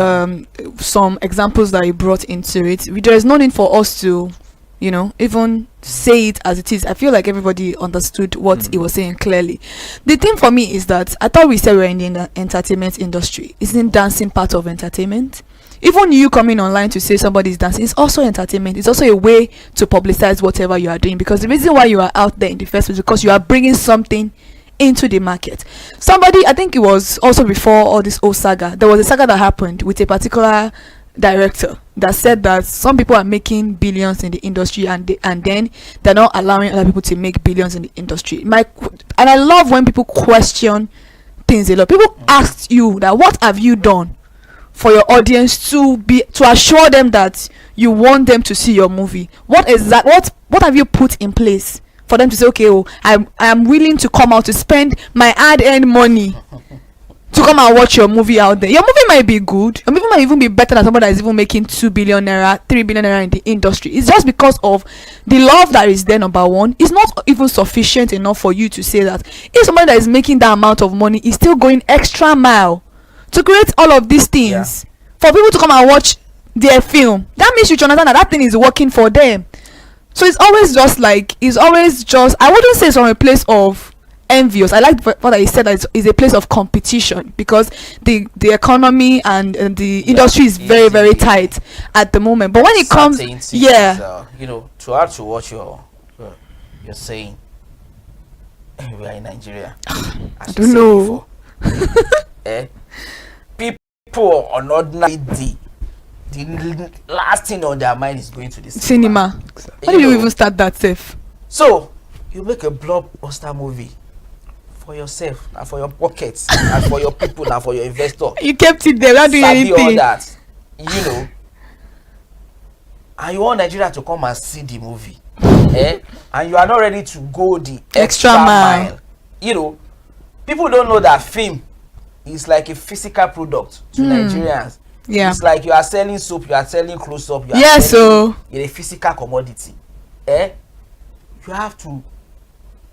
some examples that you brought into it. There is no need for us to, you know, even say it as it is. I feel like everybody understood what he was saying clearly. The thing for me is that I thought we said we're in the entertainment industry. Isn't dancing part of entertainment? Even you coming online to say somebody's dancing is also entertainment. It's also a way to publicize whatever you are doing, because the reason why you are out there in the first place is because you are bringing something into the market. Somebody, I think it was also before all this whole saga, there was a saga that happened with a particular director that said that some people are making billions in the industry, and then they're not allowing other people to make billions in the industry. And I love when people question things a lot. People ask you that, what have you done for your audience to assure them that you want them to see your movie? What have you put in place for them to say, okay, I am willing to come out to spend my hard-earned money to come and watch your movie out there? Your movie might be good. Your movie might even be better than somebody that is even making 2 billion naira, 3 billion naira in the industry. It's just because of the love that is there. Number one, it's not even sufficient enough for you to say that if somebody that is making that amount of money is still going extra mile to create all of these things for people to come and watch their film, that means you should understand that thing is working for them. So it's always just I wouldn't say it's from a place of envious. I like what I said, that it's a place of competition, because the economy and the industry is very, very tight at the moment. But when it comes, you know, to add to what you're saying, we are in Nigeria. I don't know. People on ordinary day, the last thing on their mind is going to the cinema. How do you even start that safe? So you make a blockbuster movie for yourself and for your pockets and for your people and for your investor. You kept it there without doing anything. All that, you know, and you want Nigeria to come and see the movie, and you are not ready to go the extra mile. You know, people don't know that film is like a physical product to Nigerians. It's like you are selling soap, you are selling close up, you are selling a physical commodity. You have to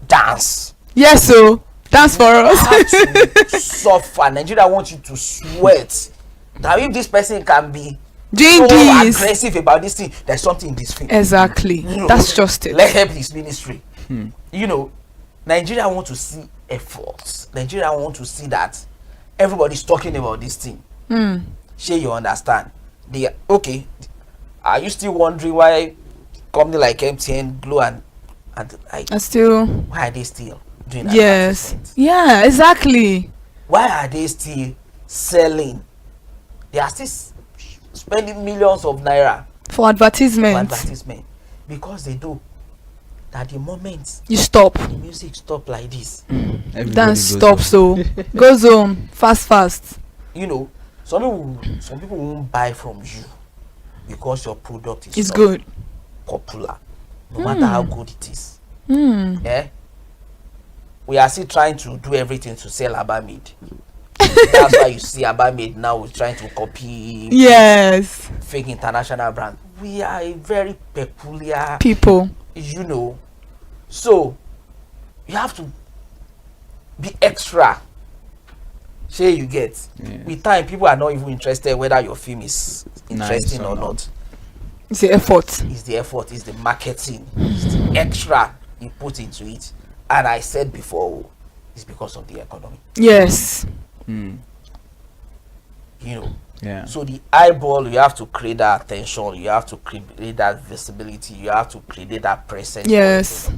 dance. Yes, so dance for us. You have to suffer. Nigeria wants you to sweat. Now, if this person can be doing this, aggressive about this thing. There's something in this film. Exactly. That's just it. Let's help his ministry. You know, Nigeria want to see efforts. Nigeria want to see that everybody's talking about this thing. Sure, you understand? Okay. Are you still wondering why company like MTN, Glo, and still? Why are they still doing that? Yes. Yeah. Exactly. Why are they still selling? They are still spending millions of naira for advertisement. Because they know that the moment you stop, the music stop like this, dance stops. So goes home fast. You know, some people won't buy from you because your product is good, popular, no matter how good it is. Yeah, we are still trying to do everything to sell Abamid. That's why you see Abamid now is trying to copy fake international brand. We are a very peculiar people, you know, so you have to be extra. Say you get with time, people are not even interested whether your film is interesting or not. It's the effort. It's the effort. It's the marketing. It's the extra you put into it. And I said before, it's because of the economy. Yes. You know. Yeah. So the eyeball, you have to create that attention. You have to create that visibility. You have to create that presence. Yes.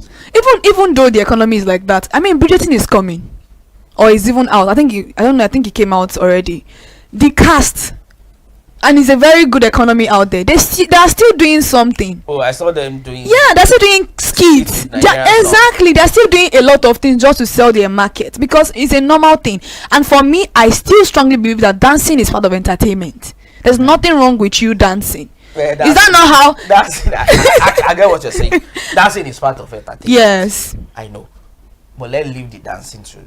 Even though the economy is like that, I mean, budgeting is coming, or is even out. I think I think it came out already. The cast, and it's a very good economy out there. They are still doing something. Oh, I saw them doing. Yeah, they're still doing skits. Exactly, they're still doing a lot of things just to sell their market because it's a normal thing. And for me, I still strongly believe that dancing is part of entertainment. There's nothing wrong with you dancing. Is that not how? Dancing, I get what you're saying. Dancing is part of entertainment. Yes, I know, but let's leave the dancing to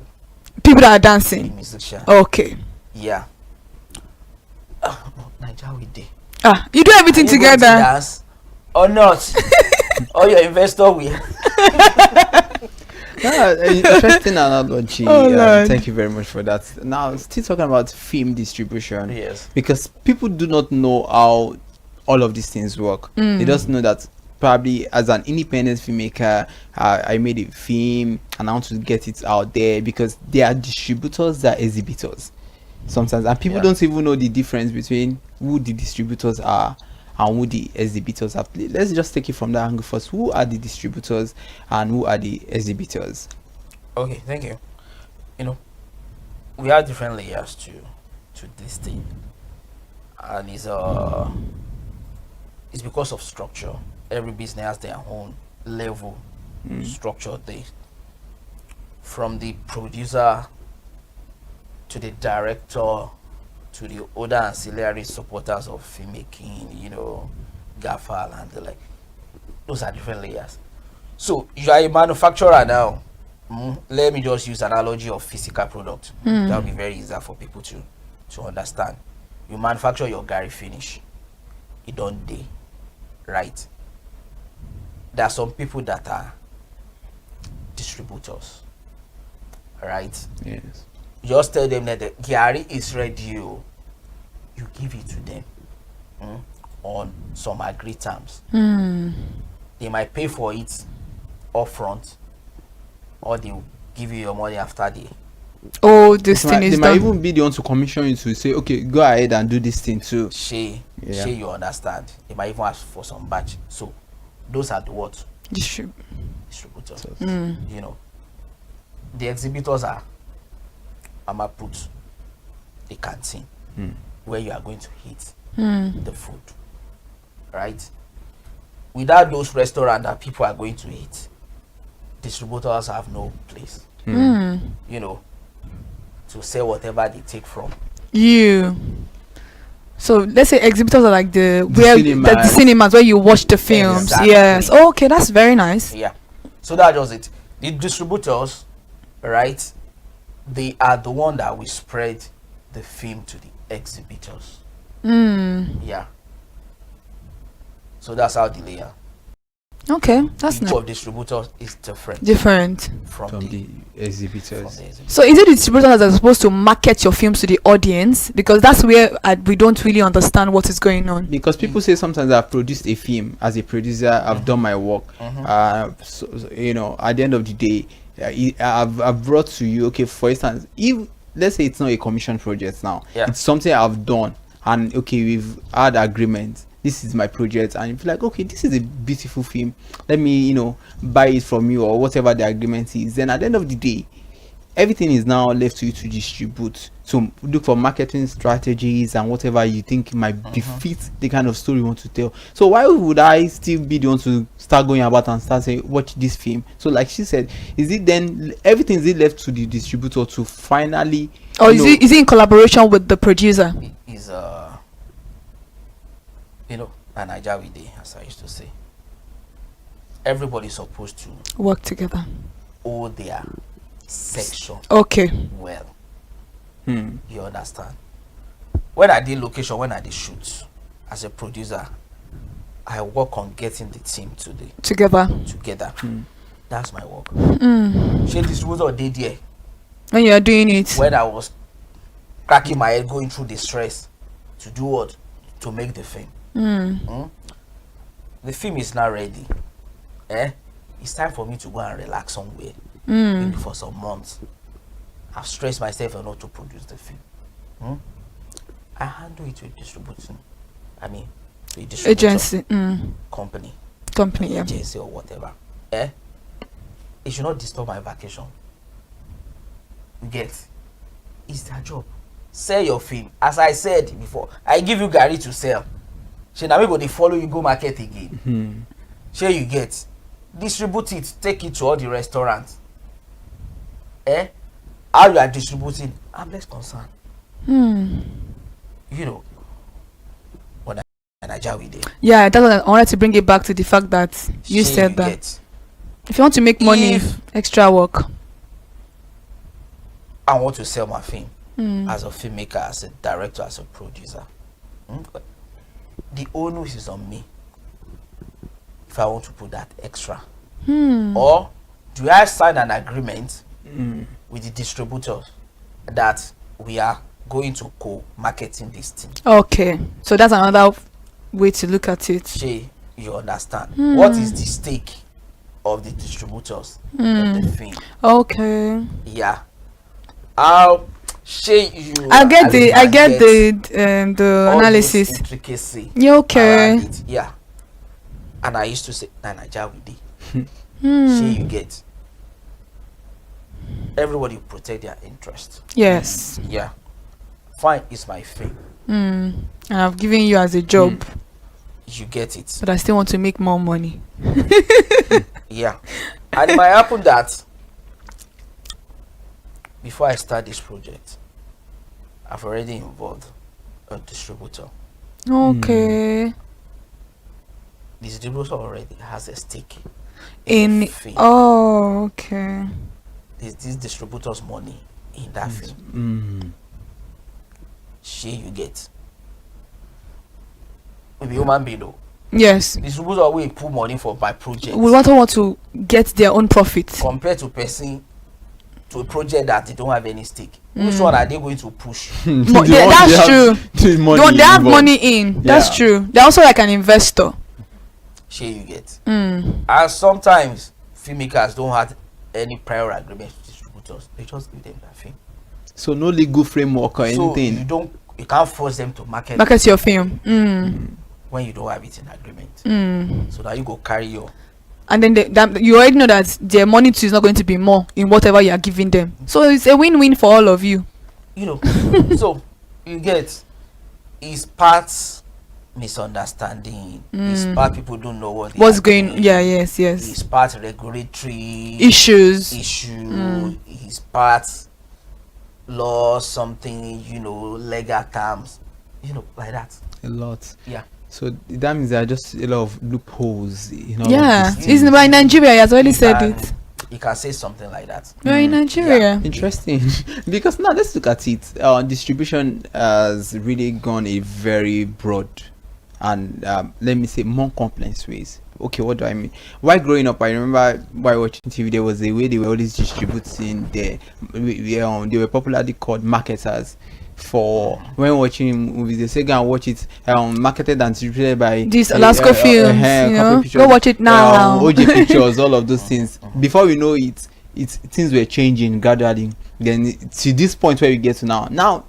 people that are dancing. The musician. Okay. Yeah. Nigeria we dey. You do everything together. Dance or not? Or your investor will. Interesting analogy. Thank you very much for that. Now, still talking about film distribution. Yes. Because people do not know how all of these things work. They just know that probably as an independent filmmaker, I made a film and I want to get it out there because they are distributors, they are exhibitors sometimes, and people don't even know the difference between who the distributors are and who the exhibitors are. Let's just take it from that angle first. Who are the distributors and who are the exhibitors? Okay, thank you. You know, we have different layers to this thing, and it's because of structure. Every business has their own level structure there, from the producer to the director to the other ancillary supporters of filmmaking, you know, gaffer and the like. Those are different layers. So you are a manufacturer now. Let me just use analogy of physical product. That will be very easy for people to understand. You manufacture your Gary finish. It don't day, right? There are some people that are distributors, right? Yes. Just tell them that the Gary is ready. You give it to them on some agreed terms. They might pay for it upfront, or they will give you your money after they. Oh, this thing is done. They might even be the one to commission you to say, okay, go ahead and do this thing too. Sure, you understand. They might even ask for some batch. So those are the what? Distributors. You know, the exhibitors are. I'ma put a canteen where you are going to eat the food, right? Without those restaurants that people are going to eat, distributors have no place. You know, to sell whatever they take from you. So let's say exhibitors are like the cinemas where you watch the films. Exactly. Yes. Oh, okay, that's very nice. Yeah. So that was it. The distributors, right? They are the one that will spread the film to the exhibitors. Yeah. So that's how the layer. Okay, that's each nice. of distributors is different. From the exhibitors. So is it the distributors that are supposed to market your films to the audience? Because that's where we don't really understand what is going on. Because people say sometimes I've produced a film as a producer, I've done my work. So, you know, at the end of the day, I've brought to you, okay, for instance, if let's say it's not a commission project now, it's something I've done, and okay, we've had agreement. This is my project, and you feel like, okay, this is a beautiful film. Let me, you know, buy it from you or whatever the agreement is. Then at the end of the day, everything is now left to you to distribute. So look for marketing strategies and whatever you think might defeat the kind of story you want to tell. So why would I still be the one to start going about and start saying, watch this film? So like she said, is it then everything is it left to the distributor to finally, or is it in collaboration with the producer? Is you know, an Ajawi day, as I used to say. Everybody's supposed to work together. All their section. Okay. Well. You understand? When I did location, when I did shoot, as a producer, I work on getting the team together. That's my work. She distributor did there. When you are doing it. When I was cracking my head, going through the stress to do what? To make the film. The film is not ready. It's time for me to go and relax somewhere. Maybe for some months. I've stressed myself enough to produce the film. I handle it with distributing. I mean, to a distributor, agency, company, yeah, agency or whatever. It should not disturb my vacation. You get? It's their job. Sell your film. As I said before, I give you Gary to sell. She now we go they follow you go market again. Sure you get. Distribute it, take it to all the restaurants. How you are distributing, I'm less concerned. You know, when I with it. Yeah, that's what I wanted to bring it back to the fact that you said that if you want to make money, extra work. I want to sell my film as a filmmaker, as a director, as a producer. The onus is on me if I want to put that extra. Or do I sign an agreement with the distributors that we are going to co-marketing this thing? Okay, so that's another way to look at it. Shay, you understand? What is the stake of the distributors of the film? Okay. Yeah. I'll share you. I get the analysis. Intricacy. Yeah, okay. Yeah. And I used to say, Nanaja with it. Share you get. Everybody protect their interest. Yes. Yeah. Fine, it's my film. And I've given you as a job. You get it. But I still want to make more money. Yeah. And it might happen that before I start this project, I've already involved a distributor. Okay. The distributor already has a stake in the film. Oh, okay. This distributor's money in that film. You get. Maybe human being though. Yes. Distributor will put money for my project. We want to get their own profit. Compared to person to a project that they don't have any stake. Which one are they going to push? That's true. They have money in. That's true. They're also like an investor. You get. And sometimes filmmakers don't have any prior agreement with distributors. They just give them that film. So no legal framework or anything. So you can't force them to market your film. When you don't have it in agreement. So now you go carry your. And then you already know that their money too is not going to be more in whatever you are giving them. So it's a win-win for all of you. You know. So you get, it's parts misunderstanding. It's part people don't know what's going on. Yes. It's part regulatory issues. It's part law, something, legal terms, like that. A lot. Yeah. So that means there are just a lot of loopholes. It's in Nigeria. He has already said it. You can say something like that. We're in Nigeria. Yeah. Interesting. Because now let's look at it. Distribution has really gone a very broad and let me say more complex ways. Okay, what do I mean? While growing up, I remember while watching TV, there was a way they were always distributing they were popularly called marketers. For when watching movies, they say go and watch it marketed and distributed by these Alaska films, go watch it now. OJ Pictures, all of those things. Before we know it, things were changing gradually. Then to this point where we get to now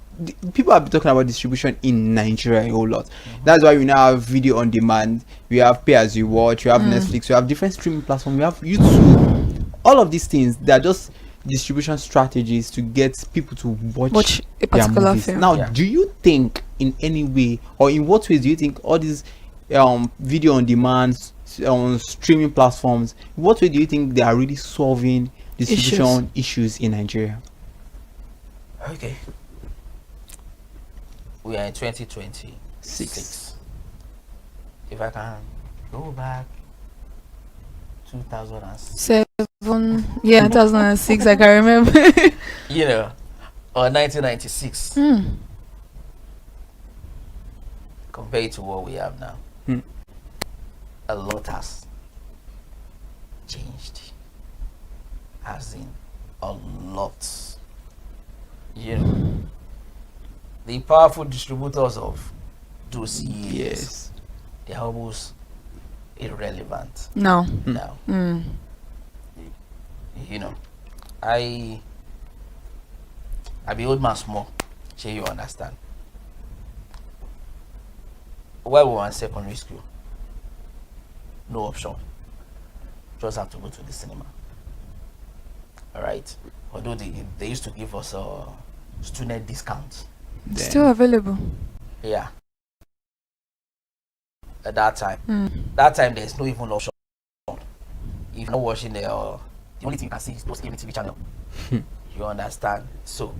people have been talking about distribution in Nigeria a whole lot. That's why we now have video on demand, we have pay as you watch, we have Netflix, we have different streaming platforms, we have YouTube. All of these things, they are just distribution strategies to get people to watch a particular movies. film. Now, do you think in any way, or in what ways do you think all these video on demand streaming platforms, what way do you think they are really solving distribution issues in Nigeria? Okay. We are in 2026. If I can go back 2006. 2006, I can remember. Or 1996. Compared to what we have now. A lot has changed. As in a lot. The powerful distributors of those years, they're almost irrelevant now. I be old man small, sure you understand. While we were in secondary school, no option, just have to go to the cinema. All right, although they used to give us a student discount. Still available. Yeah. At that time there's no even option. If you're not watching the only thing you can see is those TV channel. You understand? So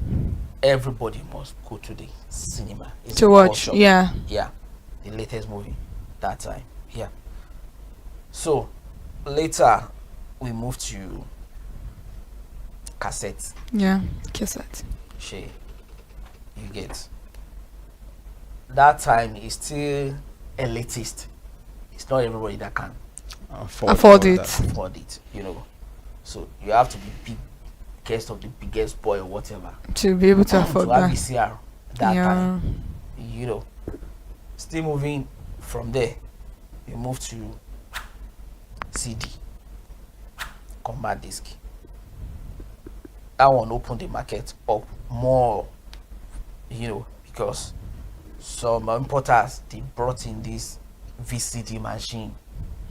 everybody must go to the cinema to watch. The latest movie that time. So later we moved to cassette. Cassette. You get that time is still elitist. It's not everybody that can afford it. So you have to be big guest of the biggest boy or whatever to be able to afford have that. VCR that time. Still moving from there, we move to CD, compact disc. That one opened the market up more, because some importers, they brought in this VCD machine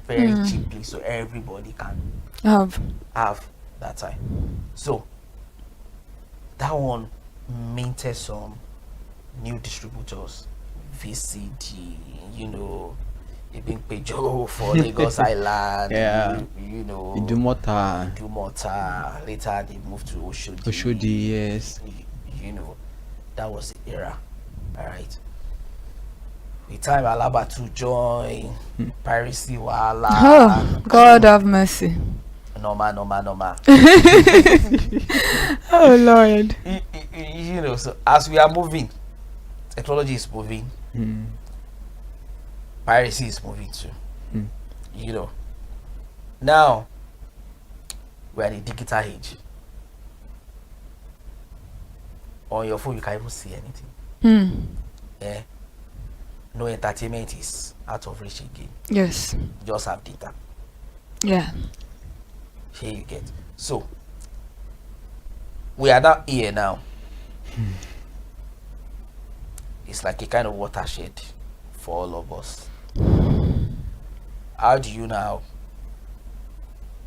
very cheaply, so everybody can have that time. So that one minted some new distributors, VCD, Ibn Pejo for Lagos Island, Idumota. Later they moved to Oshodi. Oshodi, yes. That was the era. All right. The time Alaba to join, piracy wala. Oh, God have mercy. Normal. Oh Lord. So as we are moving, technology is moving. Piracy is moving too. Now we are in the digital age. On your phone you can't even see anything. No entertainment is out of reach again. Yes. Just have data. Yeah. Here you get. So we are now here now. It's like a kind of watershed for all of us. How do you now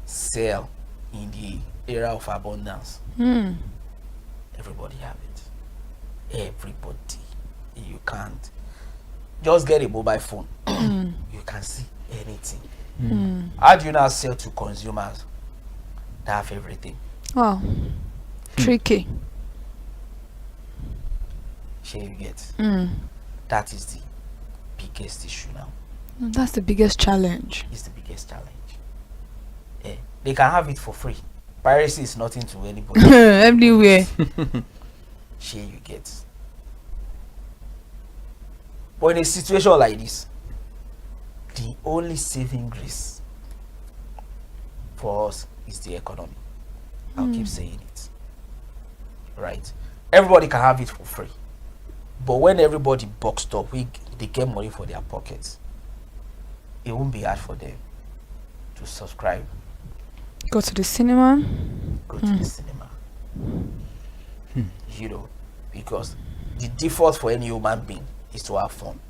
sell in the era of abundance? Everybody have it. Everybody. You can't just get a mobile phone. You can see anything. How do you now sell to consumers that have everything? Wow. Tricky. Here you get. That is the biggest issue now. That's the biggest challenge. It's the biggest challenge. They can have it for free. Piracy is nothing to anybody. Everywhere. Here you get. But in a situation like this, the only saving grace for us is the economy. I'll keep saying it. Right? Everybody can have it for free. But when everybody boxed up, they get money for their pockets. It won't be hard for them to subscribe. Go to the cinema. Go to the cinema. You know, because the default for any human being is to have fun.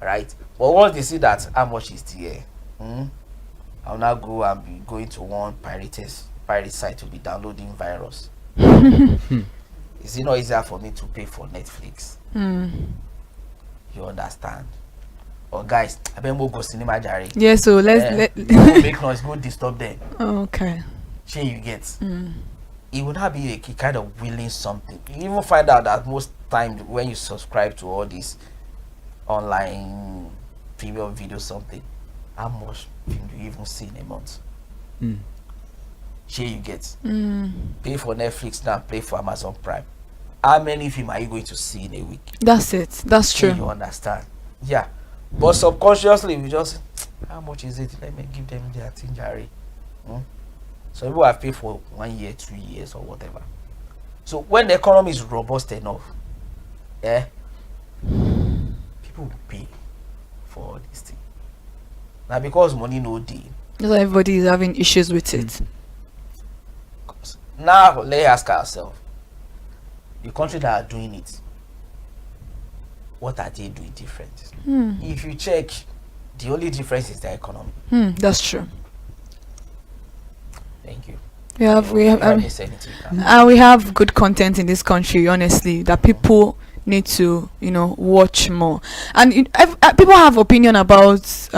Right? But once they see that how much is here, I'll now go and be going to one pirate site to be downloading virus. Is it not easier for me to pay for Netflix? You understand? Or guys, I better go cinema jare. Yeah, so let's go make noise, go disturb them. Okay. Shey you get. It would not be a kind of willing something. You even find out that most times when you subscribe to all these online premium video something, how much film do you even see in a month? Shey you get. Pay for Netflix now, pay for Amazon Prime. How many film are you going to see in a week? That's it. That's true. You understand? Yeah. But subconsciously we just, how much is it? Let me give them their thing, Jerry. So people have paid for 1 year, 2 years, or whatever. So when the economy is robust enough, people will pay for all this thing. Now because money no deal. That's why everybody is having issues with it. Now let's ask ourselves, the country that are doing it, what are they doing different? If you check, the only difference is the economy. That's true. Thank you. We have good content in this country, honestly, that people need to, watch more. And people have opinion about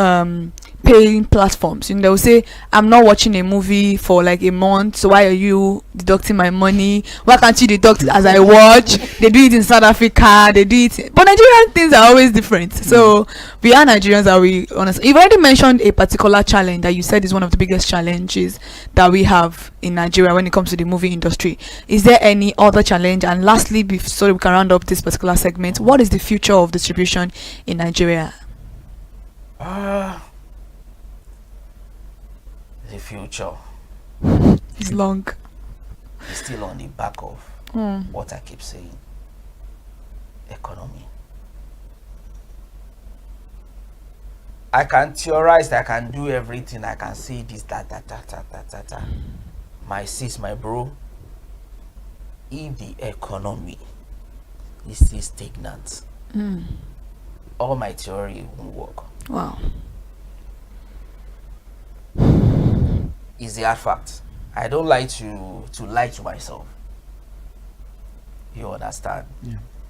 paying platforms. They'll say, I'm not watching a movie for like a month, so why are you deducting my money? Why can't you deduct it as I watch? They do it in South Africa, they do it, but Nigerian things are always different. So we are Nigerians, are we honest? You've already mentioned a particular challenge that you said is one of the biggest challenges that we have in Nigeria when it comes to the movie industry. Is there any other challenge? And lastly, so we can round up this particular segment, what is the future of distribution in Nigeria? The future is long. It's still on the back of what I keep saying, economy. I can theorize, I can do everything, I can say this, that. My sis, my bro, if the economy is still stagnant, all my theory won't work. Wow. Is the hard fact. I don't like to lie to myself. You understand?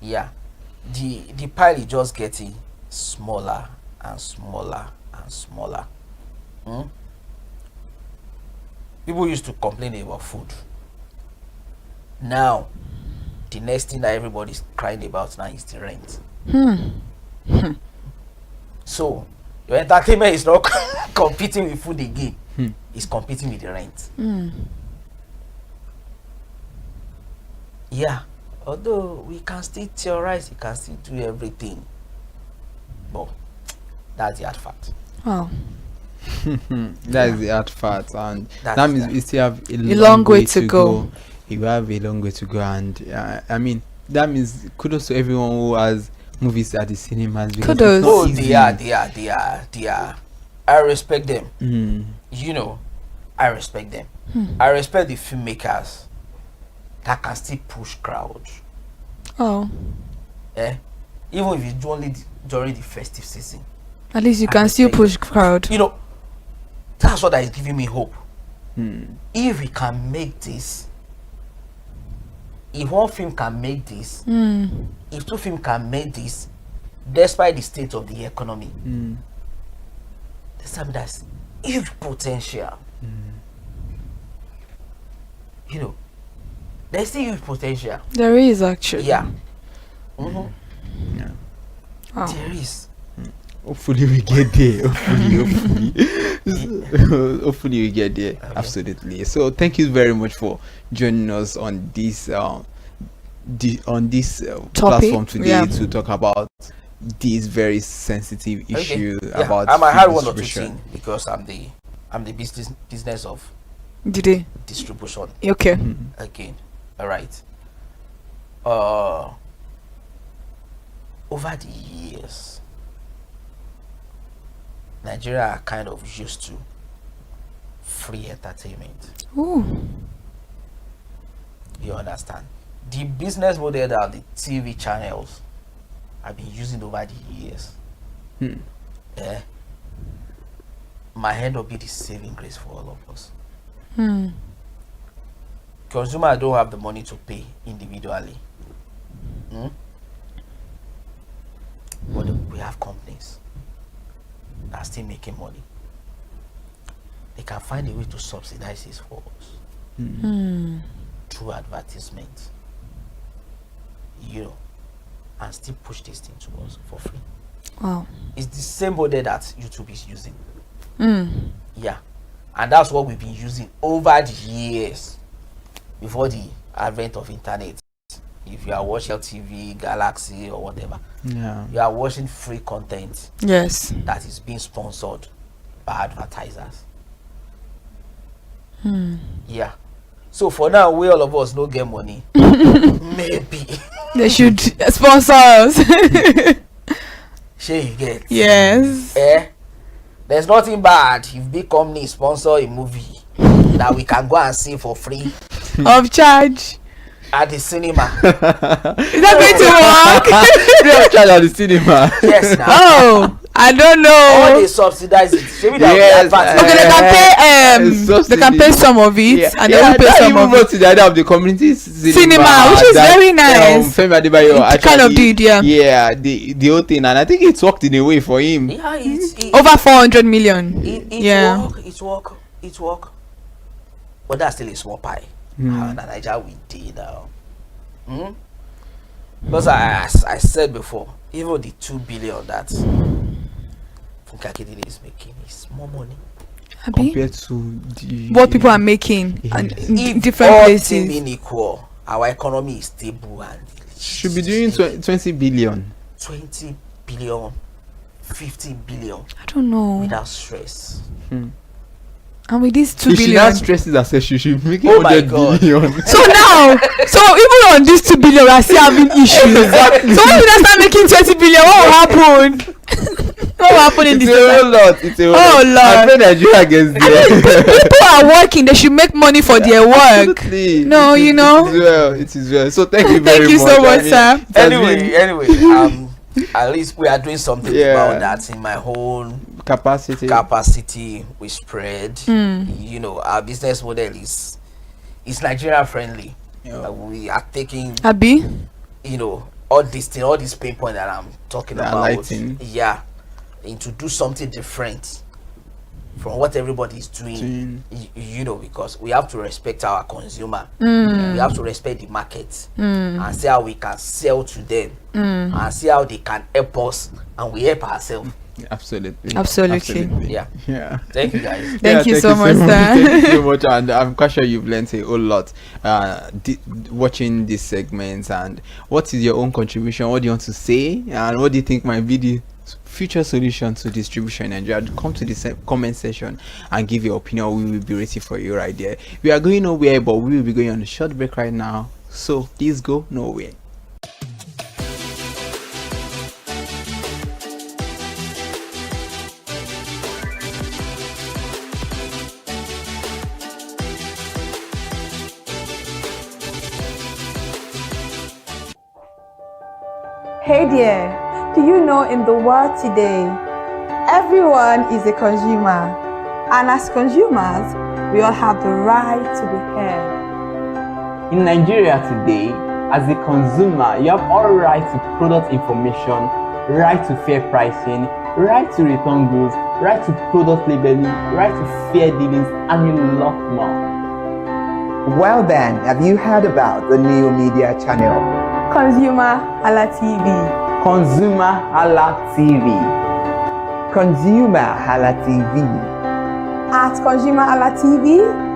Yeah. The pile is just getting smaller and smaller and smaller. People used to complain about food. Now, the next thing that everybody's crying about now is the rent. So, your entertainment is not competing with food again. It's competing with the rent. Yeah. Although we can still theorize, we can still do everything. But that's the hard fact. Wow. That is the hard part, and that means we still have a long way to go. You have a long way to go, and I mean that means kudos to everyone who has movies at the cinemas. Kudos. Oh, they are. I respect them. I respect them. I respect the filmmakers that can still push crowds. Oh. Even if it's only during the festive season. At least you can still push crowd. That's what is giving me hope. If we can make this, if one film can make this, if two films can make this, despite the state of the economy, there's huge potential. There's still huge potential. There is actually. Yeah. Wow. There is. Hopefully we get there. Hopefully we get there. Okay. Absolutely. So thank you very much for joining us on this platform today to talk about this very sensitive issue about I might have one or two distribution? things because I'm the business of distribution. Okay. Again, all right. Over the years, Nigeria are kind of used to free entertainment. Ooh. You understand? The business model that the TV channels have been using over the years, might end up be the saving grace for all of us. Consumers don't have the money to pay individually. But we have companies that are still making money. They can find a way to subsidize this for us through advertisement, and still push this thing to us for free. Wow. It's the same model that YouTube is using. Yeah, and that's what we've been using over the years before the advent of internet. If you are watching TV, Galaxy, or whatever, you are watching free content. Yes. That is being sponsored by advertisers. Yeah. So for now, we all of us no get money. Maybe they should sponsor us. Sure you get. Yes. There's nothing bad if big company sponsor a movie that we can go and see for free of charge at the cinema. Is that going to work? Free of charge at the cinema. Yes. Now. Oh, I don't know. Or they subsidize it. Yes, okay, they can pay some of it, and they will pay some of it. To the idea of the community cinema, which is very nice. It kind of did, yeah, the whole thing, and I think it's worked in a way for him. Yeah, over 400 million. It work. But that's still a small pie. And Nigeria we did now. Because I said before, even the 2 billion that Funkakidele is making is more money compared to what people are making in different places. Being equal, our economy is stable and should be doing 20 billion. 20 billion, 50 billion. I don't know. Without stress. And with these 2 if billion, she now stresses herself, she should make it 100 billion. So now, even on these 2 billion, we are still having issues. Exactly. So when we now start making 20 billion, what will happen? What will happen in this? It's a whole lot. It's a whole lot. Lord. I pray Nigeria gets there. People are working; they should make money for their work. Absolutely. No, It is well. So thank you very much. Thank you so much, sir. Anyway, at least we are doing something about that in my own capacity we spread. Our business model is Nigeria friendly. We are taking all this pain point that I'm talking about, to do something different from what everybody is doing. Because we have to respect our consumer. We have to respect the market and see how we can sell to them and see how they can help us and we help ourselves. Absolutely. Yeah. Thank you guys. Thank you so much, sir. Thank you so much, and I'm quite sure you've learned a whole lot watching these segments. And what is your own contribution? What do you want to say, and what do you think might be the future solution to distribution in Nigeria? Come to the comment section and give your opinion. We will be waiting for you right there. We are going nowhere, but we will be going on a short break right now, so please go nowhere. Hey there, do you know in the world today, everyone is a consumer, and as consumers, we all have the right to be heard. In Nigeria today, as a consumer, you have all right to product information, right to fair pricing, right to return goods, right to product labeling, right to fair dealings, and a lot more. Well then, have you heard about the new media channel? ConsumerHallaTV. ConsumerHallaTV. ConsumerHallaTV. At ConsumerHallaTV,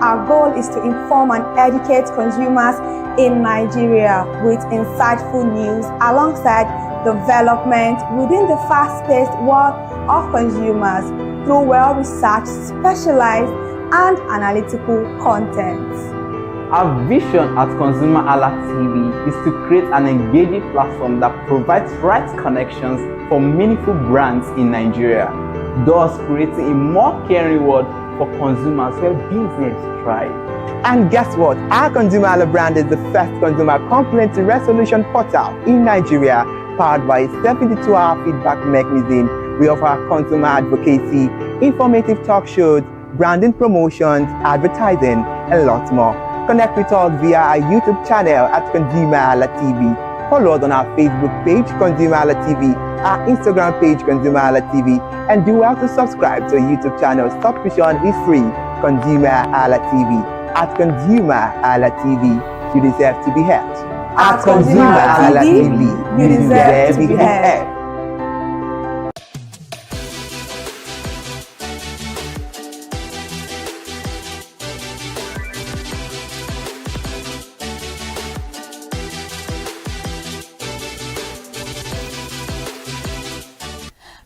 our goal is to inform and educate consumers in Nigeria with insightful news alongside development within the fast-paced world of consumers through well-researched, specialized, and analytical content. Our vision at ConsumerHallaTV is to create an engaging platform that provides right connections for meaningful brands in Nigeria, thus creating a more caring world for consumers where business thrive. And guess what? Our ConsumerHalla brand is the first consumer complaint resolution portal in Nigeria, powered by a 72-hour feedback mechanism. We offer consumer advocacy, informative talk shows, branding promotions, advertising, and lots more. Connect with us via our YouTube channel at ConsumerHallaTV. Follow us on our Facebook page, ConsumerHallaTV, our Instagram page, ConsumerHallaTV, and do well to subscribe to our YouTube channel. Subscription is free. ConsumerHallaTV. At ConsumerHallaTV, you deserve to be heard. At ConsumerHallaTV, you deserve to be heard.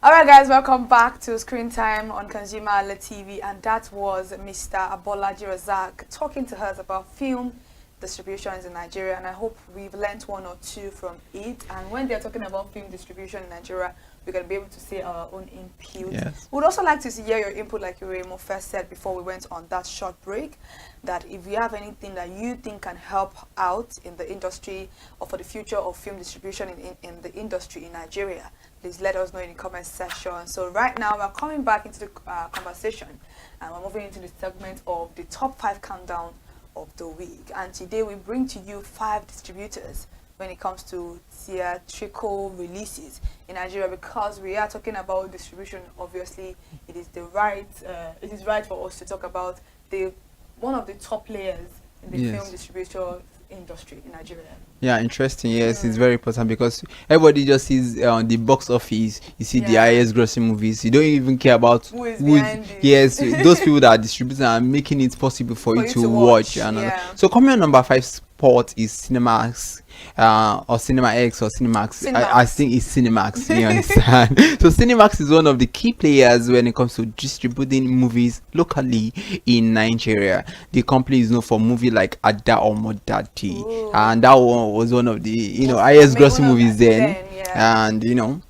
Alright guys, welcome back to Screen Time on ConsumerHallaTV, and that was Mr. Abolaji Razak talking to us about film distributions in Nigeria, and I hope we've learned one or two from it. And when they're talking about film distribution in Nigeria, we're going to be able to say our own input. Yes. We'd also like to hear your input, like Uremo first said before we went on that short break, that if you have anything that you think can help out in the industry or for the future of film distribution in the industry in Nigeria, please let us know in the comment section. So right now we're coming back into the conversation, and we're moving into the segment of the top 5 countdown of the week. And today we bring to you 5 distributors when it comes to theatrical releases in Nigeria. Because we are talking about distribution, obviously it is right for us to talk about one of the top players in the film distribution industry in Nigeria. Yeah, interesting. Yes, it's very important because everybody just sees the box office. You see the highest grossing movies. You don't even care about who is behind it. Yes, those people that are distributing and making it possible for you to watch. So coming on number 5 spot is Cinemax. Or Cinema X or Cinemax. I think it's Cinemax. You understand? So Cinemax is one of the key players when it comes to distributing movies locally in Nigeria. The company is known for movies like Ada or Modati, and that one was one of the highest grossing movies then. And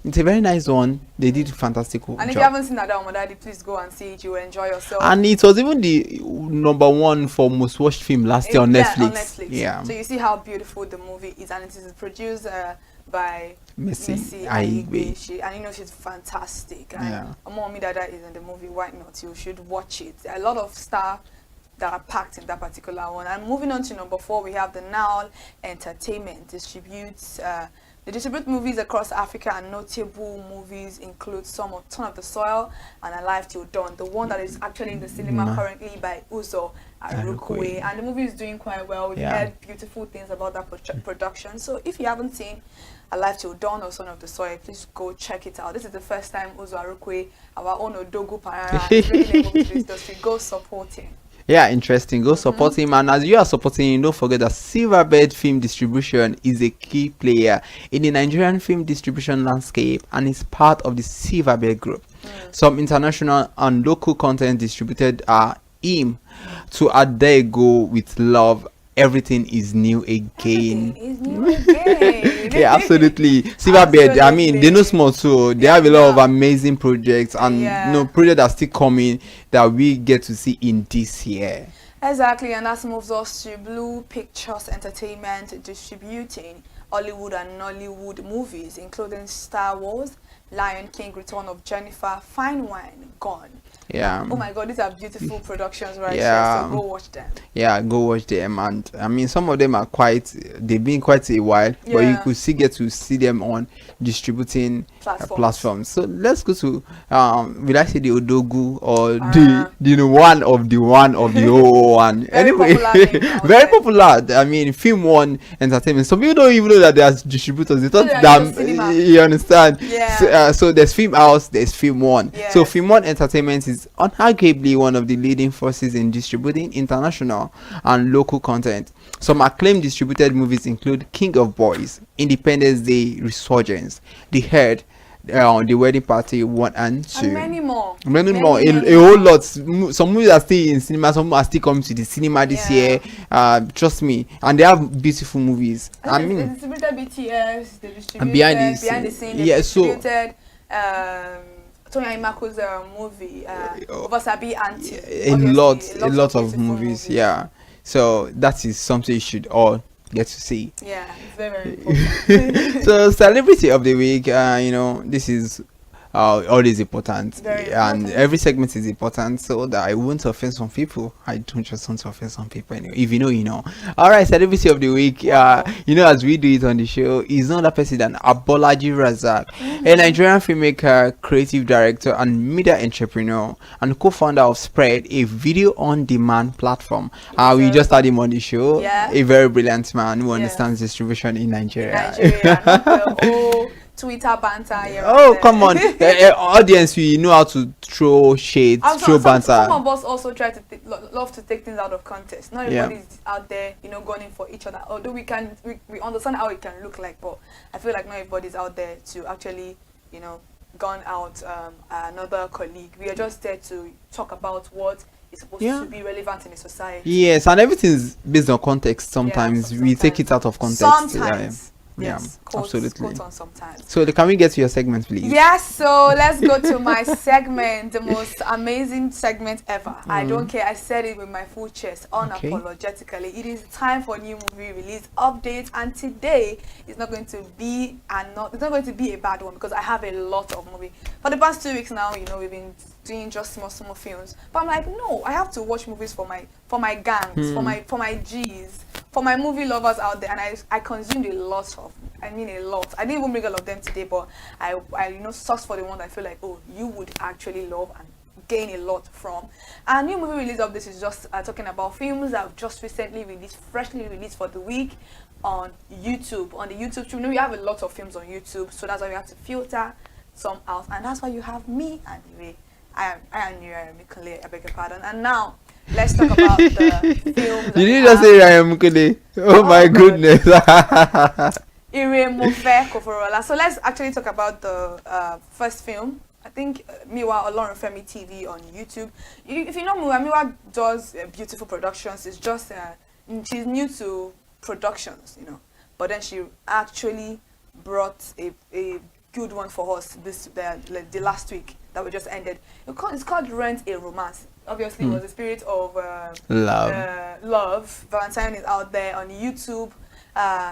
it's a very nice one. They did a fantastic job. And if you haven't seen Ada or Modati, please go and see it. You will enjoy yourself. And it was even the number 1 for most watched film last year on Netflix. Yeah. So you see how beautiful the movie is, and it is produced by Messi Aigbe. And she's fantastic. And Mommy Dada is in the movie. Why not? You should watch it. A lot of stars that are packed in that particular one. And moving on to number 4, we have the Now Entertainment distributes. They distribute movies across Africa, and notable movies include Son of the Soil and Alive Till Dawn, the one that is actually in the cinema currently by Uzo Arukwe. And the movie is doing quite well. We've heard beautiful things about that production. So if you haven't seen Alive Till Dawn or Son of the Soil, please go check it out. This is the first time Uzo Arukwe, our own Odogu Parara, is bringing a movie to the industry. Go support him. Yeah, interesting. Go support him. And as you are supporting him, don't forget that Silverbird Film Distribution is a key player in the Nigerian film distribution landscape and is part of the Silverbird Group. Some international and local content distributed are IM, To Adego with Love, Everything is New Again. Yeah, absolutely. Silverbird, I mean, they know small too. They have a lot of amazing projects, and projects are still coming that we get to see in this year. Exactly, and that moves us to Blue Pictures Entertainment, distributing Hollywood and Nollywood movies, including Star Wars, Lion King, Return of Jennifer, Fine Wine, Gone. Yeah. Oh my God, these are beautiful productions right here. So go watch them. Yeah, go watch them. And I mean, some of them are they've been quite a while, but you could still get to see them on distributing platforms. So let's go to will I say the Odogu or the one of the one. Anyway, very popular. I mean, Film One Entertainment. Some people don't even know that they are distributors. They thought that you understand. So there's Film House, there's Film One. So Film One Entertainment is unarguably one of the leading forces in distributing international and local content. Some acclaimed distributed movies include King of Boys, Independence Day, Resurgence, The Herd, The Wedding Party 1 and 2, and many more. Many more. A whole lot. Some movies are still in cinema, some are still coming to the cinema this year. Trust me, and they have beautiful movies. I mean, they distributed BTS, they distributed behind the scene, they distributed Tony Imako's movie, Wasabi Auntie. a lot of movies. Yeah, so that is something you should all get to see. Yeah, it's very, very important. So celebrity of the week, this is always important, and every segment is important, so that I won't offend some people. I don't just want to offend some people anyway. If you know, you know. All right, celebrity of the week, as we do it on the show, is not that person than Abolaji Razak, a Nigerian filmmaker, creative director, and media entrepreneur, and co-founder of Spread, a video on demand platform. We just had him on the show. A very brilliant man who understands distribution in Nigeria. Twitter banter. Come on. Audience, we know how to throw shades, throw banter. Some of us also try to love to take things out of context. Not everybody's out there, going for each other. Although we understand how it can look like, but I feel like not everybody's out there to actually, gun out another colleague. We are just there to talk about what is supposed to be relevant in the society. Yes, and everything is based on context. Sometimes we take it out of context. Sometimes. Yes, absolutely. On sometimes. So can we get to your segment, please? Yes, so let's go to my segment, the most amazing segment ever. I don't care, I said it with my full chest, unapologetically. It is time for new movie release updates, and today is not going to be a bad one, because I have a lot of movie. For the past 2 weeks now, we've been doing just small films, but I'm like, no, I have to watch movies for my gangs, for my G's, for my movie lovers out there. And I consumed a lot. I didn't even bring all of them today, but I sourced for the one that I feel like, you would actually love and gain a lot from. And new movie release of this is just talking about films that have just recently released, freshly released for the week on YouTube. On the YouTube channel, we have a lot of films on YouTube, so that's why we have to filter some out, and that's why you have me anyway. I am Mikule, I beg your pardon. And now let's talk about the film. Did you just say I am Mikule? Oh my goodness. So let's actually talk about the first film. I think Miwa Olorunfemi TV on YouTube. If you know Miwa does beautiful productions. It's just she's new to productions, but then she actually brought a good one for us the last week that we just ended. It's called Rent a Romance. Obviously, it was the spirit of love. Valentine is out there on YouTube.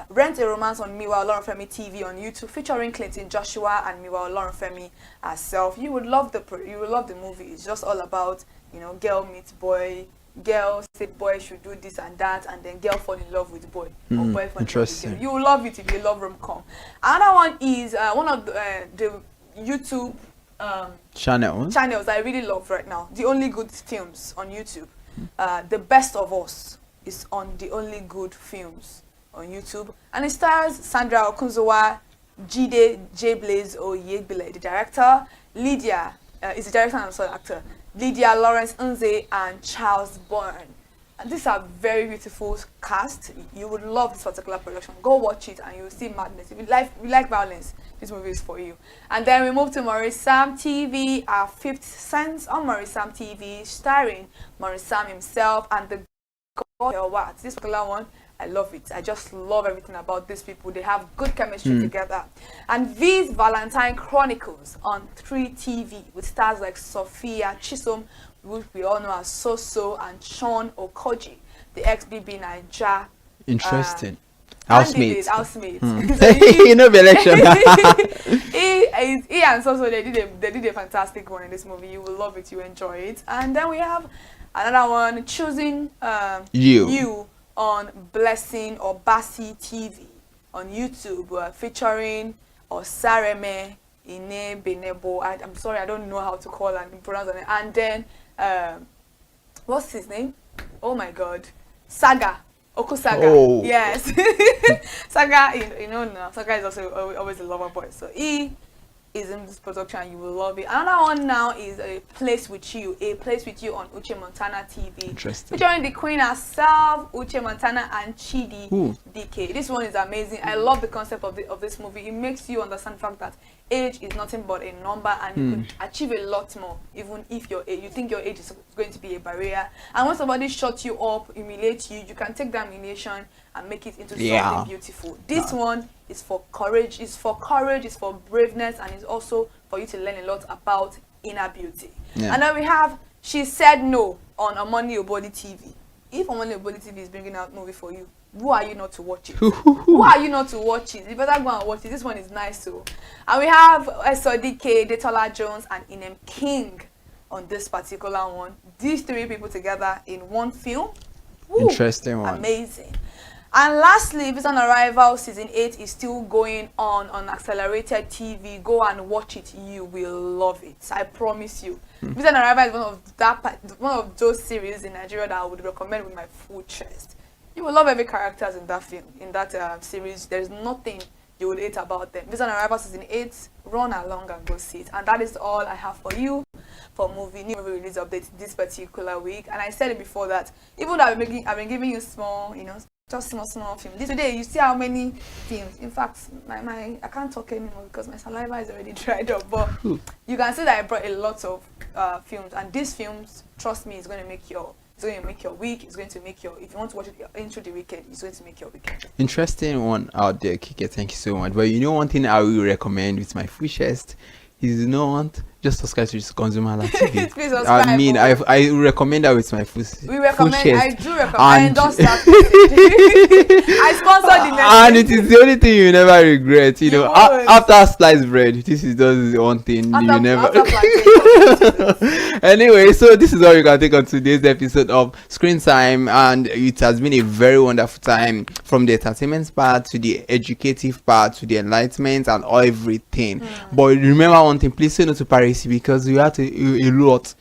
Rent a Romance on Miwa Olorunfemi TV on YouTube, featuring Clinton Joshua and Miwa Olorunfemi herself. You would love the movie. It's just all about girl meets boy. Girl said boy should do this and that, and then girl fall in love with boy. Or boy fall in love with girl. You will love it if you love rom-com. Another one is one of the YouTube channels I really love right now. The Only Good Films on YouTube. The Best of Us is on The Only Good Films on YouTube, and it stars Sandra Okunzowa, Jide J. Blaze Oyegbile, the director. Lydia is the director and also the actor. Lydia Lawrence Nze and Charles Bourne. And these are very beautiful cast. You would love this particular production. Go watch it and you will see madness. If you like violence, this movie is for you. And then we move to Maurice Sam TV, our 5th sense on Maurice Sam TV, starring Maurice Sam himself and the God. This particular one, I love it. I just love everything about these people. They have good chemistry together. And V's Valentine Chronicles on 3TV with stars like Sophia Chisom, which we all know as So and Sean Okoji, the ex-BB Naija. Interesting. Housemates. You know the election. he and So they did a fantastic one in this movie. You will love it. You enjoy it. And then we have another one, Choosing You on Blessing or Basi TV on YouTube, featuring Osareme Ine Benebo. I'm sorry, I don't know how to call and pronounce it. And then what's his name? Oh my God, Saga. Okusaga. Oh. Yes. Saga, Saga is also always a lover boy. So he is in this production. You will love it. Another one now is A Place With You on Uche Montana TV. Interesting. Featuring the queen herself, Uche Montana and Chidi DK. This one is amazing. I love the concept of this movie. It makes you understand the fact that age is nothing but a number, and you can achieve a lot more even if you think your age is going to be a barrier. And when somebody shuts you up, humiliates you, you can take that humiliation and make it into something beautiful. This one is for courage, it's for braveness, and it's also for you to learn a lot about inner beauty. And then we have She Said No on Omoni Obodi TV. If Omoni Obodi TV is bringing out movie for you, who are you not to watch it? Who are you not to watch it? You better go and watch it. This one is nice too. And we have SODK, Detola Jones, and Inem King on this particular one. These three people together in one film. Woo, interesting one. Amazing. And lastly, Visa on Arrival Season 8 is still going on Accelerated TV. Go and watch it. You will love it. I promise you. Visa on Arrival is one of those series in Nigeria that I would recommend with my full chest. You will love every character in that film, in that series. There is nothing you would hate about them. Visa on Arrival Season 8, run along and go see it. And that is all I have for you for new movie release updates this particular week. And I said it before that even though I've been giving you small, just small film. Today you see how many films. In fact, I can't talk anymore because my saliva is already dried up. But you can see that I brought a lot of films, and these films, trust me, is going to make your week. It's going to make if you want to watch it into the weekend, it's going to make your weekend. Interesting one out there, Kike. Thank you so much. But one thing I will recommend with my full chest is just subscribe to ConsumerHalla TV. Please subscribe. I mean, I recommend that with my full chest. I do recommend. I endorse that. I sponsor the next. And it is the only thing you never regret. After sliced bread, this is just the one thing you never. Anyway, so this is all you can take on today's episode of Screen Time, and it has been a very wonderful time, from the entertainment part to the educative part to the enlightenment and everything. But remember one thing, please say no to piracy, because we have a lot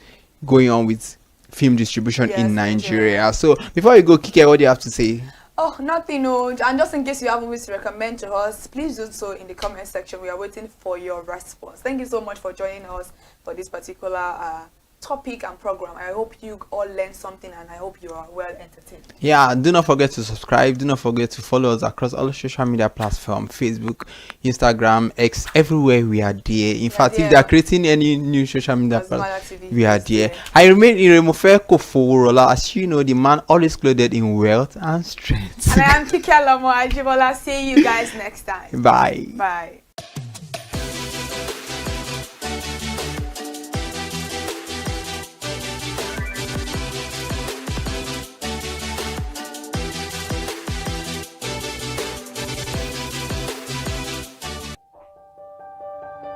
going on with film distribution in Nigeria. So before you go, Kike, what do you have to say? Oh, nothing. And just in case you have movies to recommend to us, please do so in the comment section. We are waiting for your response. Thank you so much for joining us for this particular topic and program. I hope you all learned something, and I hope you are well entertained. Yeah, do not forget to subscribe. Do not forget to follow us across all social media platforms: Facebook, Instagram, X, everywhere we are there. In fact, if they are creating any new social media platform, we are there. I remain Iremofe Koforola, as you know, the man always clothed in wealth and strength. And I am Kike Lomo Ajibola. See you guys next time. Bye. Bye.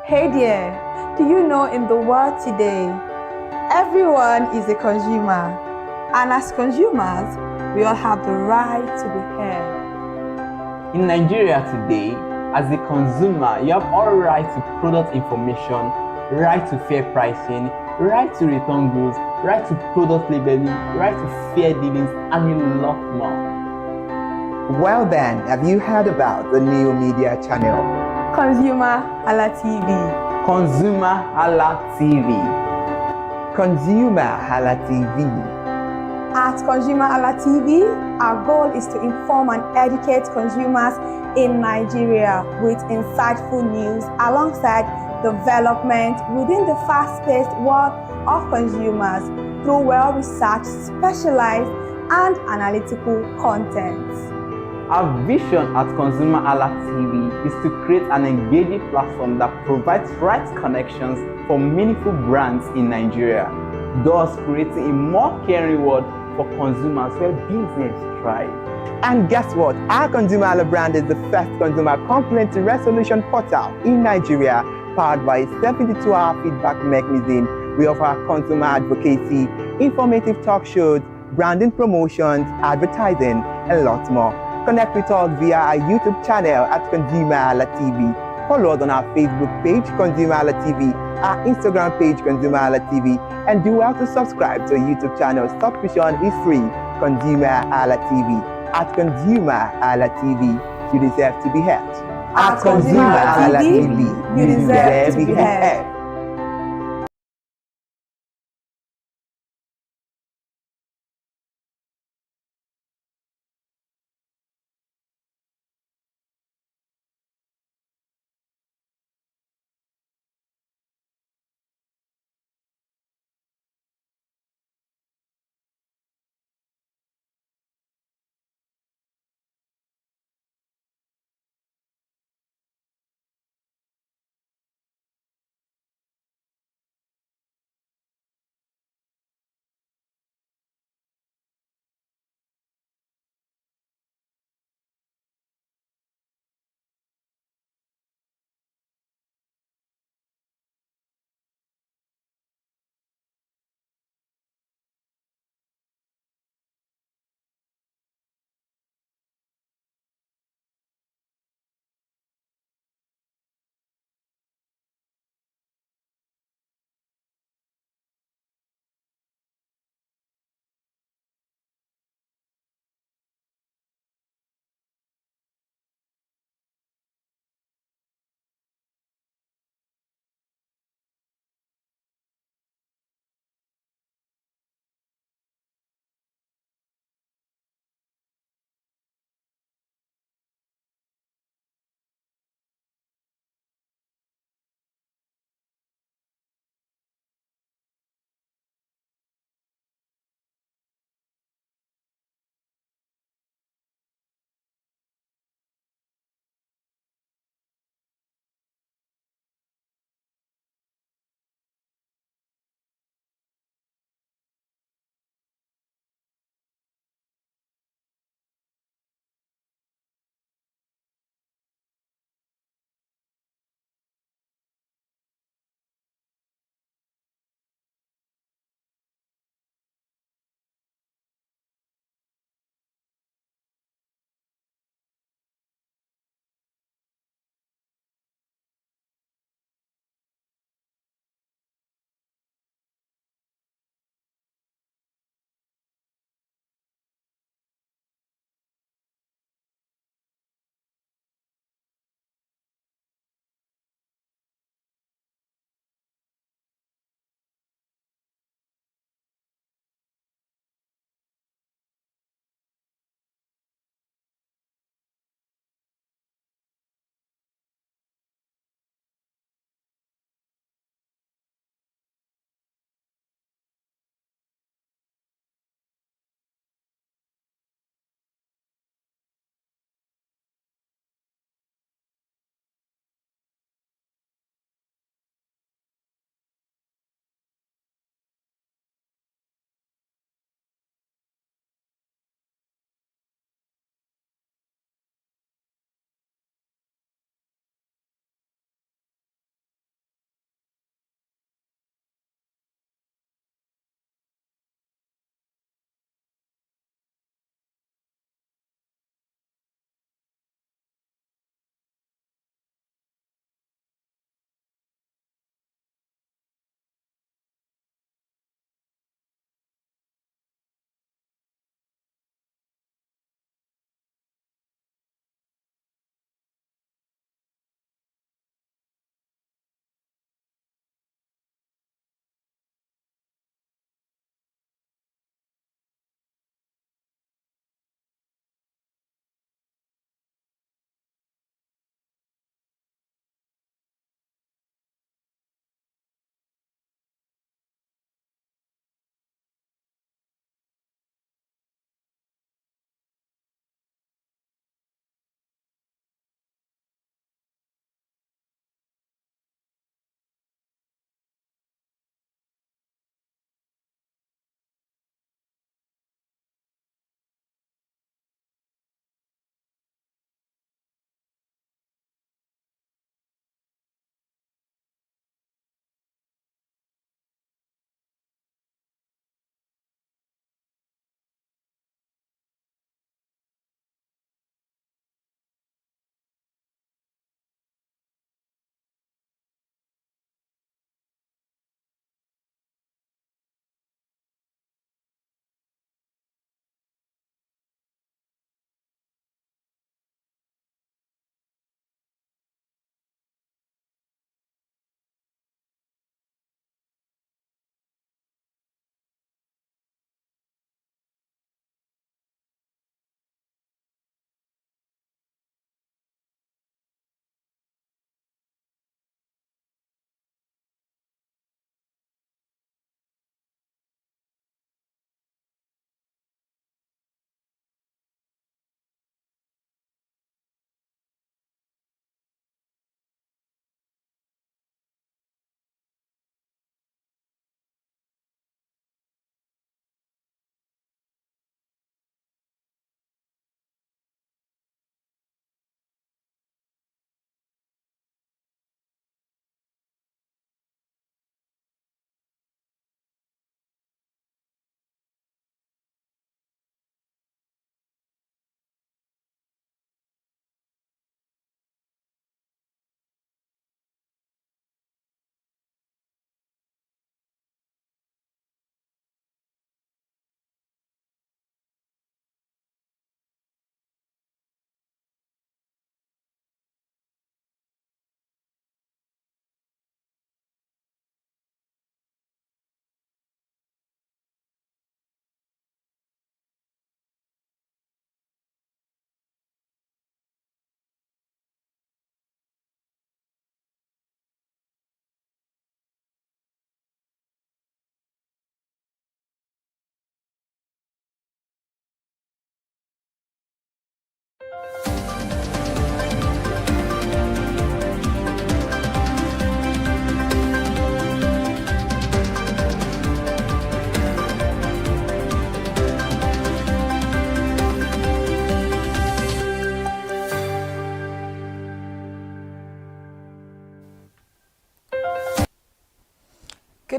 Hey there, do you know in the world today, everyone is a consumer, and as consumers, we all have the right to be heard. In Nigeria today, as a consumer, you have all right to product information, right to fair pricing, right to return goods, right to product labeling, right to fair dealings, and a lot more. Well then, have you heard about the new media channel? ConsumerHalla TV. ConsumerHallaTV. ConsumerHalla TV. At ConsumerHalla TV, our goal is to inform and educate consumers in Nigeria with insightful news alongside development within the fast-paced world of consumers through well-researched, specialized, and analytical content. Our vision at ConsumerHalla TV is to create an engaging platform that provides right connections for meaningful brands in Nigeria, thus creating a more caring world for consumers where business thrives. And guess what? Our ConsumerHalla brand is the first consumer complaint resolution portal in Nigeria, powered by a 72-hour feedback mechanism. We offer consumer advocacy, informative talk shows, branding promotions, advertising, and lots more. Connect with us via our YouTube channel at ConsumerHallaTV. Follow us on our Facebook page, ConsumerHallaTV, our Instagram page, ConsumerHallaTV, and do well to subscribe to our YouTube channel. Subscription is free. ConsumerHallaTV. At ConsumerHallaTV, you deserve to be heard. At ConsumerHalla TV, you deserve to be heard.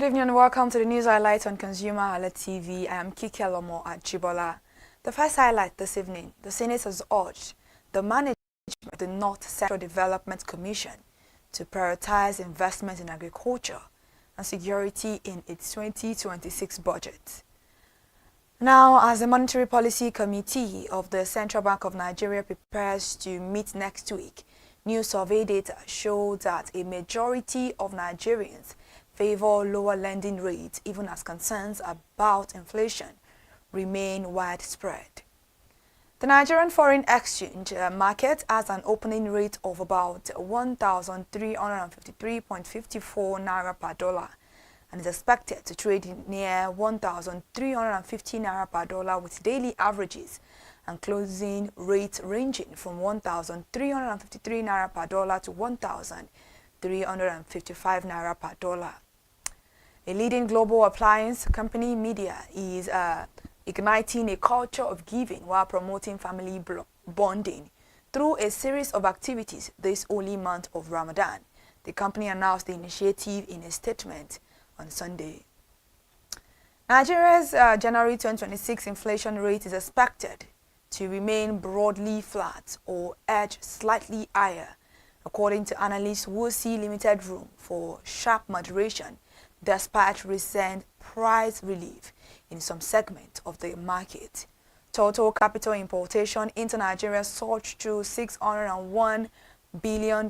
evening and welcome to the news highlights on ConsumerHalla TV. I am Kiki Alomo at Chibola. The first highlight this evening, the Senate has urged the management of the North Central Development Commission to prioritize investment in agriculture and security in its 2026 budget. Now, as the Monetary Policy Committee of the Central Bank of Nigeria prepares to meet next week, new survey data show that a majority of Nigerians favor lower lending rates even as concerns about inflation remain widespread. The Nigerian foreign exchange market has an opening rate of about 1,353.54 naira per dollar and is expected to trade near 1,350 naira per dollar with daily averages and closing rates ranging from 1,353 naira per dollar to 1,355 naira per dollar. A leading global appliance company, Media, is igniting a culture of giving while promoting family bonding through a series of activities this holy month of Ramadan. The company announced the initiative in a statement on Sunday. Nigeria's January 2026 inflation rate is expected to remain broadly flat or edge slightly higher, according to analysts who see limited room for sharp moderation despite recent price relief in some segments of the market. Total capital importation into Nigeria surged to $601 billion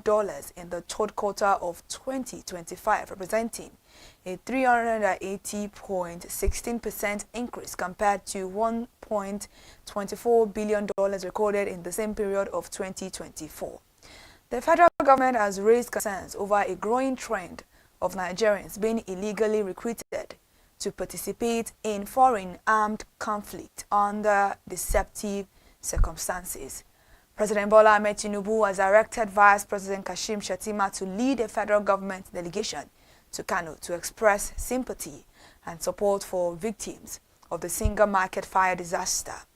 in the third quarter of 2025, representing a 380.16% increase compared to $1.24 billion recorded in the same period of 2024. The federal government has raised concerns over a growing trend of Nigerians being illegally recruited to participate in foreign armed conflict under deceptive circumstances. President Bola Ahmed Tinubu has directed Vice President Kashim Shettima to lead a federal government delegation to Kano to express sympathy and support for victims of the Single Market fire disaster.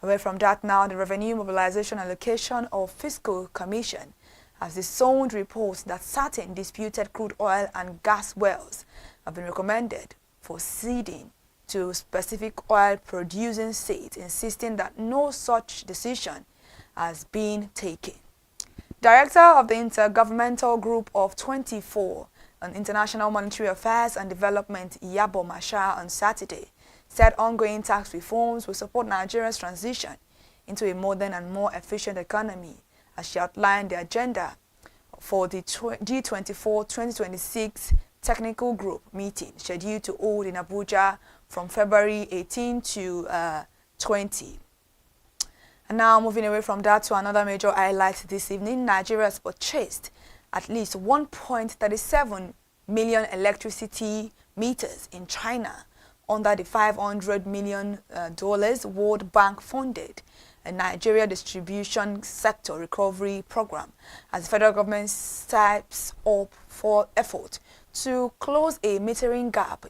Away from that now, the Revenue Mobilization Allocation of Fiscal Commission has disowned reports that certain disputed crude oil and gas wells have been recommended for ceding to specific oil-producing states, insisting that no such decision has been taken. Director of the Intergovernmental Group of 24 on International Monetary Affairs and Development, Yabo Masha, on Saturday, said ongoing tax reforms will support Nigeria's transition into a modern and more efficient economy, as she outlined the agenda for the G24 2026 Technical Group meeting scheduled to hold in Abuja from February 18 to 20. And now moving away from that to another major highlight this evening, Nigeria has purchased at least 1.37 million electricity meters in China under the $500 million World Bank funded a Nigeria Distribution Sector Recovery Program as the federal government steps up for effort to close a metering gap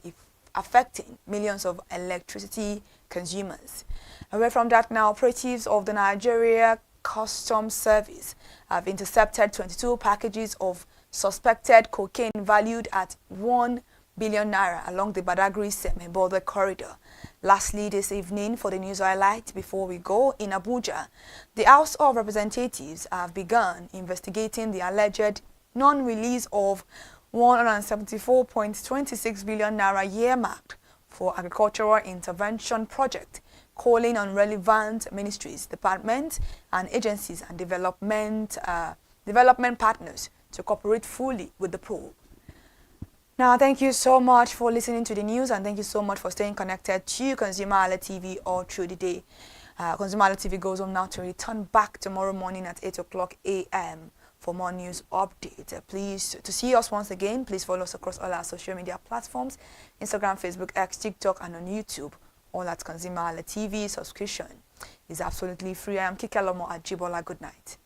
affecting millions of electricity consumers. Away from that now, operatives of the Nigeria Customs Service have intercepted 22 packages of suspected cocaine valued at 1 billion naira along the Badagry-Seme border corridor. Lastly, this evening, for the news highlight before we go, in Abuja, the House of Representatives have begun investigating the alleged non-release of 174.26 billion naira earmarked for agricultural intervention project, calling on relevant ministries, departments, and agencies and development partners to cooperate fully with the probe. Now, thank you so much for listening to the news, and thank you so much for staying connected to ConsumerHalla TV all through the day. ConsumerHalla TV goes on now to return back tomorrow morning at 8 o'clock a.m. for more news updates. Please, to see us once again, please follow us across all our social media platforms, Instagram, Facebook, X, TikTok, and on YouTube, all at ConsumerHalla TV. Subscription is absolutely free. I am Kiki Alomo at Jibola. Good night.